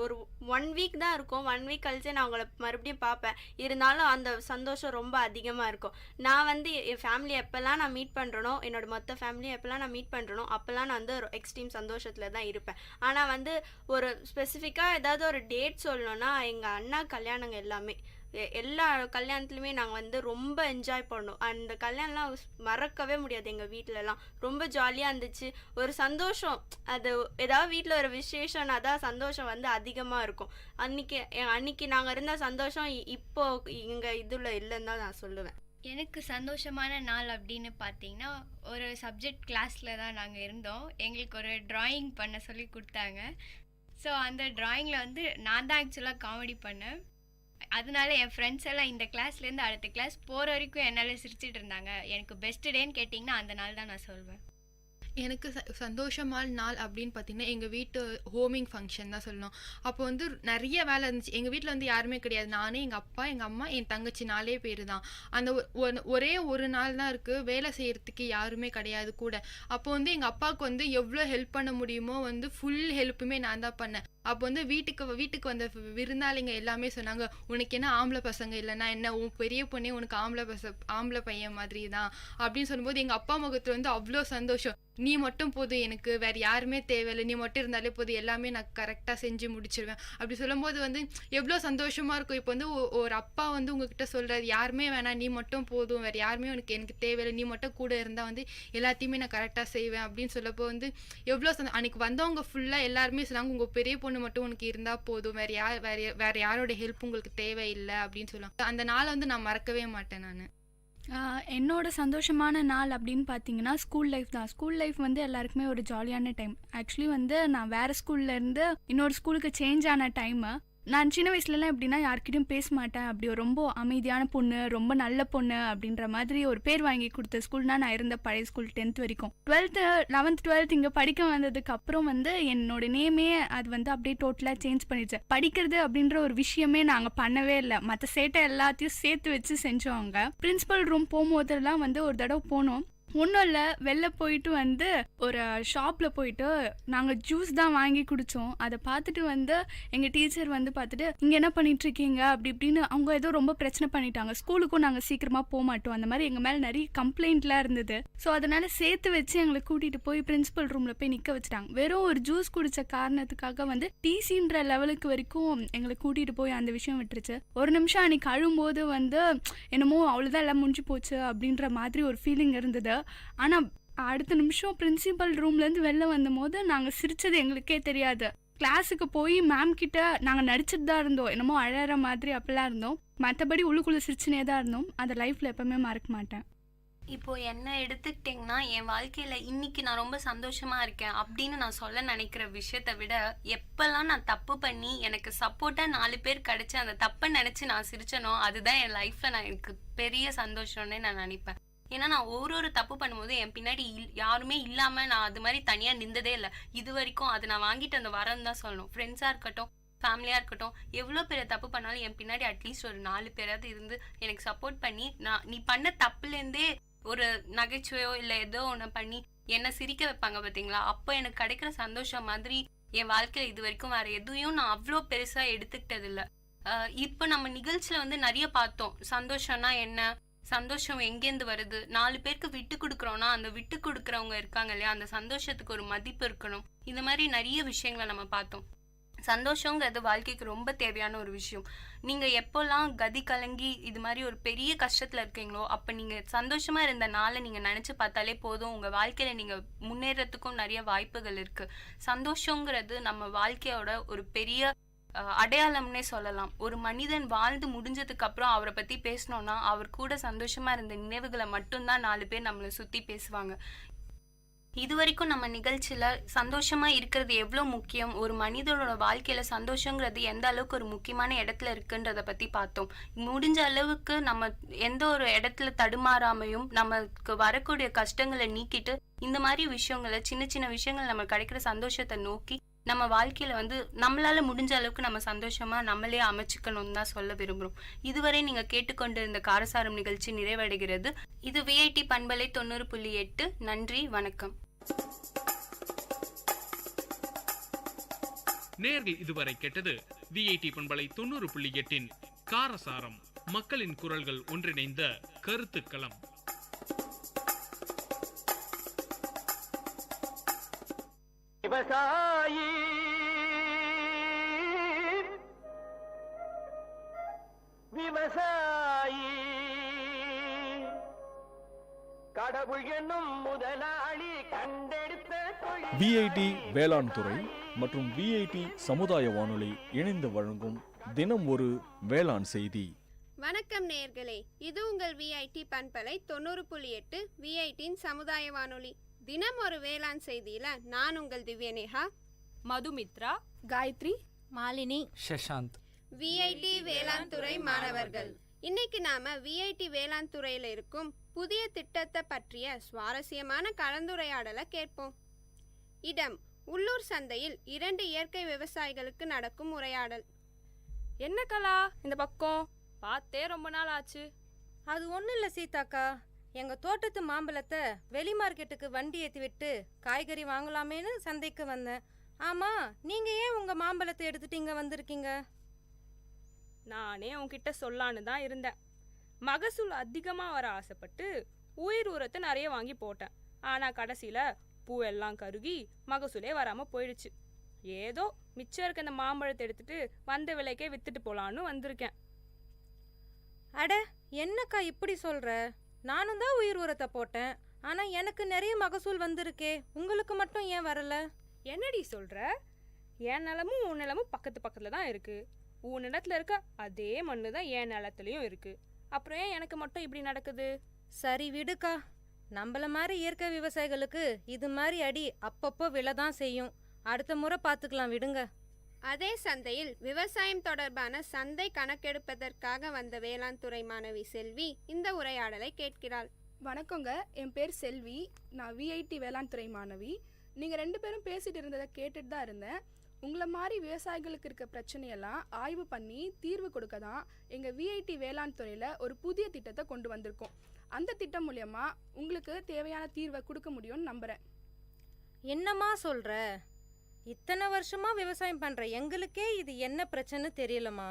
ஒரு 1 வீக் தான் இருக்கும். 1 வீக் கழிச்சு நான் அவங்கள மறுபடியும் பார்ப்பேன். இருந்தாலும் அந்த சந்தோஷம் ரொம்ப அதிகமாக இருக்கும். நான் வந்து என் ஃபேமிலி எப்போல்லாம் நான் மீட் பண்ணுறனோ, என்னோட மொத்த ஃபேமிலியும் எப்போல்லாம் நான் மீட் பண்ணுறனோ அப்போல்லாம் நான் வந்து ஒரு எக்ஸ்ட்ரீம் சந்தோஷத்தில் தான் இருப்பேன். ஆனால் வந்து ஒரு ஸ்பெசிஃபிக்காக ஏதாவது ஒரு டேட் சொல்லணும்னா, எங்கள் அண்ணா கல்யாணங்க எல்லாமே எல்லா கல்யாணத்துலையுமே நாங்கள் வந்து ரொம்ப என்ஜாய் பண்ணோம். அந்த கல்யாணம்லாம் மறக்கவே முடியாது. எங்கள் வீட்டிலலாம் ரொம்ப ஜாலியாக இருந்துச்சு. ஒரு சந்தோஷம், அது ஏதாவது வீட்டில் ஒரு விசேஷம்னா தான் சந்தோஷம் வந்து அதிகமாக இருக்கும். அன்னைக்கு நாங்கள் இருந்த சந்தோஷம் இப்போ எங்கள் இதில் இல்லைன்னு தான் நான் சொல்லுவேன். எனக்கு சந்தோஷமான நாள் அப்படின்னு பார்த்தீங்கன்னா, ஒரு சப்ஜெக்ட் கிளாஸில் தான் நாங்கள் இருந்தோம். எங்களுக்கு ஒரு ட்ராயிங் பண்ண சொல்லி கொடுத்தாங்க. ஸோ அந்த ட்ராயிங்கில் வந்து நான் தான் ஆக்சுவலாக காமெடி பண்ணேன். அதனால என் ஃப்ரெண்ட்ஸ் எல்லாம் இந்த கிளாஸ்லேருந்து அடுத்த கிளாஸ் போகிற வரைக்கும் என்னால் சிரிச்சிட்டு இருந்தாங்க. எனக்கு பெஸ்ட் டேன்னு கேட்டிங்கன்னா அந்த நாள் தான் நான் சொல்வேன். எனக்கு சந்தோஷமான நாள் அப்படின்னு பார்த்தீங்கன்னா, எங்கள் வீட்டு ஹோமிங் ஃபங்க்ஷன் தான் சொல்லணும். அப்போ வந்து நிறைய வேலை இருந்துச்சு. எங்கள் வீட்டில் வந்து யாருமே கிடையாது. நானே, எங்கள் அப்பா, எங்கள் அம்மா, என் தங்கச்சி 4 பேர் தான். அந்த ஒரே ஒரு நாள் தான் இருக்குது, வேலை செய்கிறதுக்கு யாருமே கிடையாது கூட. அப்போ வந்து எங்கள் அப்பாவுக்கு வந்து எவ்வளோ ஹெல்ப் பண்ண முடியுமோ வந்து ஃபுல் ஹெல்ப்புமே நான் தான் பண்ணேன். அப்போ வந்து வீட்டுக்கு வந்த விருந்தாளிங்க எல்லாமே சொன்னாங்க, உனக்கு என்ன ஆம்பளை பசங்க இல்லைன்னா என்ன, உன் பெரிய பொண்ணே உனக்கு ஆம்பளை பையன் மாதிரி தான் அப்படின்னு சொல்லும்போது எங்கள் அப்பா முகத்தில் வந்து அவ்வளோ சந்தோஷம். நீ மட்டும் போதும், எனக்கு வேற யாருமே தேவையில்லை, நீ மட்டும் இருந்தாலே போதும், எல்லாமே நான் கரெக்டாக செஞ்சு முடிச்சிருவேன் அப்படி சொல்லும்போது வந்து எவ்வளோ சந்தோஷமா இருக்கும். இப்போ வந்து ஒரு அப்பா வந்து உங்ககிட்ட சொல்றாரு, யாருமே வேணாம், நீ மட்டும் போதும், வேற யாருமே எனக்கு தேவையில்லை, நீ மட்டும் கூட இருந்தால் வந்து எல்லாத்தையுமே நான் கரெக்டாக செய்வேன் அப்படின்னு சொல்லப்போ வந்து எவ்வளோ அன்னைக்கு வந்தவங்க ஃபுல்லாக எல்லாருமே சொன்னாங்க, உங்கள் பெரிய பொண்ணு மட்டும் உனக்கு இருந்தால் போதும், வேற யாரோட ஹெல்ப் உங்களுக்கு தேவையில்லை அப்படின்னு சொல்லுவாங்க. அந்த நாளை வந்து நான் மறக்கவே மாட்டேன். நான் என்னோட சந்தோஷமான நாள் அப்படின்னு பார்த்தீங்கன்னா ஸ்கூல் லைஃப் தான். ஸ்கூல் லைஃப் வந்து எல்லாருக்குமே ஒரு ஜாலியான டைம். ஆக்சுவலி வந்து நான் வேறு ஸ்கூல்லேருந்து இன்னொரு ஸ்கூலுக்கு சேஞ்ச் ஆன டைமு. நான் சின்ன வயசுலலாம் எப்படின்னா யார்கிட்டையும் பேச மாட்டேன், அப்படி ஒரு ரொம்ப அமைதியான பொண்ணு, ரொம்ப நல்ல பொண்ணு அப்படின்ற மாதிரி ஒரு பேர் வாங்கி கொடுத்த ஸ்கூல்னா நான் இருந்த பழைய ஸ்கூல் 10th வரைக்கும். 11th 12th இங்கே படிக்க வந்ததுக்கு அப்புறம் வந்து என்னோட நேமே அது வந்து அப்படியே டோட்டலாக சேஞ்ச் பண்ணிடுச்சு. படிக்கிறது அப்படின்ற ஒரு விஷயமே நாங்கள் பண்ணவே இல்லை, மற்ற சேட்டை எல்லாத்தையும் சேர்த்து வச்சு செஞ்சோங்க. பிரின்சிபல் ரூம் போகும்போதெல்லாம் வந்து ஒரு தடவை போனோம். ஒன்றும் இல்லை, வெளில போயிட்டு வந்து ஒரு ஷாப்பில் போயிட்டு நாங்கள் ஜூஸ் தான் வாங்கி குடித்தோம். அதை பார்த்துட்டு வந்து எங்கள் டீச்சர் வந்து பார்த்துட்டு இங்கே என்ன பண்ணிகிட்ருக்கீங்க அப்படி இப்படின்னு அவங்க ஏதோ ரொம்ப பிரச்சனை பண்ணிட்டாங்க. ஸ்கூலுக்கும் நாங்கள் சீக்கிரமாக போக மாட்டோம், அந்த மாதிரி எங்கள் மேலே நிறைய கம்ப்ளைண்ட்லாம் இருந்தது. ஸோ அதனால் சேர்த்து வச்சு எங்களை கூட்டிகிட்டு போய் பிரின்சிபல் ரூமில் போய் நிற்க வச்சுட்டாங்க. வெறும் ஒரு ஜூஸ் குடித்த காரணத்துக்காக வந்து டிசின்ற லெவலுக்கு வரைக்கும் எங்களை கூட்டிகிட்டு போய் அந்த விஷயம் விட்டுருச்சு. ஒரு நிமிஷம் அன்றைக்கி அழும்போது வந்து என்னமோ அவ்வளோதான் எல்லாம் முடிஞ்சு போச்சு அப்படின்ற மாதிரி ஒரு ஃபீலிங் இருந்தது. ஆனால் அடுத்த நிமிஷம் பிரின்சிபல் ரூம்லேருந்து வெளில வந்த போது நாங்கள் சிரித்தது எங்களுக்கே தெரியாது. கிளாஸுக்கு போய் மேம் கிட்ட நாங்கள் நடிச்சிட்டு தான் இருந்தோம், என்னமோ அழகிற மாதிரி அப்படிலாம் இருந்தோம். மற்றபடி உள்ளுக்குள்ளே சிரிச்சுனே தான் இருந்தோம். அதை லைஃப்பில் எப்பவுமே மறக்க மாட்டேன். இப்போ என்ன எடுத்துக்கிட்டிங்கன்னா, என் வாழ்க்கையில் இன்னைக்கு நான் ரொம்ப சந்தோஷமாக இருக்கேன் அப்படின்னு நான் சொல்ல நினைக்கிற விஷயத்தை விட, எப்பெல்லாம் நான் தப்பு பண்ணி எனக்கு சப்போர்ட்டாக 4 பேர் கிடச்சி அந்த தப்பை நினச்சி நான் சிரிச்சனோ அதுதான் என் லைஃப்பில் நான் எனக்கு பெரிய சந்தோஷம்னே நான் நினைப்பேன். ஏன்னா நான் ஒரு தப்பு பண்ணும்போது என் பின்னாடி யாருமே இல்லாமல் நான் அது மாதிரி தனியாக நின்றதே இல்லை இது வரைக்கும். அது நான் வாங்கிட்டு அந்த வரன்னு தான் சொல்லணும். ஃப்ரெண்ட்ஸாக இருக்கட்டும், ஃபேமிலியாக இருக்கட்டும், எவ்வளோ பெரிய தப்பு பண்ணாலும் என் பின்னாடி அட்லீஸ்ட் ஒரு 4 பேராவது இருந்து எனக்கு சப்போர்ட் பண்ணி நீ பண்ண தப்புலேருந்தே ஒரு நகைச்சுவையோ இல்லை ஏதோ ஒன்று பண்ணி என்னை சிரிக்க வைப்பாங்க பார்த்தீங்களா, அப்போ எனக்கு கிடைக்கிற சந்தோஷம் மாதிரி என் வாழ்க்கையில் இது வரைக்கும் வேறு எதுவும் நான் அவ்வளோ பெருசாக எடுத்துக்கிட்டதில்லை. இப்போ நம்ம நிகழ்ச்சியில் வந்து நிறைய பார்த்தோம், சந்தோஷம்னா என்ன, சந்தோஷம் எங்கேருந்து வருது? 4 பேருக்கு விட்டு கொடுக்குறோம்னா அந்த விட்டு கொடுக்குறவங்க இருக்காங்க இல்லையா, அந்த சந்தோஷத்துக்கு ஒரு மதிப்பு இருக்கணும். இந்த மாதிரி நிறைய விஷயங்களை நம்ம பார்த்தோம். சந்தோஷங்கிறது வாழ்க்கைக்கு ரொம்ப தேவையான ஒரு விஷயம். நீங்க எப்போல்லாம் கதி கலங்கி இது மாதிரி ஒரு பெரிய கஷ்டத்துல இருக்கீங்களோ, அப்ப நீங்க சந்தோஷமா இருந்த நாளை நீங்க நினைச்சு பார்த்தாலே போதும். உங்க வாழ்க்கையில நீங்க முன்னேறதுக்கும் நிறைய வாய்ப்புகள் இருக்கு. சந்தோஷங்கிறது நம்ம வாழ்க்கையோட ஒரு பெரிய அடையாளம்னே சொல்லலாம். ஒரு மனிதன் வாழ்ந்து முடிஞ்சதுக்கு அப்புறம் அவரை பத்தி பேசணும்னா அவர் கூட சந்தோஷமா இருந்த நினைவுகளை மட்டும்தான் 4 பேர் நம்மளை சுத்தி பேசுவாங்க. இது வரைக்கும் நம்ம நிகழ்ச்சியில சந்தோஷமா இருக்கிறது எவ்வளவு முக்கியம், ஒரு மனிதனோட வாழ்க்கையில சந்தோஷங்கிறது எந்த அளவுக்கு ஒரு முக்கியமான இடத்துல இருக்குன்றத பத்தி பார்த்தோம். முடிஞ்ச அளவுக்கு நம்ம எந்த ஒரு இடத்துல தடுமாறாமையும் நமக்கு வரக்கூடிய கஷ்டங்களை நீக்கிட்டு இந்த மாதிரி விஷயங்களை சின்ன சின்ன விஷயங்கள் நம்ம கிடைக்கிற சந்தோஷத்தை நோக்கி நம்ம வாழ்க்கையில நம்மளால முடிஞ்ச அளவுக்கு நம்ம சந்தோஷமா நம்மளே அமைச்சுக்கணும்னு தான் சொல்ல விரும்புறோம். இதுவரை நீங்க கேட்டுக்கொண்டிருந்த காரசாரம் நிகழ்ச்சி நிறைவடைகிறது. இது விஐடி பண்பலை 90.8. நன்றி, வணக்கம். நேர்கள் இதுவரை கேட்டது விஐடி பண்பலை 90.8 காரசாரம், மக்களின் குரல்கள் ஒன்றிணைந்த கருத்துக்களம். விவசாயி விவசாயி கடவுள் என்னும் முதலாளி கண்டெடுத்த விஐடி வேளாண் துறை மற்றும் விஐடி சமுதாய வானொலி இணைந்து வழங்கும் தினம் ஒரு வேளாண் செய்தி. வணக்கம் நேயர்களே, இது உங்கள் விஐடி பண்பலை 90.8 விஐடியின் சமுதாய வானொலி. தினம் ஒரு வேளாண் செய்தியில நான் உங்கள் திவ்யநேகா, மதுமித்ரா, காயத்ரி, மாலினி, சஷாந்த், விஐடி வேளாண் துறை மாணவர்கள். இன்னைக்கு நாம விஐடி வேளாண் துறையில இருக்கும் புதிய திட்டத்தை பற்றிய சுவாரஸ்யமான கலந்துரையாடலை கேட்போம். இடம்: உள்ளூர் சந்தையில் 2 இயற்கை விவசாயிகளுக்கு நடக்கும் உரையாடல். என்ன கலா இந்த பக்கம் பார்த்தே ரொம்ப நாள் ஆச்சு. அது ஒன்றும் இல்லை சீதாக்கா, எங்கள் தோட்டத்து மாம்பழத்தை வெளி மார்க்கெட்டுக்கு வண்டி ஏற்றி விட்டு காய்கறி வாங்கலாமேன்னு சந்தைக்கு வந்தேன். ஆமாம், நீங்கள் ஏன் உங்கள் மாம்பழத்தை எடுத்துட்டு இங்கே வந்திருக்கீங்க? நானே உன்கிட்ட சொல்லான்னு தான் இருந்தேன். மகசூல் அதிகமாக வர ஆசைப்பட்டு உயிர் உரத்தை நிறைய வாங்கி போட்டேன். ஆனால் கடைசியில் பூவெல்லாம் கருகி மகசூலே வராமல் போயிடுச்சு. ஏதோ மிச்சம் இருக்க அந்த மாம்பழத்தை எடுத்துட்டு வந்த விலைக்கே வித்துட்டு போலான்னு வந்திருக்கேன். அட, என்னக்கா இப்படி சொல்கிற? நானும் தான் உயிர் உரத்தை போட்டேன், ஆனால் எனக்கு நிறைய மகசூல் வந்திருக்கே, உங்களுக்கு மட்டும் ஏன் வரல? என்னடி சொல்கிற? என் நிலமும் உன் நிலமும் பக்கத்து பக்கத்தில் தான் இருக்குது. உன் நிலத்தில் இருக்க அதே மண்ணு தான் என் நிலத்துலையும் இருக்குது. அப்புறம் ஏன் எனக்கு மட்டும் இப்படி நடக்குது? சரி விடுக்கா, நம்மள மாதிரி இயற்கை விவசாயிகளுக்கு இது மாதிரி அடி அப்பப்போ விழ தான் செய்யும். அடுத்த முறை பார்த்துக்கலாம், விடுங்க. அதே சந்தையில் விவசாயம் தொடர்பான சந்தை கணக்கெடுப்பதற்காக வந்த வேளாண் துறை மாணவி செல்வி இந்த உரையாடலை கேட்கிறாள். வணக்கங்க, என் பேர் செல்வி. நான் விஐடி வேளாண் துறை மாணவி. நீங்கள் 2 பேரும் பேசிட்டு இருந்ததை கேட்டுட்டு தான் இருந்தேன். உங்களை மாதிரி விவசாயிகளுக்கு இருக்க பிரச்சனையெல்லாம் ஆய்வு பண்ணி தீர்வு கொடுக்க தான் எங்கள் விஐடி வேளாண் துறையில் ஒரு புதிய திட்டத்தை கொண்டு வந்திருக்கோம். அந்த திட்டம் மூலயமா உங்களுக்கு தேவையான தீர்வை கொடுக்க முடியும்னு நம்புகிறேன். என்னம்மா சொல்கிற? இத்தனை வருஷமா விவசாயம் பண்ணுற எங்களுக்கே இது என்ன பிரச்சனை தெரியலம்மா.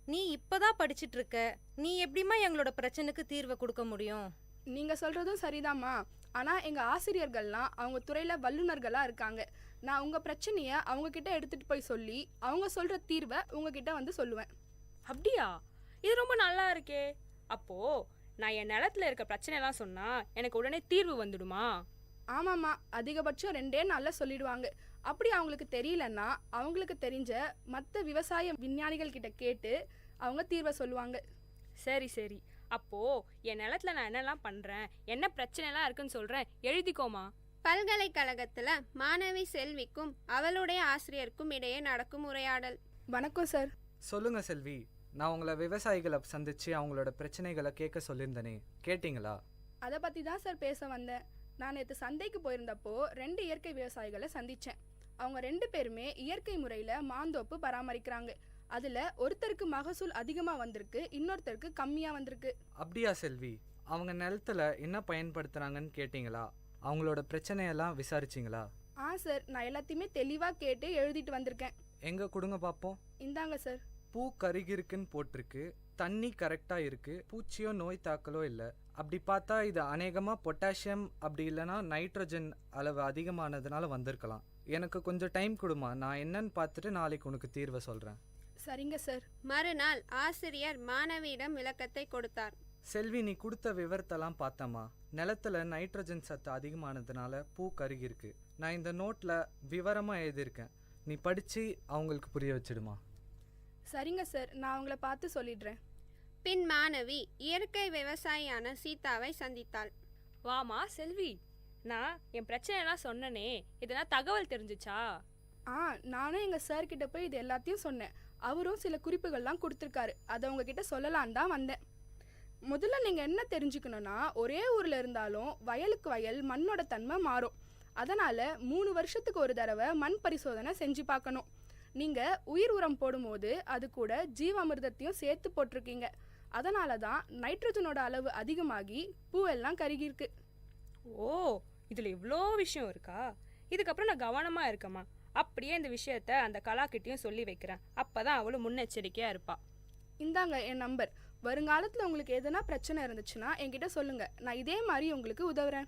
நீ இப்போதான் படிச்சுட்டு இருக்க, நீ எப்படிம்மா எங்களோட பிரச்சனைக்கு தீர்வை கொடுக்க முடியும்? நீங்கள் சொல்கிறதும் சரிதாம்மா. ஆனால் எங்கள் ஆசிரியர்கள்லாம் அவங்க துறையில் வல்லுநர்களாக இருக்காங்க. நான் உங்கள் பிரச்சனையை அவங்கக்கிட்ட எடுத்துகிட்டு போய் சொல்லி அவங்க சொல்கிற தீர்வை உங்ககிட்ட வந்து சொல்லுவேன். அப்படியா? இது ரொம்ப நல்லா இருக்கே. அப்போது நான் என் நிலத்தில் இருக்க பிரச்சனைலாம் சொன்னால் எனக்கு உடனே தீர்வு வந்துடுமா? ஆமாம்மா, அதிகபட்சம் 2 நாளில் சொல்லிடுவாங்க. அப்படி அவங்களுக்கு தெரியலன்னா அவங்களுக்கு தெரிஞ்ச மற்ற விவசாய விஞ்ஞானிகள் கிட்ட கேட்டு அவங்க தீர்வை சொல்லுவாங்க. சரி சரி, அப்போது என் நிலத்தில் நான் என்னெல்லாம் பண்ணுறேன், என்ன பிரச்சனைலாம் இருக்குன்னு சொல்கிறேன், எழுதிக்கோமா. பல்கலைக்கழகத்தில் மாணவி செல்விக்கும் அவளுடைய ஆசிரியருக்கும் இடையே நடக்கும் உரையாடல். வணக்கம் சார். சொல்லுங்க செல்வி, நான் உங்களை விவசாயிகளை சந்திச்சு அவங்களோட பிரச்சனைகளை கேட்க சொல்லியிருந்தேனே, கேட்டிங்களா? அதை பற்றி தான் சார் பேச வந்தேன். நான் நேற்று சந்தைக்கு போயிருந்தப்போ 2 இயற்கை விவசாயிகளை சந்தித்தேன். அவங்க 2 பேருமே இயற்கை முறையில் மாந்தோப்பு பராமரிக்கிறாங்க. அதில் ஒருத்தருக்கு மகசூல் அதிகமாக வந்திருக்கு, இன்னொருத்தருக்கு கம்மியாக வந்திருக்கு. அப்படியா செல்வி? அவங்க நிலத்துல என்ன பயன்படுத்துகிறாங்கன்னு கேட்டிங்களா? அவங்களோட பிரச்சனையெல்லாம் விசாரிச்சிங்களா? சார், நான் எல்லாத்தையுமே தெளிவாக கேட்டு எழுதிட்டு வந்திருக்கேன். எங்கே கொடுங்க பார்ப்போம். இந்தாங்க சார். பூ கருகிருக்குன்னு போட்டிருக்கு, தண்ணி கரெக்டாக இருக்குது, பூச்சியோ நோய் தாக்கலோ இல்லை. அப்படி பார்த்தா இது அநேகமாக பொட்டாசியம் அப்படி இல்லைன்னா நைட்ரஜன் அளவு அதிகமானதுனால வந்திருக்கலாம். எனக்கு கொஞ்சம் டைம் கொடுமா, நான் என்னன்னு பார்த்துட்டு நாளைக்கு உனக்கு தீர்வை சொல்கிறேன். சரிங்க சார். மறுநாள் ஆசிரியர் மாணவியிடம் விளக்கத்தை கொடுத்தார். செல்வி, நீ கொடுத்த விவரத்தெல்லாம் பார்த்தம்மா. நிலத்துல நைட்ரஜன் சத்து அதிகமானதுனால பூ கருகிருக்கு. நான் இந்த நோட்டில் விவரமாக எழுதியிருக்கேன், நீ படித்து அவங்களுக்கு புரிய வச்சிடுமா. சரிங்க சார், நான் அவங்கள பார்த்து சொல்லிடுறேன். பின் மாணவி இயற்கை விவசாயியான சீதாவை சந்தித்தாள். வாமா செல்வி, நான் என் பிரச்சனைலாம் சொன்னனே, இதெல்லாம் தகவல் தெரிஞ்சுச்சா? நானும் எங்கள் சார் கிட்ட போய் இது எல்லாத்தையும் சொன்னேன். அவரும் சில குறிப்புகள்லாம் கொடுத்துருக்காரு, அதை உங்ககிட்ட சொல்லலான் தான் வந்தேன். முதல்ல நீங்கள் என்ன தெரிஞ்சுக்கணுன்னா, ஒரே ஊரில் இருந்தாலும் வயலுக்கு வயல் மண்ணோட தன்மை மாறும். அதனால் 3 வருஷத்துக்கு ஒரு தடவை மண் பரிசோதனை செஞ்சு பார்க்கணும். நீங்கள் உயிர் உரம் போடும்போது அது கூட ஜீவாமிர்தத்தையும் சேர்த்து போட்டிருக்கீங்க. அதனால தான் நைட்ரஜனோட அளவு அதிகமாகி பூவெல்லாம் கருகிருக்கு. ஓ, இதில் இவ்வளோ விஷயம் இருக்கா? இதுக்கப்புறம் நான் கவனமாக இருக்கேம்மா. அப்படியே இந்த விஷயத்த அந்த கலாக்கிட்டையும் சொல்லி வைக்கிறேன். அப்போ தான் அவளும் முன்னெச்சரிக்கையாக இருப்பா. இந்தாங்க என் நம்பர். வருங்காலத்தில் உங்களுக்கு எதனா பிரச்சனை இருந்துச்சுன்னா என்கிட்ட சொல்லுங்கள், நான் இதே மாதிரி உங்களுக்கு உதவுறேன்.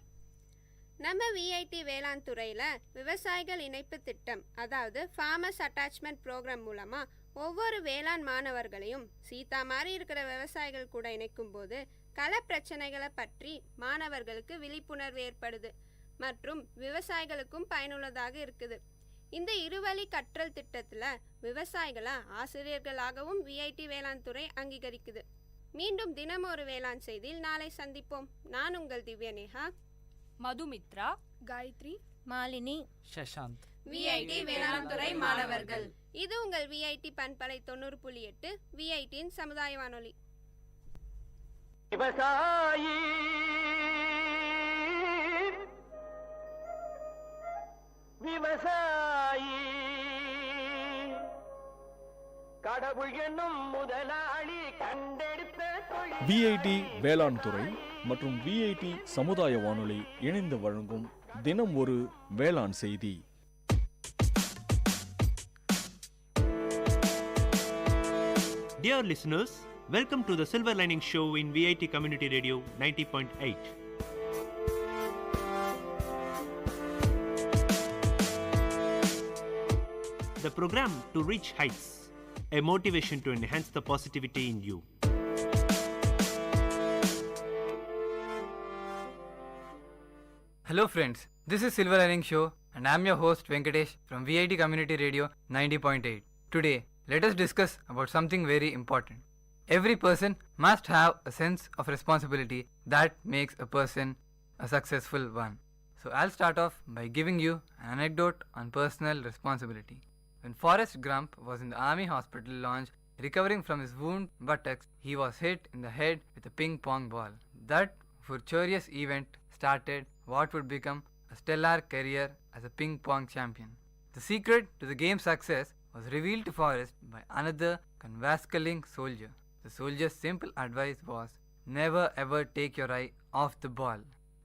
நம்ம விஐடி வேளாண் துறையில் விவசாயிகள் இணைப்பு திட்டம், அதாவது ஃபார்மர்ஸ் அட்டாச்மெண்ட் ப்ரோக்ராம் மூலமாக ஒவ்வொரு வேளாண் மாணவர்களையும் சீதா மாதிரி இருக்கிற விவசாயிகள் கூட இணைக்கும் போது கள பிரச்சனைகளை பற்றி மாணவர்களுக்கு விழிப்புணர்வு ஏற்படுது மற்றும் விவசாயிகளுக்கும் பயனுள்ளதாக இருக்குது. இந்த இருவழி கற்றல் திட்டத்தில் விவசாயிகளை ஆசிரியர்களாகவும் விஐடி வேளாண் துறை அங்கீகரிக்குது. மீண்டும் தினம் ஒரு வேளாண் செய்தியில் நாளை சந்திப்போம். நான் உங்கள் திவ்யநேகா, மதுமித்ரா, காயத்ரி, மாலினி, சஷாந்த், விஐடி வேளாண் துறை மாணவர்கள். இது உங்கள் விஐடி பண்பலை 90.8 விஐடியின் சமுதாய வானொலி. விவசாயி விவசாயி கடவுள் என்னும் முதலாளி கண்டெடுத்த விஐடி வேளாண் துறை மற்றும் விஐடி சமுதாய வானொலி இணைந்து வழங்கும் தினம் ஒரு வேளாண் செய்தி. Dear listeners, welcome to the Silver Lining Show in VIT Community Radio 90.8. The program to reach heights, a motivation to enhance the positivity in you. Hello friends, this is Silver Lining Show and I am your host Venkatesh from VIT Community Radio 90.8. Today, let us discuss about something very important. Every person must have a sense of responsibility that makes a person a successful one. So I'll start off by giving you an anecdote on personal responsibility. When Forrest Gump was in the army hospital lounge recovering from his wound buttocks, he was hit in the head with a ping pong ball. That fortuitous event started what would become a stellar career as a ping pong champion. The secret to the game's success was revealed to Forrest by another convalescing soldier. The soldier's simple advice was, never ever take your eye off the ball.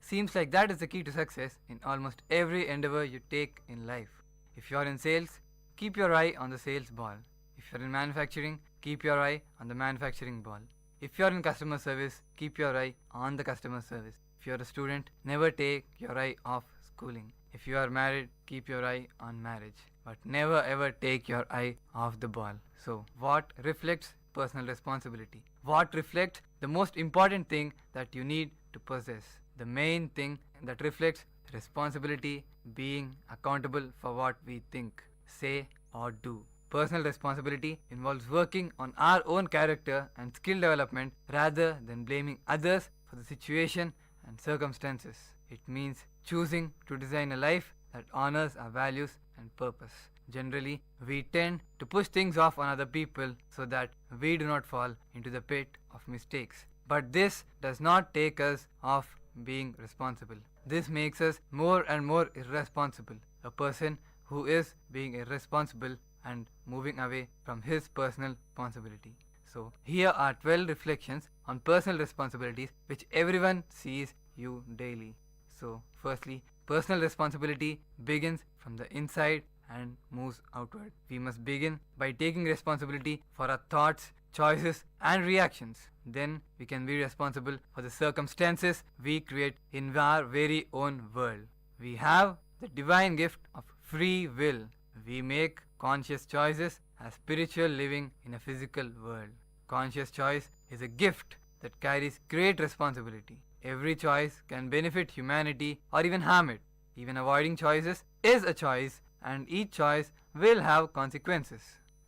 Seems like that is the key to success in almost every endeavor you take in life. If you are in sales, keep your eye on the sales ball. If you are in manufacturing, keep your eye on the manufacturing ball. If you are in customer service, keep your eye on the customer service. If you are a student, never take your eye off schooling. If you are married, keep your eye on marriage. But never ever take your eye off the ball. So, what reflects personal responsibility? What reflects the most important thing that you need to possess? The main thing that reflects responsibility, being accountable for what we think, say or do. Personal responsibility involves working on our own character and skill development rather than blaming others for the situation and circumstances. It means choosing to design a life that honors our values and purpose. Generally, we tend to push things off on other people so that we do not fall into the pit of mistakes. But this does not take us off being responsible. This makes us more and more irresponsible. A person who is being irresponsible and moving away from his personal responsibility. So, here are 12 reflections on personal responsibilities which everyone sees you daily. So, firstly, personal responsibility begins from the inside and moves outward. We must begin by taking responsibility for our thoughts, choices, and reactions. Then we can be responsible for the circumstances we create in our very own world. We have the divine gift of free will. We make conscious choices as spiritual living in a physical world. Conscious choice is a gift that carries great responsibility. Every choice can benefit humanity or even harm it. Even avoiding choices is a choice, and each choice will have consequences.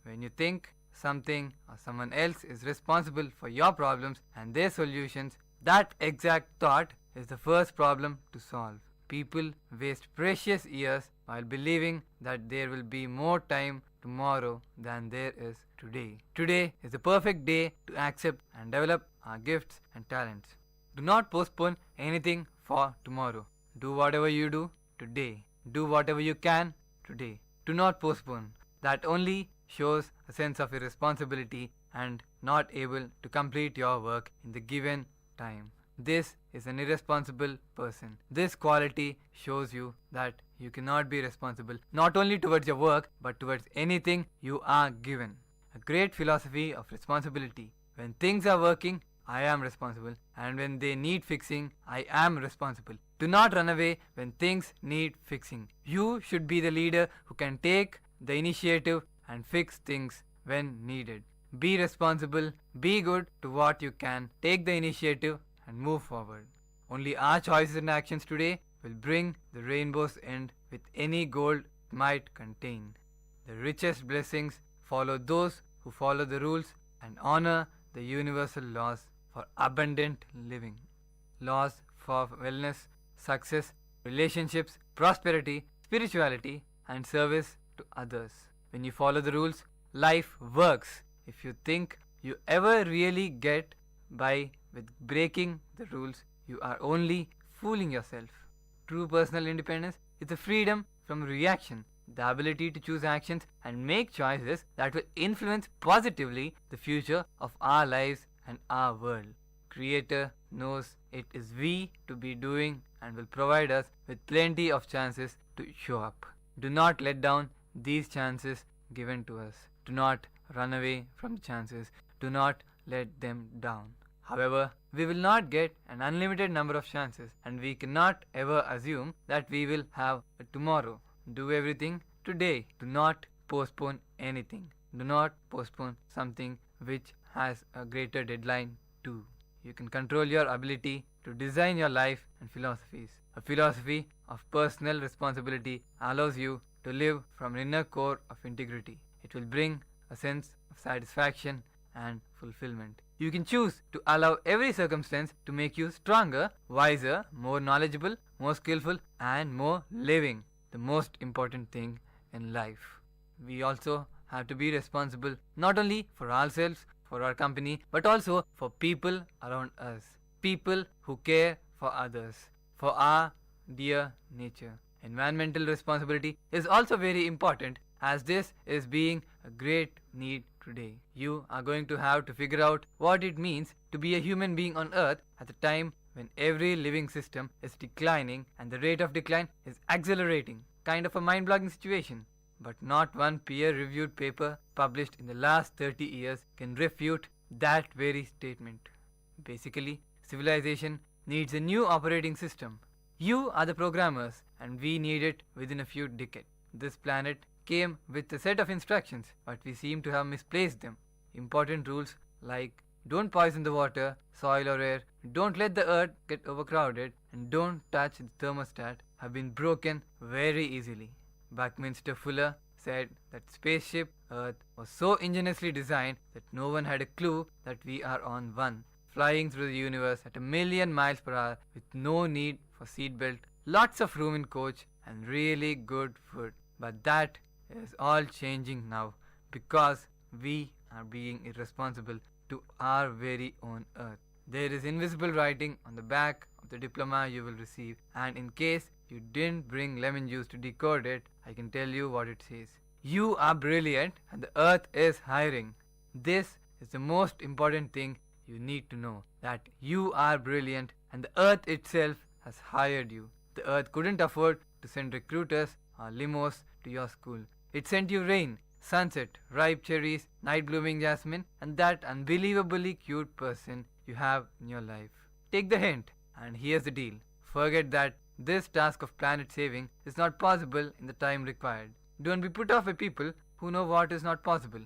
When you think something or someone else is responsible for your problems and their solutions, that exact thought is the first problem to solve. People waste precious years while believing that there will be more time tomorrow than there is today. Today is the perfect day to accept and develop our gifts and talents. Do not postpone anything for tomorrow. Do whatever you do today. Do whatever you can today. Do not postpone. That only shows a sense of irresponsibility and not able to complete your work in the given time. This is an irresponsible person. This quality shows you that you cannot be responsible not only towards your work but towards anything you are given. A great philosophy of responsibility. When things are working, I am responsible, and when they need fixing, I am responsible. Do not run away when things need fixing. You should be the leader who can take the initiative and fix things when needed. Be responsible, be good to what you can, take the initiative and move forward. Only our choices and actions today will bring the rainbow's end with any gold it might contain. The richest blessings follow those who follow the rules and honor the universal laws for abundant living. Laws for wellness, success, relationships, prosperity, spirituality, and service to others. When you follow the rules, life works. If you think you ever really get by with breaking the rules, you are only fooling yourself. True personal independence is the freedom from reaction, the ability to choose actions and make choices that will influence positively the future of our lives and our world. Creator knows it is we to be doing and will provide us with plenty of chances to show up. Do not let down these chances given to us. Do not run away from the chances. Do not let them down. However, we will not get an unlimited number of chances, and we cannot ever assume that we will have a tomorrow. Do everything today. Do not postpone anything. Do not postpone something which has a greater deadline too. You can control your ability to design your life and philosophies. A philosophy of personal responsibility allows you to live from an inner core of integrity. It will bring a sense of satisfaction and fulfillment. You can choose to allow every circumstance to make you stronger, wiser, more knowledgeable, more skillful, and more living. The most important thing in life. We also have to be responsible not only for ourselves, for our company, but also for people around us. People who care for others, for our dear nature. Environmental responsibility is also very important, as this is being a great need today. You are going to have to figure out what it means to be a human being on earth at a time when every living system is declining and the rate of decline is accelerating. Kind of a mind-blogging situation. But not one peer-reviewed paper published in the last 30 years can refute that very statement. Basically, civilization needs a new operating system. You are the programmers, and we need it within a few decades. This planet came with a set of instructions, but we seem to have misplaced them. Important rules like don't poison the water, soil or air, don't let the earth get overcrowded, and don't touch the thermostat have been broken very easily. Buckminster Fuller said that spaceship Earth was so ingeniously designed that no one had a clue that we are on one, flying through the universe at 1,000,000 miles per hour with no need for seatbelt, lots of room in coach, and really good food. But that is all changing now because we are being irresponsible to our very own Earth. There is invisible writing on the back of the diploma you will receive, and in case you didn't bring lemon juice to decode it, I can tell you what it says. You are brilliant and the earth is hiring. This is the most important thing you need to know, that you are brilliant and the earth itself has hired you. The earth couldn't afford to send recruiters or limos to your school. It sent you rain, sunset, ripe cherries, night blooming jasmine, and that unbelievably cute person you have in your life. Take the hint, and here's the deal. Forget that this task of planet saving is not possible in the time required. Don't be put off by people who know what is not possible.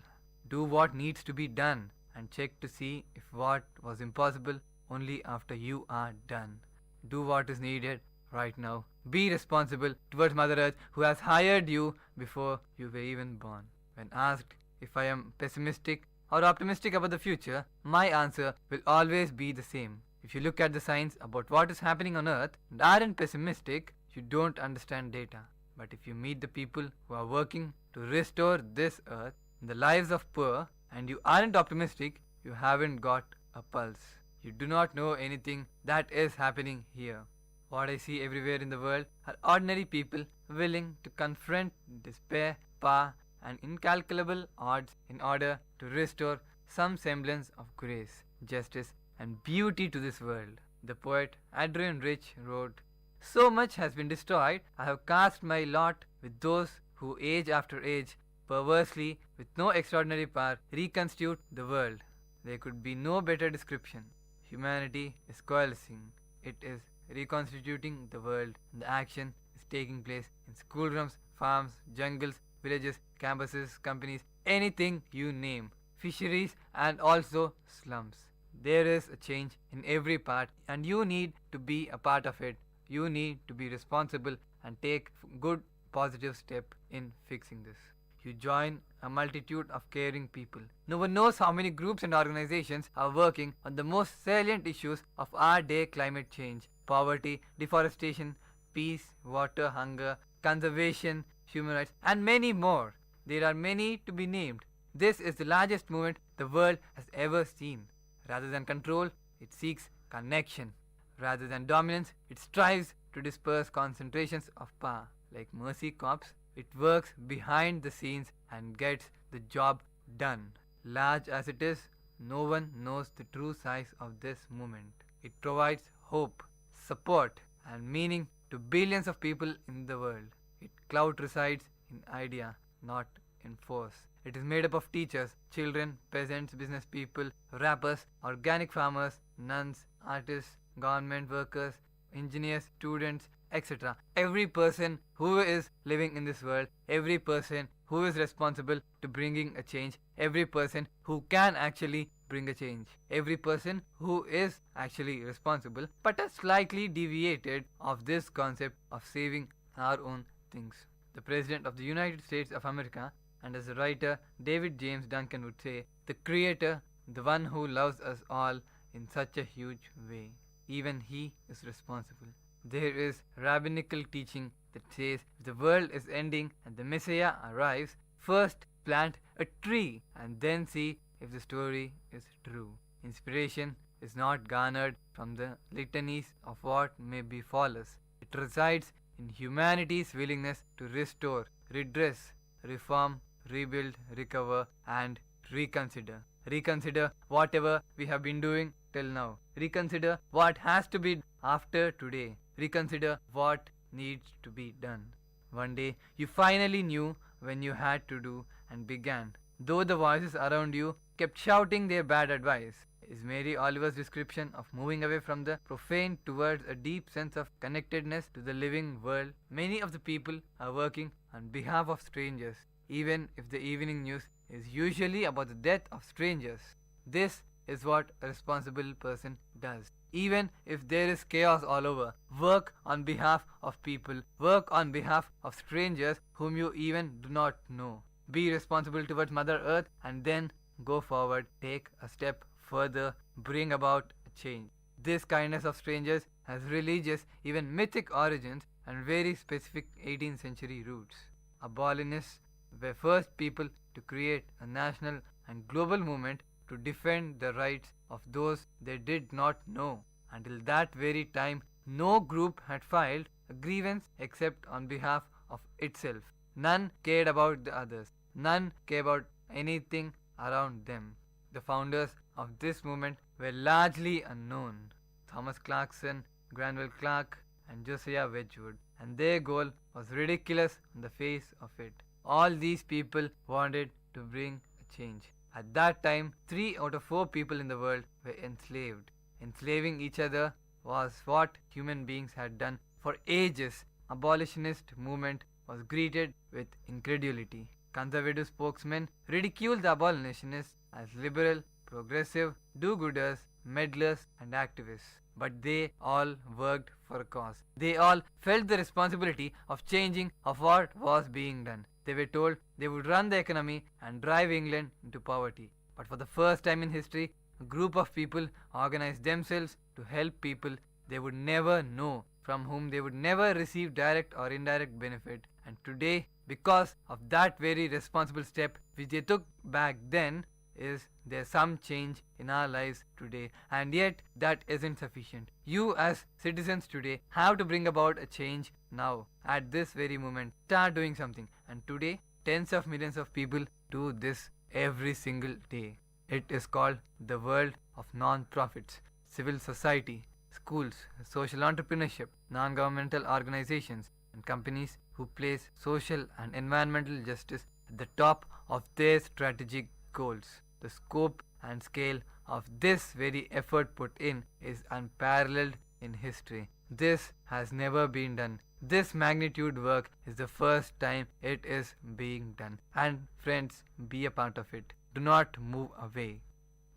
Do what needs to be done and check to see if what was impossible only after you are done. Do what is needed right now. Be responsible towards Mother Earth who has hired you before you were even born. When asked if I am pessimistic or optimistic about the future, my answer will always be the same. If you look at the signs about what is happening on Earth and aren't pessimistic, you don't understand data. But if you meet the people who are working to restore this Earth in the lives of poor and you aren't optimistic, you haven't got a pulse. You do not know anything that is happening here. What I see everywhere in the world are ordinary people willing to confront despair, power, and incalculable odds in order to restore some semblance of grace, justice, and beauty to this world. The poet Adrian Rich wrote, "So much has been destroyed, I have cast my lot with those who age after age, perversely, with no extraordinary power, reconstitute the world." There could be no better description. Humanity is coalescing. It is reconstituting the world, and the action is taking place in schoolrooms, farms, jungles, villages, campuses, companies, anything you name, fisheries, and also slums. There is a change in every part, and you need to be a part of it. You need to be responsible and take good positive step in fixing this. You join a multitude of caring people. No one knows how many groups and organizations are working on the most salient issues of our day: climate change, poverty, deforestation, peace, water, hunger, conservation, human rights, and many more. There are many to be named. This is the largest movement the world has ever seen. Rather than control, it seeks connection. Rather than dominance, it strives to disperse concentrations of power. Like Mercy Corps, it works behind the scenes and gets the job done. Large as it is, no one knows the true size of this movement. It provides hope, support, and meaning to billions of people in the world. Its clout resides in idea, not in force. It is made up of teachers, children, peasants, business people, rappers, organic farmers, nuns, artists, government workers, engineers, students, etc. Every person who is living in this world, every person who is responsible to bringing a change, every person who can actually bring a change, every person who is actually responsible, but has slightly deviated of this concept of saving our own things. The President of the United States of America, and as a writer David James Duncan would say, the Creator, the one who loves us all in such a huge way, even he is responsible. There is rabbinical teaching that says if the world is ending and the Messiah arrives, first plant a tree and then see if the story is true. Inspiration is not garnered from the litanies of what may befall us. It resides in humanity's willingness to restore, redress, reform, rebuild, recover, and reconsider. Reconsider whatever we have been doing till now. Reconsider what has to be after today. Reconsider what needs to be done. One day you finally knew when you had to do and began, though the voices around you kept shouting their bad advice. Is Mary Oliver's description of moving away from the profane towards a deep sense of connectedness to the living world. Many of the people are working on behalf of strangers, even if the evening news is usually about the death of strangers. This is what a responsible person does. Even if there is chaos all over, work on behalf of people, work on behalf of strangers whom you even do not know. Be responsible towards Mother Earth and then go forward, take a step further, bring about a change. This kindness of strangers has religious, even mythic origins and very specific 18th century roots. Abolitionists were first people to create a national and global movement to defend the rights of those they did not know. Until that very time, no group had filed a grievance except on behalf of itself. None cared about the others. None cared about anything around them. The founders of this movement were largely unknown. Thomas Clarkson, Granville Clark, and Josiah Wedgwood. and their goal was ridiculous on the face of it. All these people wanted to bring a change. At that time, 3 out of 4 people in the world were enslaved. Enslaving each other was what human beings had done for ages. Abolitionist movement was greeted with incredulity. Conservative spokesmen ridiculed the abolitionists as liberal, progressive, do-gooders, meddlers and activists. But they all worked for a cause. They all felt the responsibility of changing of what was being done. They were told they would run the economy and drive England into poverty. But for the first time in history, a group of people organized themselves to help people they would never know, from whom they would never receive direct or indirect benefit. And today, because of that very responsible step which they took back then, is there some change in our lives today. And yet that isn't sufficient. You as citizens today have to bring about a change now, at this very moment. Start doing something. And today tens of millions of people do this every single day. It is called the world of non-profits, civil society, schools, social entrepreneurship, non-governmental organizations and companies who place social and environmental justice at the top of their strategic goals. The scope and scale of this very effort put in is unparalleled in history. This has never been done. This magnitude work is the first time it is being done. And friends, be a part of it. Do not move away.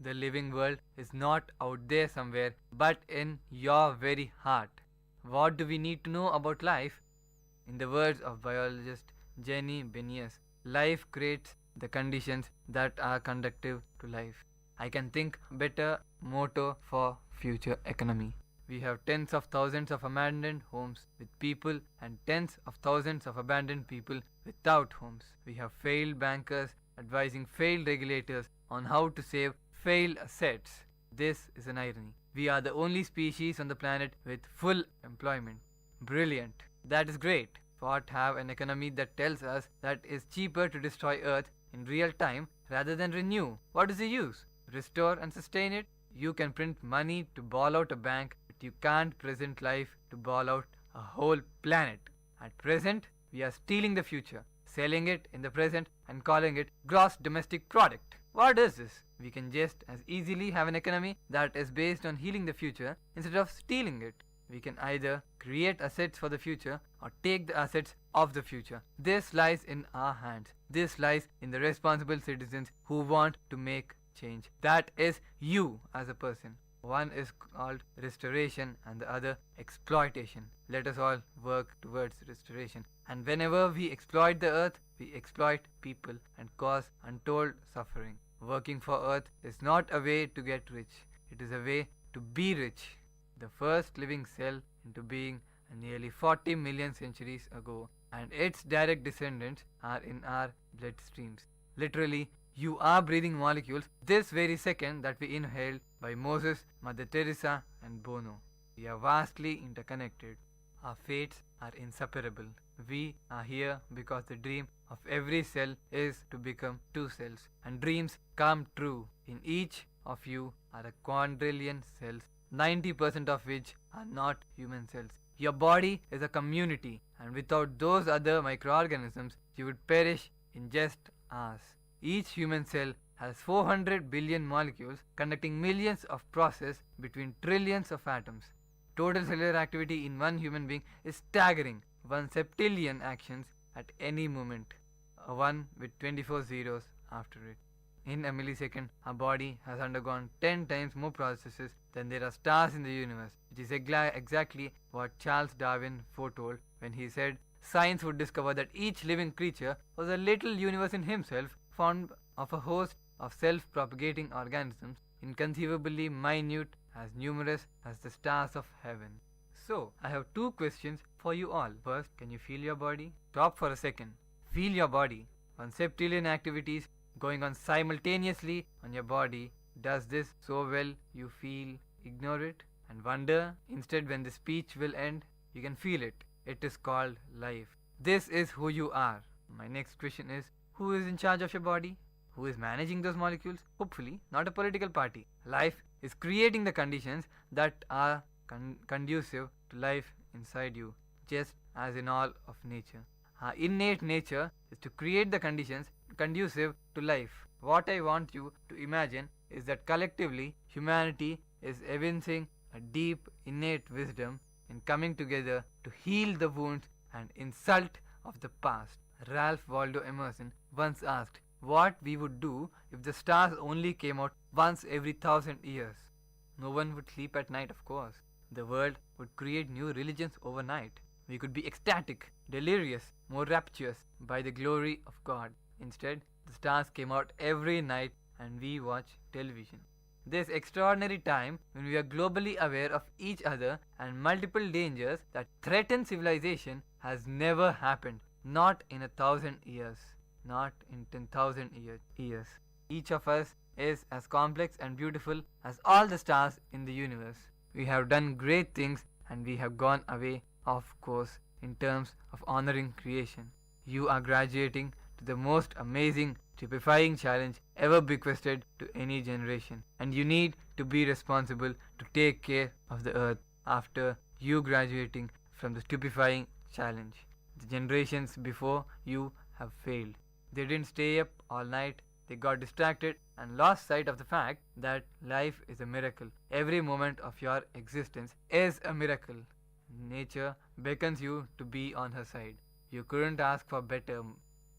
The living world is not out there somewhere, but in your very heart. What do we need to know about life? In the words of biologist Jenny Benias, life creates the conditions that are conducive to life. I can think better motto for future economy. We have tens of thousands of abandoned homes with people and tens of thousands of abandoned people without homes. We have failed bankers advising failed regulators on how to save failed assets. This is an irony. We are the only species on the planet with full employment. Brilliant. That is great. What have an economy that tells us that it's cheaper to destroy Earth in real time rather than renew? What is the use? Restore and sustain it? You can print money to ball out a bank, but you can't present life to ball out a whole planet. At present, we are stealing the future, selling it in the present and calling it gross domestic product. What is this? We can just as easily have an economy that is based on healing the future instead of stealing it. We can either create assets for the future or take the assets of the future. This lies in our hands. This lies in the responsible citizens who want to make change. That is you as a person. One is called restoration and the other exploitation. Let us all work towards restoration. And whenever we exploit the earth, we exploit people and cause untold suffering. Working for earth is not a way to get rich. It is a way to be rich. The first living cell into being nearly 40 million centuries ago, and its direct descendants are in our bloodstreams. Literally, you are breathing molecules this very second that we inhaled by Moses, Mother Teresa and Bono. We are vastly interconnected. Our fates are inseparable. We are here because the dream of every cell is to become 2 cells, and dreams come true. In each of you are a quadrillion cells, 90% of which are not human cells. Your body is a community, and without those other microorganisms, you would perish in just hours. Each human cell has 400 billion molecules conducting millions of processes between trillions of atoms. Total cellular activity in one human being is staggering, 1 septillion actions at any moment, a 1 with 24 zeros after it. In a millisecond, our body has undergone 10 times more processes than there are stars in the universe, which is exactly what Charles Darwin foretold when he said science would discover that each living creature was a little universe in himself, formed of a host of self-propagating organisms, inconceivably minute, as numerous as the stars of heaven. So, I have 2 questions for you all. First, can you feel your body? Stop for a second. Feel your body. 1 septillion activities going on simultaneously on your body. Does this so well you feel ignore it and wonder instead when the speech will end? You can feel it. It is called life. This is who you are. My next question is, who is in charge of your body? Who is managing those molecules? Hopefully not a political party. Life is creating the conditions that are conducive to life inside you, just as in all of nature. Our innate nature is to create the conditions conducive to life. What I want you to imagine is that collectively humanity is evincing a deep innate wisdom in coming together to heal the wounds and insult of the past. Ralph Waldo Emerson once asked what we would do if the stars only came out once every 1,000 years. No one would sleep at night, of course. The world would create new religions overnight. We could be ecstatic, delirious, more rapturous by the glory of God. Instead, the stars came out every night and we watch television. This extraordinary time when we are globally aware of each other and multiple dangers that threaten civilization has never happened. Not in 1,000 years. Not in 10,000 years. Each of us is as complex and beautiful as all the stars in the universe. We have done great things and we have gone away off course in terms of honoring creation. You are graduating to the most amazing, stupefying challenge ever bequested to any generation, and you need to be responsible to take care of the earth after you graduating from the stupefying challenge. The generations before you have failed. They didn't stay up all night. They got distracted and lost sight of the fact that life is a miracle. Every moment of your existence is a miracle. Nature beckons you to be on her side. You couldn't ask for better.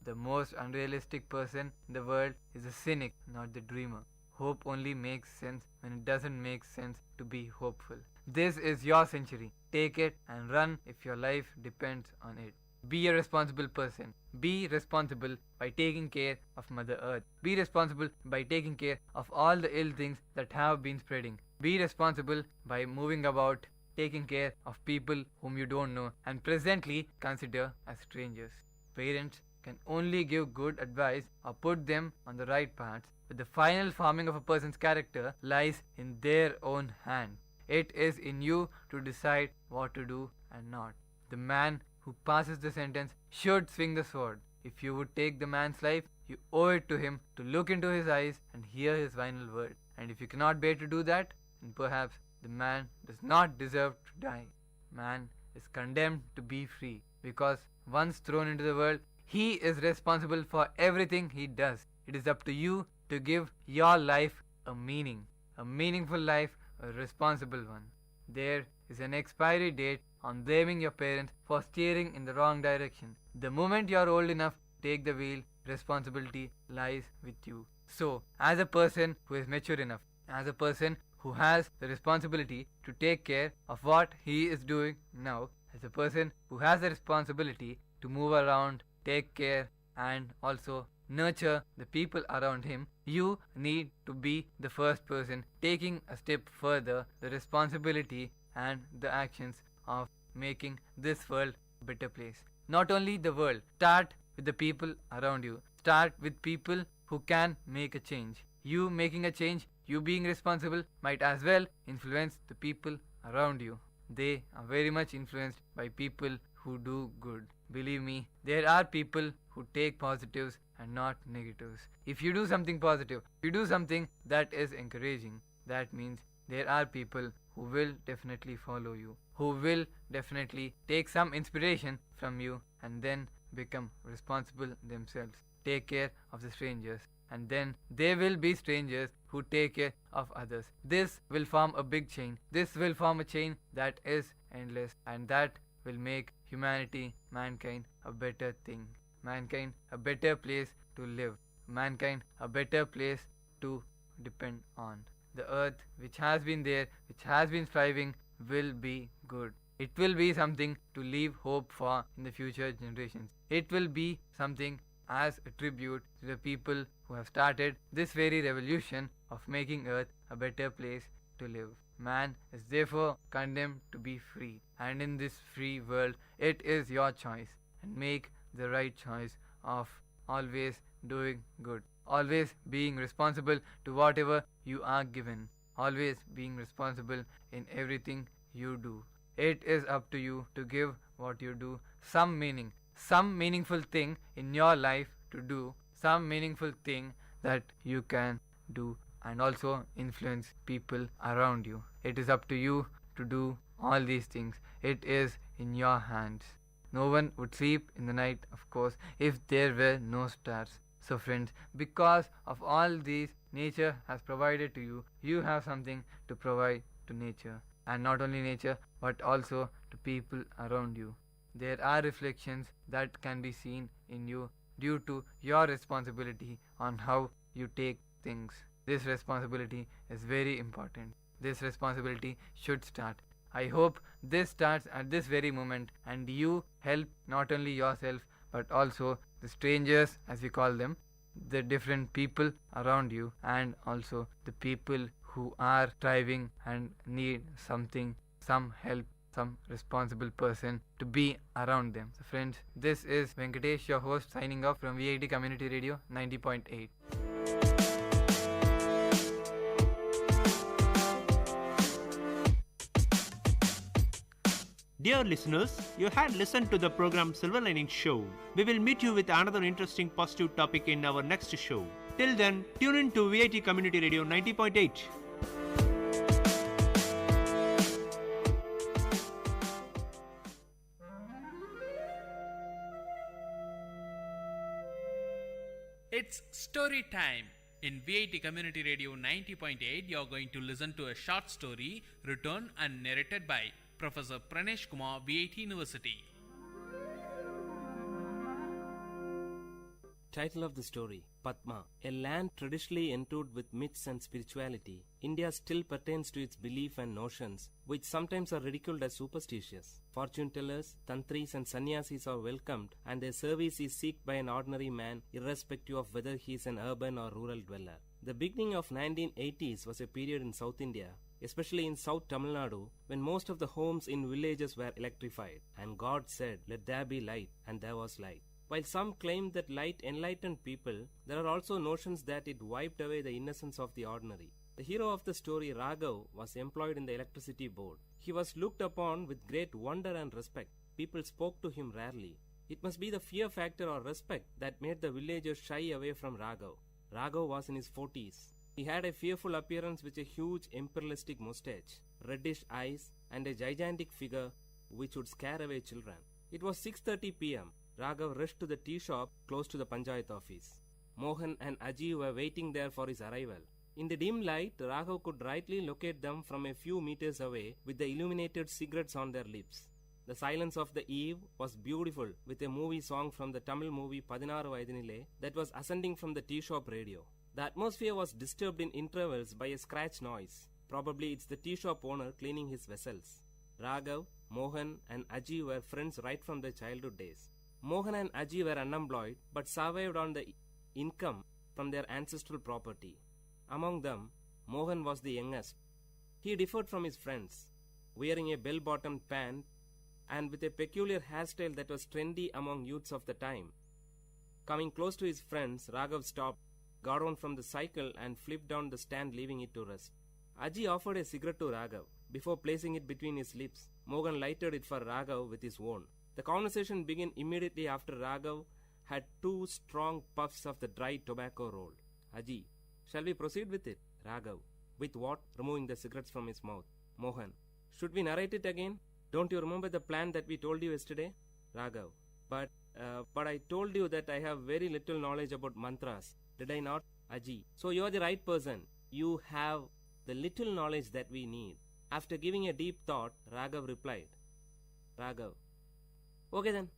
The most unrealistic person in the world is a cynic, not the dreamer. Hope only makes sense when it doesn't make sense to be hopeful. This is your century. Take it and run if your life depends on it. Be a responsible person. Be responsible by taking care of Mother Earth. Be responsible by taking care of all the ill things that have been spreading. Be responsible by moving about, taking care of people whom you don't know and presently consider as strangers. Parents can only give good advice or put them on the right paths, but the final forming of a person's character lies in their own hand. It is in you to decide what to do and not. The man who passes the sentence should swing the sword. If you would take the man's life, you owe it to him to look into his eyes and hear his final word. And if you cannot bear to do that, then perhaps the man does not deserve to die. Man is condemned to be free, because once thrown into the world, he is responsible for everything he does. It is up to you to give your life a meaning, a meaningful life, a responsible one. There is an expiry date on blaming your parents for steering in the wrong direction. The moment you are old enough to take the wheel, responsibility lies with you. So, as a person who is mature enough, as a person who has the responsibility to take care of what he is doing now, as a person who has the responsibility to move around, take care, and also nurture the people around him, you need to be the first person taking a step further, the responsibility and the actions of making this world a better place. Not only the world, start with the people around you. Start with people who can make a change. You making a change, you being responsible, might as well influence the people around you. They are very much influenced by people who do good. Believe me, there are people who take positives and not negatives. If you do something positive, if you do something that is encouraging, that means there are people who will definitely follow you, who will definitely take some inspiration from you and then become responsible themselves. Take care of the strangers, and then there will be strangers who take care of others. This will form a big chain. This will form a chain that is endless, and that will make humanity, mankind, a better thing. Mankind, a better place to live. Mankind, a better place to depend on. The earth, which has been there, which has been striving, will be good. It will be something to leave hope for in the future generations. It will be something as a tribute to the people who have started this very revolution of making earth a better place to live. Man is therefore condemned to be free, and in this free world it is your choice, and make the right choice of always doing good, always being responsible to whatever you are given, always being responsible in everything you do. It is up to you to give what you do some meaning, some meaningful thing in your life to do, some meaningful thing that you can do, and also influence people around you. It is up to you to do all these things. It is in your hands. No one would sleep in the night, of course, if there were no stars. So friends, because of all these nature has provided to you, you have something to provide to nature. And not only nature, but also to people around you. There are reflections that can be seen in you due to your responsibility on how you take things. This responsibility is very important. This responsibility should start. I hope this starts at this very moment and you help not only yourself but also the strangers, as we call them, the different people around you, and also the people who are striving and need something, some help, some responsible person to be around them. So friends, this is Venkatesh, your host, signing off from VIT Community Radio 90.8. Dear listeners, you had listened to the program Silver Lining Show. We will meet you with another interesting positive topic in our next show. Till then, tune in to VIT Community Radio 90.8. It's story time. In VIT Community Radio 90.8, you're going to listen to a short story written and narrated by Professor Pranesh Kumar, VIT University. Title of the story: Padma. A land traditionally endued with myths and spirituality, India still pertains to its belief and notions, which sometimes are ridiculed as superstitious. Fortune tellers, tantris and sannyasis are welcomed, and their service is sought by an ordinary man, irrespective of whether he is an urban or rural dweller. The beginning of 1980s was a period in South India, especially in South Tamil Nadu, when most of the homes in villages were electrified, and God said, "Let there be light," and there was light. While some claim that light enlightened people, there are also notions that it wiped away the innocence of the ordinary. The hero of the story, Raghav, was employed in the electricity board. He was looked upon with great wonder and respect. People spoke to him rarely. It must be the fear factor or respect that made the villagers shy away from Raghav. Raghav was in his 40s. He had a fearful appearance with a huge imperialistic mustache, reddish eyes, and a gigantic figure which would scare away children. It was 6:30 p.m. Raghav rushed to the tea shop close to the Panchayat office. Mohan and Aji were waiting there for his arrival. In the dim light, Raghav could rightly locate them from a few meters away with the illuminated cigarettes on their lips. The silence of the eve was beautiful, with a movie song from the Tamil movie Padinaru Vaidinile that was ascending from the tea shop radio. The atmosphere was disturbed in intervals by a scratch noise. Probably it's the tea shop owner cleaning his vessels. Raghav, Mohan and Aji were friends right from their childhood days. Mohan and Aji were unemployed but survived on the income from their ancestral property. Among them, Mohan was the youngest. He differed from his friends, wearing a bell-bottomed pant and with a peculiar hairstyle that was trendy among youths of the time. Coming close to his friends, Raghav stopped, got on from the cycle and flipped down the stand, leaving it to rest. Aji offered a cigarette to Raghav. Before placing it between his lips, Mohan lighted it for Raghav with his own. The conversation began immediately after Raghav had 2 strong puffs of the dry tobacco roll. Aji, shall we proceed with it? Raghav, with what? Removing the cigarettes from his mouth. Mohan, should we narrate it again? Don't you remember the plan that we told you yesterday? Raghav, but I told you that I have very little knowledge about mantras. Did I not? Aji, so you are the right person. You have the little knowledge that we need. After giving a deep thought, Raghav replied. Raghav, okay then,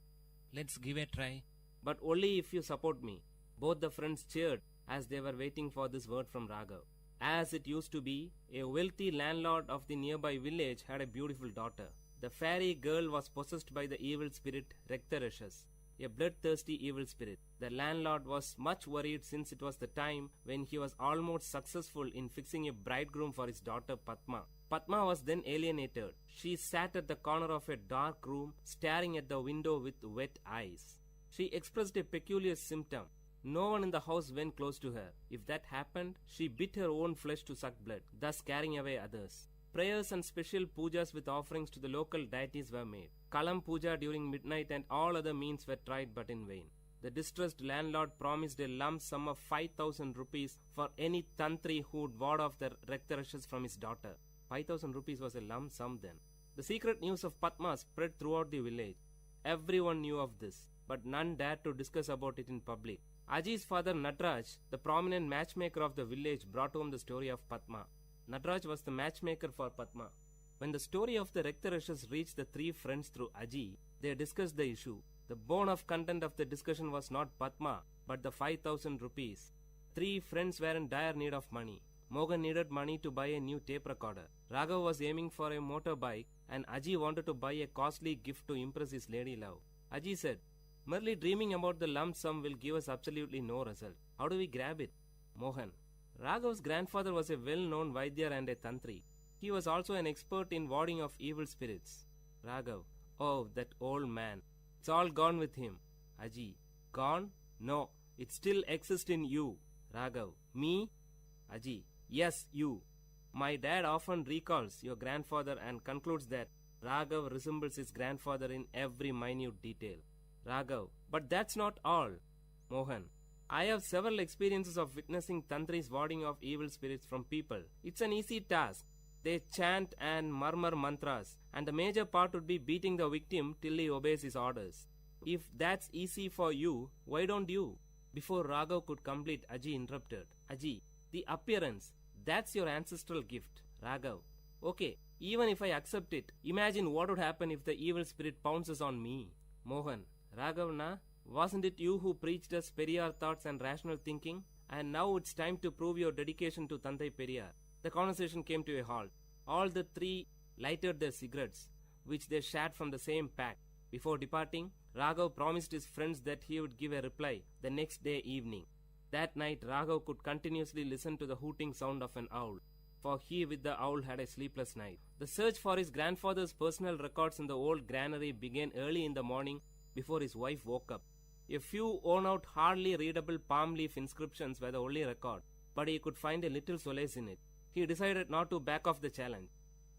let's give a try. But only if you support me. Both the friends cheered as they were waiting for this word from Raghav. As it used to be, a wealthy landlord of the nearby village had a beautiful daughter. The fairy girl was possessed by the evil spirit Raktarashas, a bloodthirsty evil spirit. The landlord was much worried since it was the time when he was almost successful in fixing a bridegroom for his daughter Padma. Padma was then alienated. She sat at the corner of a dark room, staring at the window with wet eyes. She expressed a peculiar symptom. No one in the house went close to her. If that happened, she bit her own flesh to suck blood, thus scaring away others. Prayers and special pujas with offerings to the local deities were made. Kalam puja during midnight and all other means were tried but in vain. The distressed landlord promised a lump sum of 5,000 rupees for any tantri who would ward off the Raktarashas from his daughter. 5,000 rupees was a lump sum then. The secret news of Padma spread throughout the village. Everyone knew of this, but none dared to discuss about it in public. Aji's father Natraj, the prominent matchmaker of the village, brought home the story of Padma. Natraj was the matchmaker for Padma. When the story of the Rektarashas reached the three friends through Aji, they discussed the issue. The bone of content of the discussion was not Padma, but the 5,000 rupees. Three friends were in dire need of money. Mohan needed money to buy a new tape recorder. Raghav was aiming for a motorbike, and Aji wanted to buy a costly gift to impress his lady love. Aji said, "Merely dreaming about the lump sum will give us absolutely no result. How do we grab it?" Mohan: Raghav's grandfather was a well-known Vaidya and a Tantri. He was also an expert in warding off evil spirits. Raghav: "Oh, that old man. It's all gone with him." Aji: "Gone? No, it still exists in you." Raghav: "Me?" Aji: "Yes, you. My dad often recalls your grandfather and concludes that Raghav resembles his grandfather in every minute detail." Raghav: "But that's not all." Mohan: "I have several experiences of witnessing Tantris warding off evil spirits from people. It's an easy task. They chant and murmur mantras, and the major part would be beating the victim till he obeys his orders. If that's easy for you, why don't you?" Before Raghav could complete, Aji interrupted. "Aji, the appearance, that's your ancestral gift." Raghav: "Okay, even if I accept it, imagine what would happen if the evil spirit pounces on me." Mohan: "Raghav, wasn't it you who preached us Periyar thoughts and rational thinking? And now it's time to prove your dedication to Tandai Periyar." The conversation came to a halt. All the three lighted their cigarettes, which they shared from the same pack. Before departing, Raghav promised his friends that he would give a reply the next day evening. That night, Raghav could continuously listen to the hooting sound of an owl, for he with the owl had a sleepless night. The search for his grandfather's personal records in the old granary began early in the morning before his wife woke up. A few worn-out, hardly readable palm leaf inscriptions were the only record, but he could find a little solace in it. He decided not to back off the challenge.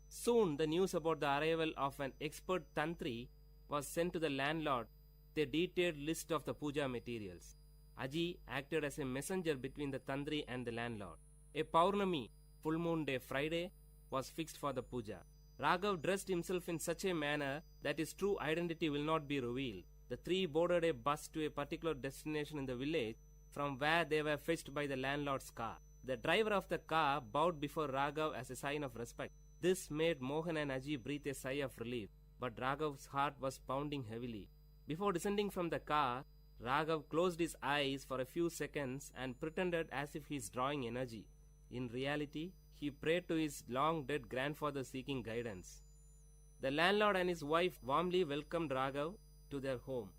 Soon, the news about the arrival of an expert Tantri was sent to the landlord with a detailed list of the puja materials. Aji acted as a messenger between the Tantri and the landlord. A Paurnami, full moon day Friday, was fixed for the puja. Raghav dressed himself in such a manner that his true identity will not be revealed. The three boarded a bus to a particular destination in the village, from where they were fetched by the landlord's car. The driver of the car bowed before Raghav as a sign of respect. This made Mohan and Aji breathe a sigh of relief, but Raghav's heart was pounding heavily. Before descending from the car, Raghav closed his eyes for a few seconds and pretended as if he is drawing energy. In reality, he prayed to his long-dead grandfather seeking guidance. The landlord and his wife warmly welcomed Raghav to their home.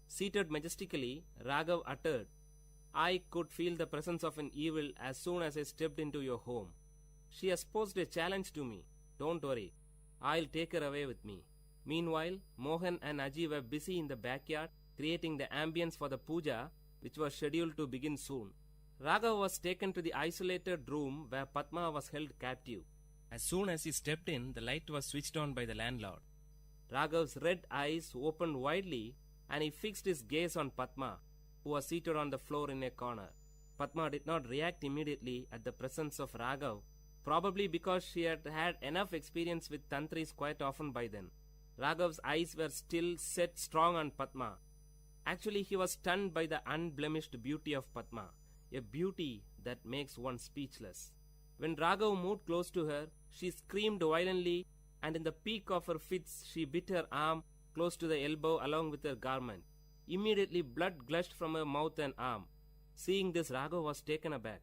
Seated majestically, Raghav uttered, "I could feel the presence of an evil as soon as I stepped into your home. She has posed a challenge to me. Don't worry, I'll take her away with me." Meanwhile, Mohan and Aji were busy in the backyard creating the ambience for the puja, which was scheduled to begin soon. Raghav was taken to the isolated room where Padma was held captive. As soon as he stepped in, the light was switched on by the landlord. Raghav's red eyes opened widely and he fixed his gaze on Padma, who was seated on the floor in a corner. Padma did not react immediately at the presence of Raghav, probably because she had had enough experience with Tantris quite often by then. Raghav's eyes were still set strong on Padma. Actually, he was stunned by the unblemished beauty of Padma, a beauty that makes one speechless. When Raghav moved close to her, she screamed violently, and in the peak of her fits, she bit her arm close to the elbow along with her garment. Immediately, blood gushed from her mouth and arm. Seeing this, Raghav was taken aback,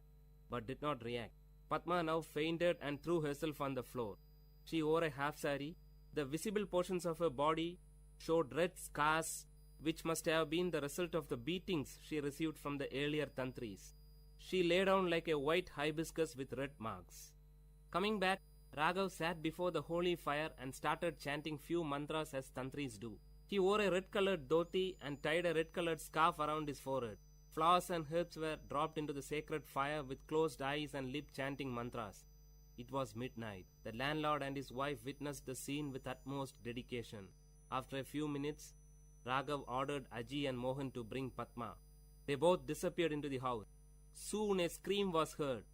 but did not react. Padma now fainted and threw herself on the floor. She wore a half sari. The visible portions of her body showed red scars, which must have been the result of the beatings she received from the earlier Tantris. She lay down like a white hibiscus with red marks. Coming back, Raghav sat before the holy fire and started chanting few mantras as Tantris do. He wore a red-colored dhoti and tied a red-colored scarf around his forehead. Flowers and herbs were dropped into the sacred fire with closed eyes and lip chanting mantras. It was midnight. The landlord and his wife witnessed the scene with utmost dedication. After a few minutes, Raghav ordered Aji and Mohan to bring Padma. They both disappeared into the house. Soon a scream was heard.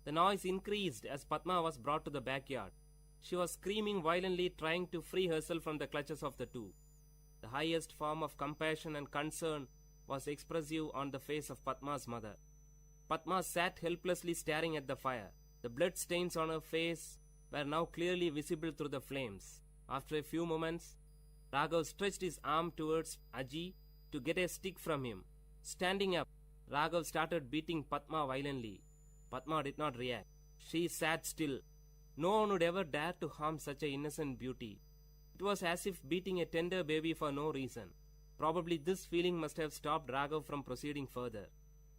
The noise increased as Padma was brought to the backyard. She was screaming violently, trying to free herself from the clutches of the two. The highest form of compassion and concern was expressive on the face of Padma's mother. Padma sat helplessly staring at the fire. The blood stains on her face were now clearly visible through the flames. After a few moments, Raghav stretched his arm towards Aji to get a stick from him. Standing up, Raghav started beating Padma violently. Padma did not react. She sat still. No one would ever dare to harm such an innocent beauty. It was as if beating a tender baby for no reason. Probably this feeling must have stopped Raghav from proceeding further.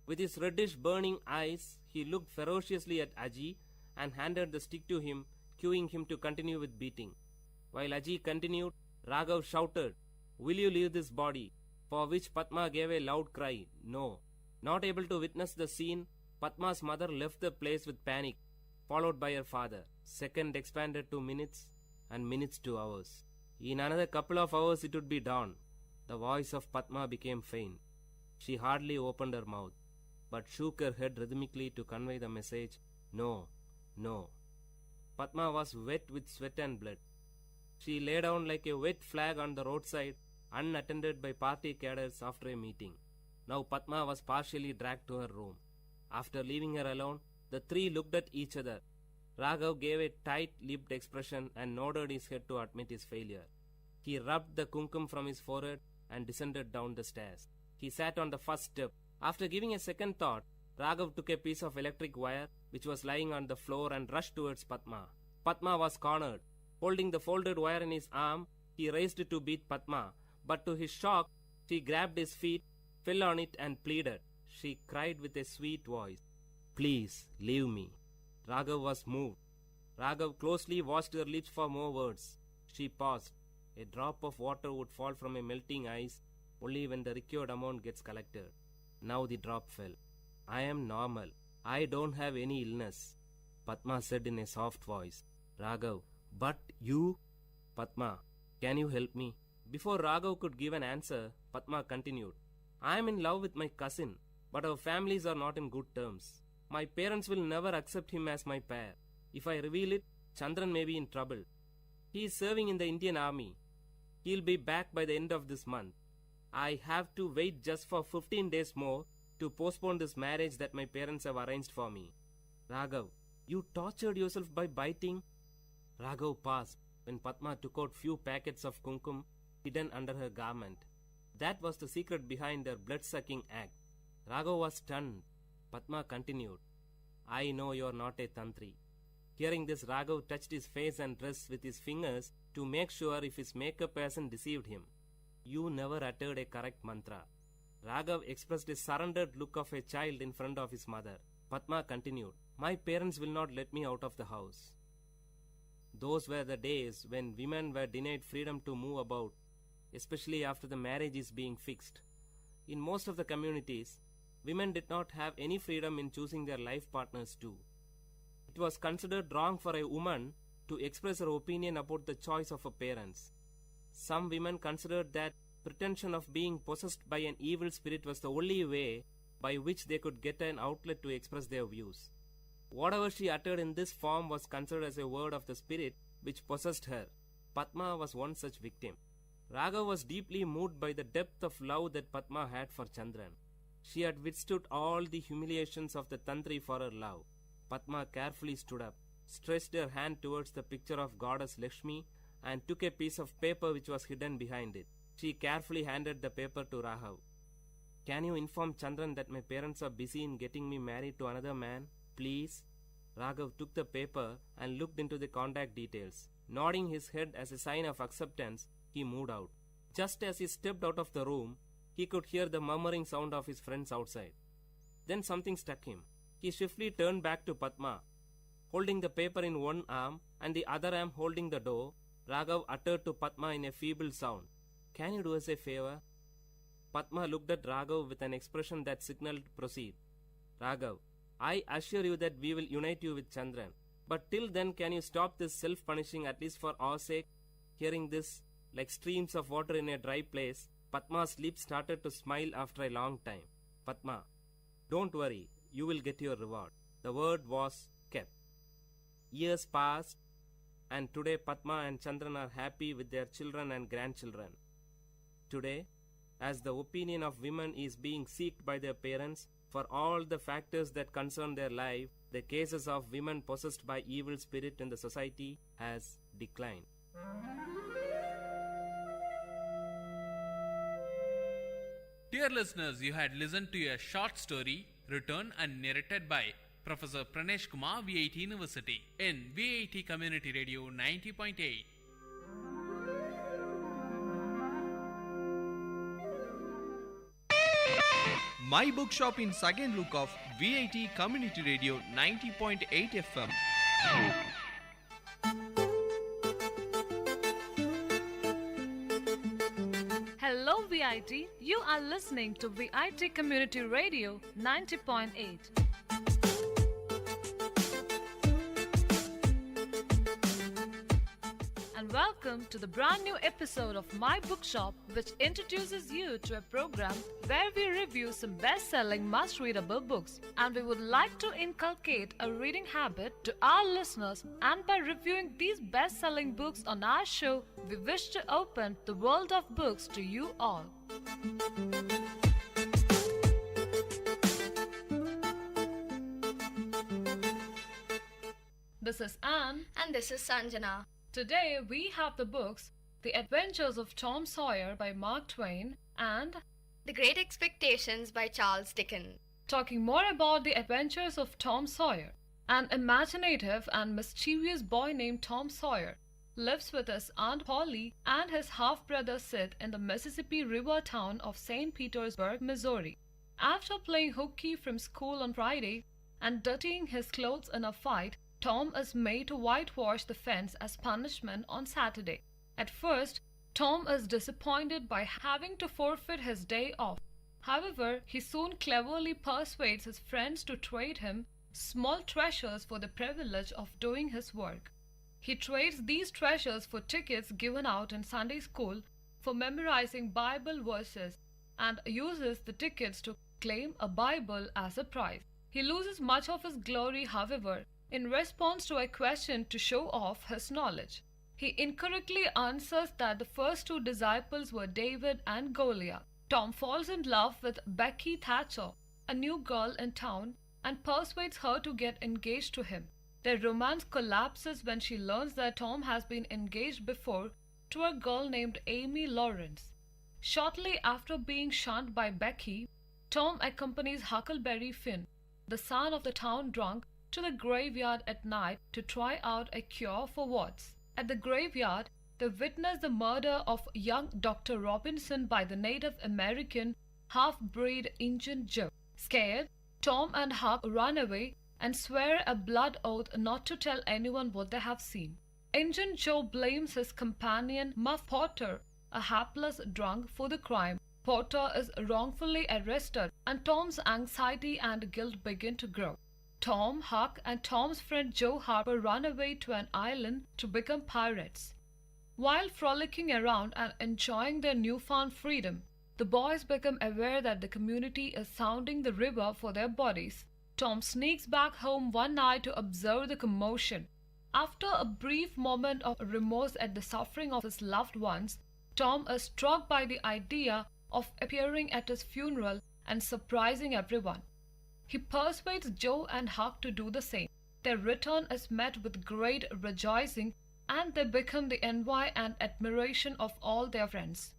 With his reddish burning eyes, he looked ferociously at Aji and handed the stick to him, cueing him to continue with beating. While Aji continued, Raghav shouted, "Will you leave this body?" For which Padma gave a loud cry, "No." Not able to witness the scene, Padma's mother left the place with panic, followed by her father. Second expanded to minutes, and minutes to hours. In another couple of hours it would be dawn. The voice of Padma became faint. She hardly opened her mouth, but shook her head rhythmically to convey the message, "No, no." Padma was wet with sweat and blood. She lay down like a wet flag on the roadside, unattended by party cadres after a meeting. Now Padma was partially dragged to her room. After leaving her alone, the three looked at each other. Raghav gave a tight-lipped expression and nodded his head to admit his failure. He rubbed the kumkum from his forehead and descended down the stairs. He sat on the first step. After giving a second thought, Raghav took a piece of electric wire which was lying on the floor and rushed towards Padma. Padma was cornered. Holding the folded wire in his arm, he raised it to beat Padma, but to his shock, she grabbed his feet, fell on it and pleaded. She cried with a sweet voice, "Please, leave me." Raghav was moved. Raghav closely watched her lips for more words. She paused. A drop of water would fall from a melting ice only when the required amount gets collected. Now the drop fell. "I am normal. I don't have any illness," Padma said in a soft voice. Raghav, "But you?" "Padma, can you help me?" Before Raghav could give an answer, Padma continued, "I am in love with my cousin, but our families are not in good terms. My parents will never accept him as my pair. If I reveal it, Chandran may be in trouble. He is serving in the Indian army. He'll be back by the end of this month. I have to wait just for 15 days more to postpone this marriage that my parents have arranged for me." "Raghav, you tortured yourself by biting?" Raghav paused when Padma took out few packets of kumkum hidden under her garment. That was the secret behind their blood-sucking act. Raghav was stunned. Padma continued, "I know you are not a tantri." Hearing this, Raghav touched his face and dress with his fingers to make sure if his makeup hasn't deceived him. "You never uttered a correct mantra." Raghav expressed a surrendered look of a child in front of his mother. Padma continued, "My parents will not let me out of the house." Those were the days when women were denied freedom to move about, especially after the marriage is being fixed. In most of the communities, women did not have any freedom in choosing their life partners too. It was considered wrong for a woman to express her opinion about the choice of her parents. Some women considered that pretension of being possessed by an evil spirit was the only way by which they could get an outlet to express their views. Whatever she uttered in this form was considered as a word of the spirit which possessed her. Padma was one such victim. Raghav was deeply moved by the depth of love that Padma had for Chandran. She had withstood all the humiliations of the tantri for her love. Padma carefully stood up, stretched her hand towards the picture of goddess Lakshmi, and took a piece of paper which was hidden behind it. She carefully handed the paper to Raghav. "Can you inform Chandran that my parents are busy in getting me married to another man, please?" Raghav took the paper and looked into the contact details. Nodding his head as a sign of acceptance, he moved out. Just as he stepped out of the room, he could hear the murmuring sound of his friends outside. Then something struck him. He swiftly turned back to Padma. Holding the paper in one arm and the other arm holding the door, Raghav uttered to Padma in a feeble sound, "Can you do us a favor?" Padma looked at Raghav with an expression that signaled proceed. "Raghav, I assure you that we will unite you with Chandran. But till then, can you stop this self-punishing at least for our sake?" Hearing this, like streams of water in a dry place, Padma's lips started to smile after a long time. "Padma, don't worry, you will get your reward." The word was kept. Years passed, and today Padma and Chandran are happy with their children and grandchildren. Today, as the opinion of women is being sought by their parents for all the factors that concern their life, the cases of women possessed by evil spirit in the society has declined. Dear listeners, you had listened to a short story written and narrated by Professor Pranesh Kumar, VIT University, in VIT Community Radio 90.8. My bookshop in second look of VIT Community Radio 90.8 FM. Hello VIT, you are listening to VIT Community Radio 90.8. And welcome to the brand new episode of My Bookshop, which introduces you to a program where we review some best-selling must-readable books. And we would like to inculcate a reading habit to our listeners, and by reviewing these best-selling books on our show, we wish to open the world of books to you all. This is Anne. And this is Sanjana. Today we have the books The Adventures of Tom Sawyer by Mark Twain and The Great Expectations by Charles Dickens. Talking more about the adventures of Tom Sawyer. An imaginative and mischievous boy named Tom Sawyer lives with his Aunt Polly and his half-brother Sid in the Mississippi River town of St. Petersburg, Missouri. After playing hooky from school on Friday and dirtying his clothes in a fight, Tom is made to whitewash the fence as punishment on Saturday. At first, Tom is disappointed by having to forfeit his day off. However, he soon cleverly persuades his friends to trade him small treasures for the privilege of doing his work. He trades these treasures for tickets given out in Sunday school for memorizing Bible verses and uses the tickets to claim a Bible as a prize. He loses much of his glory, however, in response to a question to show off his knowledge. He incorrectly answers that the first two disciples were David and Goliath. Tom falls in love with Becky Thatcher, a new girl in town, and persuades her to get engaged to him. Their romance collapses when she learns that Tom has been engaged before to a girl named Amy Lawrence. Shortly after being shunned by Becky, Tom accompanies Huckleberry Finn, the son of the town drunk, to the graveyard at night to try out a cure for warts. At the graveyard, they witness the murder of young Dr. Robinson by the Native American half-breed Injun Joe. Scared, Tom and Huck run away and swear a blood oath not to tell anyone what they have seen. Injun Joe blames his companion Muff Porter, a hapless drunk, for the crime. Porter is wrongfully arrested, and Tom's anxiety and guilt begin to grow. Tom, Huck, and Tom's friend Joe Harper run away to an island to become pirates. While frolicking around and enjoying their newfound freedom, the boys become aware that the community is sounding the river for their bodies. Tom sneaks back home one night to observe the commotion. After a brief moment of remorse at the suffering of his loved ones, Tom is struck by the idea of appearing at his funeral and surprising everyone. He persuades Joe and Huck to do the same. Their return is met with great rejoicing, and they become the envy and admiration of all their friends.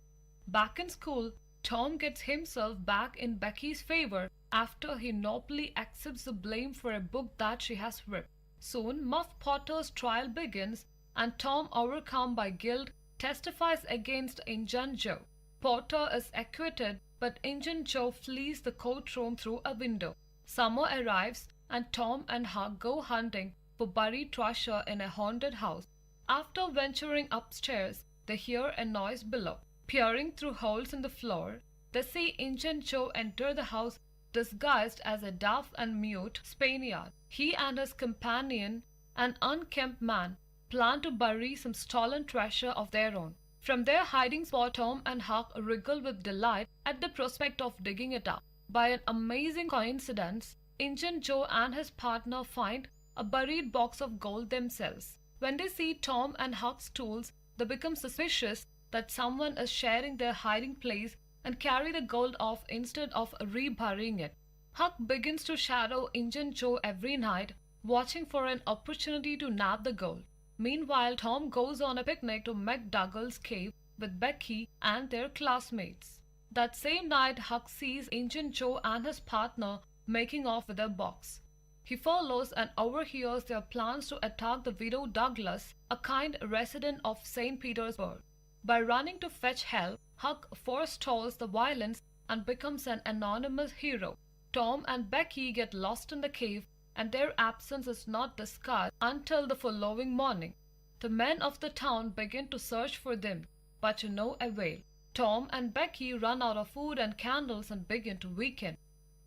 Back in school, Tom gets himself back in Becky's favor after he nobly accepts the blame for a book that she has ripped. Soon, Muff Potter's trial begins, and Tom, overcome by guilt, testifies against Injun Joe. Porter is acquitted, but Injun Joe flees the courtroom through a window. Summer arrives, and Tom and Huck go hunting for buried treasure in a haunted house. After venturing upstairs, they hear a noise below. Peering through holes in the floor, they see Injun Joe enter the house disguised as a deaf and mute Spaniard. He and his companion, an unkempt man, plan to bury some stolen treasure of their own. From their hiding spot, Tom and Huck wriggle with delight at the prospect of digging it up. By an amazing coincidence, Injun Joe and his partner find a buried box of gold themselves. When they see Tom and Huck's tools, they become suspicious that someone is sharing their hiding place and carry the gold off instead of reburying it. Huck begins to shadow Injun Joe every night, watching for an opportunity to nab the gold. Meanwhile, Tom goes on a picnic to McDougall's cave with Becky and their classmates. That same night, Huck sees Injun Joe and his partner making off with a box. He follows and overhears their plans to attack the widow Douglas, a kind resident of St. Petersburg. By running to fetch help, Huck forestalls the violence and becomes an anonymous hero. Tom and Becky get lost in the cave, and their absence is not discovered until the following morning. The men of the town begin to search for them, but to no avail. Tom and Becky run out of food and candles and begin to weaken.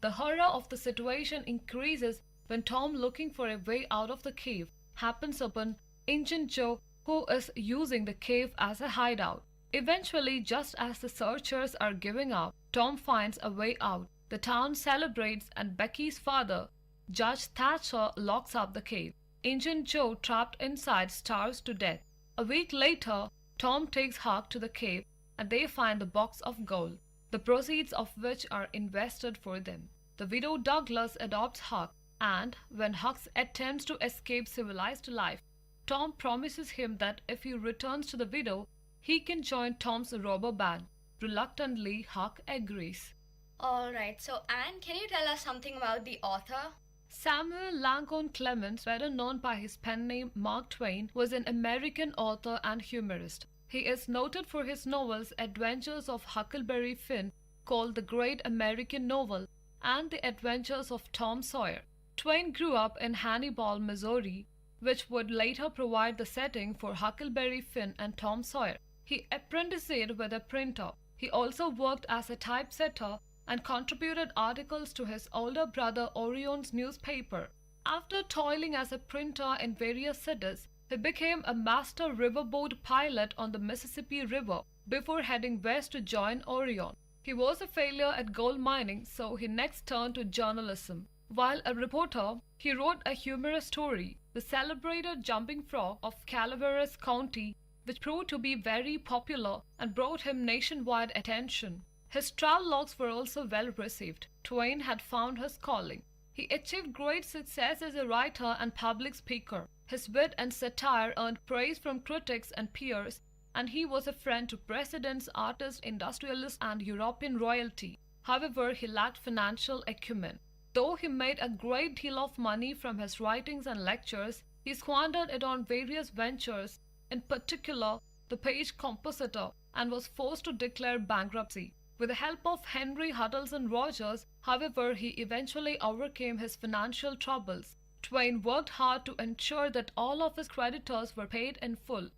The horror of the situation increases when Tom, looking for a way out of the cave, happens upon Injun Joe, who is using the cave as a hideout. Eventually, just as the searchers are giving up, Tom finds a way out. The town celebrates, and Becky's father, Judge Thatcher, locks up the cave. Injun Joe, trapped inside, starves to death. A week later, Tom takes Huck to the cave, and they find the box of gold, the proceeds of which are invested for them. The widow Douglas adopts Huck, and when Huck attempts to escape civilized life, Tom promises him that if he returns to the widow, he can join Tom's robber band. Reluctantly, Huck agrees. Alright, so Anne, can you tell us something about the author? Samuel Langdon Clemens, better known by his pen name Mark Twain, was an American author and humorist. He is noted for his novels Adventures of Huckleberry Finn, called the Great American Novel, and The Adventures of Tom Sawyer. Twain grew up in Hannibal, Missouri, which would later provide the setting for Huckleberry Finn and Tom Sawyer. He apprenticed with a printer. He also worked as a typesetter and contributed articles to his older brother Orion's newspaper. After toiling as a printer in various cities, he became a master riverboat pilot on the Mississippi River before heading west to join Orion. He was a failure at gold mining, so he next turned to journalism. While a reporter, he wrote a humorous story, The Celebrated Jumping Frog of Calaveras County, which proved to be very popular and brought him nationwide attention. His travelogues were also well received. Twain had found his calling. He achieved great success as a writer and public speaker. His wit and satire earned praise from critics and peers, and he was a friend to presidents, artists, industrialists, and European royalty. However, he lacked financial acumen. Though he made a great deal of money from his writings and lectures, he squandered it on various ventures, in particular the Page Compositor, and was forced to declare bankruptcy. With the help of Henry Hutchinson Rogers, however, he eventually overcame his financial troubles. Twain worked hard to ensure that all of his creditors were paid in full,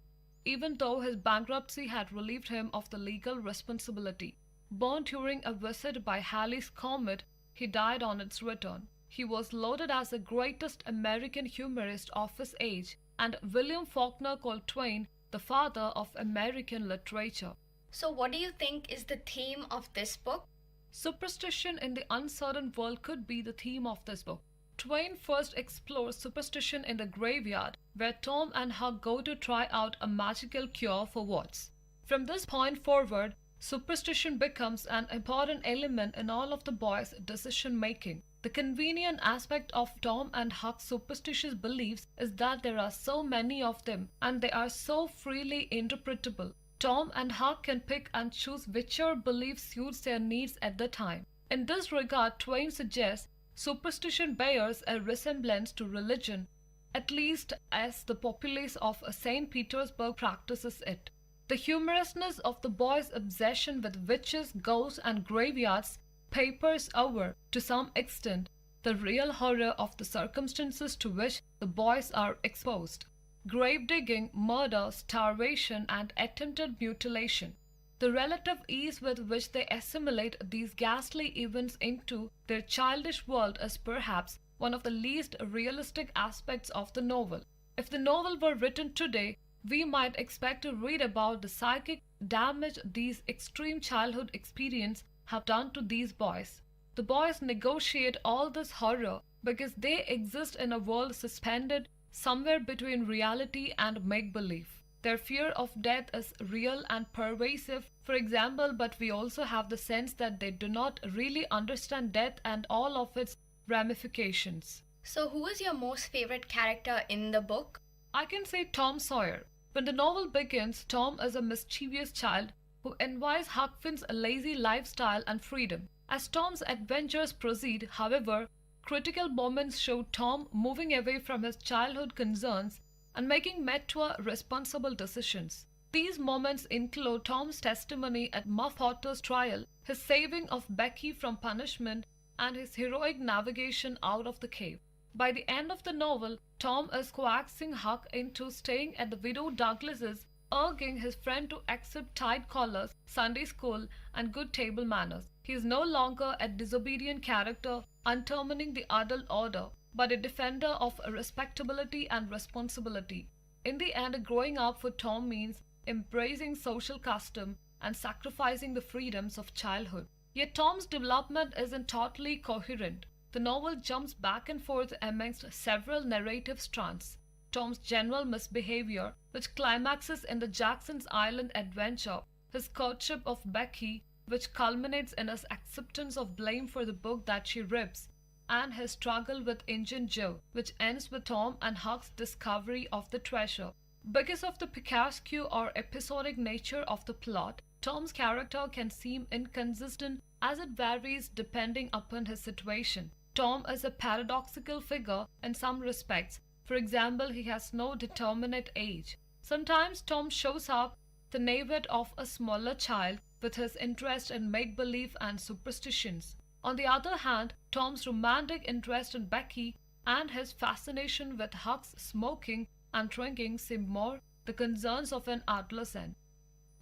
even though his bankruptcy had relieved him of the legal responsibility. Born during a visit by Halley's Comet, he died on its return. He was lauded as the greatest American humorist of his age, and William Faulkner called Twain the father of American literature. So what do you think is the theme of this book? Superstition in the uncertain world could be the theme of this book. Twain first explores superstition in the graveyard, where Tom and Huck go to try out a magical cure for warts. From this point forward, superstition becomes an important element in all of the boys' decision-making. The convenient aspect of Tom and Huck's superstitious beliefs is that there are so many of them, and they are so freely interpretable. Tom and Huck can pick and choose whichever belief suits their needs at the time. In this regard, Twain suggests superstition bears a resemblance to religion, at least as the populace of St. Petersburg practices it. The humorousness of the boys' obsession with witches, ghosts, and graveyards papers over, to some extent, the real horror of the circumstances to which the boys are exposed. Grave digging, murder, starvation, and attempted mutilation. The relative ease with which they assimilate these ghastly events into their childish world is perhaps one of the least realistic aspects of the novel. If the novel were written today, we might expect to read about the psychic damage these extreme childhood experiences have done to these boys. The boys negotiate all this horror because they exist in a world suspended somewhere between reality and make-believe. Their fear of death is real and pervasive, for example, but we also have the sense that they do not really understand death and all of its ramifications. So, who is your most favorite character in the book? I can say Tom Sawyer. When the novel begins, Tom is a mischievous child who envies Huck Finn's lazy lifestyle and freedom. As Tom's adventures proceed, however, critical moments show Tom moving away from his childhood concerns and making mature, responsible decisions. These moments include Tom's testimony at Muff Potter's trial, his saving of Becky from punishment, and his heroic navigation out of the cave. By the end of the novel, Tom is coaxing Huck into staying at the widow Douglas's, urging his friend to accept tight collars, Sunday school, and good table manners. He is no longer a disobedient character untermining the adult order, but a defender of respectability and responsibility. In the end, growing up for Tom means embracing social custom and sacrificing the freedoms of childhood. Yet Tom's development isn't totally coherent. The novel jumps back and forth amongst several narrative strands. Tom's general misbehavior, which climaxes in the Jackson's Island adventure, his courtship of Becky, which culminates in his acceptance of blame for the book that she rips, and his struggle with Injun Joe, which ends with Tom and Huck's discovery of the treasure. Because of the picturesque or episodic nature of the plot, Tom's character can seem inconsistent as it varies depending upon his situation. Tom is a paradoxical figure in some respects. For example, he has no determinate age. Sometimes Tom shows up the naivete of a smaller child with his interest in make-believe and superstitions. On the other hand, Tom's romantic interest in Becky and his fascination with Huck's smoking and drinking seem more the concerns of an adolescent.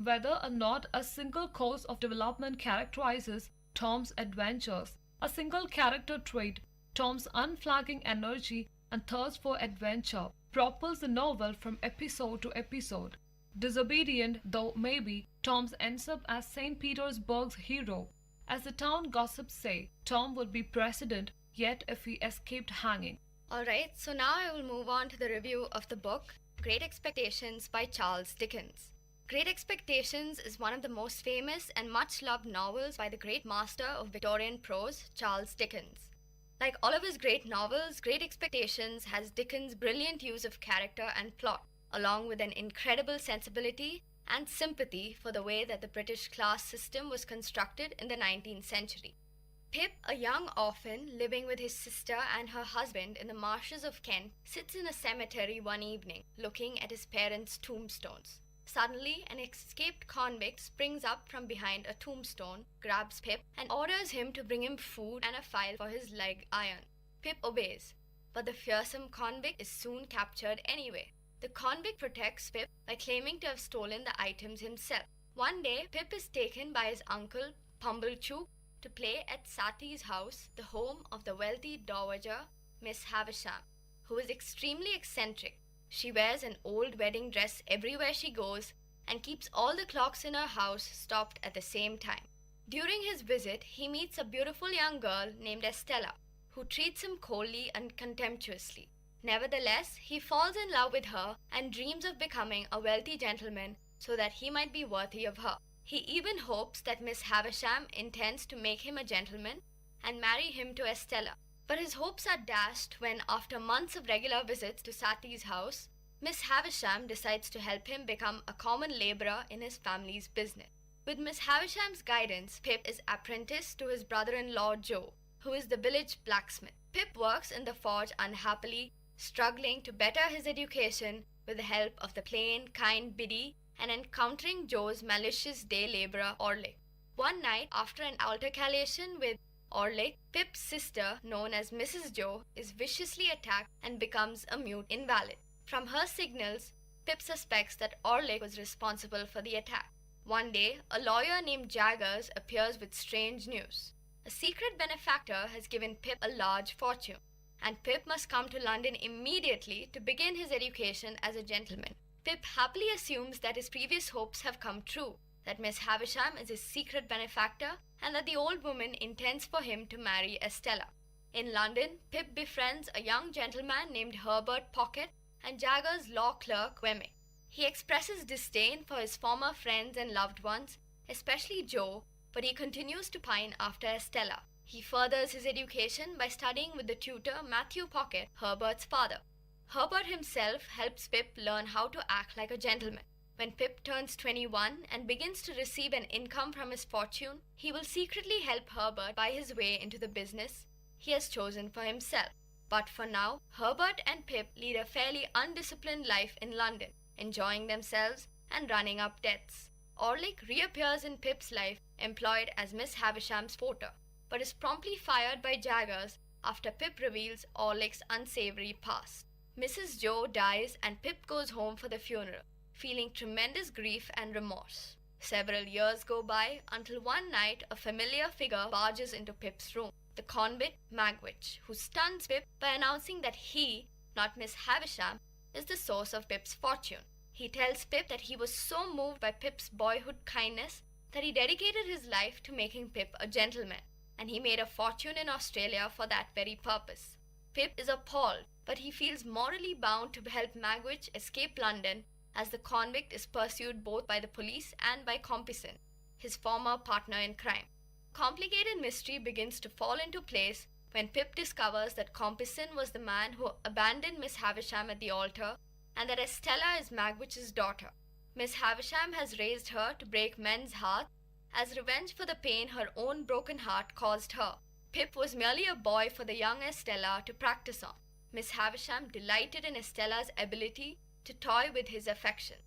Whether or not a single course of development characterizes Tom's adventures, a single character trait, Tom's unflagging energy and thirst for adventure, propels the novel from episode to episode. Disobedient though maybe, Tom ends up as St. Petersburg's hero. As the town gossips say, Tom would be president yet if he escaped hanging. Alright, so now I will move on to the review of the book, Great Expectations by Charles Dickens. Great Expectations is one of the most famous and much-loved novels by the great master of Victorian prose, Charles Dickens. Like all of his great novels, Great Expectations has Dickens' brilliant use of character and plot, along with an incredible sensibility and sympathy for the way that the British class system was constructed in the 19th century. Pip, a young orphan living with his sister and her husband in the marshes of Kent, sits in a cemetery one evening, looking at his parents' tombstones. Suddenly, an escaped convict springs up from behind a tombstone, grabs Pip, and orders him to bring him food and a file for his leg iron. Pip obeys, but the fearsome convict is soon captured anyway. The convict protects Pip by claiming to have stolen the items himself. One day, Pip is taken by his uncle, Pumblechook, to play at Satie's house, the home of the wealthy dowager, Miss Havisham, who is extremely eccentric. She wears an old wedding dress everywhere she goes and keeps all the clocks in her house stopped at the same time. During his visit, he meets a beautiful young girl named Estella, who treats him coldly and contemptuously. Nevertheless, he falls in love with her and dreams of becoming a wealthy gentleman so that he might be worthy of her. He even hopes that Miss Havisham intends to make him a gentleman and marry him to Estella. But his hopes are dashed when, after months of regular visits to Satie's house, Miss Havisham decides to help him become a common labourer in his family's business. With Miss Havisham's guidance, Pip is apprenticed to his brother-in-law Joe, who is the village blacksmith. Pip works in the forge unhappily, struggling to better his education with the help of the plain, kind Biddy and encountering Joe's malicious day labourer Orlick. One night, after an altercation with Orlick, Pip's sister, known as Mrs. Joe, is viciously attacked and becomes a mute invalid. From her signals, Pip suspects that Orlick was responsible for the attack. One day, a lawyer named Jaggers appears with strange news. A secret benefactor has given Pip a large fortune, and Pip must come to London immediately to begin his education as a gentleman. Pip happily assumes that his previous hopes have come true, that Miss Havisham is his secret benefactor, and that the old woman intends for him to marry Estella. In London, Pip befriends a young gentleman named Herbert Pocket and Jaggers' law clerk Wemmick. He expresses disdain for his former friends and loved ones, especially Joe, but he continues to pine after Estella. He furthers his education by studying with the tutor Matthew Pocket, Herbert's father. Herbert himself helps Pip learn how to act like a gentleman. When Pip turns 21 and begins to receive an income from his fortune, he will secretly help Herbert buy his way into the business he has chosen for himself. But for now, Herbert and Pip lead a fairly undisciplined life in London, enjoying themselves and running up debts. Orlick reappears in Pip's life, employed as Miss Havisham's porter, but is promptly fired by Jaggers after Pip reveals Orlick's unsavory past. Mrs. Joe dies and Pip goes home for the funeral, feeling tremendous grief and remorse. Several years go by until one night a familiar figure barges into Pip's room, the convict Magwitch, who stuns Pip by announcing that he, not Miss Havisham, is the source of Pip's fortune. He tells Pip that he was so moved by Pip's boyhood kindness that he dedicated his life to making Pip a gentleman, and he made a fortune in Australia for that very purpose. Pip is appalled, but he feels morally bound to help Magwitch escape London, as the convict is pursued both by the police and by Compeyson, his former partner in crime. Complicated mystery begins to fall into place when Pip discovers that Compeyson was the man who abandoned Miss Havisham at the altar, and that Estella is Magwitch's daughter. Miss Havisham has raised her to break men's hearts as revenge for the pain her own broken heart caused her. Pip was merely a boy for the young Estella to practice on. Miss Havisham delighted in Estella's ability to toy with his affection.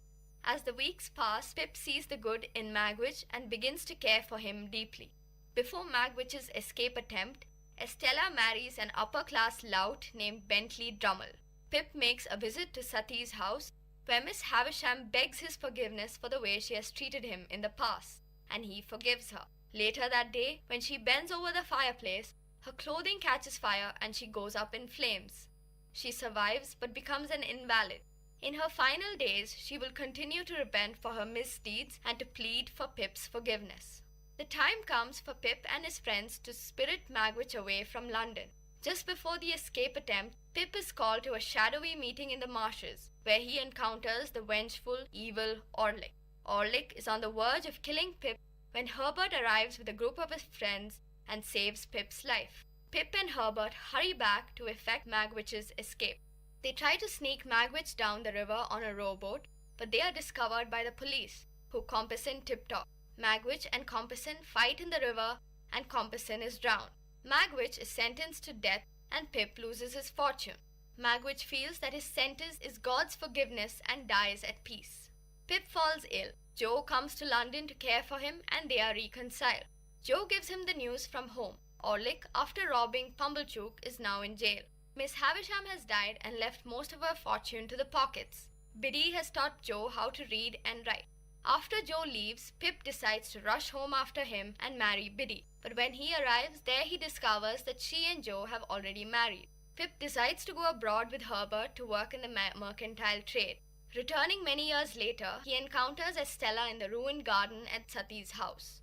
As the weeks pass, Pip sees the good in Magwitch and begins to care for him deeply. Before Magwitch's escape attempt, Estella marries an upper-class lout named Bentley Drummle. Pip makes a visit to Sati's house, where Miss Havisham begs his forgiveness for the way she has treated him in the past, and he forgives her. Later that day, when she bends over the fireplace, her clothing catches fire and she goes up in flames. She survives but becomes an invalid. In her final days, she will continue to repent for her misdeeds and to plead for Pip's forgiveness. The time comes for Pip and his friends to spirit Magwitch away from London. Just before the escape attempt, Pip is called to a shadowy meeting in the marshes, where he encounters the vengeful, evil Orlick. Orlick is on the verge of killing Pip when Herbert arrives with a group of his friends and saves Pip's life. Pip and Herbert hurry back to effect Magwitch's escape. They try to sneak Magwitch down the river on a rowboat, but they are discovered by the police, who Compeyson tipped off. Magwitch and Compeyson fight in the river, and Compeyson is drowned. Magwitch is sentenced to death, and Pip loses his fortune. Magwitch feels that his sentence is God's forgiveness and dies at peace. Pip falls ill. Joe comes to London to care for him, and they are reconciled. Joe gives him the news from home. Orlick, after robbing Pumblechook, is now in jail. Miss Havisham has died and left most of her fortune to the Pockets. Biddy has taught Joe how to read and write. After Joe leaves, Pip decides to rush home after him and marry Biddy. But when he arrives there, he discovers that she and Joe have already married. Pip decides to go abroad with Herbert to work in the mercantile trade. Returning many years later, he encounters Estella in the ruined garden at Sati's house.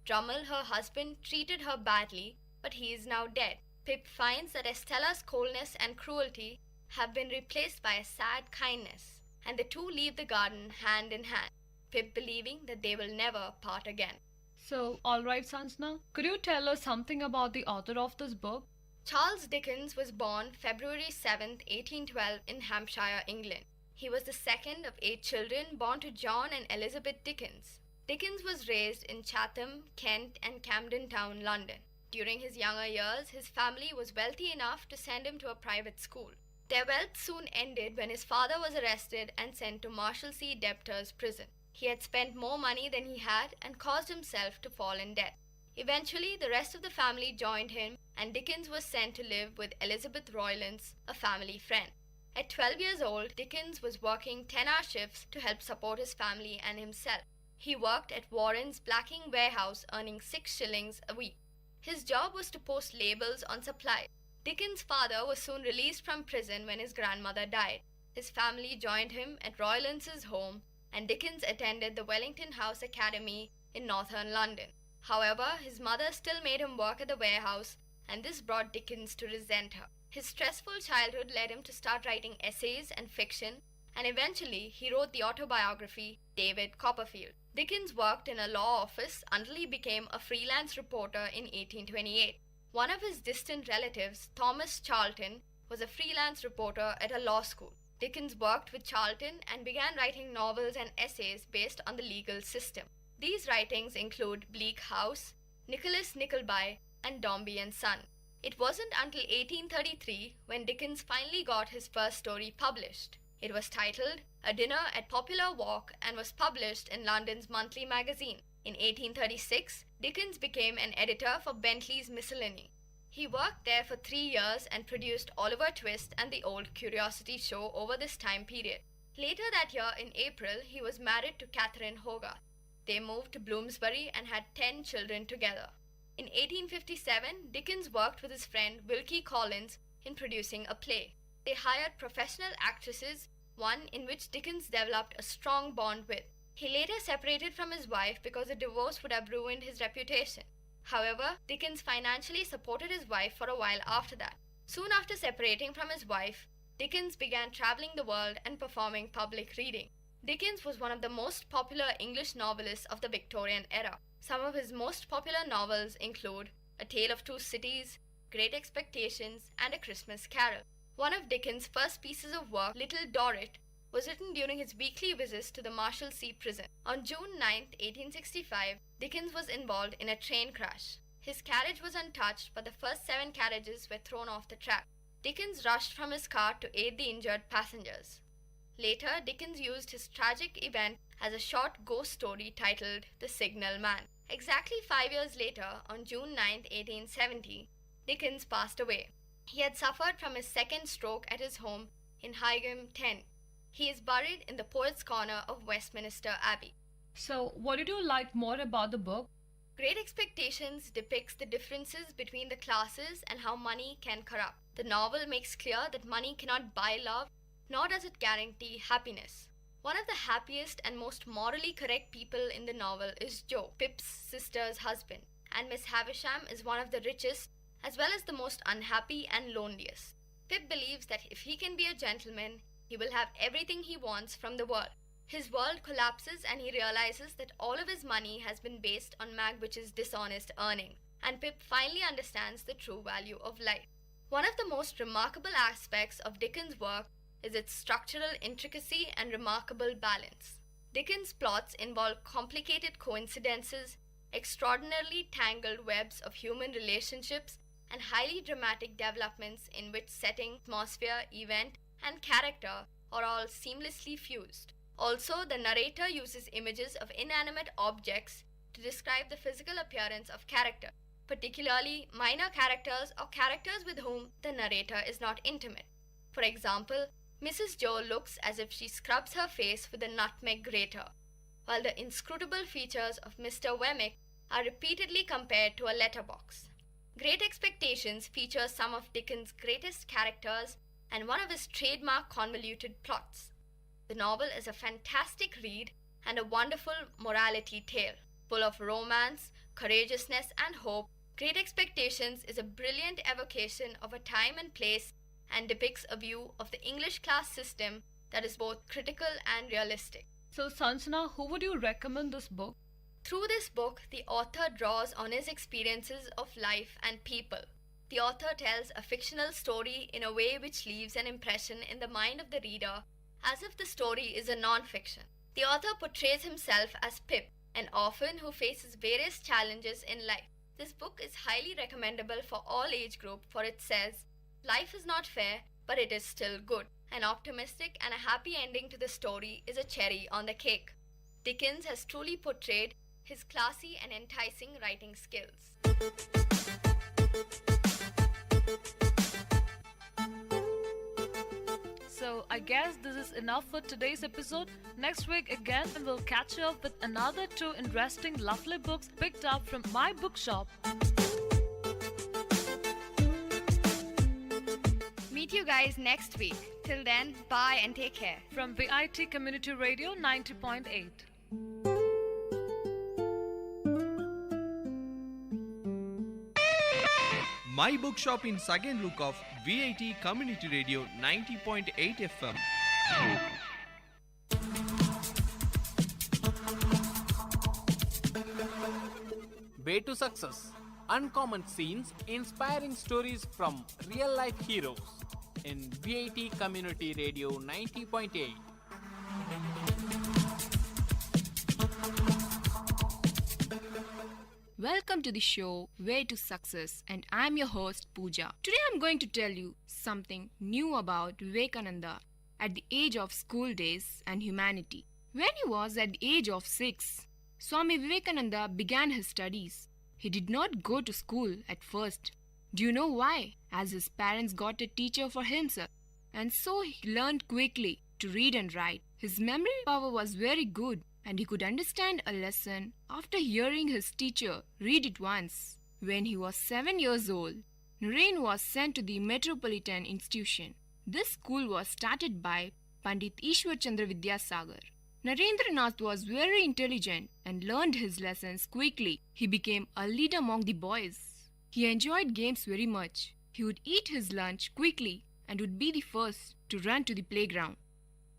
Drummle, her husband, treated her badly, but he is now dead. Pip finds that Estella's coldness and cruelty have been replaced by a sad kindness, and the two leave the garden hand in hand, Pip believing that they will never part again. So, alright Sanjana, could you tell us something about the author of this book? Charles Dickens was born February 7, 1812 in Hampshire, England. He was the second of 8 children born to John and Elizabeth Dickens. Dickens was raised in Chatham, Kent and Camden Town, London. During his younger years, his family was wealthy enough to send him to a private school. Their wealth soon ended when his father was arrested and sent to Marshalsea debtors' prison. He had spent more money than he had and caused himself to fall in debt. Eventually, the rest of the family joined him, and Dickens was sent to live with Elizabeth Roylance, a family friend. At 12 years old, Dickens was working 10-hour shifts to help support his family and himself. He worked at Warren's blacking warehouse, earning 6 shillings a week. His job was to post labels on supplies. Dickens' father was soon released from prison when his grandmother died. His family joined him at Roylance's home, and Dickens attended the Wellington House Academy in northern London. However, his mother still made him work at the warehouse, and this brought Dickens to resent her. His stressful childhood led him to start writing essays and fiction, and eventually he wrote the autobiography David Copperfield. Dickens worked in a law office until he became a freelance reporter in 1828. One of his distant relatives, Thomas Charlton, was a freelance reporter at a law school. Dickens worked with Charlton and began writing novels and essays based on the legal system. These writings include Bleak House, Nicholas Nickleby, and Dombey and Son. It wasn't until 1833 when Dickens finally got his first story published. It was titled A Dinner at Popular Walk and was published in London's monthly magazine. In 1836, Dickens became an editor for Bentley's Miscellany. He worked there for 3 years and produced Oliver Twist and the Old Curiosity Show over this time period. Later that year, in April, he was married to Catherine Hogarth. They moved to Bloomsbury and had 10 children together. In 1857, Dickens worked with his friend Wilkie Collins in producing a play. They hired professional actresses, one in which Dickens developed a strong bond with. He later separated from his wife because a divorce would have ruined his reputation. However, Dickens financially supported his wife for a while after that. Soon after separating from his wife, Dickens began traveling the world and performing public reading. Dickens was one of the most popular English novelists of the Victorian era. Some of his most popular novels include A Tale of Two Cities, Great Expectations, and A Christmas Carol. One of Dickens' first pieces of work, Little Dorrit, was written during his weekly visits to the Marshalsea prison. On June 9, 1865, Dickens was involved in a train crash. His carriage was untouched, but the first 7 carriages were thrown off the track. Dickens rushed from his car to aid the injured passengers. Later, Dickens used his tragic event as a short ghost story titled The Signal Man. Exactly 5 years later, on June 9, 1870, Dickens passed away. He had suffered from his second stroke at his home in Higham 10. He is buried in the Poets' Corner of Westminster Abbey. So, what did you like more about the book? Great Expectations depicts the differences between the classes and how money can corrupt. The novel makes clear that money cannot buy love, nor does it guarantee happiness. One of the happiest and most morally correct people in the novel is Joe, Pip's sister's husband, and Miss Havisham is one of the richest as well as the most unhappy and loneliest. Pip believes that if he can be a gentleman, he will have everything he wants from the world. His world collapses and he realizes that all of his money has been based on Magwitch's dishonest earning, and Pip finally understands the true value of life. One of the most remarkable aspects of Dickens' work is its structural intricacy and remarkable balance. Dickens' plots involve complicated coincidences, extraordinarily tangled webs of human relationships, and highly dramatic developments in which setting, atmosphere, event, and character are all seamlessly fused. Also, the narrator uses images of inanimate objects to describe the physical appearance of character, particularly minor characters or characters with whom the narrator is not intimate. For example, Mrs. Joe looks as if she scrubs her face with a nutmeg grater, while the inscrutable features of Mr. Wemmick are repeatedly compared to a letterbox. Great Expectations features some of Dickens' greatest characters and one of his trademark convoluted plots. The novel is a fantastic read and a wonderful morality tale. Full of romance, courageousness, and hope, Great Expectations is a brilliant evocation of a time and place and depicts a view of the English class system that is both critical and realistic. So, Sanjana, who would you recommend this book? Through this book, the author draws on his experiences of life and people. The author tells a fictional story in a way which leaves an impression in the mind of the reader as if the story is a non-fiction. The author portrays himself as Pip, an orphan who faces various challenges in life. This book is highly recommendable for all age group, for it says, life is not fair, but it is still good. An optimistic and a happy ending to the story is a cherry on the cake. Dickens has truly portrayed his classy and enticing writing skills. So, I guess this is enough for today's episode. Next week again, we'll catch you up with another 2 interesting, lovely books picked up from my bookshop. Meet you guys next week. Till then, bye and take care. From Vit Community Radio 90.8. My Bookshop in second look of VIT Community Radio 90.8 FM. Way to Success. Uncommon scenes, inspiring stories from real life heroes in VIT Community Radio 90.8. Welcome to the show Way to Success, and I'm your host Pooja. Today I'm going to tell you something new about Vivekananda at the age of school days and humanity. When he was at the age of 6, Swami Vivekananda began his studies. He did not go to school at first. Do you know why? As his parents got a teacher for himself, and so he learned quickly to read and write. His memory power was very good, and he could understand a lesson after hearing his teacher read it once. When he was 7 years old, Naren was sent to the Metropolitan Institution. This school was started by Pandit Ishwar Chandra Vidyasagar. Narendranath was very intelligent and learned his lessons quickly. He became a leader among the boys. He enjoyed games very much. He would eat his lunch quickly and would be the first to run to the playground.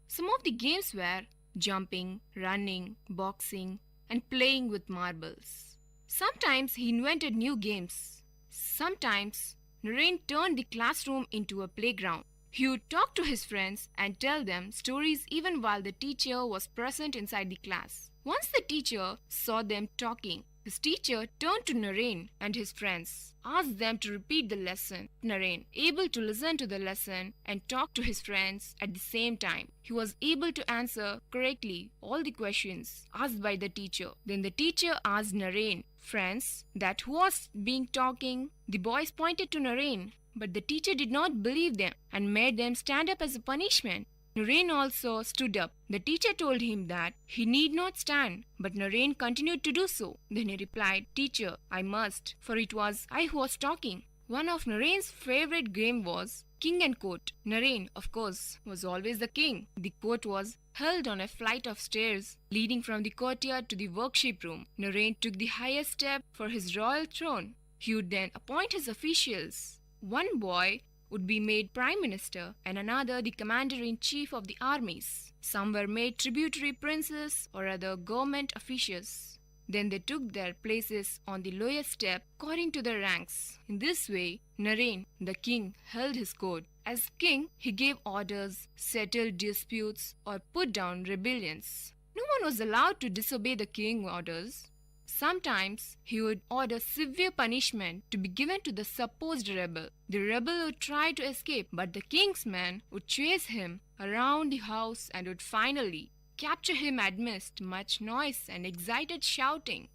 Some of the games were jumping, running, boxing, and playing with marbles. Sometimes he invented new games. Sometimes Naren turned the classroom into a playground. He would talk to his friends and tell them stories even while the teacher was present inside the class. Once the teacher saw them talking, his teacher turned to Naren and his friends, asked them to repeat the lesson. Naren, able to listen to the lesson and talk to his friends at the same time, he was able to answer correctly all the questions asked by the teacher. Then the teacher asked Naren, friends, that who was being talking? The boys pointed to Naren, but the teacher did not believe them and made them stand up as a punishment. Naren also stood up. The teacher told him that he need not stand, but Naren continued to do so. Then he replied, Teacher, I must, for it was I who was talking. One of Naren's favorite game was King and Court. Naren, of course, was always the king. The court was held on a flight of stairs leading from the courtyard to the workshop room. Naren took the highest step for his royal throne. He would then appoint his officials. One boy would be made prime minister and another the commander-in-chief of the armies. Some were made tributary princes or other government officials. Then they took their places on the lowest step according to their ranks. In this way, Naren, the king, held his court. As king, he gave orders, settled disputes, or put down rebellions. No one was allowed to disobey the king's orders. Sometimes he would order severe punishment to be given to the supposed rebel. The rebel would try to escape, but the king's men would chase him around the house and would finally capture him amidst much noise and excited shouting.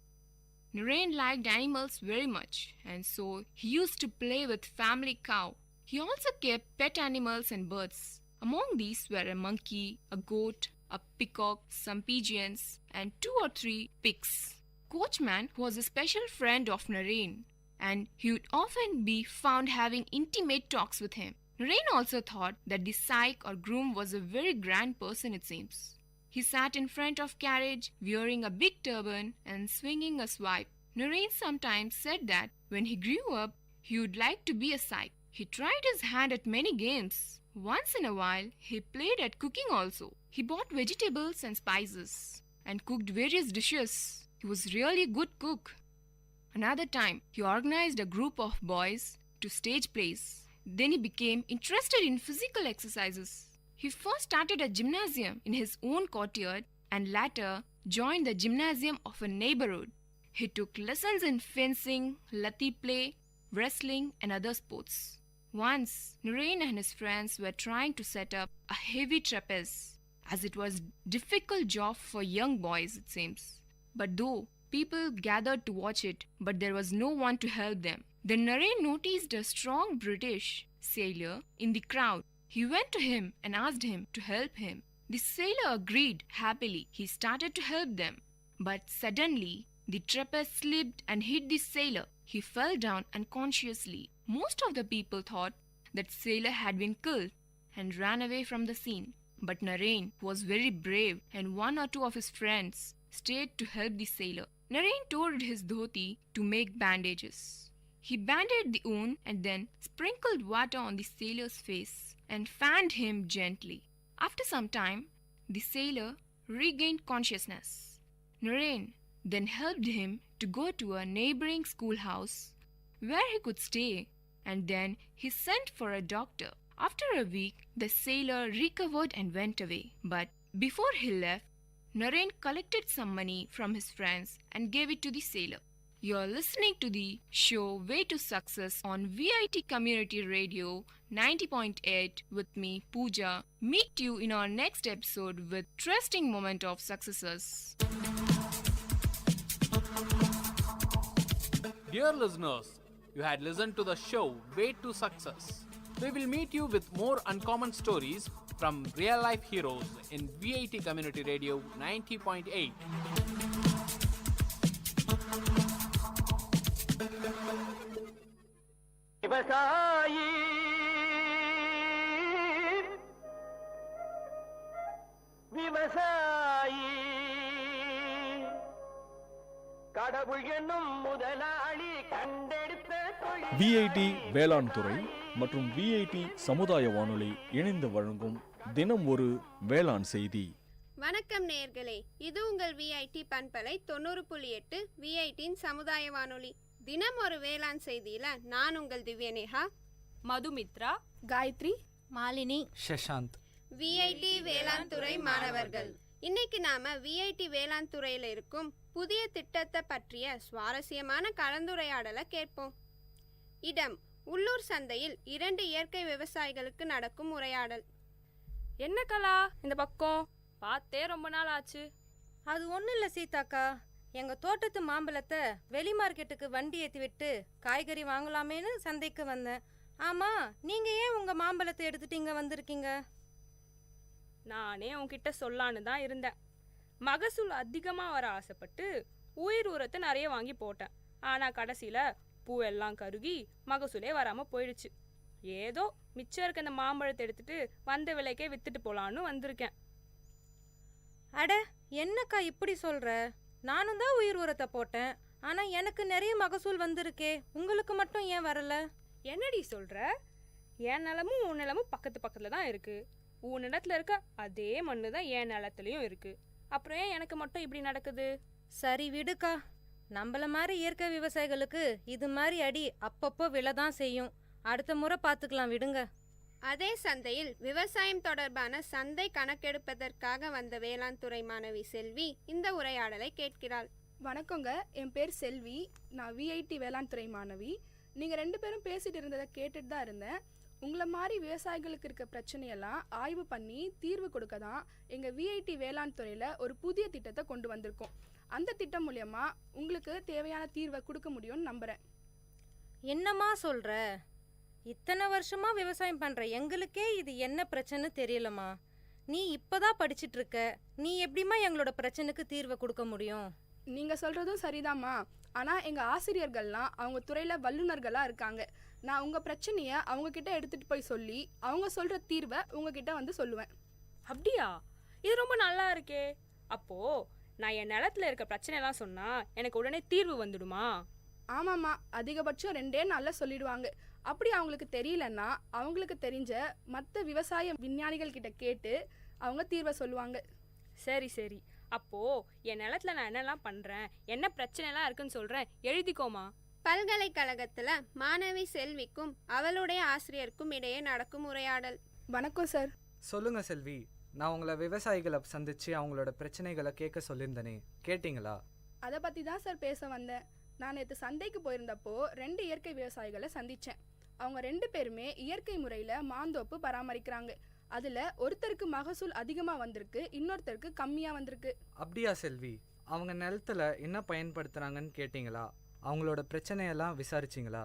Naren liked animals very much, and so he used to play with family cow. He also kept pet animals and birds. Among these were a monkey, a goat, a peacock, some pigeons, and 2 or 3 pigs. Coachman was a special friend of Naren, and he would often be found having intimate talks with him. Naren also thought that the Saik or groom was a very grand person, it seems. He sat in front of carriage, wearing a big turban and swinging a swipe. Naren sometimes said that when he grew up, he would like to be a Saik. He tried his hand at many games. Once in a while, he played at cooking also. He bought vegetables and spices and cooked various dishes. He was really a good cook. Another time, he organized a group of boys to stage plays. Then he became interested in physical exercises. He first started a gymnasium in his own courtyard and later joined the gymnasium of a neighborhood. He took lessons in fencing, lathi play, wrestling, and other sports. Once, Naren and his friends were trying to set up a heavy trapeze, as it was a difficult job for young boys, it seems. But though people gathered to watch it, but there was no one to help them. Then Naren noticed a strong British sailor in the crowd. He went to him and asked him to help him. The sailor agreed happily. He started to help them. But suddenly, the trapeze slipped and hit the sailor. He fell down unconsciously. Most of the people thought that sailor had been killed and ran away from the scene. But Naren was very brave, and 1 or 2 of his friends stayed to help the sailor. Naren tore his dhoti to make bandages. He bandaged the wound and then sprinkled water on the sailor's face and fanned him gently. After some time, the sailor regained consciousness. Naren then helped him to go to a neighboring schoolhouse where he could stay, and then he sent for a doctor. After a week, the sailor recovered and went away. But before he left, Naren collected some money from his friends and gave it to the sailor. You're listening to the show Way to Success on VIT Community Radio 90.8 with me, Pooja. Meet you in our next episode with interesting moment of successes. Dear listeners, you had listened to the show Way to Success. We will meet you with more uncommon stories from real life heroes in VIT Community Radio 90.8. விவசாயி விவசாயி கடவுள் என்னும் முதலாளி கண்டெடுத்த தொழில். VIT வேளாண் துறை மற்றும் விஐடி சமுதாய வானொலி இணைந்து வழங்கும் தினம் ஒரு வேளாண் செய்தி. வணக்கம் நேயர்களே, இது உங்கள் விஐடி பண்பலை 90.8 விஐடியின் சமுதாய வானொலி. தினம் ஒரு வேளாண் செய்தியில நான் உங்கள் திவ்யநேகா, மதுமித்ரா, காயத்ரி, மாலினி, ஷஷாந்த். விஐடி வேளாண் துறை மாணவர்கள். இன்னைக்கு நாம விஐடி வேளாண் துறையில இருக்கும் புதிய திட்டத்தை பற்றிய சுவாரஸ்யமான கலந்துரையாடலை கேட்போம். இடம் உள்ளூர் சந்தையில் 2 இயற்கை விவசாயிகளுக்கு நடக்கும் உரையாடல். என்ன கலா இந்த பக்கம் பார்த்தே ரொம்ப நாள் ஆச்சு. அது ஒன்றும் இல்லை சீதாக்கா, எங்கள் தோட்டத்து மாம்பழத்தை வெளி மார்க்கெட்டுக்கு வண்டி ஏற்றி விட்டு காய்கறி வாங்கலாமேன்னு சந்தைக்கு வந்தேன். ஆமாம், நீங்கள் ஏன் உங்கள் மாம்பழத்தை எடுத்துட்டு இங்கே வந்திருக்கீங்க? நானே உன்கிட்ட சொல்லான்னு தான் இருந்தேன். மகசூல் அதிகமாக வர ஆசைப்பட்டு உயிர் உரத்தை நிறைய வாங்கி போட்டேன். ஆனால் கடைசியில் பூவெல்லாம் கருகி மகசூலே வராமல் போயிடுச்சு. ஏதோ மிச்சம் இருக்க இந்த மாம்பழத்தை எடுத்துட்டு வந்த விலைக்கே வித்துட்டு போலான்னு வந்திருக்கேன். அட என்னக்கா இப்படி சொல்கிற? நானும் தான் உயிர் உரத்தை போட்டேன், ஆனால் எனக்கு நிறைய மகசூல் வந்திருக்கே, உங்களுக்கு மட்டும் ஏன் வரல? என்னடி சொல்கிற? என் நிலமும் உன் நிலமும் பக்கத்தில் தான் இருக்குது. உன் நிலத்தில் இருக்க அதே மண்ணு தான் என் நிலத்துலையும் இருக்குது. அப்புறம் ஏன் எனக்கு மட்டும் இப்படி நடக்குது? சரி விடுக்கா, நம்மள மாதிரி இயற்கை விவசாயிகளுக்கு இது மாதிரி அடி அப்பப்போ விழ தான் செய்யும். அடுத்த முறை பார்த்துக்கலாம், விடுங்க. அதே சந்தையில் விவசாயம் தொடர்பான சந்தை கணக்கெடுப்பதற்காக வந்த வேளாண் துறை மாணவி செல்வி இந்த உரையாடலை கேட்கிறாள். வணக்கங்க, என் பேர் செல்வி. நான் விஐடி வேளாண் துறை மாணவி. நீங்கள் 2 பேரும் பேசிட்டு இருந்ததை கேட்டுட்டு தான் இருந்தேன். உங்களை மாதிரி விவசாயிகளுக்கு இருக்க பிரச்சனையெல்லாம் ஆய்வு பண்ணி தீர்வு கொடுக்க தான் எங்கள் விஐடி வேளாண் துறையில் ஒரு புதிய திட்டத்தை கொண்டு வந்திருக்கோம். அந்த திட்டம் மூலயமா உங்களுக்கு தேவையான தீர்வை கொடுக்க முடியும்னு நம்புகிறேன். என்னம்மா சொல்கிற? இத்தனை வருஷமாக விவசாயம் பண்ணுற எங்களுக்கே இது என்ன பிரச்சனை தெரியலம்மா. நீ இப்போதான் படிச்சுட்டு இருக்க, நீ எப்படிம்மா எங்களோட பிரச்சனைக்கு தீர்வை கொடுக்க முடியும்? நீங்கள் சொல்கிறதும் சரிதாம்மா. ஆனால் எங்கள் ஆசிரியர்கள்லாம் அவங்க துறையில் வல்லுநர்களாக இருக்காங்க. நான் உங்கள் பிரச்சனையை அவங்கக்கிட்ட எடுத்துகிட்டு போய் சொல்லி அவங்க சொல்கிற தீர்வை உங்ககிட்ட வந்து சொல்லுவேன். அப்படியா? இது ரொம்ப நல்லா இருக்கே. அப்போது நான் என் நிலத்தில் இருக்க பிரச்சனைலாம் சொன்னால் எனக்கு உடனே தீர்வு வந்துடுமா? ஆமாம்மா, அதிகபட்சம் 2 நாளில் சொல்லிடுவாங்க. அப்படி அவங்களுக்கு தெரியலன்னா அவங்களுக்கு தெரிஞ்ச மற்ற விவசாய விஞ்ஞானிகள் கிட்ட கேட்டு அவங்க தீர்வை சொல்லுவாங்க. சரி சரி, அப்போது என் நிலத்தில் நான் என்னெல்லாம் பண்ணுறேன், என்ன பிரச்சனைலாம் இருக்குன்னு சொல்கிறேன், எழுதிக்கோமா. பல்கலைக்கழகத்தில் மாணவி செல்விக்கும் அவளுடைய ஆசிரியருக்கும் இடையே நடக்கும் உரையாடல். வணக்கம் சார். சொல்லுங்க செல்வி, நான் உங்களை விவசாயிகளை சந்திச்சு அவங்களோட பிரச்சனைகளை கேட்க சொல்லியிருந்தேனே, கேட்டிங்களா? அதை பற்றி தான் சார் பேச வந்தேன். நான் நேற்று சந்தைக்கு போயிருந்தப்போ 2 இயற்கை விவசாயிகளை சந்தித்தேன். அவங்க 2 பேருமே இயற்கை முறையில் மாந்தோப்பு பராமரிக்கிறாங்க. அதில் ஒருத்தருக்கு மகசூல் அதிகமாக வந்திருக்கு, இன்னொருத்தருக்கு கம்மியாக வந்திருக்கு. அப்படியா செல்வி? அவங்க நிலத்துல என்ன பயன்படுத்துகிறாங்கன்னு கேட்டிங்களா? அவங்களோட பிரச்சனையெல்லாம் விசாரிச்சிங்களா?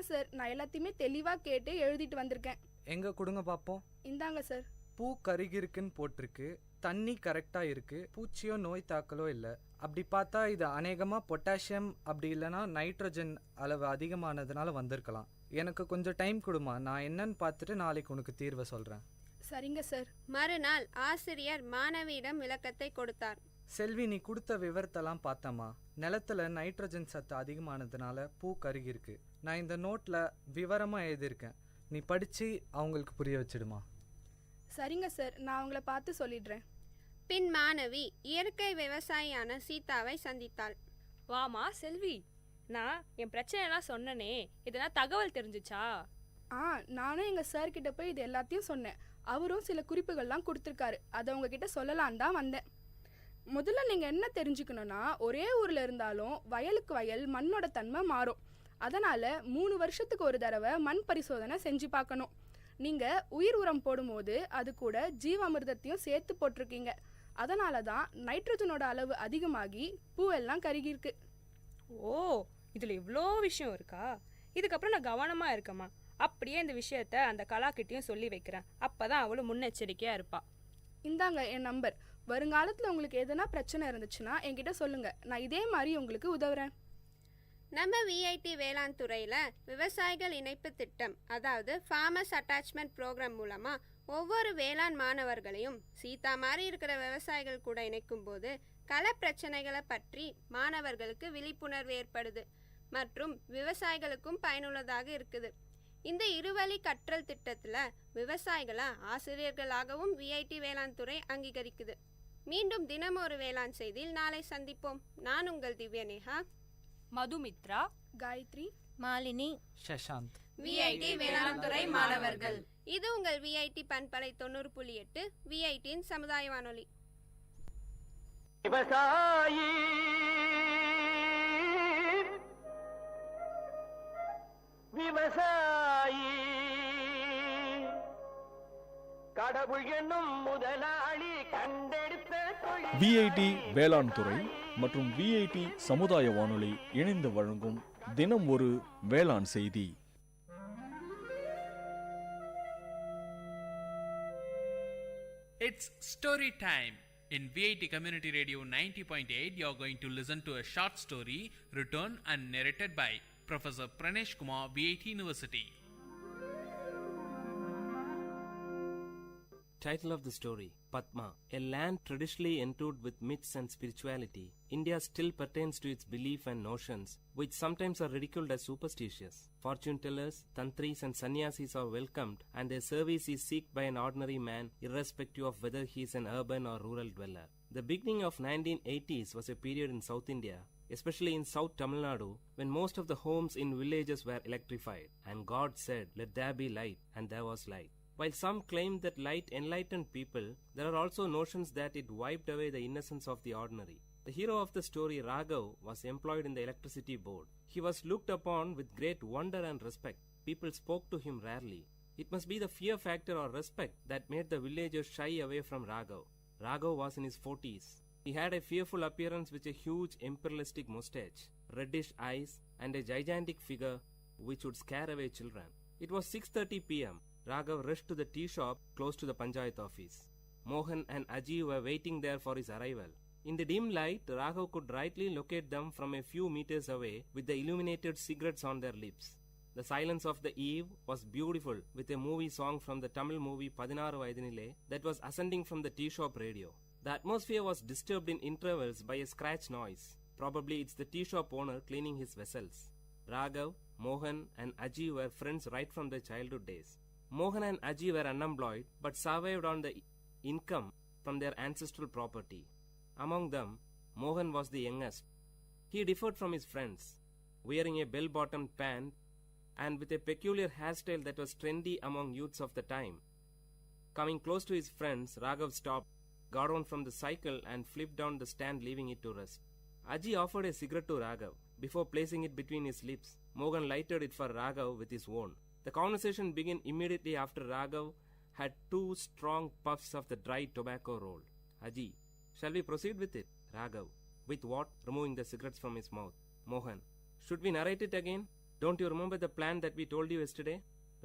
சார், நான் எல்லாத்தையுமே தெளிவாக கேட்டு எழுதிட்டு வந்திருக்கேன். எங்கே கொடுங்க பார்ப்போம். இந்தாங்க சார். பூ கருகிருக்குன்னு போட்டிருக்கு, தண்ணி கரெக்டாக இருக்குது, பூச்சியோ நோய் தாக்கலோ இல்லை. அப்படி பார்த்தா இது அநேகமாக பொட்டாசியம் அப்படி இல்லைன்னா நைட்ரஜன் அளவு அதிகமானதுனால வந்திருக்கலாம். எனக்கு கொஞ்சம் டைம் கொடுமா, நான் என்னன்னு பார்த்துட்டு நாளைக்கு உனக்கு தீர்வை சொல்கிறேன். சரிங்க சார். மறுநாள் ஆசிரியர் மாணவியிடம் விளக்கத்தை கொடுத்தார். செல்வி, நீ கொடுத்த விவரத்தெல்லாம் பார்த்தம்மா. நிலத்துல நைட்ரஜன் சத்து அதிகமானதுனால பூ கருகிருக்கு. நான் இந்த நோட்டில் விவரமாக எழுதியிருக்கேன், நீ படித்து அவங்களுக்கு புரிய வச்சிடுமா. சரிங்க சார், நான் அவங்கள பார்த்து சொல்லிடுறேன். பின் மாணவி இயற்கை விவசாயியான சீதாவை சந்தித்தாள். வாமா செல்வி, நான் என் பிரச்சனைலாம் சொன்னனே, இதனா தகவல் தெரிஞ்சுச்சா? நானும் எங்கள் சார் கிட்ட போய் இது எல்லாத்தையும் சொன்னேன். அவரும் சில குறிப்புகள்லாம் கொடுத்துருக்காரு. அதை உங்ககிட்ட சொல்லலான் தான் வந்தேன். முதல்ல நீங்கள் என்ன தெரிஞ்சுக்கணுன்னா, ஒரே ஊரில் இருந்தாலும் வயலுக்கு வயல் மண்ணோட தன்மை மாறும். அதனால் 3 வருஷத்துக்கு ஒரு தடவை மண் பரிசோதனை செஞ்சு பார்க்கணும். நீங்கள் உயிர் உரம் போடும்போது அது கூட ஜீவாமிர்தத்தையும் சேர்த்து போட்டிருக்கீங்க. அதனால தான் நைட்ரஜனோட அளவு அதிகமாகி பூவெல்லாம் கருகியிருக்கு. ஓ, இதில் இவ்வளோ விஷயம் இருக்கா? இதுக்கப்புறம் நான் கவனமாக இருக்கேம்மா. அப்படியே இந்த விஷயத்த அந்த கலாக்கிட்டையும் சொல்லி வைக்கிறேன். அப்போ தான் அவளும் முன்னெச்சரிக்கையாக இருப்பா. இந்தாங்க என் நம்பர். வருங்காலத்தில் உங்களுக்கு எதனா பிரச்சனை இருந்துச்சுன்னா என்கிட்ட சொல்லுங்கள். நான் இதே மாதிரி உங்களுக்கு உதவுறேன். நம்ம விஐடி வேளாண் துறையில் விவசாயிகள் இணைப்பு திட்டம், அதாவது ஃபார்மர்ஸ் அட்டாச்மெண்ட் ப்ரோக்ராம் மூலமாக ஒவ்வொரு வேளாண் மாணவர்களையும் சீதா மாதிரி இருக்கிற விவசாயிகள் கூட இணைக்கும் போது கள பிரச்சனைகளை பற்றி மாணவர்களுக்கு விழிப்புணர்வு ஏற்படுது மற்றும் விவசாயிகளுக்கும் பயனுள்ளதாக இருக்குது. இந்த இருவழி கற்றல் திட்டத்தில் விவசாயிகளை ஆசிரியர்களாகவும் விஐடி வேளாண் துறை அங்கீகரிக்குது. மீண்டும் தினம் ஒரு வேளாண் செய்தியில் நாளை சந்திப்போம். நான் உங்கள் திவ்யநேகா, மதுமித்ரா, காயத்ரி, மாலினி, சஷாந்த், விஐடி வேளாண் துறை மாணவர்கள். இது உங்கள் விஐடி பண்பலை 90.8 விஐடியின் சமுதாய வானொலி. விவசாயி விவசாயி கடவுள் என்னும் முதலாளி கண்டெடுத்த விஐடி வேளாண் துறை மற்றும் விஐடி சமுதாய வானொலி இணைந்து வழங்கும் தினம் ஒரு வேளாண் செய்தி. It's story time. In VIT Community Radio 90.8, you are going to listen to a short story written and narrated by Professor Pranesh Kumar, VIT University. Title of the story: Padma. A land traditionally endued with myths and spirituality, India still pertains to its belief and notions, which sometimes are ridiculed as superstitious. Fortune tellers, tantris and sannyasis are welcomed, and their service is sought by an ordinary man, irrespective of whether he is an urban or rural dweller. The beginning of 1980s was a period in South India, especially in South Tamil Nadu, when most of the homes in villages were electrified, and God said, "Let there be light," and there was light. While some claim that light enlightened people, there are also notions that it wiped away the innocence of the ordinary. The hero of the story, Raghav, was employed in the electricity board. He was looked upon with great wonder and respect. People spoke to him rarely. It must be the fear factor or respect that made the villagers shy away from Raghav. Raghav was in his 40s. He had a fearful appearance with a huge imperialistic mustache, reddish eyes, and a gigantic figure which would scare away children. It was 6:30 p.m. Raghav rushed to the tea shop close to the Panchayat office. Mohan and Aji were waiting there for his arrival. In the dim light, Raghav could rightly locate them from a few meters away with the illuminated cigarettes on their lips. The silence of the eve was beautiful, with a movie song from the Tamil movie 16 Vayadinile that was ascending from the tea shop radio. The atmosphere was disturbed in intervals by a scratch noise. Probably it's the tea shop owner cleaning his vessels. Raghav, Mohan and Aji were friends right from their childhood days. Mohan and Aji were unemployed but survived on the income from their ancestral property. Among them, Mohan was the youngest. He differed from his friends, wearing a bell-bottomed pant and with a peculiar hairstyle that was trendy among youths of the time. Coming close to his friends, Raghav stopped, got on from the cycle and flipped down the stand, leaving it to rest. Aji offered a cigarette to Raghav. Before placing it between his lips, Mohan lighted it for Raghav with his own. The conversation began immediately after Raghav had 2 strong puffs of the dry tobacco roll. Aji, shall we proceed with it? Raghav, with what? Removing the cigarettes from his mouth. Mohan, should we narrate it again? Don't you remember the plan that we told you yesterday?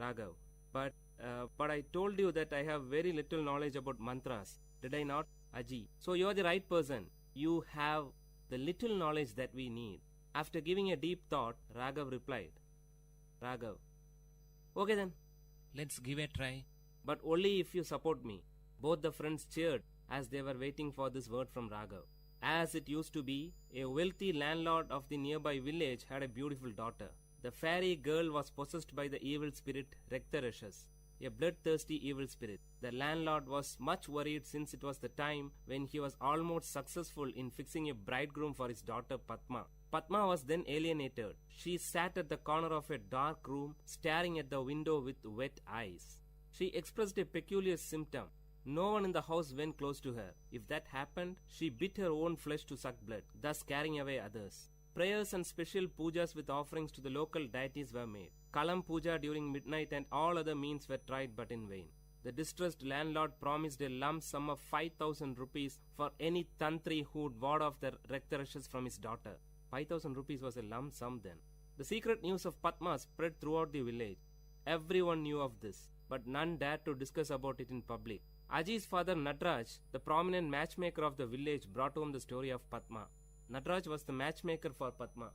Raghav, but I told you that I have very little knowledge about mantras. Did I not? Aji, so you are the right person. You have the little knowledge that we need. After giving a deep thought, Raghav replied. Raghav, okay then, let's give a try. But only if you support me. Both the friends cheered as they were waiting for this word from Raghav. As it used to be, a wealthy landlord of the nearby village had a beautiful daughter. The fairy girl was possessed by the evil spirit Rektarashas. a bloodthirsty evil spirit. The landlord was much worried since it was the time when he was almost successful in fixing a bridegroom for his daughter Padma. Padma was then alienated. She sat at the corner of a dark room, staring at the window with wet eyes. She expressed a peculiar symptom. No one in the house went close to her. If that happened, she bit her own flesh to suck blood, thus scaring away others. Prayers and special pujas with offerings to the local deities were made. Kalam puja during midnight and all other means were tried but in vain. The distressed landlord promised a lump sum of 5,000 rupees for any tantri who would ward off the Raktarashas from his daughter. 5,000 rupees was a lump sum then. The secret news of Padma spread throughout the village. Everyone knew of this, but none dared to discuss about it in public. Aji's father Nadraj, the prominent matchmaker of the village, brought home the story of Padma. Nadraj was the matchmaker for Padma.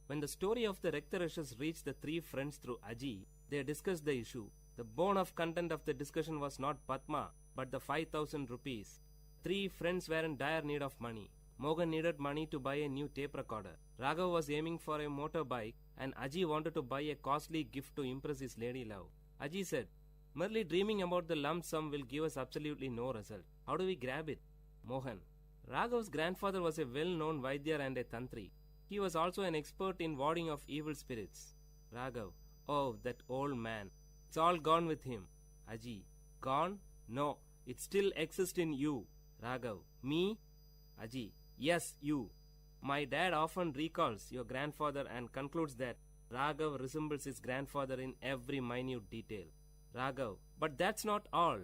When the story of the Raktarashas reached the three friends through Aji, they discussed the issue. The bone of content of the discussion was not Padma, but the 5,000 rupees. Three friends were in dire need of money. Mohan needed money to buy a new tape recorder. Raghav was aiming for a motorbike, and Aji wanted to buy a costly gift to impress his lady love. Aji said, "Merely dreaming about the lump sum will give us absolutely no result. How do we grab it?" Mohan: Raghav's grandfather was a well-known Vaidyar and a Tantri. He was also an expert in warding off evil spirits. Raghav: Oh, that old man. It's all gone with him. Aji: Gone? No, it still exists in you. Raghav: Me? Aji: Yes, you. My dad often recalls your grandfather and concludes that Raghav resembles his grandfather in every minute detail. Raghav: But that's not all.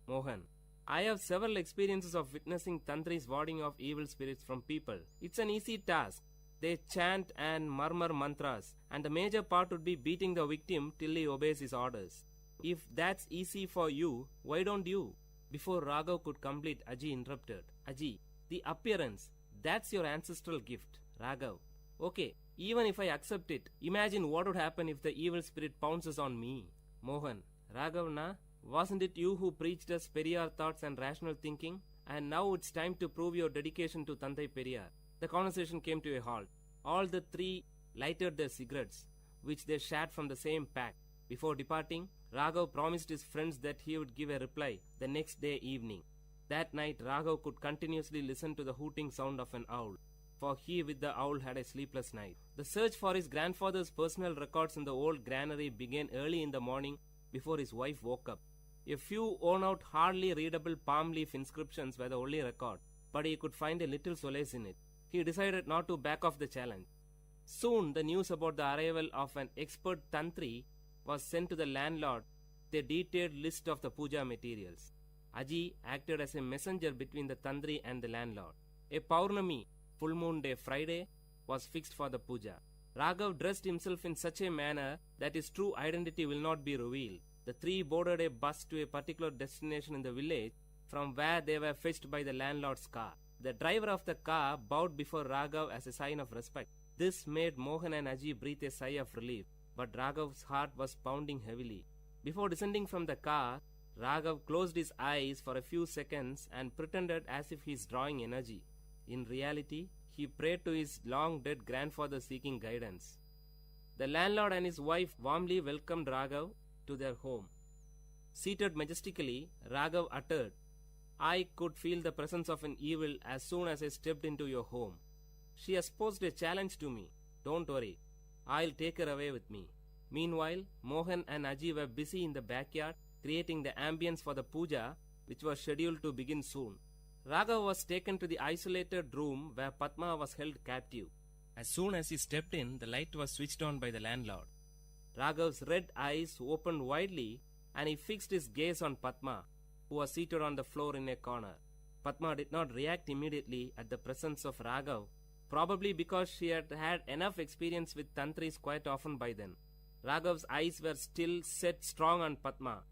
Mohan: I have several experiences of witnessing Tantris warding off evil spirits from people. It's an easy task. They chant and murmur mantras, and the major part would be beating the victim till he obeys his orders. If that's easy for you, why don't you? Before Raghav could complete, Aji interrupted. Aji: The appearance, that's your ancestral gift. Raghav: Okay, even if I accept it, imagine what would happen if the evil spirit pounces on me. Mohan: Raghav na, wasn't it you who preached us Periyar thoughts and rational thinking? And now it's time to prove your dedication to Tandai Periyar. The conversation came to a halt. All the three lighted their cigarettes, which they shared from the same pack. Before departing, Raghav promised his friends that he would give a reply the next day evening. That night, Raghav could continuously listen to the hooting sound of an owl, for he with the owl had a sleepless night. The search for his grandfather's personal records in the old granary began early in the morning before his wife woke up. A few worn-out, hardly readable palm leaf inscriptions were the only record, but he could find a little solace in it. He decided not to back off the challenge. Soon, the news about the arrival of an expert Tantri was sent to the landlord with a detailed list of the puja materials. Aji acted as a messenger between the Tantri and the landlord. A Paurnami, full moon day Friday, was fixed for the puja. Raghav dressed himself in such a manner that his true identity will not be revealed. The three boarded a bus to a particular destination in the village, from where they were fetched by the landlord's car. The driver of the car bowed before Raghav as a sign of respect. This made Mohan and Aji breathe a sigh of relief, but Raghav's heart was pounding heavily. Before descending from the car, Raghav closed his eyes for a few seconds and pretended as if he is drawing energy. In reality, he prayed to his long-dead grandfather seeking guidance. The landlord and his wife warmly welcomed Raghav to their home. Seated majestically, Raghav uttered, "I could feel the presence of an evil as soon as I stepped into your home. She has posed a challenge to me. Don't worry, I'll take her away with me." Meanwhile, Mohan and Aji were busy in the backyard creating the ambience for the puja, which was scheduled to begin soon. Raghav was taken to the isolated room where Padma was held captive. As soon as he stepped in, the light was switched on by the landlord. Raghav's red eyes opened widely and he fixed his gaze on Padma, who was seated on the floor in a corner. Padma did not react immediately at the presence of Raghav, probably because she had had enough experience with Tantris quite often by then. Raghav's eyes were still set strong on Padma.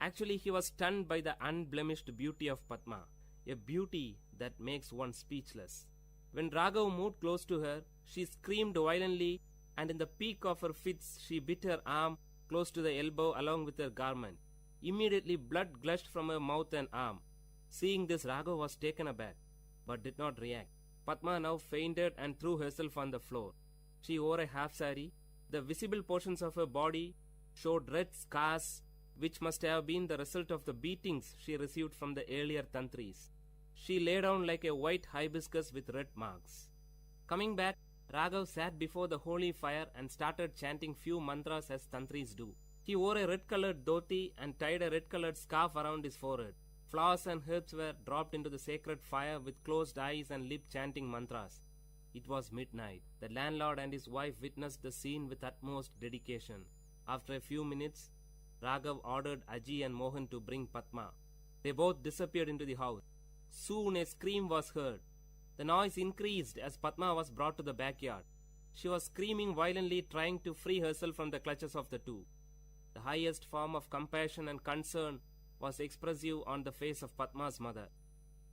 Actually, he was stunned by the unblemished beauty of Padma, a beauty that makes one speechless. When Raghav moved close to her, she screamed violently, and in the peak of her fits, she bit her arm close to the elbow along with her garment. Immediately, blood gushed from her mouth and arm. Seeing this, Raghav was taken aback, but did not react. Padma now fainted and threw herself on the floor. She wore a half sari. The visible portions of her body showed red scars which must have been the result of the beatings she received from the earlier tantris. She lay down like a white hibiscus with red marks. Coming back, Raghav sat before the holy fire and started chanting few mantras as tantris do. He wore a red-colored dhoti and tied a red-colored scarf around his forehead. Flowers and herbs were dropped into the sacred fire with closed eyes and lip chanting mantras. It was midnight. The landlord and his wife witnessed the scene with utmost dedication. After a few minutes, Raghav ordered Aji and Mohan to bring Padma. They both disappeared into the house. Soon a scream was heard. The noise increased as Padma was brought to the backyard. She was screaming violently, trying to free herself from the clutches of the two. The highest form of compassion and concern was expressive on the face of Padma's mother.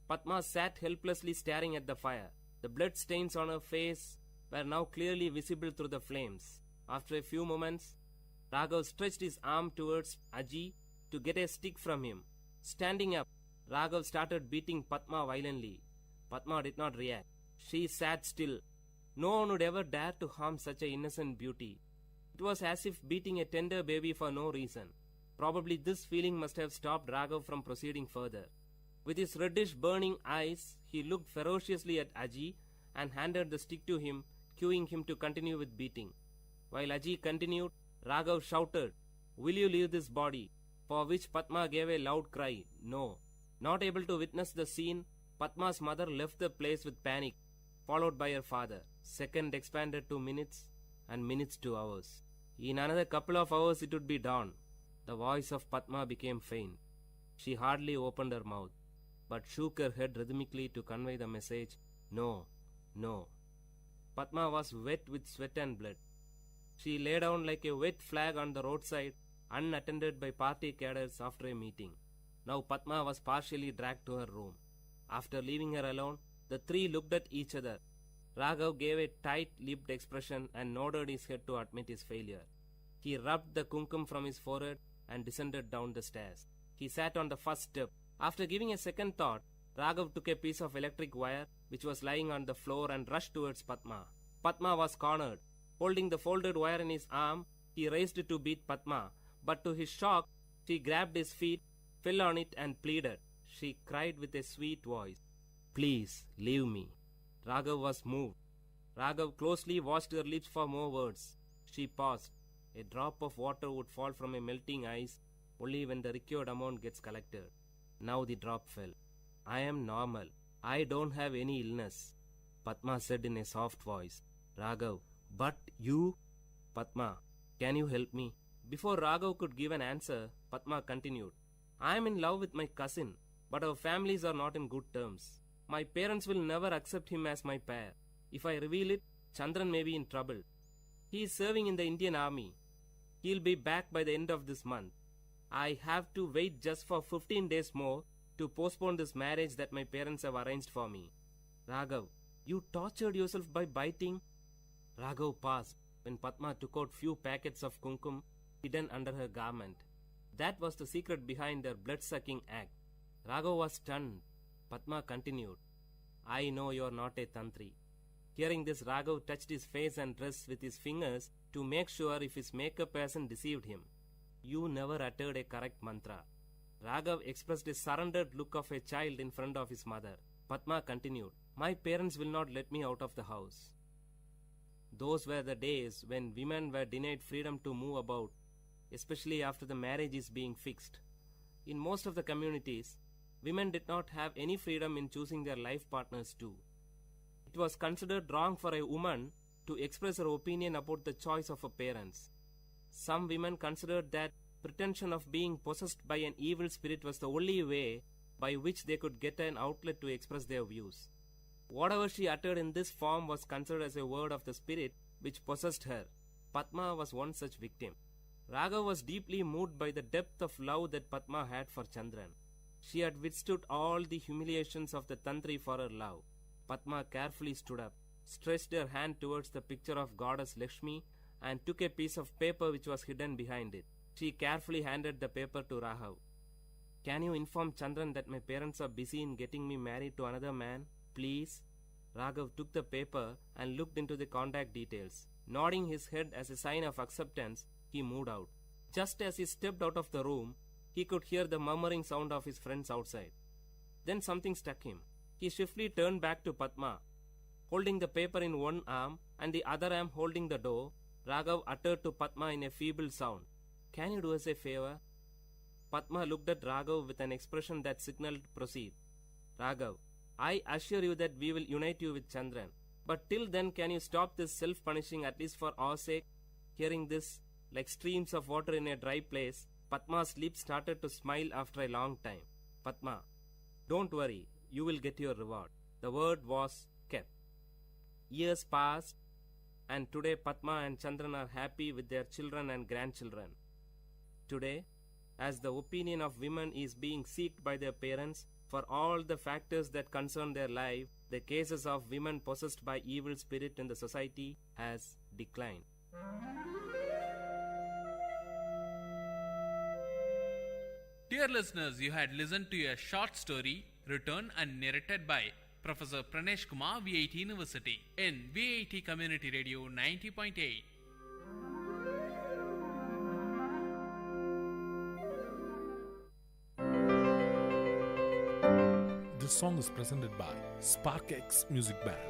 Padma sat helplessly staring at the fire. The blood stains on her face were now clearly visible through the flames. After a few moments, Raghav stretched his arm towards Aji to get a stick from him. Standing up, Raghav started beating Padma violently. Padma did not react. She sat still. No one would ever dare to harm such an innocent beauty. It was as if beating a tender baby for no reason. Probably this feeling must have stopped Raghav from proceeding further. With his reddish burning eyes, he looked ferociously at Aji and handed the stick to him, cueing him to continue with beating. While Aji continued, Raghav shouted, "Will you leave this body?" For which Padma gave a loud cry, "No." Not able to witness the scene, Padma's mother left the place with panic, followed by her father. Second expanded to minutes, and minutes to hours. In another couple of hours it would be dawn. The voice of Padma became faint. She hardly opened her mouth, but shook her head rhythmically to convey the message, "No, no." Padma was wet with sweat and blood. She lay down like a wet flag on the roadside, unattended by party cadres after a meeting. Now Padma was partially dragged to her room. After leaving her alone, the three looked at each other. Raghav gave a tight-lipped expression and nodded his head to admit his failure. He rubbed the kumkum from his forehead and descended down the stairs. He sat on the first step. After giving a second thought, Raghav took a piece of electric wire which was lying on the floor and rushed towards Padma. Padma was cornered. Holding the folded wire in his arm, he raised it to beat Padma, but to his shock, she grabbed his feet, fell on it and pleaded. She cried with a sweet voice, "Please, leave me." Raghav was moved. Raghav closely watched her lips for more words. She paused. A drop of water would fall from a melting ice only when the required amount gets collected. Now the drop fell. "I am normal. I don't have any illness," Padma said in a soft voice. Raghav, "But you?" "Padma, can you help me?" Before Raghav could give an answer, Padma continued, "I am in love with my cousin, but our families are not in good terms. My parents will never accept him as my pair. If I reveal it, Chandran may be in trouble. He is serving in the Indian army. He'll be back by the end of this month. I have to wait just for 15 days more to postpone this marriage that my parents have arranged for me." "Raghav, you tortured yourself by biting?" Raghav paused when Padma took out few packets of kumkum hidden under her garment. That was the secret behind their blood-sucking act. Raghav was stunned. Padma continued, "I know you are not a tantri." Hearing this, Raghav touched his face and dress with his fingers to make sure if his makeup hasn't deceived him. "You never uttered a correct mantra." Raghav expressed a surrendered look of a child in front of his mother. Padma continued, "My parents will not let me out of the house." Those were the days when women were denied freedom to move about, especially after the marriage is being fixed. In most of the communities, women did not have any freedom in choosing their life partners too. It was considered wrong for a woman to express her opinion about the choice of her parents. Some women considered that pretension of being possessed by an evil spirit was the only way by which they could get an outlet to express their views. Whatever she uttered in this form was considered as a word of the spirit which possessed her. Padma was one such victim. Raghav was deeply moved by the depth of love that Padma had for Chandran. She had withstood all the humiliations of the tantri for her love. Padma carefully stood up, stretched her hand towards the picture of goddess Lakshmi, and took a piece of paper which was hidden behind it. She carefully handed the paper to Raghav. "Can you inform Chandran that my parents are busy in getting me married to another man, please?" Raghav took the paper and looked into the contact details. Nodding his head as a sign of acceptance, he moved out. Just as he stepped out of the room, he could hear the murmuring sound of his friends outside. Then something struck him. He swiftly turned back to Padma. Holding the paper in one arm and the other arm holding the door, Raghav uttered to Padma in a feeble sound, "Can you do us a favor?" Padma looked at Raghav with an expression that signaled proceed. "Raghav, I assure you that we will unite you with Chandran. But till then, can you stop this self-punishing at least for our sake?" Hearing this, like streams of water in a dry place, Padma's lips started to smile after a long time. "Padma, don't worry, you will get your reward." The word was kept. Years passed, and today Padma and Chandran are happy with their children and grandchildren. Today, as the opinion of women is being sought by their parents for all the factors that concern their life, the cases of women possessed by evil spirit in the society has declined. Dear listeners, you had listened to a short story written and narrated by Professor Pranesh Kumar, VIT University, in VIT Community Radio 90.8. This song is presented by SparkX Music Band.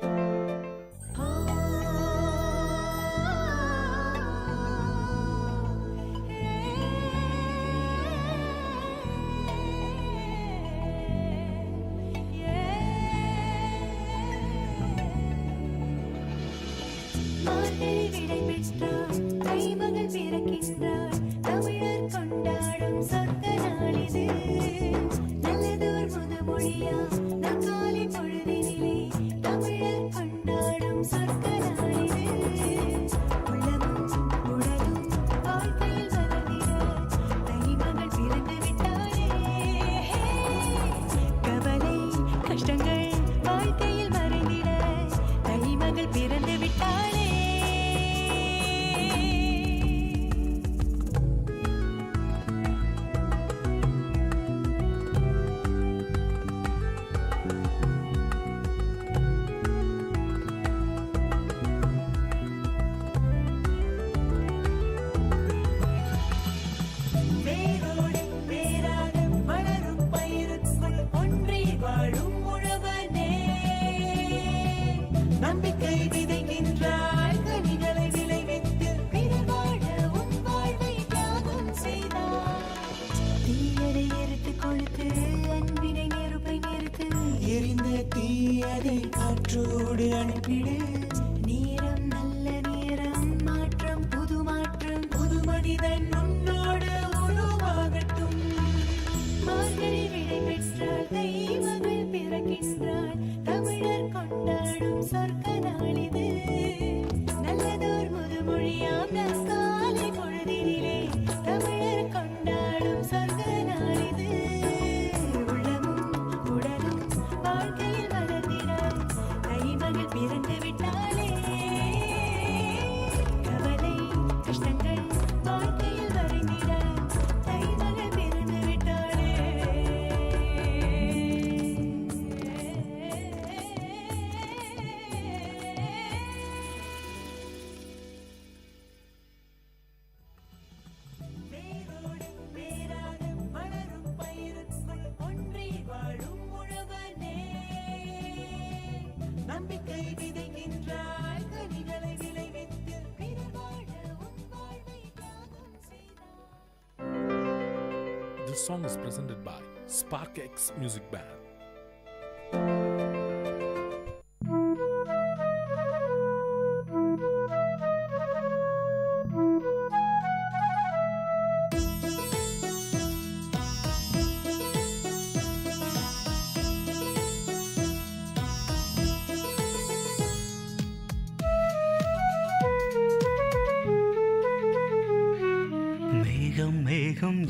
This song is presented by SparkX Music Band.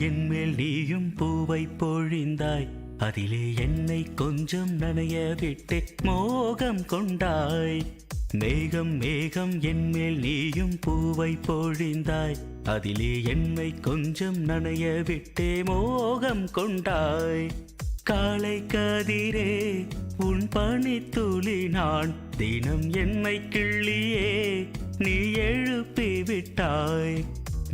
என்மேல் நீயும் பூவை பொழிந்தாய், அதிலே என்னை கொஞ்சம் நனைய விட்டு மோகம் கொண்டாய். மேகம் மேகம் என்மேல் நீயும் பூவை பொழிந்தாய், அதிலே என்னை கொஞ்சம் நனைய விட்டு மோகம் கொண்டாய். காலை கதிரே உன் பனித்துளி நான், தினம் என்னை கிள்ளியே நீ எழுப்பி விட்டாய்.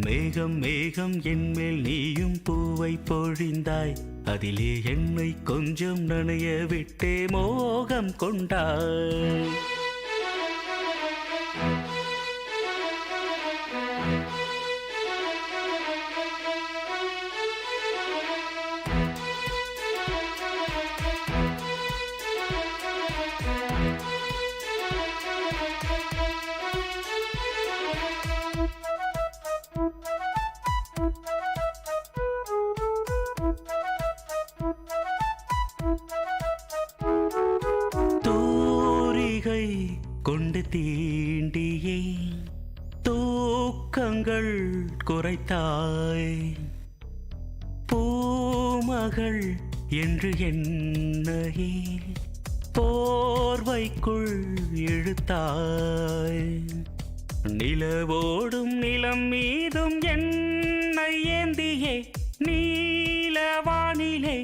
மேகம் மேகம் என்மேல் நீயும் பூவை பொழிந்தாய், அதிலே என்னை கொஞ்சம் நனைய விட்டே மோகம் கொண்டாய். தூரிகை கொண்டு தீண்டியே தூக்கங்கள் குறைத்தாய், பூமகள் என்று என்னையே போர்வைக்குள் இழுத்தாய். நிலவோடும் நிலம் மீதும் என்னை ஏந்தியே நீலவானிலே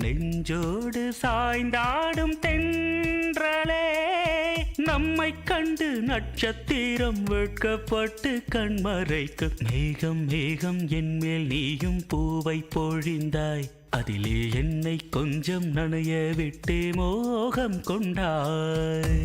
நெஞ்சோடு சாய்ந்தாடும் தென்றலே, நம்மை கண்டு நட்சத்திரம் வெட்கப்பட்டு கண்மறைக்கு. மேகம் மேகம் என்மேல் நீயும் பூவை பொழிந்தாய், அதிலே என்னை கொஞ்சம் நனைய விட்டு மோகம் கொண்டாய்.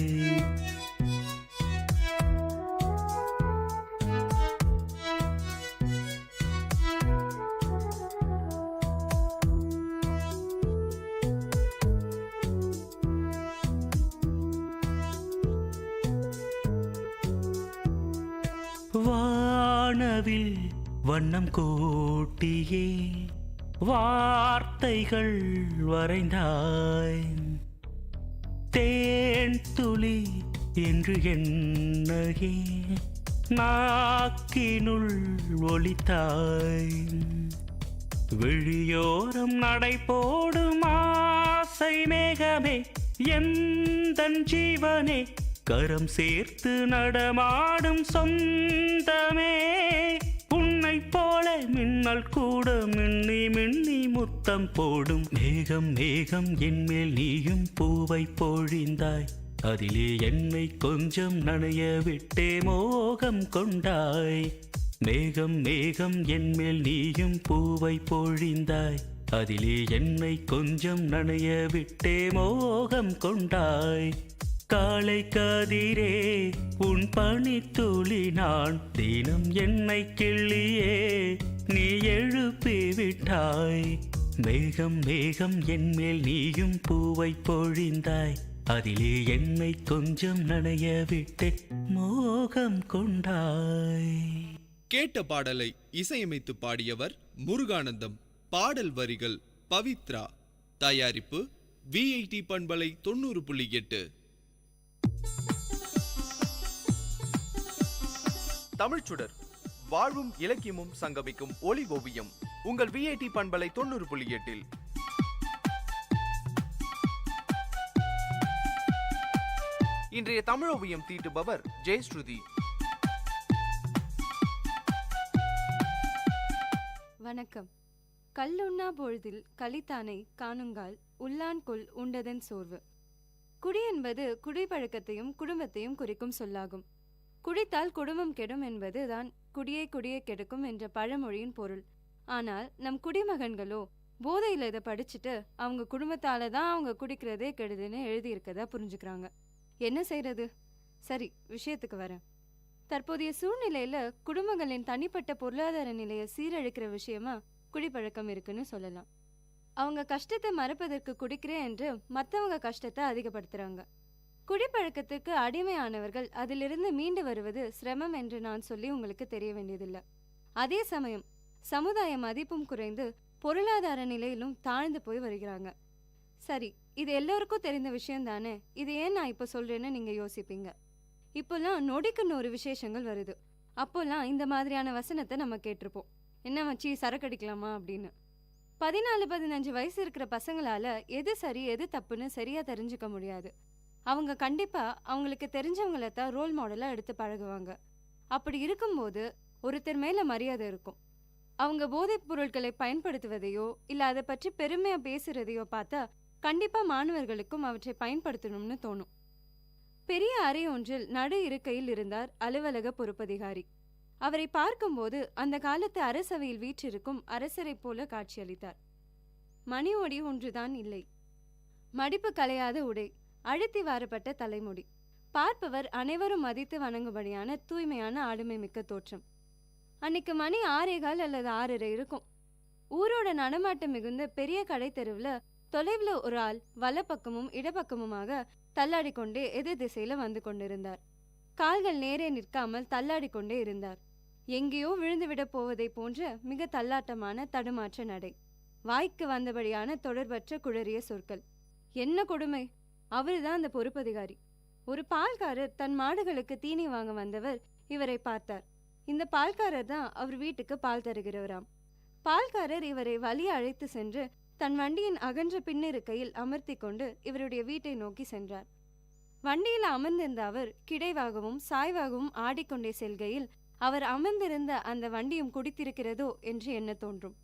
வானவில் வண்ணம் கூட்டியே வார்த்தைகள் வரைந்தாய், தேன் துளி என்று என்னையே நாக்கினுள் ஒலித்தாய். விழியோரம் நடை போடும் ஆசை மேகமே எந்தன் ஜீவனே, கரம் சேர்த்து நடமாடும் சொந்தமே, உன்னை போல மின்னல் கூட மின்னி மின்னி முத்தம் போடும். மேகம் மேகம் என்மேல் நீயும் பூவை பொழிந்தாய், அதிலே என்னை கொஞ்சம் நனைய விட்டே மோகம் கொண்டாய். மேகம் மேகம் என்மேல் நீயும் பூவை பொழிந்தாய், அதிலே என்னை கொஞ்சம் நனைய விட்டே மோகம் கொண்டாய். காலை கதிரே உன் பனித்துளி நான், தினம் என்னை கிள்ளியே நீ எழுப்பி விட்டாய். மேகம் மேகம் என்மேல் நீயும் பூவை பொழிந்தாய், அதிலே என்னை கொஞ்சம் நனைய விட்டு மோகம் கொண்டாய். கேட்ட பாடலை இசையமைத்து பாடியவர் முருகானந்தம். பாடல் வரிகள் பவித்ரா. தயாரிப்பு VIT பண்பலை 90.8. தமிழ்ச்சுடர், வாழ்வும் இலக்கியமும் சங்கமிக்கும் ஒளி ஓவியம் உங்கள் VIT பண்பலை 90.8. இன்றைய தமிழ் ஓவியம் தீட்டுபவர் ஜெயஸ்ருதி. வணக்கம். கல்லுண்ணா பொழுதில் கலித்தானை காணுங்கால் உள்ளான் கொல் உண்டதன் சோர்வு. குடி என்பது குடிப்பழக்கத்தையும் குடும்பத்தையும் குறிக்கும் சொல்லாகும். குடித்தால் குடும்பம் கெடும் என்பது தான் குடியை கெடுக்கும் என்ற பழமொழியின் பொருள். ஆனால் நம் குடிமகன்களோ போதையில் இதை படிச்சுட்டு அவங்க குடும்பத்தால தான் அவங்க குடிக்கிறதே கெடுதுன்னு எழுதியிருக்கதா புரிஞ்சுக்கிறாங்க. என்ன செய்யறது? சரி, விஷயத்துக்கு வரேன். தற்போதைய சூழ்நிலையில குடும்பங்களின் தனிப்பட்ட பொருளாதார நிலையை சீரழிக்கிற விஷயமா குடிப்பழக்கம் இருக்குன்னு சொல்லலாம். அவங்க கஷ்டத்தை மறப்பதற்கு குடிக்கிறேன் என்று மற்றவங்க கஷ்டத்தை அதிகப்படுத்துறாங்க. குடிப்பழக்கத்துக்கு அடிமையானவர்கள் அதிலிருந்து மீண்டு வருவது சிரமம் என்று நான் சொல்லி உங்களுக்கு தெரிய வேண்டியதில்லை. அதே சமயம் சமுதாய மதிப்பும் குறைந்து பொருளாதார நிலையிலும் தாழ்ந்து போய் வருகிறாங்க. சரி, இது எல்லோருக்கும் தெரிந்த விஷயம் தானே. இது ஏன் நான் இப்போ சொல்றேன்னு நீங்க யோசிப்பீங்க. இப்போல்லாம் நொடிக்கு 100 விசேஷங்கள் வருது. அப்போல்லாம் இந்த மாதிரியான வசனத்தை நம்ம கேட்டிருப்போம். என்ன வச்சு சரக்கடிக்கலாமா அப்படின்னு. 14-15 வயசு இருக்கிற பசங்களால எது சரி எது தப்புன்னு சரியா தெரிஞ்சுக்க முடியாது. அவங்க கண்டிப்பா அவங்களுக்கு தெரிஞ்சவங்களை தான் ரோல் மாடலா எடுத்து பழகுவாங்க. அப்படி இருக்கும்போது ஒருத்தர் மேல மரியாதை இருக்கும். அவங்க போதைப் பொருட்களை பயன்படுத்துவதையோ இல்ல அதை பற்றி பெருமையா பேசுறதையோ பார்த்தா கண்டிப்பா மாணவர்களுக்கும் அவற்றை பயன்படுத்தணும்னு தோணும். பெரிய அறை ஒன்றில் நடு இருக்கையில் இருந்தார் அலுவலக பொறுப்பதிகாரி. அவரை பார்க்கும்போது அந்த காலத்து அரசவையில் வீற்றிருக்கும் அரசரைப் போல காட்சியளித்தார். மணி ஒடி ஒன்றுதான் இல்லை. மடிப்பு கலையாத உடை, அழுத்தி வாரப்பட்ட தலைமுடி, பார்ப்பவர் அனைவரும் மதித்து வணங்கும்படியான தூய்மையான ஆளுமை மிக்க தோற்றம். அன்னைக்கு மணி 6:15 அல்லது 6:30 இருக்கும். ஊரோட நடமாட்டம் மிகுந்த பெரிய கடை தெருவில் தொலைவில் ஒரு ஆள் வலப்பக்கமும் இடப்பக்கமுமாக தள்ளாடி கொண்டே எதிர் திசையில வந்து கொண்டிருந்தார். கால்கள் நேரே நிற்காமல் தள்ளாடி கொண்டே இருந்தார். எங்கேயோ விழுந்துவிட போவதை போன்ற மிக தள்ளாட்டமான தடுமாற்ற நடை, வாய்க்கு வந்தபடியான தொடர்பற்ற குழறிய சொற்கள். என்ன கொடுமை! அவருதான் அந்த பொறுப்பதிகாரி. ஒரு பால்காரர் தன் மாடுகளுக்கு தீனி வாங்க வந்தவர் இவரை பார்த்தார். இந்த பால்காரர் தான் அவர் வீட்டுக்கு பால் தருகிறவராம். பால்காரர் இவரை வழி அழைத்து சென்று தன் வண்டியின் அகன்ற பின்னிருக்கையில் அமர்த்தி கொண்டு இவருடைய வீட்டை நோக்கி சென்றார். வண்டியில் அமர்ந்திருந்த அவர் கிடைவாகவும் சாய்வாகவும் ஆடிக்கொண்டே செல்கையில் அவர் அமர்ந்திருந்த அந்த வண்டியும் குடித்திருக்கிறதோ என்று எண்ண தோன்றும்.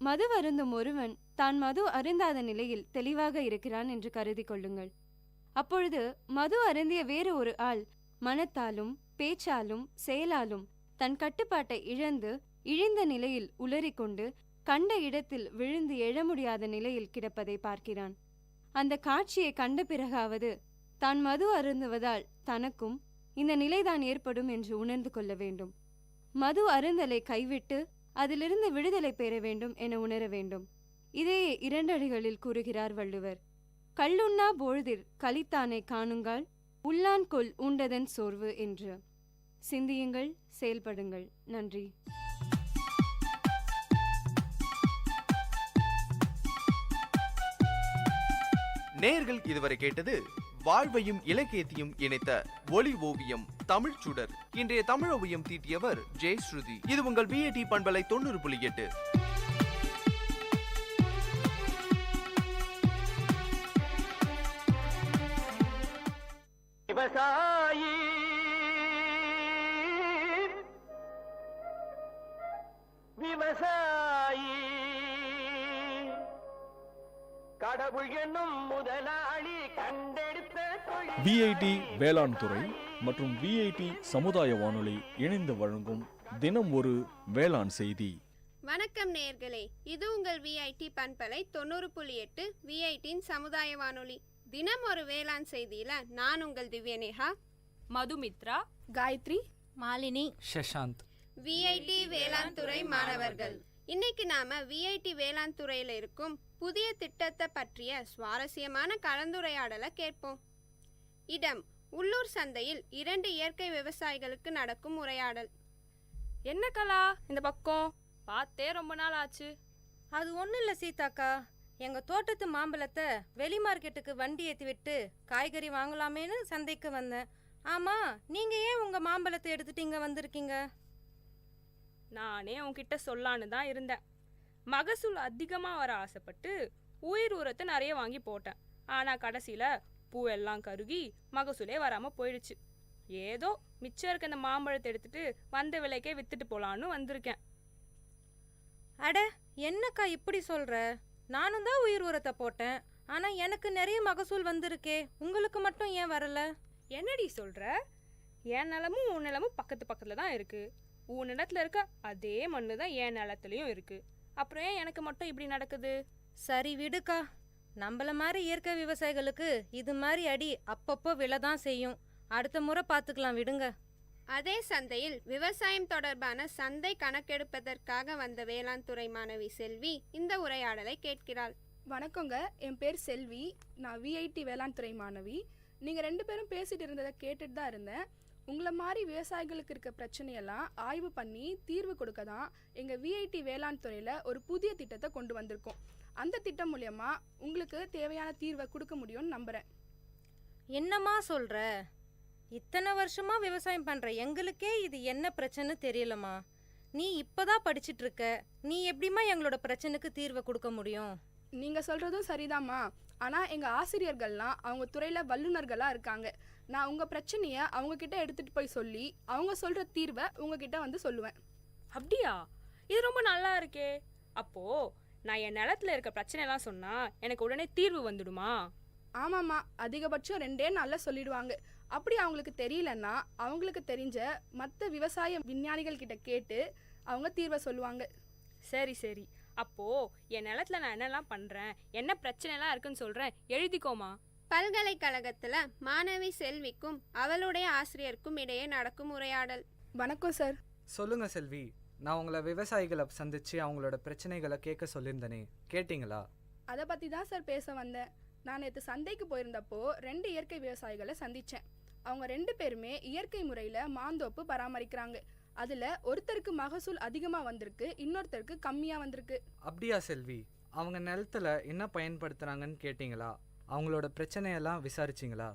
மது அருந்தும் ஒருவன் தான் மது அருந்தாத நிலையில் தெளிவாக இருக்கிறான் என்று கருதி கொள்ளுங்கள். அப்பொழுது மது அருந்திய வேறு ஒரு ஆள் மனத்தாலும் பேச்சாலும் செயலாலும் தன் கட்டுப்பாட்டை இழந்து இழிந்த நிலையில் உளறிக்கொண்டு கண்ட இடத்தில் விழுந்து எழ முடியாத நிலையில் கிடப்பதை பார்க்கிறான். அந்த காட்சியை கண்ட பிறகாவது தான் மது அருந்துவதால் தனக்கும் இந்த நிலைதான் ஏற்படும் என்று உணர்ந்து கொள்ள வேண்டும். மது அருந்தலை கைவிட்டு அதிலிருந்து விடுதலை பெற வேண்டும் என உணர வேண்டும். இதையே 2 அடிகளில் கூறுகிறார் வள்ளுவர். கள்ளுண்ணா பொழுதில் கலித்தானை காணுங்கால் உள்ளான் கொல் உண்டதன் சோர்வு என்று. சிந்தியுங்கள், செயல்படுங்கள். நன்றி. நேயர்கள் இதுவரை கேட்டது வாழ்வையும் இலக்கியத்தையும் இணைத்த ஒளி ஓவியம் தமிழ் சுடர். இன்றைய தமிழ் ஓவியம் தீட்டியவர் ஜெயஸ்ருதி. இது உங்கள் VAT பண்பலை 90.8. விவசாயி விவசாயி கடவுள் என்னும் முதலாளி கண்டெடுத்த VIT வேளாண் துறை மற்றும் VIT சமுதாய வானொலி இணைந்து வழங்கும் தினம் ஒரு வேளாண் செய்தி. வணக்கம் நேயர்களே, இது உங்கள் VIT பண்பலை 90.8 VITயின் சமுதாய வானொலி. தினம் ஒரு வேளாண் செய்தியில நான் உங்கள் திவ்யநேகா, மதுமித்ரா, காயத்ரி, மாலினி, ஷஷாந்த். VIT வேளாண் துறை மாணவர்கள். இன்னைக்கு நாம VIT வேளாண் துறையில இருக்கும் புதிய திட்டத்தை பற்றிய சுவாரஸ்யமான கலந்துரையாடலை கேட்போம். இடம் உள்ளூர் சந்தையில் 2 இயற்கை விவசாயிகளுக்கு நடக்கும் உரையாடல். என்ன கலா இந்த பக்கம் பார்த்தே ரொம்ப நாள் ஆச்சு. அது ஒன்றும் இல்லை சீதாக்கா, எங்கள் தோட்டத்து மாம்பழத்தை வெளி மார்க்கெட்டுக்கு வண்டி ஏற்றி விட்டு காய்கறி வாங்கலாமேன்னு சந்தைக்கு வந்தேன். ஆமாம், நீங்கள் ஏன் உங்கள் மாம்பழத்தை எடுத்துட்டு இங்கே வந்திருக்கீங்க? நானே உன்கிட்ட சொல்லான்னு தான் இருந்தேன். மகசூல் அதிகமாக வர ஆசைப்பட்டு உயிர் உரத்தை நிறைய வாங்கி போட்டேன். ஆனால் கடைசியில் பூவெல்லாம் கருகி மகசூலே வராமல் போயிடுச்சு. ஏதோ மிச்சம் இருக்க இந்த மாம்பழத்தை எடுத்துட்டு வந்த விலைக்கே வித்துட்டு போலான்னு வந்திருக்கேன். அட என்னக்கா இப்படி சொல்கிற? நானும் தான் உயிர் உரத்தை போட்டேன், ஆனால் எனக்கு நிறைய மகசூல் வந்திருக்கே, உங்களுக்கு மட்டும் ஏன் வரல? என்னடி சொல்கிற? என் நிலமும் உன் நிலமும் பக்கத்து பக்கத்தில் தான் இருக்குது. உன் நிலத்தில் இருக்க அதே மண்ணு தான் என் நிலத்துலையும் இருக்குது. அப்புறம் ஏன் எனக்கு மட்டும் இப்படி நடக்குது? சரி விடுக்கா, நம்மள மாதிரி இயற்கை விவசாயிகளுக்கு இது மாதிரி அடி அப்பப்போ விழதான் செய்யும். அடுத்த முறை பார்த்துக்கலாம், விடுங்க. அதே சந்தையில் விவசாயம் தொடர்பான சந்தை கணக்கெடுப்பதற்காக வந்த வேளாண் துறை மாணவி செல்வி இந்த உரையாடலை கேட்கிறாள். வணக்கங்க, என் பேர் செல்வி. நான் VIT வேளாண் துறை மாணவி. நீங்கள் 2 பேரும் பேசிட்டு இருந்ததை கேட்டுட்டு தான் இருந்தேன். உங்களை மாதிரி விவசாயிகளுக்கு இருக்க பிரச்சனையெல்லாம் ஆய்வு பண்ணி தீர்வு கொடுக்க தான் எங்கள் VIT வேளாண் துறையில் ஒரு புதிய திட்டத்தை கொண்டு வந்திருக்கோம். அந்த திட்டம் மூலயமா உங்களுக்கு தேவையான தீர்வை கொடுக்க முடியும்னு நம்புகிறேன். என்னம்மா சொல்கிற? இத்தனை வருஷமா விவசாயம் பண்ணுற எங்களுக்கே இது என்ன பிரச்சனை தெரியலம்மா. நீ இப்போதான் படிச்சுட்டு இருக்க, நீ எப்படிம்மா எங்களோட பிரச்சனைக்கு தீர்வை கொடுக்க முடியும்? நீங்கள் சொல்கிறதும் சரிதாம்மா. ஆனால் எங்கள் ஆசிரியர்கள்லாம் அவங்க துறையில் வல்லுநர்களாக இருக்காங்க. நான் உங்கள் பிரச்சனையை அவங்கக்கிட்ட எடுத்துகிட்டு போய் சொல்லி அவங்க சொல்கிற தீர்வை உங்ககிட்ட வந்து சொல்லுவேன். அப்படியா? இது ரொம்ப நல்லா இருக்கே. அப்போது நான் என் நிலத்தில் இருக்க பிரச்சனைலாம் சொன்னால் எனக்கு உடனே தீர்வு வந்துடுமா? ஆமாம்மா, அதிகபட்சம் 2 நாளில் சொல்லிடுவாங்க. அப்படி அவங்களுக்கு தெரியலன்னா அவங்களுக்கு தெரிஞ்ச மற்ற விவசாய விஞ்ஞானிகள் கிட்ட கேட்டு அவங்க தீர்வை சொல்லுவாங்க. சரி சரி, அப்போ என் நிலத்துல நான் என்னெல்லாம் பண்றேன், என்ன பிரச்சனைலாம் இருக்குன்னு சொல்றேன், எழுதிக்கோமா. பல்கலைக்கழகத்துல மாணவி செல்விக்கும் அவளுடைய ஆசிரியருக்கும் இடையே நடக்கும் உரையாடல். வணக்கம் சார். சொல்லுங்க செல்வி, நான் உங்களை விவசாயிகளை சந்திச்சு அவங்களோட பிரச்சனைகளை கேட்க சொல்லியிருந்தேனே, கேட்டிங்களா? அதை பற்றி தான் சார் பேச வந்தேன். நான் நேற்று சந்தைக்கு போயிருந்தப்போ 2 இயற்கை விவசாயிகளை சந்தித்தேன். அவங்க 2 பேருமே இயற்கை முறையில் மாந்தோப்பு பராமரிக்கிறாங்க. அதில் ஒருத்தருக்கு மகசூல் அதிகமாக வந்திருக்கு, இன்னொருத்தருக்கு கம்மியாக வந்திருக்கு. அப்படியா செல்வி? அவங்க நிலத்துல என்ன பயன்படுத்துகிறாங்கன்னு கேட்டிங்களா? அவங்களோட பிரச்சனையெல்லாம் விசாரிச்சிங்களா?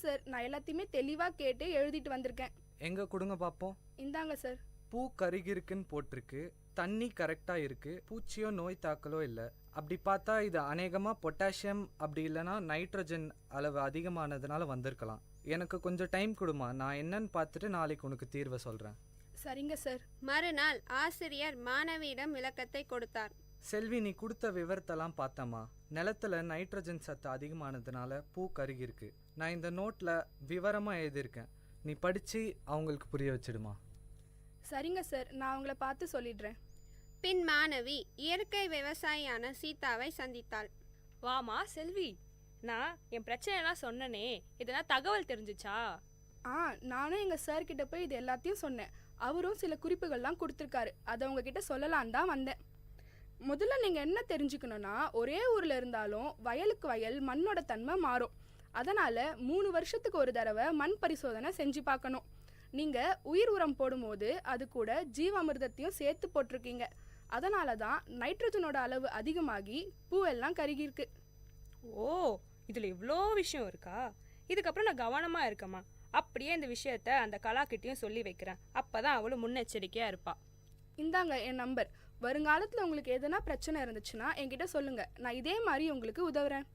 சார், நான் எல்லாத்தையுமே தெளிவாக கேட்டு எழுதிட்டு வந்திருக்கேன். எங்கே கொடுங்க பார்ப்போம். இந்தாங்க சார். பூ கருகிருக்குன்னு போட்டிருக்கு, தண்ணி கரெக்டாக இருக்குது, பூச்சியோ நோய் தாக்கலோ இல்லை. அப்படி பார்த்தா இது அநேகமாக பொட்டாசியம் அப்படி இல்லைனா நைட்ரஜன் அளவு அதிகமானதுனால வந்திருக்கலாம். எனக்கு கொஞ்சம் டைம் கொடுமா, நான் என்னன்னு பார்த்துட்டு நாளைக்கு உனக்கு தீர்வை சொல்கிறேன். சரிங்க சார். மறுநாள் ஆசிரியர் மாணவியிடம் விளக்கத்தை கொடுத்தார். செல்வி, நீ கொடுத்த விவரத்தெல்லாம் பார்த்தம்மா. நிலத்துல நைட்ரஜன் சத்து அதிகமானதுனால பூ கருகிருக்கு. நான் இந்த நோட்டில் விவரமாக எழுதியிருக்கேன், நீ படித்து அவங்களுக்கு புரிய வச்சிடுமா. சரிங்க சார், நான் அவங்கள பார்த்து சொல்லிடுறேன். பின் மாணவி இயற்கை விவசாயியான சீதாவை சந்தித்தாள். வாமா செல்வி, நான் என் பிரச்சனைலாம் சொன்னனே, இதெல்லாம் தகவல் தெரிஞ்சுச்சா? நானும் எங்கள் சார் கிட்ட போய் இது எல்லாத்தையும் சொன்னேன். அவரும் சில குறிப்புகள்லாம் கொடுத்துருக்காரு. அதை உங்ககிட்ட சொல்லலான் தான் வந்தேன். முதல்ல நீங்கள் என்ன தெரிஞ்சுக்கணுன்னா, ஒரே ஊரில் இருந்தாலும் வயலுக்கு வயல் மண்ணோட தன்மை மாறும். அதனால் 3 வருஷத்துக்கு ஒரு தடவை மண் பரிசோதனை செஞ்சு பார்க்கணும். நீங்கள் உயிர் உரம் போடும்போது அது கூட ஜீவாமிர்தத்தையும் சேர்த்து போட்டிருக்கீங்க. அதனால தான் நைட்ரஜனோட அளவு அதிகமாகி பூவெல்லாம் கருகிருக்கு. ஓ, இதில் இவ்வளோ விஷயம் இருக்கா? இதுக்கப்புறம் நான் கவனமாக இருக்கமா. அப்படியே இந்த விஷயத்த அந்த கலாக்கிட்டையும் சொல்லி வைக்கிறேன். அப்போ தான் அவளும் முன்னெச்சரிக்கையாக இருப்பா. இந்தாங்க என் நம்பர். வருங்காலத்தில் உங்களுக்கு எதனா பிரச்சனை இருந்துச்சுன்னா என்கிட்ட சொல்லுங்கள், நான் இதே மாதிரி உங்களுக்கு உதவுறேன்.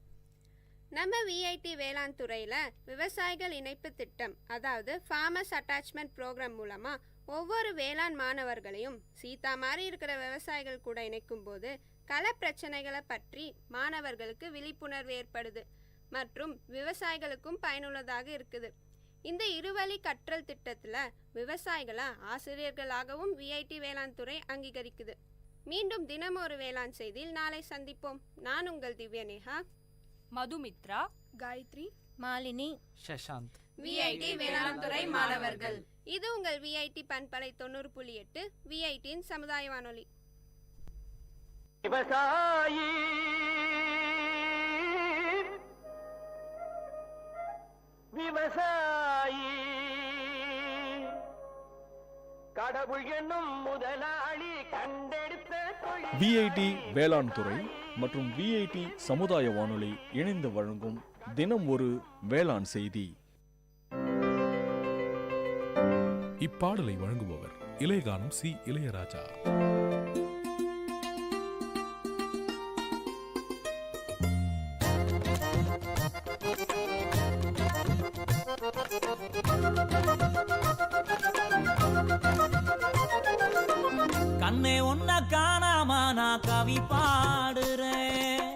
நம்ம விஐடி வேளாண் துறையில் விவசாயிகள் இணைப்பு திட்டம், அதாவது ஃபார்மர்ஸ் அட்டாச்மெண்ட் ப்ரோக்ராம் மூலமாக ஒவ்வொரு வேளாண் மாணவர்களையும் சீதா மாதிரி இருக்கிற விவசாயிகள் கூட இணைக்கும் போது கள பிரச்சனைகளை பற்றி மாணவர்களுக்கு விழிப்புணர்வு ஏற்படுது மற்றும் விவசாயிகளுக்கும் பயனுள்ளதாக இருக்குது. இந்த இருவழி கற்றல் திட்டத்தில் விவசாயிகளை ஆசிரியர்களாகவும் விஐடி வேளாண் துறை அங்கீகரிக்குது. மீண்டும் தினம் ஒரு வேளாண் செய்தியில் நாளை சந்திப்போம். நான் உங்கள் திவ்யநேகா, மதுமித்ரா, காயத்ரி, மாலினி, சஷாந்த், விஐடி வேளாண் துறை மாணவர்கள். இது உங்கள் விஐடி பண்பலை 90.8 விஐடியின் சமுதாய வானொலி. விவசாயி விவசாயி கடவுள் என்னும் முதலாளி கண்டெடுத்த விஐடி வேளாண் துறை மற்றும் விஐடி சமுதாய வானொலி இணைந்து வழங்கும் தினம் ஒரு வேளாண் செய்தி. இப்பாடலை வழங்குபவர் இளையகானம் சி இளையராஜா. கண்ணே ஒன்ன காணாம நான் கவி பாடுறேன்,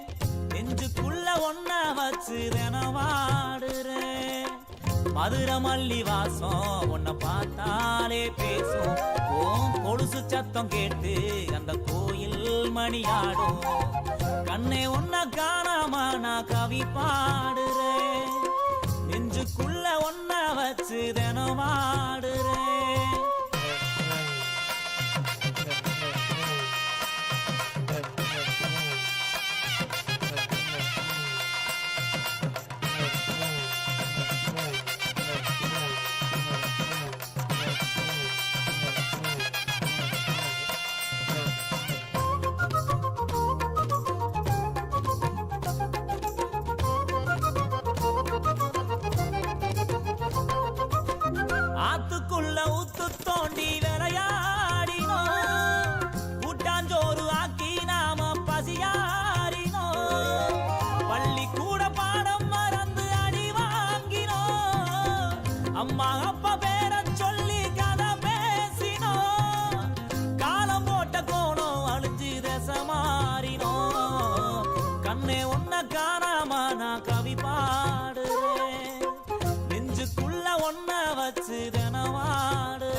நெஞ்சுக்குள்ள ஒன்ன வச்சு தினவாடுறேன். மதுரை மல்லி வாசம் உன்னை பார்த்தாலே பேசும், ஓம் கொலுசு சத்தம் கேட்டு அந்த கோயில் மணியாடும். கண்ணே ஒன்ன காணாம நான் கவி பாடுறேன், நெஞ்சுக்குள்ள ஒன்ன வச்சு தினவாடுறேன். ஆத்துக்குள்ள ஊத்து தோண்டி விளையாடினோம், கூட்டாஞ்சோறு ஆக்கி நாம பசியாரினோம். பள்ளி கூட பாடம் மறந்து அடி வாங்கினோம், அம்மா அப்பா பேர சொல்லி கதை பேசினோம். காலம் போட்ட கோணம் அழிஞ்சு தசை மாறினோம். கண்ணே ஒன்ன காணாம நான் கவி பாடுறேன், நெஞ்சுக்குள்ள வச்சு தினவாடு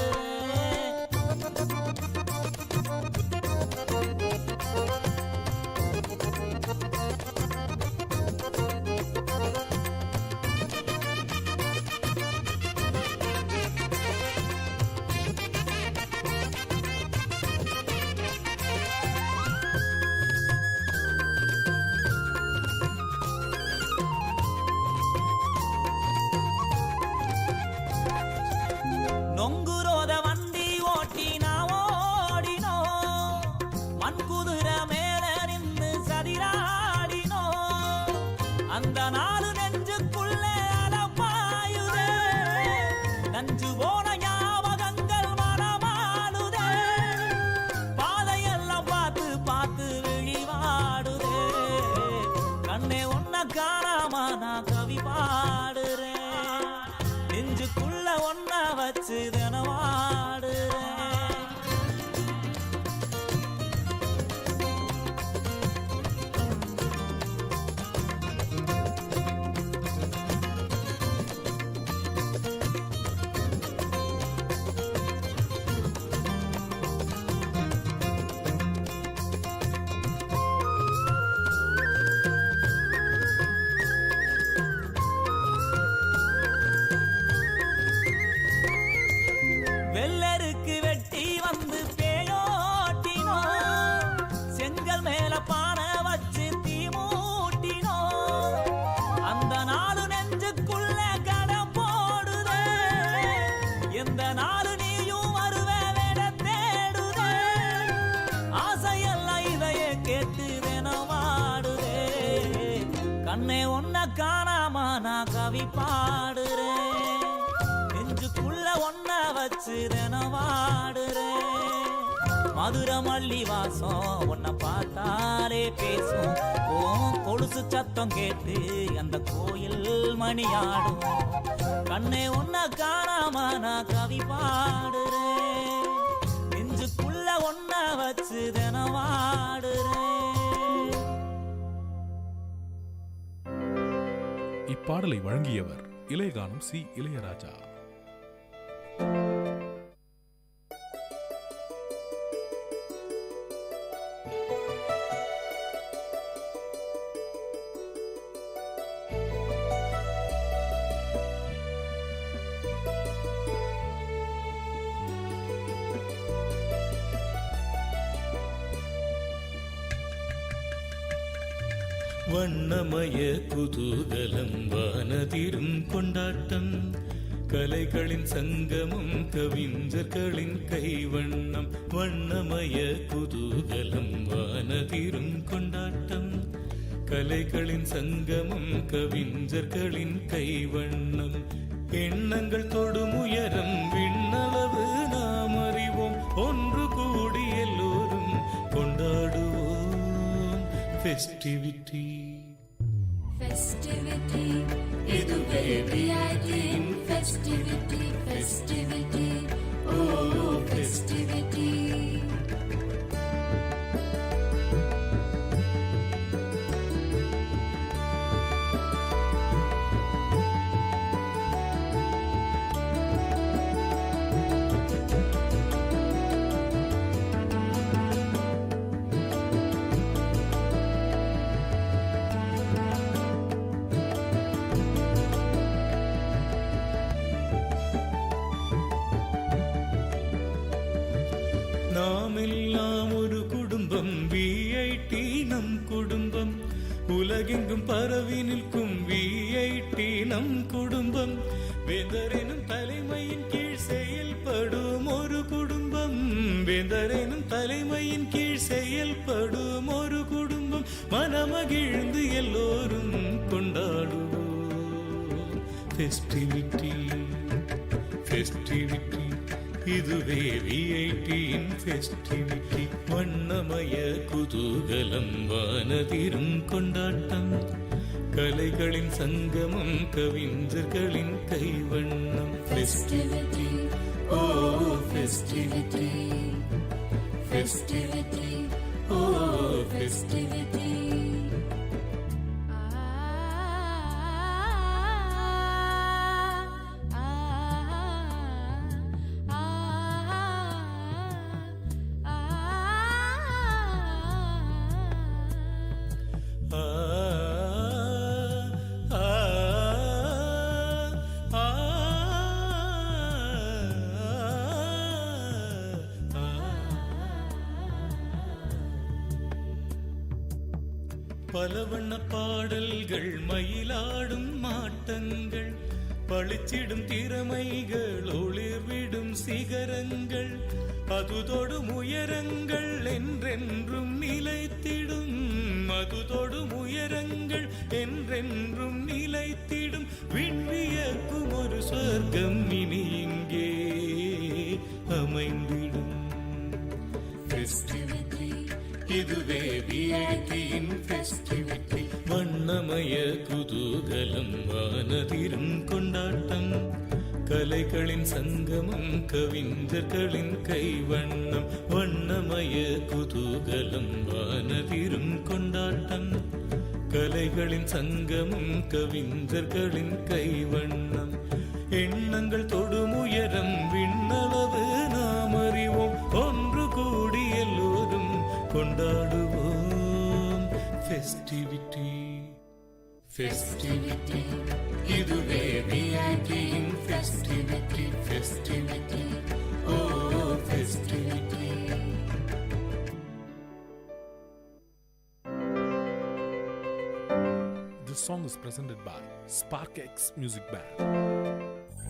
நொங்குரோத வண்டி ஓட்டி நான் ஓடினோ மண் குதிரை மேல நின்று சதிராடினோ அந்த நாலு நெஞ்சுக்குள்ள அலப்பாயுதே நஞ்சு போன ஞாபகங்கள் மனமாளுதே பாதையெல்லாம் பார்த்து பார்த்து விழிவாடுதே கண்ணே ஒன்ன காணாம நான் கவி பாடுறேன் நெஞ்சுக்குள்ள ஒன்ன வச்சு தினவாடுறேன் வெள்ளருக்கு வெட்டி வந்து பேயோட்டினோ செங்கல் மேல பானை வச்சு தீ மூட்டினோ அந்த நாலு நெஞ்சுக்குள்ள கடை போடுதே எந்த நாலு நீயும் வருவே விட தேடுதே ஆசையெல்லாம் இதையே கேட்டு தினவாடுதே கண்ணே ஒன்ன காணாம நான் கவி பாடுறேன் நெஞ்சுக்குள்ள ஒன்ன வச்சு தினவாடுறேன் மதுரை மல்லி வாசம் உன்னை பார்த்தாலே பேசும் ஓம் கொலுசு சத்தம் கேட்டு அந்த கோயில் மணியாடும் கண்ணே ஒன்ன காணாம நான் கவி பாடுறேன் நெஞ்சுக்குள்ள ஒன்ன வச்சு தினவாடுறேன். இப்பாடலை வழங்கியவர் இளையகானம் சி இளையராஜா. வண்ணமய குதூகலம் வானதிரும் கொண்டாட்டம் கலைகளின் சங்கமம் கவிஞர்களின் கைவண்ணம் வண்ணமய குதூகலம் வானதிரும் கொண்டாட்டம் கலைகளின் சங்கமம் கவிஞர்களின் கைவண்ணம் எண்ணங்கள் தொடும் உயரம் விண்ணளவு நாம் அறிவோம் ஒன்று கூடி எல்லோரும் கொண்டாடுவோம் festivity festivity iduve VIP festivity festivity oh festivity நாமெல்லாம் ஒரு குடும்பம் VIT நம் குடும்பம் உலகெங்கும் பரவி நிற்கும் VIT நம் குடும்பம் வேந்தரெனும் தலைமையின் கீழ் செயல்படும் ஒரு குடும்பம் வேந்தரெனும் தலைமையின் கீழ் செயல்படும் ஒரு குடும்பம் மனமகிழ்ந்து எல்லோரும் கொண்டாடுவோம் ஃபெஸ்டிவிட்டி ஃபெஸ்டிவிட்டி இதுவே VITயின் ஃபெஸ்டிவிட்டி வண்ணமய குதூகலம் வானதிரும் கொண்டாட்டம் கலைகளின் சங்கமம் கவிஞர்களின் கைவண்ணம் ஃபெஸ்டிவிட்டி ஓ ஃபெஸ்டிவிட்டி ஃபெஸ்டிவிட்டி ஓ ஃபெஸ்டிவிட்டி பல வண்ண பாடல்கள் மயிலாடும் மாட்டங்கள் பளிச்சிடும் திறமைகள் ஒளிர்விடும் சிகரங்கள் அதுதொடும் உயரங்கள் என்றென்றும் நிலைத்திடும் அதுதொடும் உயரங்கள் என்றென்றும் நிலைத்திடும் விண்வியக்கும் ஒரு சொர்க்கம் இனி இங்கே அமைந்திடும் ஃபெஸ்டிவிட்டி இதுவே விஐடியின் ஃபெஸ்டிவிட்டி வண்ணமய குதூகலம் வானதிரும் கொண்டாட்டம் கலைகளின் சங்கமம் கவிஞர்களின் கைவண்ணம் வண்ணமய குதூகலம் வானதிரும் கொண்டாட்டம் கலைகளின் சங்கமம் கவிஞர்களின் கைவண்ணம் எண்ணங்கள் தொடும் உயரம் விண்ணளவு நாம் அறிவோம் ஒன்று கூடி எல்லோரும் கொண்டாடுவோம் ஃபெஸ்டிவிட்டி ஃபெஸ்டிவிட்டி இதுவே விஐடியின் ஃபெஸ்டிவிட்டி ஃபெஸ்டிவிட்டி ஓ festivity. This song is presented by Spark X Music Band.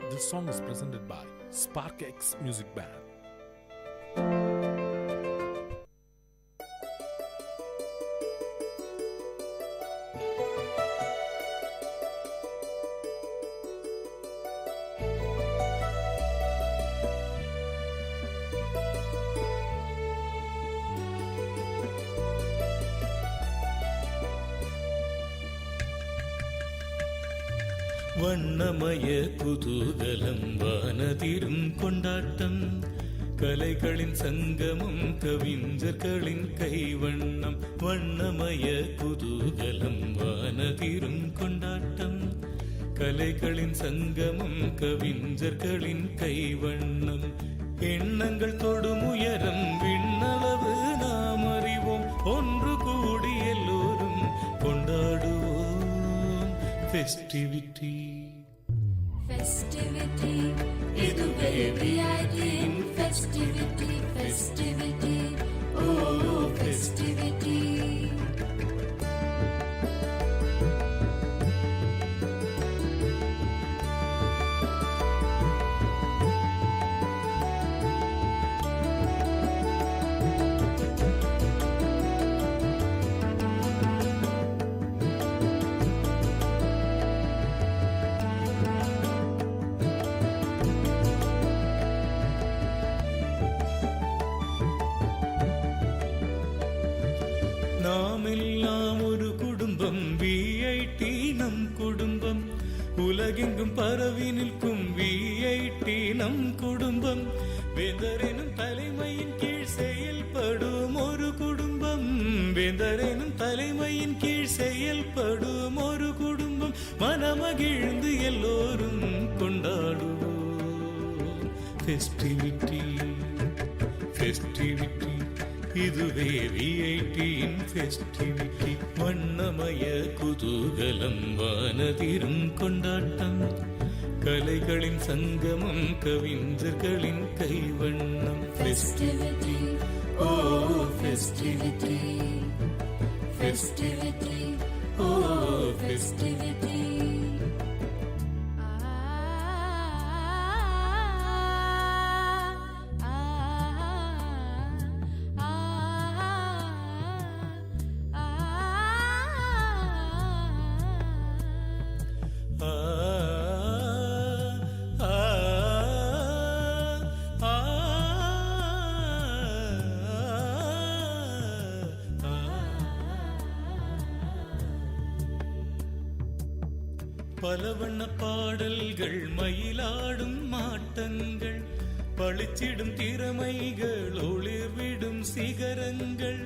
This song is presented by Spark X Music Band. வண்ணமய குதூகலம் வானதிரும் கொண்டாட்டம் கலைகளின் சங்கமம் கவிஞர்களின் கைவண்ணம் வண்ணமய குதூகலம் வானதிரும் கொண்டாட்டம் கலைகளின் சங்கமம் கவிஞர்களின் கைவண்ணம் எண்ணங்கள் தொடும் உயரம் விண்ணளவு நாம் அறிவோம் ஒன்று கூடி எல்லோரும் கொண்டாடுவோம் ஃபெஸ்டிவிட்டி festivity. இதுவே VIT in festivity, festivity. Oh, festivity. நாமெல்லாம் ஒரு குடும்பம், VIT நம் குடும்பம். உலகெங்கும் பரவி நிற்கும் VIT நம் குடும்பம். வேந்தரெனும் தலைமையின் கீழ் செயல்படும் ஒரு குடும்பம். வேந்தரெனும் தலைமையின் கீழ் செயல்படும் ஒரு குடும்பம். மனமகிழ்ந்து எல்லோரும் கொண்டாடுவோம் ஃபெஸ்டிவிட்டி, ஃபெஸ்டிவிட்டி. இதுவே VIT இன் ஃபெஸ்டிவிட்டி. வண்ணமய குதூகலம், வானதிரும் கொண்டாட்டம். கலைகளின் சங்கமம், கவிஞர்களின் கைவண்ணம். ஃபெஸ்டிவிட்டி, ஓ ஃபெஸ்டிவிட்டி, ஃபெஸ்டிவிட்டி, ஓ ஃபெஸ்டிவிட்டி. பல வண்ண பாடல்கள், மயிலாடும் மாட்டங்கள், பளிச்சிடும் திறமைகள், ஒளிர்விடும் சிகரங்கள்,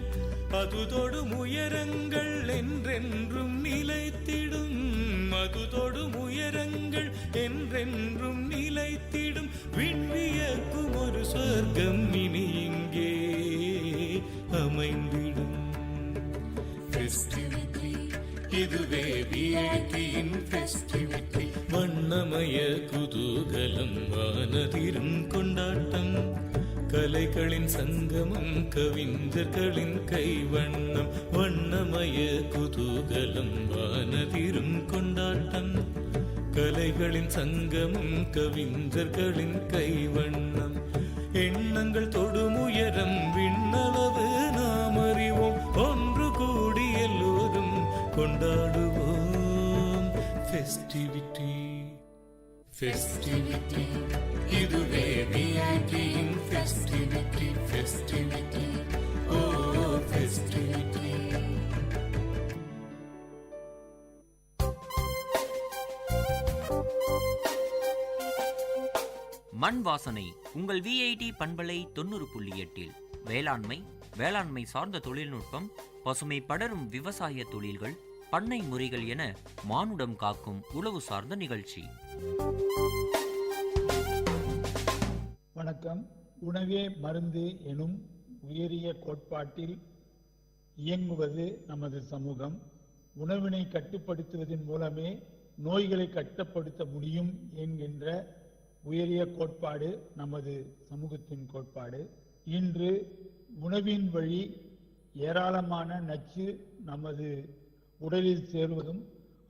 அது தொடும் உயரங்கள் என்றென்றும் நிலைத்திடும். அது தொடும் உயரங்கள் என்றென்றும் நிலைத்திடும். விண்வியக்கும் ஒரு சொர்க்கம் இனி இங்கே அமைந்திடும். ஃபெஸ்டிவிட்டி, இதுவே VIT இன் ஃபெஸ்டிவிட்டி. வண்ணமய குதூகலம், வானதிரும் கொண்டாட்டம். கலைகளின் சங்கமம், கவிஞர்களின் கைவண்ணம். வண்ணமய குதூகலம், வானதிரும் கொண்டாட்டம். கலைகளின் சங்கமம், கவிஞர்களின் கைவண்ணம். எண்ணங்கள் தொடும் உயரம், விண்ணளவு நாம் அறிவோம். ஒன்று கூடி எல்லோரும் கொண்டாடுவோம் ஃபெஸ்டிவிட்டி, ஃபெஸ்டிவிட்டி. இதுவே VIT இன் ஃபெஸ்டிவிட்டி, ஃபெஸ்டிவிட்டி, ஓ ஃபெஸ்டிவிட்டி. மண் வாசனை உங்கள் VIT பண்பலை 90.8. வேளாண்மை, வேளாண்மை சார்ந்த தொழில்நுட்பம், பசுமை படரும் விவசாய தொழில்கள், பண்ணை முறைகள் என மானுடம் காக்கும் உழவு சார்ந்த நிகழ்ச்சி. வணக்கம். உணவே மருந்து எனும் உயரிய கோட்பாட்டில் இயங்குவது நமது சமூகம். உணவினை கட்டுப்படுத்துவதன் மூலமே நோய்களை கட்டுப்படுத்த முடியும் என்கின்ற உயரிய கோட்பாடு நமது சமூகத்தின் கோட்பாடு. இன்று உணவின் வழி ஏராளமான நச்சு நமது உடலில் சேர்வதும்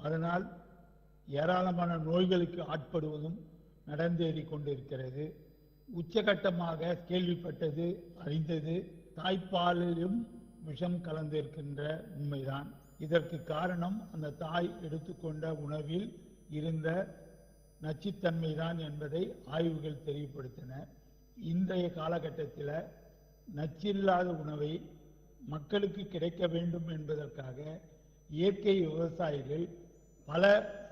அதனால் ஏராளமான நோய்களுக்கு ஆட்படுவதும் நடந்தேறி கொண்டிருக்கிறது. உச்சகட்டமாக கேள்விப்பட்டது, அறிந்தது, தாய்ப்பாலிலும் விஷம் கலந்திருக்கின்ற உண்மைதான். இதற்கு காரணம் அந்த தாய் எடுத்துக்கொண்ட உணவில் இருந்த நச்சுத்தன்மைதான் என்பதை ஆய்வுகள் தெளிவுபடுத்தின. இன்றைய காலகட்டத்தில் நச்சில்லாத உணவை மக்களுக்கு கிடைக்க வேண்டும் என்பதற்காக இயற்கை விவசாயிகள் பல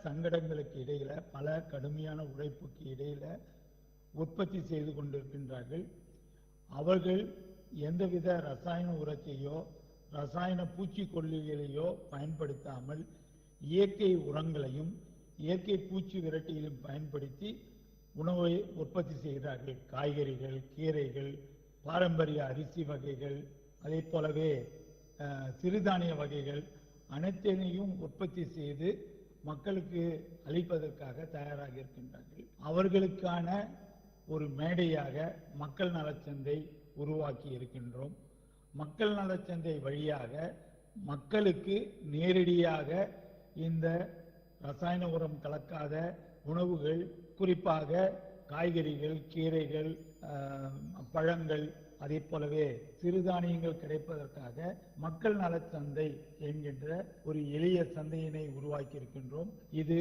சங்கடங்களுக்கு இடையில, பல கடுமையான உழைப்புக்கு இடையில உற்பத்தி செய்து கொண்டிருக்கின்றார்கள். அவர்கள் எந்தவித ரசாயன உரத்தையோ ரசாயன பூச்சிக்கொல்லிகளையோ பயன்படுத்தாமல் இயற்கை உரங்களையும் இயற்கை பூச்சி விரட்டிகளையும் பயன்படுத்தி உணவை உற்பத்தி செய்கிறார்கள். காய்கறிகள், கீரைகள், பாரம்பரிய அரிசி வகைகள், அதே போலவே சிறுதானிய வகைகள் அனைத்தையும் உற்பத்தி செய்து மக்களுக்கு அளிப்பதற்காக தயாராக இருக்கின்றார்கள். அவர்களுக்கான ஒரு மேடையாக மக்கள் நலச்சந்தை உருவாக்கி இருக்கின்றோம். மக்கள் நலச்சந்தை வழியாக மக்களுக்கு நேரடியாக இந்த ரசாயன உரம் கலக்காத உணவுகள், குறிப்பாக காய்கறிகள், கீரைகள், பழங்கள், அதே போலவே சிறுதானியங்கள் கிடைப்பதற்காக மக்கள் நலச்சந்தை என்கின்ற ஒரு எளிய சந்தையினை உருவாக்கி இருக்கின்றோம். இது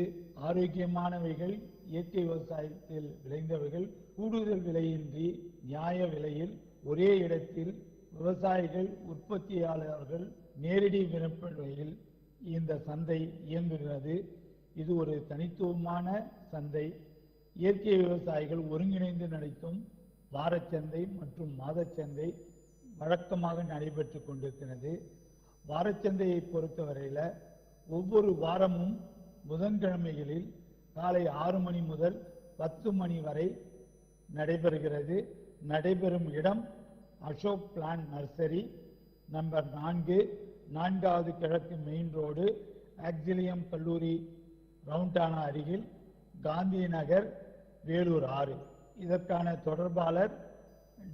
ஆரோக்கியமானவைகள், இயற்கை விவசாயத்தில் விளைந்தவைகள் கூடுதல் விலையின்றி நியாய விலையில் ஒரே இடத்தில் விவசாயிகள், உற்பத்தியாளர்கள் நேரடி விற்பனையில் இந்த சந்தை இயங்குகிறது. இது ஒரு தனித்துவமான சந்தை. இயற்கை விவசாயிகள் ஒருங்கிணைந்து நடத்தும் வாரச்சந்தை மற்றும் மாதச்சந்தை வழக்கமாக நடைபெற்று கொண்டிருக்கிறது. வாரச்சந்தையை பொறுத்தவரையில் ஒவ்வொரு வாரமும் புதன்கிழமைகளில் காலை 6 மணி முதல் 10 மணி வரை நடைபெறுகிறது. நடைபெறும் இடம் அசோக் பிளான் நர்சரி, நம்பர் 4, 4வது கிழக்கு மெயின் ரோடு, ஆக்சிலியம் கல்லூரி ரவுண்டானா அருகில், காந்தி நகர், வேலூர் 6. இதற்கான தொடர்பாளர்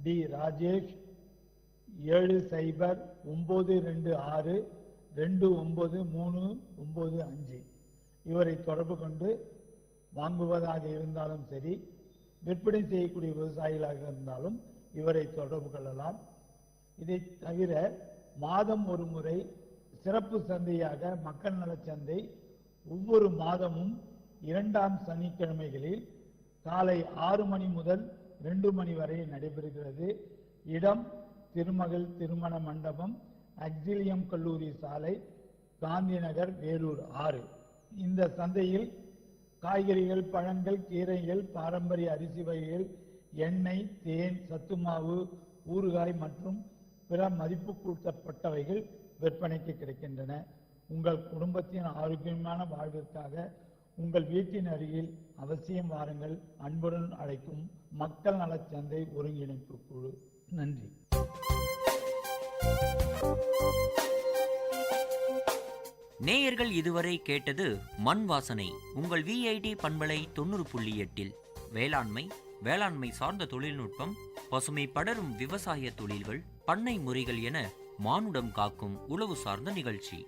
டி ராஜேஷ், 7092262935. இவரை தொடர்பு கொண்டு வாங்குவதாக இருந்தாலும் சரி, விற்பனை செய்யக்கூடிய விவசாயிகளாக இருந்தாலும் இவரை தொடர்பு கொள்ளலாம். இதை தவிர மாதம் ஒரு முறை சிறப்பு சந்தையாக மக்கள் நலச்சந்தை ஒவ்வொரு மாதமும் 2ஆம் சனிக்கிழமைகளில் காலை 6 மணி முதல் 2 மணி வரை நடைபெறுகிறது. இடம் திருமகள் திருமண மண்டபம், ஆக்சிலியம் கல்லூரி சாலை, காந்தி நகர், வேலூர் 6. இந்த சந்தையில் காய்கறிகள், பழங்கள், கீரைகள், பாரம்பரிய அரிசி வகைகள், எண்ணெய், தேன், சத்துமாவு, ஊறுகாய் மற்றும் பிற மதிப்பு கூட்டப்பட்டவைகள் விற்பனைக்கு கிடைக்கின்றன. உங்கள் குடும்பத்தின் ஆரோக்கியமான வாழ்விற்காக உங்கள் வீட்டின் அருகில் அவசியம் வாருங்கள். அன்புடன் அழைக்கும் மக்கள் நலச்சந்தை ஒருங்கிணைப்பு குழு. நன்றி. நேயர்கள் இதுவரை கேட்டது மண் வாசனை. உங்கள் விஐடி பண்பலை 90.8 வேளாண்மை சார்ந்த தொழில்நுட்பம், பசுமை படரும் விவசாய தொழில்கள், பண்ணை முறைகள் என மானுடம் காக்கும் உழவு சார்ந்த நிகழ்ச்சி.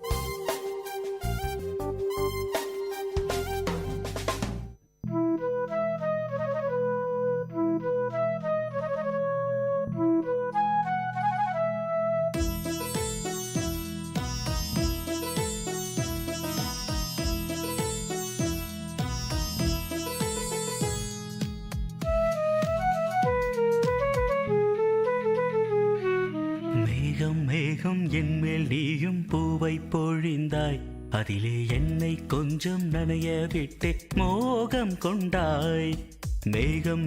மேகம் என்மேல் நீயும் பூவை பொழிந்தாய், அதிலே என்னை கொஞ்சம் நனைய விட்டு மோகம் கொண்டாய். மேகம்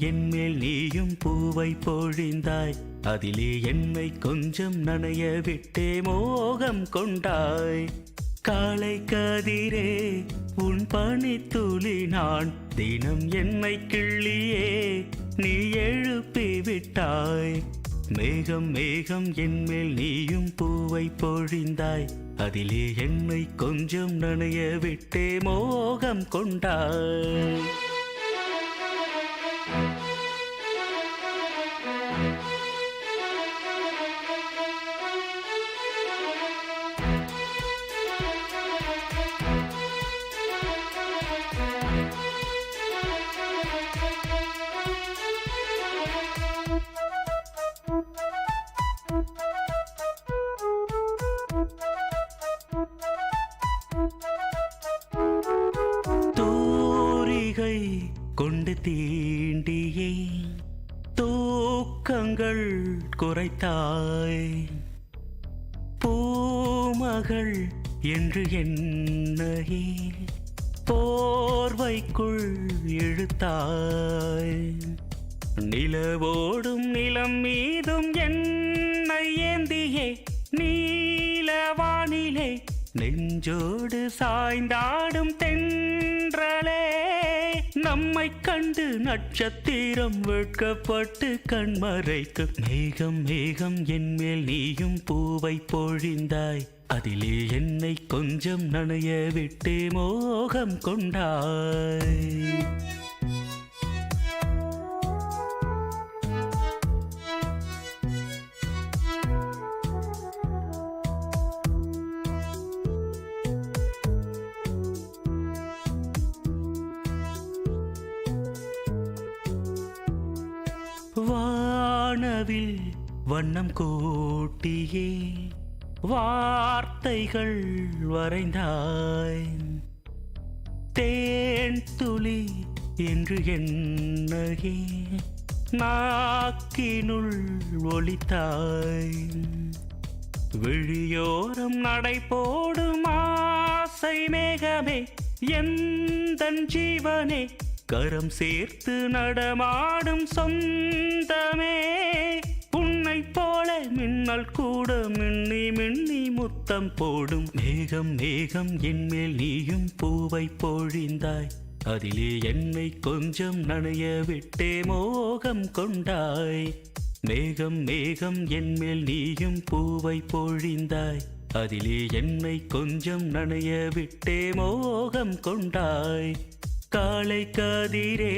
என்மேல் நீயும் பூவை பொழிந்தாய், அதிலே என்னை கொஞ்சம் நனைய விட்டு மோகம் கொண்டாய். காலை கதிரே உன் பனித்துளி நான், தினம் என்னை கிள்ளியே நீ எழுப்பி விட்டாய். மேகம் என்மேல் நீயும் பூவை பொழிந்தாய், அதிலே என்னை கொஞ்சம் நனைய விட்டே மோகம் கொண்டாய். கொண்டு தீண்டியே தூக்கங்கள் குறைத்தாய். பூமகள் என்று என்னையே போர்வைக்குள் இழுத்தாய். நிலவோடும் நிலம் மீதும் என்னை ஏந்தியே நீலவானிலே நெஞ்சோடு சாய்ந்தாடும் தென்றலே நம்மை கண்டு நட்சத்திரம் வெட்கப்பட்டு கண்மறைக்கு. மேகம் மேகம் என்மேல் நீயும் பூவை பொழிந்தாய், அதிலே என்னை கொஞ்சம் நனைய விட்டு மோகம் கொண்டாய். வானவில் வண்ணம் கூட்டியே வார்த்தைகள் வரைந்தாய், தேன் துளி என்று என்னையே நாக்கினுள் ஒலித்தாய். விழியோரம் நடை போடும் ஆசை மேகமே எந்தன் ஜீவனே, கரம் சேர்த்து நடமாடும் சொந்தமே, உன்னை போல மின்னல் கூட மின்னி மின்னி முத்தம் போடும். மேகம் மேகம் என்மேல் நீயும் பூவை பொழிந்தாய், அதிலே என்னை கொஞ்சம் நனைய விட்டே மோகம் கொண்டாய். மேகம் மேகம் என்மேல் நீயும் பூவை பொழிந்தாய், அதிலே என்னை கொஞ்சம் நனைய விட்டே மோகம் கொண்டாய். காலை கதிரே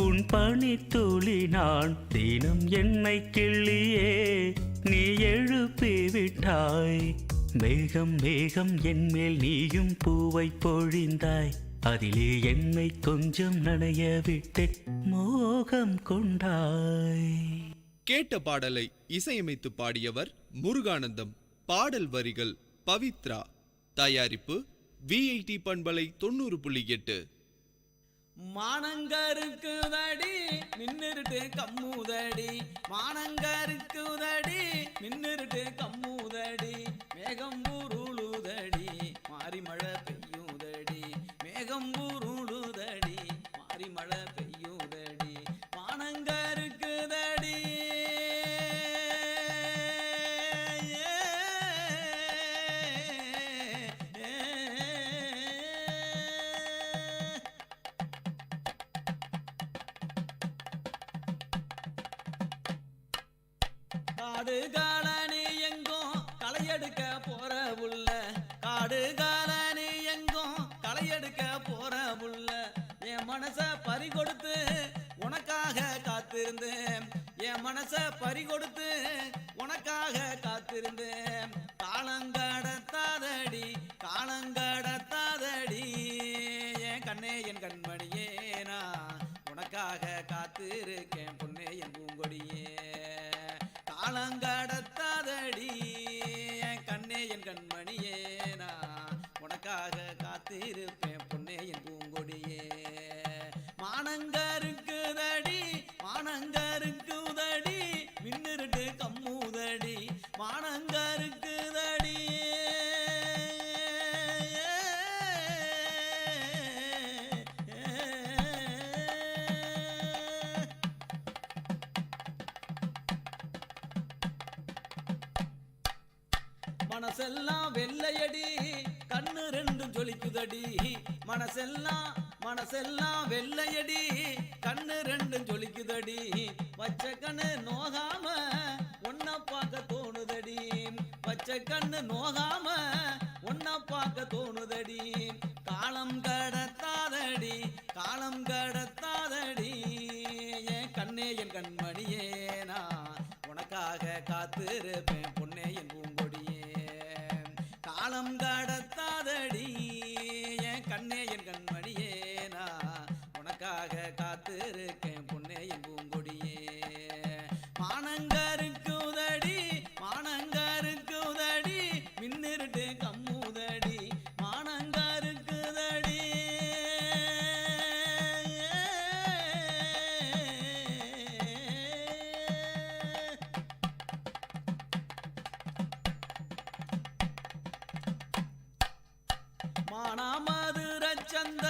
உன் பனித்துளி நான், தினம் என்னை கிள்ளியே நீ எழுப்பி விட்டாய். மேகம் மேகம் என்மேல் நீயும் பூவை பொழிந்தாய், அதிலே என்னை கொஞ்சம் நனைய விட்டு மோகம் கொண்டாய். கேட்ட பாடலை இசையமைத்து பாடியவர் முருகானந்தம். பாடல் வரிகள் பவித்ரா. தயாரிப்பு விஐடி பண்பலை 90.8. மானங்கருக்குதடி மின்னிருட்டு கம்முதடி, மானங்கருக்குதடி மின்னிருட்டு கம்முதடி, மேகம் ஊருளுதடி மாறி மழை பெய்யுதடி, மேகம் ஊருளுதடி மாறி மழை பெய்யுதடி, மானங்கருக்குதடி. காடு காலனி எங்கும் களையெடுக்க போற புள்ள, காடு காலனி எங்கும் களையெடுக்க போற புள்ள, என் மனச பறி கொடுத்து உனக்காக காத்திருந்தேன், என் மனச பறி கொடுத்து உனக்காக காத்திருந்தேன். காலங்கடத்தாதடி காலங்கடத்தாதடி என் கண்ணே என் கண்மணியே, நான் உனக்காக காத்திருக்கேன் பொன்னே என் பூங்கொடியே. காலங்கடத்தாதடி என் கண்ணே என் கண்மணியே, நான் உனக்காக காத்திருப்பேன் பொன்னே என் பூங்கொடியே. மானங்கருக்குதடி மானங்கருக்குதடி மின்னிருட்டு கம்முதடி, மானங்கருக்குதடி. மனசெல்லாம் வெள்ளையடி கண்ணு ரெண்டும் ஜொலிக்குதடி, மனசெல்லாம் வெள்ளையடி கண்ணு ரெண்டும் ஜொலிக்குதடி, வச்ச கண்ணு நோகாம ஒன்ன பார்க்க தோணுதடி, வச்ச கண்ணு நோகாம ஒன்ன பார்க்க தோணுதடி. காலம் கடத்தாதடி காலம் கடத்தாதடி என் கண்ணே என் கண்மணியே, நான் உனக்காக காத்திருப்பேன் பொன்னே என் பூங்கொடியே. காலம் கடத்தாதடி என் கண்ணே என் கண்மணியே, நான் உனக்காக காத்திருக்கேன் பொன்னே என் பூங்கொடியே. மானங்கருக்குதடி மானங்கருக்குதடி மின்னிருட்டு கம்முதடி, மானங்கருக்குதடி. மானாமதுரச்சந்த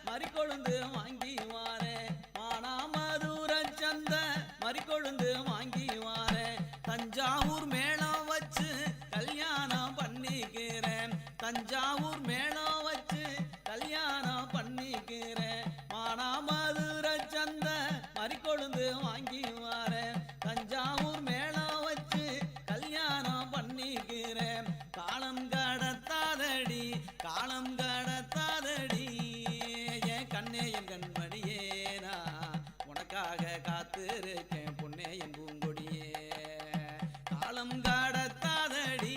மறிக்கொழுந்து வாங்கி வாரே, மானாமதுரச்சந்த மறிக்கொழுந்து வாங்கி வாரே, தஞ்சாவூர் மேளம் வச்சு கல்யாணம் பண்ணிக்கிறேன், தஞ்சாவூர் மேளம் வச்சு கல்யாணம் பண்ணிக்கிறேன். மானாமதுரை சந்த மறிக்கொழுந்து வாங்கி வரேன். தஞ்சாவூர் மேளம் வச்சு கல்யாணம் பண்ணிக்கிறேன். காலம் கடத்தாதடி காலம் கடத்தாதடி என் கண்ணே என் கண்மணியே நான் உனக்காக காத்திருக்கேன் பொன்னே என் பூங்கொடியே. காலம் கடத்தாதடி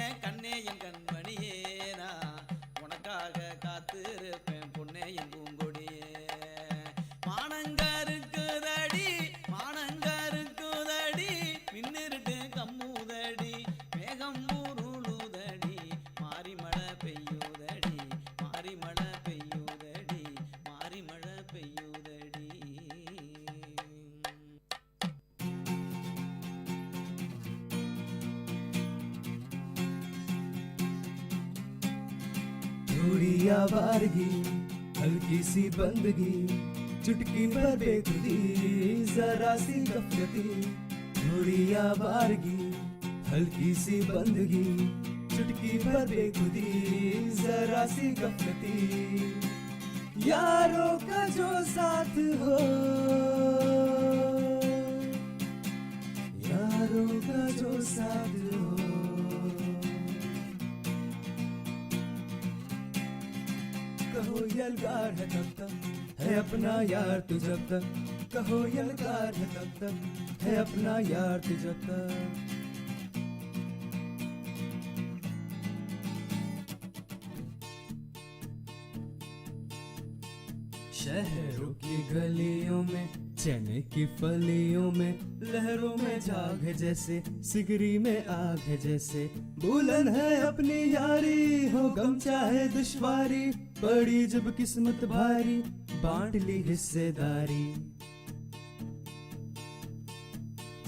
என் கண்ணே என் கண்மணியே நான் உனக்காக காத்திருப்பேன் பொன்னே என் பூங்கொடியே. மானங்கருக்குதடி மானங்கருக்குதடி மின்னிருட்டு கம்முதடி மேகம் உருளுதடி மாறி மழை பெய்யுதடி மாறி மழை பெய்யுதடி மாறி மழை பெய்யுதடி. थोड़ी आवारगी हल्की सी बंदगी चुटकी पर बेखुदी जरा सी गफलती. थोड़ी आवारगी हल्की सी बंदगी चुटकी पर बेखुदी जरा सी गफलती. यारों का जो साथ हो यारों का जो साथ हो कहो यलगार है तब तक है अपना यार तू जब तक. कहो यलगार है तब तक है अपना यार तू जब तक. शहरों की गलियों में चने की फलियों में लहरों में झाग है जैसे सिगरी में आग है जैसे. बुलंद है अपनी यारी हो गम चाहे दुश्वारी पड़ी जब किस्मत भारी बांट ली हिस्सेदारी.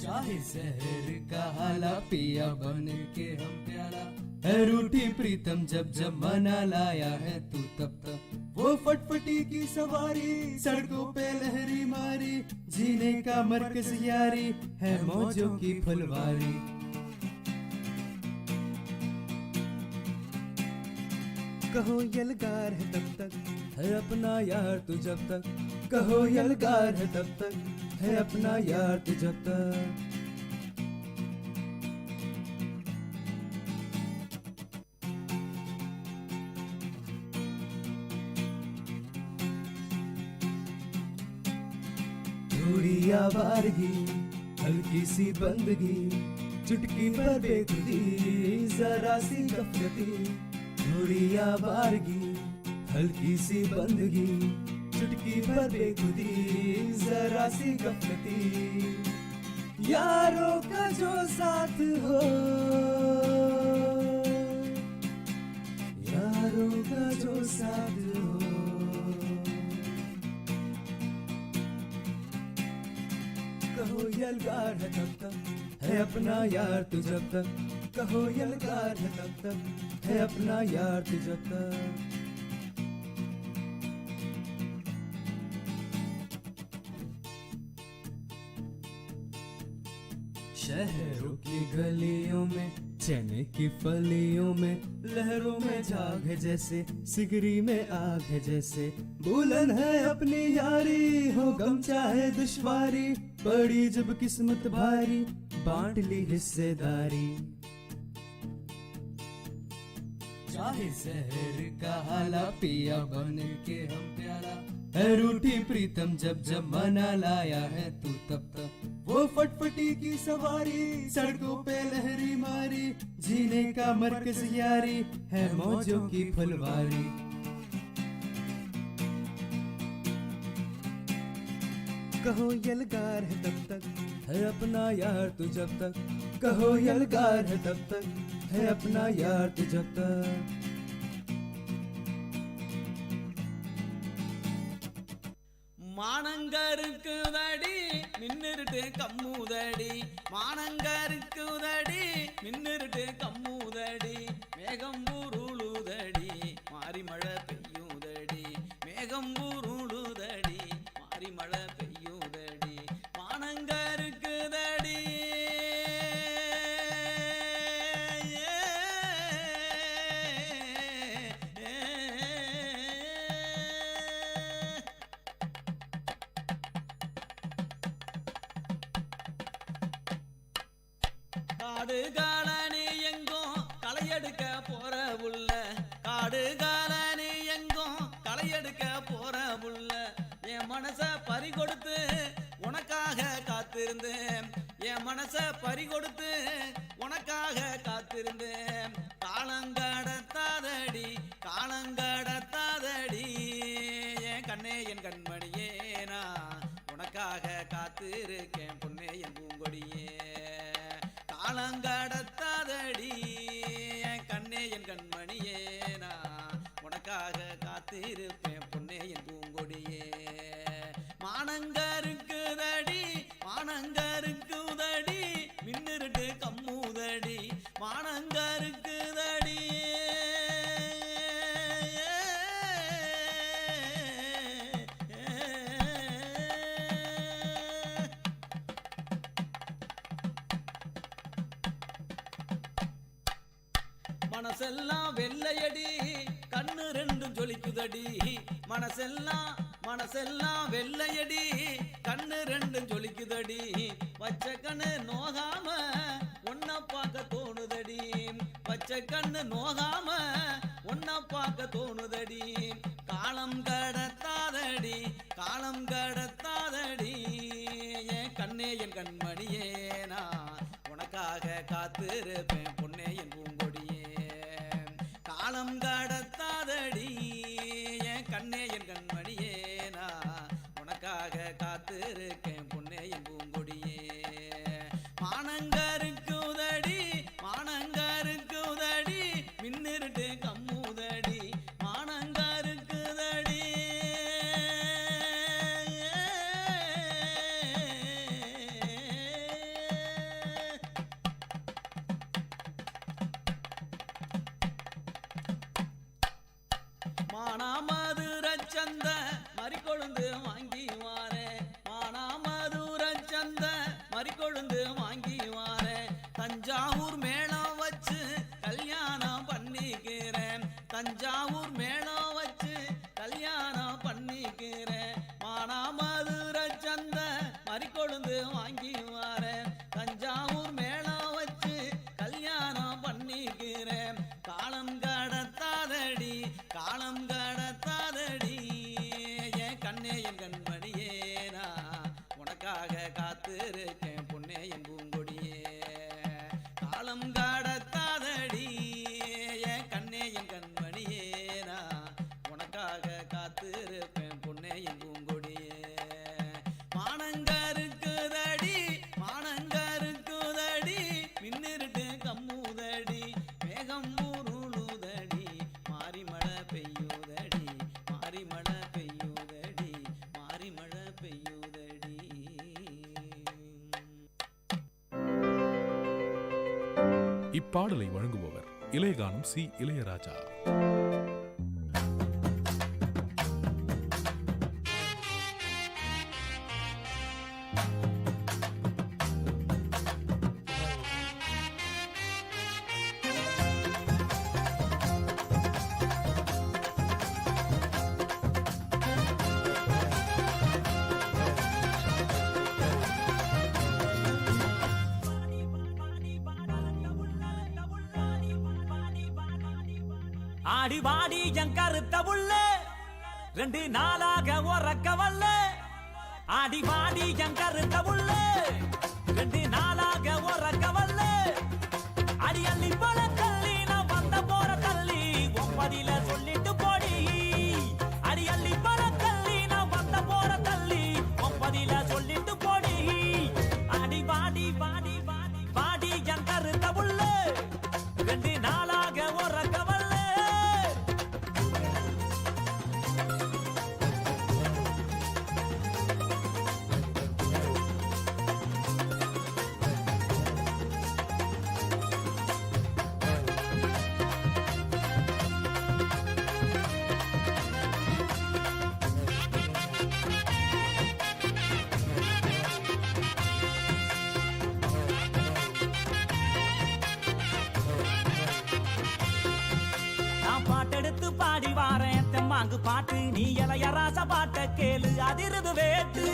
चाहे शहर का हाला पिया बन के हम प्याला है रूठी प्रीतम जब जब मना लाया है तू तब तब. वो फटफटी की सवारी सड़कों पे लहरी मारी जीने का मरकज यारी है मौजों की फुलवारी. कहो यलगार है तब तक है अपना यार तू जब तक. कहो यलगार है तब तक है अपना यार तू जब तक. थोड़ी आवारगी हल्की सी बंदगी चुटकी पर बेखुदी जरा सी गफलती. थोड़ी आवारगी हल्की सी बंदगी चुटकी पर बेखुदी जरा सी गफलती. यारों का जो साथ हो यारों का जो साथ हो कहो यलगार है तब तक है अपना यार तू जब तक. कहो यलगार है तब तक है अपना यार तू जब तक. शहरों की गलियों में चने की फलियों में लहरों में झाग है जैसे सिगरी में आग है जैसे. बुलंद है अपनी यारी हो गम चाहे दुश्वारी पड़ी जब किस्मत भारी बांट ली हिस्सेदारी. चाहे शहर का हाला पिया बन के हम प्याला है रूठी प्रीतम जब जब मना लाया है तू तब तब. वो फटफटी की सवारी सड़कों पे लहरी मारी जीने का मरकज यारी है मौजों की फुलवारी. कहो यलगार है तब तक है अपना यार तू जब तक. कहो यलगार है तब तक है अपना यार तू जब तक. மானங்கருக்குதடி மின்னிருட்டு கம்முதடி மானங்கருக்குதடி மின்னிருட்டு கம்முதடி மேகம் உருளுதடி மாறி மழை பெய்யுதடி மேகம் உருளுதடி மாறி மழை பெய்யுதடி மானங்கருக்குதடி காடு காலனி எங்கும் களையெடுக்க போற புள்ள, காடு காலனி எங்கும் களையெடுக்க போற புள்ள, என் மனச பறி கொடுத்து உனக்காக காத்திருந்தேன், என் மனச பறி கொடுத்து உனக்காக காத்திருந்தேன். காலங்கடத்தாதடி காலங்கடத்தாதடி என் கண்ணே என் கண்மணியே, நான் உனக்காக காத்திருக்கேன் பொன்னே என் பூங்கொடியே. காலங்கடத்தாதடி என் கண்ணே என் கண்மணியே, நான் உனக்காக காத்திருப்பேன் பொன்னே என் பூங்கொடியே. மானங்கருக்குதடி மானங்கருக்குதடி மின்னிருட்டு கம்முதடி, மானங்கருக்குதடி மனசெல்லாம் வெள்ளையடி கண்ணு ரெண்டும் ஜொலிக்குதடி, மனசெல்லாம் வெள்ளையடி கண்ணு ரெண்டும் ஜொலிக்குதடி, பச்சை கண்ணு நோகாம ஒன்ன பார்க்க தோணுதடி, பச்சை கண்ணு நோகாம ஒன்ன பார்க்க தோணுதடி. காலம் கடத்தாதடி காலம் கடத்தாதடி என் கண்ணே என் கண்மணியே, நான் உனக்காக காத்திருப்பேன் பொன்னே என் பூங்கொடியே. காலம் கடத்தாதடி என் கண்ணே என் கண்மணியே, நான் உனக்காக காத்திருக்கேன் பொன்னே என் பூங்கொடியே. மானங்கருக்குதடி மானங்கருக்குதடி மின்னிருட்டு கம்முதடி, மானங்கருக்குதடி மானாமதுரச்சந்த மறிக்கொழுந்து வாங்கி வாரேன், மானாமதுரச்சந்த மறிக்கொழுந்து வாங்கி வாரேன். தஞ்சாவூர் மேளம் வச்சு கல்யாணம் பண்ணிக்கிறேன், தஞ்சாவூர் மேளம் வச்சு கல்யாணம் பண்ணிக்கிறேன். மானாமதுரச்சந்த மறிக்கொழுந்து வாங்கி வாரேன், தஞ்சாவூர் மேளம் வச்சு கல்யாணம் பண்ணிக்கிறேன். காலம் கடத்தாதடி காலம் கடத்தாதடி என் கண்ணே என் கண்மணியே, நான் உனக்காக காத்திருக்கேன் பொன்னே என் பூங்கொடியே. காலம் கடத்தாதடி என் கண்ணே என் கண்மணியே, நான் உனக்காக காத்திருப்பேன் பொன்னே என் பூங்கொடியே. மானங்கருக்குதடி மானங்கருக்குதடி மின்னிருட்டு கம்முதடி, மேகம் உருளுதடி மாறி மழை பெய்யுதடி, மாறி மழை பெய்யுதடி, மாறி மழை பெய்யுதடி. இப்பாடலை வழங்குபவர் இளையகானம் சி இளையராஜா. ஆடி வாடி என் கருத்த புள்ள, 2 நாளாக உறக்க வல்ல. ஆடி வாடி என் கருத்த புள்ள, 2 நாளாக உறக்க வல்ல. அடி அள்ளி போல தள்ளி நான் வந்த போற தள்ளி ஒன்பதில சொல்லிட்டு போடி. அடி அள்ளி போல தள்ளி நான் வந்த போற தள்ளி ஒன்பதில சொல்லிட்டு போடி. அடி வாடி வாடி வாடி வாடி என் கருத்த புள்ள, 2 நாளாக உறக்க வல்ல. பாட்டெடுத்து பாடி வாரேன் தெம்மாங்கு பாட்டு, நீ இளைய ராச பாட்ட கேளு அதிருது வேட்டு.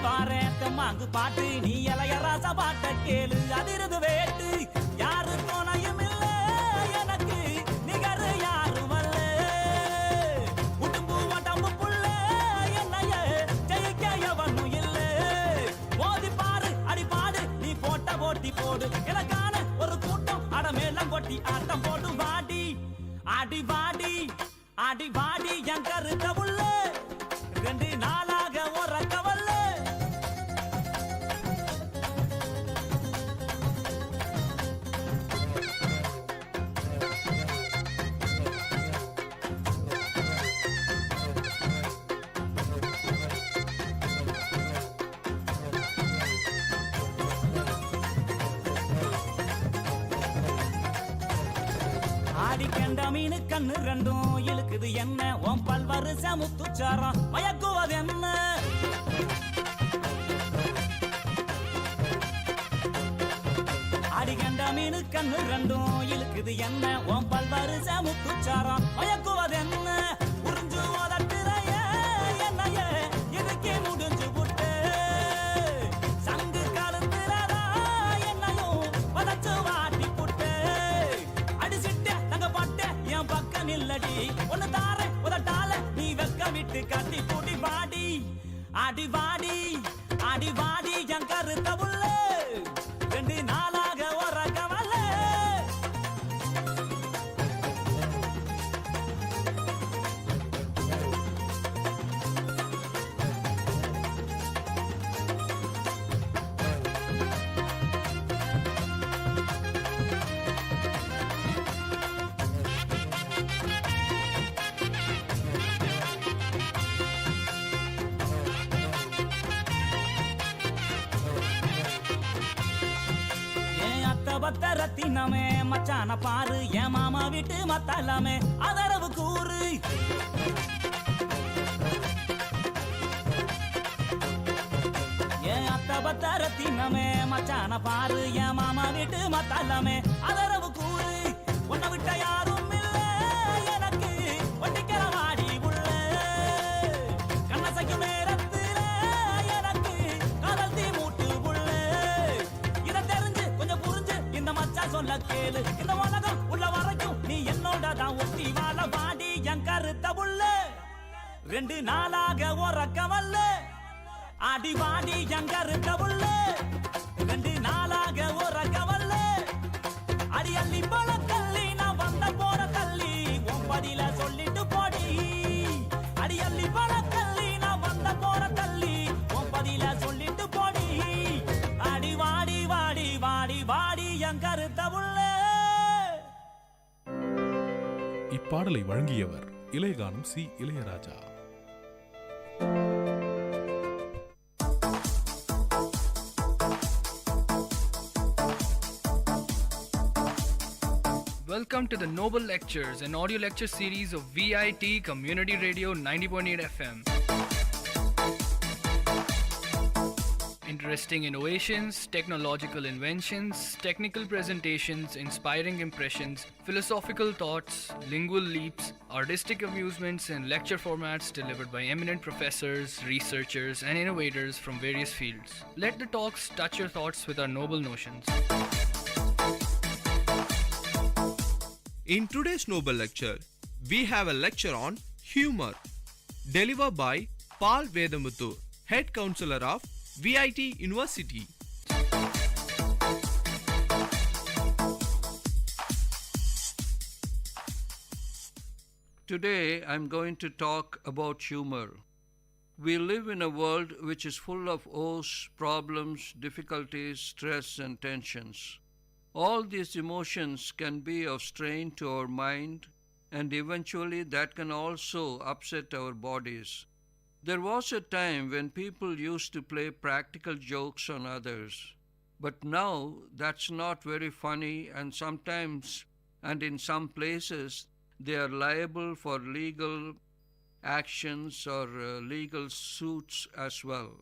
வாரே தெம்மாங்கு பாட்டு நீ இளைய ராசா பாட்ட கேளு அதிரது வேட்டு யாரு துணையும் இல்ல எனக்கு நிகர் யாரும் அல்ல உடும்பு உடம்பு புள்ள என்னைய ஜெயிக்க எவனும் இல்ல மோதி பாரு அடி பாடு நீ போட்ட போட்டி போடு எனக்கான ஒரு கூட்டம் அடமேலம் கொட்டி ஆட்டம் போடு வாடி அடி வாடி அடி வாடி என் கருத்த உள்ள 2 நாளாக உறக்க வல்ல ஆடி கண்ட மீனு கண்ணு ரெண்டும் இழுக்குது என்ன உன் பல்வரிச முத்துச்சாரம் மயக்குவது என்ன ஆடி கண்ட மீனு கண்ணு ரெண்டும் இழுக்குது என்ன உன் பல்வரிச முத்துச்சாரம் மயக்குவது என்ன உறிஞ்சு ஓதட்டுறைய என்னைய இதுக்கே முடிஞ்சு புட்டு சங்கு கழுத்துறதா என்னையும் வதச்சு வாட்டி புட்டு அடிச்சிட்ட தங்க பட்ட என் பக்கம் நில்லடி ஒன்னு தார உதட்டால நீ வெக்க விட்டு கட்டி பூட்டி பாடி அடி வாடி அடி வாடி என் கருத்த உள்ள 2 நாளாக உறக்க வல்ல பத்த ரத்தினமே மச்சான பாரு என் மாமா வீட்டு மத்தாலாமே அதரவு கூறு என் அத்த பத்த ரத்தினமே மச்சான பாரு என் மாமா வீட்டு மத்தாலாமே அதரவு கூறு உன்னை விட்ட யாரும் இல்ல எனக்கு ஒட்டிக்கிற வாடி உள்ள கண்ணசைக்கும் நேரத்துல எனக்கு காதல் தீ மூட்டு உள்ள இதை தெரிஞ்சு கொஞ்சம் புரிஞ்சு இந்த மச்சா சொல்ல கேளு இந்த உலகம் உள்ள வரைக்கும் நீ என்னோட தான் ஒட்டி வாழ வாடி என் கருத்த உள்ள 2 நாளாக உறக்க வல்ல அடி வாடி என் கருத்த உள்ள 2 நாளாக உறக்க வல்ல அடி அள்ளி போல தள்ளி நான் வந்த போற தள்ளி உன் பதில சொல்லிட்டு போடி அடி அள்ளி போல தள்ளி நான் வந்த போற தள்ளி உன் பதில சொல்லிட்டு போடி அடி வாடி வாடி வாடி வாடி என் கருத்த உள்ள இப்பாடலை வழங்கியவர் இளையகானம் C Ilaiyaraaja. Welcome to the Noble Lectures, an audio lecture series of VIT Community Radio 90.8 FM. Interesting innovations, technological inventions, technical presentations, inspiring impressions, philosophical thoughts, lingual leaps, artistic amusements, and lecture formats delivered by eminent professors, researchers, and innovators from various fields. Let the talks touch your thoughts with our noble notions. In today's Noble Lecture, we have a lecture on humor, delivered by Paul Vedamuthu, Head Counselor of VIT University. Today I'm going to talk about humor. We live in a world which is full of woes, problems, difficulties, stress and tensions. All these emotions can be of strain to our mind, and eventually that can also upset our bodies. There was a time when people used to play practical jokes on others, but now that's not very funny, and sometimes, and in some places, they are liable for legal actions or legal suits as well.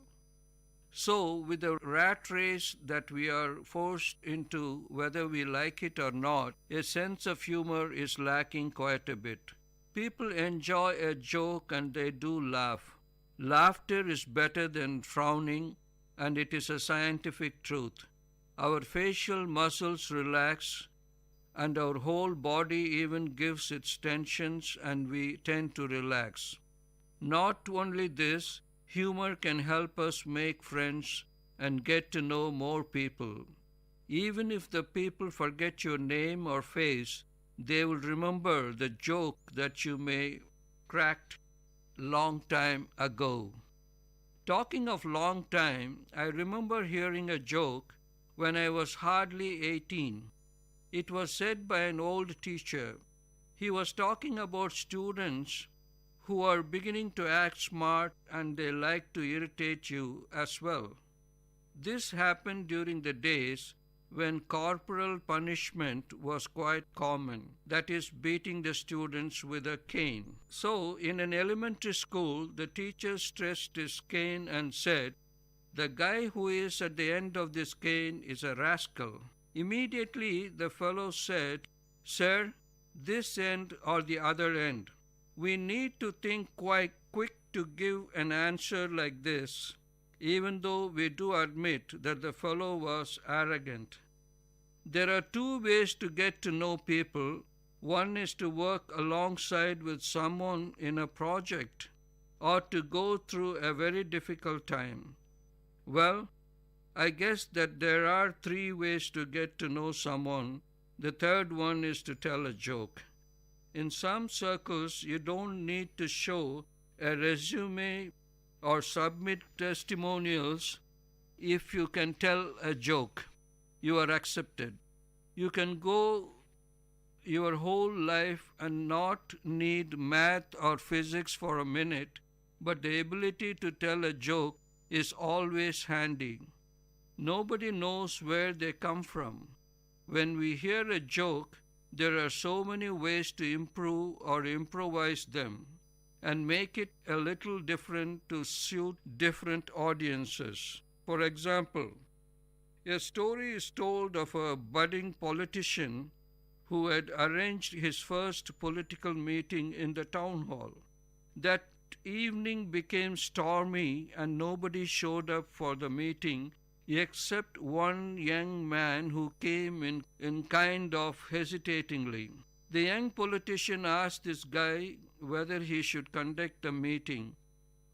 So, with the rat race that we are forced into, whether we like it or not, a sense of humor is lacking quite a bit. People enjoy a joke and they do laugh. Laughter is better than frowning, and it is a scientific truth. Our facial muscles relax, and our whole body even gives its tensions, and we tend to relax. Not only this, humor can help us make friends and get to know more people. Even if the people forget your name or face, they will remember the joke that you may cracked long time ago. Talking of long time, I remember hearing a joke when I was hardly 18. It was said by an old teacher. He was talking about students who are beginning to act smart and they like to irritate you as well. This happened during the days when corporal punishment was quite common, that is, beating the students with a cane. So, in an elementary school, the teacher stretched his cane and said, "The guy who is at the end of this cane is a rascal." Immediately, the fellow said, "Sir, this end or the other end." We need to think quite quick to give an answer like this, even though we do admit that the fellow was arrogant. There are two ways to get to know people. One is to work alongside with someone in a project or to go through a very difficult time. Well, I guess that there are three ways to get to know someone. The third one is to tell a joke. In some circles, you don't need to show a resume or submit testimonials. If you can tell a joke, you are accepted. You can go your whole life and not need math or physics for a minute, but the ability to tell a joke is always handy. Nobody knows where they come from. When we hear a joke, there are so many ways to improve or improvise them and make it a little different to suit different audiences. For example, a story is told of a budding politician who had arranged his first political meeting in the town hall. That evening became stormy and nobody showed up for the meeting except one young man who came in kind of hesitatingly. The young politician asked this guy whether he should conduct the meeting.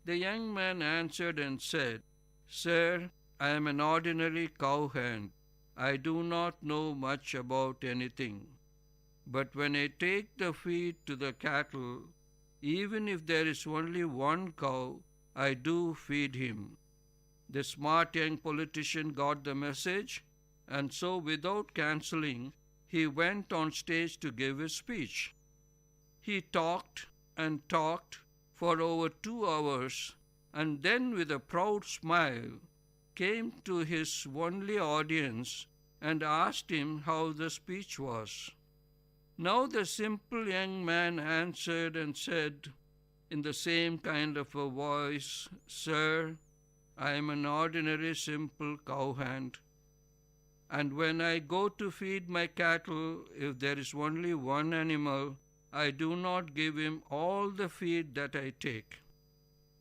The young man answered and said, "Sir, I am an ordinary cowhand. I do not know much about anything. But when I take the feed to the cattle, even if there is only one cow, I do feed him." The smart young politician got the message, and so without cancelling, he went on stage to give his speech. He talked and talked for over 2 hours, and then with a proud smile came to his only audience and asked him how the speech was. Now the simple young man answered and said in the same kind of a voice, "Sir, I am an ordinary simple cowhand, and when I go to feed my cattle, if there is only one animal, I do not give him all the feed that I take."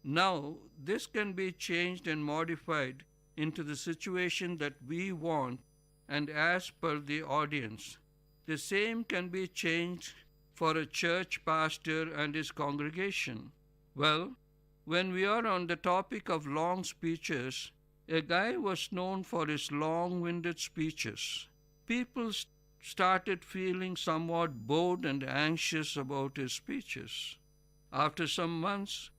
Now, this can be changed and modified into the situation that we want and as per the audience. The same can be changed for a church pastor and his congregation. Well, when we are on the topic of long speeches, a guy was known for his long-winded speeches. People started feeling somewhat bored and anxious about his speeches. After some months,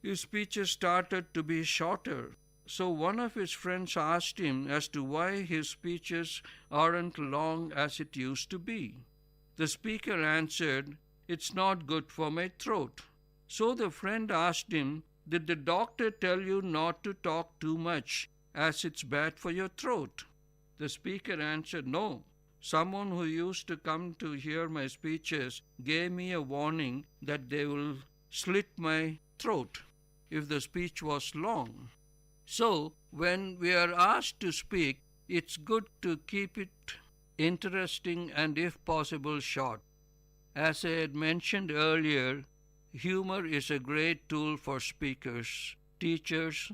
his speeches started to be shorter. So one of his friends asked him as to why his speeches aren't long as it used to be. The speaker answered, "It's not good for my throat." So the friend asked him, "Did the doctor tell you not to talk too much as it's bad for your throat?" The speaker answered, "No. Someone who used to come to hear my speeches gave me a warning that they will slit my throat if the speech was long." So, when we are asked to speak, it's good to keep it interesting and, if possible, short. As I had mentioned earlier, humor is a great tool for speakers, teachers,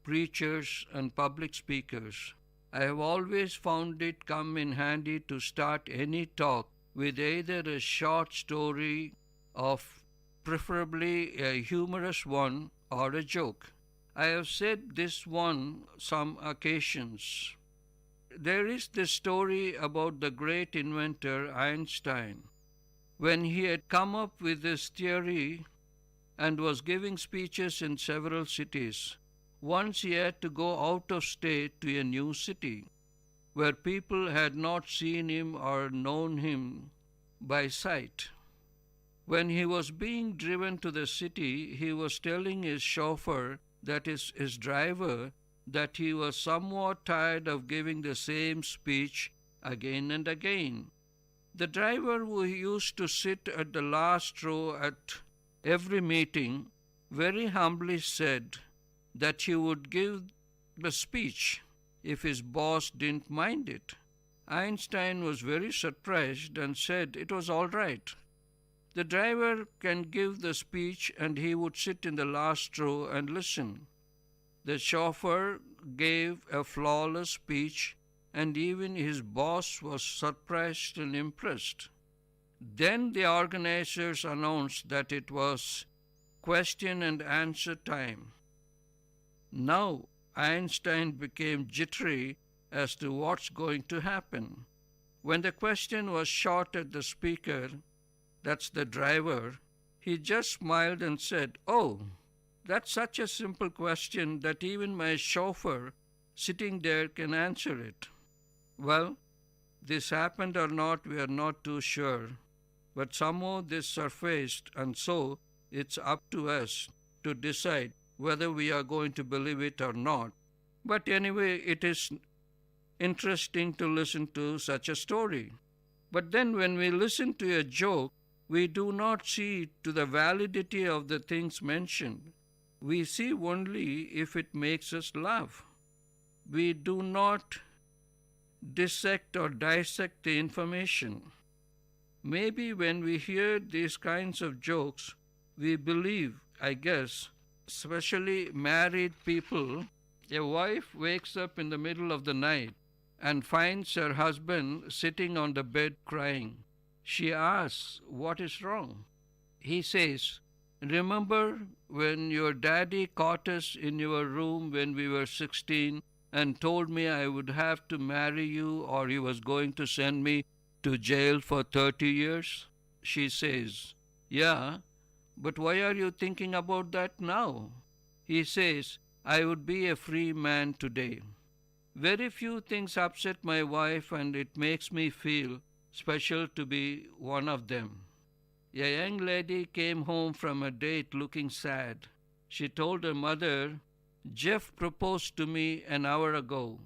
preachers, and public speakers. I have always found it come in handy to start any talk with either a short story of preferably a humorous one or a joke. I have said this on some occasions. There is this story about the great inventor Einstein. When he had come up with this theory and was giving speeches in several cities, once he had to go out of state to a new city where people had not seen him or known him by sight. When he was being driven to the city, he was telling his chauffeur, that is his driver, that he was somewhat tired of giving the same speech again and again. The driver, who used to sit at the last row at every meeting, very humbly said that he would give the speech if his boss didn't mind it. Einstein was very surprised and said it was all right. The driver can give the speech and he would sit in the last row and listen. The chauffeur gave a flawless speech and even his boss was surprised and impressed. Then the organizers announced that it was question and answer time. Now Einstein became jittery as to what's going to happen. When the question was shot at the speaker, that's the driver, he just smiled and said, "Oh, that's such a simple question that even my chauffeur sitting there can answer it." Well, this happened or not, we are not too sure. But somehow this surfaced, and so it's up to us to decide whether we are going to believe it or not. But anyway, it is interesting to listen to such a story. But then when we listen to a joke, we do not see to the validity of the things mentioned. We see only if it makes us laugh. We do not dissect or dissect the information. Maybe when we hear these kinds of jokes, we believe, I guess, especially married people, a wife wakes up in the middle of the night and finds her husband sitting on the bed crying. She asks, "What is wrong?" He says, "Remember when your daddy caught us in your room when we were 16 and told me I would have to marry you or he was going to send me to jail for 30 years? She says, "Yeah, but why are you thinking about that now?" He says, "I would be a free man today." Very few things upset my wife, and it makes me feel special to be one of them. A young lady came home from a date looking sad. She told her mother, "Jeff proposed to me an hour ago."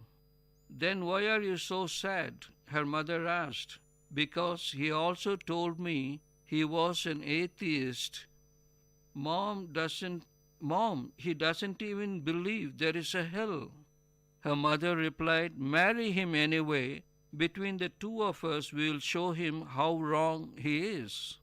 "Then why are you so sad?" her mother asked. "Because he also told me he was an atheist. Mom, he doesn't even believe there is a hell." Her mother replied, "Marry him anyway. Between the two of us, we'll show him how wrong he is."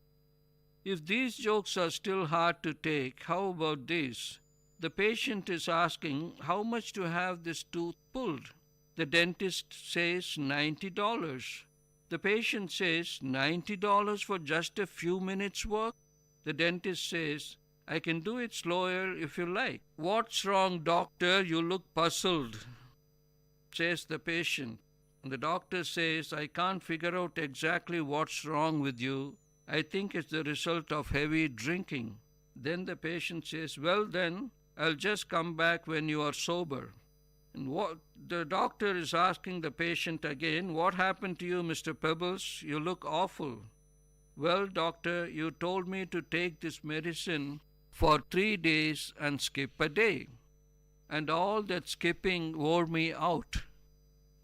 If these jokes are still hard to take, how about this? The patient is asking how much to have this tooth pulled. The dentist says $90. The patient says $90 for just a few minutes work. The dentist says, "I can do it slower if you like." "What's wrong, doctor? You look puzzled," says the patient. And the doctor says, "I can't figure out exactly what's wrong with you. I think it's the result of heavy drinking." Then the patient says, "Well then, I'll just come back when you are sober." And what the doctor is asking the patient again, "What happened to you, Mr. Pebbles? You look awful." "Well, doctor, you told me to take this medicine for 3 days and skip a day. And all that skipping wore me out."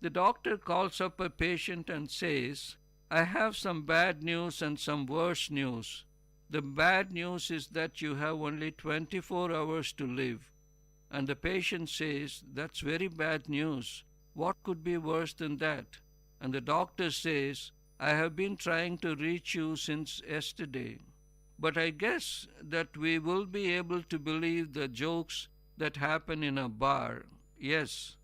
The doctor calls up a patient and says, "I have some bad news and some worse news. The bad news is that you have only 24 hours to live." And the patient says, "That's very bad news. What could be worse than that?" And the doctor says, "I have been trying to reach you since yesterday." But I guess that we will be able to believe the jokes that happen in a bar. Yes,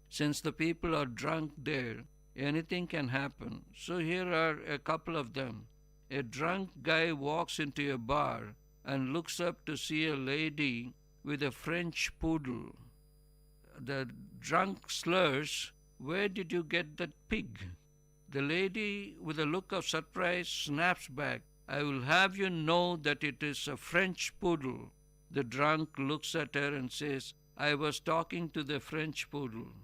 since the people are drunk there, anything can happen. So here are a couple of them. A drunk guy walks into a bar and looks up to see a lady with a French poodle. The drunk slurs, "Where did you get that pig?" The lady, with a look of surprise, snaps back, "I will have you know that it is a French poodle." The drunk looks at her and says, "I was talking to the French poodle."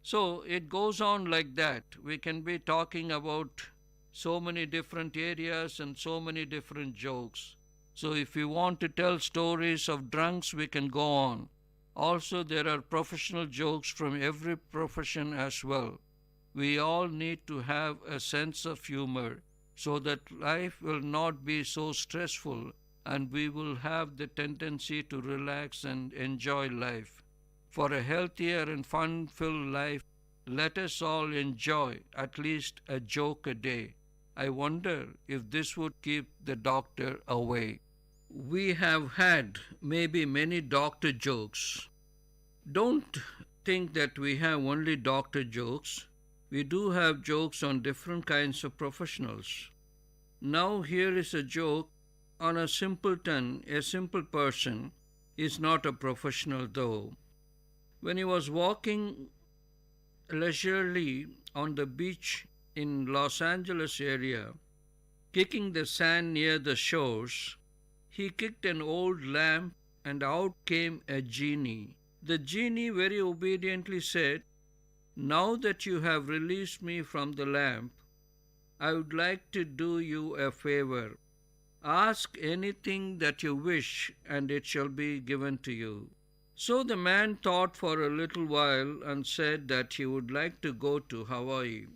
So it goes on like that. We can be talking about so many different areas and so many different jokes. So if we want to tell stories of drunks, we can go on. Also, there are professional jokes from every profession as well. We all need to have a sense of humor so that life will not be so stressful and we will have the tendency to relax and enjoy life. For a healthier and fun-filled life, let us all enjoy at least a joke a day. I wonder if this would keep the doctor away. We have had maybe many doctor jokes. Don't think that we have only doctor jokes. We do have jokes on different kinds of professionals. Now here is a joke on a simpleton. A simple person is not a professional though. When he was walking leisurely on the beach in Los Angeles area, kicking the sand near the shores, he kicked an old lamp and out came a genie. The genie very obediently said, "Now that you have released me from the lamp, I would like to do you a favor. Ask anything that you wish and it shall be given to you." So the man thought for a little while and said that he would like to go to Hawaii.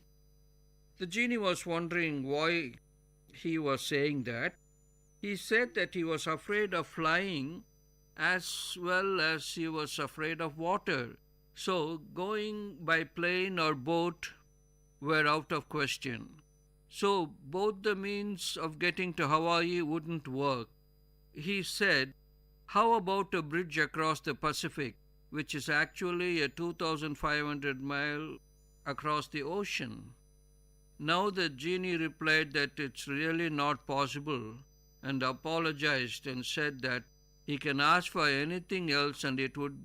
The genie was wondering why he was saying that. He said that he was afraid of flying as well as he was afraid of water. So going by plane or boat were out of question. So both the means of getting to Hawaii wouldn't work. He said, "How about a bridge across the Pacific, which is actually a 2,500 mile across the ocean?" Now the genie replied that it's really not possible and apologized and said that he can ask for anything else and it would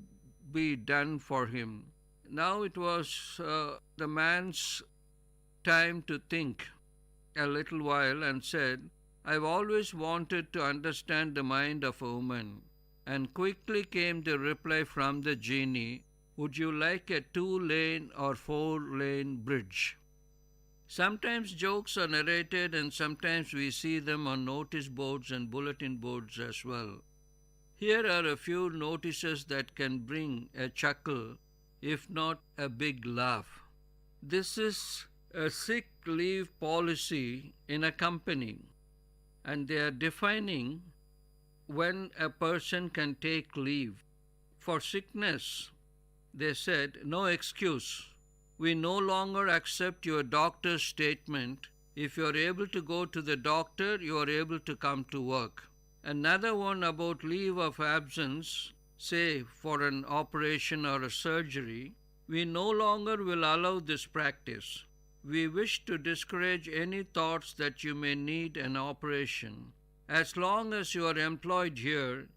be done for him. Now it was the man's time to think a little while and said, "I've always wanted to understand the mind of a woman." And quickly came the reply from the genie, "Would you like a 2-lane or 4-lane bridge?" Sometimes jokes are narrated and sometimes we see them on notice boards and bulletin boards as well. Here are a few notices that can bring a chuckle, if not a big laugh. This is a sick leave policy in a company, and they are defining when a person can take leave. For sickness, they said, "No excuse. We no longer accept your doctor's statement. If you are able to go to the doctor, you are able to come to work." Another one about leave of absence, say for an operation or a surgery, "We no longer will allow this practice. We wish to discourage any thoughts that you may need an operation. As long as you are employed here,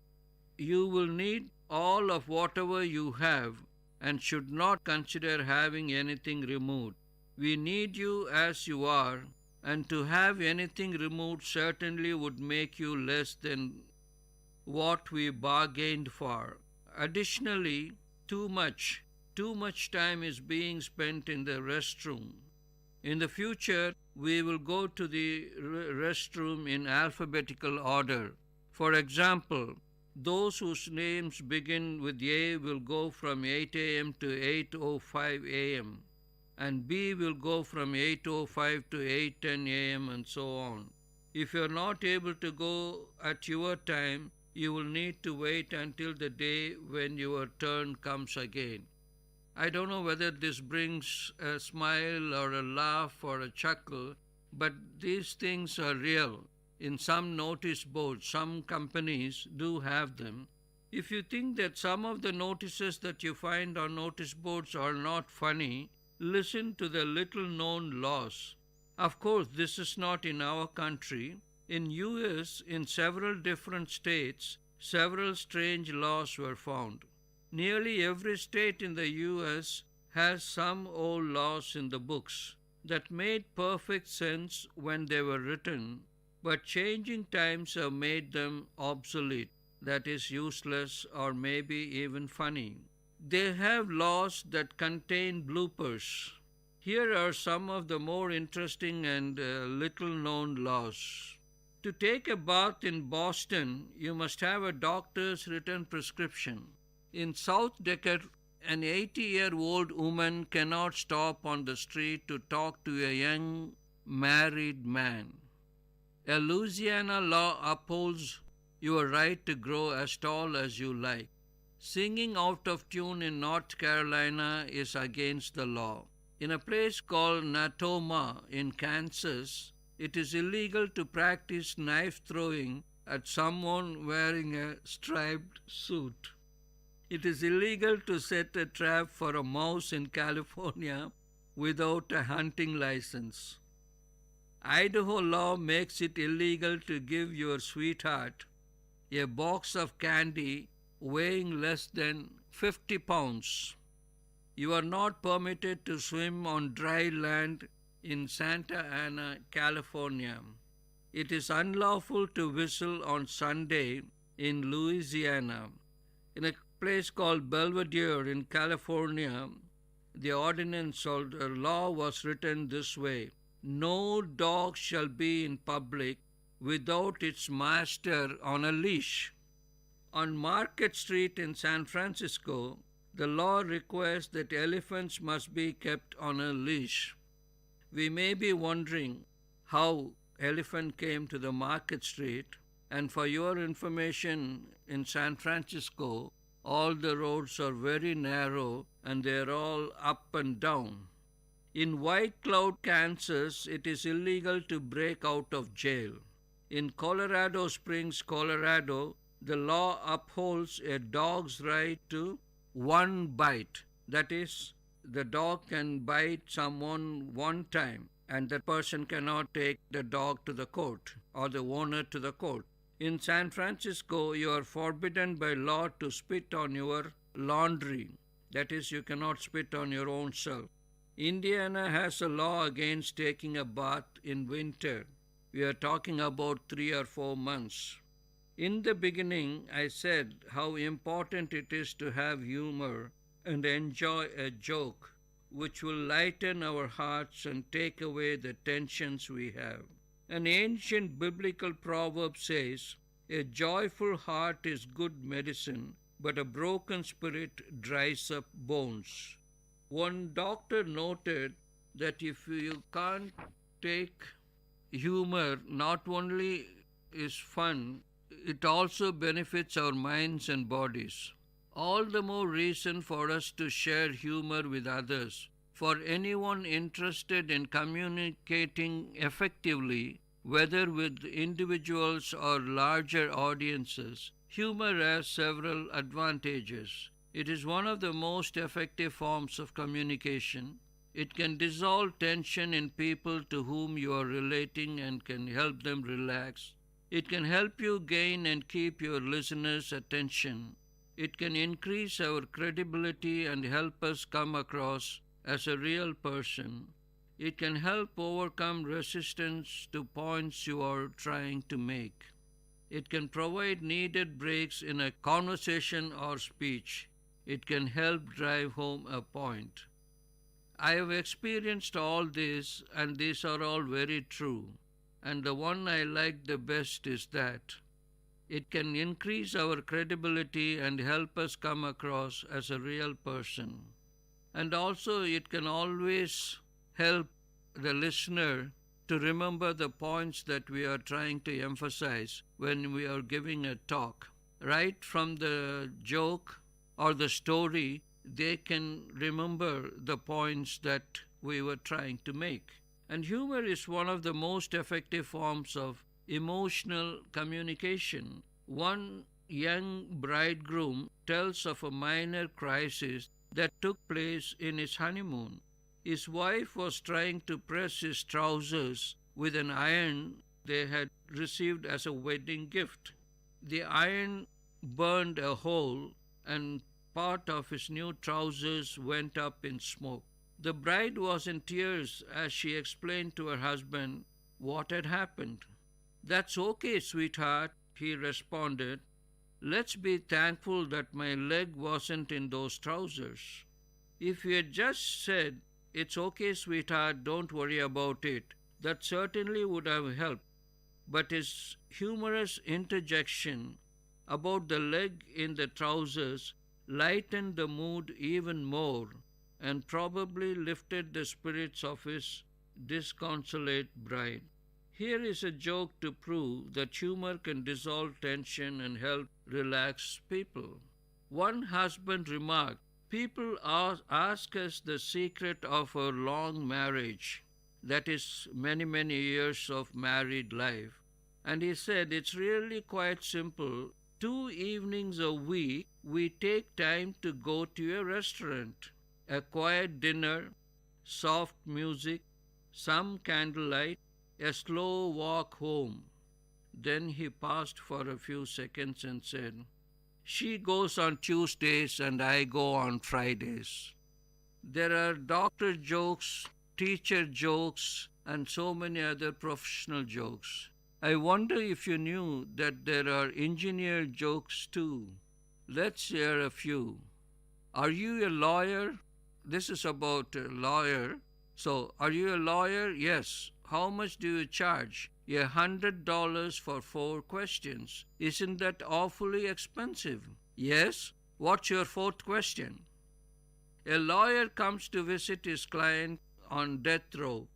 you will need all of whatever you have and should not consider having anything removed. We need you as you are, and to have anything removed certainly would make you less than what we bargained for. Additionally, too much time is being spent in the restroom. In the future, we will go to the restroom in alphabetical order. For example, those whose names begin with A will go from 8 a.m. to 8:05 a.m. and B will go from 8:05 to 8:10 a.m. and so on. If you are not able to go at your time, you will need to wait until the day when your turn comes again. I don't know whether this brings a smile or a laugh or a chuckle, but these things are real. in some notice boards. Some companies do have them. If you think that some of the notices that you find on notice boards are not funny, listen to the little known laws. Of course, this is not in our country. In US, in several different states, several strange laws were found. Nearly every state in the US has some old laws in the books that made perfect sense when they were written, but changing times have made them obsolete, that is, useless or maybe even funny. They have laws that contain bloopers. Here are some of the more interesting and little-known laws. To take a bath in Boston, you must have a doctor's written prescription. In South Decker, an 80-year-old woman cannot stop on the street to talk to a young married man. A Louisiana law upholds your right to grow as tall as you like. Singing out of tune in North Carolina is against the law. In a place called Natoma in Kansas, it is illegal to practice knife throwing at someone wearing a striped suit. It is illegal to set a trap for a mouse in California without a hunting license. Idaho law makes it illegal to give your sweetheart a box of candy weighing less than 50 pounds. You are not permitted to swim on dry land in Santa Ana, California. It is unlawful to whistle on Sunday in Louisiana. In a place called Belvedere in California, the ordinance or the law was written this way: no dog shall be in public without its master on a leash. On Market Street in San Francisco, the law requires that elephants must be kept on a leash. We may be wondering how elephant came to the Market Street, and for your information, in San Francisco, all the roads are very narrow and they're all up and down. In White Cloud, Kansas, it is illegal to break out of jail. In Colorado Springs, Colorado, the law upholds a dog's right to one bite. That is, the dog can bite someone one time and that person cannot take the dog to the court or the owner to the court. In San Francisco, you are forbidden by law to spit on your laundry. That is, you cannot spit on your own self. Indiana has a law against taking a bath in winter. We are talking about 3 or 4 months. In the beginning, I said how important it is to have humor and enjoy a joke, which will lighten our hearts and take away the tensions we have. An ancient biblical proverb says, a joyful heart is good medicine, but a broken spirit dries up bones. One doctor noted that if you can't take humor, not only is fun, it also benefits our minds and bodies. All the more reason for us to share humor with others. For anyone interested in communicating effectively, whether with individuals or larger audiences, humor has several advantages. It is one of the most effective forms of communication. It can dissolve tension in people to whom you are relating and can help them relax. It can help you gain and keep your listeners' attention. It can increase our credibility and help us come across as a real person. It can help overcome resistance to points you are trying to make. It can provide needed breaks in a conversation or speech. It can help drive home a point. I have experienced all this, and these are all very true. And the one I like the best is that it can increase our credibility and help us come across as a real person. And also it can always help the listener to remember the points that we are trying to emphasize when we are giving a talk. Right from the joke or the story, they can remember the points that we were trying to make. And humor is one of the most effective forms of emotional communication. One young bridegroom tells of a minor crisis that took place in his honeymoon. His wife was trying to press his trousers with an iron they had received as a wedding gift. The iron burned a hole and part of his new trousers went up in smoke. The bride was in tears as she explained to her husband what had happened. "That's okay, sweetheart," he responded. "Let's be thankful that my leg wasn't in those trousers." If he had just said, "It's okay, sweetheart, don't worry about it," that certainly would have helped. But his humorous interjection about the leg in the trousers lightened the mood even more and probably lifted the spirits of his disconsolate bride. Here is a joke to prove that humor can dissolve tension and help relax people. One husband remarked, "People ask us the secret of our long marriage, that is, many, many years of married life. And he said, it's really quite simple. 2 evenings a week, we take time to go to a restaurant, a quiet dinner, soft music, some candlelight, a slow walk home." Then he paused for a few seconds and said, "She goes on Tuesdays and I go on Fridays." There are doctor jokes, teacher jokes, and so many other professional jokes. I wonder if you knew that there are engineer jokes too. Let's hear a few. "Are you a lawyer?" This is about a lawyer. So, "Are you a lawyer?" "Yes." "How much do you charge?" $100 for 4 questions. "Isn't that awfully expensive?" "Yes." "What's your 4th question?" A lawyer comes to visit his client on death row,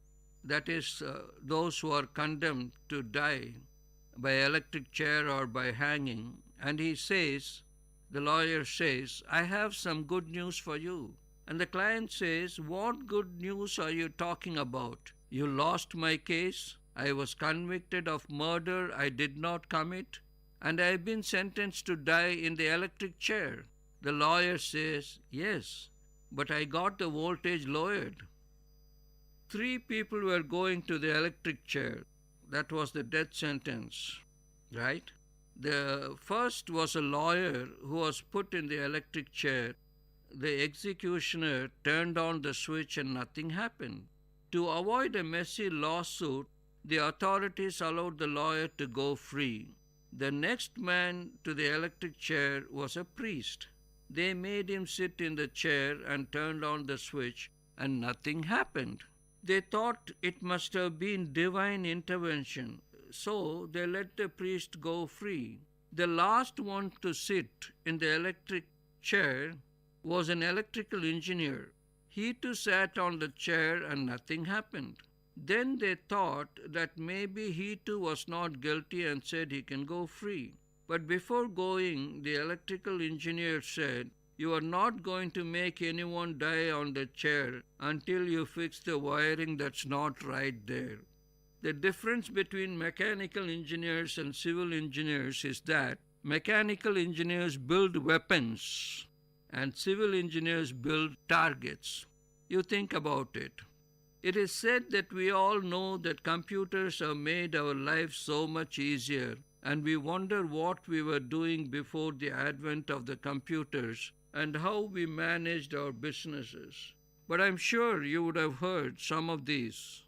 that is, those who are condemned to die by electric chair or by hanging, and the lawyer says, "I have some good news for you." And the client says, "What good news are you talking about? You lost my case. I was convicted of murder I did not commit, and I've been sentenced to die in the electric chair." The lawyer says, "Yes, but I got the voltage lowered." 3 people were going to the electric chair. That was the death sentence, right? The first was a lawyer who was put in the electric chair. The executioner turned on the switch and nothing happened. To avoid a messy lawsuit, the authorities allowed the lawyer to go free. The next man to the electric chair was a priest. They made him sit in the chair and turned on the switch, and nothing happened. They thought it must have been divine intervention, so they let the priest go free. The last one to sit in the electric chair was an electrical engineer. He too sat on the chair and nothing happened. Then they thought that maybe he too was not guilty and said he can go free. But before going, the electrical engineer said, "You are not going to make anyone die on the chair until you fix the wiring that's not right there." The difference between mechanical engineers and civil engineers is that mechanical engineers build weapons and civil engineers build targets. You think about it. It is said that we all know that computers have made our lives so much easier, and we wonder what we were doing before the advent of the computers and how we managed our businesses. But I'm sure you would have heard some of these.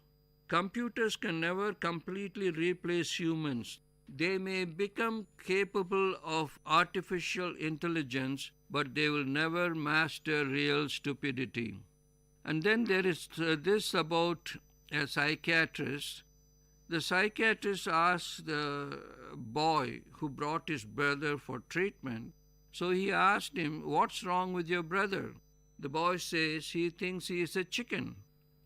Computers can never completely replace humans. They may become capable of artificial intelligence, but they will never master real stupidity. And then there is this about a psychiatrist. The psychiatrist asked the boy who brought his brother for treatment. So he asked him, "What's wrong with your brother?" The boy says he thinks he is a chicken.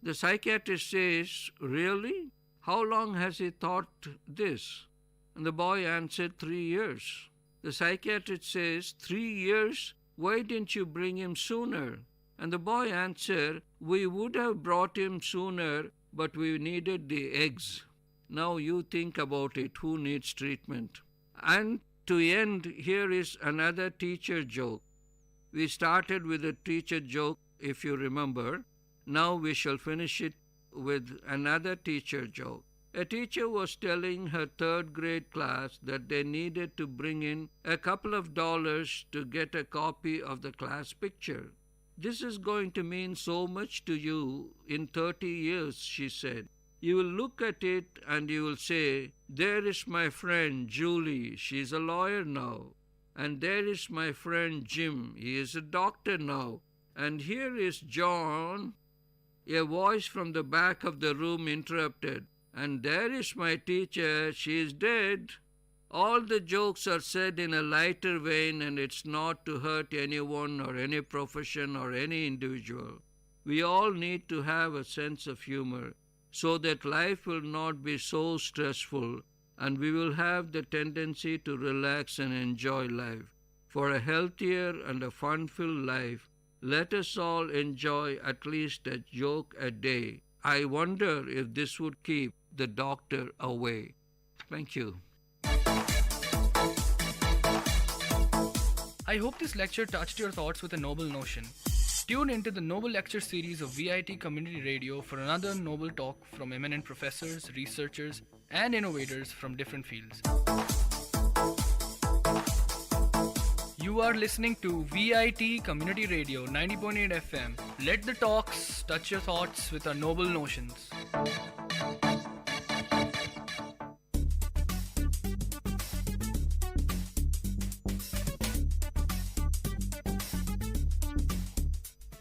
The psychiatrist says, "Really? How long has he thought this?" And the boy answered, 3 years. The psychiatrist says, 3 years? Why didn't you bring him sooner? And the boy answered, "We would have brought him sooner, but we needed the eggs." Now you think about it, who needs treatment? And to end, here is another teacher joke. We started with a teacher joke, if you remember. Now we shall finish it with another teacher joke. A teacher was telling her third grade class that they needed to bring in a couple of dollars to get a copy of the class picture. This is going to mean so much to you in 30 years, she said. You will look at it and you will say, there is my friend Julie, she is a lawyer now. And there is my friend Jim, he is a doctor now. And here is John. A voice from the back of the room interrupted. And there is my teacher, she is dead. All the jokes are said in a lighter vein, and it's not to hurt anyone or any profession or any individual. We all need to have a sense of humor so that life will not be so stressful, and we will have the tendency to relax and enjoy life. For a healthier and a fun-filled life, let us all enjoy at least a joke a day. I wonder if this would keep the doctor away. Thank you. I hope this lecture touched your thoughts with a noble notion. Tune into the Noble Lecture series of VIT Community Radio for another noble talk from eminent professors, researchers, and innovators from different fields. You are listening to VIT Community Radio 90.8 FM. Let the talks touch your thoughts with our noble notions.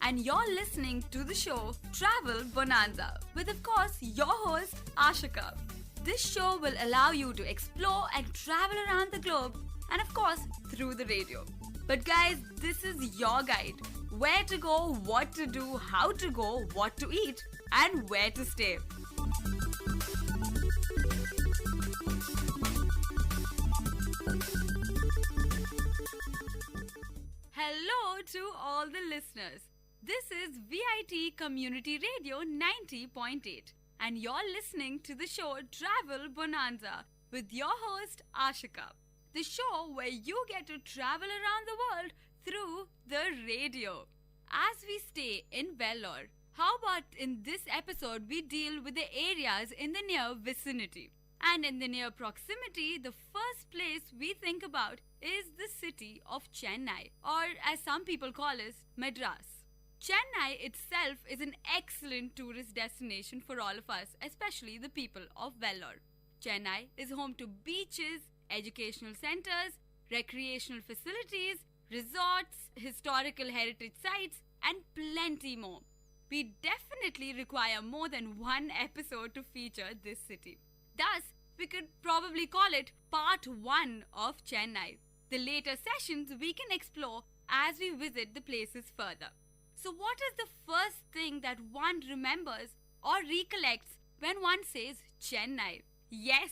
And you're listening to the show Travel Bonanza with, of course, your host Ashika. This show will allow you to explore and travel around the globe, and of course through the radio. But guys, this is your guide. Where to go, what to do, how to go, what to eat, and where to stay. Hello to all the listeners. This is VIT Community Radio 90.8, and you're listening to the show Travel Bonanza with your host Ashika. The show where you get to travel around the world through the radio. As we stay in Vellore, how about in this episode we deal with the areas in the near vicinity? And in the near proximity, the first place we think about is the city of Chennai, or as some people call it, Madras. Chennai itself is an excellent tourist destination for all of us, especially the people of Vellore. Chennai is home to beaches, educational centers, recreational facilities, resorts, historical heritage sites, and plenty more. We definitely require more than one episode to feature this city. Thus, we could probably call it Part 1 of Chennai. The later sessions we can explore as we visit the places further. So what is the first thing that one remembers or recollects when one says Chennai? Yes,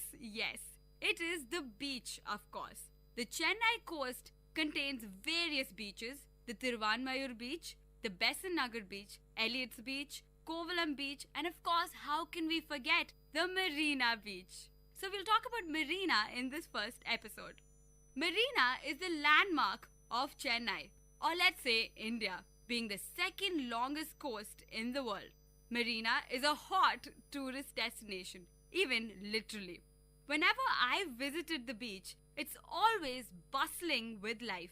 it is the beach, of course. The Chennai coast contains various beaches, the Thiruvanmayur beach, the Besant Nagar beach, Elliot's beach, Kovalam beach, and of course, how can we forget the Marina beach? So we'll talk about Marina in this first episode. Marina is the landmark of Chennai, or let's say India, being the second longest coast in the world. Marina is a hot tourist destination, even literally. Whenever I visited the beach, it's always bustling with life.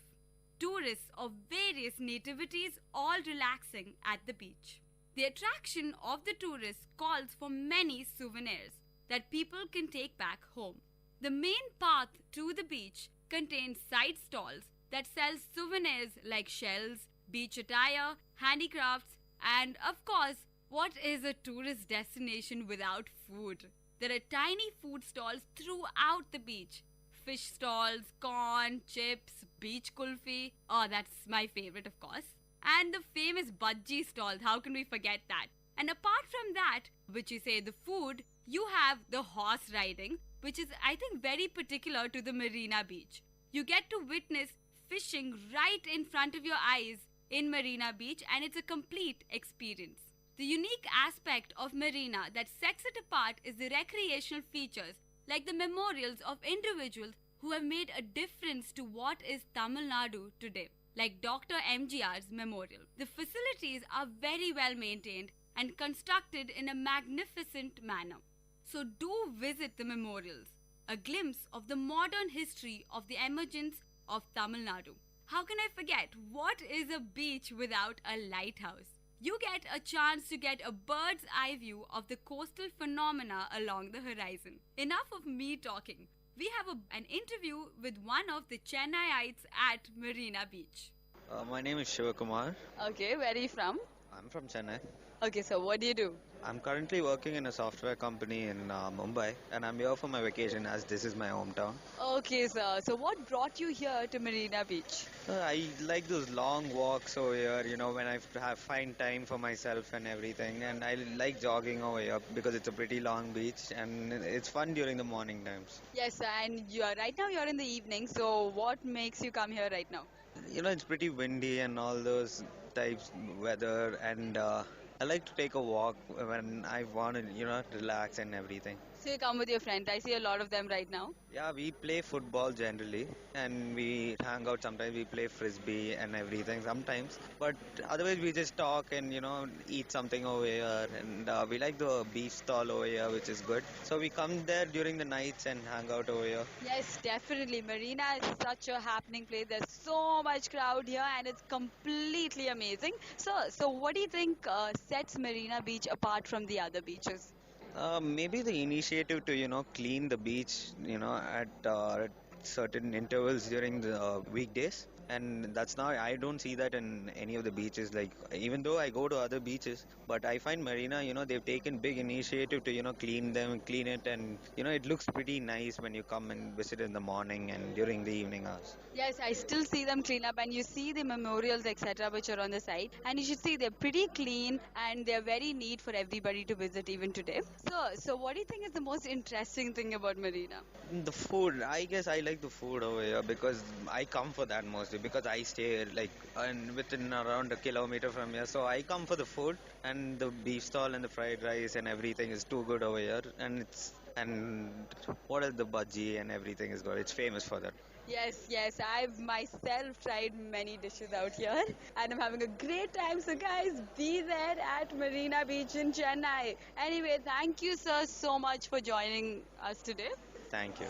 Tourists of various nativities all relaxing at the beach. The attraction of the tourists calls for many souvenirs that people can take back home. The main path to the beach contains side stalls that sell souvenirs like shells, beach attire, handicrafts, and of course, what is a tourist destination without food? There are tiny food stalls throughout the beach. Fish stalls, corn, chips, beach kulfi. Oh, that's my favorite, of course. And the famous bhaji stalls, how can we forget that? And apart from that, which you say the food, you have the horse riding, which is, I think, very particular to the Marina beach. You get to witness fishing right in front of your eyes in Marina Beach, and it's a complete experience. The unique aspect of Marina that sets it apart is the recreational features, like the memorials of individuals who have made a difference to what is Tamil Nadu today, like Dr. MGR's memorial. The facilities are very well maintained and constructed in a magnificent manner. So do visit the memorials, a glimpse of the modern history of the emergence of Tamil Nadu. How can I forget, what is a beach without a lighthouse? You get a chance to get a bird's eye view of the coastal phenomena along the horizon. Enough of me talking. We have an interview with one of the Chennaiites at Marina Beach. My name is Shivakumar. Okay, where are you from? I'm from Chennai. Okay, so what do you do? I'm currently working in a software company in Mumbai, and I'm here for my vacation as this is my hometown. Okay, sir. So what brought you here to Marina Beach? I like those long walks over here, when I find time for myself and everything, and I like jogging over here because it's a pretty long beach and it's fun during the morning times. Yes, and right now you're in the evening, so what makes you come here right now? It's pretty windy and all those types weather, and I like to take a walk when I want to, relax and everything. So you come with your friend. I see a lot of them right now. Yeah, we play football generally, and we hang out sometimes. We play frisbee and everything sometimes. But otherwise, we just talk and, eat something over here. And we like the beef stall over here, which is good. So we come there during the nights and hang out over here. Yes, definitely. Marina is such a happening place. There's so much crowd here, and it's completely amazing. So what do you think sets Marina Beach apart from the other beaches? Maybe the initiative to, clean the beach, at certain intervals during the weekdays. And that's now, I don't see that in any of the beaches. Like, even though I go to other beaches, but I find Marina, they've taken big initiative to, clean it. And, it looks pretty nice when you come and visit in the morning and during the evening hours. Yes, I still see them clean up, and you see the memorials, etc., which are on the side. And you should see they're pretty clean and they're very neat for everybody to visit even today. So what do you think is the most interesting thing about Marina? The food. I guess I like the food over here because I come for that mostly. Because I stay within around a kilometer from here, so I come for the food, and the beef stall and the fried rice and everything is too good over here, and what else, the bhaji and everything is good. It's famous for that. Yes, I've myself tried many dishes out here, and I'm having a great time. So guys, be there at Marina Beach in Chennai. Anyway, thank you, sir, so much for joining us today. Thank you.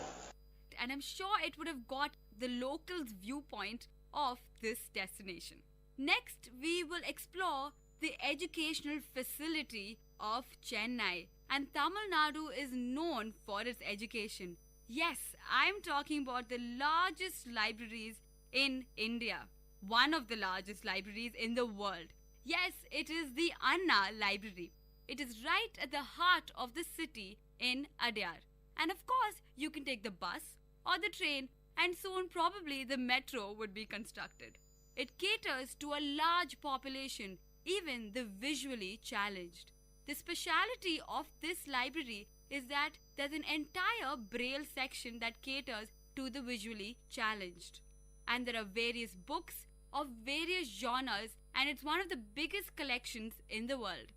And I'm sure it would have got the locals' viewpoint of this destination. Next, we will explore the educational facility of Chennai. And Tamil Nadu is known for its education. Yes, I'm talking about the largest libraries in India. One of the largest libraries in the world. Yes, it is the Anna Library. It is right at the heart of the city in Adyar. And of course, you can take the bus or the train, and soon probably the metro would be constructed. It caters to a large population, even the visually challenged. The speciality of this library is that there's an entire braille section that caters to the visually challenged. And there are various books of various genres, and it's one of the biggest collections in the world.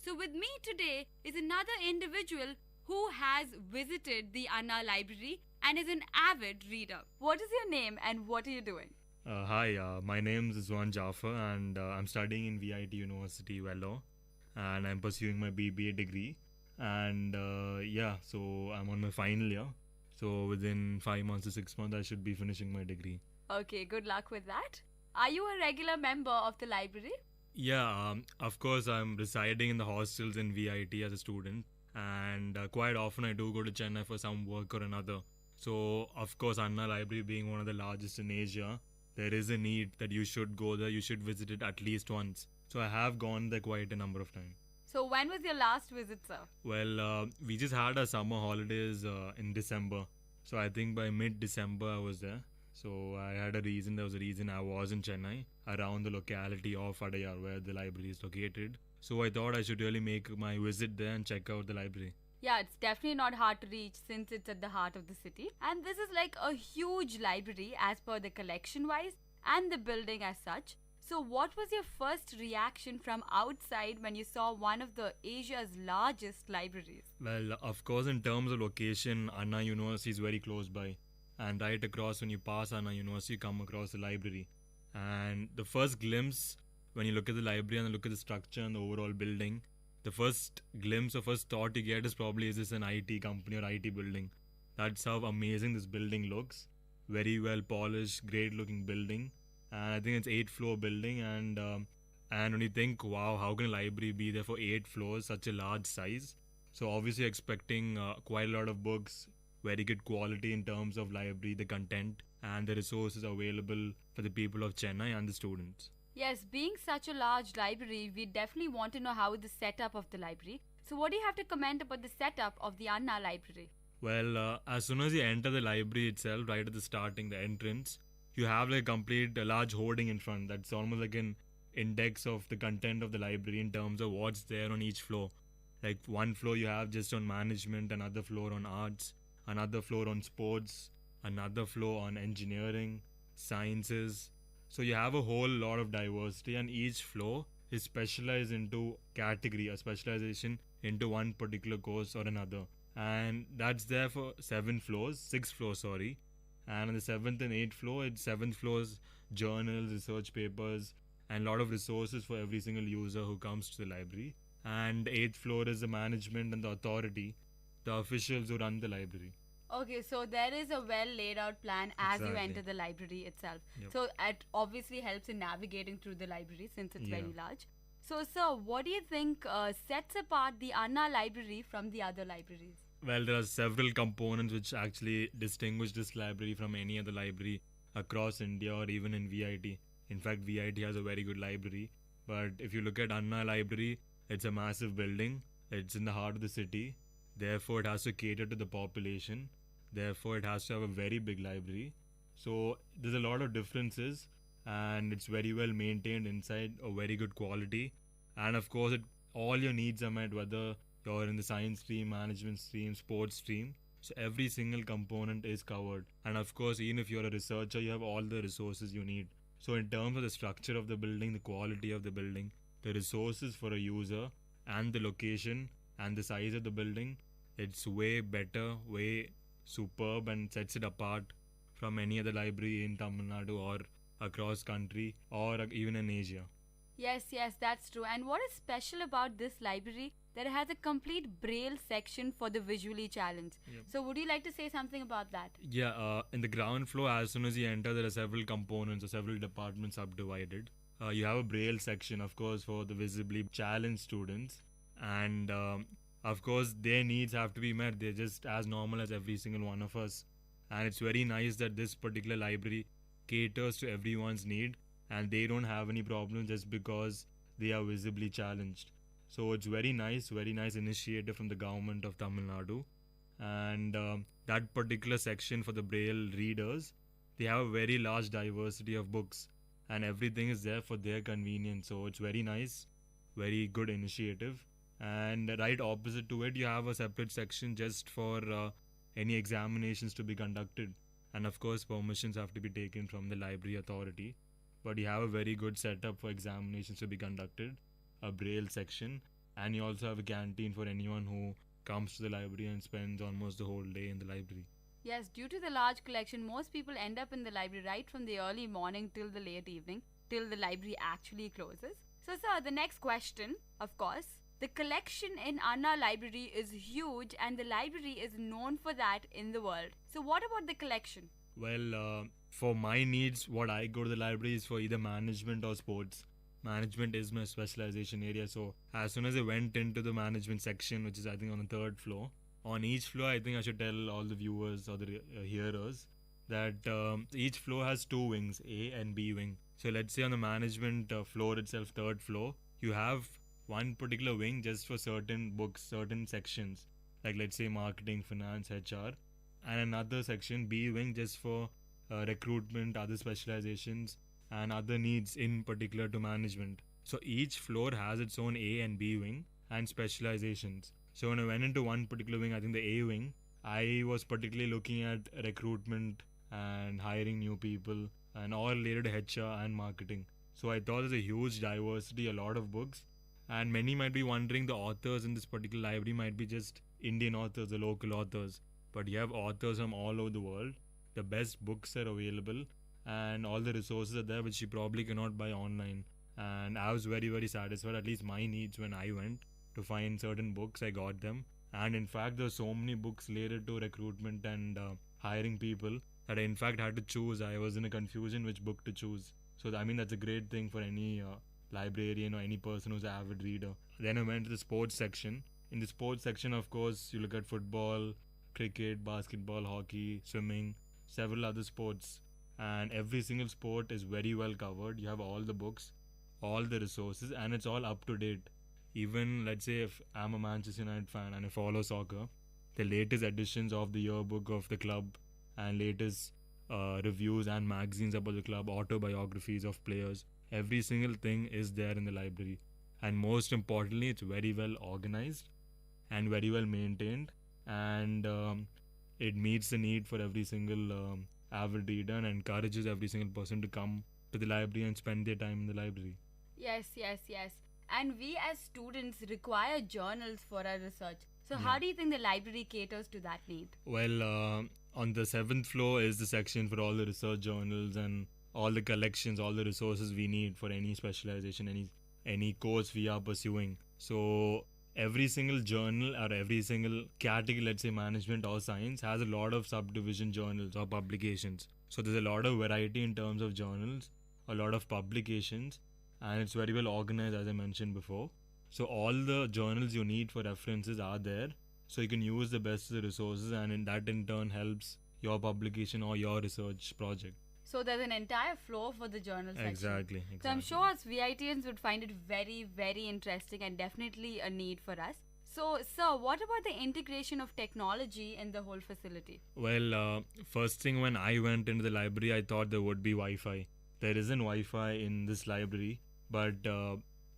So with me today is another individual who has visited the Anna Library and is an avid reader. What is your name and what are you doing? Hi, my name is Zwan Jaffer, and I'm studying in VIT University, Vellore, and I'm pursuing my BBA degree. And so I'm on my final year. So within 5 months to 6 months, I should be finishing my degree. Okay, good luck with that. Are you a regular member of the library? Yeah, of course, I'm residing in the hostels in VIT as a student. And quite often I do go to Chennai for some work or another. So, of course, Anna Library being one of the largest in Asia, there is a need that you should go there, you should visit it at least once. So I have gone there quite a number of times. So when was your last visit, sir? Well, we just had our summer holidays in December. So I think by mid-December I was there. So there was a reason I was in Chennai, around the locality of Adyar where the library is located. So I thought I should really make my visit there and check out the library. Yeah, it's definitely not hard to reach since it's at the heart of the city. And this is like a huge library as per the collection wise and the building as such. So, what was your first reaction from outside when you saw one of the Asia's largest libraries? Well, of course, in terms of location, Anna University is very close by. And right across, when you pass Anna University, you come across the library. And the first glimpse, when you look at the library and look at the structure and the overall building, the first glimpse or first thought you get is probably, is this an IT company or IT building? That's how amazing this building looks. Very well polished, great looking building. And I think it's 8-floor building. And when you think, wow, how can a library be there for 8 floors, such a large size? So obviously expecting quite a lot of books, very good quality in terms of library, the content, and the resources available for the people of Chennai and the students. Yes, being such a large library, we definitely want to know how is the setup of the library. So what do you have to comment about the setup of the Anna library? Well, as soon as you enter the library itself, right at the starting, the entrance, you have like a large hoarding in front. That's almost like an index of the content of the library in terms of what's there on each floor. Like one floor you have just on management, another floor on arts, another floor on sports, another floor on engineering, sciences. So you have a whole lot of diversity, and each floor is specialized into category, a specialization into one particular course or another. And that's there for 6 floors, sorry. And on the 7th and 8th floor, it's 7th floor's journals, research papers, and a lot of resources for every single user who comes to the library. And 8th floor is the management and the authority, the officials who run the library. Okay, so there is a well laid out plan as you Exactly. enter the library itself. Yep. So it obviously helps in navigating through the library since it's very Yeah. large. So, sir, what do you think sets apart the Anna library from the other libraries? Well, there are several components which actually distinguish this library from any other library across India or even in VIT. In fact, VIT has a very good library. But if you look at Anna Library, it's a massive building. It's in the heart of the city. Therefore, it has to cater to the population. Therefore, it has to have a very big library. So, there's a lot of differences, and it's very well maintained inside, a very good quality. And of course, all your needs are met, whether you're in the science stream, management stream, sports stream. So every single component is covered. And of course, even if you're a researcher, you have all the resources you need. So in terms of the structure of the building, the quality of the building, the resources for a user, and the location and the size of the building, it's way better, way superb, and sets it apart from any other library in Tamil Nadu or across country or even in Asia. Yes, that's true. And what is special about this library? That it has a complete braille section for the visually challenged. Yep. So would you like to say something about that? Yeah, in the ground floor, as soon as you enter, there are several components or several departments subdivided. You have a braille section, of course, for the visibly challenged students. And of course, their needs have to be met. They're just as normal as every single one of us. And it's very nice that this particular library caters to everyone's need, and they don't have any problem just because they are visibly challenged. So it's very nice initiative from the government of Tamil Nadu. And that particular section for the braille readers, they have a very large diversity of books, and everything is there for their convenience. So it's very nice, very good initiative. And right opposite to it, you have a separate section just for any examinations to be conducted. And of course, permissions have to be taken from the library authority. But you have a very good setup for examinations to be conducted, a braille section, and you also have a canteen for anyone who comes to the library and spends almost the whole day in the library. Yes, due to the large collection, most people end up in the library right from the early morning till the late evening, till the library actually closes. So, sir, the next question, of course, the collection in Anna Library is huge, and the library is known for that in the world. So, what about the collection? Well, for my needs, what I go to the library is for either management or sports. Management is my specialization area. So as soon as I went into the management section, which is I think on the 3rd floor, on each floor, I think I should tell all the viewers or the hearers that each floor has 2 wings, A and B wing. So let's say on the management floor itself, 3rd floor, you have one particular wing just for certain books, certain sections, like let's say marketing, finance, HR, and another section, B wing, just for recruitment, other specializations, and other needs in particular to management. So each floor has its own A and B wing and specializations. So when I went into one particular wing, I think the A wing, I was particularly looking at recruitment and hiring new people and all related to HR and marketing. So I thought there's a huge diversity, a lot of books. And many might be wondering the authors in this particular library might be just Indian authors, the local authors. But you have authors from all over the world. The best books are available and all the resources are there which you probably cannot buy online. And I was very, very satisfied, at least my needs when I went to find certain books, I got them. And in fact, there were so many books related to recruitment and hiring people that I in fact had to choose. I was in a confusion which book to choose. So I mean, that's a great thing for any librarian or any person who's an avid reader. Then I went to the sports section. In the sports section, of course, you look at football, cricket, basketball, hockey, swimming, several other sports. And every single sport is very well covered. You have all the books, all the resources, and it's all up to date. Even, let's say, if I'm a Manchester United fan and I follow soccer, the latest editions of the yearbook of the club and latest reviews and magazines about the club, autobiographies of players, every single thing is there in the library. And most importantly, it's very well organized and very well maintained, and it meets the need for every single avid reader and encourages every single person to come to the library and spend their time in the library. Yes. And we as students require journals for our research. So how do you think the library caters to that need? Well, on the 7th floor is the section for all the research journals and all the collections, all the resources we need for any specialization, any course we are pursuing. So every single journal or every single category, let's say management or science, has a lot of subdivision journals or publications. So there's a lot of variety in terms of journals, a lot of publications, and it's very well organized, as I mentioned before. So all the journals you need for references are there. So you can use the best of the resources, and that in turn helps your publication or your research project. So there's an entire floor for the journal section. Exactly. So I'm sure us VITians would find it very, very interesting and definitely a need for us. So, sir, what about the integration of technology in the whole facility? Well, first thing when I went into the library, I thought there would be Wi-Fi. There isn't Wi-Fi in this library, but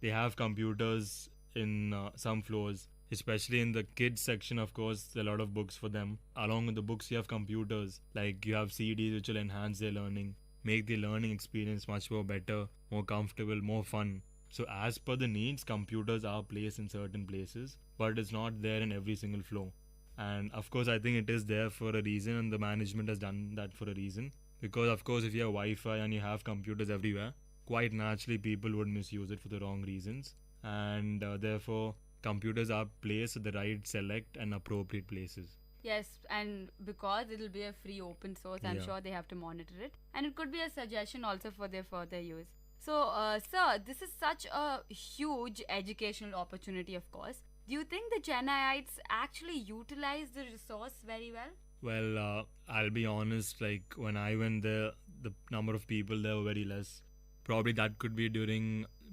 they have computers in some floors. Especially in the kids section, of course, there are a lot of books for them. Along with the books, you have computers. Like you have CDs which will enhance their learning, make the learning experience much more better, more comfortable, more fun. So as per the needs, computers are placed in certain places, but it's not there in every single floor. And of course, I think it is there for a reason, and the management has done that for a reason. Because of course, if you have Wi-Fi and you have computers everywhere, quite naturally people would misuse it for the wrong reasons. And therefore, computers are placed at the right, select and appropriate places. Yes, and because it'll be a free open source, I'm sure they have to monitor it. And it could be a suggestion also for their further use. So, sir, this is such a huge educational opportunity, of course. Do you think the Chennaiites actually utilize the resource very well? Well, I'll be honest, like when I went there, the number of people there were very less. Probably that could be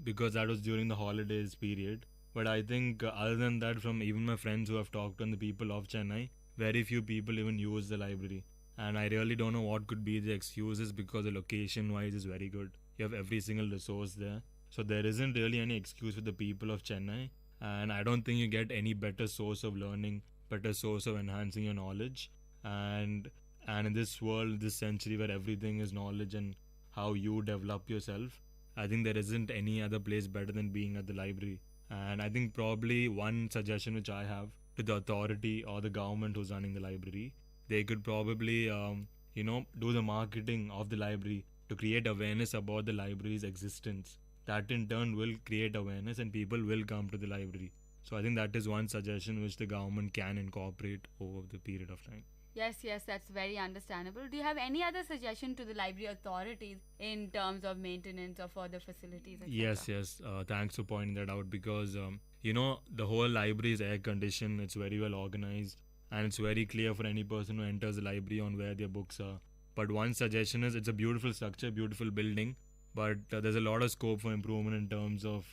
because that was during the holidays period. But I think other than that, from even my friends who have talked to the people of Chennai, very few people even use the library. And I really don't know what could be the excuses, because the location-wise is very good. You have every single resource there. So there isn't really any excuse for the people of Chennai. And I don't think you get any better source of learning, better source of enhancing your knowledge. And in this world, this century where everything is knowledge and how you develop yourself, I think there isn't any other place better than being at the library. And I think probably one suggestion which I have to the authority or the government who's running the library, they could probably, do the marketing of the library to create awareness about the library's existence. That in turn will create awareness and people will come to the library. So I think that is one suggestion which the government can incorporate over the period of time. Yes, that's very understandable. Do you have any other suggestion to the library authorities in terms of maintenance or further facilities, etc.? Yes. Thanks for pointing that out, because, the whole library is air conditioned, it's very well organized, and it's very clear for any person who enters the library on where their books are. But one suggestion is, it's a beautiful structure, beautiful building, but there's a lot of scope for improvement in terms of,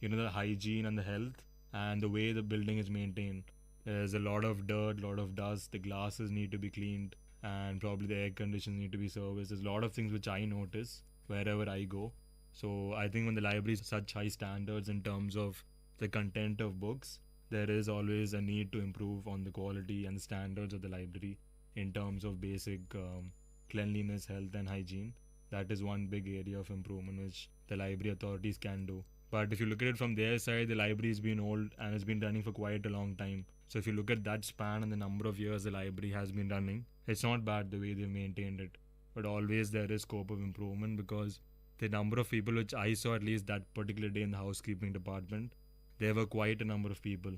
the hygiene and the health and the way the building is maintained. There's a lot of dirt, a lot of dust, the glasses need to be cleaned, and probably the air conditions need to be serviced. There's a lot of things which I notice wherever I go. So I think when the library is such high standards in terms of the content of books, there is always a need to improve on the quality and the standards of the library in terms of basic cleanliness, health and hygiene. that is one big area of improvement which the library authorities can do. But if you look at it from their side, the library has been old and it's been running for quite a long time. So if you look at that span and the number of years the library has been running, it's not bad the way they've maintained it. But always there is scope of improvement, because the number of people which I saw at least that particular day in the housekeeping department, there were quite a number of people.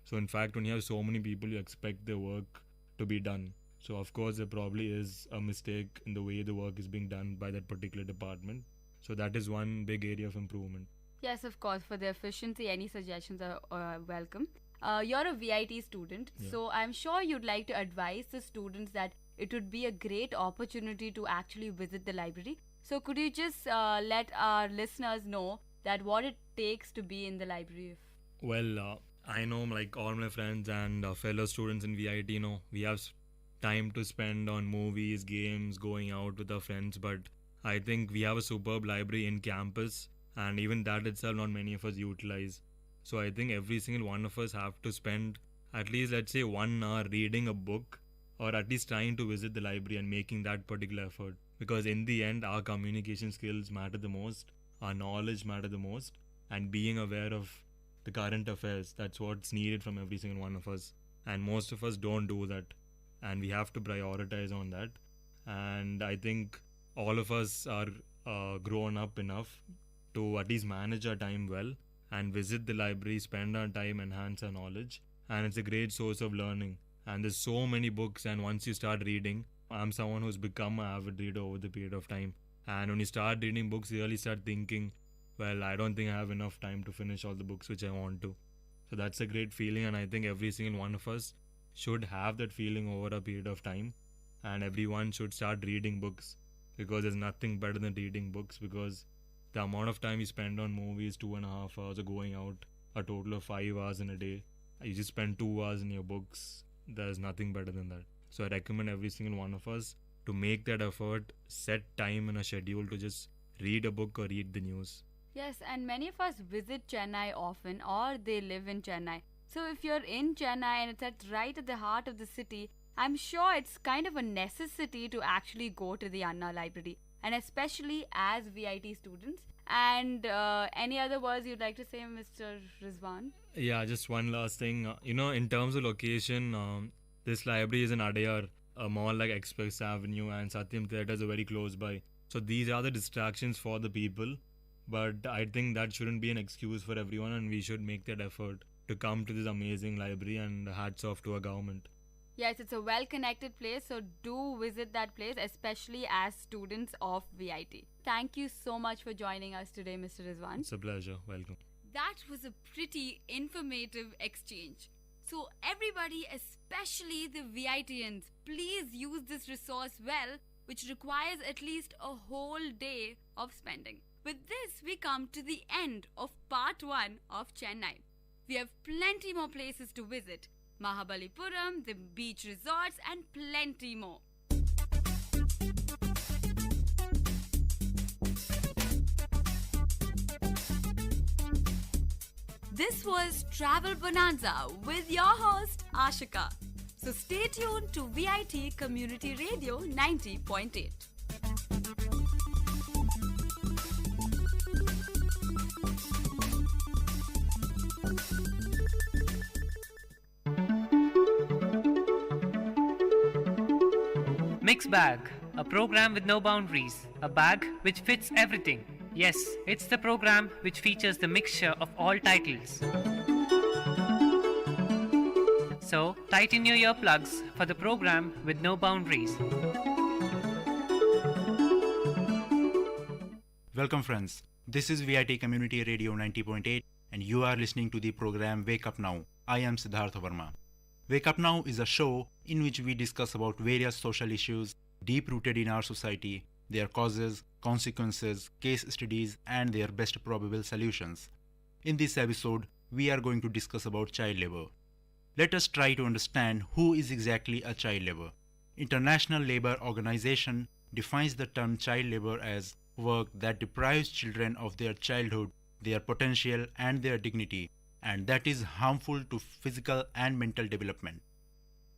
So in fact, when you have so many people, you expect the work to be done. So of course there probably is a mistake in the way the work is being done by that particular department. So that is one big area of improvement. Yes, of course. For the efficiency, any suggestions are welcome. You're a VIT student, so I'm sure you'd like to advise the students that it would be a great opportunity to actually visit the library. So could you just let our listeners know that what it takes to be in the library? Well, I know like all my friends and fellow students in VIT, we have time to spend on movies, games, going out with our friends, but I think we have a superb library in campus, and even that itself not many of us utilize. So I think every single one of us have to spend at least, let's say, 1 hour reading a book, or at least trying to visit the library and making that particular effort. Because in the end, our communication skills matter the most, our knowledge matter the most, and being aware of the current affairs, that's what's needed from every single one of us. And most of us don't do that, and we have to prioritize on that. And I think all of us are grown up enough to at least manage our time well and visit the library, spend our time, enhance our knowledge. And it's a great source of learning. And there's so many books, and once you start reading, I'm someone who's become an avid reader over the period of time. And when you start reading books, you really start thinking, well, I don't think I have enough time to finish all the books which I want to. So that's a great feeling, and I think every single one of us should have that feeling over a period of time. And everyone should start reading books, because there's nothing better than reading books, because the amount of time you spend on movies, 2.5 hours, or going out a total of 5 hours in a day, you just spend 2 hours in your books. There's nothing better than that. So I recommend every single one of us to make that effort, set time in a schedule to just read a book or read the news. Yes, and many of us visit Chennai often, or they live in Chennai. So if you're in Chennai and it's right at the heart of the city, I'm sure it's kind of a necessity to actually go to the Anna Library, and especially as VIT students. And any other words you'd like to say, Mr. Rizwan? Yeah, just one last thing. In terms of location, this library is in Adyar, a mall like Express Avenue and Satyam Theatres are very close by. So these are the distractions for the people. But I think that shouldn't be an excuse for everyone, and we should make that effort to come to this amazing library, and hats off to our government. Yes, it's a well-connected place, so do visit that place, especially as students of VIT. Thank you so much for joining us today, Mr. Rizwan. It's a pleasure. Welcome. That was a pretty informative exchange. So everybody, especially the VITians, please use this resource well, which requires at least a whole day of spending. With this, we come to the end of part 1 of Chennai. We have plenty more places to visit. Mahabalipuram, the beach resorts, and plenty more. This was Travel Bonanza with your host Ashika. So stay tuned to VIT Community Radio 90.8. Mix Bag, a program with no boundaries, a bag which fits everything. Yes, it's the program which features the mixture of all titles. So, tighten your earplugs for the program with no boundaries. Welcome friends, this is VIT Community Radio 90.8 and you are listening to the program Wake Up Now. I am Siddhartha Verma. Wake Up Now is a show in which we discuss about various social issues deep-rooted in our society, their causes, consequences, case studies, and their best probable solutions. In this episode, we are going to discuss about child labor. Let us try to understand who is exactly a child labor. International Labour Organization defines the term child labor as work that deprives children of their childhood, their potential, and their dignity, and that is harmful to physical and mental development.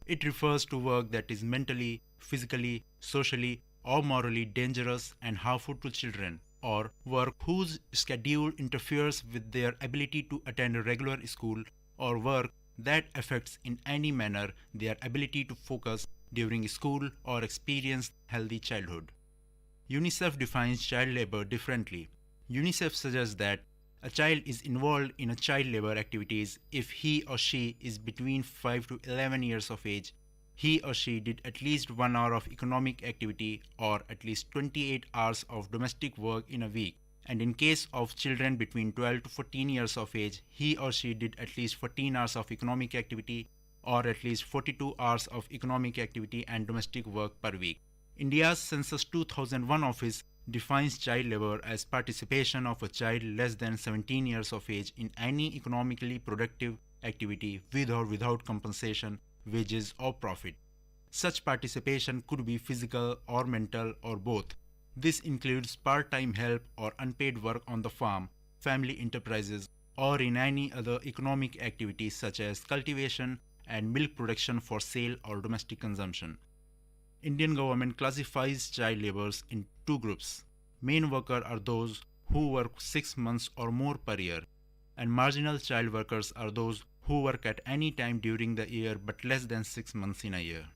It refers to work that is mentally, physically, socially, or morally dangerous and harmful to children, or work whose schedule interferes with their ability to attend a regular school, or work that affects in any manner their ability to focus during school or experience healthy childhood. UNICEF defines child labor differently. UNICEF suggests that a child is involved in a child labor activities if he or she is between 5 to 11 years of age, he or she did at least 1 hour of economic activity or at least 28 hours of domestic work in a week, and in case of children between 12 to 14 years of age, he or she did at least 14 hours of economic activity or at least 42 hours of economic activity and domestic work per week. India's Census 2001 office defines child labor as participation of a child less than 17 years of age in any economically productive activity with or without compensation, wages or profit. Such participation could be physical or mental or both. This includes part-time help or unpaid work on the farm, family enterprises, or in any other economic activity such as cultivation and milk production for sale or domestic consumption. Indian government classifies child laborers in two groups. Main workers are those who work 6 months or more per year, and marginal child workers are those who work at any time during the year but less than 6 months in a year.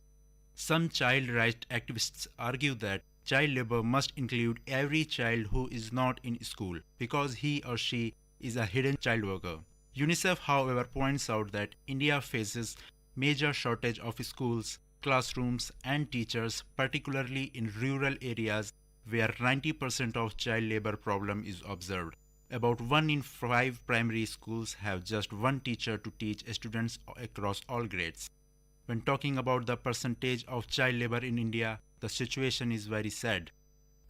Some child rights activists argue that child labor must include every child who is not in school because he or she is a hidden child worker. UNICEF, however, points out that India faces major shortage of schools, classrooms and teachers, particularly in rural areas where 90% of child labor problem is observed. About 1 in 5 primary schools have just one teacher to teach students across all grades. When talking about the percentage of child labor in India, the situation is very sad.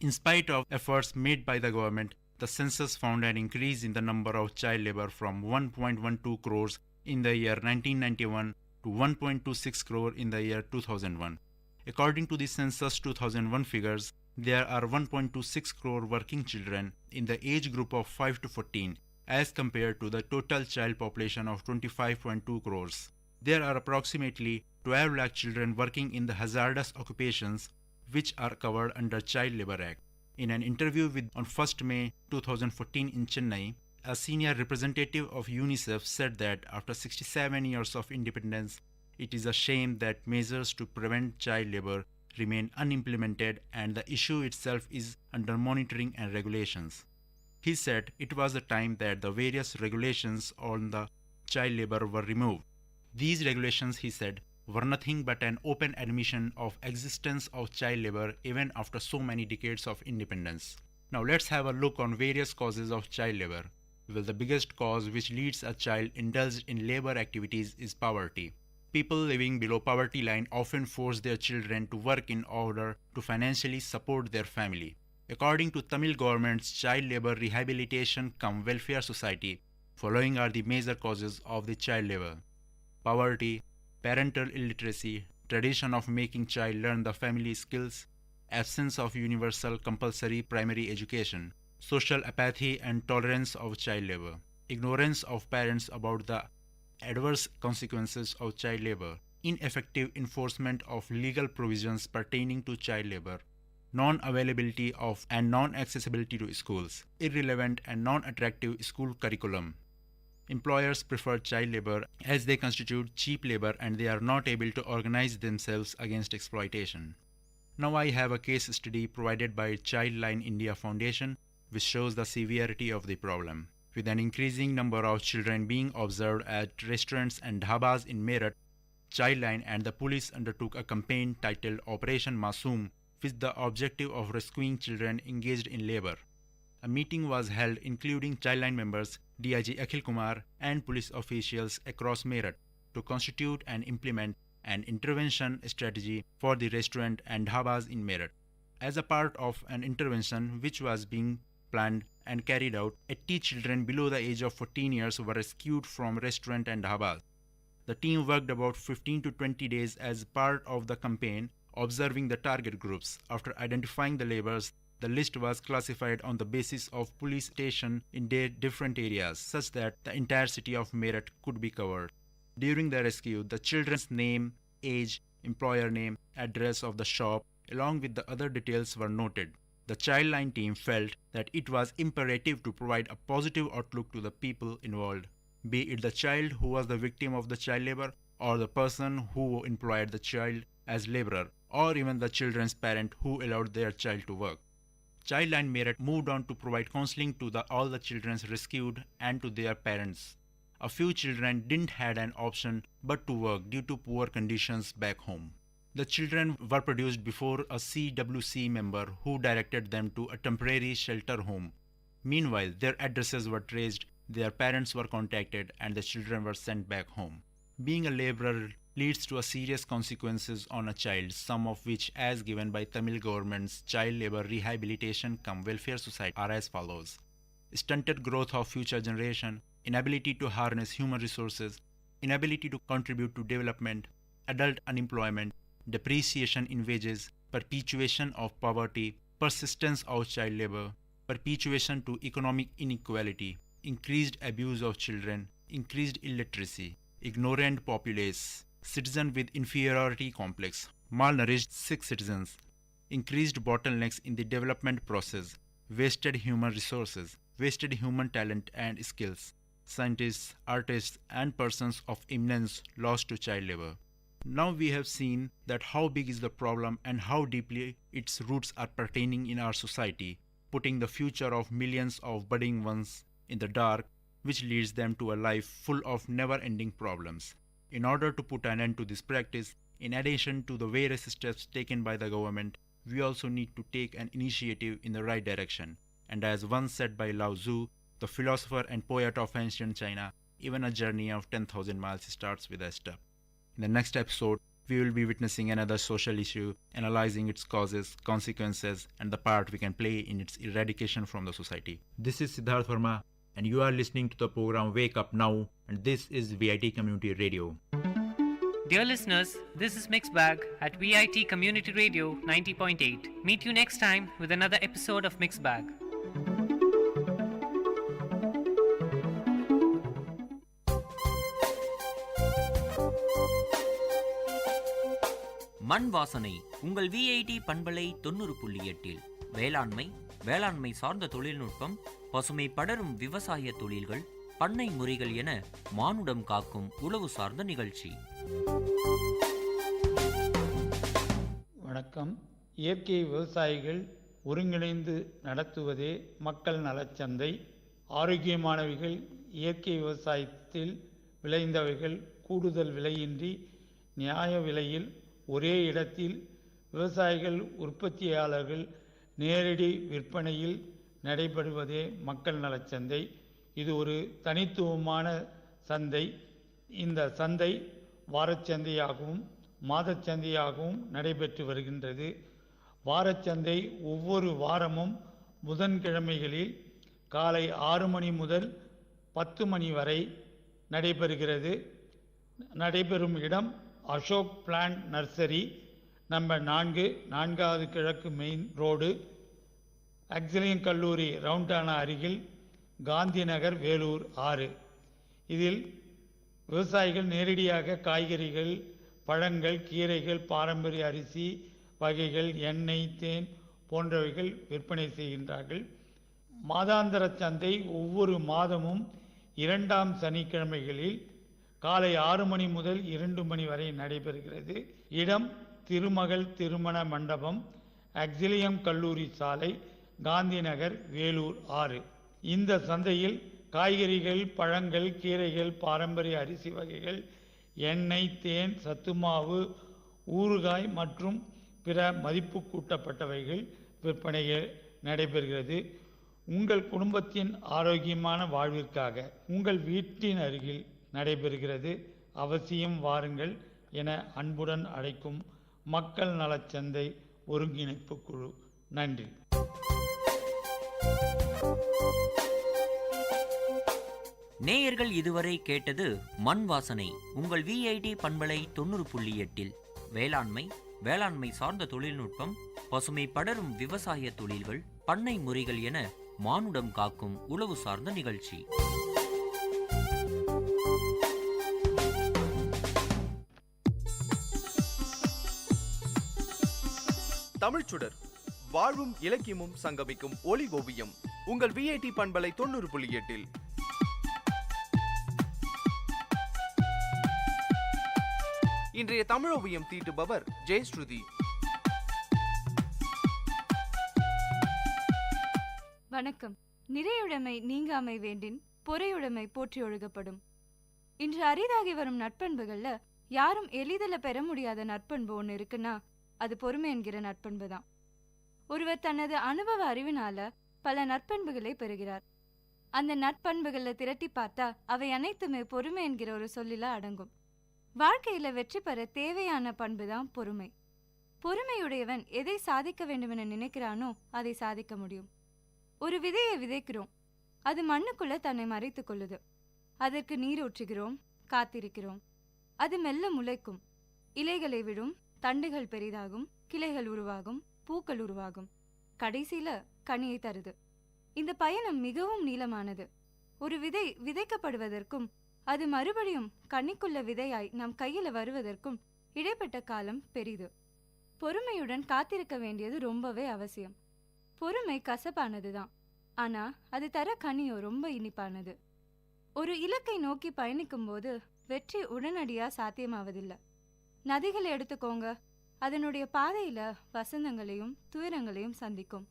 In spite of efforts made by the government, the census found an increase in the number of child labor from 1.12 crores in the year 1991 to 1.26 crore in the year 2001. According to the census 2001 figures, there are 1.26 crore working children in the age group of 5 to 14 as compared to the total child population of 25.2 crores. There are approximately 12 lakh children working in the hazardous occupations which are covered under Child Labor Act. In an interview on 1st May 2014 in Chennai, a senior representative of UNICEF said that after 67 years of independence, it is a shame that measures to prevent child labor remain unimplemented and the issue itself is under monitoring and regulations. He said it was the time that the various regulations on the child labor were removed. These regulations, he said, were nothing but an open admission of existence of child labor even after so many decades of independence. Now let's have a look on various causes of child labor. Well, the biggest cause which leads a child indulged in labor activities is poverty. People living below poverty line often force their children to work in order to financially support their family. According to Tamil government's Child Labor Rehabilitation cum Welfare Society, following are the major causes of the child labor: poverty, parental illiteracy, tradition of making child learn the family skills, absence of universal compulsory primary education, social apathy and tolerance of child labor, ignorance of parents about the adverse consequences of child labor, ineffective enforcement of legal provisions pertaining to child labor, non-availability of and non-accessibility to schools, irrelevant and non-attractive school curriculum. Employers prefer child labor as they constitute cheap labor and they are not able to organize themselves against exploitation. Now I have a case study provided by Childline India Foundation which shows the severity of the problem. With an increasing number of children being observed at restaurants and dhabas in Meerut, Childline and the police undertook a campaign titled Operation Masoom with the objective of rescuing children engaged in labor. A meeting was held including Childline members, DIG Akhil Kumar and police officials across Meerut to constitute and implement an intervention strategy for the restaurant and dhabas in Meerut. As a part of an intervention which was being planned and carried out, 80 children below the age of 14 years were rescued from restaurant and dhabas. The team worked about 15 to 20 days as part of the campaign, observing the target groups. After identifying the laborers, the list was classified on the basis of police station in different areas such that the entire city of Meerut could be covered. During the rescue, the children's name, age, employer name, address of the shop, along with the other details, were noted. The Childline team felt that it was imperative to provide a positive outlook to the people involved, be it the child who was the victim of the child labor, or the person who employed the child as laborer, or even the children's parent who allowed their child to work. Childline Merit moved on to provide counseling to all the children rescued and to their parents. A few children didn't have an option but to work due to poor conditions back home. The children were produced before a CWC member who directed them to a temporary shelter home. Meanwhile, their addresses were traced, their parents were contacted, and the children were sent back home. Being a laborer leads to a serious consequences on a child, some of which, as given by Tamil government's Child Labor Rehabilitation cum Welfare Society, are as follows: stunted growth of future generation, inability to harness human resources, inability to contribute to development, adult unemployment, depreciation in wages, perpetuation of poverty, persistence of child labor, perpetuation to economic inequality, increased abuse of children, increased illiteracy, ignorant populace, citizen with inferiority complex, malnourished sick citizens, increased bottlenecks in the development process, wasted human resources, wasted human talent and skills, scientists, artists, and persons of eminence lost to child labor. Now we have seen that how big is the problem and how deeply its roots are pertaining in our society, putting the future of millions of budding ones in the dark, which leads them to a life full of never-ending problems. In order to put an end to this practice, in addition to the various steps taken by the government, we also need to take an initiative in the right direction. And as once said by Lao Tzu, the philosopher and poet of ancient China, even a journey of 10,000 miles starts with a step. In the next episode, we will be witnessing another social issue, analyzing its causes, consequences, and the part we can play in its eradication from the society. This is Siddharth Verma, and you are listening to the program Wake Up Now, and this is VIT Community Radio. Dear listeners, this is Mixed Bag at VIT Community Radio 90.8. Meet you next time with another episode of Mixed Bag. மண் வாசனை உங்கள் VIT பண்பலை 90.8 வேளாண்மை சார்ந்த தொழில்நுட்பம், பசுமை படரும் விவசாய தொழில்கள், பண்ணை முறைகள் என மானுடம் காக்கும் உழவு சார்ந்த நிகழ்ச்சி. வணக்கம். இயற்கை விவசாயிகள் ஒருங்கிணைந்து நடத்துவதே மக்கள் நலச்சந்தை. ஆரோக்கியமானவைகள் இயற்கை விவசாயத்தில் விளைந்தவைகள் கூடுதல் விலையின்றி நியாய விலையில் ஒரே இடத்தில் விவசாயிகள் உற்பத்தியாளர்கள் நேரடி விற்பனையில் நடைபெறுவதே மக்கள் நலச்சந்தை. இது ஒரு தனித்துவமான சந்தை. இந்த சந்தை வாரச்சந்தையாகவும் மாதச்சந்தையாகவும் நடைபெற்று வருகின்றது. வாரச்சந்தை ஒவ்வொரு வாரமும் புதன்கிழமைகளில் காலை 6 மணி முதல் 10 மணி வரை நடைபெறுகிறது. நடைபெறும் இடம் அசோக் பிளான்ட் நர்சரி, நம்பர் 4, 4வது கிழக்கு மெயின் ரோடு, அக்ஸலியன் கல்லூரி ரவுண்டானா அருகில், காந்தி நகர், வேலூர் 6. இதில் விவசாயிகள் நேரடியாக காய்கறிகள், பழங்கள், கீரைகள், பாரம்பரிய அரிசி வகைகள், எண்ணெய், தேன் போன்றவைகள் விற்பனை செய்கின்றார்கள். மாதாந்திர சந்தை ஒவ்வொரு மாதமும் 2ஆம் சனிக்கிழமைகளில் காலை 6 மணி முதல் 2 மணி வரை நடைபெறுகிறது. இடம் திருமகள் திருமண மண்டபம், அக்ஸிலியம் கல்லூரி சாலை, காந்தி நகர், வேலூர் 6. இந்த சந்தையில் காய்கறிகள், பழங்கள், கீரைகள், பாரம்பரிய அரிசி வகைகள், எண்ணெய், தேன், சத்துமாவு, ஊறுகாய் மற்றும் பிற மதிப்பு கூட்டப்பட்டவைகள் விற்பனை நடைபெறுகிறது. உங்கள் குடும்பத்தின் ஆரோக்கியமான வாழ்விற்காக உங்கள் வீட்டின் அருகில் நடைபெறுகிறது. அவசியம் வாருங்கள் என அன்புடன் அழைக்கும் மக்கள் நலச்சந்தை ஒருங்கிணைப்பு குழு. நன்றி. நேயர்கள் இதுவரை கேட்டது மண் வாசனை உங்கள் விஐடி பண்பலை 90.8. வேளாண்மை சார்ந்த தொழில்நுட்பம், பசுமை படரும் விவசாய தொழில்கள், பண்ணை முறைகள் என மானுடம் காக்கும் உழவு சார்ந்த நிகழ்ச்சி. தமிழ்ச்சுடர், வாழ்வும் இலக்கியமும் சங்கமிக்கும் ஒளி ஓவியம் உங்கள் விஐடி பண்பலை 90.8. இன்றைய தமிழ் ஓவியம் தீட்டுபவர் ஜெயஸ்ருதி. வணக்கம். நிறையுடைமை நீங்காமை வேண்டின் பொறையுடைமை போற்றி ஒழுகப்படும். இன்று அரிதாகி வரும் நட்பண்புகள்ல யாரும் எளிதில பெற முடியாத நட்பண்பு ஒன்று இருக்குன்னா அது பொறுமை என்கிற நட்பண்பு தான். ஒருவர் தனது அனுபவ அறிவினால பல நட்பண்புகளை பெறுகிறார். அந்த நட்பண்புகளை திரட்டி பார்த்தா அவை அனைத்துமே பொறுமை என்கிற ஒரு சொல்லில அடங்கும். வாழ்க்கையில வெற்றி பெற தேவையான பண்புதான் பொறுமை. பொறுமையுடையவன் எதை சாதிக்க வேண்டும் என நினைக்கிறானோ அதை சாதிக்க முடியும். ஒரு விதையை விதைக்கிறோம், அது மண்ணுக்குள்ள தன்னை மறைத்துக் கொள்ளுது. அதற்கு நீர் ஊற்றுகிறோம், காத்திருக்கிறோம். அது மெல்ல முளைக்கும், இலைகளை விடும், தண்டுகள் பெரிதாகும், கிளைகள் உருவாகும், பூக்கள் உருவாகும், கடைசியில கனியை தருது. இந்த பயணம் மிகவும் நீளமானது. ஒரு விதை விதைக்கப்படுவதற்கும் அது மறுபடியும் கண்ணிக்குள்ள விதையாய் நம் கையில வருவதற்கும் இடைப்பட்ட காலம் பெரிது. பொறுமையுடன் காத்திருக்க வேண்டியது ரொம்பவே அவசியம். பொறுமை கசப்பானதுதான், ஆனா அது தர கனியோ ரொம்ப இனிப்பானது. ஒரு இலக்கை நோக்கி பயணிக்கும் போது வெற்றி உடனடியா சாத்தியமாவதில்லை. நதிகளை எடுத்துக்கோங்க, அதனுடைய பாதையில வசந்தங்களையும் துயரங்களையும் சந்திக்கும்.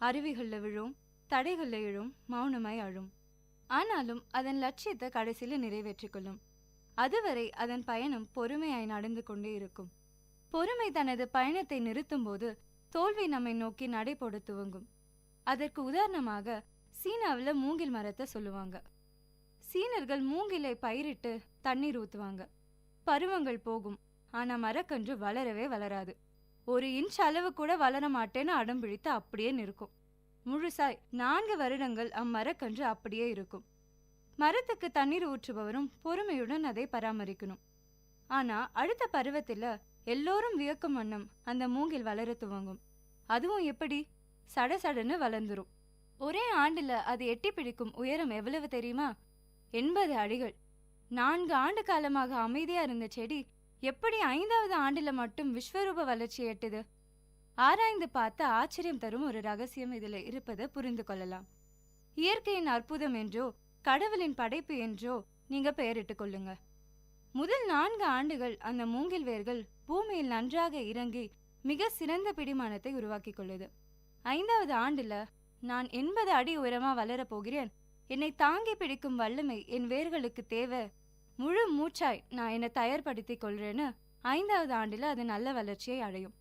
அருவிகள்ல விழும், தடைகள்ல எழும், மௌனமாய் அழும். ஆனாலும் அதன் லட்சியத்தை கடைசியில நிறைவேற்றிக் கொள்ளும். அதுவரை அதன் பயணம் பொறுமையாய் நடந்து கொண்டே இருக்கும். பொறுமை தனது பயணத்தை நிறுத்தும் போது தோல்வி நம்மை நோக்கி நடை போட துவங்கும். அதற்கு உதாரணமாக சீனாவில் மூங்கில் மரத்தை சொல்லுவாங்க. சீனர்கள் மூங்கிலை பயிரிட்டு தண்ணீர் ஊத்துவாங்க. பருவங்கள் போகும், ஆனா மரக்கன்று வளரவே வளராது. 1 இன்ச் அளவு கூட வளர மாட்டேன்னு அடம் பிடித்து அப்படியே நிற்கும். முழுசாய் 4 வருடங்கள் அம்மரக்கன்று அப்படியே இருக்கும். மரத்துக்கு தண்ணீர் ஊற்றுபவரும் பொறுமையுடன் அதை பராமரிக்கணும். ஆனா அடுத்த பருவத்துல எல்லோரும் வியக்கும் வண்ணம் அந்த மூங்கில் வளர துவங்கும். அதுவும் எப்படி? சடசடன்னு வளர்ந்துரும். ஒரே ஆண்டுல அது எட்டி பிடிக்கும் உயரம் எவ்வளவு தெரியுமா? 80 அடிகள். 4 ஆண்டு காலமாக அமைதியா இருந்த செடி எப்படி 5வது ஆண்டுல மட்டும் விஸ்வரூப வளர்ச்சி எட்டுது? ஆராய்ந்து பார்த்து ஆச்சரியம் தரும் ஒரு ரகசியம் இதுல இருப்பதை புரிந்து கொள்ளலாம். இயற்கையின் அற்புதம் என்றோ கடவுளின் படைப்பு என்றோ நீங்க பெயரிட்டுக் கொள்ளுங்க. முதல் 4 ஆண்டுகள் அந்த மூங்கில் வேர்கள் பூமியில் நன்றாக இறங்கி மிக சிறந்த பிடிமானத்தை உருவாக்கி கொள்ளுது. 5வது ஆண்டுல நான் 80 அடி உயரமா வளரப் போகிறேன், என்னை தாங்கி பிடிக்கும் வல்லமை என் வேர்களுக்கு தேவை, முழு மூச்சாய் நான் என்னை தயார்படுத்திக் கொள்றேன்னு 5வது ஆண்டுல அது நல்ல வளர்ச்சியை அடையும்.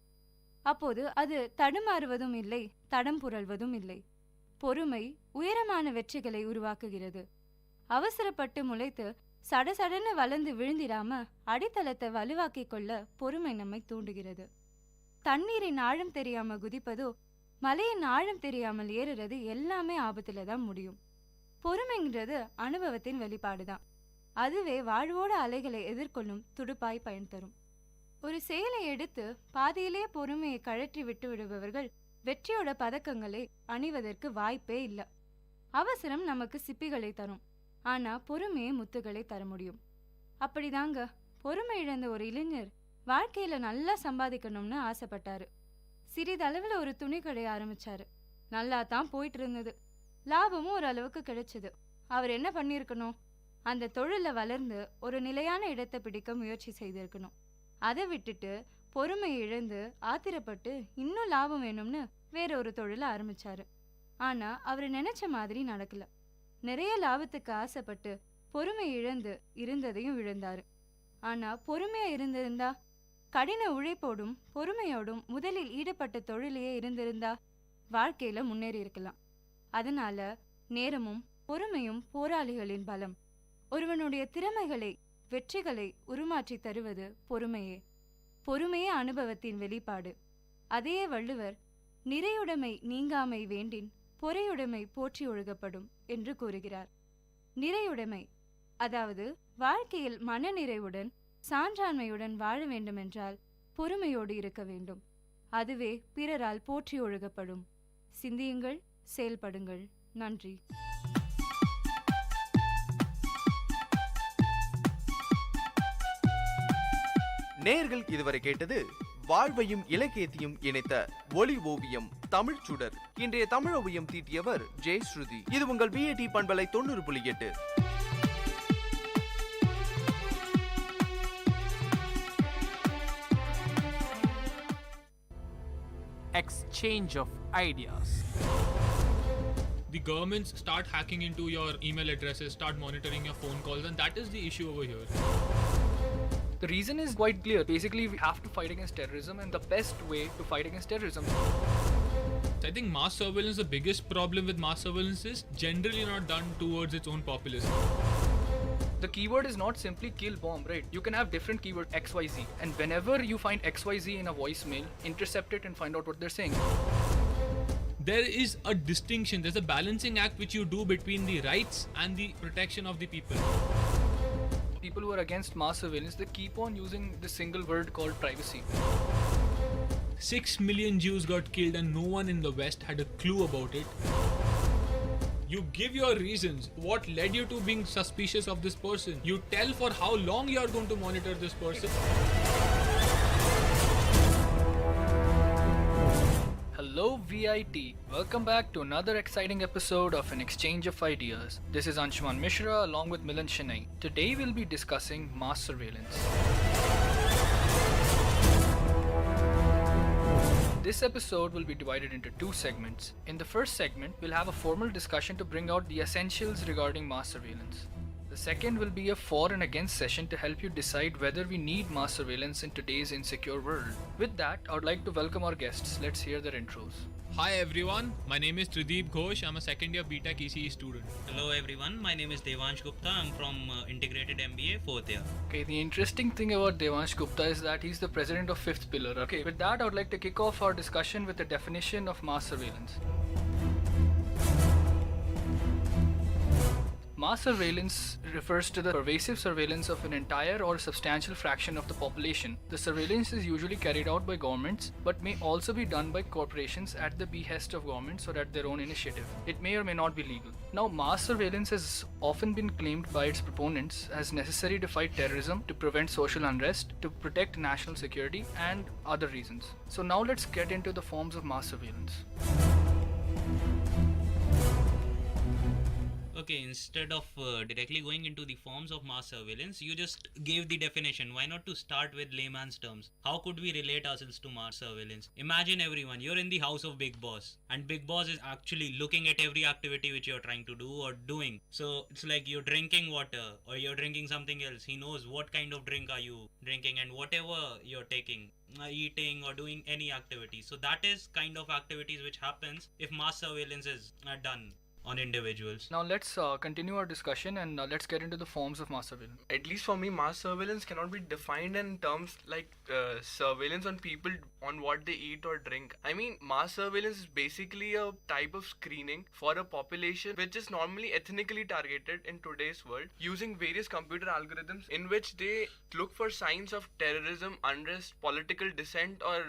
அப்போது அது தடுமாறுவதும் இல்லை, தடம் புரள்வதும் இல்லை. பொறுமை உயரமான வெற்றிகளை உருவாக்குகிறது. அவசரப்பட்டு முளைத்து சடசடன்னு வளர்ந்து விழுந்திடாம அடித்தளத்தை வலுவாக்கிக் கொள்ள பொறுமை நம்மை தூண்டுகிறது. தண்ணீரின் ஆழம் தெரியாம குதிப்பதோ மலையின் ஆழம் தெரியாமல் ஏறுறது எல்லாமே ஆபத்துல தான் முடியும். பொறுமைங்கிறது அனுபவத்தின் வெளிப்பாடுதான். அதுவே வாழ்வோட அலைகளை எதிர்கொள்ளும் துடுப்பாய் பயன் தரும். ஒரு செயலை எடுத்து பாதியிலேயே பொறுமையை கழற்றி விட்டு விடுபவர்கள் வெற்றியோட பதக்கங்களை அணிவதற்கு வாய்ப்பே இல்லை. அவசரம் நமக்கு சிப்பிகளை தரும், ஆனா பொறுமையை முத்துகளை தர முடியும். அப்படிதாங்க பொறுமை இழந்த ஒரு இளைஞர் வாழ்க்கையில நல்லா சம்பாதிக்கணும்னு ஆசைப்பட்டாரு. சிறிதளவுல ஒரு துணி கடை ஆரம்பிச்சாரு. நல்லா தான் போயிட்டு இருந்தது, லாபமும் ஒரு அளவுக்கு கிடைச்சது. அவர் என்ன பண்ணிருக்கணும்? அந்த தொழில வளர்ந்து ஒரு நிலையான இடத்தை பிடிக்க முயற்சி செய்திருக்கணும். அதை விட்டுட்டு பொறுமை இழந்து ஆத்திரப்பட்டு இன்னும் லாபம் வேணும்னு வேற ஒரு தொழில ஆரம்பிச்சாரு. ஆனா அவரு நினைச்ச மாதிரி நடக்கல. நிறைய லாபத்துக்கு ஆசைப்பட்டு பொறுமை இழந்து இருந்ததையும் இழந்தாரு. ஆனா பொறுமையா இருந்திருந்தா, கடின உழைப்போடும் பொறுமையோடும் முதலில் ஈடுபட்ட தொழிலையே இருந்திருந்தா வாழ்க்கையில முன்னேறி இருக்கலாம். அதனால நேரமும் பொறுமையும் போராளிகளின் பலம். ஒருவனுடைய திறமைகளை வெற்றிகளை உருமாற்றி தருவது பொறுமையே. பொறுமையே அனுபவத்தின் வெளிப்பாடு. அதே வள்ளுவர் நிறையுடைமை நீங்காமை வேண்டின் பொறையுடைமை போற்றி ஒழுகப்படும் என்று கூறுகிறார். நிறையுடைமை அதாவது வாழ்க்கையில் மனநிறைவுடன் சான்றாண்மையுடன் வாழ வேண்டுமென்றால் பொறுமையோடு இருக்க வேண்டும். அதுவே பிறரால் போற்றி ஒழுகப்படும். சிந்தியுங்கள், செயல்படுங்கள். நன்றி. நேயர்கள் இதுவரை கேட்டது வாழ்வையும் இலக்கியத்தையும் இணைத்த ஒளி ஓவியம் தமிழ் சுடர். இன்றைய தமிழ் ஓவியம் தீட்டியவர் ஜெயஸ்ருதி. இது உங்கள் விஐடி பண்பலை 90.8. Exchange of ideas. The governments start hacking into your email addresses, start monitoring your phone calls, and that is the issue over here. The reason is quite clear. Basically, we have to fight against terrorism, and the best way to fight against terrorism. I think mass surveillance, the biggest problem with mass surveillance is generally not done towards its own populace. The keyword is not simply kill bomb, right? You can have different keyword XYZ, and whenever you find XYZ in a voicemail, intercept it and find out what they're saying. There is a distinction, there's a balancing act which you do between the rights and the protection of the people. People who are against mass surveillance, they keep on using this single word called privacy. 6 million Jews got killed and no one in the West had a clue about it. You give your reasons, what led you to being suspicious of this person. You tell for how long you are going to monitor this person. Hello VIT, welcome back to another exciting episode of An Exchange of Ideas. This is Anshuman Mishra along with Milan Chennai. Today we'll be discussing mass surveillance. This episode will be divided into two segments. In the first segment, we'll have a formal discussion to bring out the essentials regarding mass surveillance. The second will be a for and against session to help you decide whether we need mass surveillance in today's insecure world. With that, I would like to welcome our guests. Let's hear their intros. Hi everyone, my name is Trideep Ghosh. I'm a second year BTech ECE student. Hello everyone, my name is Devansh Gupta. I'm from Integrated MBA 4th year. Okay, the interesting thing about Devansh Gupta is that he's the president of Fifth Pillar. Okay, with that, I would like to kick off our discussion with the definition of mass surveillance. Mass surveillance refers to the pervasive surveillance of an entire or substantial fraction of the population. The surveillance is usually carried out by governments, but may also be done by corporations at the behest of governments or at their own initiative. It may or may not be legal. Now, mass surveillance has often been claimed by its proponents as necessary to fight terrorism, to prevent social unrest, to protect national security, and other reasons. So now let's get into the forms of mass surveillance. Okay, instead of directly going into the forms of mass surveillance, you just gave the definition. Why not to start with layman's terms? How could we relate ourselves to mass surveillance? Imagine everyone, you're in the house of Big Boss, and Big Boss is actually looking at every activity which you're trying to do or doing. So it's like you're drinking water or you're drinking something else. He knows what kind of drink are you drinking and whatever you're taking, eating or doing any activity. So that is kind of activities which happens if mass surveillance is done on individuals. Now let's continue our discussion and let's get into the forms of mass surveillance. At least for me, mass surveillance cannot be defined in terms like surveillance on people on what they eat or drink. I mean, mass surveillance is basically a type of screening for a population which is normally ethnically targeted in today's world using various computer algorithms in which they look for signs of terrorism, unrest, political dissent, or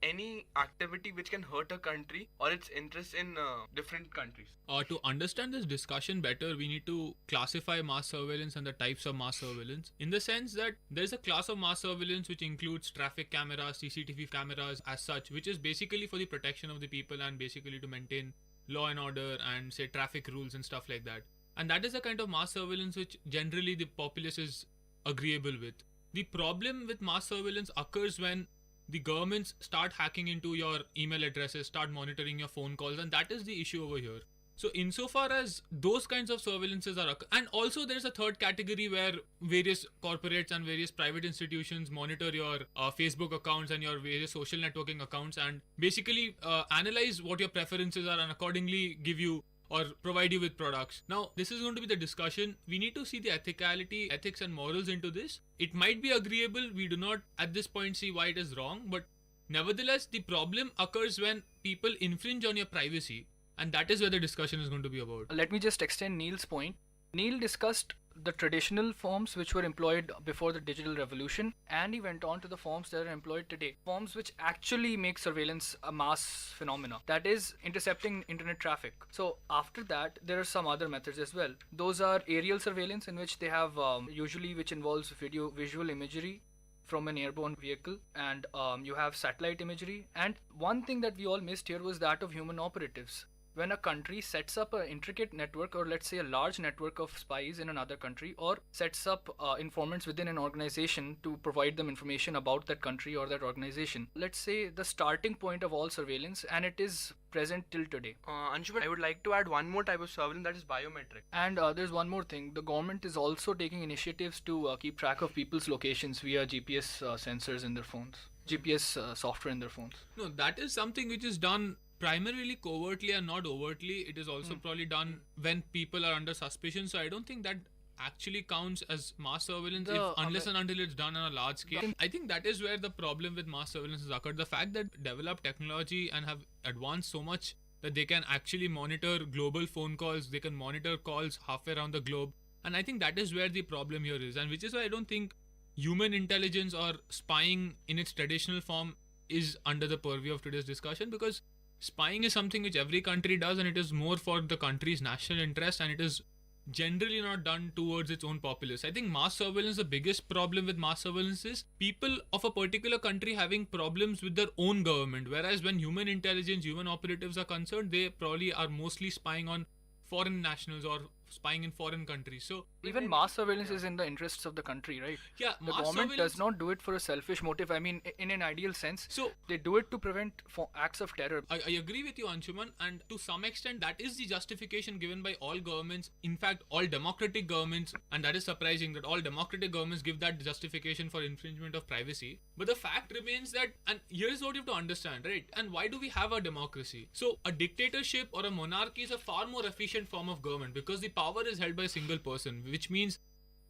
any activity which can hurt a country or its interests in different countries. To understand this discussion better, we need to classify mass surveillance and the types of mass surveillance, in the sense that there is a class of mass surveillance which includes traffic cameras, CCTV cameras as such, which is basically for the protection of the people and basically to maintain law and order and say traffic rules and stuff like that. And that is a kind of mass surveillance which generally the populace is agreeable with. The problem with mass surveillance occurs when the governments start hacking into your email addresses, start monitoring your phone calls, and that is the issue over here. So insofar as those kinds of surveillances are, and also there's a third category where various corporates and various private institutions monitor your Facebook accounts and your various social networking accounts and basically analyze what your preferences are and accordingly give you or provide you with products. Now, this is going to be the discussion. We need to see the ethicality, ethics and morals into this. It might be agreeable. We do not at this point see why it is wrong, but nevertheless, the problem occurs when people infringe on your privacy, and that is where the discussion is going to be about. Let me just extend Neil's point. Neil discussed the traditional forms which were employed before the digital revolution, and he went on to the forms that are employed today. Forms which actually make surveillance a mass phenomena, that is intercepting internet traffic. So after that, there are some other methods as well. Those are aerial surveillance, in which they have usually which involves visual imagery, from an airborne vehicle, and you have satellite imagery. And one thing that we all missed here was that of human operatives. When a country sets up an intricate network, or let's say a large network of spies in another country, or sets up informants within an organization to provide them information about that country or that organization, let's say the starting point of all surveillance, and it is present till today. Anshuman, I would like to add one more type of surveillance, that is biometric. And there's one more thing. The government is also taking initiatives to keep track of people's locations via GPS sensors in their phones, GPS software in their phones. No, that is something which is done primarily covertly and not overtly. It is also probably done when people are under suspicion. So I don't think that actually counts as mass surveillance unless and until it's done on a large scale. I think that is where the problem with mass surveillance has occurred. The fact that developed technology and have advanced so much that they can actually monitor global phone calls, they can monitor calls halfway around the globe. And I think that is where the problem here is, and which is why I don't think human intelligence or spying in its traditional form is under the purview of today's discussion, because spying is something which every country does, and it is more for the country's national interest, and it is generally not done towards its own populace. I think mass surveillance, the biggest problem with mass surveillance is people of a particular country having problems with their own government, whereas when human intelligence, human operatives are concerned, they probably are mostly spying on foreign nationals or spying in foreign countries. So even mass surveillance is in the interests of the country, right? Yeah, the government does not do it for a selfish motive. I mean, in an ideal sense, so they do it to prevent acts of terror. I agree with you, Anshuman, and to some extent that is the justification given by all governments, in fact all democratic governments, and that is surprising that all democratic governments give that justification for infringement of privacy. But the fact remains that, and here's what you have to understand, right? And why do we have a democracy? So a dictatorship or a monarchy is a far more efficient form of government, because the power is held by a single person, which means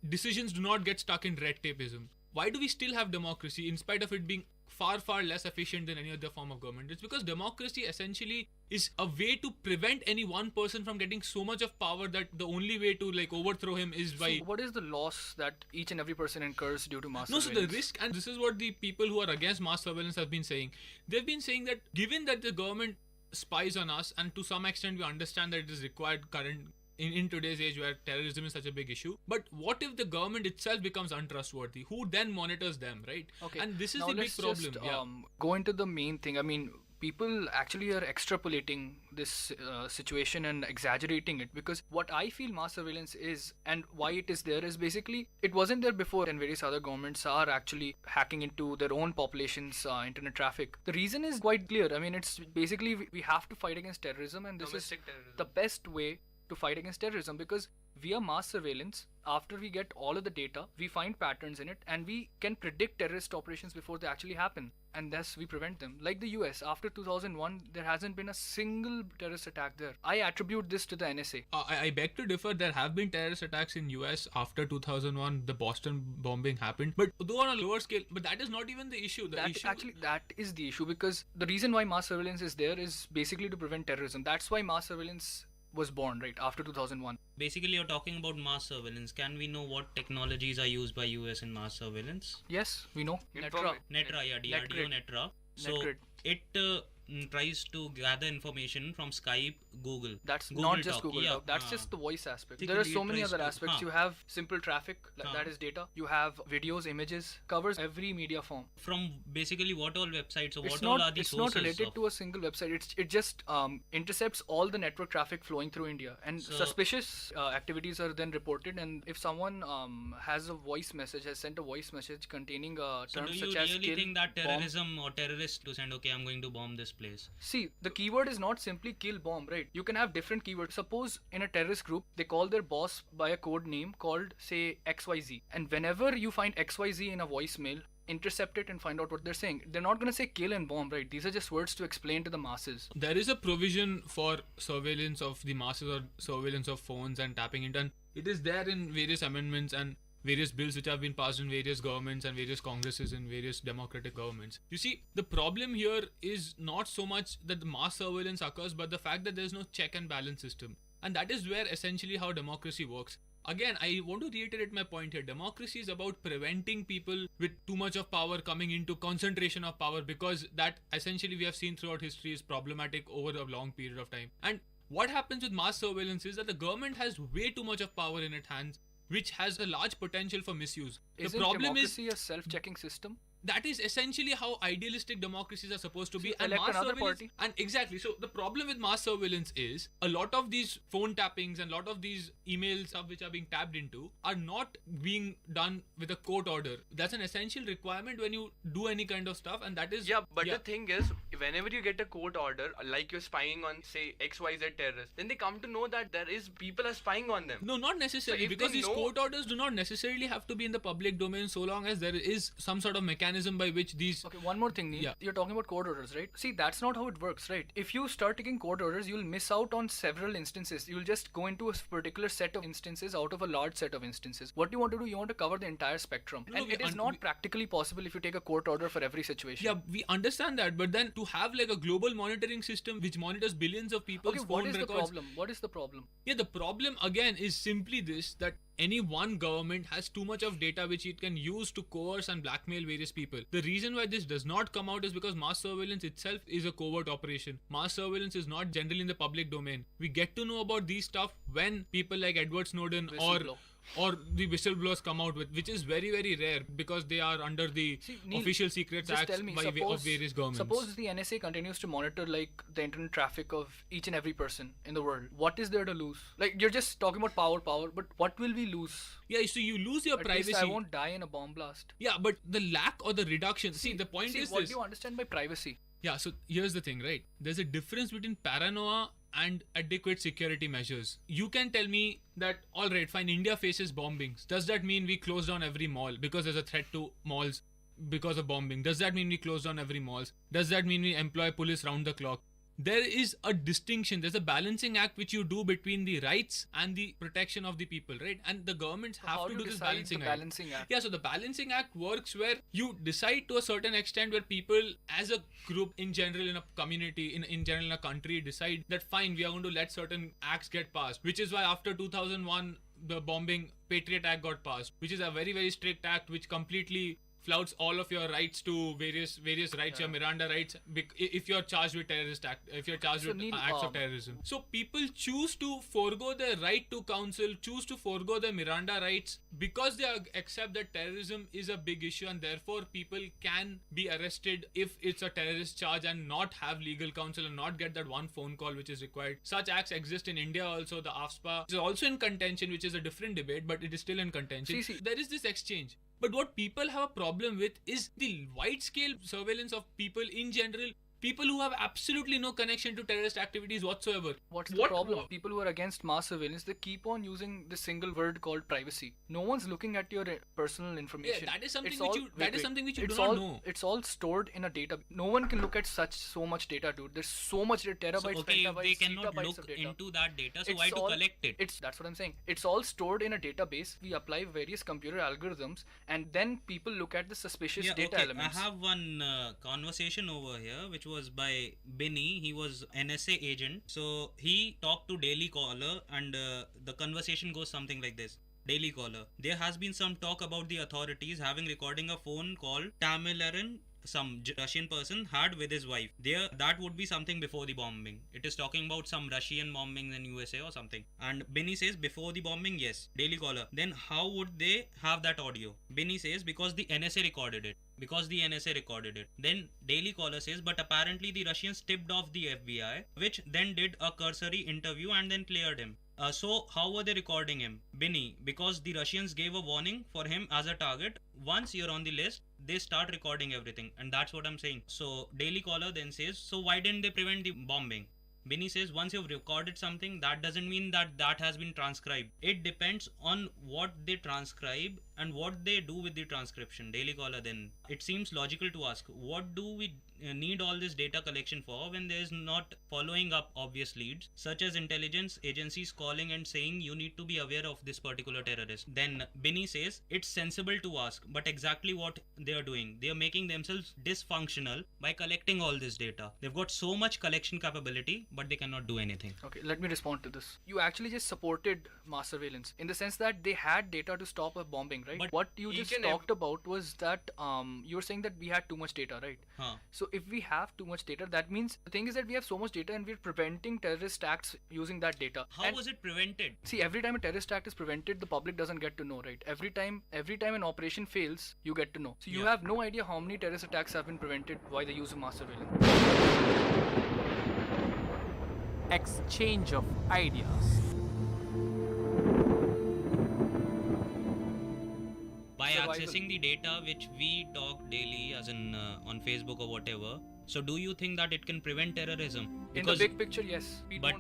decisions do not get stuck in red tapeism. Why do we still have democracy in spite of it being far, far less efficient than any other form of government? It's because democracy essentially is a way to prevent any one person from getting so much of power that the only way to overthrow him is by... So what is the loss that each and every person incurs due to mass surveillance? So the risk, and this is what the people who are against mass surveillance have been saying. They've been saying that given that the government spies on us, and to some extent we understand that it is required in today's age where terrorism is such a big issue, but what if the government itself becomes untrustworthy? Who then monitors them, right? Okay. And this is now the big problem. Go into the main thing. I mean, people actually are extrapolating this situation and exaggerating it, because what I feel mass surveillance is and why it is there is basically it wasn't there before, and various other governments are actually hacking into their own population's internet traffic. The reason is quite clear. I mean, it's basically we have to fight against terrorism, and this is the best way to fight against terrorism, because via mass surveillance, after we get all of the data, we find patterns in it, and we can predict terrorist operations before they actually happen, and thus we prevent them. Like the US, after 2001, there hasn't been a single terrorist attack there. I attribute this to the NSA. I beg to differ. There have been terrorist attacks in US after 2001. The Boston bombing happened, but though on a lower scale. But that is not even the issue. That is the issue, because the reason why mass surveillance is there is basically to prevent terrorism. That's why mass surveillance was born, right, after 2001. Basically, you're talking about mass surveillance. Can we know what technologies are used by US in mass surveillance? Yes, we know. Netra, yeah, DRDO Netra. So it tries to gather information from Skype, Google. That's Google not just Talk. Google Talk. That's just the voice aspect. There are so many other aspects. You have simple traffic, that is data. You have videos, images, covers every media form. From basically what all websites or what all are the sources? It's not related to a single website. It just intercepts all the network traffic flowing through India, and suspicious activities are then reported. And if someone has sent a voice message containing terms such as kill, do you really think that terrorism or terrorists to send, okay, I'm going to bomb this place? See, the keyword is not simply kill, bomb, right? You can have different keywords. Suppose in a terrorist group, they call their boss by a code name called, say, XYZ. And whenever you find XYZ in a voicemail, intercept it and find out what they're saying. They're not going to say kill and bomb, right? These are just words to explain to the masses. There is a provision for surveillance of the masses or surveillance of phones and tapping into, and it is there in various amendments and various bills which have been passed in various governments and various congresses in various democratic governments. You see, the problem here is not so much that the mass surveillance occurs, but the fact that there is no check and balance system. And that is where essentially how democracy works. Again, I want to reiterate my point here. Democracy is about preventing people with too much of power coming into concentration of power, because that essentially we have seen throughout history is problematic over a long period of time. And what happens with mass surveillance is that the government has way too much of power in its hands, which has a large potential for misuse. Isn't the problem democracy is a self-checking system? that is essentially how idealistic democracies are supposed to be. And elect mass another surveillance, party. and exactly. So the problem with mass surveillance is a lot of these phone tappings and a lot of these email stuff which are being tapped into are not being done with a court order. That's an essential requirement when you do any kind of stuff, and that is The thing is, whenever you get a court order, like you're spying on, say, XYZ terrorists, then they come to know that there is people are spying on them. No, not necessarily, So if because they these know- court orders do not necessarily have to be in the public domain so long as there is some sort of mechanism by which these... Okay, one more thing, Neil. Yeah. You're talking about court orders, right? See, that's not how it works, right? If you start taking court orders, you'll miss out on several instances. You'll just go into a particular set of instances out of a large set of instances. What you want to do, you want to cover the entire spectrum. No, and we it is not practically possible if you take a court order for every situation. Yeah, we understand that, but then to have like a global monitoring system which monitors billions of people's Okay, phone what is records... the problem? What is the problem? Yeah, the problem again is simply this, that any one government has too much of data which it can use to coerce and blackmail various people. The reason why this does not come out is because mass surveillance itself is a covert operation. Mass surveillance is not generally in the public domain. We get to know about these stuff when people like Edward Snowden or the whistleblowers come out with, which is very, very rare because they are under the Neil, Official Secrets just Acts tell me, of various governments. Suppose the NSA continues to monitor like the internet traffic of each and every person in the world. What is there to lose? Like, you're just talking about power, but what will we lose? Yeah, so you lose your At privacy. least I won't die in a bomb blast. Yeah, but the lack or the reduction. See, the point is what this. do you understand by privacy? Yeah, so here's the thing, right? There's a difference between paranoia and adequate security measures. You can tell me that, all right, fine, India faces bombings. Does that mean we close down every mall because there's a threat to malls because of bombing? Does that mean we close down every malls? Does that mean we employ police round the clock? There is a distinction. There's a balancing act which you do between the rights and the protection of the people, right? And the governments have How to do do you this decide balancing the act. balancing act? Yeah, so the balancing act works where you decide to a certain extent where people as a group in general in a community, in general in a country, decide that fine, we are going to let certain acts get passed, which is why after 2001 the bombing Patriot Act got passed, which is a very, very strict act which completely flouts all of your rights to various rights, your Miranda rights, if you're charged with terrorist act, if you're charged with acts of terrorism. So people choose to forego their right to counsel, choose to forego their Miranda rights because they accept that terrorism is a big issue and therefore people can be arrested if it's a terrorist charge and not have legal counsel and not get that one phone call which is required. Such acts exist in India also. The AFSPA is also in contention, which is a different debate, but it is still in contention. See. There is this exchange. But what people have a problem with is the wide-scale surveillance of people in general, people who have absolutely no connection to terrorist activities whatsoever. What's the problem? People who are against mass surveillance, they keep on using the single word called privacy. No one's looking at your personal information. Yeah, that is something It's which all- you that is something which you It's do not all- know. It's all stored in a data. No one can look at so much data, dude. There's so much terabytes, So, okay, if petabytes, they cannot gigabytes look of data. into that data, so It's why to all- collect it? That's what I'm saying. It's all stored in a database. We apply various computer algorithms, and then people look at the suspicious data elements. I have one conversation over here which was by Benny. He was NSA agent, so he talked to Daily Caller, and the conversation goes something like this. Daily Caller: there has been some talk about the authorities having recording a phone call Tamilaran, some Russian person, had with his wife. That would be something before the bombing. It is talking about some Russian bombings in USA or something. And Benny says before the bombing, yes. Daily Caller: then how would they have that audio? Benny says because the NSA recorded it. Then Daily Caller says, but apparently the Russians tipped off the FBI, which then did a cursory interview and then cleared him. So how were they recording him? Benny: because the Russians gave a warning for him as a target. Once you're on the list, they start recording everything, and that's what I'm saying. So Daily Caller then says, so why didn't they prevent the bombing? Benny says, once you've recorded something, that doesn't mean that has been transcribed. It depends on what they transcribe and what they do with the transcription. Daily Caller: then it seems logical to ask, what do we need all this data collection for when there is not following up obvious leads, such as intelligence agencies calling and saying you need to be aware of this particular terrorist? Then Benny says it's sensible to ask, but exactly what they are doing, they are making themselves dysfunctional by collecting all this data. They've got so much collection capability, but they cannot do anything. Okay, let me respond to this. You actually just supported mass surveillance in the sense that they had data to stop a bombing, right? But what you each just and talked about was that you were saying that we had too much data, right? So if we have too much data, that means the thing is that we have so much data and we're preventing terrorist acts using that data. How was it prevented? See, every time a terrorist act is prevented, the public doesn't get to know, right? Every time an operation fails, you get to know. So you have no idea how many terrorist attacks have been prevented by the use of mass surveillance. Exchange of ideas. By accessing the data which we talk daily, as in on Facebook or whatever. So do you think that it can prevent terrorism? In the big picture, yes. But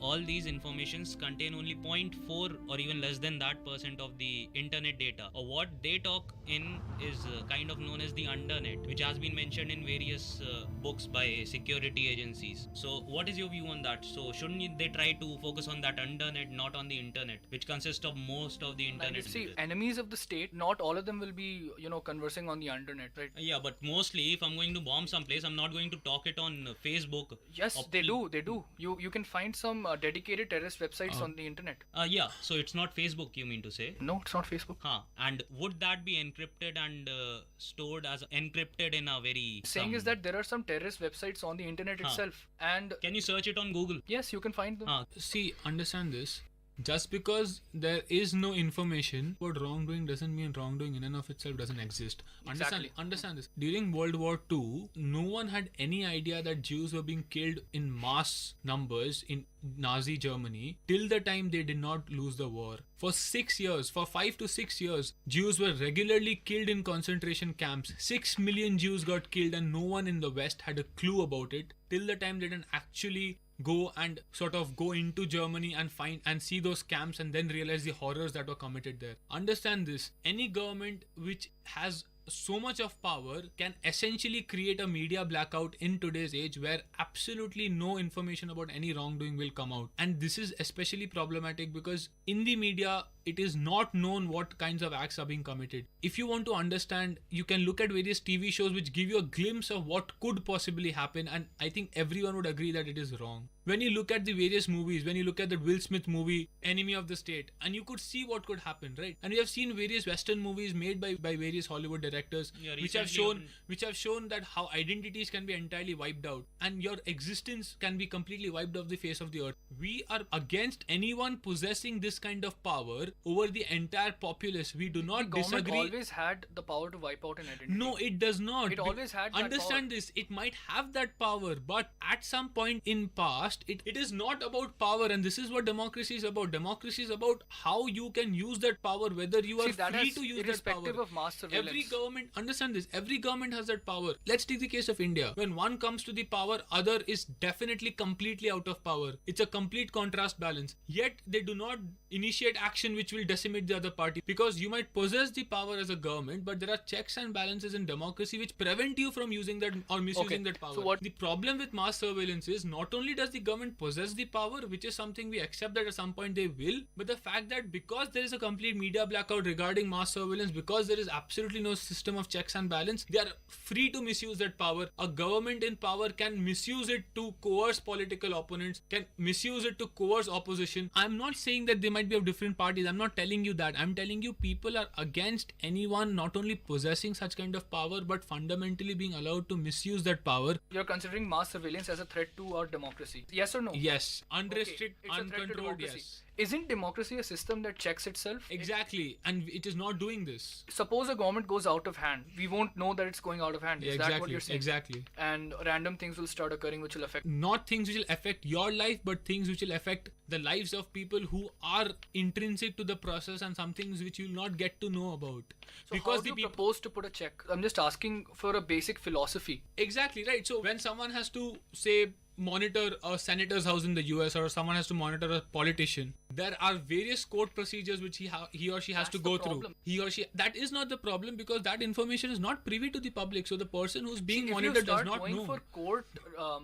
all these informations contain only 0.4 or even less than that % of the internet data. Or what they talk in is kind of known as the undernet, which has been mentioned in various books by security agencies. So what is your view on that? So shouldn't they try to focus on that undernet, not on the internet, which consists of most of the internet? See, enemies of the state, not all of them will be, conversing on the internet, right? Yeah, but mostly if I'm going to bomb someplace, I'm not going to talk it on Facebook. Yes, they do. You can find some dedicated terrorist websites on the internet. Yeah, so it's not Facebook, you mean to say? No, it's not Facebook. And would that be encrypted and stored as encrypted in a very... Saying is that there are some terrorist websites on the internet itself. And can you search it on Google? Yes, you can find them. See, understand this. Just because there is no information about wrongdoing doesn't mean wrongdoing in and of itself doesn't exist. Understand this. During World War II, no one had any idea that Jews were being killed in mass numbers in Nazi Germany till the time they did not lose the war. For 5 to 6 years, Jews were regularly killed in concentration camps. 6 million Jews got killed and no one in the West had a clue about it till the time they didn't actually go and sort of go into Germany and find and see those camps and then realize the horrors that were committed there. Understand this. Any government which has so much of power can essentially create a media blackout in today's age where absolutely no information about any wrongdoing will come out. And this is especially problematic because in the media, it is not known what kinds of acts are being committed. If you want to understand, you can look at various TV shows which give you a glimpse of what could possibly happen, and I think everyone would agree that it is wrong. When you look at the various movies, when you look at the Will Smith movie, Enemy of the State, and you could see what could happen, right? And we have seen various Western movies made by various Hollywood directors which have shown that how identities can be entirely wiped out and your existence can be completely wiped off the face of the earth. We are against anyone possessing this kind of power over the entire populace. We do not disagree. The government always had the power to wipe out an identity. No, it does not. It always had that Understand power. this. It might have that power, but at some point in past, it is not about power, and this is what democracy is about. Democracy is about how you can use that power, whether you are free to use that power. Irrespective of mass surveillance. Every government, understand this, every government has that power. Let's take the case of India. When one comes to the power, other is definitely completely out of power. It's a complete contrast balance. Yet they do not initiate action which will decimate the other party, because you might possess the power as a government, but there are checks and balances in democracy which prevent you from using that or misusing that power. So the problem with mass surveillance is not only does the government possess the power, which is something we accept that at some point they will, but the fact that because there is a complete media blackout regarding mass surveillance, because there is absolutely no system of checks and balance, they are free to misuse that power. A government in power can misuse it to coerce political opponents, can misuse it to coerce opposition. I'm not saying that they might be of different parties. I'm not telling you that. I'm telling you people are against anyone not only possessing such kind of power, but fundamentally being allowed to misuse that power. You're considering mass surveillance as a threat to our democracy. Yes or no? Yes. Unrestricted, uncontrolled, yes. Isn't democracy a system that checks itself? Exactly. And it is not doing this. Suppose a government goes out of hand. We won't know that it's going out of hand. Is that what you're saying? Exactly. And random things will start occurring which will affect... Not things which will affect your life, but things which will affect the lives of people who are intrinsic to the process, and some things which you will not get to know about. So because how do you propose to put a check? I'm just asking for a basic philosophy. Exactly, right. So when someone has to, say, monitor a senator's house in the US, or someone has to monitor a politician, there are various court procedures which he or she has to go through. That is not the problem, because that information is not privy to the public. So the person who's being monitored does not know. If you start going for court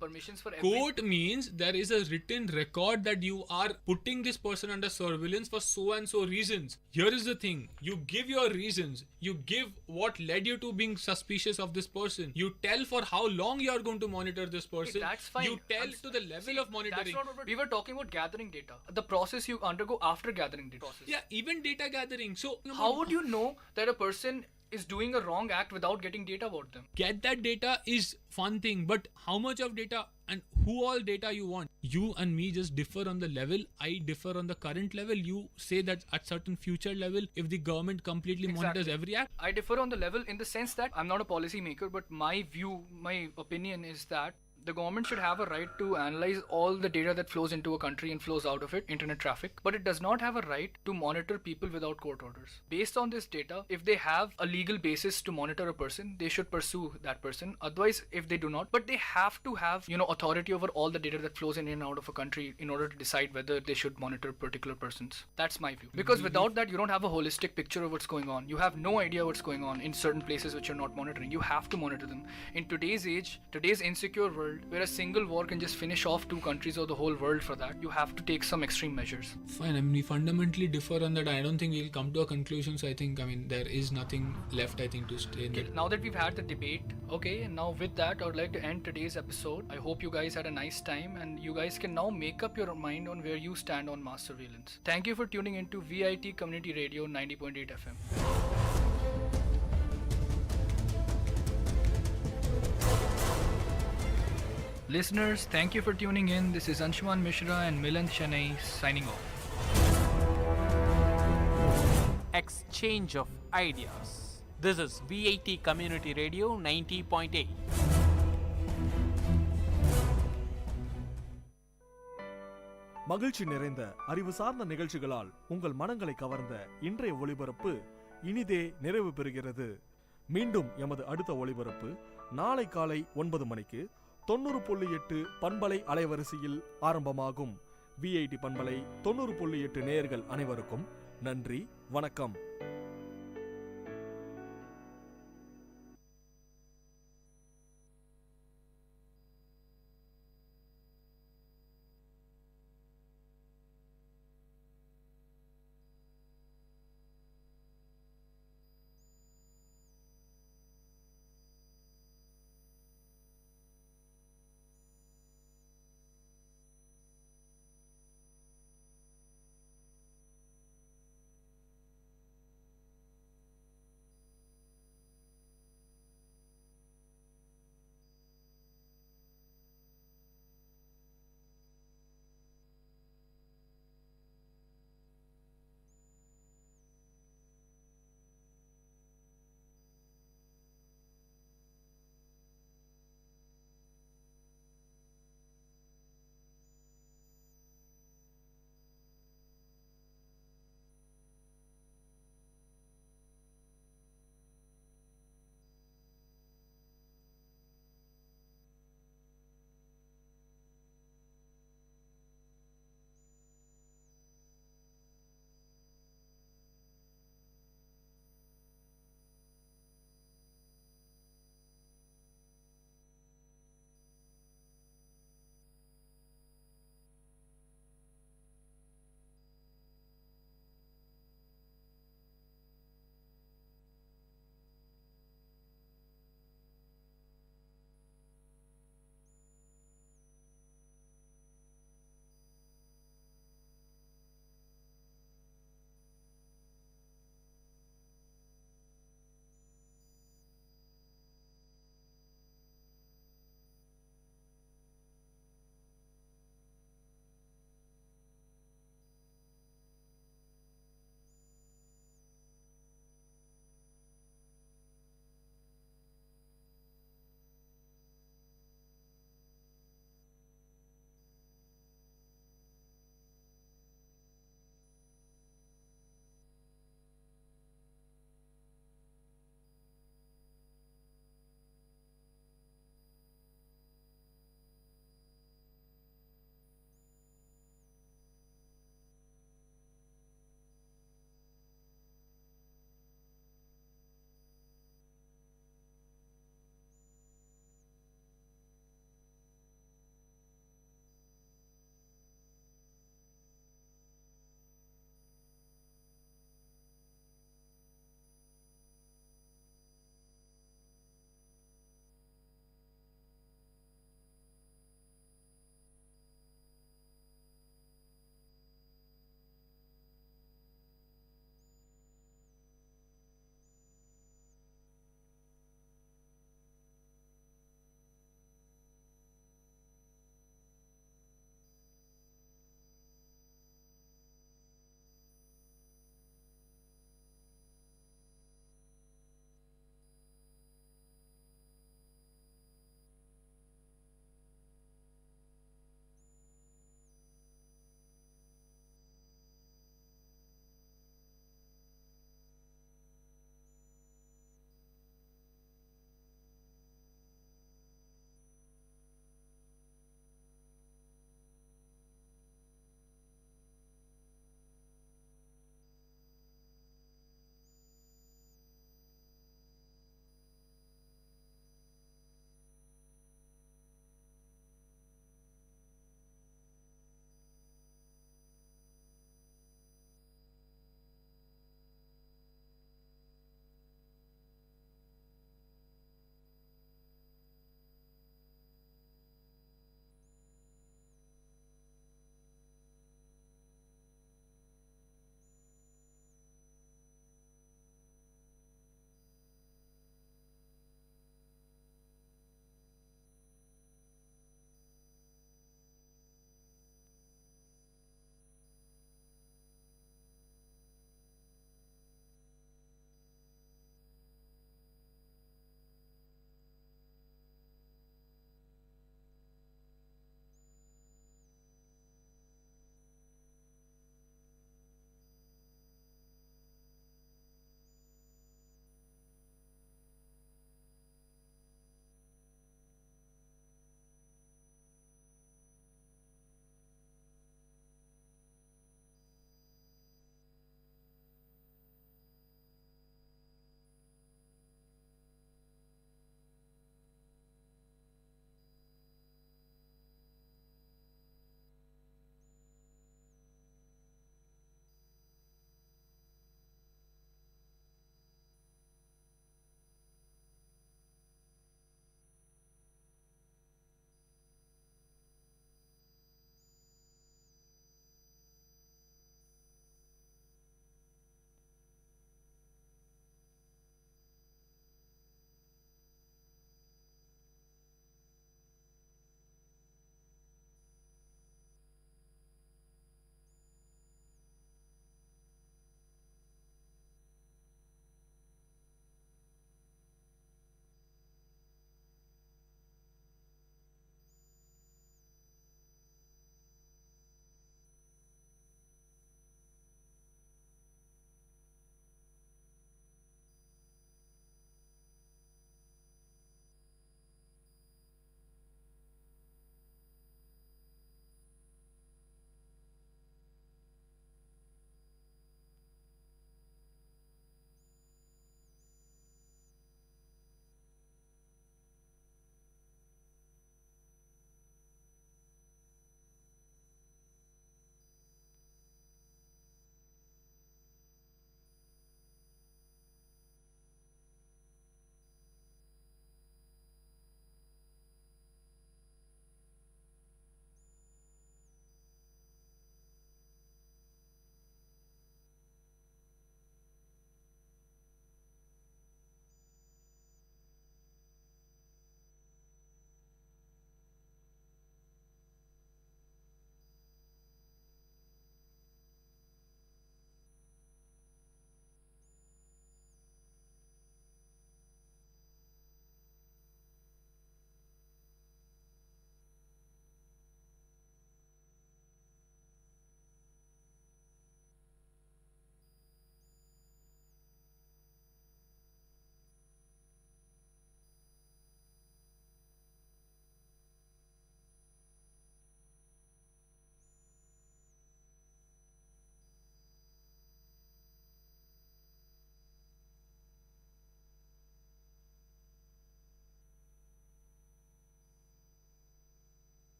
permissions for Court means there is a written record that you are putting this person under surveillance for so and so reasons. Here is the thing. You give your reasons. You give what led you to being suspicious of this person. You tell for how long you are going to monitor this person. That's fine. You tell to the level of monitoring. That's not what we were talking about, gathering data. The process you undergo after gathering data process. Yeah, even data gathering. So how would you know that a person is doing a wrong act without getting data about them? Get that data is fun thing, but how much of data and who all data you want? You and me just differ on the level. I differ on the current level. You say that at certain future level, if the government completely monitors every act. I differ on the level in the sense that I'm not a policy maker, but my view, my opinion is that the government should have a right to analyze all the data that flows into a country and flows out of it, internet traffic, but it does not have a right to monitor people without court orders. Based on this data, if they have a legal basis to monitor a person, they should pursue that person. Otherwise, if they do not, but they have to have, authority over all the data that flows in and out of a country in order to decide whether they should monitor particular persons. That's my view. Because without that, you don't have a holistic picture of what's going on. You have no idea what's going on in certain places which you're not monitoring. You have to monitor them. In today's age, today's insecure world, where a single war can just finish off two countries or the whole world for that, you have to take some extreme measures. Fine, I mean, we fundamentally differ on that. I don't think we'll come to a conclusion, so I think, there is nothing left, I think, to stay in Now that we've had the debate, and now with that, I would like to end today's episode. I hope you guys had a nice time, and you guys can now make up your mind on where you stand on mass surveillance. Thank you for tuning into VIT Community Radio 90.8 FM. Listeners, thank you for tuning in. This is Anshuman Mishra and Milan Chennai signing off. Exchange of ideas. This is VIT Community Radio 90.8. மகிழ்ச்சி நிறைந்த அறிவு சார்ந்த நிகழ்ச்சிகளால் உங்கள் மனங்களை கவர்ந்த இன்றைய ஒளிபரப்பு இனிதே நிறைவு பெறுகிறது. மீண்டும் எமது அடுத்த ஒளிபரப்பு நாளை காலை 9 மணிக்கு 90.8 பண்பலை அலைவரிசையில் ஆரம்பமாகும். VIT பண்பலை 90.8 நேயர்கள் அனைவருக்கும் நன்றி, வணக்கம்.